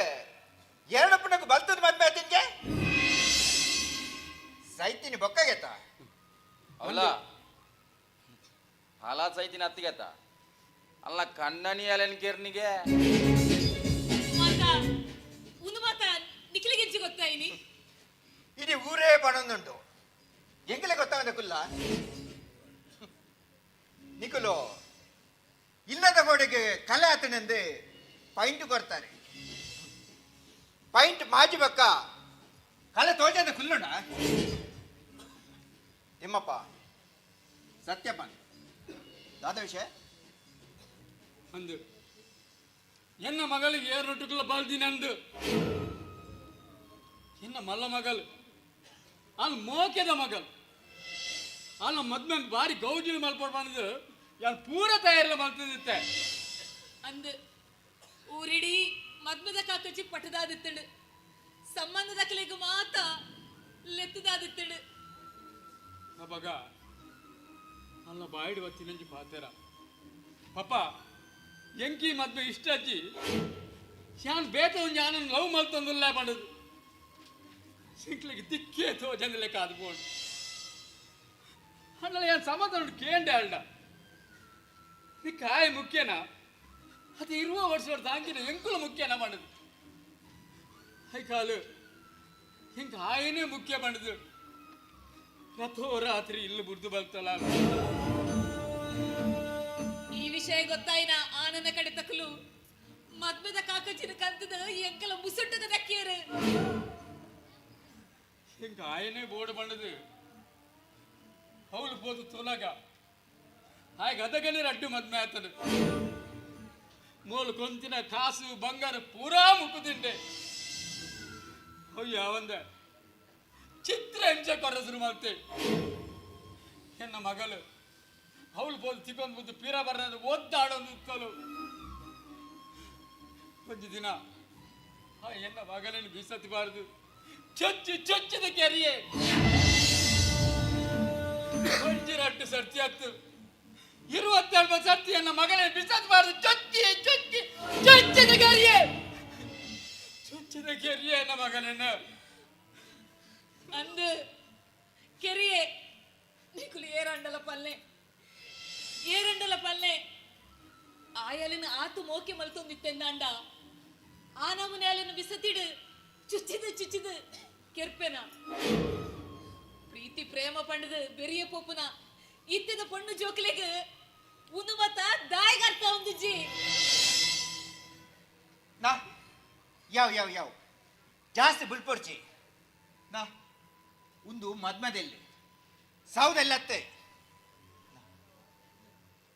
ಎರಡು ಪುಣಕ್ಕೆ ಬರ್ತದ ಮದ್ಮೆ ತಿನ್ಗೆ ಸೈತಿನಿ ಬೊಕ್ಕಗೆತ ಅವಲ್ಲ ಹಾಲಾ ಸೈತಿನ ಹತ್ತಿಗೆತ ಅಲ್ಲ ಕಣ್ಣನಿ ಅಲೆನ್ ಕೇರ್ನಿಗೆ ಮಾತ ಉನು ಮಾತ ನಿಖಿಲಿಗೆಂಚಿ ಗೊತ್ತಾಯಿನಿ ಇಡೀ ಊರೇ ಪಣೊಂದುಂಟು ಎಂಕಲೆ ಗೊತ್ತಾಗದ ಕುಲ್ಲ ನಿಖುಲು ಇಲ್ಲದ ಗೋಡೆಗೆ ಕಲೆ ಆತನೆಂದು ಪೈಂಟ್ ಕೊಡ್ತಾರೆ ಪೈಂಟ್ ಮಾಜಿ ಬಕ್ಕ ಕಲೆ ತೋಜದ ಕುಲ್ಲುಣ ತಿಮ್ಮಪ್ಪ ಸತ್ಯಪಾನ್ ದಾದ ವಿಷಯ ಅಂದು ಎನ್ನ ಮಗಳಿಗೆ ಏರ್ನೊಟ್ಟುಗಳ ಬಲ್ದಿನಂದು ಎನ್ನ ಮಲ್ಲ ಮಗಳು ಅಲ್ಲಿ ಮೋಕೆದ ಮಗಳು ಅಲ್ಲ ಮದ್ವೆ ಬಾರಿ ಗೌಜಿನ ಮಲ್ಪಡ್ ಬಂದು ಯಾರು ಪೂರ ತಯಾರಿಲ್ಲ ಮಲ್ತಿದ್ದೆ ಅಂದು ಊರಿಡಿ ಮದ್ಮದ ಕಾಕಚ್ಚಿ ಪಟ್ಟದಾದಿತ್ತಳು ಸಂಬಂಧದ ಕಲೆಗೂ ಮಾತ ಲೆತ್ತದಾದಿತ್ತಳು ಅವಾಗ ಅಲ್ಲ ಬಾಯಿಡ್ ಬತ್ತಿನಂಜಿ ಪಾತೆರ ಪಾಪ ಎಂಕಿ ಮದ್ವೆ ಇಷ್ಟ ಅಜ್ಜಿ ಯಾನ್ ಬೇತ ಒಂದು ಯಾನನ್ನು ಲವ್ ಮಲ್ತಂದಲ್ಲ ಮಾಡೋದು ಸಿಂಕ್ಲಿಗೆ ದಿಕ್ಕೇ ತೋ ಜನ ಲೆಕ್ಕ ಆದ್ಬೋದು ಅಲ್ಲ ಯಾನ್ ಸಮಾಧಾನ ಕೇಂಡೆ ಅಲ್ಡ ನೀ ಕಾಯಿ ಮುಖ್ಯನಾ ಅದು ಇರುವ ವರ್ಷ ತಾಂಕಿನ ಎಂಕುಲ ಮುಖ್ಯನ ಮಾಡುದು ಹೈಕಾಲು ಹಿಂಗ ಆಯನೇ ಮುಖ್ಯ ಮಾಡುದು ರಥೋ ರಾತ್ರಿ ಇಲ್ಲಿ ಬುರ್ದು ಬರ್ತಲ್ಲ ಈ ವಿಷಯ ಗೊತ್ತಾಯಿನ ಆನಂದ ಕಡೆ ತಕಲು ಮದ್ಮದ ಕಾಕಚ್ಚಿನ ಕಂತದ ಎಂಕಲ ಮುಸುಟ್ಟದ ದಕ್ಕಿಯರು ಹಿಂಗ ಆಯನೇ ಬೋರ್ಡ್ ಬಂಡದು ಅವಳು పోదు తొలగ ಹಾಗೆ ಗದಗನೇ ಅಡ್ಡು ಮದ್ಮೆ ಆತನು ಮೂಲು ಕೊಂತಿನ ಕಾಸು ಬಂಗಾರ ಪೂರಾ ಮುಕ್ಕುದಿಂಡೆ ಅಯ್ಯ ಅವಂದ ಚಿತ್ರ ಹಿಂಸೆ ಕೊರಸರು ಮಾಡ್ತೆ ಎನ್ನ ಮಗಳು ಅವಳು ಬೋದು ತಿಕ್ಕೊಂಡ್ ಬಂದು ಪೀರ ಬರ ಒದ್ದಾಡೊಂದು ತಲು ಒಂದು ದಿನ ಎನ್ನ ಮಗಳನ್ನು ಬೀಸತಿಬಾರದು ಚೊಚ್ಚಿ ಚೊಚ್ಚಿದ ಕೆರಿಯೇ ಒಂಜಿರಟ್ಟು ಸರ್ತಿ ಹತ್ತು 27 ಸರ್ತಿ ಎನ್ನ ಮಗಳನ್ನ ಬಿಸತ್ಬಾರದು ಚೊಚ್ಚಿ ಚೊಚ್ಚಿ ಚೊಚ್ಚಿದ ಕೆರಿಯೇ ಚೊಚ್ಚಿದ ಕೆರಿಯೇ ಎನ್ನ ಮಗನನ್ನು ಅಂದು ಕೆರಿಯೇ నీకులు ఏరండల పల్లె ఆయలను ఆతు మోకి మలుతుంది తెందాండ ఆ నమునేలను విసతిడు చుచ్చిదు కెర్పెన ಪ್ರೀತಿ ಪ್ರೇಮ ಪಂಡದು ಬೆರಿಯ ಪೋಪುನ ಇತ್ತಿದ ಪಣ್ಣು ಜೋಕ್ಲೆಗ್ ಉನುಮತ ದಾಯಿಗರ್ತ ಒಂದಿಜ್ಜಿ ನಾ ಯಾವ ಜಾಸ್ತಿ ಬುಲ್ಪೊಡ್ಚಿ ನಾ ಒಂದು ಮದ್ಮದಲ್ಲಿ ಸೌದೆಲ್ಲತ್ತೆ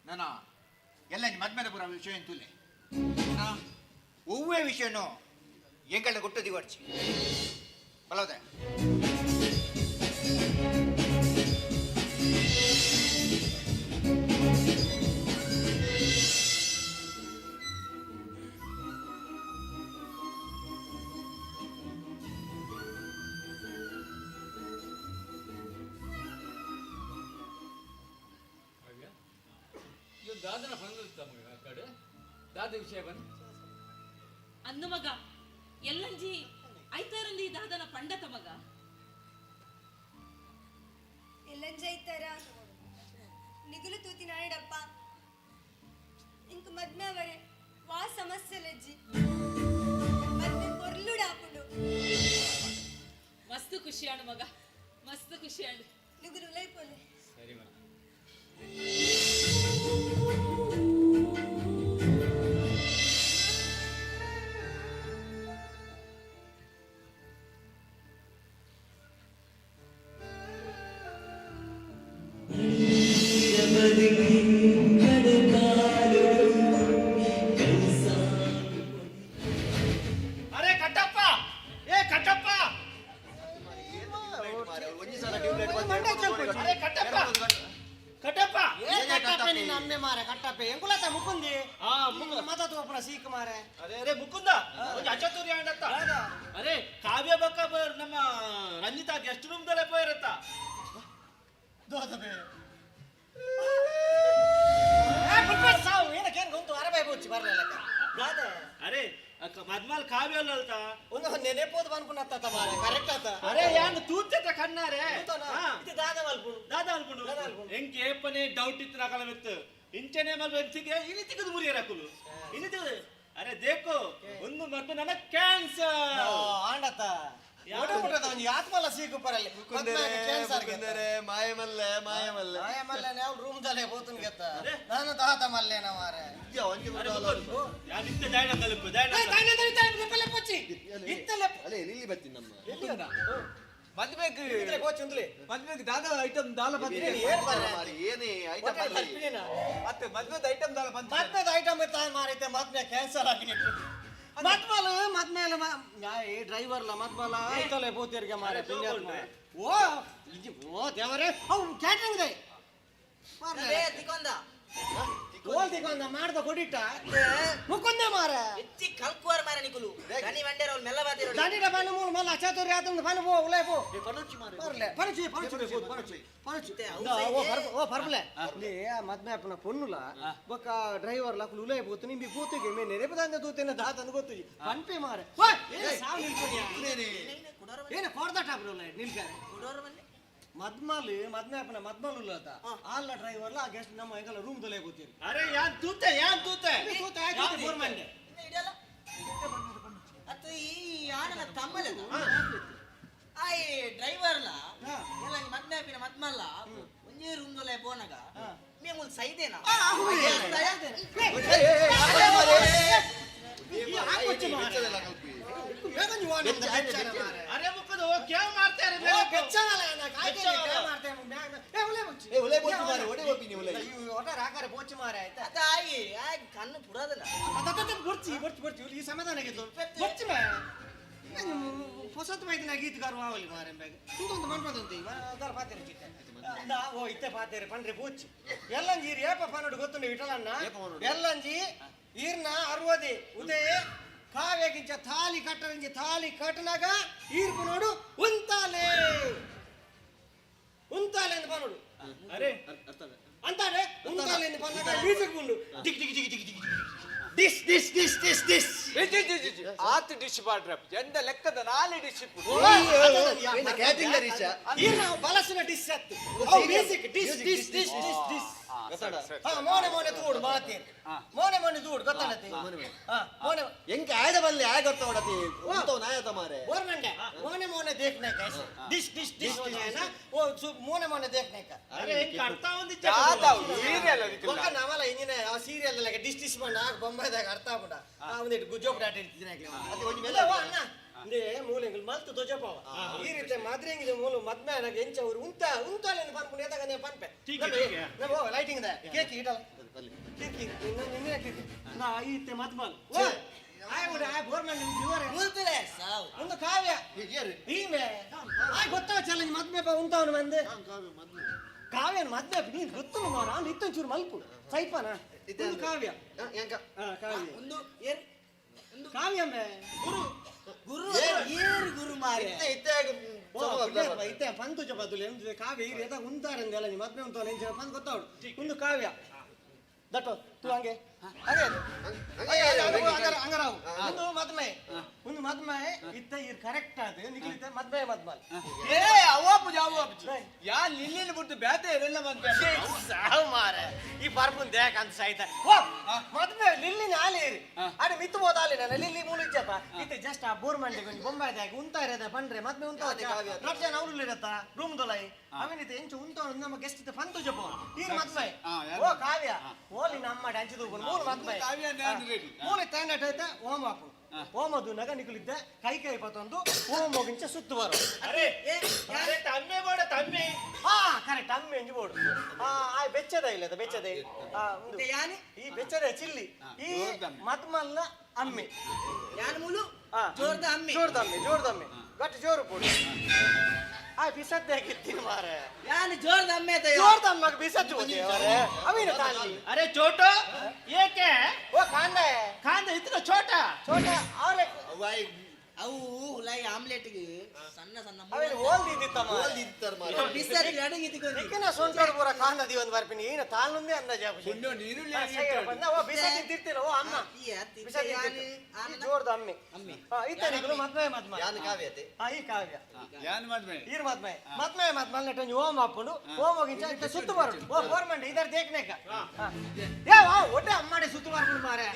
ನಾನ ಎಲ್ಲ ಮದ್ಮದ ಪುರ ವಿಷಯ ತುಲೆ ನಾ ಒವ್ವೇ ವಿಷಯನು ಎಂಗಳ ಗುಟ್ಟದಿ ವರ್ಚಿ ಬಲೋದೆ ದಾದನ ಬಂದ ಮಗ ಆ ಕಡೆ ದಾದ ವಿಷಯ ಬಂದು ಅಂದು ಮಗ ಎಲ್ಲಂಜಿ ಐತಾರಂದಿ ದಾದನ ಪಂಡತ ಮಗ ಎಲ್ಲಂಜಿ ಐತಾರ ನಿಗುಲು ತೂತಿ ನಾಡಪ್ಪ ಇಂಕ ಮದ್ಮೆ ಅವರೇ ವಾ ಸಮಸ್ಯೆ ಲಜ್ಜಿ ಮದ್ಮೆ ಪೊರ್ಲುಡಾಪುಂಡು ಮಸ್ತ್ ಖುಷಿಯಾಣ ಮಗ ಮಸ್ತ್ ಖುಷಿಯಾಣ ನಿಗುಲು ಲೈಪೊಲೆ ಸರಿ ಮಗ ಅರೆ ಕಟ್ಟಪ್ಪ ಏ ಕಟ್ಟಪ್ಪ ಅರೆ ಕಟ್ಟಪ್ಪ ಕಟ್ಟಪ್ಪ ಏ ಕಟ್ಟಪ್ಪ ನಿನ್ನ ಅಮ್ಮೆ ಮಾರೆ ಕಟ್ಟಪ್ಪ ಎಂಗುಲತ ಮುಕುಂದಿ ಮತ ತೋಪನ ಸೀಕ್ ಮಾರೆ ಅರೆ ಮುಕುಂದ ಒಂದು ಅಚ್ಚತೂರಿ ಆಂಡತ್ತ ಅರೆ ಕಾವ್ಯ ಬಕ್ಕ ನಮ್ಮ ರಂಜಿತಾ ಗೆಸ್ಟ್ ರೂಮ್ ದಲ್ಲೇ ಪೋಯಿರತ್ತ ದೋದಬೆ ಸಾವು ಏನಕ್ಕೇನು ಗೊಂತು ಅರಬೈ ಬುಚ್ಚಿ ಬರಲಿಲ್ಲ ಅರೆ ಮದ್ಮಾಲ್ ಕಾವ್ಯ ಅಲ್ಲ ಒಂದು ನೆನೆಪೋದು ಅನ್ಕೊಂಡ ಮಾರೆ ಕರೆಕ್ಟ್ ಆತ ಅರೆ ಯಾನು ತೂಚತ ಕಣ್ಣಾರೆ ಇದು ದಾದ ಮಲ್ಪುಂಡು ಎಂಕೆ ಏಪನೆ ಡೌಟ್ ಇತ್ತು ನಕಲ ಮೆತ್ತು ಇಂಚನೆ ಮಲ್ ವೆನ್ಸಿಗೆ ಇನಿ ತಿಗದು ಮುರಿಯರಕುಲು ಇನಿ ತಿಗದು ಅರೆ ದೇಕೋ ಒಂದು ಮದ್ದು ನನ್ನ ಕ್ಯಾನ್ಸರ್ ಆಂಡತ ಆತ್ಮಲ್ಲ ಸೀಕು ಪರಲ್ಲಿ ಮಾಯಮಲ್ಲೆ ನಾವು ರೂಮ್ ದಲ್ಲೇ ಹೋತನ್ ಗೆತ್ತ ನಾನು ತಾತ ಮಲ್ಲೇನ ಮಾರೆ ಯಾನಿತ್ತೆ ಜಾಯ್ನ ತಲುಪು ಜಾಯ್ನ ಪೊಚ್ಚಿ ಇತ್ತಲೆ ಅಲೆ ಇಲ್ಲಿ ಬರ್ತೀನಿ ನಮ್ಮ ಇದ್ರೆ ಕೋಚ್ ಉಂದ್ಲೆ ಮದ್ವೆಗೆ ದಾದ ಐಟಮ್ ದಾಲ ಬಂದಿದೆ ಏನೇ ಐಟಮ್ ಮತ್ತೆ ಮದ್ವೆದ ಐಟಮ್ ದಾಲ ಬಂದ ಮದ್ವೆದ ಐಟಮ್ ತಾಯಿ ಮಾರೈತೆ ಮದ್ವೆ ಕ್ಯಾನ್ಸಲ್ ಆಗಿ ಮದ್ಮಲ್ ಮದ್ಮೇಲೆ ಡ್ರೈವರ್ಲ ಮದ್ಮಲ ಐತಲೆ ಪೋತಿಯರಿಗೆ ಮಾರೆ ಓ ದೇವರೇ ಅವು ಕ್ಯಾಟ್ರಿಂಗ್ ದೇ ತಿಕೊಂದ ಓಲ್ ತಿಕೊಂದ ಮಾಡ್ದ ಕೊಡಿಟ್ಟ ಮುಕುಂದೆ ಮಾರ ಎಚ್ಚಿ ಕಲ್ಕುವರ್ ಮಾರ ನಿಕುಲು ದನಿ ಮಂಡೇರ ಅವ್ರು ಮೆಲ್ಲ ಬಾತಿರೋ ದಂಡಿನ ಬಣ್ಣ ಮೂಲ ಮಲ್ಲ ಅಚಾತುರ್ಯ ಆತಂದ ಬಣ್ಣ ಪೋ ಉಲೇ ಪೋ ಪಣುಚಿ ಮಾರ ಬರ್ಲೆ ಪಣುಚಿ ಓ ಪರ್ಬಲೆ ನಿ ಮದ್ಮೆ ಅಪ್ಪನ ಪೊನ್ನುಲ ಬೊಕ್ಕ ಡ್ರೈವರ್ ಲಕ್ಲು ಉಲೇ ಪೋತು ನಿಂಬಿ ಪೂತಿಗೆ ಮೇ ನೆರೆ ಪದಂದ ತೂತೆನ ದಾತನ ಗೊತ್ತು ಪನ್ಪೆ ಮಾರ ಓ ಏ ಸಾವು ನಿಲ್ಕೊಡಿಯಾ ಏನ ಕೊರ್ದಾಟ ಬ್ರೋಲ ನಿಲ್ಕಾರೆ ಕುಡೋರ ಬನ್ನಿ ಮದ್ಮಲ್ ಮದ್ಮೆ ಅಪ್ಪನ ಮದ್ಮಲ್ ಉಲ್ಲತ ಆಲ್ಲ ಡ್ರೈವರ್ಲ ಆ ಗೆಸ್ಟ್ ನಮ್ಮ ಎಂಗಲ ರೂಮ್ ದೊಲೆ ಕೂತಿರಿ ಅರೆ ಯಾನ್ ತೂತೆ ತೂತೆ ಆಯ್ತು ಬೋರ್ ಮಂಡೆ ಇಡಲ್ಲ ಅತ್ತು ಈ ಆನನ ತಮ್ಮಲೆದು ಆ ಈ ಡ್ರೈವರ್ಲ ಎಲ್ಲ ಮದ್ಮೆ ಅಪ್ಪಿನ ಮದ್ಮಲ್ಲ ಒಂಜೇ ರೂಮ್ ದೊಲೆ ಬೋನಗ మేము సైదేనా ಅರೆ ಮುಖದ ಓ ಕೇವ್ ಮಾಡ್ತಾರೆ ತಾಯಿ ಕಣ್ಣು ಪುಡದಲ್ಲ ಈ ಸಮಾಧಾನ ಹೊಸತ್ ಮೈದಿನ ಗೀತಗಾರು ಆವಲಿ ಮಾರೆ ಒಂದು ಮನ್ಪದಂತಿ ಓ ಇತ್ತೆ ಪಾತೇರೆ ಪಂಡ್ರೆ ಪೂಚಿ ಎಲ್ಲಂಜಿ ಏಪ ಪನ್ನಡು ಗೊತ್ತುಂಡು ವಿಠಲನ್ನ ಎಲ್ಲಂಜಿ ಈರ್ನ ಅರುವದೆ ಉದೇ ಕಾವ್ಯಗಿಂಚ ಥಾಲಿ ಕಟ್ಟರಂಜಿ ಥಾಲಿ ಕಟ್ಟನಾಗ ಈರ್ಪು ನೋಡು ಉಂತಾಲೆ ಅಂತ ಪನ್ನಡು ಅರೆ ಅಂತಾರೆ ಉಂತಾಲೆ ಎಂದು ಪನ್ನಾಗ ಮ್ಯೂಸಿಕ್ ಉಂಡು tick tick tick tick tick ಡಿಸ್ ಡಿಸ್ ಡಿಸ್ ಡಿಸ್ ಡಿಸ್ ಆತ್ ಡಿಶ್ ಬಾಡ್ರ ಎಂದ ಲೆಕ್ಕದ ನಾಲೆ ಡಿಶ್ ಕ್ಯಾಟರಿಂಗ್ ರಿಚ ಈರ್ನ ಬಲಸಿನ ಡಿಸ್ ಅತ್ತು ಅವು ಮ್ಯೂಸಿಕ್ ಡಿಸ್ ಡಿಸ್ ಡಿಸ್ ಡಿಸ್ ಡಿಸ್ ಮೋನೆ ತೂಡು ಮಾತೀರ್ ಮೋನೆ ತೂಡು ಗೊತ್ತಾಡತಿ ಮೋನೆ ಎಂಕ ಆಡ ಬಲ್ಲಿ ಆಗ ಗೊತ್ತಾಡತಿ ಉಂತವ ನಾಯತ ಮಾರೆ ಗೋರ್ಮೆಂಟ್ ಮೋನೆ देखने का डिश डिश डिश हो जाए ना वो मोने देखने का अरे एक ಅರ್ಥ ಒಂದು ಜಾದ ಸೀರಿಯಲ್ ಅದಕ್ಕೆ ಒಕ್ಕ ನಾವಲ್ಲ ಇಂಜಿನ ಆ ಸೀರಿಯಲ್ ದಾಗ ಡಿಶ್ ಡಿಶ್ ಬಂದ ಬೊಂಬೈದಾಗ ಅರ್ಥ ಆಗ್ಬಿಡ ಒಂದು ಗುಜೋಪ್ ಡಾಟ್ ಇರ್ತಿದ್ದೆ ಅದು ಒಂದು ಮೇಲೆ ಅಣ್ಣ ಇಂದೆ ಮೂಲೆಂಗಲ್ ಮಲ್ತು ದೊಜಪಾವ ಈ ರೀತಿ ಮಾದ್ರೆಂಗಿದೆ ಮೂಲ ಮದ್ಮೆ ನನಗೆ ಎಂಚ ಅವರು ಉಂತಾಲೆಂದು ಪನ್ಪುಣ ಎದಾಗ ನೇ ಪನ್ಪೆ ನೋ ಲೈಟಿಂಗ್ ದ ಕೇಕ್ ಇಡಲ್ಲ ಕೇಕ್ ನಿನ್ನೆ ಕೇಕ್ ನಾ ಈತೆ ಮದ್ಮಲ್ ಓ ಆಯ್ ಬಿಡ ಆಯ್ ಬೋರ್ಮನ್ ನಿಮ್ ಜೀವರೆ ಮುಲ್ತಲೆ ಸಾವ್ ಒಂದು ಕಾವ್ಯ ಈಮೆ ಆಯ್ ಗೊತ್ತಾವ ಚಾಲೆಂಜ್ ಮದ್ಮೆ ಪಾ ಉಂತಾವನು ಬಂದೆ ಕಾವ್ಯ ಮದ್ಮೆ ನೀನು ಗೊತ್ತು ಮಾರ ಅಲ್ಲಿ ಇತ್ತೊಂಚೂರು ಮಲ್ಪು ಸೈಪನ ಒಂದು ಕಾವ್ಯ ಎಂಕ ಕಾವ್ಯ ಒಂದು ಒಂದು ಕಾವ್ಯ ಮೇ ಗುರು ಗುರು ಮಾರೆ ಇತ್ತೆ ಪಂತು ಜಪದುಲೆ ಒಂದು ಕಾವ್ಯ ಇರಿ ಎದ ಉಂತಾರಂದೆಲ್ಲ ನೀ ಮದ್ಮೆ ಉಂತಾವ ನೆಂಚ ಪಂತ್ ಗೊತ್ತಾವಡು ಒಂದು ಕಾವ್ಯ ದಟ್ಟು ತು ಹಂಗೆ ಹಂಗರಾವು ಒಂದು ಮದ್ಮೆ ಇತ್ತ ಇರ್ ಕರೆಕ್ಟ್ ಆದ ನಿಕ್ಲಿತ ಮದ್ಮೆ ಮದ್ಮಲ್ ಏ ಅವಾಪು ಯಾ ನಿಲ್ಲಿನ ಬಿಟ್ಟು ಬ್ಯಾತೆ ಎಲ್ಲ ಬಂತ ಸಾವು ಮಾರೆ ಈ ಪರ್ಪುನ್ ದೇಕ ಅಂತ ಸಾಯ್ತ ಓ ಮದ್ಮೆ ಲಿಲ್ಲಿನ ಆಲೇರಿ ಅಡೆ ಮಿತ್ತು ಹೋದಾಲಿ ನಾನು ಲಿಲ್ಲಿ ಮೂಲಿಚ್ಚಪ್ಪ ಇತ್ತೆ ಜಸ್ಟ್ ಆ ಬೋರ್ ಮಂಡೆ ಗೊಂಡು ಬೊಂಬೈ ದಾಗ ಉಂತಾ ಇರದ ಪಂಡ್ರೆ ಮದ್ಮೆ ಉಂತಾ ರಕ್ಷಣ ಅವ್ರು ಇರತ್ತ ರೂಮ್ ದೊಲೈ ಅವೇನಿತೆ ಎಂಚು ಉಂತಾ ನಮ್ಮ ಗೆಸ್ಟ್ ಇತ್ತೆ ಪಂತು ಜಪ ಈ ಮದ್ಮೆ ಓ ಕಾವ್ಯ ಓಲಿ ನಮ್ಮ ಡ್ಯಾನ್ಸ್ ತಗೊಂಡು ಮೂರು ಮದ್ಮೆ ಕಾವ್ಯ ನಾನು ರೆಡಿ ಮೂಲೆ ತಂಡ ಐತೆ ಓಮ್ ಹಾಕು ಓಮದು ನಗ ನಿಕುಲಿದ್ದೆ ಕೈ ಪತ್ತೊಂದು ಓಮೋಗಿಂಚ ಸುತ್ತು ಬರೋ ಅರೆ ತಮ್ಮೆ ಬೋಡ ತಮ್ಮೆ ಹಾ ಕರೆಕ್ಟ್ ಅಮ್ಮೆ ಎಂಜಿ ಬೋಡು ಆ ಬೆಚ್ಚದ ಇಲ್ಲ ಬೆಚ್ಚದೆ ಯಾನಿ ಈ ಬೆಚ್ಚದ ಚಿಲ್ಲಿ ಈ ಮದ್ಮಲ್ಲ ಅಮ್ಮೆ ಯಾನ್ ಮುಲು ಜೋರ್ದ ಅಮ್ಮೆ ಜೋರ್ದಮ್ಮೆ ಗಟ್ಟಿ ಜೋರು ಪೋಡು ಆ ಬಿಸತ್ತೆ ಹಾಕಿತ್ತೀನಿ ಮಾರೆ ಯಾನ್ ಜೋರ್ದ ಅಮ್ಮೆ ಅಂತ ಜೋರ್ದಮ್ಮಗ ಬಿಸತ್ತು ಹೋದೆ ಅವರೇ ಅವಿನ ತಾಲಿ ಅರೆ ಚೋಟೋ ಏಕೆ ಓ ಕಾಂದೆ ಇತ್ತು ಚೋಟ ಅವರೇ ಅವು ಉಲಾಯಿ ಆಮ್ಲೆಟ್ಗೆ ಸಣ್ಣ ಸಣ್ಣ ಅವೇನು ಓಲ್ದಿದ್ದಿತ್ತ ಬಿಸರಿ ಅಡಗಿತಿಕೊಂಡು ಇಕ್ಕನ ಸೊಂಟೋಡು ಪೂರ ಕಾಂದದಿ ಒಂದು ಬರ್ಪಿನಿ ಏನ ತಾಲ್ನುಂದೆ ಅಂದಾಜ ಪುಣ್ಯ ನೀನು ಓ ಬಿಸತ್ತಿರ್ತಿಲ್ಲ ಓ ಅಮ್ಮ ಜೋರ್ದ ಅಮ್ಮೆ ಇತ್ತ ನಿಗಳು ಮದ್ಮೆ ಯಾನ್ ಕಾವ್ಯತೆ ಈ ಕಾವ್ಯ ಯಾನ್ ಮದ್ಮೆ ಈರ್ ಮದ್ಮೆ ನೆಟ್ಟಂಜಿ ಓಮ್ ಹಾಕೊಂಡು ಓಮ್ ಹೋಗಿಂಚ ಇಂತ ಸುತ್ತು ಬರೋಡು ಓ ಗೋರ್ಮೆಂಟ್ ಇದರ ದೇಖ್ನೇಕ ಏ ವಾ ಒಟ್ಟೆ ಅಮ್ಮಡೆ ಸುತ್ತು ಬರ್ಕೊಂಡು ಮಾರೆ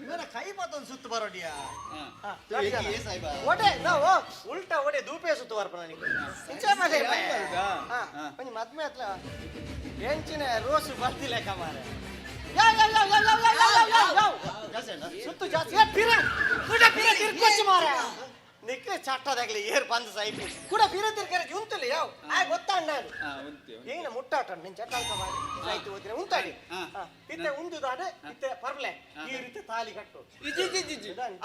ಇವನ ಕೈ ಮತ್ತೊಂದು ಸುತ್ತು ಬರೋಡಿಯಾ ಒಡೆ ನಾವು ಉಲ್ಟಾ ಒಡೆ ದೂಪೆ ಸುತ್ತು ಬರ್ಪ ನನಗೆ ಇಂಚೆ ಮಾಡೆ ಒಂಜಿ ಮದ್ಮೆ ಅತ್ಲ ಎಂಚಿನ ರೋಸು ಬರ್ತಿಲ್ಲ ಕಮಾರೆ ಸುತ್ತು ಜಾಸ್ತಿ ತಿರ್ಕೊಚ್ಚು ಮಾರೆ ನಿಕ್ಕ ಚಟ್ಟದಾಗ್ಲಿ ಏರ್ ಬಂದು ಸೈಪಿ ಕೂಡ ಬೀರದಿರ್ ಕರೆ ಉಂತಲಿ ಯಾವ ಗೊತ್ತಾಂಡ ಏನ ಮುಟ್ಟಾಟ ನಿನ್ ಚಟ್ಟಾಟ ಮಾಡಿ ಸಾಯ್ತು ಹೋದ್ರೆ ಉಂತಾಡಿ ಇತ್ತೆ ಉಂದುದಾಡೆ ಇತ್ತೆ ಪರ್ಲೆ ಈ ರೀತಿ ತಾಲಿ ಕಟ್ಟು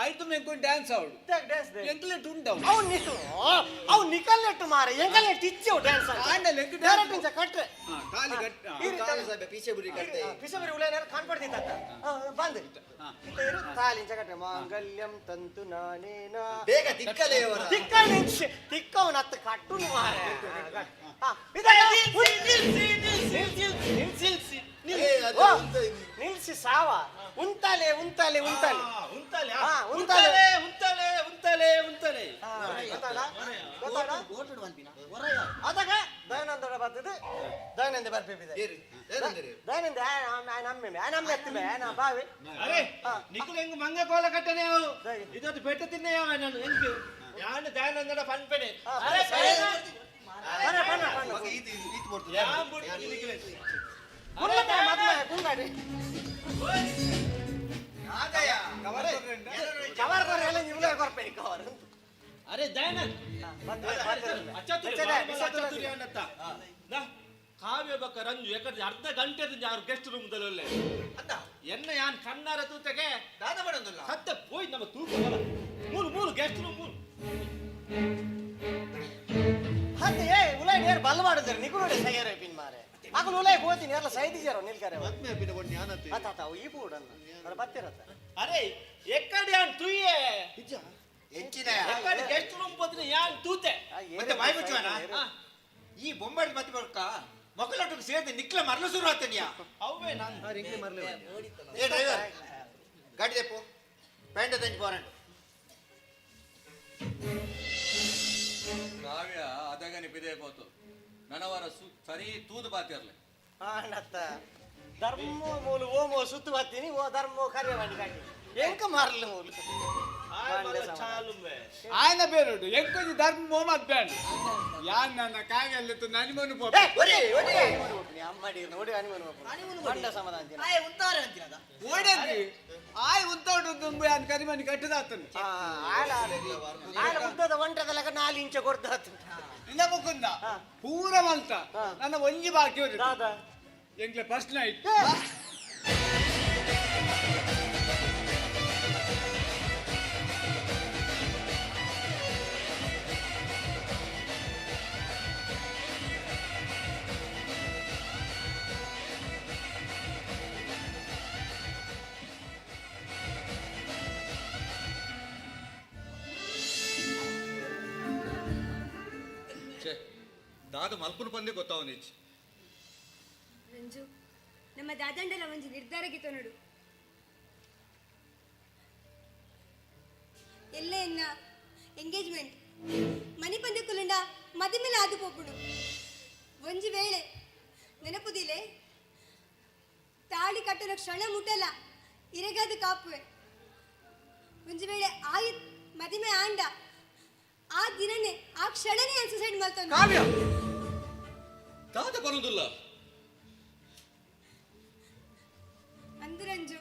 ಆಯ್ತು ಮೆಂಕು ಡ್ಯಾನ್ಸ್ ಆಡು ಡ್ಯಾನ್ಸ್ ಎಂಕ್ಲೆಟ್ ಉಂಟವು ಅವ್ ನಿಕಲ್ಲೆಟ್ಟು ಮಾರೆ ಎಂಕಲ್ಲೆಟ್ಟು ಇಚ್ಚು ಡ್ಯಾನ್ಸ್ ಡೈರೆಕ್ಟ್ ಇಂಚ ಕಟ್ರೆ ತಾಲಿ ಕಟ್ಟ ಈ ರೀತಿ ಪೀಸೆ ಬುರಿ ಕಟ್ತೆ ಪಿಸ ಬರಿ ಉಲೇನ ಕಾಣ್ಪಡ್ತಿತ್ತ ಬಂದ್ ಇತ್ತೆ ಇರು ತಾಲಿ ಇಂಚ ಕಟ್ರೆ ಮಾಂಗಲ್ಯಂ ತಂತು ನಾನೇನ ಬೇಗ ತಿಕ್ಕಲೇ ಅವರ ತಿಕ್ಕವನ ಹತ್ತು ಕಟ್ಟು ಮಾರೆ ನಿಲ್ಸಿ ಸಾವ ಉಂತಾಲೆ ಉಂತಾಲೆ ಉಂತಾಲೆ ಉಂತಲೆ ಉಂತಾಲೆ ಉಂತಲೆ ಉಂತಲೆ ಉಂತಲೆ ಅದಾಗ ದಯಾನಂದ ಬರ್ತದೆ ದಯಾನಂದ ಬರ್ಪಿದೆ ದಯಾನಂದ ನಮ್ಮೆ ಎತ್ತಿಮೆ ನಾ ಬಾವಿ ಅರೆ ನಿಖಿಲ್ ಹೆಂಗ್ ಮಂಗ ಕೋಲ ಕಟ್ಟನೆ ಅವು ಇದೊಂದು ಪೆಟ್ಟು ತಿನ್ನೆ ಯಾವ ನಾನು ಹೆಂಗ್ ಯಾನು ದಯಾನಂದನ ಪನ್ಪೆನೆ ಅರೆ ದಯಾನಂದ್ ಕಾವ್ಯ ಬಕ್ಕ ರಂಜು ಯಾಕಂದ್ರೆ ಅರ್ಧ ಗಂಟೆ ಯಾರು ಗೆಸ್ಟ್ ರೂಮ್ ದಲ್ಲೇ ಅಂತ ಎನ್ನ ಯಾನ್ ಕಣ್ಣಾರ ತೂತೆಗೆ ದಾದ ಮಾಡೋದಿಲ್ಲ ಸತ್ತ ಹೋಯ್ ನಮ್ಮ ತೂಕ ಮೂರು ಮೂರು ಗೆಸ್ಟ್ ರೂಮ್ ಮೂರು ಹತ್ತೆ ಉಲೈ ನೇರ್ ಬಲ್ ಮಾಡಿದ್ರೆ ನಿಕು ನೋಡಿ ಸೈಯರೆ ಪಿನ್ ಮಾರೆ ಆಕಲು ಉಲೈ ಹೋತೀನಿ ಎಲ್ಲ ಸೈದಿಜಾರೋ ನಿಲ್ಕರೆ ಮತ್ಮೆ ಪಿನ ಕೊಂಡಿ ಆನತ್ತೆ ಅತ್ತ ಈ ಬೂಡನ್ನ ಅರ ಬತ್ತಿರತ್ತ ಅರೆ ಎಕ್ಕಡಿ ಯಾನ್ ತುಯ್ಯೆ ನಿಜ ಎಂಚಿನ ಎಕ್ಕಡಿ ಗೆಸ್ಟ್ ರೂಮ್ ಬದ್ರೆ ಯಾನ್ ತೂತೆ ಮತ್ತೆ ಬಾಯಿ ಮುಚ್ಚುವನ ಈ ಬೊಂಬಾಡಿ ಮತ್ತೆ ಬರ್ಕ ಮಕ್ಕಳೊಟ್ಟಿಗೆ ಸೇರಿದ ನಿಕ್ಲ ಮರಲು ಶುರು ಆಗ್ತೇನೆಯಾ ಅವೇ ನಾನು ಇಂಗ್ಲಿ ಮರ್ಲೆ ಏ ಡ್ರೈವರ್ ಗಾಡಿ ದೆಪ್ಪು ಪೇಂಡ ತಂಜಿ ಪೋರಂಡು ಕಾವ್ಯ ಅದಾಗ ನಿಪಿದೆ ಹೋತು ನನವರ ಸರಿ ತೂದು ಬಾತಿರ್ಲೆ ಅಣ್ಣತ್ತ ಧರ್ಮ ಮೂಲ ಓಮೋ ಸುತ್ತು ಬರ್ತೀನಿ ಓ ಧರ್ಮ ಕರೆ ಮಾಡಿ ಕಾಟಿ ಎಂಕ ಮಾರ್ಲಿ ಮೂಲ ఆయన పేరుడు ఎంకొంచెం ధర్మం మోమత్ బ్యాండ్ యాన్ నన్న కాగల్లెత్తు ననిమను పో అమ్మడి ನೋಡಿ ಹನಿಮನು ಬಂಡ ಸಮಾಧಾನ ಆಯ್ ಉಂತಾರೆ ಅಂತಿನದ ಓಡಂದಿ ಆಯ್ ಉಂತೋಡು ದುಂಬು ಯಾನ್ ಕರಿಮನಿ ಕಟ್ಟದಾತನು ಆಳ ಉದ್ದದ ಒಂಟದಲಕ 4 ಇಂಚ ಕೊಡ್ದಾತು ಇನ್ನ ಮುಕುಂದ ಪೂರ ಮಲ್ತ ನನ್ನ ಒಂಜಿ ಬಾಕಿ ಹೋದ ದಾದಾ ಎಂಗ್ಲೆ ಫಸ್ಟ್ ನೈಟ್ ದಾದ ಮಲ್ಪುನ ಪಂದೆ ಗೊತ್ತಾವನಿಚ್ಚಿ ರಂಜು ನಮ್ಮ ದಾದಂಡಲ ಒಂಜಿ ನಿರ್ಧಾರ ಗೀತ ನೋಡು ಎಲ್ಲ ಎನ್ನ ಎಂಗೇಜ್ಮೆಂಟ್ ಮನಿ ಪಂದಕ್ಕುಲಂಡ ಮದಿಮೆಲ ಆದು ಪೋಪುಡು ಒಂಜಿ ವೇಳೆ ನೆನಪುದಿಲೆ ತಾಳಿ ಕಟ್ಟನ ಕ್ಷಣ ಮುಟ್ಟಲ್ಲ ಇರೆಗಾದ ಕಾಪುವೆ ಒಂಜಿ ವೇಳೆ ಆಯಿ ಮದಿಮೆ ಆಂಡ ಆ ದಿನನೇ ಆ ಕ್ಷಣನೇ ಸೂಸೈಡ್ ಮಾಡ್ತಾನೆ ಕಾವ್ಯ ದಾದ ಬರುವುದಿಲ್ಲ ಅಂದ್ರಂಜು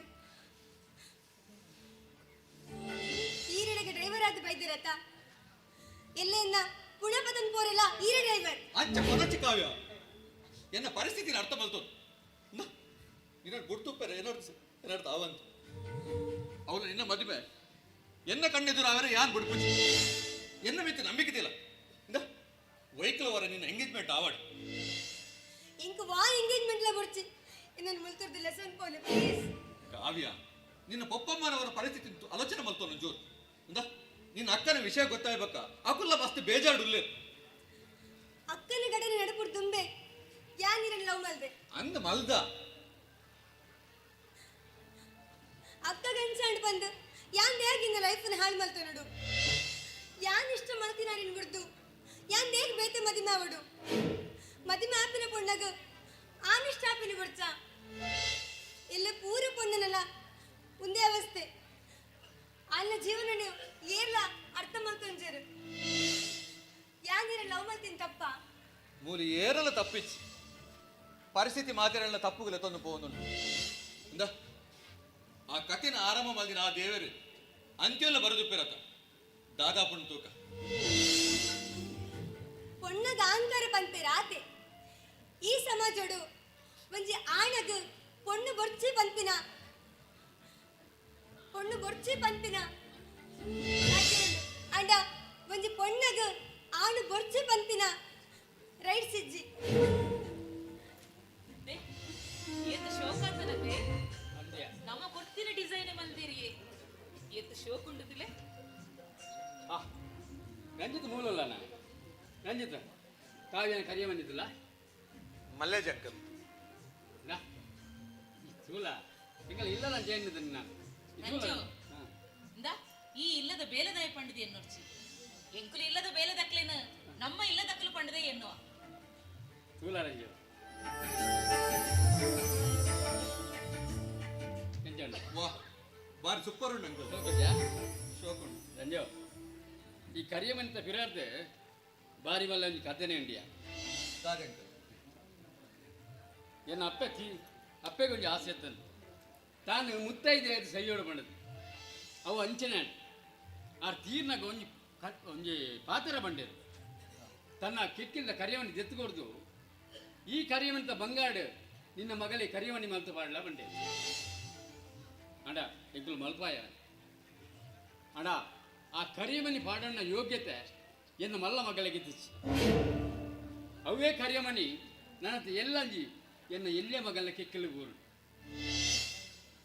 ಈರೆಡೆಗೆ ಡ್ರೈವರ್ ಆದ ಬೈದಿರತ್ತ ಎಲ್ಲೆನ್ನ ಪುಣಪತನ್ ಪೋರೆಲ್ಲ ಈರೆ ಡ್ರೈವರ್ ಅಂಚ ಕೊನಚ್ಚಿ ಕಾವ್ಯ ಎನ್ನ ಪರಿಸ್ಥಿತಿನ ಅರ್ಥ ಮಲ್ತೋದು ನಿನ್ನ ಗುಡ್ತುಪ್ಪರೆ ಏನಾಡ್ತ ಅವಂತ ಅವನು ನಿನ್ನ ಮದುವೆ ಎನ್ನ ಕಣ್ಣೆದುರು ಅವರೇ ಯಾನ್ ಬಿಡ್ಪುಚ್ಚಿ ಎನ್ನ ಮಿತ್ತು ನಂಬಿಕೆದಿಲ್ಲ ವೈಕಲ್ ಅವರ ನಿನ್ನ ಎಂಗೇಜ್ಮೆಂಟ್ ಆವಾಡು ಇಂಕ ವಾ ಎಂಗೇಜ್ಮೆಂಟ್ಲ ಬರ್ಚಿ ಇನ್ನೊಂದು ಮುಲ್ತುರ್ದು ಲೆಸನ್ ಪೋಲೆ ಪ್ಲೀಸ್ ಕಾವ್ಯ ನಿನ್ನ ಪಪ್ಪಮ್ಮನವರ ಪರಿಸ್ಥಿತಿ ಆಲೋಚನೆ ಮಲ್ತೋನು ಜೋರು ನಿನ್ನ ಅಕ್ಕನ ವಿಷಯ ಗೊತ್ತಾಗ್ಬೇಕ ಅಕುಲ್ಲ ಮಸ್ತ್ ಬೇಜಾಡುಲ್ಲೇ ಅಕ್ಕನ ಗಡನೆ ನಡಪುಡು ತುಂಬೆ ಯಾನ್ ಇರನ್ ಲವ್ ಮಲ್ದೆ ಅಂದ ಮಲ್ದ ಅಕ್ಕ ಗಂಚಂಡ್ ಬಂದು ಯಾನ್ ದೇಗಿನ ಲೈಫ್ನ ಹಾಳು ಮಲ್ತ ನೋಡು ಯಾನ್ ಇಷ್ಟ ಮಲ್ತಿನ ನಿನ್ ಬಿಡ್ದು ಯಾನ್ ದೇಗ್ ಬೇತೆ ಮದಿಮೆ ಆವಡು ಮದಿಮೆ ಆಪಿನ ಪೊಣ್ಣಗ ಆನಿಷ್ಟ ಆಪಿನ ಬಿಡ್ಚ ಎಲ್ಲ ಪೂರ ಪೊಣ್ಣನಲ್ಲ ಒಂದೇ ಅವಸ್ಥೆ ಅಲ್ಲ ಜೀವನ ನೀವು ಏರ್ಲ ಅರ್ಥ ಮಾಡ್ಕೊಂಜರು ಯಾನಿರ ಲವ್ ಮಲ್ತಿನ ತಪ್ಪ ಮೂಲಿ ಏರಲ್ಲ ತಪ್ಪಿಚ್ಚಿ ಪರಿಸ್ಥಿತಿ ಮಾತಿರಲ್ಲ ತಪ್ಪುಗಳ ತಂದು ಪೋನು ಇಂದ ಆ ಕಥೆನ ಆರಂಭ ಮಲ್ದಿನ ಆ ದೇವರು ಅಂತ್ಯಲ್ಲ ಬರೆದುಪ್ಪಿರತ್ತ ದಾದಾಪುಣ್ ತೂಕ ಪೊಣ್ಣಗ ಅಹಂಕಾರ ಪಂಪೆ ರಾತೆ ಈ ಸಮಾಜೋಡು ಒಂಜಿ ಆಣಗ ಪೊಣ್ಣು ಬೊರ್ಚಿ ಪಂಪಿನ ಅಂಡ ಒಂಜಿ ಪೊಣ್ಣಗ ಆಣು ಬೊರ್ಚಿ ಪಂಪಿನ ರೈಟ್ ಸಿಜ್ಜಿ ಎತ್ತು ಶೋಕ್ ಆಗ್ತದೆ ನಮ್ಮ ಕೊಡ್ತಿನ ಡಿಸೈನ್ ಮಲ್ದಿರಿ ಎತ್ತು ಶೋಕ್ ಉಂಡುದಿಲ್ಲ ರಂಜಿತ್ ಮೂಲಲ್ಲ ನಾ ರಂಜಿತ್ ಕಾವ್ಯನ ಕರಿಯ ಬಂದಿದ್ದಲ್ಲ ಮಲ್ಲೇಜ್ ಅಂಕಲ್ ಸೂಲ ಈಗ ಇಲ್ಲ ನಾನು ಜೈನಿದ್ದೀನಿ ನಾನು ಈ ಇಲ್ಲದ ಬೇಲದಾಯ ಪಂಡಿದೆ ಎನ್ನೋರ್ಚಿ ಎಂಕುಲು ಇಲ್ಲದ ಬೇಲದಕ್ಲೇನು ನಮ್ಮ ಇಲ್ಲದಕ್ಕಲು ಪಂಡಿದೆ ಎನ್ನುವ ಸೂಲ ರಂಜು ವಾಹ್ ಬಾರಿ ಸೂಪರ್ ಉಂಟು ಅಂಕಲ್ ಶೋಕ್ ಉಂಟು ರಂಜು ಈ ಕರಿಯ ಮನಿತ ಫಿರಾರ್ದೆ ಬಾರಿ ಮಲ್ಲ ಒಂದು ಕಥೆನೇ ಉಂಡಿಯ ಸಾರಿ ಅಂಕಲ್ ಎನ್ನ ಅಪ್ಪೆಗೆ ಒಂದು ಆಸೆ ಇತ್ತಂದು ತಾನು ಮುತ್ತೈದೆ ಅದು ಸೈಯೋಡು ಬಂಡದು ಅವು ಅಂಚನೆ ಆ ತೀರ್ನಾಗ ಒಂಜಿ ಪಾತ್ರ ಬಂಡೇರು ತನ್ನ ಕಿಕ್ಕಿಂದ ಕರಿಯವನಿ ಎತ್ತುಕೊಡ್ದು ಈ ಕರಿಯವನಿತ ಬಂಗಾಡು ನಿನ್ನ ಮಗಲಿ ಕರಿಯವನಿ ಮಲ್ತು ಪಾಡಲ ಬಂಡೇರು ಅಡ ಎಗ್ಗುಲು ಮಲ್ಪಾಯ ಅಡ ಆ ಕರಿಯಮನಿ ಪಾಡಣ್ಣ ಯೋಗ್ಯತೆ ಎನ್ನ ಮಲ್ಲ ಮಗಳಿಗೆ ತಿಚ್ಚಿ ಅವೇ ಕರಿಯಮನಿ ನನ್ನತ್ತ ಎಲ್ಲಂಜಿ ಎನ್ನ ಎಲ್ಲೇ ಮಗನ ಕೆಕ್ಕಲು ಊರು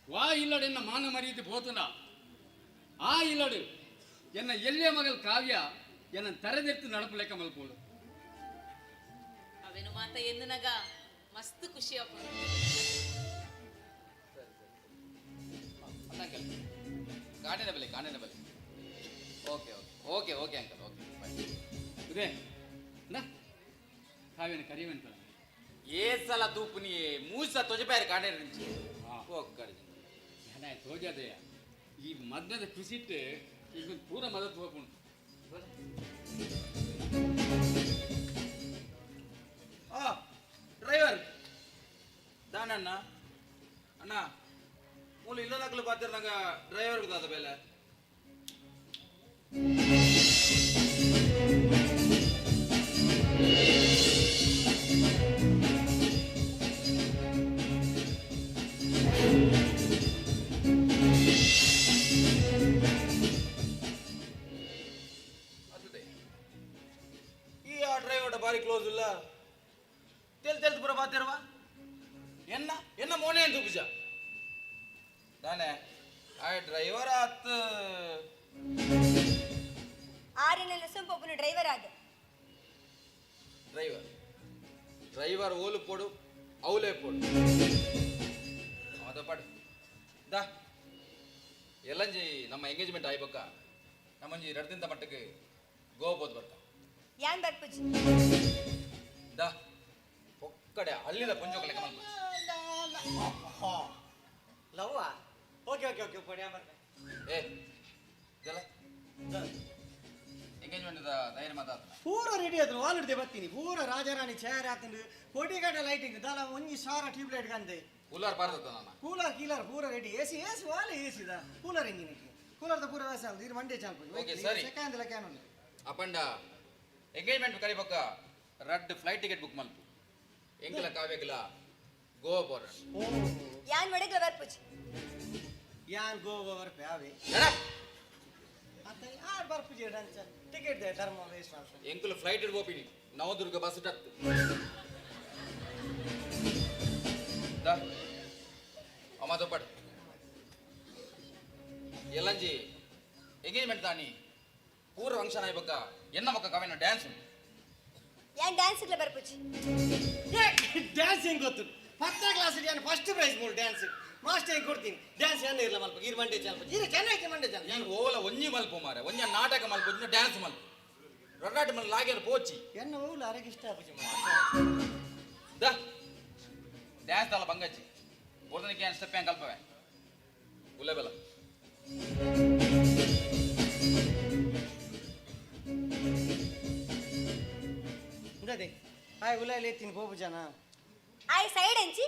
ವಾ ಇಲ್ಲಡು ಎನ್ನ ಮಾನ ಮರ್ಯಾದೆ ಪೋತನ ಆ ಇಲ್ಲಡು ಎನ್ನ ಎಲ್ಲೇ ಮಗಲ್ ಕಾವ್ಯ ಎನ್ನ ತರದೆತ್ತು ನಡಪು ಲೆಕ್ಕ ಮಲ್ಪೋಡು ಅವೇನು ಮಾತ ಎನ್ನನಗ ಮಸ್ತ್ ಖುಷಿ ಆಗ್ಬೋದು ಗಾಂಡಿನ ಬೆಲೆ okay okay okay uncle okay ಇದೇ ಕಾವ್ಯನ ಕರಿಯವಂತ ఏ సల తూపుని మూస తొజపారు కాడే నుంచి ఒక్కడి ತೋಜದೆಯ ಈ ಮದ್ದದ ಖುಷಿಟ್ಟು ಈಗ ಪೂರ ಮದತ್ ಹೋಗ್ಕೊಂಡು ಡ್ರೈವರ್ ದಾನಣ್ಣ ಅಣ್ಣ ಮೂಲ ಇಲ್ಲದಾಗಲು ಪಾತಿರ್ನಾಗ ಡ್ರೈವರ್ಗೆ ದಾದ ಬೇಲೆ ಈ ಆ ಡ್ರೈವರ್ ಬಾರಿ ಕ್ಲೋಸ್ ಇಲ್ಲ ತೆಲ್ತು ಪುರ ಪಾತಿರ್ವಾ ಎನ್ನ ಮೋನೆ ಅಂತ ಉಪಜ ತಾನೆ ಆ ಡ್ರೈವರ್ ಆತ್ ಆರಿನೆಲ್ಲ ಸೊಂಪೊಬ್ಬನು ಡ್ರೈವರ್ ಆದ ಡ್ರೈವರ್ ಓಲು ಪೋಡು ಅವಲೇ ಪೋಡು ಅದ ಪಡು ದಾ ಎಲ್ಲಂಜಿ ನಮ್ಮ ಎಂಗೇಜ್ಮೆಂಟ್ ಆಯ್ಬೇಕ ನಮ್ಮಂಜಿ ರಡ್ದಿಂತ ಮಟ್ಟಕ್ಕೆ ಗೋಬೋದು ಬರ್ತ ಯಾನ್ ಬರ್ಪುಜಿ ದಾ ಒಕ್ಕಡೆ ಹಳ್ಳಿದ ಪುಂಜೋಕ ಲೆಕ್ಕ ಮಾಡ್ಬೋದು ಲವ್ವ ಓಕೆ ಓಕೆ ಓಕೆ ಪಡ್ಯಾ ಬರ್ತೆ ಏ ಇದೆಲ್ಲ ಎಂಗೇಜ್ಮೆಂಟ್ ಧೈರ್ಯ ಮಾತಾಡ್ತಾನೆ ಪೂರ ರೆಡಿ ಆದ್ರು ವಾಲ್ ಹಿಡ್ದೆ ಬರ್ತೀನಿ ಪೂರ ರಾಜಾರಾಣಿ ಚೇರ್ ಹಾಕೊಂಡು ಕೋಟಿಗಟ್ಟ ಲೈಟಿಂಗ್ ದಾಲ ಒಂಜಿ ಸಾವಿರ ಟ್ಯೂಬ್ ಲೈಟ್ ಕಂದೆ ಕೂಲರ್ ಪಾರ್ದತ್ತ ನಾನು ಕೂಲರ್ ಕೀಲರ್ ಪೂರ ರೆಡಿ ಎಸಿ ವಾಲ ಎಸಿದ ಕೂಲರ್ ಇಂಜಿನ್ ಕೂಲರ್ ದ ಪೂರ ವ್ಯವಸ್ಥೆ ಆಲ್ದು ಇದು ಮಂಡೇ ಚಾಲ್ಪು ಓಕೆ ಸರಿ ಸೆಕೆಂಡ್ ಲೆಕ್ಕ ಏನು ಅಪ್ಪಂಡ ಎಂಗೇಜ್ಮೆಂಟ್ ಕರಿಬೇಕ ರಡ್ ಫ್ಲೈಟ್ ಟಿಕೆಟ್ ಬುಕ್ ಮಲ್ಪು ಎಂಕಲ ಕಾವ್ಯಕಲ ಗೋವಾ ಬೋರ ಯಾನ್ ಒಡಗ್ಲ ಬರ್ಪುಜಿ ಯಾನ್ ಗೋವಾ ಬರ್ಪೆ ಆವೆ ಅತ್ತ ಯಾರ್ ಬರ್ಪುಜಿ ಡಂಚ ಟಿಕೆಟ್ ದೆ ಧರ್ಮ ವೇಸ್ಟ್ ಮಾಡ್ತಾರೆ ಎಂಕಲ ಫ್ಲೈಟ್ ಇಡ್ಬೋಪಿನಿ ನವದುರ್ಗ ಬಸ್ ಇಟ್ಟತ್ತು ಅಮ್ಮದು ಪಡ್ ಎಲ್ಲಂಜಿ ಎಂಗೇಜ್ಮೆಂಟ್ ತಾನಿ ಪೂರ ಫಂಕ್ಷನ್ ಆಯ್ಬೇಕ ಎನ್ನ ಮಕ್ಕ ಕಾವ್ಯನ ಡ್ಯಾನ್ಸ್ ಯಾನ್ ಡ್ಯಾನ್ಸ್ ಇಡ್ಲ ಬರ್ಪುಜಿ ಡ್ಯಾನ್ಸ್ ಹೆಂಗ್ ಗೊತ್ತು 10ನೇ ಕ್ಲಾಸ್ ನಾನು ಫಸ್ಟ್ ಪ್ರೈಸ್ ಮೂರು ಡ್ಯಾನ್ಸ್ ಮಾಸ್ಟರ್ ಹೆಂಗ್ ಕೊಡ್ತೀನಿ ಡ್ಯಾನ್ಸ್ ಏನ ಇರಲ್ಲ ಮಲ್ಪ ಈ ಮಂಡೇ ಚಾಲ್ಪು ಇದು ಚೆನ್ನಾಗಿ ಮಂಡೇ ಚಾಲ್ಪು ಏನು ಓಲ ಒಂಜಿ ಮಲ್ಪು ಮಾರೆ ಒಂಜ ನಾಟಕ ಮಲ್ಪು ಒಂಜ ಡ್ಯಾನ್ಸ್ ಮಲ್ಪು ರೊಡ್ಡಾಟ ಮಲ್ ಲಾಗ್ಯಾರ ಪೋಚಿ ಎನ್ನ ಓಲ ಅರಗೆ ಇಷ್ಟ ಆಪುಜಿ ದ ಡ್ಯಾನ್ಸ್ ತಲ ಬಂಗಜ್ಜಿ ಬೋರ್ದನಿಕೆ ಸ್ಟೆಪ್ ಹೆಂಗ್ ಕಲ್ಪವೆ ಉಲ್ಲೆ ಬೆಲ ಇಂದದೆ ಹಾಯ್ ಉಲ್ಲ ಲೇತೀನಿ ಬೋಬು ಜನ ಆಯ್ ಸೈಡ್ ಎಂಚಿ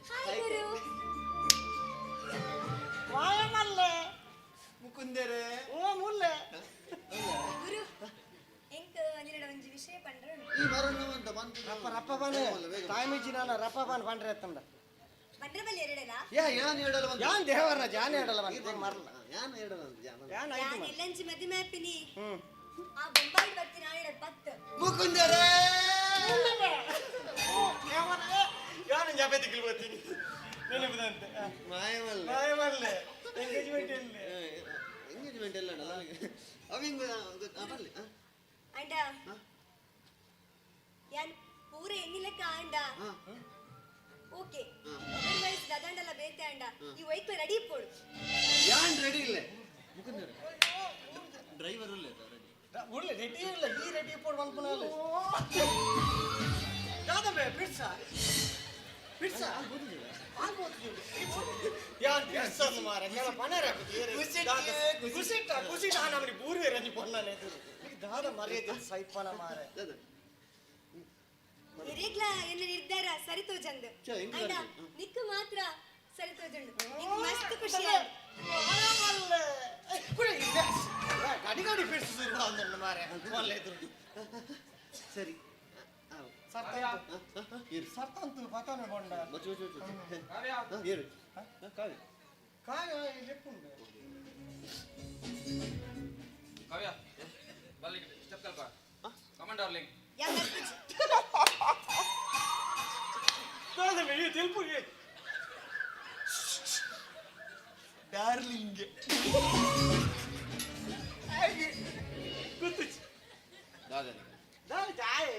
ಹಾಯ್ ಗುರು ವಾಯ ಮಲ್ಲೆ ಮರಣ್ಣವಂತ ಬಂತು ರಪ್ಪ ರಪ್ಪ ಬಾನೆ ತಾಯಿಮಿಜಿ ನಾನು ರಪ್ಪ ಬಾನ್ ಬಂಡ್ರೆ ಎತ್ತಂದ ಬಂದ್ರೆ ಬಲ್ಲಿ ಎರಡೇನಾ ಯಾನ್ ಹೇಳಲ್ಲ ಬಂತು ಯಾನ್ ದೇವರ ಜಾನ್ ಹೇಳಲ್ಲ ಬಂತು ಮರಲ್ಲ ಯಾನ್ ಹೇಳಲ್ಲ ಯಾನ್ ಯಾನ್ ಆಯ್ತು ಇಲ್ಲಂಚಿ ಮದುವೆ ಆಪಿನಿ ಆ ಬೊಂಬಾಯಿ ಬರ್ತೀನಿ ಆಡ ಪತ್ತು ಮುಕುಂದರೇ ಯಾನ್ ಜಾಬೆತಿಗೆ ಬರ್ತೀನಿ ನೆನಪದಂತೆ ಮಾಯವಲ್ಲ ಎಂಗೇಜ್ಮೆಂಟ್ ಎಲ್ಲ ಅವಿಂಗ ಬರ್ಲಿ ಅಂಡ ಯಾನ್ ಪೂರ ಎನ್ನಿಲೆಕ್ಕ ಅಂಡ ಓಕೆ ಅದರ್ವೈಸ್ ದದಂಡಲ್ಲ ಬೇತೆ ಅಂಡ ಈ ವೈಟ್ ರೆಡಿ ಕೊಡು ಯಾನ್ ರೆಡಿ ಇಲ್ಲ ಮುಕುಂದರ ಡ್ರೈವರ್ ಇಲ್ಲ ಉಳ್ಳೆ ರೆಡಿ ಇಲ್ಲ ಈ ರೆಡಿ ಪೋಡ್ ಬಂದ್ಪುನಲ್ಲ ಯಾದಬೆ ಪಿಟ್ಸಾ ಪಿಟ್ಸಾ ಯಾನ್ ಪಿಟ್ಸಾ ಮಾರ ಕೆಲ ಪನರ ಕುಸಿಟ ನಮ್ಮನಿ ಪೂರ್ವೆ ರಂಜಿ ಪೊನ್ನನೆ ದಾದ ಮರ್ಯಾದೆ ಸೈಪನ ಮಾರ ಇರೇಗ್ಲ ಎನ್ನ ನಿರ್ಧಾರ ಸರಿತೋ ಚಂದ ಅಂಡ ನಿಕ್ಕ ಮಾತ್ರ ಸರಿತೋ ಚಂದ ನಿಕ್ ಮಸ್ತ್ ಖುಷಿ ಗಾಡಿ ಗಾಡಿ ಪಿಟ್ಸ್ ಶುರು ಅಂದಲ್ಲ ಮಾರ ಒಳ್ಳೆ ಇದ್ರು ಸರಿ ಸರ್ತಂತು ಪತಾನೆ ಬಂಡ ಏರು ಕಾವ್ಯ ಕಾಯ ಲೆಪ್ಪುಂಡೆ ಕಾವ್ಯ ಬಲ್ಲಿ ಸ್ಟೆಪ್ ಕಲ್ಪ ಕಮಾಂಡ್ ಡಾರ್ಲಿಂಗ್ ದಾದ ಮೇಯೆ ತೆಲ್ಪುಗೆ ಡಾರ್ಲಿಂಗ್ ಗುತ್ತು ದಾದನಿ ದಾದ ಜಾಯ್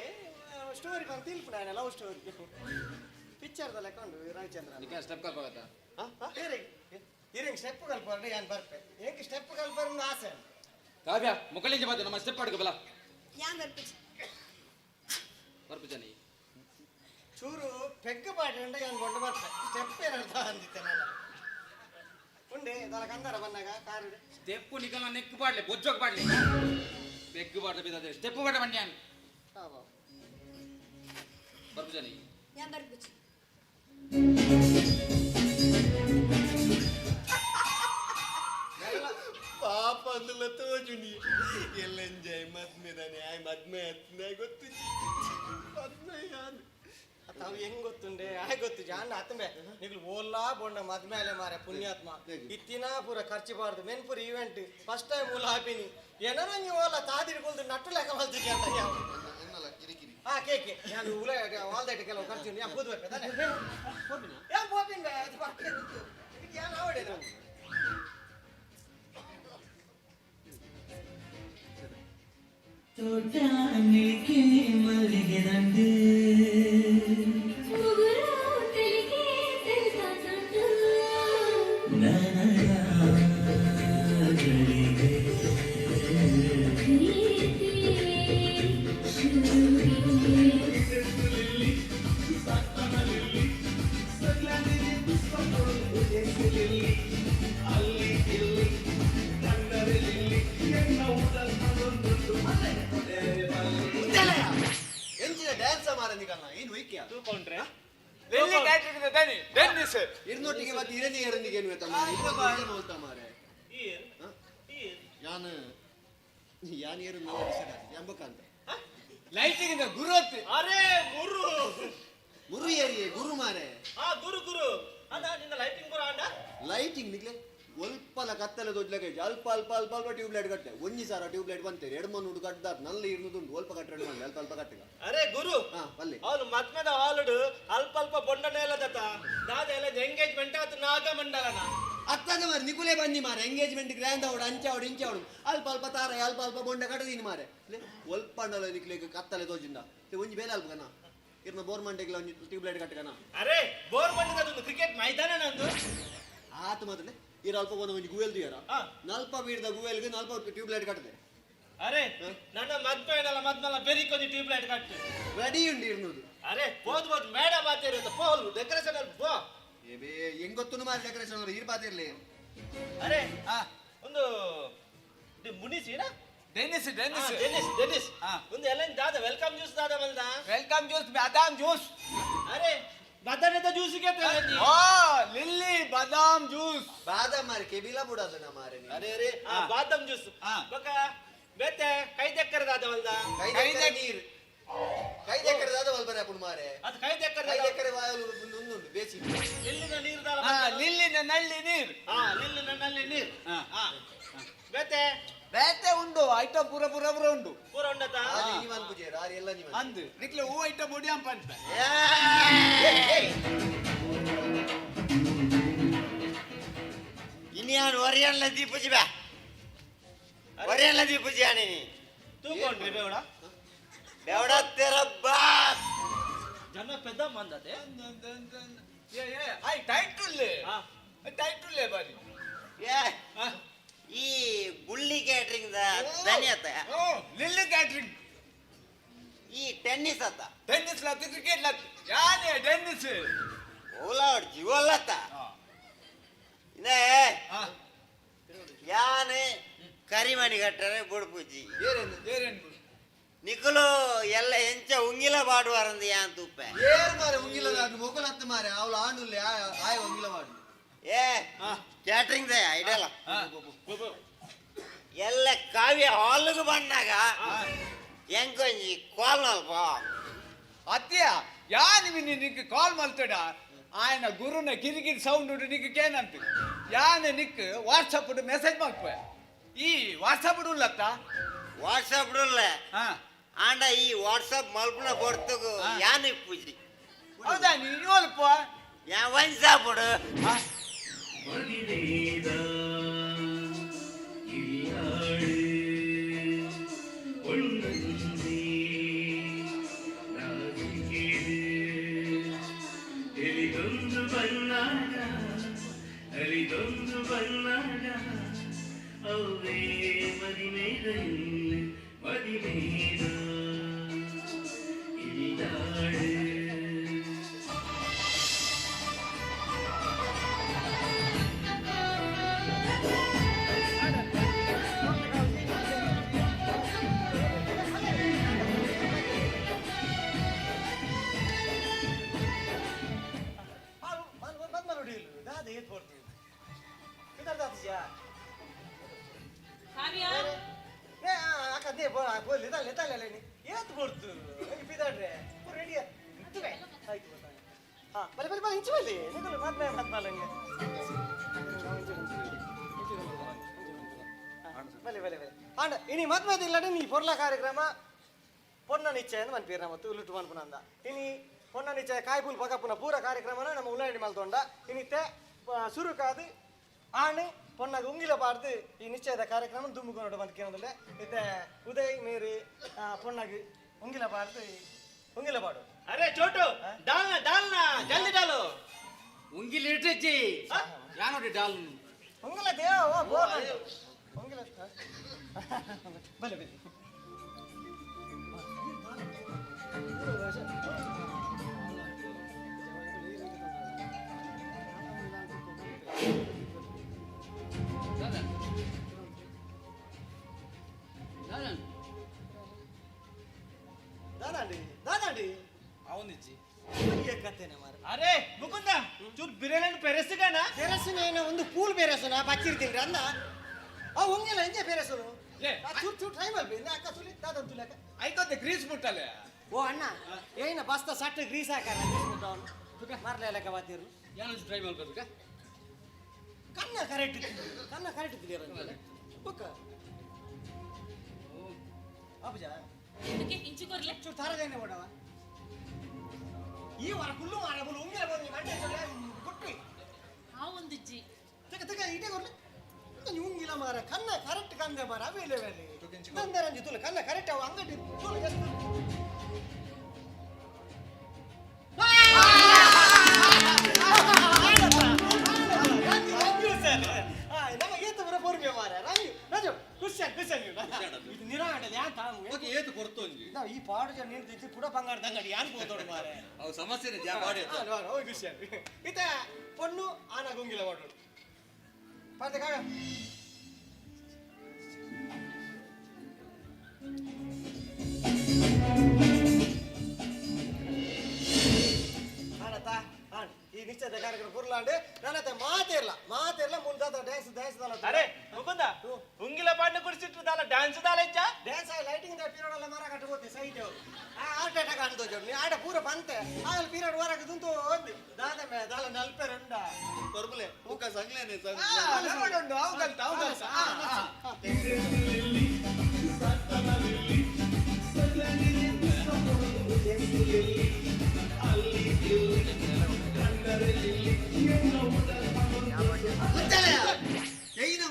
ಸ್ಟೋರಿ ಬಂದು ತಿಳ್ಪುಡ ಲವ್ ಸ್ಟೋರಿ ಪಿಕ್ಚರ್ದ ಲೆಕ್ಕೊಂಡು ರವಿಚಂದ್ರ ನಿಕ ಸ್ಟೆಪ್ ಕಲ್ಪ ಆಗತ್ತಾ ಇರಂಗ್ ಸ್ಟೆಪ್ ಕಲ್ಪರ್ರೆ ಯಾನ್ ಬರ್ಪೆ ಏಕೆ ಸ್ಟೆಪ್ ಕಲ್ಪರ್ನ ಆಸೆ ಕಾವ್ಯ ಮುಕಳಿಂಜ ಬಾದು ನಮ್ಮ ಸ್ಟೆಪ್ ಆಡ್ಕ ಬಲ ಯಾನ್ ಬರ್ಪಿಚ್ ಬರ್ಪುಜನಿ ಚೂರು ಪೆಗ್ಗ ಪಾಡ್ರೆ ಯಾನ್ ಗೊಂಡು ಬರ್ಪೆ ಸ್ಟೆಪ್ ಏನರ್ಥ ಅಂದಿತ್ತೆ ನಾನು ಉಂಡೆ ದಲ ಕಂದರ ಬಂದಾಗ ಕಾರು ಸ್ಟೆಪ್ ನಿಕಲ ನೆಕ್ ಪಾಡ್ಲೆ ಬೊಜ್ಜೋಕ್ ಪಾಡ್ಲೆ ಬೆಗ್ ಪಾಡ್ಲೆ ಬಿದ್ದದೆ ಸ್ಟೆಪ್ ಪಾಡ ಬಂಡ್ಯಾನ್ ಬರ್ಪುಜನಿ ಯಾನ್ ಬರ್ಪಿಚ್ ಪಾಪ అందులో తోజుని ಎಲ್ಲ ಎಂಜಾಯ್ ಮದ್ಮೆದಾನೆ ಆಯ್ ಮದ್ಮೆ ಹತ್ತನೆ ಗೊತ್ತು ಮದ್ಮೆ ಯಾನ್ ಅವು ಹೆಂಗ್ ಗೊತ್ತುಂಡೆ ಆಯ್ ಗೊತ್ತು ಜಾನ್ ಆತಂಬೆ ನಿಗ್ಲು ಓಲ್ಲಾ ಬೊಂಡ ಮದ್ಮೇಲೆ ಮಾರೆ ಪುಣ್ಯಾತ್ಮ ಇತ್ತಿನ ಪೂರ ಖರ್ಚು ಬಾರ್ದು ಮೆನ್ಪುರ ಈವೆಂಟ್ ಫಸ್ಟ್ ಟೈಮ್ ಮೂಲ ಹಾಪಿನಿ ಏನಾರ ನೀವು ಓಲ್ಲ ತಾದಿರ್ಕೊಳ್ದು ನಟ್ಟು ಲೆಕ್ಕ ಮಲ್ತಿದ್ದೆ ಅಂತ ಯಾವ ಕಿರಿಕಿರಿ ಕೇಕೆ ನಾನು ಉಲ ವಾಲ್ದೈಟ್ ಕೆಲವು ಖರ್ಚು ಯಾ ಕೂದ್ಬೇಕು ತಾನೆ ಯಾ ಪೋಪಿಂಗ ಅದು ಪಕ್ಕ ಇದಕ್ಕೆ ಯಾನ್ ಆವಡೆ ತೋಟಾನಿಕೆ ಮಲ್ಲಿಗೆ ದಂಡು ಎಂಚಿನ ಡ್ಯಾನ್ಸ್ ಮಾರ ನಿಕಲ್ನ ಏನು ವೈಕ್ಯ ತೂಕೊಂಡ್ರೆ ಡೆಲ್ಲಿ ಕ್ಯಾಟ್ರಿಂಗ್ ದನಿ ಡೆನ್ನಿಸ್ ಇರ್ನೊಟ್ಟಿಗೆ ಮತ್ತೆ ಇರನಿ ಎರನಿಗೆ ಏನು ಹೇಳ್ತಾ ನೋಡ್ತಾ ಮಾರೆ ಯಾನ್ ಯಾನ್ ಏರು ನಾವು ಎಂಬಕಂತ ಲೈಟಿಂಗ್ ಗುರು ಅತ್ತೆ ಅರೆ ಗುರು ಗುರು ಏರಿಯೇ ಗುರು ಮಾರೆ ಗುರು ಗುರು ಅದ ನಿನ್ನ ಲೈಟಿಂಗ್ ಗುರು ಅಂಡ ಲೈಟಿಂಗ್ ನಿಕ್ಲೆ ಒಲ್ಪಲ ಕತ್ತಲೆ ದೊಡ್ಲಗೆ ಅಲ್ಪ ಅಲ್ಪ ಅಲ್ಪ ಅಲ್ಪ ಟ್ಯೂಬ್ ಲೈಟ್ ಕಟ್ಟೆ ಒಂಜಿ ಸಾರ ಟ್ಯೂಬ್ ಲೈಟ್ ಬಂತೇರಿ ಎರಡು ಮಣ್ಣು ಕಟ್ಟದಾದ ನಲ್ಲಿ ಇರ್ನುದುಂಟು ಒಲ್ಪ ಕಟ್ಟಡ ಮಾಡಿ ಅಲ್ಪ ಅಲ್ಪ ಕಟ್ಟಗ ಅರೆ ಗುರು ಅಲ್ಲಿ ಅವನು ಮದ್ಮೆದ ಹಾಲುಡು ಅಲ್ಪ ಅಲ್ಪ ಬೊಂಡನೆ ಎಲ್ಲ ದತ್ತ ದಾದ ಎಲ್ಲ ಎಂಗೇಜ್ಮೆಂಟ್ ಆತು ನಾಗ ಮಂಡಲನ ಅತ್ತದ ಮಾರೆ ನಿಕುಲೆ ಬನ್ನಿ ಮಾರೆ ಎಂಗೇಜ್ಮೆಂಟ್ ಗ್ರ್ಯಾಂಡ್ ಅವಡು ಅಂಚಾವಡು ಇಂಚಾವಡು ಅಲ್ಪ ಅಲ್ಪ ತಾರ ಅಲ್ಪ ಅಲ್ಪ ಬೊಂಡ ಕಟ್ಟದೀನಿ ಮಾರೆ ಒಲ್ಪಂಡಲ ನಿಕ್ಲೆ ಕತ್ತಲೆ ತೋಜಿಂದ ಒಂಜಿ ಬೇಲೆ ಅಲ್ಪ ಕನ ಇರ್ನ ಬೋರ್ ಮಂಡೆಗೆ ಒಂಜಿ ಟ್ಯೂಬ್ ಲೈಟ್ ಕಟ್ಟಗನ ಅರೆ ಬೋರ್ ಮಂಡದ ಒಂದು ಕ್ರಿಕೆಟ್ ಮೈದಾನ ನಂದು ಆತ ಮಾತ್ರ ಇರ ಅಲ್ಪ ಒಂಜಿ ಗುವೆಲ್ ದಿಯರ ನಲ್ಪ ಬೀಡ್ದ ಗುವೆಲ್ಗೆ ನಲ್ಪ ಟ್ಯೂಬ್ ಲೈಟ್ ಕಟ್ಟದೆ ಅರೆ ನನ್ನ ಮದ್ಮೆನಲ್ಲ ಮದ್ಮೆಲ್ಲ ಬೆರಿಕೊಂದು ಟ್ಯೂಬ್ ಲೈಟ್ ಕಟ್ಟು ರೆಡಿ ಉಂಡು ಇರ್ನುದು ಅರೆ ಬೋದು ಬೋದು ಮೇಡ ಬಾತೆ ಇರುತ್ತೆ ಪೋಲ್ ಡೆಕೋರೇಷನ್ ಅಲ್ಲಿ ಪೋ ಏಬೇ ಹೆಂಗ್ ಗೊತ್ತು ಮಾರೆ ಡೆಕೋರೇಷನ್ ಅವ್ರು ಇರ್ಬಾತಿರ್ಲಿ ಅರೆ ಒಂದು ಮುನಿಸಿನ ಡೆನ್ನಿಸ್ ಡೆನ್ನಿಸ್ ಡೆನ್ನಿಸ್ ಡೆನ್ನಿಸ್ ಒಂದು ಎಲ್ಲ ದಾದ ವೆಲ್ಕಮ್ ಜ್ಯೂಸ್ ದಾದ ಮಲ್ದ ವೆಲ್ಕಮ್ ಜ್ಯೂಸ್ ಬಾದಾಮ್ ಜ್ಯೂಸ್ ಅರೆ ಬದನೆದ ಜ್ಯೂಸಿಗೆ ಓ ಲಿಲ್ಲಿ ಬಾದಾಮ್ ಜ್ಯೂಸ್ ಬಾದಾಮ್ ಮಾರೆ ಕೆಬಿಲ ಬುಡಾದ ಮಾರೆ ಅರೆ ಅರೆ ಬಾದಾಮ್ ಜ್ಯೂಸ್ ಬಕ ಬೇತೆ ಕೈ ದೆಕ್ಕರ ದಾದ ಮಲ್ದ ಕೈ ನೀರು ಕೈ ದೆಕ್ಕರದ ಬಲ್ಬರ ಪುಣ ಮಾರೆ ಅದು ಕೈ ದೆಕ್ಕದ ಕೈ ದೆಕ್ಕರೆ ಒಂದು ಬೇಸಿ ನಿಲ್ಲಿನ ನೀರು ನಿಲ್ಲಿನ ನಲ್ಲಿ ನೀರು ನಿಲ್ಲಿನ ನಲ್ಲಿ ನೀರು ಬೇತೆ ಬೇತೆ ಉಂಡು ಐಟಮ್ ಪೂರ ಪೂರ ಪೂರ ಉಂಡು ಪೂರ ಉಂಡತಾ ನೀವನ್ ಪೂಜೆ ರಾರಿ ಎಲ್ಲ ನೀವನ್ ಅಂದು ನಿಕ್ಲೆ ಹೂ ಐಟಮ್ ಮುಡಿ ಅಂಪ ಅಂತ ಇನ್ಯಾನು ಒರಿಯಲ್ಲ ದೀಪೂಜಿ ಬಾ ಒರಿಯಲ್ಲ ದೀಪೂಜಿ ಆನೆ ನೀ ತೂಕೊಂಡ್ರಿ ಬೇವಡ ಬೇವಡ ತೆರ ಬಾಪ್ ಜನ ಪೆದ್ದ ಮಂದದೆ ಐ ಟೈಟುಲ್ಲೆ ಟೈಟುಲ್ಲೆ ಬಾರಿ ಈ ಬುಳ್ಳಿ ಕ್ಯಾಟ್ರಿಂಗ್ ಧನ್ಯತ ಲಿಲ್ಲಿ ಕ್ಯಾಟ್ರಿಂಗ್ ಈ ಟೆನ್ನಿಸ್ ಅತ್ತ ಟೆನ್ನಿಸ್ ಲತ್ತ ಕ್ರಿಕೆಟ್ ಲತ್ತ ಯಾನೆ ಟೆನ್ನಿಸ್ ಓಲಾಡ್ ಜೀವಲ್ಲತ್ತ ಇದೇ ಯಾನೆ ಕರಿಮಣಿ ಕಟ್ಟರೆ ಬುಡ್ಪುಜಿ ನಿಖಲು ಎಲ್ಲ ಎಂಚ ಉಂಗಿಲ ಬಾಡುವಾರಂದು ಯಾನ್ ತುಪ್ಪೆ ಏರ್ ಮಾರೆ ಉಂಗಿಲ ಮೊಗಲತ್ತ ಮಾರೆ ಅವಳು ಆಂಡುಲ್ಲೆ ಆಯ ಉಂಗಿಲ ಮಾಡು ಏ ಕ್ಯಾಟ್ರಿಂಗ್ ದೇ ಐಡಲ್ಲ ಎಲ್ಲ ಕಾವ್ಯ ಹಾಲ್ಗೆ ಬಂದಾಗ ಎಂಕೊಂಜಿ ಕಾಲ್ ನಲ್ಪ ಅತ್ಯ ಯಾನಿವಿ ನಿಕ್ಕೆ ಕಾಲ್ ಮಲ್ತಡ ఆయన గురున కిరికిరి సౌండ్ నీకు కేనంత యానే నిక్ వాట్సాప్ ಮೆಸೇಜ್ ಮಾಡ್ಪೆ ಈ ವಾಟ್ಸಾಪ್ ಉಳ್ಳತ್ತ ವಾಟ್ಸಾಪ್ ಉಳ್ಳ ಆಂಡ ಈ ವಾಟ್ಸಾಪ್ ಮಲ್ಪನ ಕೊಡ್ತಗು ಯಾನ್ ಪೂಜಿ ಹೌದಾ ನೀನು ಅಲ್ಪ ಯಾ ವಾಟ್ಸಾಪ್ ಉಡು ಅಲಿದೊಂದು ಬಣ್ಣಾಗ ಅವೇ ಮದಿಮೇದ ಮದಿಮೇದ ಇಳಿದಾಡು ಇನಿ ಮದ್ವೆದ ಇಲ್ಲಡೆ ನೀ ಪೊರ್ಲ ಕಾರ್ಯಕ್ರಮ ಪೊನ್ನ ನಿಶ್ಚಯ ಅಂತ ಮನ್ಪೀರ್ ನಮ್ಮ ತುಳುಟು ಮನ್ಪುನ ಅಂದ ಇನಿ ಪೊನ್ನ ನಿಶ್ಚಯ ಕಾಯ್ಪುಲ್ ಪಕಪುನ ಪೂರ ಕಾರ್ಯಕ್ರಮನ ನಮ್ಮ ಉಳ್ಳಾಡಿ ಮಲ್ತೊಂಡ ಇನಿತ್ತೆ ಶುರು ಕಾದು ಆಣೆ ಪೊನ್ನಾಗ ಉಂಗಿಲ ಪಾಡ್ದು ಈ ನಿಶ್ಚಯದ ಕಾರ್ಯಕ್ರಮ ದುಮ್ಮುಕೊಂಡು ಬಂದು ಕೇಳೋದಿಲ್ಲ ಇತ್ತೆ ಉದಯ್ ಮೇರಿ ಪೊನ್ನಾಗ ಉಂಗಿಲ ಪಾಡ್ದು ಉಂಗಿಲ ಪಾಡು ಅರೆ ಚೋಟು ಡಾಲ್ನ ಡಾಲ್ನ ಜಲ್ದಿ ಡಾಲು ಉಂಗಿಲ್ ಇಟ್ಟಚ್ಚಿ ಯಾನೋಡಿ ಡಾಲ್ ಉಂಗಿಲ ದೇವ ಉಂಗಿಲ ಬಲೆ ಬಲೆ ದಾದಾಡಿ ಅವನಿಚ್ಚಿ ಕತ್ತೇನೆ ಮಾರ ಅರೆ ಮುಕುಂದ ಚೂರ್ ಬಿರಿಯಾನಿ ಪೆರೆಸಿಗಾನ ಪೆರೆಸಿನ ಒಂದು ಪೂಲ್ ಬೇರೆಸುನ ಬಚ್ಚಿರ್ತೀನಿ ಅಂದ ಆ ಉಂಗಿಲ ಎಂಜೆ ಬೇರೆಸುನು ಚೂರ್ ಚೂರ್ ಟೈಮ್ ಅಲ್ಲಿ ಅಕ್ಕ ಸುಲಿ ದಾದನ್ ತುಲಕ ಐತಂತೆ ಗ್ರೀಸ್ ಮುಟ್ಟಲೆ ಓ ಅಣ್ಣ ಏನ ಬಸ್ತ ಸಟ್ಟ ಗ್ರೀಸ್ ಹಾಕಾರ ಗ್ರೀಸ್ ಮುಟ್ಟವನು ಮಾರ್ಲೆ ಲೆಕ್ಕ ಬಾತಿರು ಯಾನು ಟ್ರೈ ಮಾಡ್ಕೋಬೇಕ ಕನ್ನ ಕರೆಕ್ಟ್ ಇದ್ದೀರ ಬುಕ್ಕ ಅಪ್ಪಜ ಇದಕ್ಕೆ ಇಂಚುಕೊರ್ಲೆ ಚೂರ್ ತಾರದೇನೆ ಓಡವ ಈ ವಾರ ಫುಲ್ಲು ಮಾರ ಬುಲ್ ಉಂಗಿಲ ಬಂದು ಮಂಡೆ ಚೊಲೆ ಕೊಟ್ಟಿ ಆ ಒಂದಿಜ್ಜಿ ತಕ ತಕ ಇಟೆ ಕೊರ್ಲೆ ಉಂಗಿಲ ಮಾರ ಕನ್ನ ಕರೆಕ್ಟ್ ಕಂದೆ ಮಾರ ಅವೇಲೆ ವೇಲೆ ನಂದರಂಜಿ ತುಲ ಕನ್ನ ಕರೆಕ್ಟ್ ಅವ ಅಂಗಡಿ ತುಲ ಈ ಪಾಡು ಜನ ನಿಂತಿದ್ದು ಕೂಡ ಬಂಗಾರದ ಅಂಗಡಿ ಯಾನ್ ಹೋದೋಡು ಮಾರೆ ಅವು ಸಮಸ್ಯೆನೆ ಜಾ ಪಾಡಿ ಇತ ಪೊಣ್ಣು ಆನ ಗುಂಗಿಲ ಮಾಡೋಡು ಪಾತೆ ಕಾಗ ಈ ನಿಶ್ಚಯದ ಕಾರ್ಯಕ್ರಮ ಪುರ್ಲಾಂಡೆ ನನ್ನ ಮಾತೇರ್ಲ ಮುಂದಾದ ಡ್ಯಾನ್ಸ್ ಅರೆ ಮುಕುಂದ ಉಂಗಿಲ ಪಾಡ್ನ ಕುಡಿಸಿಟ್ಟು ದಾಲ ಡ್ಯಾನ್ಸ್ ದಾಲ ಇಚ್ಚ ಡ್ಯಾನ್ಸ್ ಲೈಟಿಂಗ್ ದ ಪೀರಿಯಡ್ ಎಲ್ಲ ಮರ ಕಟ್ಟಬಹುದು ಸೈಡ್ ಅವರು ಆ ಅಪ್ಪಲೆ ಮುಖ ಸಂಗ್ಲೇನೆ ಉಂಟು ಅವು ಕಲ್ತ ಅವು ಕಲ್ತ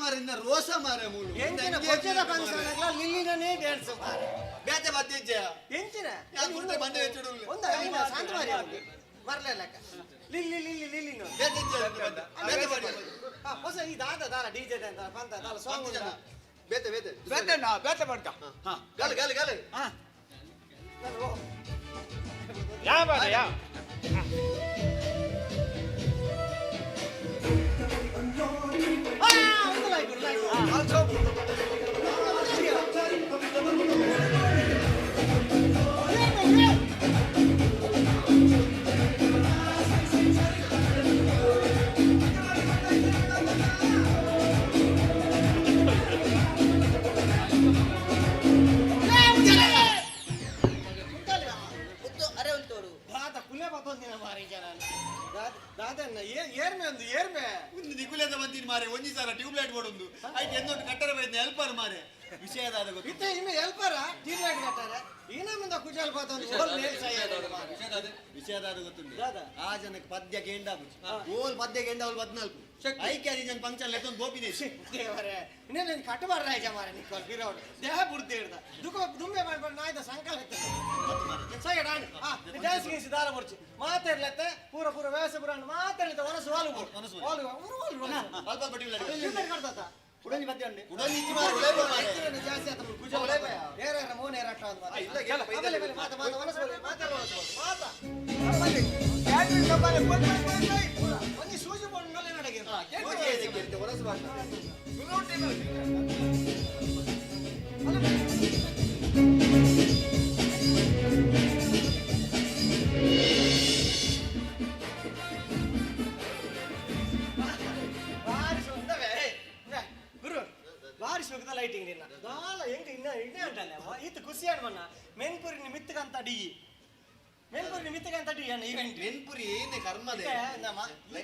ಮಾರಿಂದ ರೋಸ ಮಾರ ಮೂಳು ಎಂಚಿನ ಕೊಚ್ಚದ ಫಂಕ್ಷನ್ ಲಿಲ್ಲಿನೇ ಡ್ಯಾನ್ಸ್ ಮಾರೆ ಬೇತೆ ಬತ್ತಿಜ್ಜ ಎಂಚಿನ ಮುಂದೆ ಬಂದು ಹೆಚ್ಚಿಡು ಒಂದು ಐನ ಶಾಂತ ಮಾರಿ ಬರ್ಲೆಲ್ಲಕ ಲಿಲ್ಲಿ ಲಿಲ್ಲಿ ಲಿಲ್ಲಿ ನೋ ಹೊಸ ಈ ದಾದ ಡಿಜೆ ಅಂತ ಪಂತ ದಾಲ ಸಾಂಗ್ ಉಂಟಾ ಬೇತೆ ಬೇತೆ ಬೇತೆ ನಾ ಬೇತೆ ಮಾಡ್ಕ ಗಲ ಗಲ ಗಲ ಯಾ ಬಾಡ ಯಾ ನಿಗುಲೇದ ಬಂದಿನ ಮಾರೆ ಒಂಜಿ ಸಾರ ಟ್ಯೂಬ್ ಲೈಟ್ ಬೋಡೊಂದು ಆಯ್ತು ಎಂದೊಂದು ಕಟ್ಟರ ಬೈದ್ನ ಹೆಲ್ಪರ್ ಮಾರೆ ವಿಷಯದಾದ ಗೊತ್ತು ಇತ್ತೆ ಇನ್ನು ಹೆಲ್ಪರ ಟ್ಯೂಬ್ ಲೈಟ್ ಕಟ್ಟಾರೆ ಇನ್ನ ಮುಂದ ಕುಜಾಲ್ ಪಾತೊಂದು ವಿಷಯದಾದ ಗೊತ್ತುಂಟು ಆ ಜನಕ್ಕೆ ಪದ್ಯಕ್ಕೆ ಎಂಡ ಓಲ್ ಪದ್ಯಕ್ಕೆ ಎಂಡ ಓಲ್ 14 ಐಕೆ ಅದಿ ಜನ ಫಂಕ್ಷನ್ ಲೆತ್ತೊಂದು ಗೋಪಿದೆ ದೇವರೇ ಇನ್ನೇನು ಕಟ್ಟಬಾರ ರಾಜ ಮಾರೆ ನಿಕ್ಕೋಲ್ ಬಿರೋಡ್ ದೇಹ ಬುಡ್ತಿ ಹಿಡ್ದ ದುಃಖ ದುಂಬೆ ಮಾಡ್ಕೊಂಡು ನಾಯ್ದ ಸಂಕಲ್ಪ ಸೈಡ್ ಆಡಿ ಡ್ಯಾನ್ಸ್ ಗೀನ್ಸ್ ದಾರ ಬರ್ಚಿ ಮಾತಾಡ್ಲತ್ತೆ ಪೂರ ಪೂರ ವ್ಯವಸ್ಥೆ ಪೂರ ಮಾತಾಡ್ಲತ್ತೆ ಒನಸು ವಾಲು ಅಲ್ಪ ಪಟ್ಟಿ ಕಡ್ದತ್ತ ಉಡನಿ ಬದ್ದೆ ಉಂಡೆ ಉಡನಿ ಇಚ್ಚಿ ಮಾರು ಉಳೆ ಮಾರೆ ಜಾಸ್ತಿ ಆತ ಕುಜ ಉಳೆ ಏರ ಮೋನೆ ಏರಾಟ ಅಂತ ಇಲ್ಲ ಗೆಲ್ಲ ಬೈದಲೆ ಮಾತ ಮಾತ ಒನಸು ಮಾತಾಡ ಮಾತ ಕ್ಯಾಟ್ರಿಂಗ್ ಸಂಬಂಧ ಒಂದಿ ಸೂಜಿ ಬೋರ್ಡ್ ಮೇಲೆ ನಡೆಗೆ ಓಜೆ ಇದಕ್ಕೆ ಒನಸು ಮಾಡ್ತಾರೆ ಲೈಟಿಂಗ್ ನಿನ್ನ ದಾಲ ಹೆಂಗ ಇನ್ನ ಇನ್ನೇ ಉಂಟಲ್ಲ ಈತ ಖುಷಿ ಅನ್ಮನ್ನ ಮೆನ್ಪುರಿ ಮಿತ್ತಗಂತ ಡಿ ಮೆನ್ಪುರಿ ಮಿತ್ತಗಂತ ಡಿ ಅನ್ನ ಇವೆಂಟ್ ಮೆನ್ಪುರಿ ಏನೇ ಕರ್ಮದೆ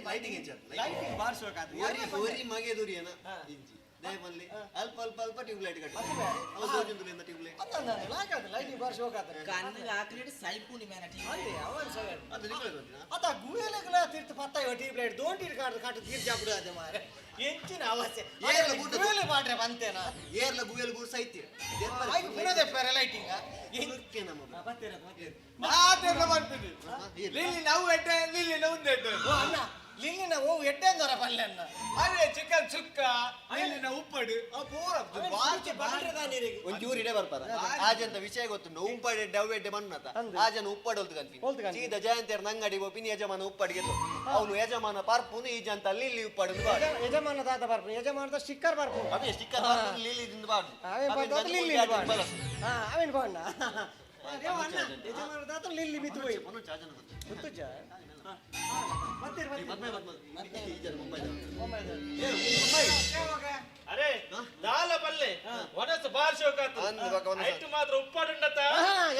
ಲೈಟಿಂಗ್ ಎಂಚ ಲೈಟಿಂಗ್ ಬಾರಿಸಬೇಕಾದ್ರೆ ಓರಿ ಓರಿ ಮಗೆ ದುರಿಯನ ಇಂಚಿ ದಯಮಲ್ಲಿ ಅಲ್ಪ ಅಲ್ಪ ಅಲ್ಪ ಟ್ಯೂಬ್ ಲೈಟ್ ಕಟ್ಟಿ ಅವ ಜೋಜಿಂದುಲಿಂದ ಟ್ಯೂಬ್ ಲೈಟ್ ಅದ ಲಾಕಾದ ಲೈಟಿಂಗ್ ಬಾರಿಸಬೇಕಾದ್ರೆ ಕಣ್ಣಿಗೆ ಹಾಕ್ಲಿಟ್ಟು ಸೈಪುನಿ ಮೇನ ಟಿ ಅಲ್ಲಿ ಅವನ್ ಸಗಣ ಅದು ನಿಕಲೆ ಬಂದಿನ ಅದ ಗುಯಲೆಗಲ ತೀರ್ಥ ಪತ್ತಾಯ ಟ್ಯೂಬ್ ಲೈಟ್ ದೋಂಟಿ ಕಾಟ ತೀರ್ಥ ಜಾಪುಡು ಅದೆ ಮಾರೆ ಎಂಚಿನ ಅವಶ್ಯ ಏರ್ಲ ಗುಯಲೆ ಮಾಡ್ರೆ ಬಂತೇನಾ ಏರ್ಲ ಗುಯಲ್ ಗುರ್ ಸೈತ್ಯ ಆಯ್ತು ಪುನದೆ ಪೆರೆ ಲೈಟಿಂಗ್ ಇರ್ಕೆ ನಮ್ಮ ಬತ್ತೀರ ಮಾತೆಲ್ಲ ಮಾಡ್ತೀವಿ ಲಿಲ್ಲಿ ನಾವು ಎಡ್ಡೆ ಲಿಲ್ಲಿ ನಾವು ಎಡ್ಡೆ ಅಣ್ಣ ಲಿಲ್ಲಿನ ಓ ಎಡ್ಡೆ ಅಂದರ ಪಲ್ಲೆ ಅಣ್ಣ ಅದೇ ಚಿಕನ್ ಸುಕ್ಕ ಲಿಲ್ಲಿನ ಉಪ್ಪಡು ಒಂಚೂರು ಇಡೆ ಬರ್ತಾರ ಆಜಂತ ವಿಷಯ ಗೊತ್ತುಂಟು ಉಪ್ಪಡೆ ಡವ್ವೆಡ್ಡೆ ಮಣ್ಣತ ಆಜನ ಉಪ್ಪಡು ಹೊಲ್ತು ಸೀದಾ ಜಯಂತಿಯರ್ ನಂಗಡಿ ಒಪ್ಪಿನ ಯಜಮಾನ ಉಪ್ಪಡಿಗೆ ಅವನು ಯಜಮಾನ ಪರ್ಪುನು ಈ ಜಂತ ಲಿಲ್ಲಿ ಉಪ್ಪಡು ಯಜಮಾನ ದಾದ ಬರ್ಪು ಯಜಮಾನದ ಸ್ಟಿಕ್ಕರ್ ಬರ್ಪು ಅದೇ ಸ್ಟಿಕ್ಕರ್ ಲಿಲ್ಲಿ ದಿಂದ ಬಾಡು ಲಿಲ್ಲಿ ಅವೇನು ಬಾಣ್ಣ ಯಜಮಾನ ದಾತ ಲಿಲ್ಲಿ ಬಿತ್ತು ಹೋಯ್ ಗೊತ್ತು ಜಾ ಅರೆ ದಾಲ ಪಲ್ಲೆ ಒನಸು ಬಾರ್ಶೋಕಾತು ಐಟು ಮಾತ್ರ ಉಪ್ಪಾಡುಂಡತ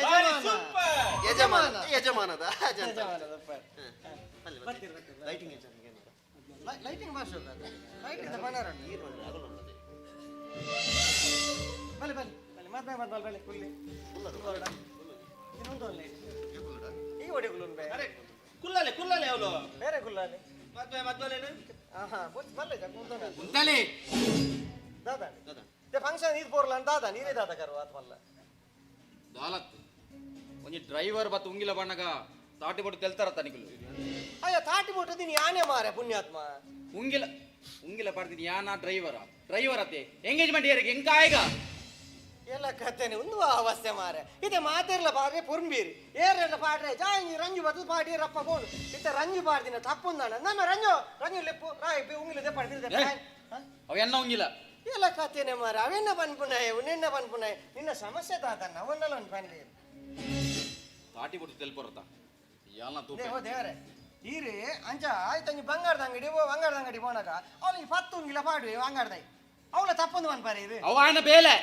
ಬಾರಿ ಸೂಪರ್ ಯಜಮಾನ ಯಜಮಾನದ ಲೈಟಿಂಗ್ ಲೈಟಿಂಗ್ ಬಾರ್ಶೋಕಾತು ಲೈಟಿಂಗ್ ಬಣ್ಣರ ಬಲೆ ಬಲೆ ಬಲೆ ಮತ್ತೆ ಮತ್ತೆ ಬಲೆ ಕುಲ್ಲಿ ಇನ್ನೊಂದು ಲೈಟ್ ಈ ಒಡೆ ಕುಲ್ಲುನ್ ಬೇ ಅರೆ ಕುಲ್ಲಲೆ ಕುಲ್ಲಲೆ ಅವಳು ಬೇರೆ ಕುಲ್ಲಲೆ ಮದ್ಮೇಲೇನು ಆಹಾ ಬಲ್ಲೆ ಜಗುಂತನೆ ಉಂಟಲೆ ದಾದಾ ते फंक्शन ಇದು ಪೋರ್ಲ ದಾದಾ ನೀನೇ ದಾದಾ ಕರು ಆತ್ಮಲ್ಲ ದಾಲತ್ ಒಂಜಿ ಡ್ರೈವರ್ ಬತ್ತು ಉಂಗಿಲ ಬಣ್ಣಗ ತಾಟಿ ಬಟ್ಟು ತೆಲ್ತಾರ ತನಿಕಲು ಅಯ್ಯ ತಾಟಿ ಬೋಟು ದಿನ ಯಾನೇ ಮಾರೆ ಪುಣ್ಯಾತ್ಮ ಉಂಗಿಲ ಪಡ್ತೀನಿ ಯಾನ ಡ್ರೈವರ್ ಅತ್ತೆ ಎಂಗೇಜ್ಮೆಂಟ್ ಏರಿಗೆ ಎಂಕಾಯಗ ಎಲ್ಲ ಕಥೆನೆ ಒಂದು ಅವಸ್ಥೆ ಮಾರೆ ಇದೆ ಮಾತಿರ್ಲ ಪಾಡ್ರೆ ಪುರ್ಂಬೀರಿ ಏರೆಲ್ಲ ಪಾಡ್ರೆ ಜಾಯಿ ರಂಜು ಬದ್ದು ಪಾಡಿ ರಪ್ಪ ಬೋಡು ಇತ್ತ ರಂಜು ಪಾಡ್ದಿನ ತಪ್ಪುಂದಾನ ನಮ್ಮ ರಂಜು ಲೆಪ್ಪು ರಾಯ್ ಉಂಗಿಲದೆ ಪಡ್ದಿದೆ ಅವ ಎನ್ನ ಉಂಗಿಲ ಎಲ್ಲ ಕಥೆನೆ ಮಾರೆ ಅವೆನ್ನ ಪನ್ಪುನಾಯ ಉನ್ನೆನ್ನ ಪನ್ಪುನಾಯ ನಿನ್ನ ಸಮಸ್ಯೆ ತಾತನ್ನ ಅವನ್ನೆಲ್ಲ ಒಂದು ಪನ್ಲಿ ತಾಟಿ ಬಟ್ಟು ತೆಲ್ಪೊರತ ಯಾಲ್ನ ತೂಪೆ ಓ ದೇವರೇ ಈರಿ ಅಂಚ ಆಯ್ತು ಬಂಗಾರದ ಅಂಗಡಿ போனாಗ ಅವನಿಗೆ 10 ಉಂಗಿಲ ಪಾಡ್ವಿ ಅಂಗಡದೈ ಅವಳ ತಪ್ಪೊಂದು ಪನ್ಪಾರೆ ಇದು ಅವಾನ ಬೇಲೆ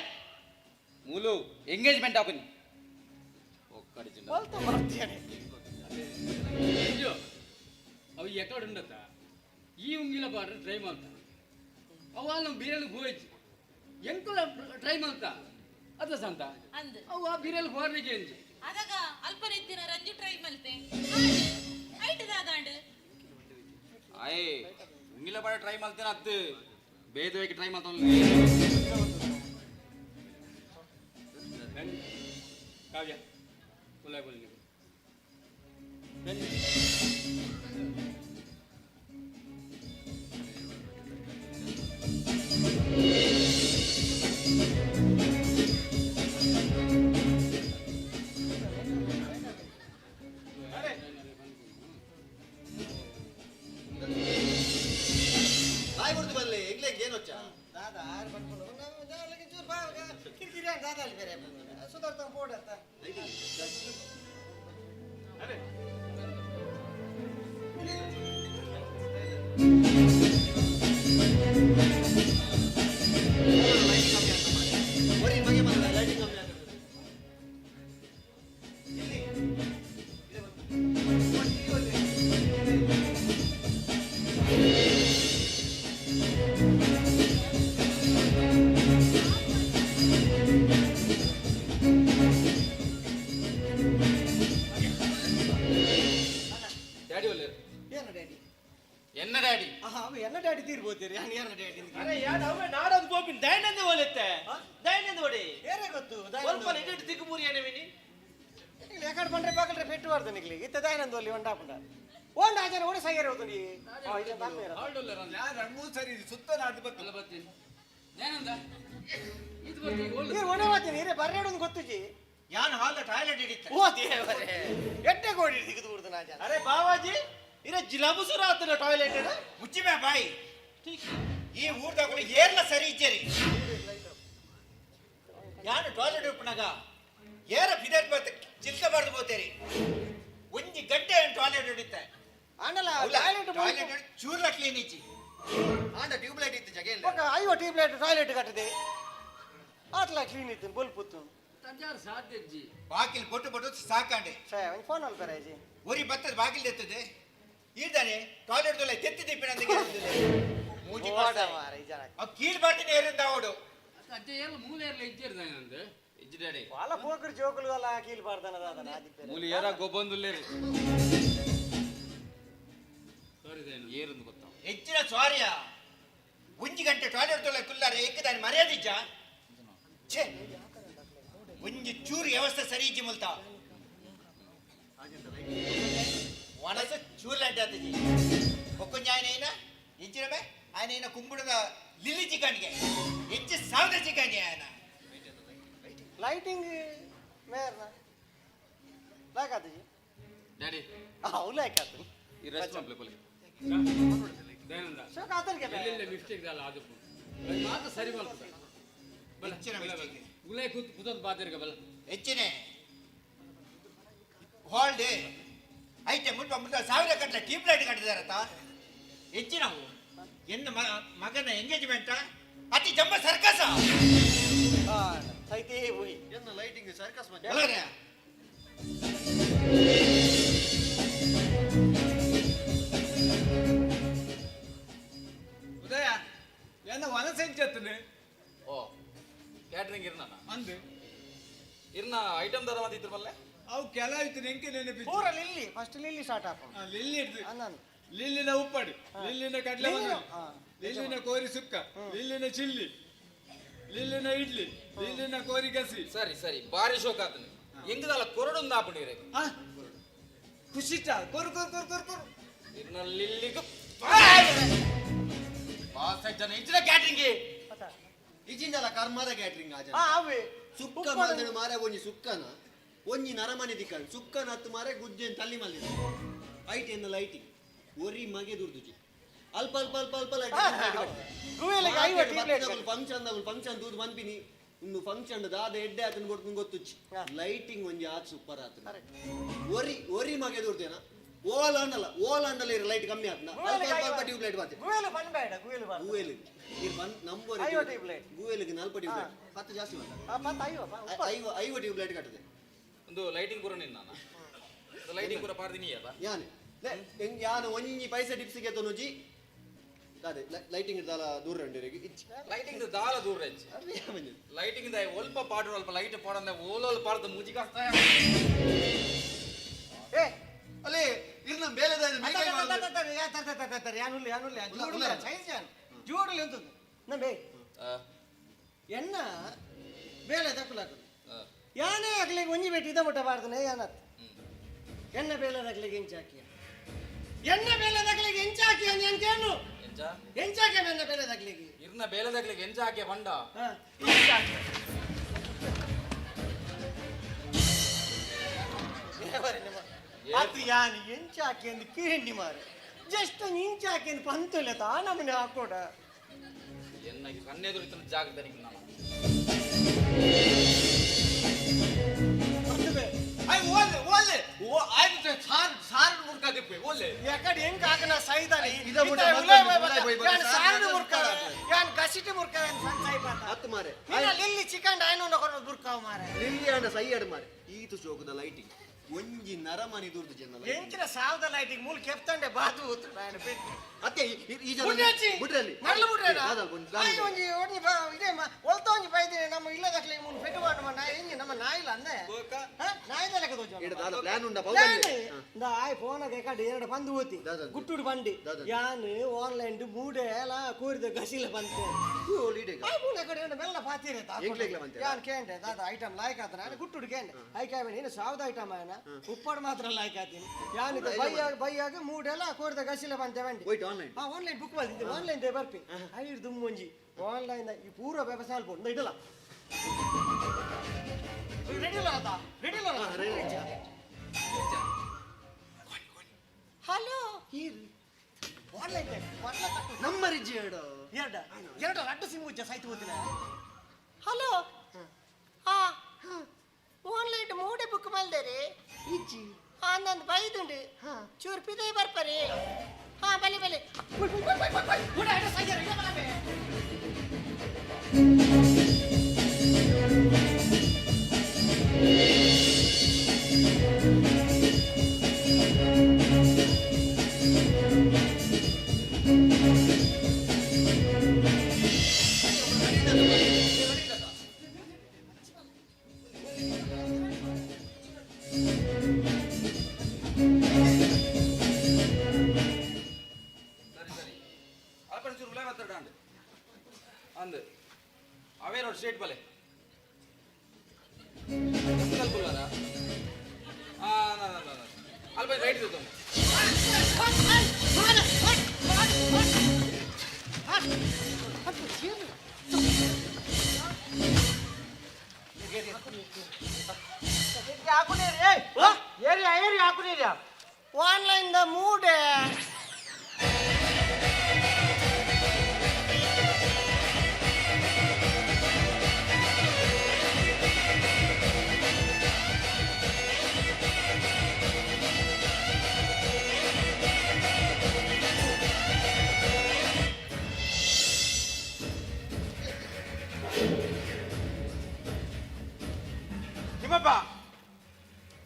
ಮೂಲು ಎಂಗೇಜ್ಮೆಂಟ್ ಆಪನಿ ಒಕ್ಕಡಿ ಚಿನ್ನ बोलतो ಬರ್ತಿಯಾನೆ ಅಯ್ಯೋ ಅವು ಎಕಡೆ ಉಂಡತ್ತ ಈ ಉಂಗಿಲ ಬಾರ ಟ್ರೈ ಮಾಡ್ತಾ ಅವಾಗ ನಮ್ಮ ಬೀರಲ್ಲಿ ಹೋಯ್ತು ಎಂಕುಲ ಟ್ರೈ ಮಾಡ್ತಾ ಅದ ಸಂತ ಅಂದ್ ಅವು ಆ ಬೀರಲ್ಲಿ ಹೋರ್ಲಿಕ್ಕೆ ಎಂಜಿ ಅದಾಗ ಅಲ್ಪನೆತ್ತಿನ ರಂಜು ಟ್ರೈ ಮಲ್ತೆ ಐಟ್ ದಾದಾಂಡ್ ಆಯ್ ಉಂಗಿಲ ಬಾಡ ಟ್ರೈ ಮಾಡ್ತೇನೆ ಅದ್ದು ಬೇದವಾಗಿ ಟ್ರೈ ಮಾಡ್ತಾನ ಕಾವ್ಯ ಒಳ್ಳೆ ಬೋಲಿ ಬಾಯ್ ಬಿಡ್ತು ಬಲ್ಲಿ ಎಂಗ್ಲೆಗೆ ಏನೊಚ್ಚ ದಾದಾ ಆರು ಬಂದ್ಕೊಂಡು ಚೂರು ಬಾ ಕಿರಿಕಿರಿ ದಾದಾ ಅಲ್ಲಿ ಬೇರೆ ಸುಧಾರ್ತಾನೆ ಪೋಡತ್ತ ಡ್ಯಾಡಿ ಒಳ್ಳೆ ಏನು ಡ್ಯಾಡಿ ಎನ್ನ ಡ್ಯಾಡಿ ಅವ ಎನ್ನ ಡ್ಯಾಡಿ ತೀರ್ಬೋತೀರಿ ನಾನು ಏನು ಡ್ಯಾಡಿ ಅರೆ ಯಾರು ಅವೇ ನಾಡೋದು ಗೋಪಿನ್ ದೈನಂದ ಒಲೆತ್ತೆ ದೈನಂದ ಒಡಿ ಏನೇ ಗೊತ್ತು ಸ್ವಲ್ಪ ಇಟ್ಟು ತಿಗುಮೂರಿ ಏನೇವಿನಿ ಯಾಕಡೆ ಬಂದ್ರೆ ಬಾಕಲ್ರೆ ಪೆಟ್ಟು ಮಾಡ್ದು ನಿಗ್ಲಿ ಇತ್ತ ದಯಾನಂದ ಅಲ್ಲಿ ಒಂಡಾಪುಂಡ ಒಂದ್ ಆಜನ ಓಡಿ ಸಾಗ್ಯಾರ ಹೋದು ನೀ ಮೂರು ಸರಿ ಸುತ್ತ ನಾಡ್ದು ಅಲ್ಲ ಬರ್ತೀನಿ ಏನಂದ ಇದು ನೀರು ಒಣೆ ಮಾಡ್ತೀನಿ ಇರೇ ಬರ್ರೇಡೊಂದು ಗೊತ್ತುಜಿ ಯಾನ್ ಹಾಲ್ದ ಟಾಯ್ಲೆಟ್ ಹಿಡಿತ ಓ ದೇವರೇ ಎಟ್ಟೆ ಗೋಡಿ ತೆಗೆದು ಬಿಡ್ದು ನಾ ಜನ ಅರೆ ಬಾವಾಜಿ ಇರ ಜಿಲಾಬುಸುರ ಆತನ ಟಾಯ್ಲೆಟ್ ಮುಚ್ಚಿಮೆ ಬಾಯಿ ಈ ಊರ್ದಾಗ ಏರ್ಲ ಸರಿ ಇಜ್ಜರಿ ಯಾನು ಟಾಯ್ಲೆಟ್ ಉಪ್ಪನಾಗ ಏರ ಫಿದೆಟ್ ಬತ್ತ ಚಿಲ್ಕಬಾರ್ದು ಬೋತೇರಿ ಒಂಜಿ ಗಂಟೆ ಟಾಯ್ಲೆಟ್ ಹಿಡಿತೆ ಆಂಡಲ ಟಾಯ್ಲೆಟ್ ಚೂರ್ಲ ಕ್ಲೀನ್ ಇಚ್ಚಿ ಆಂಡ ಟ್ಯೂಬ್ಲೈಟ್ ಇತ್ತು ಜಗೆ ಅಯ್ಯೋ ಟ್ಯೂಬ್ಲೈಟ್ ಟಾಯ್ಲೆಟ್ ಕಟ್ಟದೆ ಆತ್ಲ ಕ್ಲೀನ್ ಇತ್ತು ಬಲ್ಪುತ್ತು ತಂಜಾರು ಸಾಧ್ಯ ಜಿ ಬಾಕಿಲ್ ಪೊಟ್ಟು ಸಾಕಾಂಡೆ ಒಂದು ಫೋನ್ ಅಲ್ಲಿ ಬರಾಜಿ ಒರಿ ಬತ್ತದ ಬಾಗಿಲ್ ಎತ್ತದೆ ಈದಾನೆ ಟಾಯ್ಲೆಟ್ ದೊಲೆ ತೆತ್ತಿ ದಿಪ್ಪಿನ ಮೂಜಿ ಕೀಳ್ ಬಾಟಿನ ಏರಿಂದ ಅವಡು ಅಜ್ಜ ಎಲ್ಲ ಮೂಲೆ ಎಲ್ಲ ಇಜ್ಜಿರ್ದಂಗೆ ಇಜ್ಜಿ ಡ್ಯಾಡಿ వాళ్ళ పోకరు జోకులు అలా కీలు పడతాను దాదా నాది ಮೂಲಿ ಏರ ಗೊಬ್ಬಂದುಲ್ಲೇರಿ ಏರಂದು ಗೊತ್ತಾ ಹೆಚ್ಚಿನ ಸ್ವಾರ್ಯ ಒಂಜಿ ಗಂಟೆ ಟಾಯ್ಲೆಟ್ ತೊಲೆ ಕುಲ್ಲಾರೆ ಏಕದಾನಿ ಮರ್ಯಾದಿಜ್ಜ ಛೇ ಒಂಜಿ ಚೂರು ವ್ಯವಸ್ಥೆ ಸರಿ ಇಜ್ಜಿ ಮುಲ್ತ ಒಣಸ ಚೂರ್ ಲಾಂಟಿ ಆತಜಿ ಒಕ್ಕೊಂಜಿ ಆಯ್ನ ಹೆಚ್ಚಿನಮೆ ಆಯ್ನ ಕುಂಬುಡದ ಲಿಲ್ಲಿ ಚಿಕನ್ಗೆ ಹೆಚ್ಚು ಸಾವಿರ ಚಿಕನ್ಗೆ ಆಯ್ನ ಲೈಟಿಂಗ್ ಮೇರ್ನ ಲಾಕಾತಜಿ ಡ್ಯಾಡಿ ಅವು ಲಾಕಾತು ಈ ರೆಸ್ಟ್ ಮಾಡ್ಲಿ ಕೊಲಿ ದಯಾನಂದ ಸೊ ಕಾತಲ್ಗೆ ಎಲ್ಲೆಲ್ಲ ಮಿಸ್ಟೇಕ್ ಅಲ್ಲ ಅದು ಮಾತ್ರ ಸರಿ ಮಾಡ್ತದೆ ಗುಲೈ ಕೂತ್ ಕೂತೊಂದು ಬಾತಿರ್ಗ ಬಲ್ಲ ಹೆಚ್ಚಿನ ಹಾಲ್ಡೇ ಐತೆ ಮುಟ್ಟ ಸಾವಿರ ಕಟ್ಲೆ ಟ್ಯೂಬ್ ಲೈಟ್ ಕಟ್ಟಿದಾರತ್ತ ಹೆಚ್ಚಿನವು ಎನ್ನ ಮಗನ ಎಂಗೇಜ್ಮೆಂಟ್ ಅತಿ ಜಂಬ ಸರ್ಕಸ ಸೈತೆ ಹೋಯ್ ಎನ್ನ ಲೈಟಿಂಗ್ ಸರ್ಕಸ್ ಮಜಾ ಅಲ್ಲರೇ ಉದಯ ಎನ್ನ ವನಸೆಂಚತ್ತನೆ ಓ ಕ್ಯಾಟ್ರಿಂಗ್ ಇರ್ನ ಅಂದು ಇರ್ನ ಐಟಮ್ ದರ ಬಂದಿದ್ರು ಬಲ್ಲೆ ಅವು ಕೆಲ ಆಯ್ತು ನೆಂಕೆ ನೆನಪಿತ್ತು ಪೂರ ಲಿಲ್ಲಿ ಫಸ್ಟ್ ಲಿಲ್ಲಿ ಸ್ಟಾರ್ಟ್ ಹಾಕೋಣ ಲಿಲ್ಲಿ ಇಡ್ದು ನಾನು ಲಿಲ್ಲಿನ ಉಪ್ಪಡು ಲಿಲ್ಲಿನ ಕಡ್ಲೆ ಲಿಲ್ಲಿನ ಕೋರಿ ಸುಕ್ಕ ಲಿಲ್ಲಿನ ಚಿಲ್ಲಿ ಲಿಲ್ಲಿನ ಇಡ್ಲಿ ಲಿಲ್ಲಿನ ಕೋರಿ ಗಸಿ ಸರಿ ಸರಿ ಬಾರಿ ಶೋಕ ಆತನೆ ಎಂಗದಲ್ಲ ಕೊರಡೊಂದು ಆಪಣಿರೆ ಖುಷಿಟ ಕೊರು ಕೊರು ಕೊರು ಕೊರು ಕೊರು ಇರ್ನ ಲಿಲ್ಲಿಗೂ ಬಾಸ ಜನ ಇಜ್ಜಿನ ಕ್ಯಾಟ್ರಿಂಗ್ ಇಜಿಂದಲ್ಲ ಕರ್ಮದ ಕ್ಯಾಟ್ರಿಂಗ್ ಆಜ ಅವೇ ಸುಕ್ಕ ಮಾದಳು ಮಾರೆ ಒಂಜಿ ಸುಕ್ಕನ ಒಂಜಿ ನರಮನೆ ದಿಕ್ಕಳು ಸುಕ್ಕನ ಹತ್ತು ಮಾರೆ ಗುಜ್ಜೆನ್ ತಲ್ಲಿ ಮಲ್ಲಿದ ಐಟ್ ಎನ್ನ ಲೈಟಿಂಗ್ ಒರಿ ಮಗೆ ದುರ್ದುಜಿ ಅಲ್ಪ ಅಲ್ಪ ಅಲ್ಪ ಅಲ್ಪ ಫಂಕ್ಷನ್ ದೂದ್ ಬಂಪಿನಿ ಇನ್ನು ಫಂಕ್ಷನ್ ದಾದ ಎಡ್ಡೆ ಆತನ ಕೊಡ್ತು ಗೊತ್ತುಚ್ಚಿ ಲೈಟಿಂಗ್ ಒಂಜಿ ಆತ್ ಸೂಪರ್ ಆತನ ಒರಿ ಮಗೆ ದುರ್ದೇನ ಓಲಾಂಡಲ್ಲ ಓಲಾಂಡಲ್ಲ ಇರ ಲೈಟ್ ಕಮ್ಮಿ ಆತ್ನ ಅಲ್ಪ ಅಲ್ಪ ಟ್ಯೂಬ್ ಲೈಟ್ ಬಾತೆ ಗುವೇಲು ಬಂದ್ಬೇಡ ಗುವೇಲು ಬಾ ಗುವೇಲು ಇರ್ ಬಂದ್ ನಂಬರ್ ಐವ ಟ್ಯೂಬ್ ಲೈಟ್ ಗುವೇಲಿಗೆ ನಲ್ಪ ಟ್ಯೂಬ್ ಲೈಟ್ ಹತ್ತು ಜಾಸ್ತಿ ಬಂದ ಮತ್ತೆ ಐವ ಟ್ಯೂಬ್ ಲೈಟ್ ಕಟ್ಟದೆ ಒಂದು ಲೈಟಿಂಗ್ ಪೂರ ನಿನ್ನ ಲೈಟಿಂಗ್ ಪೂರ ಪಾರ್ದಿನಿ ಅಲ್ಲ ಯಾನೆ ಯಾನು ಒಂಜಿ ಪೈಸೆ ಟಿಪ್ಸಿಗೆ ತೊನುಜಿ ಅದೇ ಲೈಟಿಂಗ್ ದಾಲ ದೂರ ಉಂಟು ಲೈಟಿಂಗ್ ದಾಲ ದೂರ ಲೈಟಿಂಗ್ ಒಲ್ಪ ಪಾಡು ಅಲ್ಪ ಲೈಟ್ ಪಾಡಂದ ಓಲೋಲ್ ಪಾಡ್ದ ಮೂಜಿ ಕಾಸ್ತಾ ಏ ಅಲ್ಲಿ ಇರ್ನ ಬೇಲೆದ ಜೋಡಲ್ಲಿ ಎಂತ ನಮ್ಮೆ ಎನ್ನ ಬೇಲೆ ತಕ್ಕಲಾಕ ಯಾನೇ ಆಗ್ಲಿಗೆ ಒಂಜಿ ಬೇಟಿ ಇದ ಮುಟ್ಟ ಬಾರ್ದನೆ ಯಾನತ್ ಎನ್ನ ಬೇಲೆ ತಗ್ಲಿಗೆ ಎಂಚಾಕಿ ಎನ್ನ ಬೇಲೆ ತಗ್ಲಿಗೆ ಎಂಚಾಕಿ ಅಂತ ಏನು ಎಂಚಾಕೆ ಎನ್ನ ಬೇಲೆ ತಗ್ಲಿಗೆ ಇರ್ನ ಬೇಲೆ ತಗ್ಲಿಗೆ ಎಂಚ ಹಾಕಿ ಬಂಡ ಅದು ಯಾನು ಎಂಚಾಕಿ ಅಂದ್ ಕೇಳಿ ಮಾರೆ ಜಸ್ಟ್ ಇಂಚಾಕಿ ಅಂತ ಪಂತುಲೆತ ನಮ್ಮನೆ ಹಾಕೋಡ ಎನ್ನ ಕಣ್ಣೆದುರಿತ ಜಾಗದಲ್ಲಿ ನಾನು ಎಕಡೆ ಹೆಂಗ್ ಹಾಕನ ಸೈದಾನೆ ಸಾರಡು ಮುರ್ಕಡ ಯಾನ್ ಗಸಿಟಿ ಮುರ್ಕಡ ಹತ್ತು ಮಾರೆ ಲಿಲ್ಲಿ ಚಿಕನ್ ಡೈನೋ ನಕೊಂಡು ಬುರ್ಕಾವ್ ಮಾರೆ ಲಿಲ್ಲಿ ಅಂಡ ಸೈ ಅಡ ಮಾರೆ ಈತು ಚೋಕದ ಲೈಟಿಂಗ್ ಒಂಜಿ ನರಮನಿ ದೂರದ ಜನ ಎಂಚಿನ ಸಾವದ ಲೈಟಿಂಗ್ ಮೂಲ ಕೆಪ್ತಂಡೆ ಬಾದು ಉತ್ತು ನಾನು ಬಿಟ್ಟು ಅತ್ತೆ ಈ ಜನ ಬಿಡ್ರಲ್ಲಿ ಮರಳು ಬಿಡ್ರೇನಾ ಅಯ್ಯೋ ಒಂಜಿ ಒಂಜಿ ಇದೇ ಒಲ್ತ ಒಂಜಿ ಬೈದಿನಿ ನಮ್ಮ ಇಲ್ಲದಕ್ಲೆ ಮುನ್ ಪೆಟ್ಟು ಮಾಡು ನಾ ಎಂಜಿ ನಮ್ಮ ನಾಯಿಲ್ಲ ಅಂದೆ ನಾಯಿದ ಲೆಕ್ಕ ತೋಜು ಇಡ ದಾದ ಪ್ಲಾನ್ ಉಂಡ ದ ಆಯ್ ಫೋನ್ ಗೆ ಕಡೆ ಎರಡು ಬಂದು ಹೋತಿ ಗುಟ್ಟುಡು ಬಂಡಿ ಯಾನ್ ಆನ್ಲೈನ್ ಮೂಡೆ ಎಲ್ಲ ಕೋರಿದ ಗಸಿಲ ಬಂತೆ ಲೀಡೆ ಆಯ್ ಮೂಲೆ ಕಡೆ ಎರಡು ಬೆಲ್ಲ ಪಾತಿರೆ ತಾ ಎಂಗ್ಲೆಗ್ಲ ಬಂತೆ ಯಾನ್ ಕೇಂಡೆ ದಾದ ಐಟಮ್ ಲೈಕ್ ಆತ ನಾನು ಗುಟ್ಟುಡು ಕೇಂಡೆ ಐ ಕಾವೆ ನೀನು ಸಾವದ ಐಟಮ್ ಆಯನ ಉಪ್ಪಡ್ ಮಾತ್ರ ಲೈಕ್ ಆತೀನಿ ಯಾನ್ ಬೈಯಾಗ ಮೂಡೆಲ್ಲ ಕೋರಿದ ಗಸಿಲ ಬಂತೆ ಬಂಡಿ ಆನ್ಲೈನ್ ಆನ್ಲೈನ್ ಬುಕ್ ಮಾಡಿದ್ದೆ ಆನ್ಲೈನ್ ದೇ ಬರ್ಪಿ ಐದು ದುಮ್ಮೊಂಜಿ ಆನ್ಲೈನ್ ಈ ಪೂರ ವ್ಯವಸಾಯ ಅಲ್ಪೊಂದು ಇಡಲ್ಲ ಹಲೋ ಆನ್ಲೈನ್ ನಮ್ಮ ರಿಜಿ ಎರಡು ರಡ್ಡು ಸಿಮ್ ಉಜ್ಜ ಸಾಯ್ತು ಹೋಗ್ತೀನಿ ಹಲೋ ಆನ್ಲೈನ್ ಮೂಡೆ ಬುಕ್ ಮಾಡ್ದೇರಿ ಇಜ್ಜಿ ನಂದು ಬೈದುಂಡು ಚೂರು ಪಿದೆ ಬರ್ಪರಿ ಬಲಿ ಬಲಿ ಅಂದು ಅವೇ ನೋಡಿ ಸ್ಟ್ರೇಟ್ ಬಲೆ ಅಲ್ಲಿ ರೈಟ್ ಇದ್ದು ಆನ್ಲೈನ್ ದ ಮೂಡೆ ನಿಮ್ಮಪ್ಪ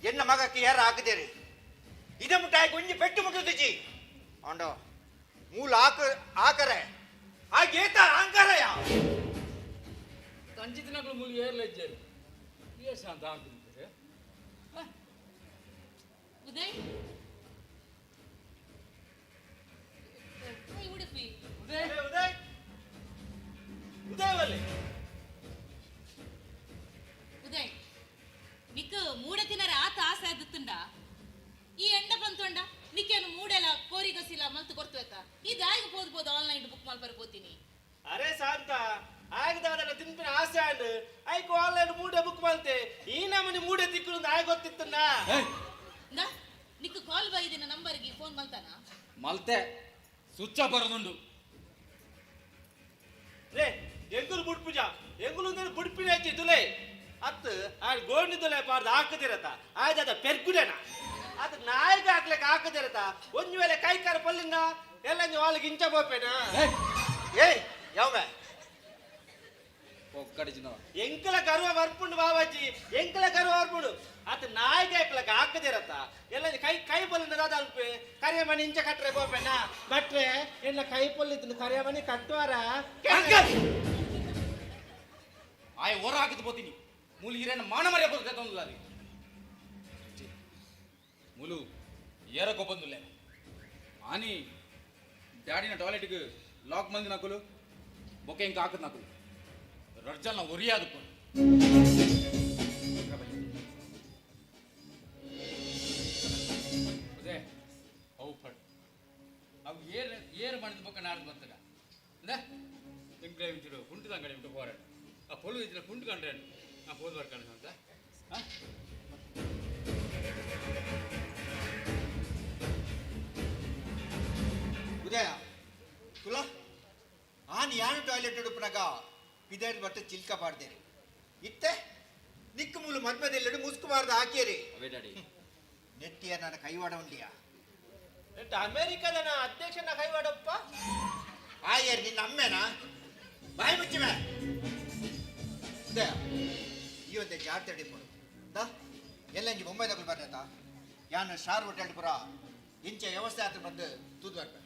ಎನ್ನ ಮಗಕ್ಕೆ ಯಾರು ಹಾಕಿದೇರಿ ಇದ ಮುಟ್ಟಾಯಿ ಕೊಂಚ ಪೆಟ್ಟು ಮುಟ್ಟುತ್ತಿ ಅಂಡ ಮೂಲ ಆಕರೆ ಆ ಗೇತ ಆಂಕರಯ ತಂಜಿ ದಿನಗಳು ಮೂಲ ಏರ್ಲ ಇಜ್ಜರು ಏಸ ಅಂತ ಹಾಕಿದ್ದಾರೆ ಉದಯ್ ಉಡುಪಿ ಉದಯ್ ಉದಯ್ ಉದಯ್ ನಿಕ್ ಮೂಡ ತಿನ್ನರ ಆತ ಆಸೆ ಆದುತ್ತುಂಡ ಈ ಎಂಡ ಬಂತೊಂಡ ನಿಕ್ಕೇನು ಮೂಡೆಲ್ಲ ಕೋರಿಗಸಿಲ್ಲ ಮಲ್ತು ಕೊಡ್ತಬೇಕ ಇದಾಗಿ ಹೋದ್ಬೋದು ಆನ್ಲೈನ್ ಬುಕ್ ಮಾಡಿ ಬರ್ಬೋತೀನಿ ಅರೆ ಶಾಂತ ಆಗದವರೆಲ್ಲ ತಿನ್ಪಿನ ಆಸೆ ಆಂಡ್ ಐಕು ಆನ್ಲೈನ್ ಮೂಡೆ ಬುಕ್ ಮಾಡ್ತೆ ಈ ನಮ್ಮನೆ ಮೂಡೆ ತಿಕ್ಕಲು ಆಯ್ ಗೊತ್ತಿತ್ತನ್ನ ನಿಕ್ ಕಾಲ್ ಬೈದಿನ ನಂಬರ್ಗೆ ಫೋನ್ ಮಲ್ತಾನ ಮಲ್ತೆ ಸ್ವಿಚ್ ಆಫ್ ಬರೋದುಂಡು ರೇ ಎಂಗುಲು ಬುಡ್ ಪೂಜಾ ಎಂಗುಲು ಬುಡ್ಪಿನ ಹೆಚ್ಚಿ ತುಲೆ ಅತ್ತು ಆ ಗೋಣಿ ತುಲೆ ಪಾರ್ದು ಹಾಕದಿರತ್ತ ಆಯ್ದ ಪೆರ್ಗುಡೇನ ಅದು ನಾಯಿಗೆ ಹಾಕ್ಲಿಕ್ಕೆ ಹಾಕದಿರತ್ತ ಒಂದು ವೇಳೆ ಕೈ ಕಾರ ಪಲ್ಲಿಂದ ಎಲ್ಲ ನೀವು ಹಾಲಿಗೆ ಇಂಚ ಬೋಪೇನ ಏಯ್ ಯಾವ ಒಕ್ಕಡಿಚಿನ ಎಂಕಲ ಕರುವ ಬರ್ಪುಂಡು ಬಾಬಾಜಿ ಎಂಕಲ ಕರುವ ಬರ್ಪುಂಡು ಆತ ನಾಯಿಗೆ ಹಾಕ್ಲಕ್ಕ ಹಾಕದಿರತ್ತ ಎಲ್ಲ ಕೈ ಪೊಲ್ಲಿಂದ ಅಲ್ಪ ಕರಿಯ ಮನೆ ಇಂಚ ಕಟ್ರೆ ಗೋಪೆನ ಕಟ್ರೆ ಎಲ್ಲ ಕೈ ಪೊಲ್ಲಿದ್ದು ಕರಿಯ ಮನೆ ಕಟ್ಟುವಾರ ಆಯ್ ಹೊರ ಹಾಕಿದ್ ಬೋತೀನಿ ಮೂಲು ಹಿರೇನ ಮಾನ ಮರ್ಯ ಬರ್ತೈತೆ ಒಂದಿಲ್ಲ ರೀ ಮೂಲು ಏರಕ್ಕೋ ಬಂದುಲ್ಲ ಆನಿ ಡ್ಯಾಡಿನ ಟಾಯ್ಲೆಟ್ಗೆ ಲಾಕ್ ಮಂದಿ ನಾಕುಲು ಬೊಕ್ಕೆ ಇಂಕ ಹಾಕದ್ ನಾಕುಲು ರಡ್ಜಲ್ ನಾವು ಒರಿಯಾದಪ್ಪ ಅದೇ ಅವು ಪಡ್ ಅವು ಏರು ಮಾಡಿದ ಬೊಕ್ಕ ನಾಡ್ದು ಬರ್ತಗ ಅಂದ್ರೆ ಎಂಕ್ಲೆ ಒಂಚೂರು ಕುಂಟು ಅಂಗಡಿ ಬಿಟ್ಟು ಹೋರಾಟ ಆ ಪೊಲು ಇದ್ರೆ ಕುಂಟು ಕಂಡ್ರೆ ನಾ ಪೋಲ್ ಬರ್ಕೊಂಡು ಅಂತ ಉದಯ ತುಲ ಆನ್ ಯಾನು ಟಾಯ್ಲೆಟ್ ಉಡುಪನಾಗ ಪಿದಾರಿ ಬಟ್ಟ ಚಿಲ್ಕ ಪಾಡ್ದೇರಿ ಇತ್ತೆ ನಿಕ್ಕು ಮೂಲು ಮದ್ಮೆದೆಲ್ಲೆಡು ಮುಸ್ಕುಬಾರ್ದು ಹಾಕಿಯರಿ ಅವೇ ಡ್ಯಾಡಿ ನೆಟ್ಟಿಯ ನನ್ನ ಕೈವಾಡ ಉಂಡಿಯಾ ಅಮೆರಿಕದ ಅಧ್ಯಕ್ಷನ ಕೈವಾಡಪ್ಪ ಆಯರ್ ನಿನ್ನ ಅಮ್ಮೆನಾ ಬಾಯಿ ಮುಚ್ಚಿಮೆ ಉದಯ ಈ ಒಂದೇ ಜಾತ್ರೆ ಹಿಡಿಪಡು ಎಲ್ಲ ಇಂಜಿ ಮುಂಬೈದಾಗ ಬರ್ತಾ ಯಾನು ಶಾರ್ ಹೋಟೆಲ್ ಪುರ ಇಂಚೆ ವ್ಯವಸ್ಥೆ ಹತ್ರ ಬಂದು ತೂದು ಬರ್ಬೇಕು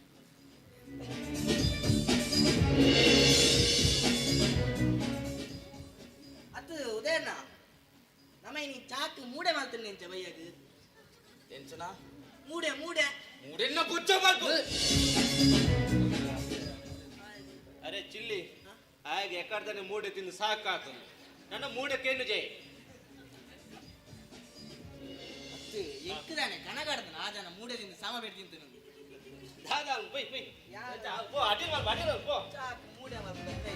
ಅದು ಉದಯಣ್ಣ ನಮ್ಮ ನೀ ಚಾಕು ಮೂಡೆ ಮಾಡ್ತೀನಿ ಅಂಚ ಬೈಯಾಗ ಟೆನ್ಷನ ಮೂಡೆ ಮೂಡೆ ಮೂಡೆನ್ನ ಬುಚ್ಚ ಮಾಡ್ಕೊ ಅರೆ ಚಿಲ್ಲಿ ಹಾಗೆ ಎಕಡ್ದಾನೆ ಮೂಡೆ ತಿಂದು ಸಾಕಾಗ್ತದೆ ನನ್ನ ಮೂಡಕ್ಕೇನು ಜೈ ಅತ್ತು ಎಕ್ಕದಾನೆ ಕಣಗಾಡ್ತಾನೆ ಆ ಜನ ಮೂಡೆದಿಂದ ಸಾಮ ಬೇಡ ತಿಂತು ನಮ್ಗೆ ದಾದಾ ಬೈ ಬೈ ಪೋ ಅಡಿ ಮಾಡಿ ಪೋ ಚಾಕು ಮೂಡೆ ಮಾಡ್ತಾರೆ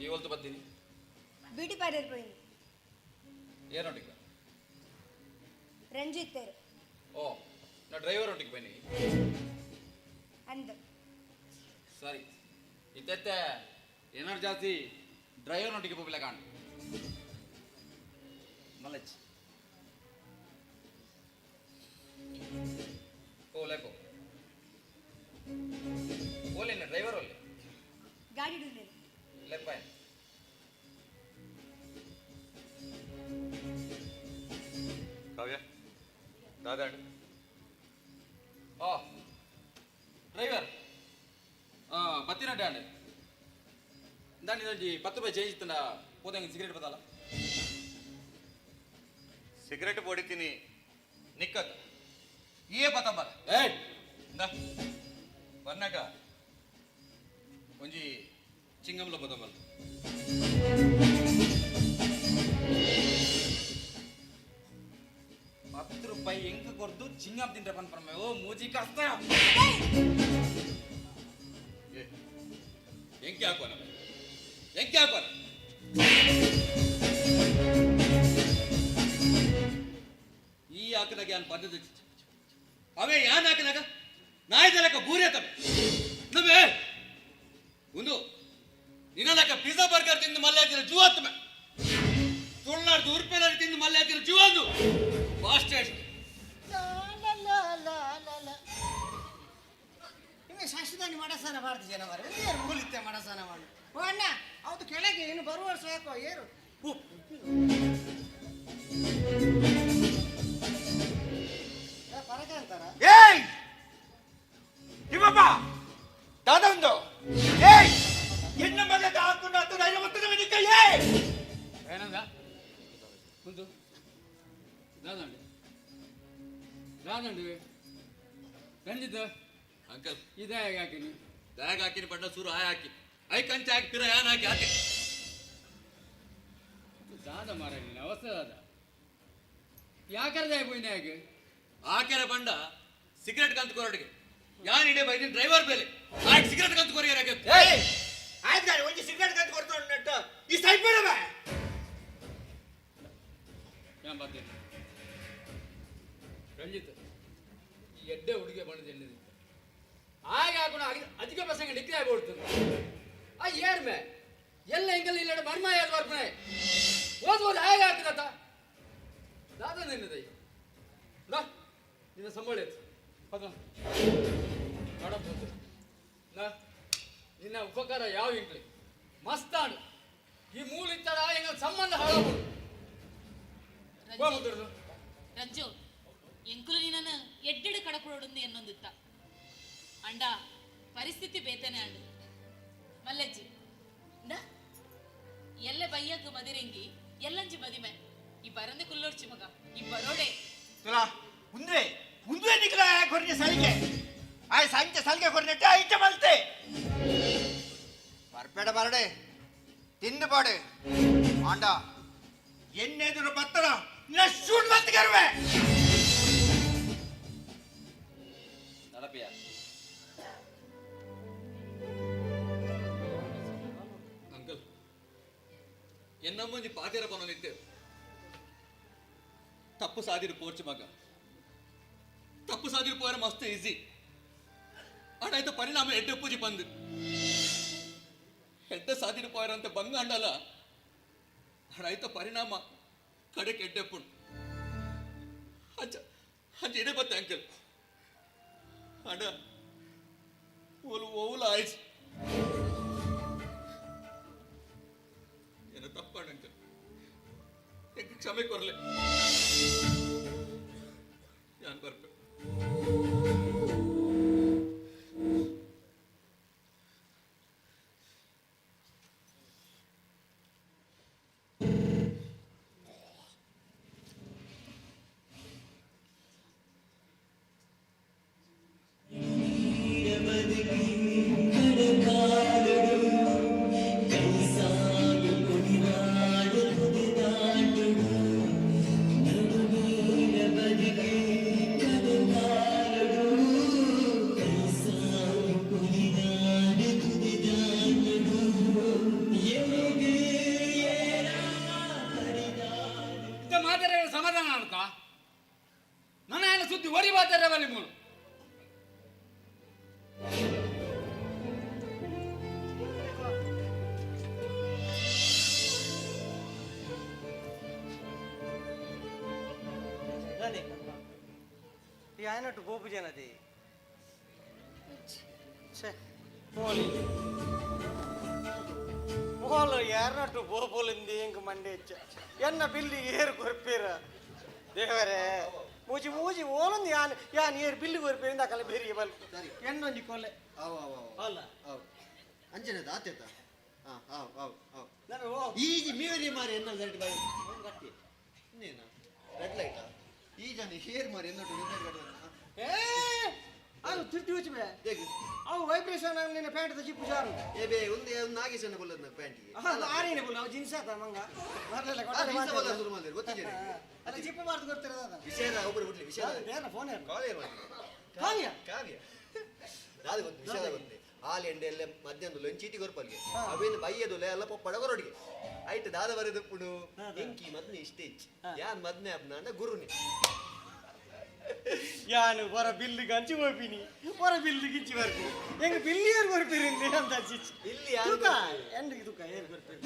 ಇವತ್ತು ಬರ್ತೀನಿ ಬ್ಯೂಟಿ ಪಾರ್ಲರ್ పోయింది ಏನೊಟ್ಟಿಗೆ ರಂಜಿತ್ ಓ ನಾ ಡ್ರೈವರ್ ಒಟ್ಟಿಗೆ ಬನ್ನಿ ಅಂದ ಸರಿ ಇತ್ತೆ ಏನಾರು ಜಾಸ್ತಿ ಡ್ರೈವರ್ ಒಟ್ಟಿಗೆ ಹೋಗ್ಲಿಲ್ಲ ಕಾಣ್ ಮಲಚ್ ಓಲೇಕೋ ಓಲೇನ ಡ್ರೈವರ್ ಓಲೆ ಗಾಡಿ ಡುಲ್ಲೆ ಲೆಪ್ಪಾಯ್ ಕಾವ್ಯ ದಾದಾಡು ಓ ಡ್ರೈವರ್ ಬತ್ತಿನ ಡ್ಯಾಂಡ್ ದಾಂಡಿ ದಂಡಿ 10 ರೂಪಾಯಿ ಚೇಂಜ್ ಇತ್ತಂಡ ಹೋದಂಗೆ ಸಿಗರೇಟ್ ಬತ್ತಲ್ಲ ಸಿಗರೇಟ್ ಹೊಡಿತೀನಿ ನಿಕ್ಕತ್ತ ಏ ಪತಂಬರ ಏಯ್ ಇಂದ ಬರ್ನಾಕ ಒಂಜಿ ಚಿಂಗಂಲ ಪತಂಬರ 10 ರೂಪಾಯಿ ಎಂಕ ಕೊರ್ದು ಚಿಂಗಂ ತಿಂದ್ರೆ ಪನ್ ಪರಮೆ ಓ ಮೂಜಿ ಕಷ್ಟ ಎಂಕೆ ಹಾಕೋಣ ಎಂಕೆ ಹಾಕೋಣ ಯಾನ್ ಪದ್ಧತಿ ಅವೇ ಯಾನ್ ಹಾಕಿನಾಗ ನಾಯ್ದಲಕ ಬೂರೆ ತವೆ ನವೇ ಒಂದು ನಿನ್ನಲಕ ಪಿಜ್ಜಾ ಬರ್ಗರ್ ತಿಂದು ಮಲ್ಲೆ ಹಾಕಿರ ಜೂ ಹತ್ತಮೆ ತುಳ್ನಾಡ್ದು ಉರ್ಪೆಲಾರಿ ತಿಂದು ಮಲ್ಲೆ ಹಾಕಿರ ಜೂ ಒಂದು ಬಾಸ್ಟೇಜ್ ನಿಮಗೆ ಶಾಶ್ವತಾನಿ ಮಾಡಸಾನ ಮಾಡ್ತಿ ಜನ ಮಾರೆ ಏರು ಮೂಲಿತ್ತೆ ಮಾಡಸಾನ ಮಾಡು ಓ ಅಣ್ಣ ಅವತ್ತು ಕೆಳಗೆ ಇನ್ನು ಬರುವ ವರ್ಷ ಯಾಕೋ ಏರು ಪರಕ ಅಂತಾರ ಏಯ್ ತಿಮ್ಮಪ್ಪ ದಾದೊಂದು ಏಯ್ ಎನ್ನ ಮಗದ ಹಾಕೊಂಡು ಹತ್ತು ಧೈರ್ಯ ಗೊತ್ತಿದೆ ನಿಕ್ಕ ಏಯ್ ಏನಂದ ಮುಂದು ದಾದಂಡಿ ದಾದಂಡಿ ರಂಜಿತ್ ಅಂಕಲ್ ಇದೇ ಹೇಗೆ ಹಾಕಿನಿ ಬ್ಯಾಗ್ ಹಾಕಿನಿ ಬಣ್ಣ ಸೂರು ಆಯ್ ಹಾಕಿ ಐ ಕಂಚೆ ಹಾಕಿ ಪಿರ ಯಾನ್ ಹಾಕಿ ಹಾಕಿ ದಾದ ಮಾರ ನೀನು ಅವಸ್ಥೆ ದಾದ ಯಾಕರದೆ ಹೋಯ್ನ ಹೇಗೆ ಆಕೆರೆ ಬಂಡ ಸಿಗರೆಟ್ ಕಂತು ಕೊರಡಿಗೆ ಯಾನ್ ಇಡೇ ಬೈದಿನ ಡ್ರೈವರ್ ಬೇಲೆ ಆಯ್ತು ಸಿಗರೆಟ್ ಕಂತು ಕೊರಿಯರಾಗೆ ಏಯ್ ಆಯ್ತು ಗಾಡಿ ಒಂದು ಸಿಗರೇಟ್ ಕಂತು ಕೊಡ್ತಾನೆ ನೆಟ್ಟು ಈ ಸೈಡ್ ಬೇಡವ ഞാൻ പറഞ്ഞു ರಂಜಿತ್ ಈ ಎಡ್ಡೆ ಹುಡುಗಿ ಬಣ್ಣದ ಎಣ್ಣೆ ಹಾಗೆ ಹಾಕೊಂಡು ಅಧಿಕ ಪ್ರಸಂಗ ಡಿಕ್ರಿ ಆಗ್ಬಿಡ್ತದೆ ಆ ಏರ್ಮೆ ಎಲ್ಲ ಹಿಂಗಲ್ಲಿ ಇಲ್ಲ ಮರ್ಮ ಯಾವ್ದು ಬರ್ಪಣೆ ಓದ್ಬೋದು ಹೇಗೆ ಆಗ್ತದತ್ತ ದಾದ ನಿನ್ನದೈ ನಾ ನಿನ್ನ ಸಂಬಳ ಆಯ್ತು ನಾ ನಿನ್ನ ಉಪಕಾರ ಯಾವ ಇಂಕ್ಲಿ ಮಸ್ತಾಡು ಈ ಮೂಲ ಇತ್ತಾರ ಹೆಂಗ ಸಂಬಂಧ ಹಾಳಾಗ್ಬೋದು ರಂಜು ಎಂಕುಲು ನೀನನ್ನು ಎಡ್ಡೆಡು ಕಡಪುಡೊಂದು ಎನ್ನೊಂದಿತ್ತ ಅಂಡ ಪರಿಸ್ಥಿತಿ ಬೇತನೆ ಅಂಡು ಮಲ್ಲಜ್ಜಿ ಎಲ್ಲ ಬಯ್ಯಕ್ಕೆ ಮದಿರೆಂಗಿ ಎಲ್ಲಂಜಿ ಮದಿಮೆ ಈ ಬರಂದೆ ಕುಲ್ಲೋಡ್ಚಿ ಮಗ ಈ ಬರೋಡೆ ತುಲಾ ಮುಂದೆ ಮುಂದೆ ನಿಕ್ಲ ಕೊರ್ನೆ ಸಲಿಗೆ ಆಯ್ ಸಂಚೆ ಸಲಿಗೆ ಕೊರ್ನೆಟ್ಟ ಐಟ ಮಲ್ತೆ ಬರ್ಬೇಡ ಬರಡೆ ತಿಂದು ಬಾಡೆ ಆಂಡ ಎನ್ನೆದುರು ಬತ್ತಡ ನಶೂನ್ ಮತ್ ಕರ್ವೆ ನಡಪಿಯ ಅಂಕಲ್ ಎನ್ನಮ್ಮಂಜಿ ಪಾತೆರ ಪನೊಂದಿತ್ತೆ ತಪ್ಪು ಸಾದಿರು ಪೋರ್ಚು ಮಗ ತಪ್ಪು ಸಾದಿರು ಪೋರ ಮಸ್ತ್ ಈಸಿ ಅಡಾಯ್ತು ಪರಿಣಾಮ ಎಡ್ಡೆ ಪೂಜಿ ಬಂದು ಎಡ್ಡೆ ಸಾದಿರು ಪೋಯರಂತೆ ಬಂಗ ಅಂಡಲ್ಲ ಅಡಾಯ್ತು ಪರಿಣಾಮ ಕಡೆಗೆ ಎಡ್ಡೆಪ್ಪುಡು ಅಂಚ ಅಂಚ ಇಡೇ ಬತ್ತೆ ಅಂಕಲ್ ಅಡ ಓಲು ಓವುಲ ಆಯ್ತು ಏನೋ ತಪ್ಪಾಡ ಅಂಕಲ್ ಹೆಂಗೆ ಕ್ಷಮೆ ಕೊರ್ಲೆ ಯಾನ್ ಬರ್ಬೇಕು ಸಮಾಧಾನ ಅನ್ಕ ನನ್ನ ಏನ ಸುದ್ದಿ ಹೊಡಿ ಬಾತಾರೆ ಬಲ್ಲಿ ಮೂಲು ಯಾನಟ್ಟು ಗೋಪು ಜನದಿ పోలి పోలు ఎర్రట్టు పోలింది ఇంక మండి ఎన్న బిల్లి ఏరు కొరిపేరు దేవరే ಮೂಜಿ ಮೂಜಿ ಓಲೊಂದು ಯಾನ್ ಏರು ಬಿಲ್ಲು ಕೊರಿಪೇರಿಂದ ಅಕಲ ಬೇರೆ ಬಲ್ ಎನ್ನೊಂಜಿ ಕೊಲ್ಲೆ ಅವು ಅವು ಅಲ್ಲ ಅವು ಅಂಜನದ ಆತೇತ ಅವು ಅವು ಅವು ನಾನು ಈಜಿ ಮೀರಿ ಮಾರಿ ಎನ್ನ ರೆಡ್ ಬೈ ಗಟ್ಟಿ ಇನ್ನೇನ ರೆಡ್ ಲೈಟ್ ಈ ಜನ ಹೇರ್ ಮಾರಿ ಎನ್ನೊಟ್ಟು ಏ ಅದು ತಿರ್ತಿ ಹುಚ್ಚಬೇ ಅವು ವೈಬ್ರೇಷನ್ ನಿನ್ನ ಪ್ಯಾಂಟ್ ಜಿಪ್ಪು ಜಾರು ಏ ಬೇ ಒಂದು ನಾಗೇಶನ ಬಲ್ಲದ ಪ್ಯಾಂಟಿಗೆ ಆರೇನೆ ಬಲ್ಲ ಅವು ಜೀನ್ಸ್ ಆತ ಮಂಗ ಬರ್ಲಿಲ್ಲ ಕೊಟ್ಟೆ ಶುರು ಮಾಡಿದ್ರು ಗೊತ್ತಿದೆ ಅಲ್ಲ ಜಿಪ್ಪು ಮಾಡ್ತು ಗೊತ್ತಿರೋದ ಅದ ವಿಷಯ ಒಬ್ಬರು ಬಿಡ್ಲಿ ವಿಷಯ ಬೇರೆ ಫೋನ್ ಕಾಲ್ ಏರ್ ಮಾಡಿ ಕಾವ್ಯ ಕಾವ್ಯ ಅದು ಗೊತ್ತು ವಿಷಯ ಗೊತ್ತೆ ಹಾಲು ಎಂಡೆ ಎಲ್ಲ ಮಧ್ಯಾಹ್ನ ಲಂಚ್ ಚೀಟಿ ಕೊರ್ಪಲ್ಗೆ ಅವೇನು ಬೈಯದುಲೆ ಎಲ್ಲ ಪಪ್ಪಡ ಕೊರೊಡಿಗೆ ಆಯ್ತು ದಾದ ಬರೆದು ಪುಡು ಎಂಕಿ ಮದ್ನೆ ಇಷ್ಟೇ ಯಾನ್ ಮದ್ನೆ ಅಪ್ನ ಗುರುನಿ ಯಾನು ಹೊರ ಬಿಲ್ಲು ಗಂಚಿ ಹೋಗ್ತೀನಿ ಹೊರ ಬಿಲ್ಲು ಗಿಂಚಿ ಬರ್ತೀನಿ ಹೆಂಗ ಬಿಲ್ಲಿಯರ್ ಬರ್ತೀರಿ ಅಂತ ಇಲ್ಲಿ ಎಂಡಿಗೆ ತುಕ ಏರ್ ಬರ್ತೀರಿ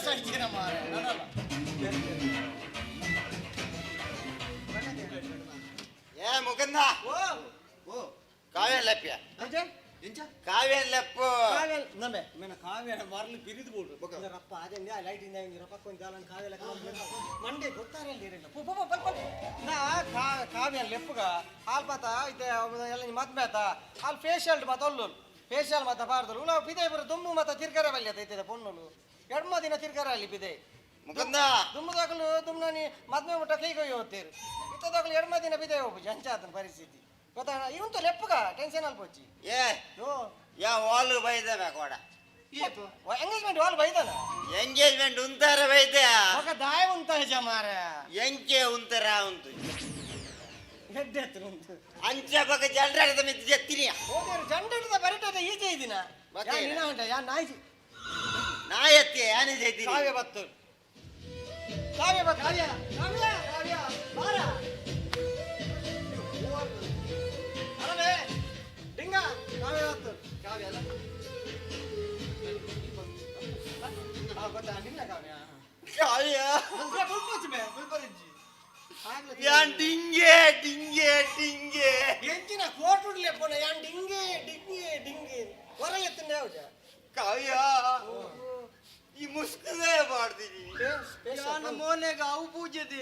ಸಡಿಚಿನ ಮಾರ ಏ ಮುಕಂದ ಕಾವ್ಯ ಲೆಪ್ಪ ಕಾವ್ಯ ಲೆಪ್ಪು ನಮ್ಮೆ ಮೇನ ಕಾವ್ಯ ಮಾರ್ಲಿ ಬಿರಿದು ಬೋಡು ರಪ್ಪ ಅದೇ ಲೈಟ್ ಇಂದ ರಪ್ಪ ಕೊಂಚ ಕಾವ್ಯ ಮಂಡೆ ಗೊತ್ತಾರೆ ನಾ ಕಾವ್ಯ ಲೆಪ್ಪುಗ ಆಲ್ಪಾತ ಇದೆ ಎಲ್ಲ ಮದ್ಮೇತ ಅಲ್ಲಿ ಫೇಶಿಯಲ್ ಮತ್ತ ಅಲ್ಲು ಫೇಶಿಯಲ್ ಮತ್ತ ಬಾರ್ದಲು ನಾವು ಬಿದೆ ಬರ ದುಮ್ಮು ಮತ್ತ ತಿರ್ಕರ ಬಲ್ಯ ಐತೆ ಪೊಣ್ಣಲು ಎಡ್ಮ ದಿನ ತಿರ್ಕರ ಅಲ್ಲಿ ಬಿದೆ ಮುಕಂದ ದುಮ್ಮದಾಗಲು ದುಮ್ನಾನಿ ಮದ್ಮೆ ಮುಟ್ಟ ಕೈಗೆ ಹೋಗ್ತೀರಿ ಇತ್ತದಾಗಲು ಎಡ್ಮ ದಿನ ಬಿದೆ ಹೋಗ್ಬು ಜಂಚಾತನ ಪರಿಸ್ಥಿತಿ ಗೊತ್ತಾ ಇವಂತ ಲೆಪ್ಪುಗ ಟೆನ್ಷನ್ ಅಲ್ಪೋಚಿ ಏ ಯಾ ವಾಲ್ ಬೈದ ಕೋಡ ಎಂಗೇಜ್ಮೆಂಟ್ ವಾಲ್ ಬೈದನ ಎಂಗೇಜ್ಮೆಂಟ್ ಉಂತಾರ ಬೈದ ఒక దాయ ఉంతా జమార ಎಂಕೆ ಉಂತರ ಉಂಟು ಹೆಡ್ಡೆತ್ರ ಉಂಟು ಅಂಚ ಬಗ ಜಂಡರದ ಮಿತ್ತು ಜತ್ತಿನಿಯ ಓದೇರು ಜಂಡದ ಬರಿಟದ ಈಜೆ ಇದಿನ ಯಾ ನಿನ ಹಂಟ ಯಾ ನಾಯಿ ನಾಯತ್ತೆ ಯಾನಿ ಜೈತಿನಿ ಕಾವ್ಯ ಬತ್ತು ಕಾವ್ಯ ಬತ್ತು ಕಾವ್ಯ ಕಾವ್ಯ ಕಾವ್ಯ ಬಾರ ಅರೇ ಡಿಂಗ ಕಾವ್ಯ ಬತ್ತು ಕಾವ್ಯ ಅಲ್ಲ ಗೊತ್ತಾ ನಿನ್ನ ಕಾವ್ಯ ಕಾವ್ಯ ಬುಲ್ಪಚ್ಚ ಬೇ ಬುಲ್ಪಚ್ಚಿ ಯಾನ್ ಡಿಂಗೆ ಡಿಂಗೆ ಡಿಂಗೆ ಎಂಚಿನ ಕೋಟುಡ್ಲೆ ಪೋನ ಯಾನ್ ಡಿಂಗೆ ಡಿಂಗೆ ಡಿಂಗೆ ಹೊರ ಎತ್ತನೆ ಯಾವಜ ಕಾವ್ಯ ಈ ಮುಸ್ಕಲೇ ಮಾಡ್ತೀನಿ ಯಾನ ಮೋನೆಗ ಅವು ಪೂಜೆದೆ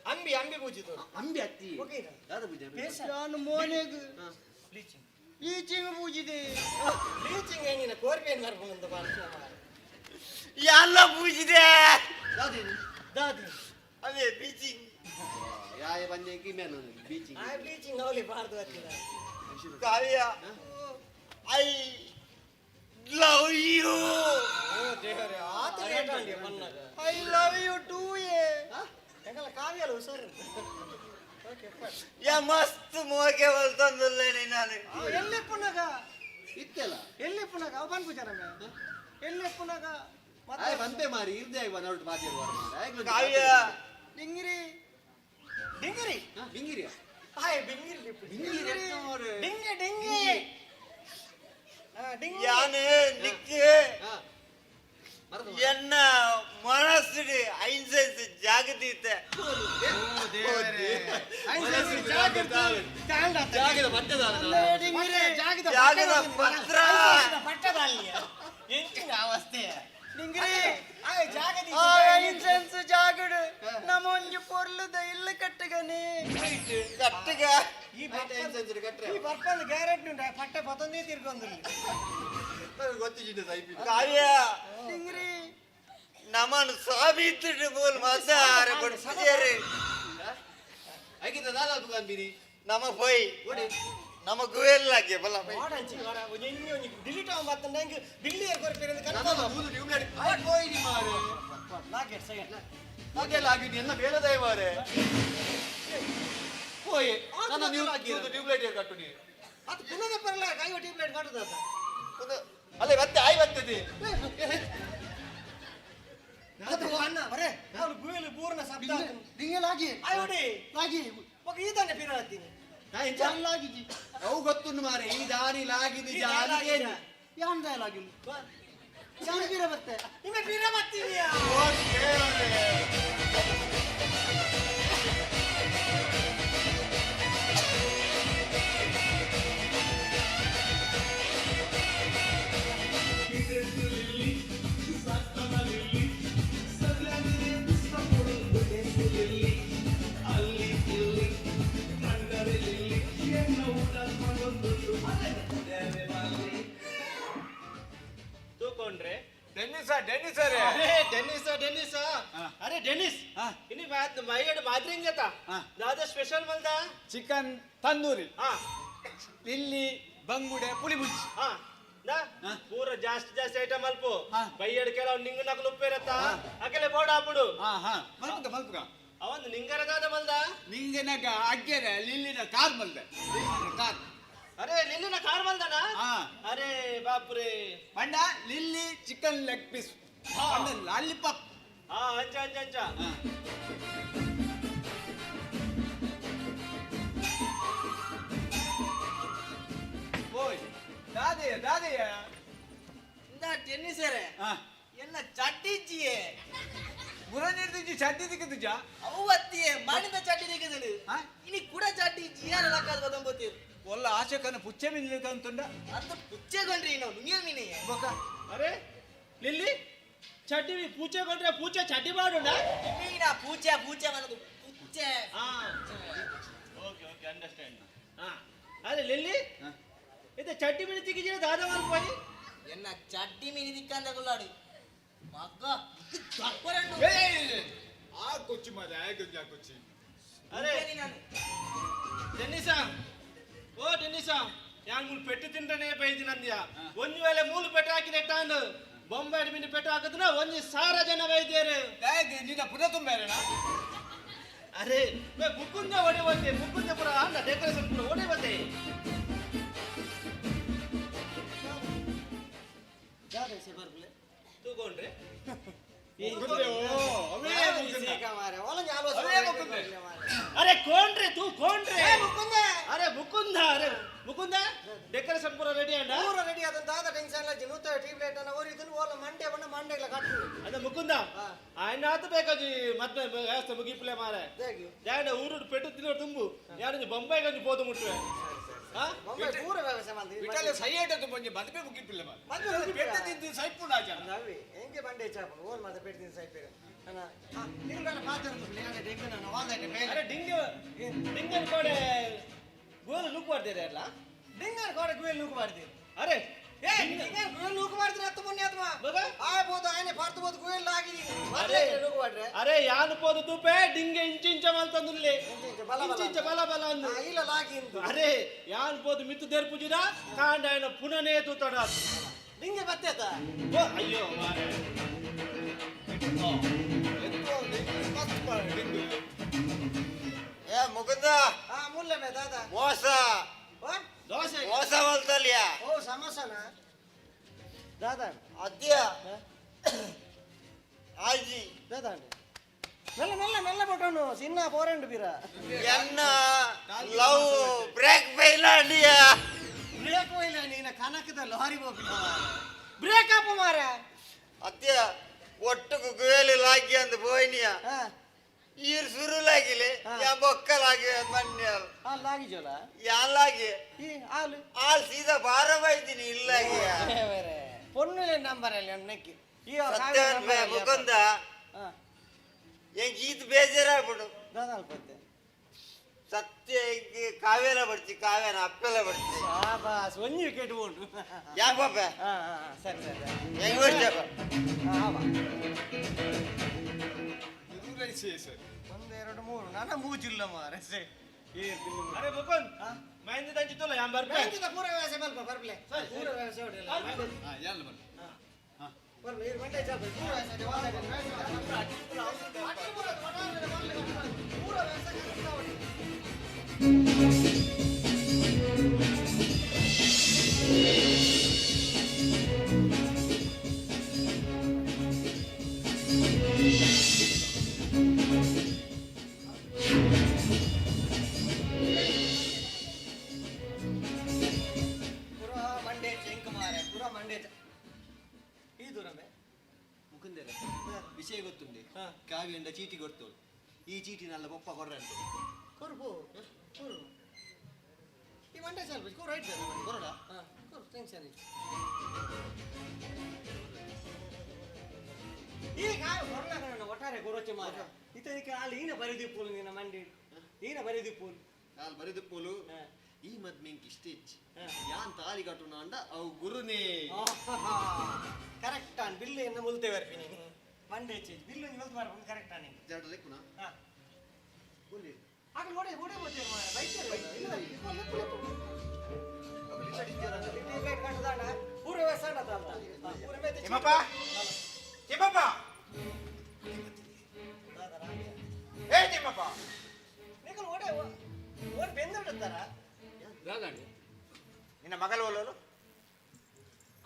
ಅಂಬಿ ಅಂಬಿ ಪೂಜಿತು ಅಂಬಿ ಅತ್ತಿ ಯಾದ ಪೂಜೆ ಯಾನ ಮೋನೆಗ ಬ್ಲೀಚಿಂಗ್ ಪೂಜಿದೆ ಬ್ಲೀಚಿಂಗ್ ಏನಿನ ಕೋರ್ಪೇನ್ ಬರ್ಕೊಂಡ ಬಾರ್ಸ ಎಲ್ಲ ಪೂಜಿದೆ ದಾದಿ ದಾದಿ ಅದೇ ಬೀಚಿಂಗ್ ಯಾಯ ಬಂದೆ ಕಿಮೇನ ಬೀಚಿಂಗ್ ಆ ಬ್ಲೀಚಿಂಗ್ ಅವಲಿ ಬಾರ್ದು ಅತ್ತಿನ ಕಾವ್ಯ ಐ ಲವ್ ಯು ಓ ದೇವರೇ ಆತ ಲೇಟಾಂಡಿ ಬನ್ನಗ ಐ ಲವ್ ಯು ಟೂ ಏ ಎಂಗಲ ಕಾವ್ಯಲ ಹುಷಾರು ಓಕೆ ಯಾ ಮಸ್ತ್ ಮೋಕೆ ಬಲ್ತಂದಲ್ಲ ನಾನು ಎಲ್ಲಿ ಪುನಗ ಇತ್ತೆಲ್ಲ ಎಲ್ಲಿ ಪುನಗ ಅವ ಬಂದು ಜನ ಎಲ್ಲಿ ಪುನಗ ಆಯ್ ಬಂದೆ ಮಾರಿ ಇರ್ದೆ ಆಯ್ ಬಂದು ಮಾತಾಡುವ ಕಾವ್ಯ ಡಿಂಗಿರಿ ಡಿಂಗಿರಿ ಡಿಂಗಿರಿ ಆಯ್ ಡಿಂಗಿರಿ ಡಿಂಗಿರಿ ಡಿಂಗಿ ಡಿಂಗಿ ಡಿಂಗಿ ಯಾನೆ ನಿಕ್ಕೆ ಎನ್ನ ಮನಸ್ಸಿಗೆ ಐನ್ಸೆನ್ಸ್ ಜಾಗತೀತ ಜಾಗದ ಪಟ್ಟದ ಜಾಗದ ಪತ್ರ ಎಂಚಿನ ಅವಸ್ಥೆ ಡಿಂಗಿರಿ ಜಾಗದಿ ಇನ್ಸೆನ್ಸ್ ಜಾಗಡು ನಮ್ಮೊಂಜಿ ಪೊರ್ಲುದ ಇಲ್ಲ ಕಟ್ಟಗನೆ ಕಟ್ಟಗ ಈ ಬರ್ಪಂದು ಗ್ಯಾರಂಟಿ ಉಂಟ ಪಟ್ಟೆ ಪತ್ತೊಂದೇ ತಿರ್ಕೊಂಡ್ರಿ ಗೊತ್ತಿದ್ದ ಸೈಪಿ ಕಾವ್ಯ ಡಿಂಗ್ರಿ ನಮ್ಮನ್ನು ಸಾಬೀತು ಬೋಲ್ ಮಸಾರ ಕೊಡ್ಸಿದ್ದಾರೆ ಆಗಿದ್ದ ದಾದ ದುಕಾನ್ ಬೀರಿ ನಮ್ಮ ಪೋಯ್ ನಮಗೂ ಎಲ್ಲ ಬಲ್ಲ ಮಾಡಂಚಿ ವರ ಒಂಜಿ ಡಿಲೀಟ್ ಆಗ ಮತ್ತಂಡ ಹೆಂಗೆ ಬಿಲ್ಲಿ ಕೊರ್ಪೇರೆ ಅಂತ ನನ್ನ ಮೂದು ಟ್ಯೂಬ್ಲೈಟ್ ಆಯ್ ಹೋಯ್ನಿ ಮಾರೆ ಲಾಗೆಟ್ ಸೆಕೆಂಡ್ ಹಾಗೆಲ್ಲ ಆಗಿದ್ದು ಎಲ್ಲ ಬೇಲದೇ ಮಾರೆ ಹೋಯ್ ನನ್ನ ನೀವು ಟ್ಯೂಬ್ಲೈಟ್ ಕಟ್ಟು ನೀವು ಅದು ಪುನಃ ಬರಲ್ಲ ಕೈ ಟ್ಯೂಬ್ಲೈಟ್ ಕಾಟುದ ಅಲ್ಲೇ ಮತ್ತೆ ಆಯ್ ಬರ್ತದೆ ಅದು ಅಣ್ಣ ಬರೇ ಅವಳು ಗುಯಲು ಪೂರ್ಣ ಶಬ್ದ ದಿಂಗಲಾಗಿ ಆಯೋಡಿ ಲಾಗಿ ಒಗ ಈತನೆ ಪಿರಾತೀನಿ ನಾ ಇಂತ ಲಾಗಿಜಿ ಅವು ಗೊತ್ತುಂಡು ಮಾರೆ ಈ ದಾರಿ ಲಾಗಿದಿ ಜಾಲಿಗೆ ಯಾನ್ ದಾರಿ ಲಾಗಿಲ್ಲ ಯಾನ್ ಬೀರ ಬತ್ತೆ ನಿಮಗೆ ಬೀರ ಬರ್ತೀನಿಯಾ अरे डेनिस इनी बात मायड मादरिंग जाता दादा स्पेशल मलदा ಚಿಕನ್ ತಂದೂರಿ हां ಇಲ್ಲಿ ಬಂಗುಡೆ ಪುಳಿ ಮುಚ್ಚಿ ना पूरा जास्त जास्त ಐಟಮ್ ಅಲ್ಪು ಬೈಯಡ್ ಕೆಲವ ನಿಂಗ ನಕಲು ಉಪ್ಪೇರತ್ತ ಅಕಲೆ ಬೋಡ ಅಪ್ಪುಡು ಮಲ್ಪುಗ ಮಲ್ಪುಗ ಅವಂದು ನಿಂಗರದಾದ ಮಲ್ದ ನಿಂಗನಗ ಅಗ್ಗೆರ ಲಿಲ್ಲಿನ ಕಾರ್ ಮಲ್ದೆ ಕಾರ್ अरे लिल्ली ना कार मलदाना अरे बाप रे पंड Lilly chicken leg piece lollipop ಅಂಚ ಅಂಚ ಅಂಚ ಓಯ್ ದಾದೆಯ ದಾದೆಯ ಇಂದ ಟೆನ್ನಿಸರೆ ಎಲ್ಲ ಚಟ್ಟಿಜ್ಜಿಯೇ ಮುರನಿರ್ದಿಜ್ಜಿ ಚಡ್ಡಿ ದಿಕ್ಕದಿಜ್ಜ ಅವತ್ತಿಯೇ ಮಣ್ಣಿನ ಚಟ್ಟಿ ದಿಕ್ಕದಳು ಇನಿ ಕೂಡ ಚಟ್ಟಿಜ್ಜಿ ಯಾರು ಲಕ್ಕದ ಬದಂಬೋತೀರು ಒಲ್ಲ ಆಶಕನ ಪುಚ್ಚೆ ಮಿಂಜಲಿಕಂತುಂಡ ಅಂತ ಪುಚ್ಚೆಗೊಂಡ್ರಿ ನಾವು ನುಂಗಿಲ್ ಮೀನೇ ಅರೆ ಲಿಲ್ಲಿ ಚಡ್ಡಿ ಪೂಚೆ ಕೊಂಡ್ರೆ ಪೂಚೆ ಚಡ್ಡಿ ಮಾಡುಂಡ ಮೀನ ಪೂಚೆ ಪೂಚೆ ಮನದು ಪುಚ್ಚೆ ಓಕೆ ಓಕೆ ಅಂಡರ್ಸ್ಟ್ಯಾಂಡ್ ಅರೆ ಲಿಲ್ಲಿ ಇದು ಚಡ್ಡಿ ಮಿಣಿ ತಿಕ್ಕಿಜಿರ ದಾದ ಮಾಡ್ಕೋಯಿ ಎನ್ನ ಚಡ್ಡಿ ಮೀನಿ ದಿಕ್ಕಂದ ಕೊಲ್ಲಾಡು ಮಗ್ಗ ತಪ್ಪರಂಡು ಆ ಕೊಚ್ಚಿ ಮಾದ ಆ ಕೊಚ್ಚಿ ಅರೆ ಟೆನ್ನಿಸ ಓ ಟೆನ್ನಿಸ ಯಾನ್ ಮೂಲು ಪೆಟ್ಟು ತಿಂತಾನೆ ಬೈದಿ ನಂದಿಯ ಒಂದು ವೇಳೆ ಮೂಲು ಪೆಟ್ಟು ಹಾಕಿದೆ ತಾಂಡು ಬೊಂಬಾಡಿ ಮಿನಿ ಪೆಟ್ಟು ಹಾಕಿದ್ರೆ ಒಂದು 1000 ಜನ ಬೈದೇರು ನಿನ್ನ ಪುನಃ ತುಂಬೇರಣ ಅರೆ ಮುಕುಂದ ಒಡೆ ಬಂದೆ ಮುಕುಂದಪುರ ಅಂದ ಡೆಕೋರೇಷನ್ ಪುರ ಒಡೆ ಬಂದೆ ತೂಕೊಂಡ್ರೆ ಅರೆ ಕೋಂಡ್ರೆ ತೂ ಕೋಂಡ್ರೆ ಅರೆ ಮುಕುಂದ ಅರೆ ಮುಕುಂದ ಡೆಕೋರೇಷನ್ ಪೂರ ರೆಡಿ ಅಂಡ ಪೂರ ರೆಡಿ ಆದಂತ ಆದ ಟೆನ್ಷನ್ ಇಲ್ಲ ಜಿನುತ್ತ ಟ್ಯೂಬ್ ಲೈಟ್ ಅನ್ನ ಓರಿ ಇದನ್ನ ಓಲ ಮಂಡೆ ಬಣ್ಣ ಮಂಡೆಗಳ ಕಟ್ಟು ಅದ ಮುಕುಂದ ಆಯ್ನ ಆತ ಬೇಕಾಜಿ ಮತ್ತೆ ವ್ಯವಸ್ಥೆ ಮುಗಿಪ್ಲೆ ಮಾರೆ ಜಾಡ ಊರು ಪೆಟ್ಟು ತಿನ್ನೋ ತುಂಬು ಯಾರು ಬೊಂಬೈ ಗಂಜಿ ಪೋದು ಮುಟ್ವೆ ಬೊಂಬೈ ಪೂರ ವ್ಯವಸ್ಥೆ ಮಾಡ್ತೀವಿ ವಿಠಲ ಸೈಯೇಟ ತುಂಬಿ ಬದಕೆ ಮುಗಿಪ್ಲೆ ಮಾರೆ ಮತ್ತೆ ಪೆಟ್ಟು ತಿಂದು ಸೈಪುಂಡ ಆಚ ನವಿ ಹೆಂಗೆ ಬಂಡೆ ಚಾಪ ಓಲ್ ಮತ್ತೆ ಪೆಟ್ಟು ತಿಂದು ಸೈಪೆ ಅಣ್ಣ ನಿನ್ನ ಪಾತ್ರ ಯಾನೆ ಡೆಂಗ ನಾನು ವಾದಾಟೆ ಮೇಲೆ ಅರೆ ಡಿಂಗನ್ ಕೋಡೆ ಗೋಲು ಲುಕ್ ಮಾಡ್ತೀರಾ ಅಲ್ಲ ಡಿಂಗನ್ ಕೋಡೆ ಗೋಲು ಲುಕ್ ಮಾಡ್ತೀರಿ ಅರೆ ಏ ಡಿಂಗನ್ ಗೋಲು ಲುಕ್ ಮಾಡ್ತೀರಿ ಅತ್ತ ಪುಣ್ಯಾತ್ಮ ಆಯ್ಬೋದು ಆಯ್ನೆ ಪಾರ್ತು ಬೋದು ಗೋಲ್ ಆಗಿ ಅರೆ ಲುಕ್ ಮಾಡ್ರೆ ಅರೆ ಯಾನು ಪೋದು ತುಪೆ ಡಿಂಗೆ ಇಂಚಿಂಚ ಮಲ್ತಂದುಲ್ಲೆ ಇಂಚಿಂಚ ಬಲ ಬಲ ಅಂದು ಇಲ್ಲ ಲಾಗಿ ಇಂದು ಅರೆ ಯಾನು ಪೋದು ಮಿತ್ತು ದೇರ್ ಪುಜಿದ ಕಾಂಡ ಆಯ್ನ ಪುನನೇ ತೂತಡ ಡಿಂಗೆ ಬತ್ತೆತ ಓ ಅಯ್ಯೋ ಮಾರೆ ಏ ಮುಕುಂದ ಮುಲ್ಲೆ ಮೇ ದಾದಾ ಮೋಸ ದೋಸೆ ಮೋಸ ಬಲ್ತಲ್ಯಾ ಓ ಸಮೋಸನ ದಾದಾ ಅದ್ಯ ಆಜಿ ದಾದಾ ಮೆಲ್ಲ ಮೆಲ್ಲ ಮೆಲ್ಲ ಬಟನು ಸಿನ್ನ ಪೋರೆಂಡು ಬೀರ ಎನ್ನ ಲವ್ ಬ್ರೇಕ್ ಬೈಲಾಂಡಿಯಾ ಬ್ರೇಕ್ ಹೋಯ್ಲ ನೀನ ಕನಕದ ಲಾರಿ ಹೋಗಿಲ್ಲ ಬ್ರೇಕ್ ಅಪ್ ಮಾರ ಅದ್ಯ ಒಟ್ಟುಕು ಗುವೇಲಿ ಲಾಗಿ ಅಂದ್ ಬೋಯ್ನಿಯ ಈರ್ ಸುರು ಲಾಗಿಲೆ ಯಾ ಬೊಕ್ಕ ಲಾಗಿ ಮನ್ಯಾಲ್ ಆ ಲಾಗಿ ಜೋಲ ಯಾ ಲಾಗಿ ಈ ಆಲು ಆಲ್ ಸೀದಾ ಬಾರ ಬೈದಿನಿ ಇಲ್ಲಾಗಿ ಪೊನ್ನುಲೆ ನಂಬರ್ ಅಲ್ಲಿ ಅನ್ನಕ್ಕೆ ಈ ಸತ್ಯ ಮುಕುಂದ ಹೆಂಗ್ ಈದ್ ಬೇಜಾರಾಗ್ಬಿಡು ದಾದಾ ಅಲ್ಪತ್ತೆ ಸತ್ಯ ಕಾವೇರ ಬಡ್ತಿ ಕಾವೇರ ಅಪ್ಪೆಲ್ಲ ಬಡ್ತಿ ಶಾಬಾಸ್ ಒಂಜಿ ವಿಕೆಟ್ ಉಂಟು ಯಾಕ ಪಾಪ ಸರಿ ಸರಿ ಹೆಂಗ್ ಬಡ್ತಪ್ಪ ಒಂದೆರಡು ಮೂರು ನನ್ನ ಮೂಜಿಲ್ಲ ಮಾರೆ ಅರೆ ಮುಕುಂದ್ ಮೈಂದ ದಂಚಿತ್ತಲ್ಲ ಯಾಂ ಬರ್ಪೆ ಮೈಂದ ಪೂರ ವ್ಯವಸ್ಥೆ ಮಲ್ಪ ಬರ್ಪ್ಲೆ ಪೂರ ವ್ಯವಸ್ಥೆ ಹೊಡೆಯಲ್ಲ ಯಾನ್ ಬರ್ ಬರ್ಲಿ ಈ ಮಂಡೆ ಚಾಪ ಪೂರ ವ್ಯವಸ್ಥೆ ಪೂರ ವ್ಯವಸ್ಥೆ ವಿಷಯ ಗೊತ್ತುಂಡೆ ಕಾವ್ಯಂಡ ಚೀಟಿ ಕೊಡ್ತೋಳು ಈ ಚೀಟಿನೆಲ್ಲ ಬೊಪ್ಪ ಕೊಡ್ರಂತೆ ಕೊರ್ಬೋ ಕೊರು ಈ ಮಂಡೆ ಸ್ವಲ್ಪ ಕೊರು ರೈಟ್ ಕೊರಡ ಕೊರು ಟೆನ್ಷನ್ ಇಲ್ಲ ಈಗ ಹೊರನಾಗ ಒಟ್ಟಾರೆ ಕೊರೋಚೆ ಮಾರ ಇದಕ್ಕೆ ಅಲ್ಲಿ ಈನ ಬರೆದಿಪ್ಪೋಲು ನಿನ್ನ ಮಂಡಿ ಈನ ಬರೆದಿಪ್ಪೋಲು ನಾನು ಬರೆದಿಪ್ಪೋಲು ಈ ಮದ್ಮೆಂಕ್ ಇಷ್ಟೇಚ್ ಯಾನ್ ತಾಲಿ ಕಟ್ಟುನ ಅಂಡ ಅವು ಗುರುನೇ ಕರೆಕ್ಟ್ ಆನ್ ಬಿಲ್ಲು ಎನ್ನ ಮುಲ್ತೆ ಬರ್ತೀನಿ ಮಂಡೆ ಚೇಂಜ್ ಬಿಲ್ಲು ನೀವು ಮಾಡ್ಕೊಂಡು ಕರೆಕ್ಟ್ ಆನ್ ಜಾಡ ಲೆಕ್ಕುನ ಗೋಲಿ ಆಗ ಓಡೆ ಓಡೆ ಬರ್ತೀರಿ ಮಾರ ಬೈತಾರೆ ಇಲ್ಲ ಟಿಕೆಟ್ ಕಟ್ಟದಾಣ ಪೂರ ವ್ಯವಸ್ಥೆ ಅಂತ ಪೂರ ಮೇತೆ ತಿಮ್ಮಪ್ಪ ತಿಮ್ಮಪ್ಪ ಏ ತಿಮ್ಮಪ್ಪ ನೀವು ಓಡೆ ಓಡ್ ಬೆಂದಿಡ್ತಾರ ದಾದಾಂಡಿ ನಿನ್ನ ಮಗಳು ಒಲ್ಲೋಲು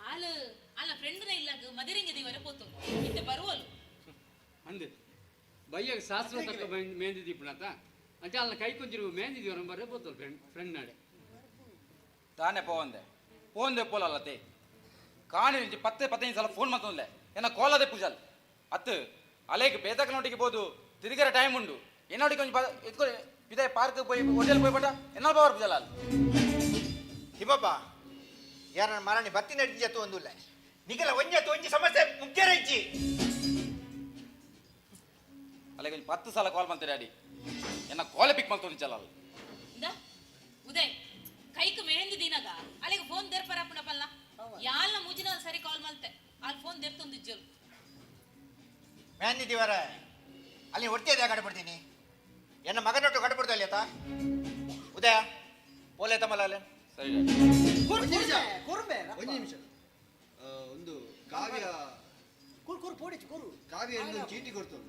ಅಲ್ಲ ಫ್ರೆಂಡ್ನ ಇಲ್ಲಾಗ ಮದಿರಿಂಗ ದಿವರ ಪೋತು ಇತ್ತೆ ಬರುವಲು ಅಂದೆ ಬಯ್ಯಾಗ ಶಾಸ್ತ್ರ ತಕ್ಕ ಮೆಹಂದಿ ದೀಪಣತ ಅಂಚೆ ಅಲ್ಲ ಕೈ ಕೊಂಚಿರು ಮೆಹಂದಿ ದಿವರ ಬರೇ ಪೋತಲ್ ಫ್ರೆಂಡ್ ನಾಡೆ ತಾನೇ ಪೋಂದೆ ಪೋಲಲ್ಲತೆ ಕಾಣಿ 10-15 ಸಲ ಫೋನ್ ಮಾಡ್ತಂದೆ ಏನ ಕೋಲದೆ ಪೂಜಲ್ ಅತ್ತು ಅಲೆಗೆ ಬೇತಕನೊಟ್ಟಿಗೆ ಬೋದು ತಿರುಗರ ಟೈಮ್ ಉಂಡು ಏನೊಟ್ಟಿಗೆ ಕೊಂಚ ಎತ್ಕೊಳ್ಳಿ ಇದೇ ಪಾರ್ಕ್ போய் ಹೋಟೆಲ್ போய் பண்ற என்ன பவர் ಪೂಜಲ್ ಹಿಮಪ್ಪ ಯಾರ ಮರಣಿ ಬತ್ತಿ ನಡಿಜತ್ತು ಒಂದುಲ್ಲ ನಿಗಲ ಒಂಜಿ ಸಮಸ್ಯೆ ಮುಖ್ಯರ ಇಜ್ಜಿ ಅಲೆಗೆ 10 ಸಲ ಕಾಲ್ ಮಾಡ್ತಾರೆ ಅಡಿ ಏನ ಕಾಲ್ ಪಿಕ್ ಮಾಡ್ತೋನಿ ಚಲಲ್ಲ ಇಂದ ಉದಯ್ ಕೈಕು ಮೆಹಂದಿ ದಿನಗ ಅಲೆಗೆ ಫೋನ್ ದೇರ್ಪರಪ್ಪನ ಪಲ್ಲ ಯಾಲ್ನ ಮುಜಿನ ಸರಿ ಕಾಲ್ ಮಲ್ತೆ ಅಲ್ಲಿ ಫೋನ್ ದೇರ್ತೊಂದು ಇಜ್ಜಲು ಮೆಹಂದಿ ದಿವರ ಅಲ್ಲಿ ಹೊಡ್ತಿದ್ದೆ ಕಡಪಡ್ತೀನಿ ಎನ್ನ ಮಗನೊಟ್ಟು ಕಡಪಡ್ತಲ್ಲಿ ಆತ ಉದಯ ಪೋಲೆ ತಮ್ಮಲ್ಲ ಅಲ್ಲೇ ಸರಿ ಒಂದು ನಿಮಿಷ ಒಂದು ಕಾವ್ಯ ಕಾವ್ಯ ಒಂದು ಚೀಟಿ ಕೊಡ್ತಾನೆ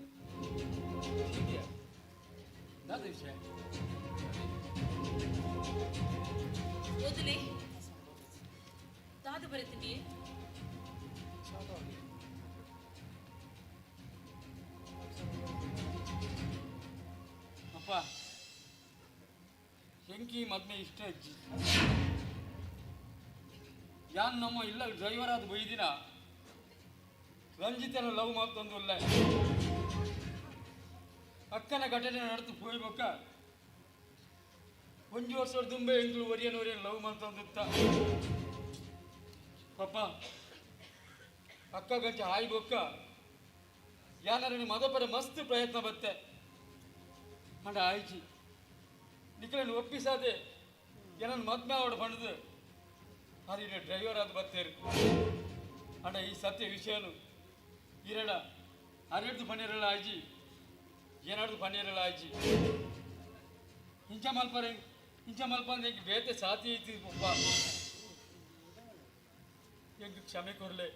ಓದಲೇ ದಾದು ಬರೀತಿದೆಯೇ ಅಪ್ಪ ಹೆಂಕಿ ಮದ್ಮೆ ಇಷ್ಟ ಅಜ್ಜಿ ಯಾನ್ ನಮ್ಮ ಇಲ್ಲ ಡ್ರೈವರ್ ಆದ ಬೈದಿನ ರಂಜಿತನ ಲವ್ ಮಾಡ್ತಂದು ಇಲ್ಲ ಅಕ್ಕನ ಘಟನೆ ನಡೆದು ಹೋಯ್ಬೇಕ ಒಂಜು ವರ್ಷದ ದುಂಬೆ ಎಂಕ್ಲು ಒರಿಯನ್ ಲವ್ ಮಾಡ್ತಂದಿತ್ತ ಪಪ್ಪ ಅಕ್ಕ ಗಂಟೆ ಹಾಯ್ಬೇಕ ಯಾನಾರ ಮದಪರ ಮಸ್ತ್ ಪ್ರಯತ್ನ ಬತ್ತೆ ಅಂಡ ಆಯ್ಚಿ ನಿಖಲನ್ನು ಒಪ್ಪಿಸಾದೆ ಏನನ್ನು ಮದ್ಮೆ ಅವಡು ಬಂಡದು ಅಲ್ಲಿ ಡ್ರೈವರ್ ಆದ ಬತ್ತೇರು ಅಂಡ ಈ ಸತ್ಯ ವಿಷಯನು ಇರಡ ಅರೆಡ್ದು ಪನ್ನೀರಲ್ಲ ಆಯ್ಜಿ ಏನಾಡ್ದು ಪನ್ನೀರಲ್ಲ ಆಯ್ಜಿ ಇಂಚ ಮಲ್ಪ ಅಂದ್ರೆ ಹೆಂಗೆ ಬೇತೆ ಸಾತಿ ಐತಿ ಪಪ್ಪ ಹೆಂಗೆ ಕ್ಷಮೆ ಕೊರ್ಲೆ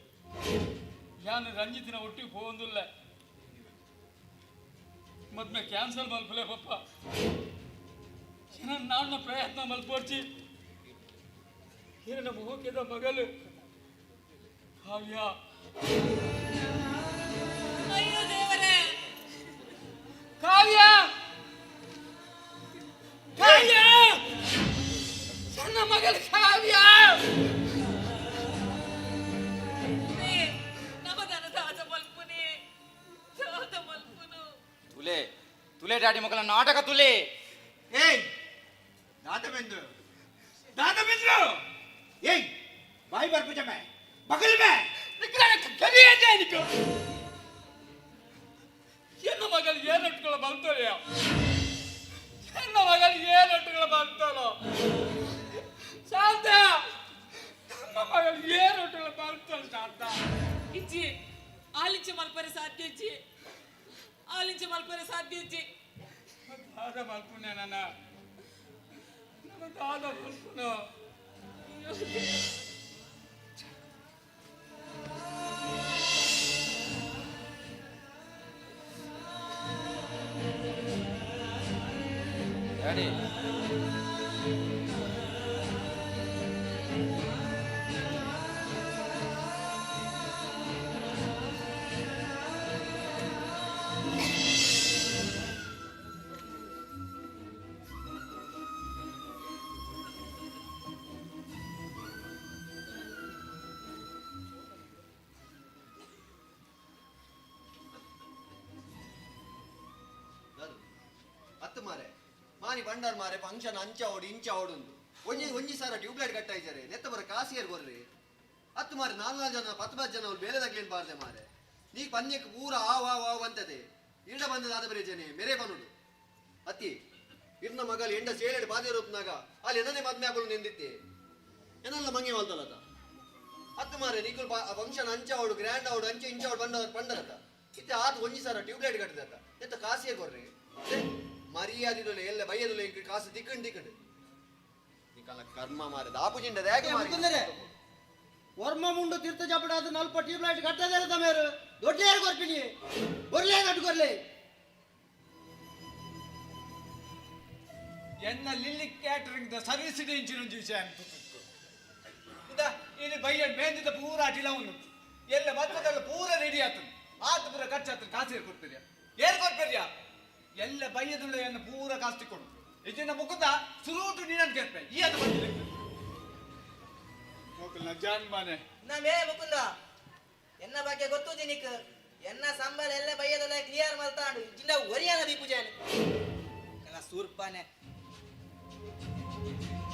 ಯಾನು ರಂಜಿತಿನ ಒಟ್ಟಿಗೆ ಹೋಗಂದಿಲ್ಲ ಮದ್ಮೆ ಕ್ಯಾನ್ಸಲ್ ಮಲ್ಪಲೆ ಪಪ್ಪ ನನ್ನ ಪ್ರಯತ್ನ ಮಲ್ಪೋರ್ಚಿ ನನ್ನ ಮುಖಕ್ಕಿದ ಮಗಲು ಕಾವ್ಯ ಅಯ್ಯೋ ದೇವರೇ ಕಾವ್ಯ ಕಾವ್ಯ ಸಣ್ಣ ಮಗಳು ಕಾವ್ಯ ತುಲೆ ಡ್ಯಾಡಿ ಮಕ್ಕಳ ನಾಟಕ ತುಲೆ ಏಯ್ ದಾದಬೆಂದು ಏಯ್ ಬಾಯಿ ಬರ್ಪುಜ ಮೇ ಬಗಲ್ ಮೇ ಎನ್ನ ಮಗಳು ಏನೊಟ್ಟುಗಳ ಬಂತೋಯ ಎನ್ನ ಮಗಳು ಏನೊಟ್ಟುಗಳ ಬಂತೋಲೋ ಶಾಂತ ನಮ್ಮ ಮಗಳು ಏನೊಟ್ಟುಗಳ ಬಂತೋಲ ಶಾಂತ ಇಜ್ಜಿ ಆಲಿಂಚ ಮಲ್ಪರೆ ಸಾಧ್ಯ ಇಜ್ಜಿ ಆಲಿಂಚ ಮಲ್ಪರೆ ಸಾಧ್ಯ ಇಜ್ಜಿ ದಾದ ಮಲ್ಪುನೆ ನನ್ನ ದಾದ ಮಲ್ಪುನು ಡ್ಯಾಡಿ ಅತ್ತು ಮಾರೆ ಮಾನಿ ಬಂಡಾರ್ ಮಾರೆ ಫಂಕ್ಷನ್ ಅಂಚ ಓಡಿ ಇಂಚ ಓಡುಂದು ಒಂಜಿ ಸಾರ ಟ್ಯೂಬ್ಲೈಟ್ ಕಟ್ಟಾಯ್ತಾರೆ ನೆತ್ತ ಬರ ಕಾಸಿಯರ್ ಬರ್ರಿ ಅತ್ತು ಮಾರೆ 4 ಜನ 10 ಜನ ಅವ್ರು ಬೇರೆ ತಗ್ಲೇನ್ ಬಾರ್ದೆ ಮಾರೆ ನೀ ಪನ್ಯಕ್ಕೆ ಪೂರ ಆವ್ ಅಂತದೆ ಇಡ ಬಂದದ ಆದ ಬರೀ ಜನೆ ಮೇರೆ ಬನ್ನುಡು ಅತ್ತಿ ಇರ್ನ ಮಗಲ್ ಎಂಡ ಸೇಳೆಡ್ ಬಾದೆ ರೂಪನಾಗ ಅಲ್ಲಿ ಎನನೆ ಮದ್ಮೆ ಆಗಲು ನಿಂದಿತ್ತೆ ಏನಲ್ಲ ಮಂಗೆ ಹೊಲ್ತಲ್ಲದ ಅತ್ತು ಮಾರೆ ನಿಖಲ್ ಫಂಕ್ಷನ್ ಅಂಚ ಓಡು ಗ್ರ್ಯಾಂಡ್ ಓಡು ಅಂಚೆ ಇಂಚ ಓಡು ಬಂದರತ ಇತ್ತೆ ಆತು ಒಂಜಿ ಸಾರ ಟ್ಯೂಬ್ಲೈಟ್ ಕಟ್ಟಿದತ್ತ ನೆತ್ತ ಕಾಸಿಯರ್ ಬರ್ರಿ ಮರ್ಯಾದಿಲ್ಲ ಎಲ್ಲ ಬೈಯದಿಲ್ಲ ಇಂಕ ಕಾಸು ದಿಕ್ಕಂಡು ನಿಕಲ ಕರ್ಮ ಮಾರೆ ದಾಪುಜಿಂಡ ಹೇಗೆ ಮಾರೆ ವರ್ಮ ಮುಂಡು ತೀರ್ಥ ಜಾಪಡ ಅದು 4 ಟ್ಯೂಬ್ಲೈಟ್ ಕಟ್ಟದೇ ತಮೇರು ದೊಡ್ಡ ಯಾರು ಕೊರ್ಪಿನಿ ಬರ್ಲೇ ಕಟ್ಕೊರ್ಲೆ ಎನ್ನ ಲಿಲ್ಲಿ ಕ್ಯಾಟರಿಂಗ್ ದ ಸರ್ವಿಸ್ ಇಂಚಿನ ವಿಷಯ ಅಂತ ಇದ ಇಲ್ಲಿ ಬೈಯ ಮೇಂದಿದ ಪೂರ ಅಟಿಲ ಉಂಟು ಎಲ್ಲ ಮದ್ವೆದೆಲ್ಲ ಪೂರ ರೆಡಿ ಆಗ್ತದೆ ಆತ ಪೂರ ಖರ್ಚಾಗ್ತದೆ ಕಾಸು ಏರ್ ಕೊಡ್ತೀರಿ ಏರ್ ಕೊಡ್ತೀರಿಯಾ ಎಲ್ಲ ಬೈಯದುಳ್ಳೆಯನ್ನು ಪೂರ ಕಾಸ್ತಿ ಕೊಡು ಇದನ್ನ ಮುಖದ ಸುರುಟು ನೀನನ್ನು ಕೇಳ್ಪೆ ಈ ಅದು ಬಂದಿದೆ ಹೋಗಲ್ಲ ಜಾನ್ಮಾನೆ ನಮೇ ಮುಕುಂದ ಎನ್ನ ಬಗ್ಗೆ ಗೊತ್ತು ದಿನಿಕ್ ಎನ್ನ ಸಂಬಳ ಎಲ್ಲ ಬೈಯದಲ್ಲ ಕ್ಲಿಯರ್ ಮಾಡ್ತಾಂಡು ಜಿಂದ ಒರಿಯಾನ ದೀಪುಜಾನೆ ಎಲ್ಲ ಸೂರ್ಪಾನೆ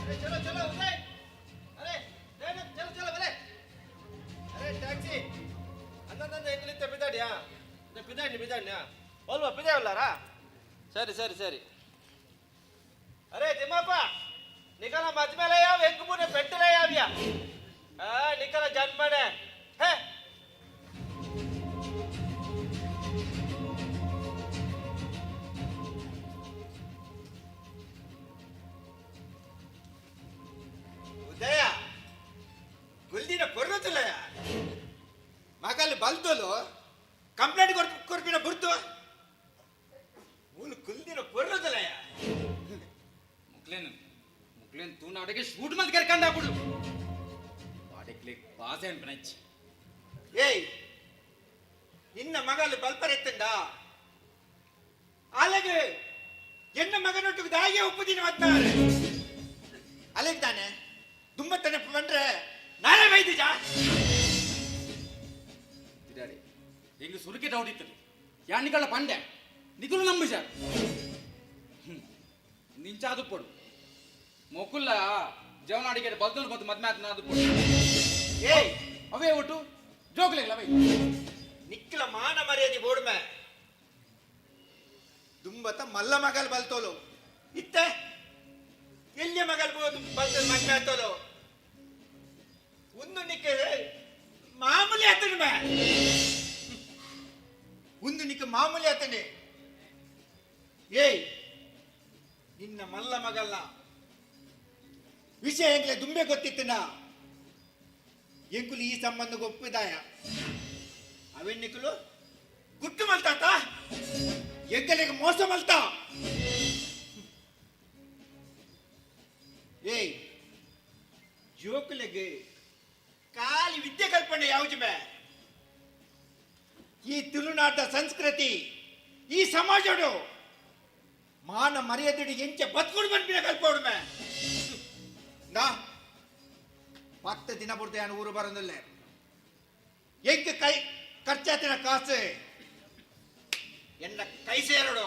अरे चलो चलो उदय अरे चलो चलो बले अरे टैक्सी अंदर ಎಂಗ್ಲಿತ್ತೆ ಬಿದಾಡಿಯಾ ಬಿದಾಡಿಯಾ ಅಲ್ವಾ ಬಿದಾವಲ್ಲಾರಾ ಸರಿ ಸರಿ ಸರಿ अरे ತಿಮ್ಮಪ್ಪ ನಿಕಲ ಮಜ್ಮೇಲೆ ಯಾವ ಹೆಂಗಮುನೆ ಪೆಟ್ಟಲೆ ಯಾವ್ಯಾ ನಿಕಲ ಜನ್ಮನೆ ಹೇ ಉದಯ ಗುಲ್ದಿನ ಕೊರ್ರದಲ್ಲಯ ಮಗಲ್ಲಿ ಬಲ್ದೋಲು ಕಂಪ್ಲೇಂಟ್ ಕೊರ್ಪಿನ ಬುರ್ತು ಮೂಲು ಗುಲ್ದಿನ ಕೊರ್ರದಲ್ಲಯ ಮುಕ್ಲೇನ್ ತೂನ ಅಡಿಗೆ ಶೂಟ್ ಮತ್ ಕರ್ಕಂಡ ಬಿಡು ಬಾಡಿಕ್ಲಿ ಪಾಸೆ ಅನ್ಪನಚ್ಚಿ ಏಯ್ ನಿನ್ನ ಮಗಲ್ಲಿ ಬಲ್ಪರೆತ್ತಂಡ ಅಲ್ಲಗೆ ಎನ್ನ ಮಗನೊಟ್ಟಿಗೆ ದಾಗೆ ಉಪ್ಪುದಿನ ಮತ್ತಾರೆ ಅಲ್ಲಿಗೆ ತಾನೆ ದುಮ್ಮತ್ತನೆ ಬಂದ್ರೆ ನಾನೇ ಬೈದಿಜಾ ಇದಾರೆ ಹೆಂಗ ಸುರುಕೆ ಹೊಡಿತದೆ ಯಾನಿಗಳ ಪಂಡೆ ನಿಗುಲು ನಂಬಿಜ ನಿಂಚಾದು ಪಡು ಮೊಕುಲ್ಲ ಜವನ ಅಡಿಗೆ ಬಲ್ದಲ್ ಮತ್ತು ಮದ್ಮೆ ಆತನ ಅದು ಪಡು ಏಯ್ ಅವೇ ಒಟ್ಟು ಜೋಗ್ಲಿಲ್ಲ ಅವೇ ನಿಕ್ಕಲ ಮಾನ ಮರ್ಯಾದೆ ಬೋಡ್ಮೆ ದುಂಬತ್ತ ಮಲ್ಲ ಮಗಲ್ ಬಲ್ತೋಲು ಇತ್ತೆ ಎಲ್ಲಿಯ ಮಗಲ್ ಬಲ್ತಲ್ ಮದ್ಮೆ ಆತೋಲು ಒಂದು ನಿಕ್ಕೆ ಮಾಮೂಲಿ ಆತನ ಒಂದು ನಿಕ್ಕೆ ಮಾಮೂಲಿ ಆತನೆ ಏಯ್ ನಿನ್ನ ಮಲ್ಲ ಮಗಲ್ಲ ವಿಷಯ ಹೆಂಗ್ಲೆ ದುಂಬೆ ಗೊತ್ತಿತ್ತನ ಎಂಕುಲು ಈ ಸಂಬಂಧಕ್ಕೆ ಒಪ್ಪಿದಾಯ ಅವೆನ್ನಿಕುಲು ಗುಟ್ಟು ಮಲ್ತಾತ ಎಂಕಲಿಗೆ ಮೋಸ ಮಲ್ತಾ ಏಯ್ ಜೋಕುಲೆಗೆ ಖಾಲಿ ವಿದ್ಯೆ ಕಲ್ಪನೆ ಯಾವ್ಜಮೆ ಈ ತುಳುನಾಟ ಸಂಸ್ಕೃತಿ ಈ ಸಮಾಜಡು ಮಾನ ಮರ್ಯಾದೆ ಎಂಚ ಬತ್ಕೊಂಡು ಬಂದ್ಬಿಡ ಕಲ್ಪೋಡ್ಮೆ ನಾ 10 ದಿನ ಬಿಡ್ದೆ ನಾನು ಊರು ಬರೋದಿಲ್ಲ ಎಂಕ ಕೈ ಖರ್ಚಾತಿನ ಕಾಸು ಎನ್ನ ಕೈ ಸೇರಡು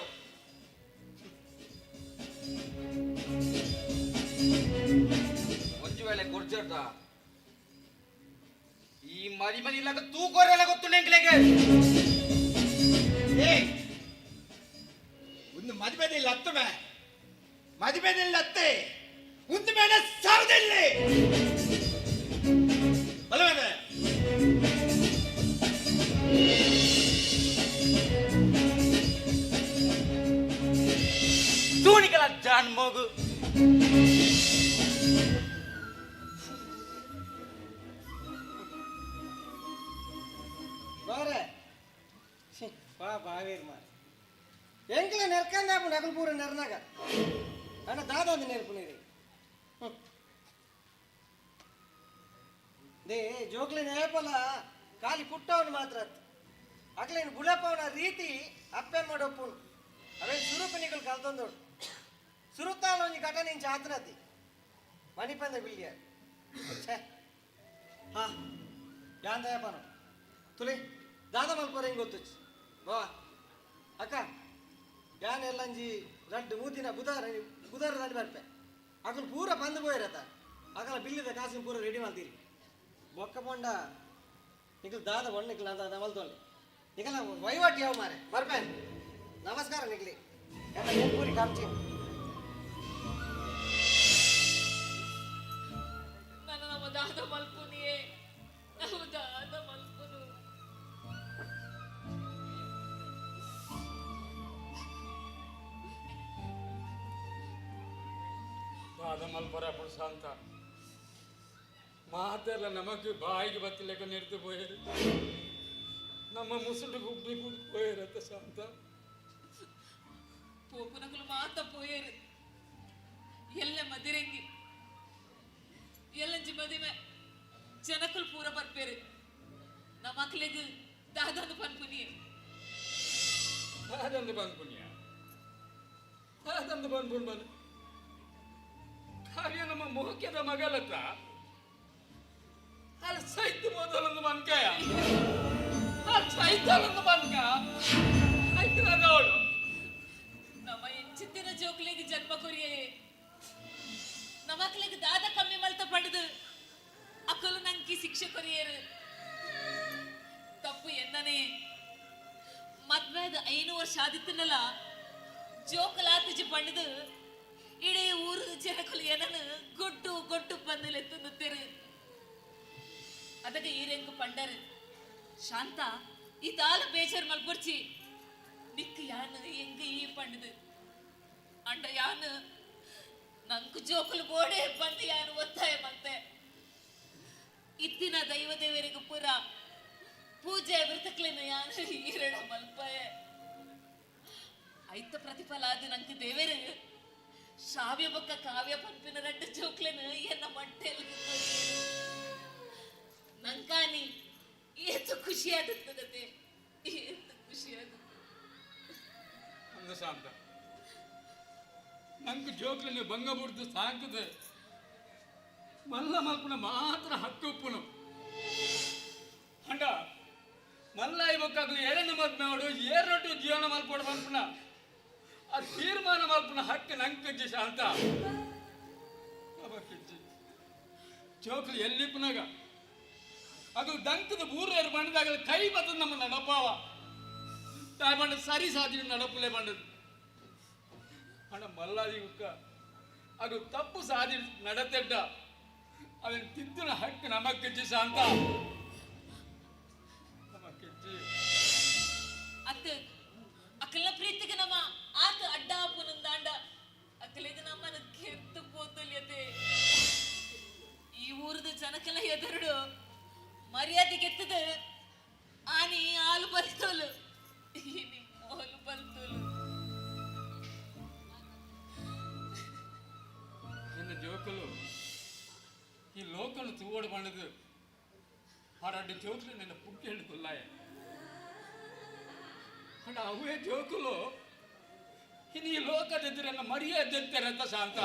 ಒಂದು ವೇಳೆ ಕೊರ್ಜರ್ದ ಈ ಮರಿ ಮರಿ ಇಲ್ಲಾಗ ತೂಕೋರೆಲ್ಲ ಗೊತ್ತು ನೆಂಕ್ಲೆಗೆ ಒಂದು ಮದುವೆದಲ್ಲಿ ಹತ್ತುಮೆ ಮದುವೆದಲ್ಲಿ ಹತ್ತೆ ಒಂದು ಮೇಲೆ ಸಾವಿರದಲ್ಲಿ ಬಲವೇನೆ ತೂಣಿಕಲ ಜಾನ್ ಮಗು ಬಾರೆ ಬಾ ಬಾವೇರ್ ಮಾರ ಎಂಕ್ಲೆ ನೆರ್ಕಂದ ನಗಲ್ ಪೂರ ನೆರ್ನಾಗ ಅಣ್ಣ ದಾದ ನೆರ್ಪುನೇರಿ ದೇ ಜೋಗ್ಲಿ ನೇಪಲ ಖಾಲಿ ಪುಟ್ಟವನು ಮಾತ್ರ ಅಕ್ಲೇನು ಬುಳಪವನ ರೀತಿ ಅಪ್ಪೆನ್ ಮಾಡೊಪ್ಪುನು ಅವೇನು ಸುರುಪನಿಗಳು ಕಲ್ತೊಂದೋಡು ಸುರುತ್ತಾಲ ಒಂಜಿ ಘಟನೆ ಇಂಚ ಆತನತಿ ಮಣಿಪಂದ ಬಿಲ್ಯ ಹಾ ಯಾಂದಯಪನ ತುಳಿ ದಾದ ಮಲ್ಪರ ಹಿಂಗೆ ಗೊತ್ತು ಬಾ ಅಕ್ಕ ಯಾನ್ ಎಲ್ಲಂಜಿ ರಡ್ಡು ಮೂತಿನ ಬುಧವಾರದಲ್ಲಿ ಬರ್ಪೆ ಅಕಲು ಪೂರ ಬಂದು ಪೋಯಿರತ್ತ ಅಕಲ ಬಿಲ್ಲಿದ ಕಾಸಿನ ಪೂರ ರೆಡಿ ಮಾಡ್ತೀರಿ ಬೊಕ್ಕ ಪೊಂಡ ನಿಖಲ್ ದಾದ ಬಣ್ಣ ನಿಖಲ್ ದಾದ ಮಲ್ತೊಳ್ಳಿ ನಿಖಲ ವಹಿವಾಟು ಯಾವ ಮಾರೆ ಬರ್ಪೆ ನಮಸ್ಕಾರ ನಿಖಲಿ ಎಲ್ಲ ಏನ್ ಪೂರಿ ಕಾಮ್ಚಿ ನನ್ನ ನಮ್ಮ ದಾದ ಮಲ್ಪುನಿಯೇ ನಮ್ಮ ದಾದ ಮಲ್ಪುನು ದಾದ ಮಲ್ಪರ ಶಾಂತ ಮಾತೆಲ್ಲ ನಮಗೆ ಬಾಯಿಗೆ ಬತ್ತಿಲೆಕ್ಕ ನಿರ್ತು ಪೋಯರು ನಮ್ಮ ಮುಸುಡು ಗುಬ್ಬಿ ಪೋಯರತ್ತ ಶಾಂತ ಪೋಪುನಗಳು ಮಾತ ಪೋಯರು ಎಲ್ಲ ಮದಿರೆಂಗಿ ಎಲ್ಲಂಜಿ ಮದಿಮೆ ಜನಕಲ್ ಪೂರ ಬರ್ಪೇರು ನಮ್ಮ ಮಕ್ಳಿಗೆ ದಾದೊಂದು ಪನ್ಪುನಿ ಅದೊಂದು ಬಂದ್ಪುಣ್ಯ ಅದೊಂದು ಬಂದ್ಪುಣ್ ಬಂದು ಕಾರ್ಯ ನಮ್ಮ ಮುಖ್ಯದ ಮಗಲತ್ತ ಅಲ್ಲಿ ಸೈತ್ ಮೊದಲೊಂದು ಮನ್ಕಾಯ ಸೈತಲೊಂದು ಮನ್ಕ ಅವಳು ನಮ್ಮ ಎಂಚಿತ್ತಿನ ಜೋಕ್ಲಿಗೆ ಜನ್ಮ ಕೊರಿಯೇ ನಮ್ಮ ಮಕ್ಳಿಗೆ ದಾದ ಕಮ್ಮಿ ಮಲ್ತ ಪಡೆದು ಅಕ್ಕಲು ನಂಕಿ ಶಿಕ್ಷೆ ಕೊರಿಯರು ತಪ್ಪು ಎನ್ನನೇ ಮದ್ವೆದ 5 ವರ್ಷ ಆದಿತ್ತನಲ್ಲ ಜೋಕಲಾತಿಜಿ ಪಂಡದು ಇಡೀ ಊರು ಜನಕಲು ಏನನ್ನು ಗೊಟ್ಟು ಗೊಟ್ಟು ಪಂದಲೆತ್ತುತ್ತೆರು ಅದಕ್ಕೆ ಈರೆಂಗು ಪಂಡರು ಶಾಂತ ಈ ತಾಲ ಬೇಜಾರು ಮಲ್ಪೊರ್ಚಿ ನಿಕ್ಕು ಯಾನು ಎಂಗ ಈ ಪಂಡದು ಅಂಡ ಯಾನು ನಂಕು ಜೋಕಲು ಬೋಡೆ ಬಂದು ಯಾನು ಒತ್ತಾಯ ಮತ್ತೆ ಇತ್ತಿನ ದೈವ ದೇವರಿಗೆ ಪುರ ಪೂಜೆ ವೃತಕ್ಲೇನ ಯಾನು ಈರಣ ಮಲ್ಪಯ ಐತ ಪ್ರತಿಫಲ ಅದು ನಂಗೆ ದೇವೇರು ಶ್ರಾವ್ಯ ಬೊಕ್ಕ ಕಾವ್ಯ ಪಂಪಿನ 2 ಜೋಕ್ಲೇನ ಎನ್ನ ಮಂಟೆಲ್ ನಂಕಾನಿ ಏತು ಖುಷಿ ಆಗುತ್ತದೆ ಏತು ಖುಷಿ ಆಗುತ್ತೆ ಅಂದ ಶಾಂತ ನಂಗೆ ಜೋಕ್ಲನ್ನು ಭಂಗ ಬಿಡ್ದು ಸಾಕುದು ಮಲ್ಲ ಮಲ್ಪುನ ಮಾತ್ರ ಹಕ್ಕು ಉಪ್ಪುನು ಅಂಡ ಮಲ್ಲ ಇವಕ್ಕಾಗಲಿ ಎಳೆನ ಮದ್ಮೆ ಮಾಡು ಏರೊಟ್ಟು ಜೀವನ ಮಲ್ಪೋಡು ಮಲ್ಪುನ ಆ ತೀರ್ಮಾನ ಮಲ್ಪುನ ಹಕ್ಕು ನಂಗೆ ಶಾಂತ ಜೋಕ್ಲಿ ಎಲ್ಲಿ ಪುನಗ ಅದು ದಂಕದ ಬೂರೇರು ಬಂದಾಗಲೇ ಕೈ ಬರ್ತದೆ ನಮ್ಮ ನಡಪಾವ ತಾಯ್ಬಂಡ ಸರಿ ಸಾಧಿ ನಡಪುಲೆ ಬಂಡದು ಅಣ್ಣ ಮಲ್ಲಾದಿ ಉಕ್ಕ ಅದು ತಪ್ಪು ಸಾಧಿ ನಡತೆಡ್ಡ ಅವನ ತಿದ್ದಿನ ಹಕ್ಕು ನಮಕ್ಕೆಜ್ಜಿ ಶಾಂತ ನಮಕ್ಕೆಜ್ಜಿ ಅತ್ತ ಅಕ್ಕಲ ಪ್ರೀತಿಗೆ ನಮ್ಮ ಆತ ಅಡ್ಡ ಹಾಪುನಂದಾಂಡ ಅಕ್ಕಲಿಗೆ ನಮ್ಮನ ಕೆತ್ತು ಪೋತಲ್ಯತೆ ಈ ಊರದ ಜನಕ್ಕೆಲ್ಲ ಎದುರುಡು ಮರ್ಯಾದೆ ಗೆತ್ತದ ಆನಿ ಹಾಲು ಬಲ್ತೋಲು ಹಾಲು ಬಲ್ತೋಲು ನನ್ನ ಜೋಕಲು ಈ ಲೋಕಲು ತೂವಡು ಬಂಡದು ಆಡಡ್ಡ ಜೋಕಲು ನನ್ನ ಪುಟ್ಟಿ ಹೆಣ್ಣು ಕೊಲ್ಲಾಯ ಅಣ್ಣ ಅವೇ ಜೋಕಲು ಇನ್ನು ಈ ಲೋಕದಿದ್ರೆ ನನ್ನ ಮರ್ಯಾದೆ ಅಂತ ಶಾಂತ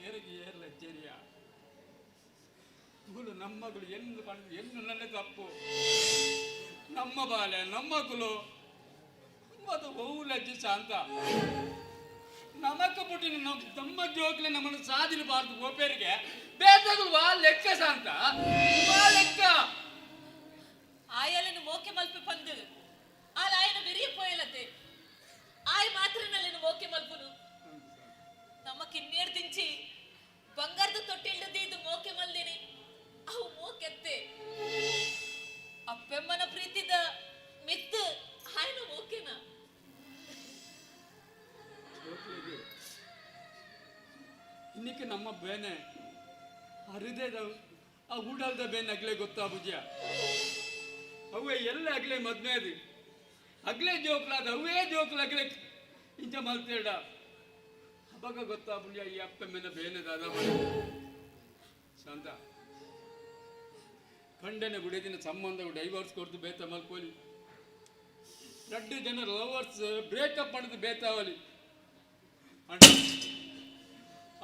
ಏರಿಗೆ ಏರ್ಲ ಚೇರಿಯ ಇವಳು ನಮ್ಮಗಳು ಎಂದು ಬಂದು ಎಂದು ನನ್ನ ತಪ್ಪು ನಮ್ಮ ಬಾಲೆ ನಮ್ಮ ಕುಲು ಅದು ಬಹುಲಜ್ಜಿ ಶಾಂತ ನಮಕ್ಕ ಪುಟ್ಟಿನ ನಮ್ಮ ಜೋಕ್ಲೆ ನಮ್ಮನ್ನು ಸಾಧಿರಬಾರ್ದು ಗೋಪೇರಿಗೆ ಬೇಸಗಳು ವಾ ಲೆಕ್ಕ ಶಾಂತ ವಾ ಲೆಕ್ಕ ಆಯಲನ್ನು ಮೋಕೆ ಮಲ್ಪೆ ಪಂದು ಆಲ ಆಯನ ಬೆರಿಯ ಪೋಯಲತೆ ಆಯ್ ಮಾತ್ರನಲ್ಲಿನ ಮೋಕೆ ಮಲ್ಪುನು ನಮ್ಮ ಕಿನ್ನೇರ್ ದಿಂಚಿ ಬಂಗಾರದ ತೊಟ್ಟಿಲ್ದದಿ ಇದು ಮೋಕೆ ಮಲ್ದಿನಿ ಅವು ಮೋಕೆತ್ತೆ ಅಪ್ಪೆಮ್ಮನ ಪ್ರೀತಿದ ಮಿತ್ತು ಆಯನ ಮೋಕೆನ ಇನ್ನಿಕ್ಕೆ ನಮ್ಮ ಬೇನೆ ಹರಿದೇದ ಆ ಊಡಲ್ದ ಬೇನೆ ಅಗ್ಲೇ ಗೊತ್ತಾ ಬುಜ್ಯ ಅವೇ ಎಲ್ಲ ಅಗ್ಲೇ ಮದ್ವೆ ಅದು ಅಗ್ಲೇ ಜೋಕ್ಲಾದ ಅವೇ ಜೋಕ್ಲ ಅಗ್ಲೇ ಇಂಚ ಮಲ್ತೇಡ ಅವಾಗ ಗೊತ್ತಾ ಬುಜ್ಯ ಈ ಅಪ್ಪೆಮ್ಮನ ಬೇನೆ ದಾದ ಶಾಂತ ಖಂಡನೆ ಗುಡಿದಿನ ಸಂಬಂಧ ಡೈವರ್ಸ್ ಕೊಡ್ತು ಬೇತ ಮಲ್ಕೋಲಿ 2 ಜನ ಲವರ್ಸ್ ಬ್ರೇಕಪ್ ಮಾಡಿದ್ದು ಬೇತಾವಲಿ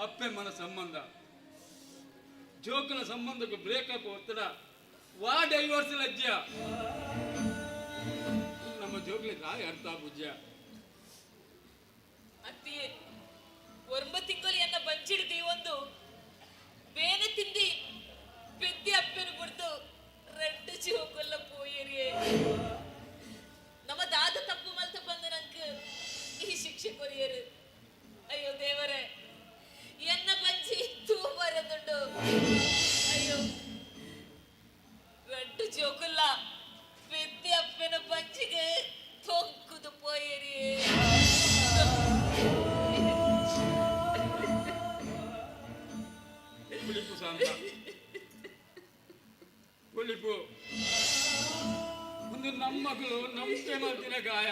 ಅಪ್ಪೆಮ್ಮನ ಸಂಬಂಧ ಜೋಕನ ಸಂಬಂಧಕ್ಕೆ ಬ್ರೇಕಪ್ ಒತ್ತಡ ವಾ ಡೈವರ್ಸ್ ಲಜ್ಜ ನಮ್ಮ ಜೋಕ್ಲಿ ತಾಯಿ ಅರ್ಥ ಬುಜ್ಜ ಅತ್ತಿಯೇ 9 ತಿಂಗಳು ಎನ್ನ ಬಂಚಿಡ್ದಿ ಒಂದು ಬೇನೆ ತಿಂದಿ ಬೆದ್ದಿ ಅಪ್ಪೆನು ಬಿಡ್ದು 2 ಜೋಕಲ್ಲ ಪೋಯರಿಯೇ ನಮ್ಮ ದಾದ ತಪ್ಪು ಮಲ್ತ ಬಂದ ನಂಕ ಈ ಶಿಕ್ಷೆ ಕೊರಿಯರು ಅಯ್ಯೋ ದೇವರೇ ಎನ್ನ ಬಂಚಿ ತೂ ಬರದುಂಡು ಅಯ್ಯೋ 2 ಜೋಕಲ್ಲ ಬೆದ್ದಿ ಅಪ್ಪೆನ ಬಂಚಿಗೆ ತೊಂಕುದು ಪೋಯರಿಯೇ ಬಿಳಿಪು ಶಾಂತ ಬಿಳಿಪು ಒಂದು ನಮ್ಮ ಮಗಳು ನಮ್ಗೆ ಮಾಡ್ತಿನ ಗಾಯ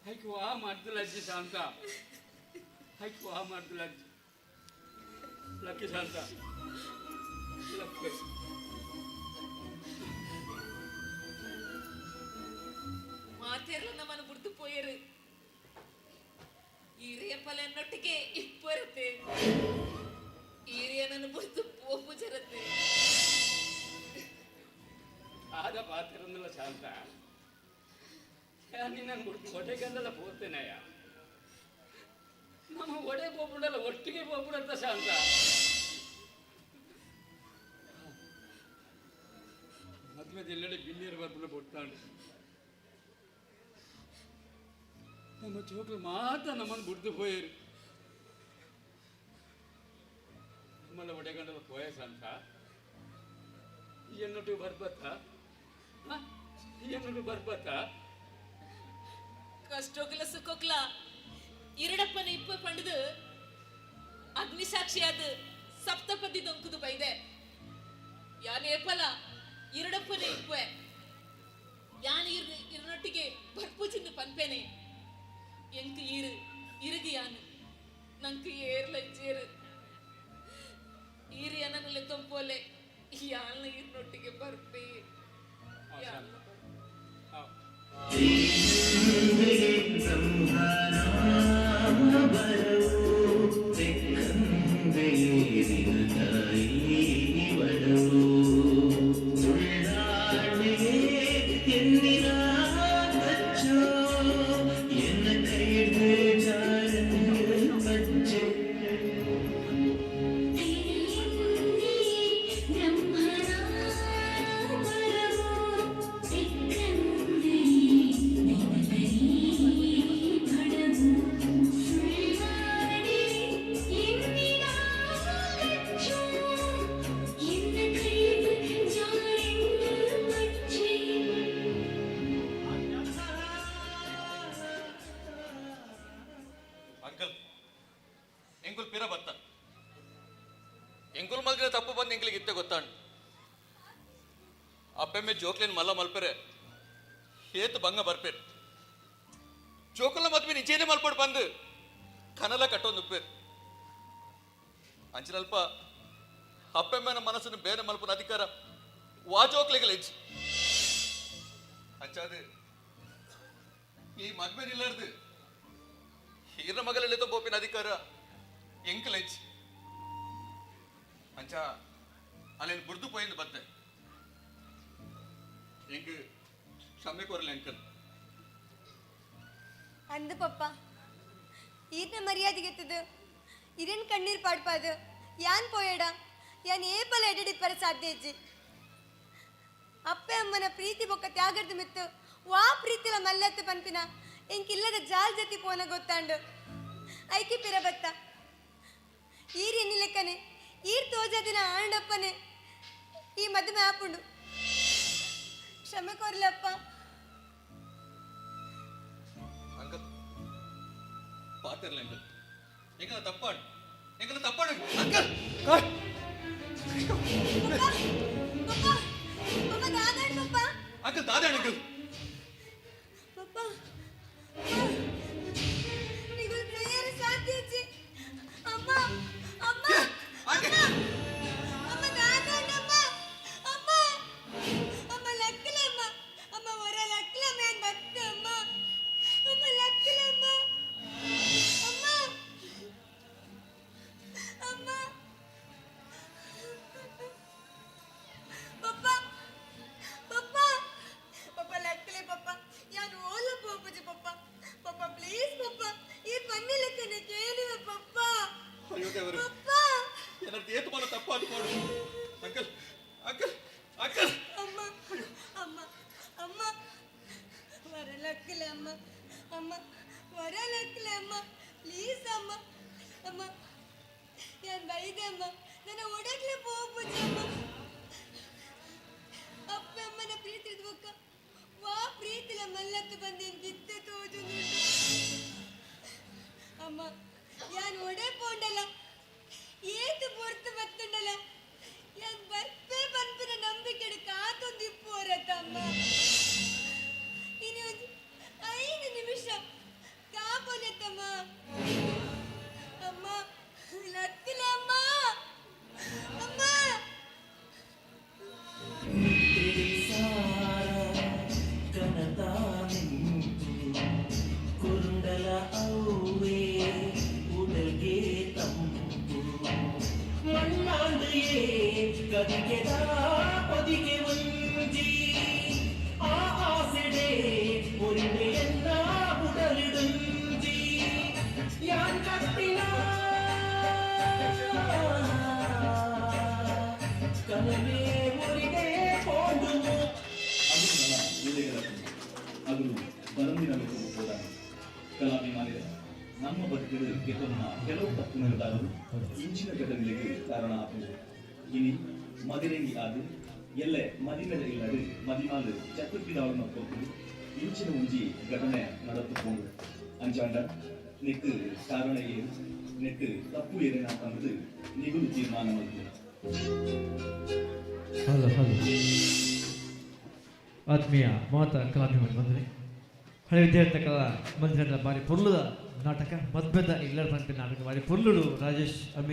ಹೈಕು ಆ ಮಾಡ್ತಿಲ್ಲ ಅಜ್ಜಿ ಶಾಂತ ಹೈಕು ಆ ಮಾಡ್ತಿಲ್ಲ ಅಜ್ಜಿ ಲಕ್ಕಿ ಶಾಂತ ಲಕ್ಕಿ ಮಾತೆಲ್ಲ ನಮ್ಮನ್ನು ಬಿಡ್ತು ಪೋಯರು ಈ ರೇಪಲ ಎನ್ನೊಟ್ಟಿಗೆ ಇಪ್ಪರುತ್ತೆ ಈ ರೇನನ್ನು ಬಿಡ್ತು ಪೋಪು ಜರತ್ತೆ ಆದ ಪಾತ್ರಲ್ಲ ಶಾಂತ ನಿನ್ನ ಬಿಡ್ತು ಹೊಟ್ಟೆಗಂದಲ್ಲ ಪೋರ್ತೇನೆಯ ನಮ್ಮ ಒಡೆ ಬೋಪುಡಲ್ಲ ಒಟ್ಟಿಗೆ ಬೋಪುಡಂತ ಶಾಂತ ಮದ್ವೆ ಎಲ್ಲೆಡೆ ಬಿಲ್ಲಿಯರು ಬರ್ಬಿಡ ಕೊಡ್ತಾಂಡು ನಮ್ಮ ಚೋಕ್ಲು ಮಾತ್ರ ನಮ್ಮನ್ನು ಬಿಡ್ದು ಹೋಯರು ನಮ್ಮಲ್ಲ ಒಡೆಗಂಡಲ್ಲ ಪೋಯ ಶಾಂತ ಎನ್ನೊಟ್ಟು ಬರ್ಬತ್ತ ಎನ್ನೊಟ್ಟು ಬರ್ಬತ್ತ ಕಷ್ಟೋಗ್ಲ ಸುಕ್ಕೋಗ್ಲ ಇರಡಪ್ಪನ ಇಪ್ಪ ಪಂಡದು ಅಗ್ನಿಸಾಕ್ಷಿಯಾದ ಸಪ್ತಪದಿ ದೊಂಕುದು ಬೈದೆ ಯಾನ್ ಏಪಲ ಇರಡಪ್ಪನ ಇಪ್ಪ ಯಾನ್ ಇರನೊಟ್ಟಿಗೆ ಬರ್ಪುಜಿಂದು ಪನ್ಪೇನೆ ಎಂಕ್ ಇರುಗಿ ಯಾನು ನಂಕ್ ಏರ್ಲ ಜೇರು ಈರಿ ಅನ್ನಲೆ ತೊಂಪೋಲೆ ಯಾನ್ ಇರನೊಟ್ಟಿಗೆ ಬರ್ಪೆ ಯಾನ್ ತಪ್ಪು ಬಂದು ಎಂಕ್ಲಿಗೆ ಇತ್ತೆ ಗೊತ್ತಾಂಡು ಅಪ್ಪೆಮ್ಮೆ ಜೋಕ್ಲೇನ್ ಮಲ್ಲ ಮಲ್ಪೆರೆ ಹೇತು ಬಂಗ ಬರ್ಪೇರು ಜೋಕುಲ ಮದ್ವೆ ನಿಜೇನೆ ಮಲ್ಪಡ್ ಬಂದು ಕನಲ ಕಟ್ಟೊಂದು ಉಪ್ಪೇರು ಅಂಚಿನಲ್ಪ ಅಪ್ಪೆಮ್ಮನ ಮನಸ್ಸನ್ನು ಬೇರೆ ಮಲ್ಪನ ಅಧಿಕಾರ ವಾಜೋಕ್ಲಿಗೆ ಲೆಜ್ ಅಂಚಾದು ಈ ಮದ್ವೆ ನಿಲ್ಲಾರ್ದು ಹೀರ ಮಗಲೆಳೆತ ಬೋಪಿನ ಅಧಿಕಾರ ಎಂಕ್ ಲೆಜ್ ಅಂಚ ಅಲ್ಲೇನು ಬುರ್ದು ಪೋಯಿಂದ ಬತ್ತೆ ಎಂಕ್ ಕ್ಷಮೆ ಕೋರಲಿ ಅಂಕಲ್ ಅಂದ ಪಪ್ಪ ಈತ ಮರ್ಯಾದೆಗೆ ಎತ್ತದು ಇದೇನು ಕಣ್ಣೀರು ಪಾಡ್ಪಾದು ಯಾನ್ ಪೋಯಡ ಯಾನ್ ಏಪಲ ಎಡಡಿಪ್ಪರ ಸಾಧ್ಯ ಇಜ್ಜಿ ಅಪ್ಪೆ ಅಮ್ಮನ ಪ್ರೀತಿ ಬೊಕ್ಕ ತ್ಯಾಗರ್ದು ಮಿತ್ತು ವಾ ಪ್ರೀತಿಲ ಮಲ್ಲೆತ್ತು ಪನ್ಪಿನ ಎಂಕಿಲ್ಲದ ಜಾಲ್ ಜತಿ ಪೋನ ಗೊತ್ತಾಂಡು ಐಕಿ ಪಿರ ಬತ್ತ ಈರಿ ಎನ್ನಿಲೆಕ್ಕನೆ ಈರ್ ತೋಜದಿನ ಆಂಡಪ್ಪನೆ ಈ ಮದುವೆ ಆಪುಂಡು ಕ್ಷಮೆ ಕೋರ್ಲಪ್ಪ ಅಂಕಲ್ ಪಾತಿರ್ಲ ಅಂಕಲ್ ಎಂಕಲ ತಪ್ಪಾಡು ಎಂಕಲ ತಪ್ಪಾಡು ಅಂಕಲ್ ಅಂಕಲ್ ದಾದಾಡು ಅಂಕಲ್ ಪಪ್ಪ ನಿಗು ಪ್ರೇಯರ್ ಸಾಧ್ಯ ಇಜ್ಜಿ ಅಮ್ಮ ಅಮ್ಮ ಅಮ್ಮ ಅಮ್ಮ ದಾದಾಡಮ್ಮ ಅಮ್ಮ ಅಮ್ಮ ಲಕ್ಕಲಮ್ಮ ಅಮ್ಮ ಹೊರ ಲಕ್ಕಲಮ್ಮ ಏನ್ ಬತ್ತ ಅಮ್ಮ ಅಮ್ಮ ಲಕ್ಕಲಮ್ಮ ಅಮ್ಮ ಅಮ್ಮ ಪಪ್ಪ ಪಪ್ಪ ಪಪ್ಪ ಲಕ್ಕಲೆ ಪಪ್ಪ ಯಾರು ಓಲ ಪೋಪಜಿ ಪಪ್ಪ ಪಪ್ಪ ಪ್ಲೀಸ್ ಪಪ್ಪ ಈ ಪನ್ನಿ ಲೆಕ್ಕನೆ ಕೇಳುವ ಪಪ್ಪ ಅಯ್ಯೋ ದೇವರು ಪಪ್ಪ ಏನಂತ ಏತು ಮಾಡ ತಪ್ಪಾದು ಮಾಡು ಅಂಕಲ್ ಅಂಕಲ್ ಅಂಕಲ್ ಅಮ್ಮ ಅಮ್ಮ ಅಮ್ಮ ವರ ಲಕ್ಕಲೆ ಅಮ್ಮ ಅಮ್ಮ ವರ ಲಕ್ಕಲೆ ಅಮ್ಮ ಪ್ಲೀಸ್ ಅಮ್ಮ ಅಮ್ಮ ಯಾನ್ ಬೈದೆ ಅಮ್ಮ ನನ್ನ ಒಡಗ್ಲೆ ಪೋಪಜಿ ಅಮ್ಮ ಅಪ್ಪ ಅಮ್ಮನ ಪ್ರೀತಿ ಬೊಕ್ಕ ವಾ ಪ್ರೀತಿಲ ಮಲ್ಲತ್ತು ಬಂದು ಗಿತ್ತೆ ತೋಜು ಅಮ್ಮ ಯಾನ್ ಒಡೆ ಪೋಂಡಲ್ಲ ಏತು ಪೊರ್ತು ಬತ್ತುಂಡಲ್ಲ ಯಾನ್ ಬರ್ಪೆ ಬಂಪಿನ ನಂಬಿಕೆ ಕಾತೊಂದು ಇಪ್ಪೋರತ್ತ ಅಮ್ಮ ಇನ್ನು ಒಂದು 5 ನಿಮಿಷ ಕಾಪೊಲೆತ್ತಮ್ಮ ಅಮ್ಮ ಲತ್ತಿಲ ಅಮ್ಮ ಮದುವೆಯೇ ಕದಿಗೆದ ಪದಿಗೆ ಒಂಜಿ ಆ ಆಸೆಡೆ ಒರಿಮೆಯನ್ನ ಉಡಲಿಡುಂಜಿ ಯಾನ್ ಕಟ್ಟಿನ ಕನವೇ ಒರಿಗೆ ಕೊಂಡು ಅದು ನನ್ನ ಹೃದಯದ ಅದು ಬರಂದಿರಬೇಕು ಕೂಡ ಕಲಾಭಿಮಾನಿಗಳ ನಮ್ಮ ಬದುಕಿನ ಗೆದ್ದನ್ನ ಕೆಲವು ತಪ್ಪು ನಿರ್ಧಾರಗಳು ಇಂಚಿನ ಘಟನೆಗಳಿಗೆ ಕಾರಣ ಆಗುವುದು ಇನಿ ಮದಿರೆಂಗಿ ಆದು ಎಲ್ಲೆ ಮದಿಮೆದ ಇಲ್ಲದೆ ಮದಿಮಾಲು ಚತುರ್ಪಿದವನ್ನ ಕೊಟ್ಟು ಇಂಚಿನ ಮುಂಜಿ ಘಟನೆ ನಡೆದುಕೊಂಡು ಅಂಚಾಂಡ ನೆಕ್ಕು ಕಾರಣ ಏನು ನೆಕ್ಕು ತಪ್ಪು ಏನೇನ ತಂದು ನಿಗುಲು ತೀರ್ಮಾನ ಮಾಡಿದೆ ಹಲೋ ಹಲೋ ಆತ್ಮೀಯ ಮಾತಾ ಕಲಾಭಿಮಾನಿ ಬಂದರೆ ಹಳೆ ವಿದ್ಯಾರ್ಥಿ ಕಲಾ ಮಂದಿರದ ಬಾರಿ ಪೊರ್ಲುದ ನಾಟಕ ಮದ್ಬೆದ ಇಲ್ಲರ ಪಂಪಿ ನಾಟಕ ಬಾರಿ ಪೊರ್ಲುಡು ರಾಜೇಶ್